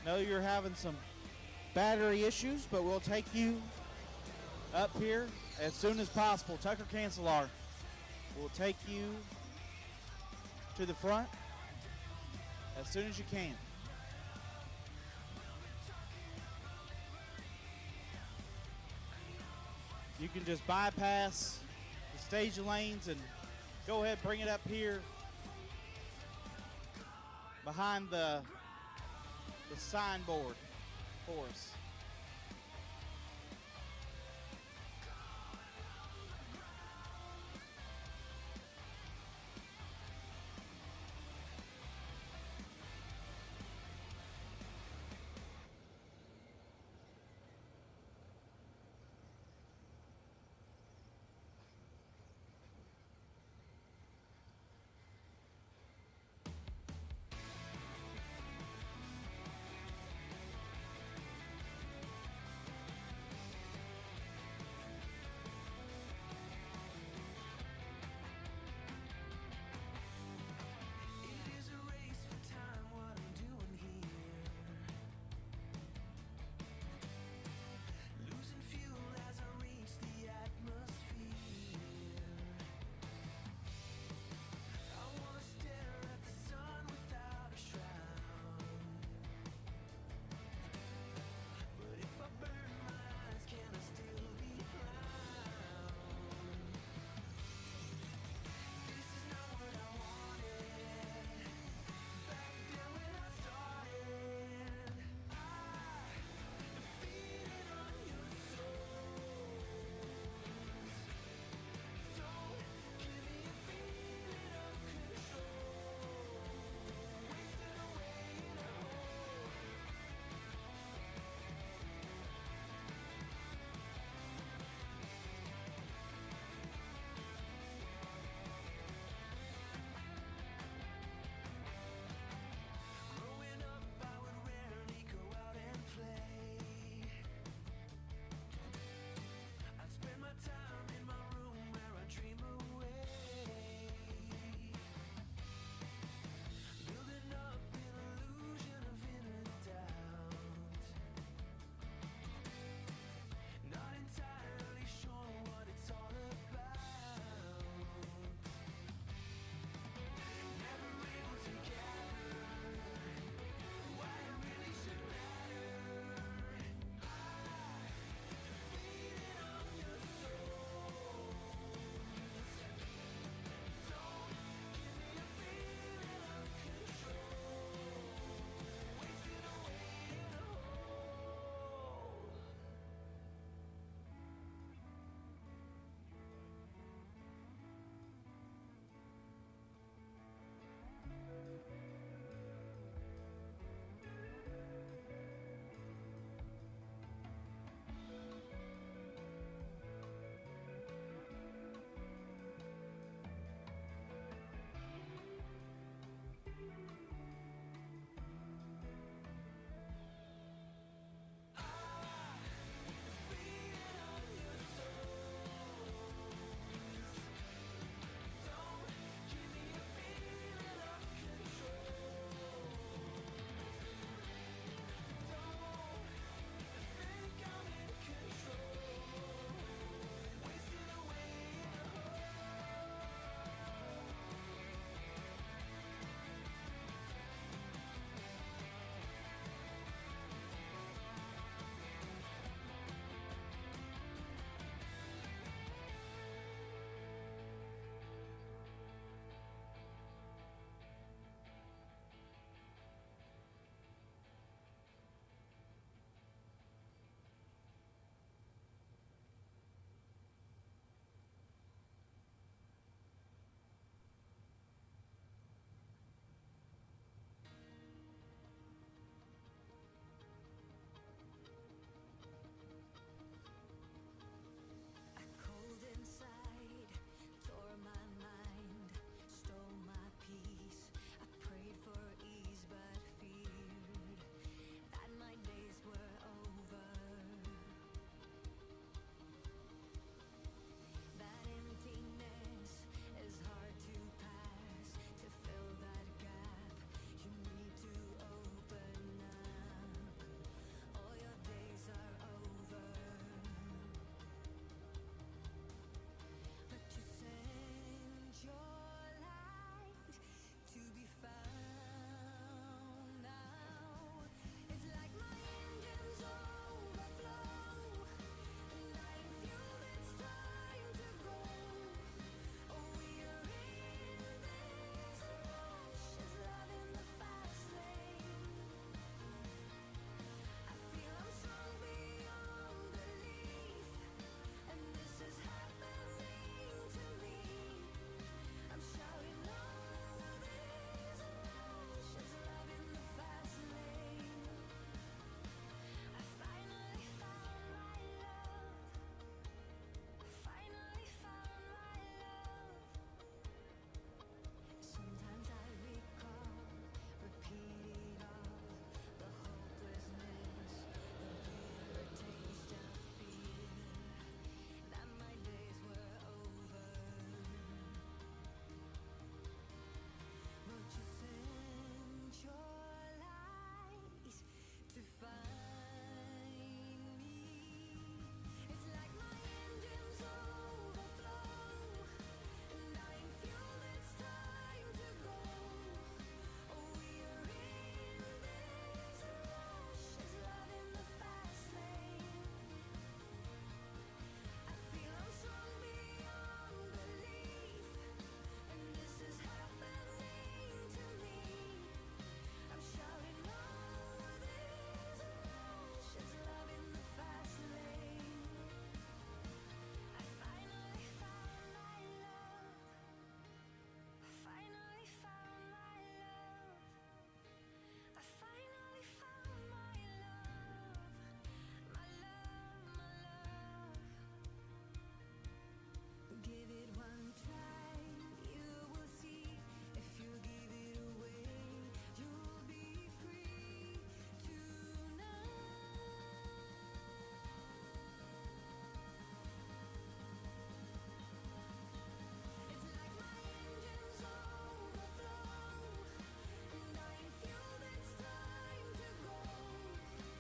know you're having some battery issues, but we'll take you up here as soon as possible. Tucker Cancelar will take you to the front as soon as you can. You can just bypass the stage lanes and go ahead, bring it up here behind the signboard for us.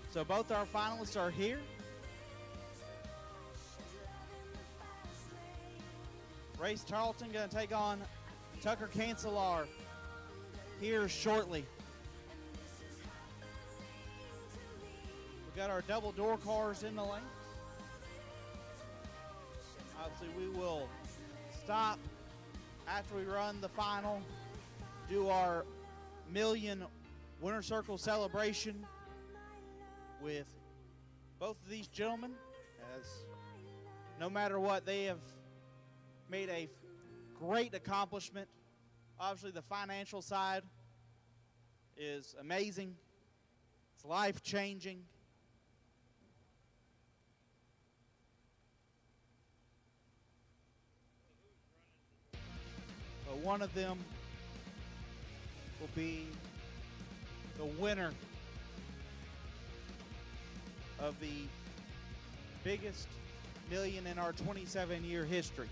So both our finalists are here. Race Tarleton going to take on Tucker Cancelar here shortly. We've got our double door cars in the lane. Obviously, we will stop after we run the final, do our million winner circle celebration with both of these gentlemen, as no matter what, they have made a great accomplishment. Obviously, the financial side is amazing. It's life-changing. But one of them will be the winner of the biggest million in our 27-year history.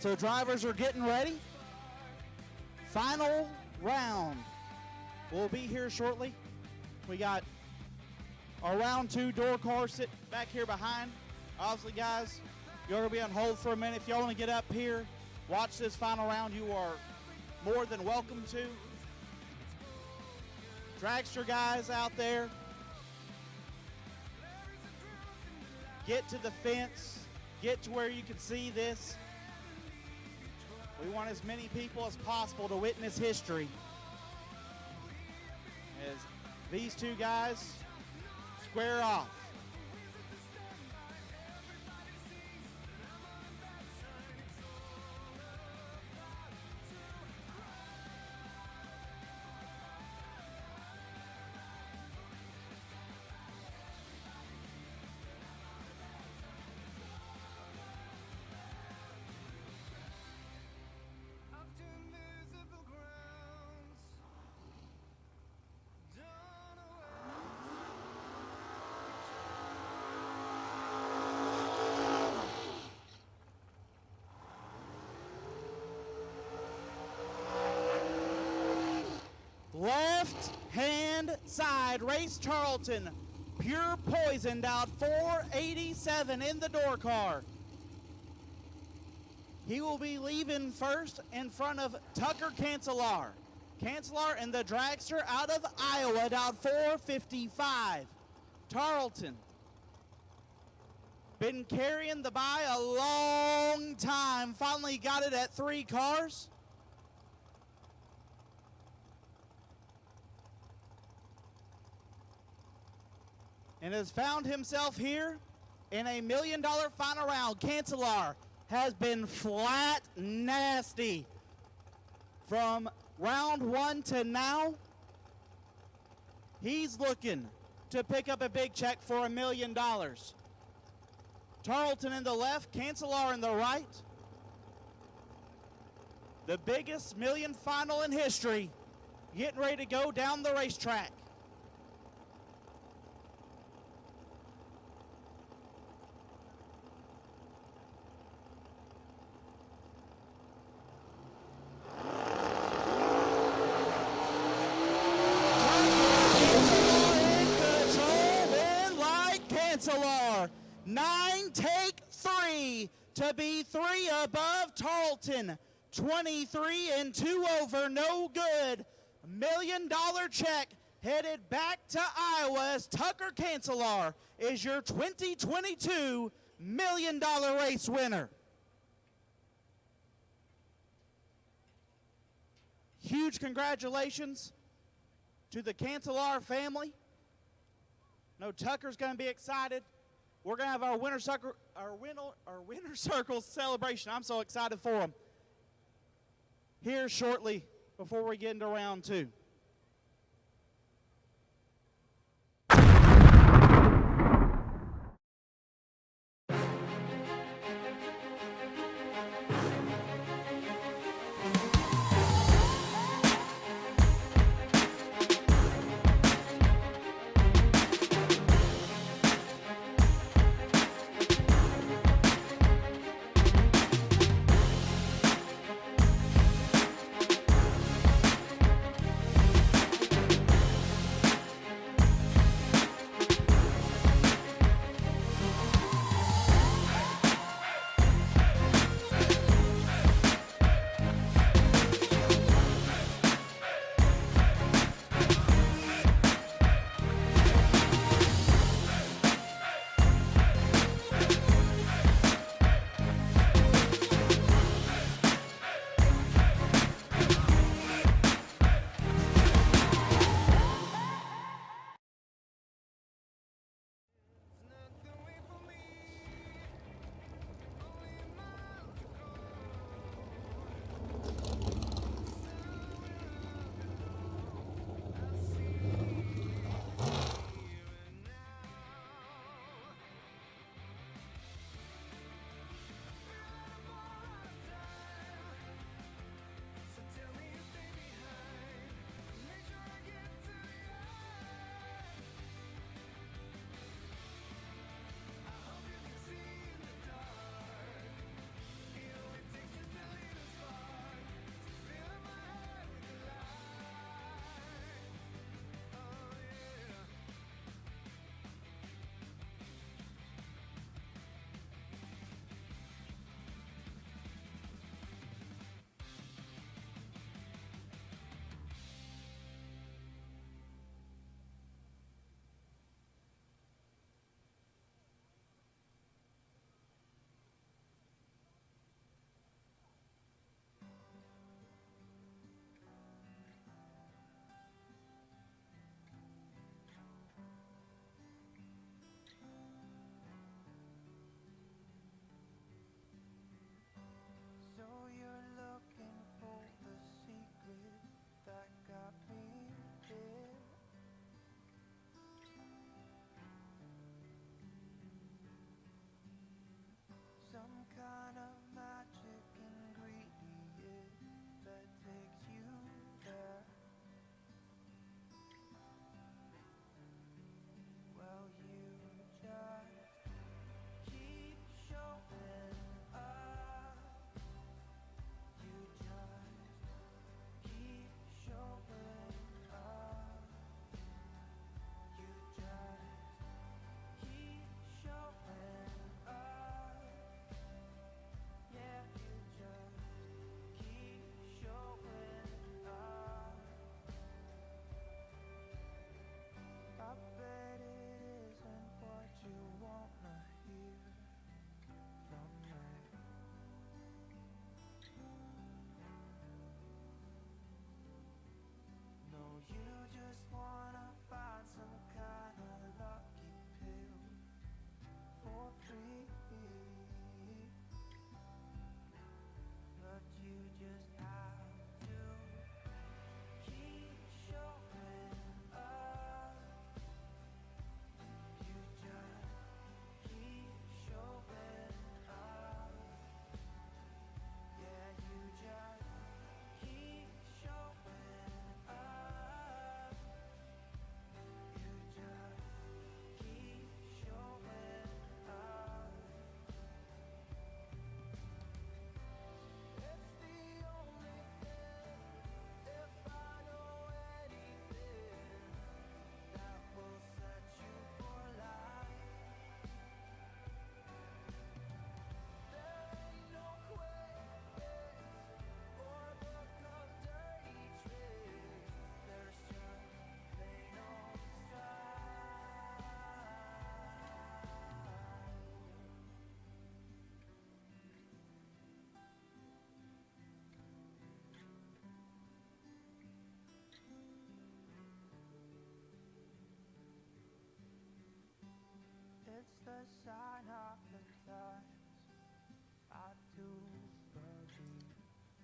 So drivers are getting ready. Final round will be here shortly. We got our round 2 door car sitting back here behind. Obviously, guys, you're going to be on hold for a minute. If y'all want to get up here, watch this final round, you are more than welcome to. Dragster guys out there, get to the fence, get to where you can see this. We want as many people as possible to witness history as these two guys square off. Left hand side, Race Charlton, pure poisoned out 487 in the door car. He will be leaving first in front of Tucker Cancelar. Cancelar and the dragster out of Iowa down 455. Tarleton been carrying the bye a long time. Finally got it at 3 cars. And has found himself here in a $1 million final round. Cancelar has been flat nasty from round 1 to now. He's looking to pick up a big check for $1 million. Tarleton in the left, Cancelar in the right. The biggest million final in history, getting ready to go down the racetrack. Cancelar, 9 take 3 to be 3 above Tarleton. 23 and 2 over, no good. $1 million check headed back to Iowa as Tucker Cancelar is your 2022 $1 million race winner. Huge congratulations to the Cancelar family. No, Tucker's going to be excited. We're going to have our winner circle celebration. I'm so excited for him. Here shortly before we get into round 2.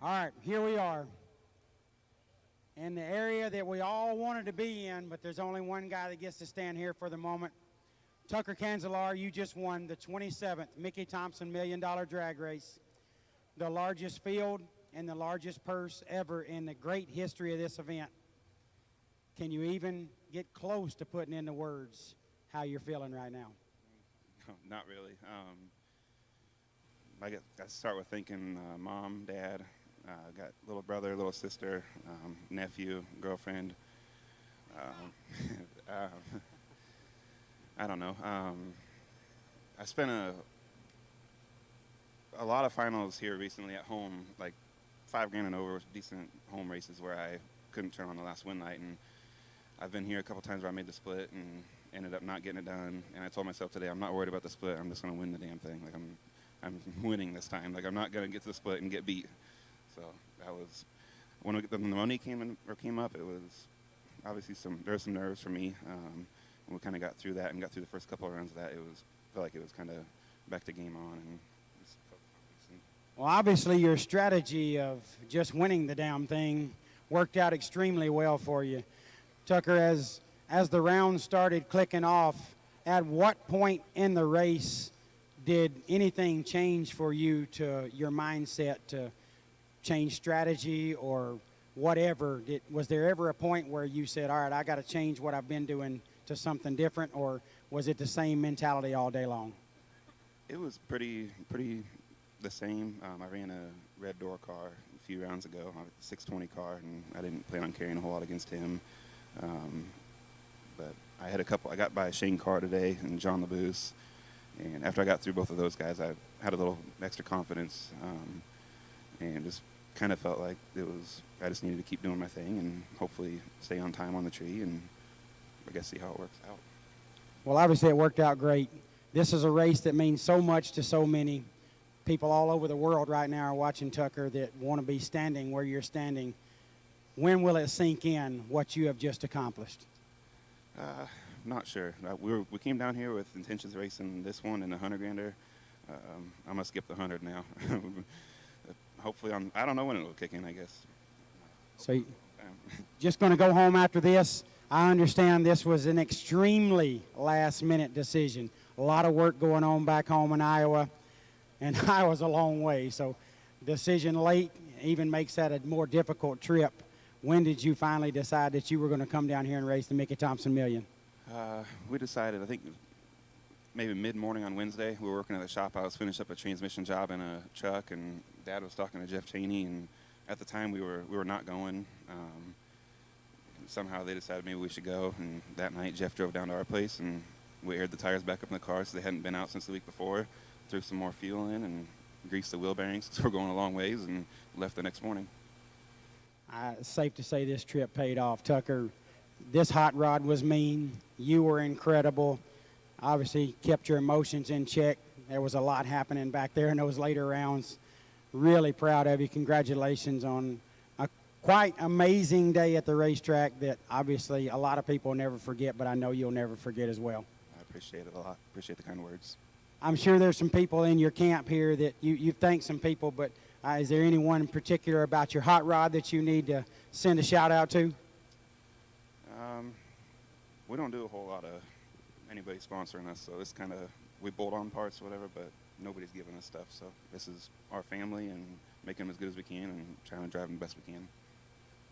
All right, here we are in the area that we all wanted to be in, but there's only one guy that gets to stand here for the moment. Tucker Canzelar, you just won the 27th Mickey Thompson $1 Million Drag Race, the largest field and the largest purse ever in the great history of this event. Can you even get close to putting into words how you're feeling right now? No, not really. I start with thinking mom, dad, got little brother, little sister, nephew, girlfriend. I don't know. I spent a lot of finals here recently at home, like $5 grand and over, decent home races where I couldn't turn on the last win light. And I've been here a couple times where I made the split and ended up not getting it done. And I told myself today, I'm not worried about the split. I'm just going to win the damn thing. Like I'm winning this time. Like I'm not going to get to the split and get beat. So that was when the money came up. It was obviously there was some nerves for me. And we kind of got through that and got through the first couple of rounds of that. Felt like it was kind of back to game on. And well, obviously your strategy of just winning the damn thing worked out extremely well for you. Tucker, as the round started clicking off, at what point in the race did anything change for you to your mindset to change strategy or whatever? Was there ever a point where you said, all right, I got to change what I've been doing to something different, or was it the same mentality all day long? It was pretty the same. I ran a red door car a few rounds ago, a 620 car, and I didn't plan on carrying a whole lot against him. But I got by Shane Carr today and John LeBouse, and after I got through both of those guys, I had a little extra confidence, and just kind of felt like I just needed to keep doing my thing and hopefully stay on time on the tree and I guess see how it works out. Well, obviously it worked out great. This is a race that means so much to so many people all over the world right now are watching Tucker that want to be standing where you're standing. When will it sink in what you have just accomplished? Not sure. We came down here with intentions of racing this one and the 100 grander. I'm gonna skip the 100 now. Hopefully, I don't know when it'll kick in. I guess. So, just going to go home after this. I understand this was an extremely last-minute decision. A lot of work going on back home in Iowa, and Iowa's a long way. So, decision late even makes that a more difficult trip. When did you finally decide that you were going to come down here and race the Mickey Thompson Million? We decided, I think, maybe mid-morning on Wednesday. We were working at the shop. I was finishing up a transmission job in a truck, and Dad was talking to Jeff Cheney, and at the time we were not going. Somehow they decided maybe we should go, and that night Jeff drove down to our place, and we aired the tires back up in the car so they hadn't been out since the week before, threw some more fuel in, and greased the wheel bearings because we're going a long ways, and left the next morning. It's safe to say this trip paid off. Tucker, this hot rod was mean. You were incredible. Obviously kept your emotions in check. There was a lot happening back there in those later rounds. Really proud of you. Congratulations on a quite amazing day at the racetrack that obviously a lot of people never forget, but I know you'll never forget as well. I appreciate it a lot. Appreciate the kind words. I'm sure there's some people in your camp here that you've thanked some people, but is there anyone in particular about your hot rod that you need to send a shout out to? We don't do a whole lot of anybody sponsoring us, so it's kind of, we bolt on parts or whatever, but nobody's giving us stuff. So this is our family and making them as good as we can and trying to drive them the best we can.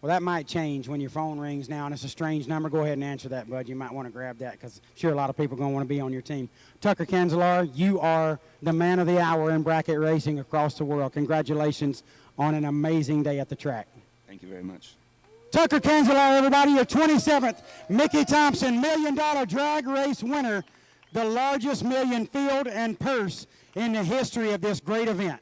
Well, that might change when your phone rings now, and it's a strange number. Go ahead and answer that, bud. You might want to grab that because I'm sure a lot of people are going to want to be on your team. Tucker Canzelar, you are the man of the hour in bracket racing across the world. Congratulations on an amazing day at the track. Thank you very much. Tucker Canzelar, everybody, your 27th Mickey Thompson $1 Million Drag Race winner, the largest million field and purse in the history of this great event.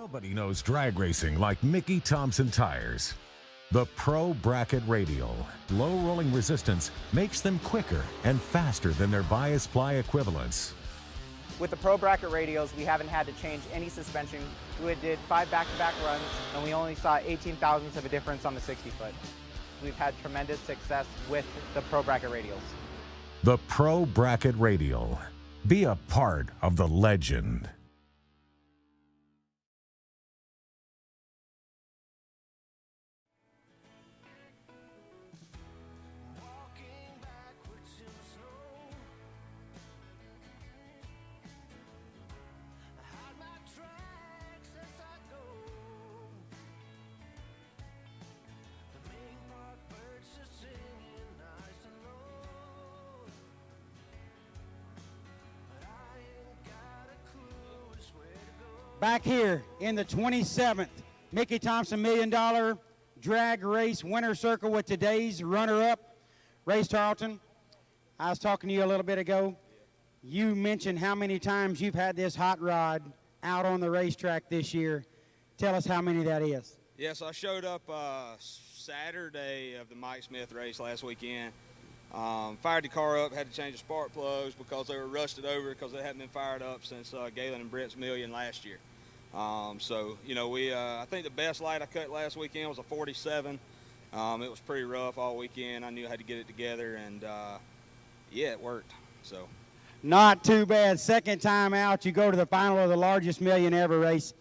Nobody knows drag racing like Mickey Thompson Tires. The Pro Bracket Radial. Low rolling resistance makes them quicker and faster than their bias ply equivalents. With the Pro Bracket radials, we haven't had to change any suspension. We did 5 back-to-back runs, and we only saw 18 thousandths of a difference on the 60-foot. We've had tremendous success with the Pro Bracket radials. The Pro Bracket Radial. Be a part of the legend. Back here in the 27th Mickey Thompson $1 Million Drag Race Winner Circle with today's runner-up, Race Tarleton. I was talking to you a little bit ago. You mentioned how many times you've had this hot rod out on the racetrack this year. Tell us how many that is. Yes, I showed up Saturday of the Mike Smith race last weekend. Fired the car up, had to change the spark plugs because they were rusted over because they hadn't been fired up since Galen and Brett's million last year. So, you know, I think the best light I cut last weekend was a 47. It was pretty rough all weekend. I knew I had to get it together, and yeah, it worked. So, not too bad. Second time out, you go to the final of the largest million ever race.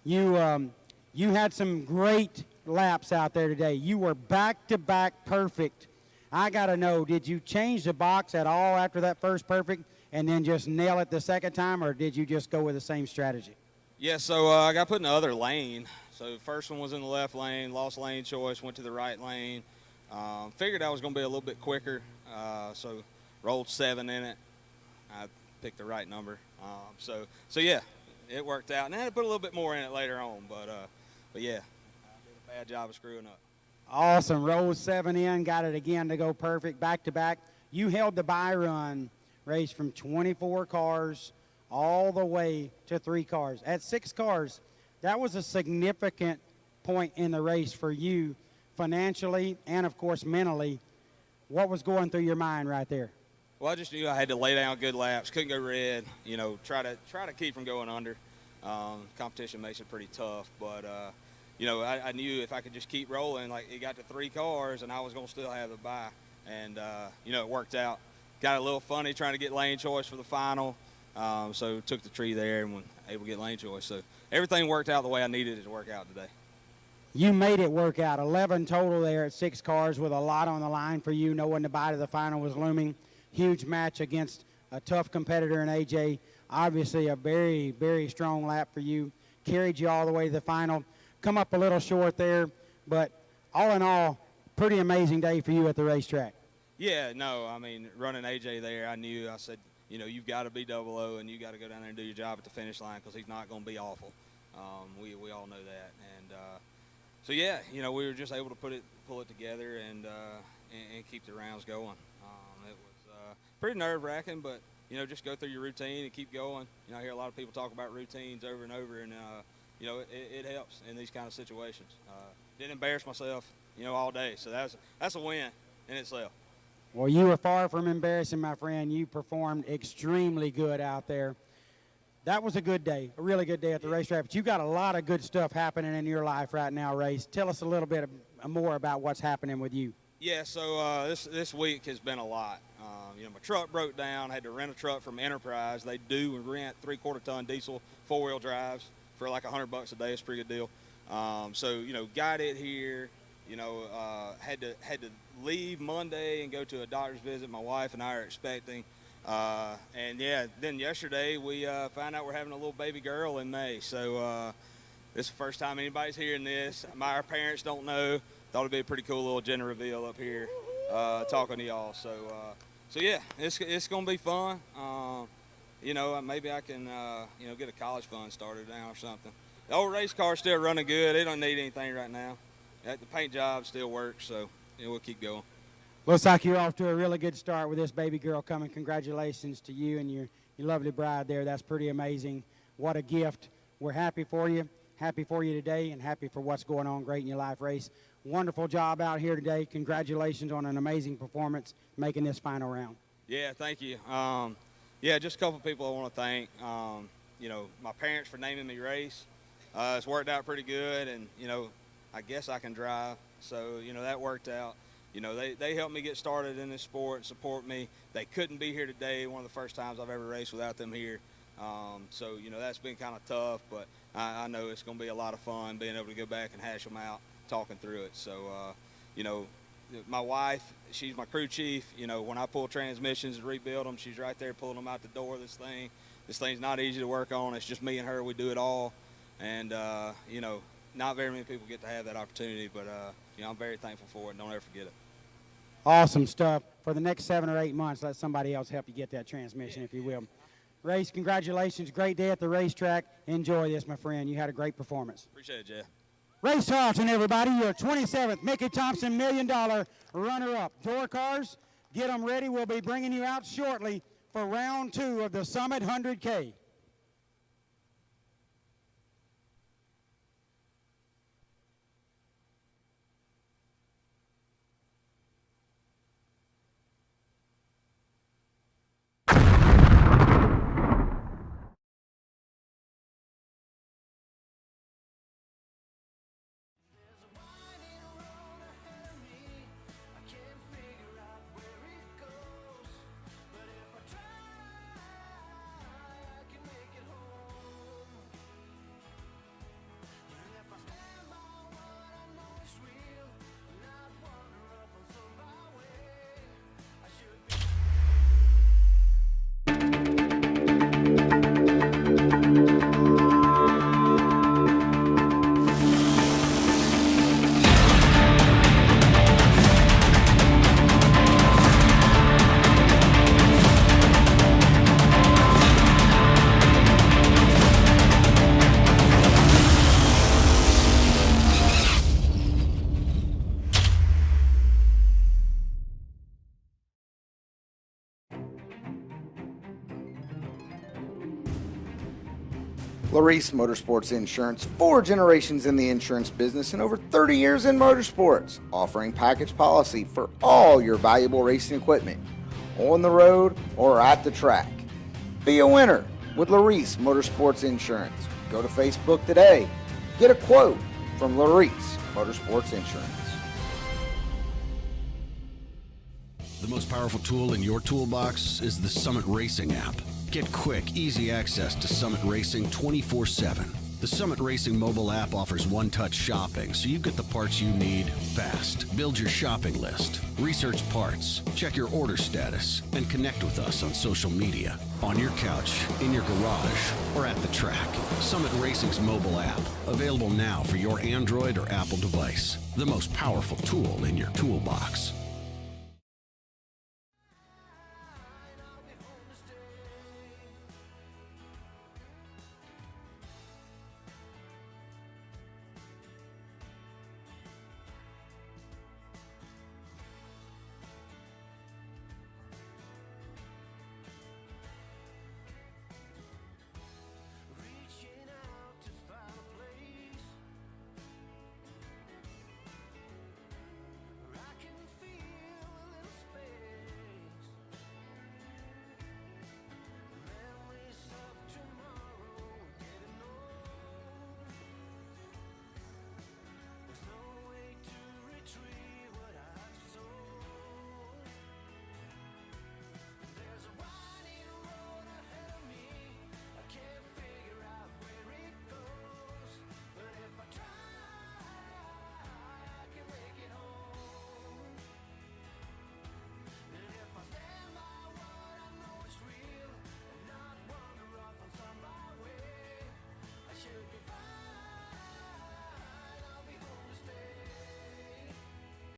You had some great laps out there today. You were back-to-back perfect. I got to know, did you change the box at all after that first perfect and then just nail it the second time, or did you just go with the same strategy? yeah, so I got put in the other lane. So the first one was in the left lane, lost lane choice, went to the right lane. Figured I was going to be a little bit quicker, so rolled 7 in it. I picked the right number. So yeah, it worked out. And I had to put a little bit more in it later on, but yeah, I did a bad job of screwing up. Awesome. Rolled 7 in, got it again to go perfect, back-to-back. You held the bye run race from 24 cars all the way to 3 cars. At 6 cars, that was a significant point in the race for you financially and, of course, mentally. What was going through your mind right there? Well, I just knew I had to lay down good laps, couldn't go red, you know, try to keep from going under. Competition makes it pretty tough, but you know, I knew if I could just keep rolling, like it got to 3 cars and I was going to still have the bye. And, you know, it worked out. Got a little funny trying to get lane choice for the final. So took the tree there and was able to get lane choice. So everything worked out the way I needed it to work out today. You made it work out. 11 total there at 6 cars with a lot on the line for you. Knowing the bye to the final was looming. Huge match against a tough competitor in AJ. Obviously a very, very strong lap for you. Carried you all the way to the final. Come up a little short there, but all in all, pretty amazing day for you at the racetrack. Yeah, no, I mean, running AJ there, I said, you know, you've got to be 00 and you got to go down there and do your job at the finish line because he's not going to be awful. We all know that. And so, yeah, you know, we were just able to pull it together and keep the rounds going. It was pretty nerve-wracking, but, you know, just go through your routine and keep going. You know, I hear a lot of people talk about routines over and over, and you know, it helps in these kind of situations. Didn't embarrass myself, you know, all day. So that's a win in itself. Well, you were far from embarrassing, my friend. You performed extremely good out there. That was a good day, a really good day at the racetrack. But you got a lot of good stuff happening in your life right now, Race. Tell us a little bit more about what's happening with you. Yeah, so this week has been a lot. You know, my truck broke down. I had to rent a truck from Enterprise. They do rent 3/4 ton diesel 4-wheel drives for like $100 a day. It's a pretty good deal. So, you know, got it here, you know, had to leave Monday and go to a doctor's visit. My wife and I are expecting. And yeah, then yesterday we found out we're having a little baby girl in May. So this is the first time anybody's hearing this. Our parents don't know. Thought it'd be a pretty cool little gender reveal up here talking to y'all. So yeah, it's going to be fun. You know, maybe I can, you know, get a college fund started now or something. The old race car's still running good. They don't need anything right now. The paint job still works, so you know, we'll keep going. Looks like you're off to a really good start with this baby girl coming. Congratulations to you and your lovely bride there. That's pretty amazing. What a gift. We're happy for you. happy for you today and happy for what's going on great in your life race. Wonderful job out here today. Congratulations on an amazing performance making this final round. Yeah, thank you. Yeah, just a couple people I want to thank. You know, my parents for naming me race. It's worked out pretty good, and, you know, I guess I can drive. So, you know, that worked out. You know, they helped me get started in this sport, support me. They couldn't be here today, one of the first times I've ever raced without them here. So, you know, that's been kind of tough, but I know it's going to be a lot of fun being able to go back and hash them out, talking through it. So, you know, my wife, she's my crew chief. You know, when I pull transmissions and rebuild them, she's right there pulling them out the door of this thing. This thing's not easy to work on. It's just me and her. We do it all. And, you know, not very many people get to have that opportunity, but, you know, I'm very thankful for it. Don't ever forget it. Awesome stuff. For the next 7 or 8 months, let somebody else help you get that transmission, if you will. Race, congratulations. Great day at the racetrack. Enjoy this, my friend. You had a great performance. Appreciate it, Jeff. Race Tarleton, everybody. Your 27th Mickey Thompson $1 Million runner-up. Door cars, get them ready. We'll be bringing you out shortly for round 2 of the Summit 100K. Larice Motorsports Insurance, 4 generations in the insurance business and over 30 years in motorsports, offering package policy for all your valuable racing equipment, on the road or at the track. Be a winner with Larice Motorsports Insurance. Go to Facebook today. Get a quote from Larice Motorsports Insurance. The most powerful tool in your toolbox is the Summit Racing app. Get quick, easy access to Summit Racing 24/7. The Summit Racing mobile app offers one-touch shopping, so you get the parts you need fast. Build your shopping list, research parts, check your order status, and connect with us on social media, on your couch, in your garage, or at the track. Summit Racing's mobile app, available now for your Android or Apple device. The most powerful tool in your toolbox.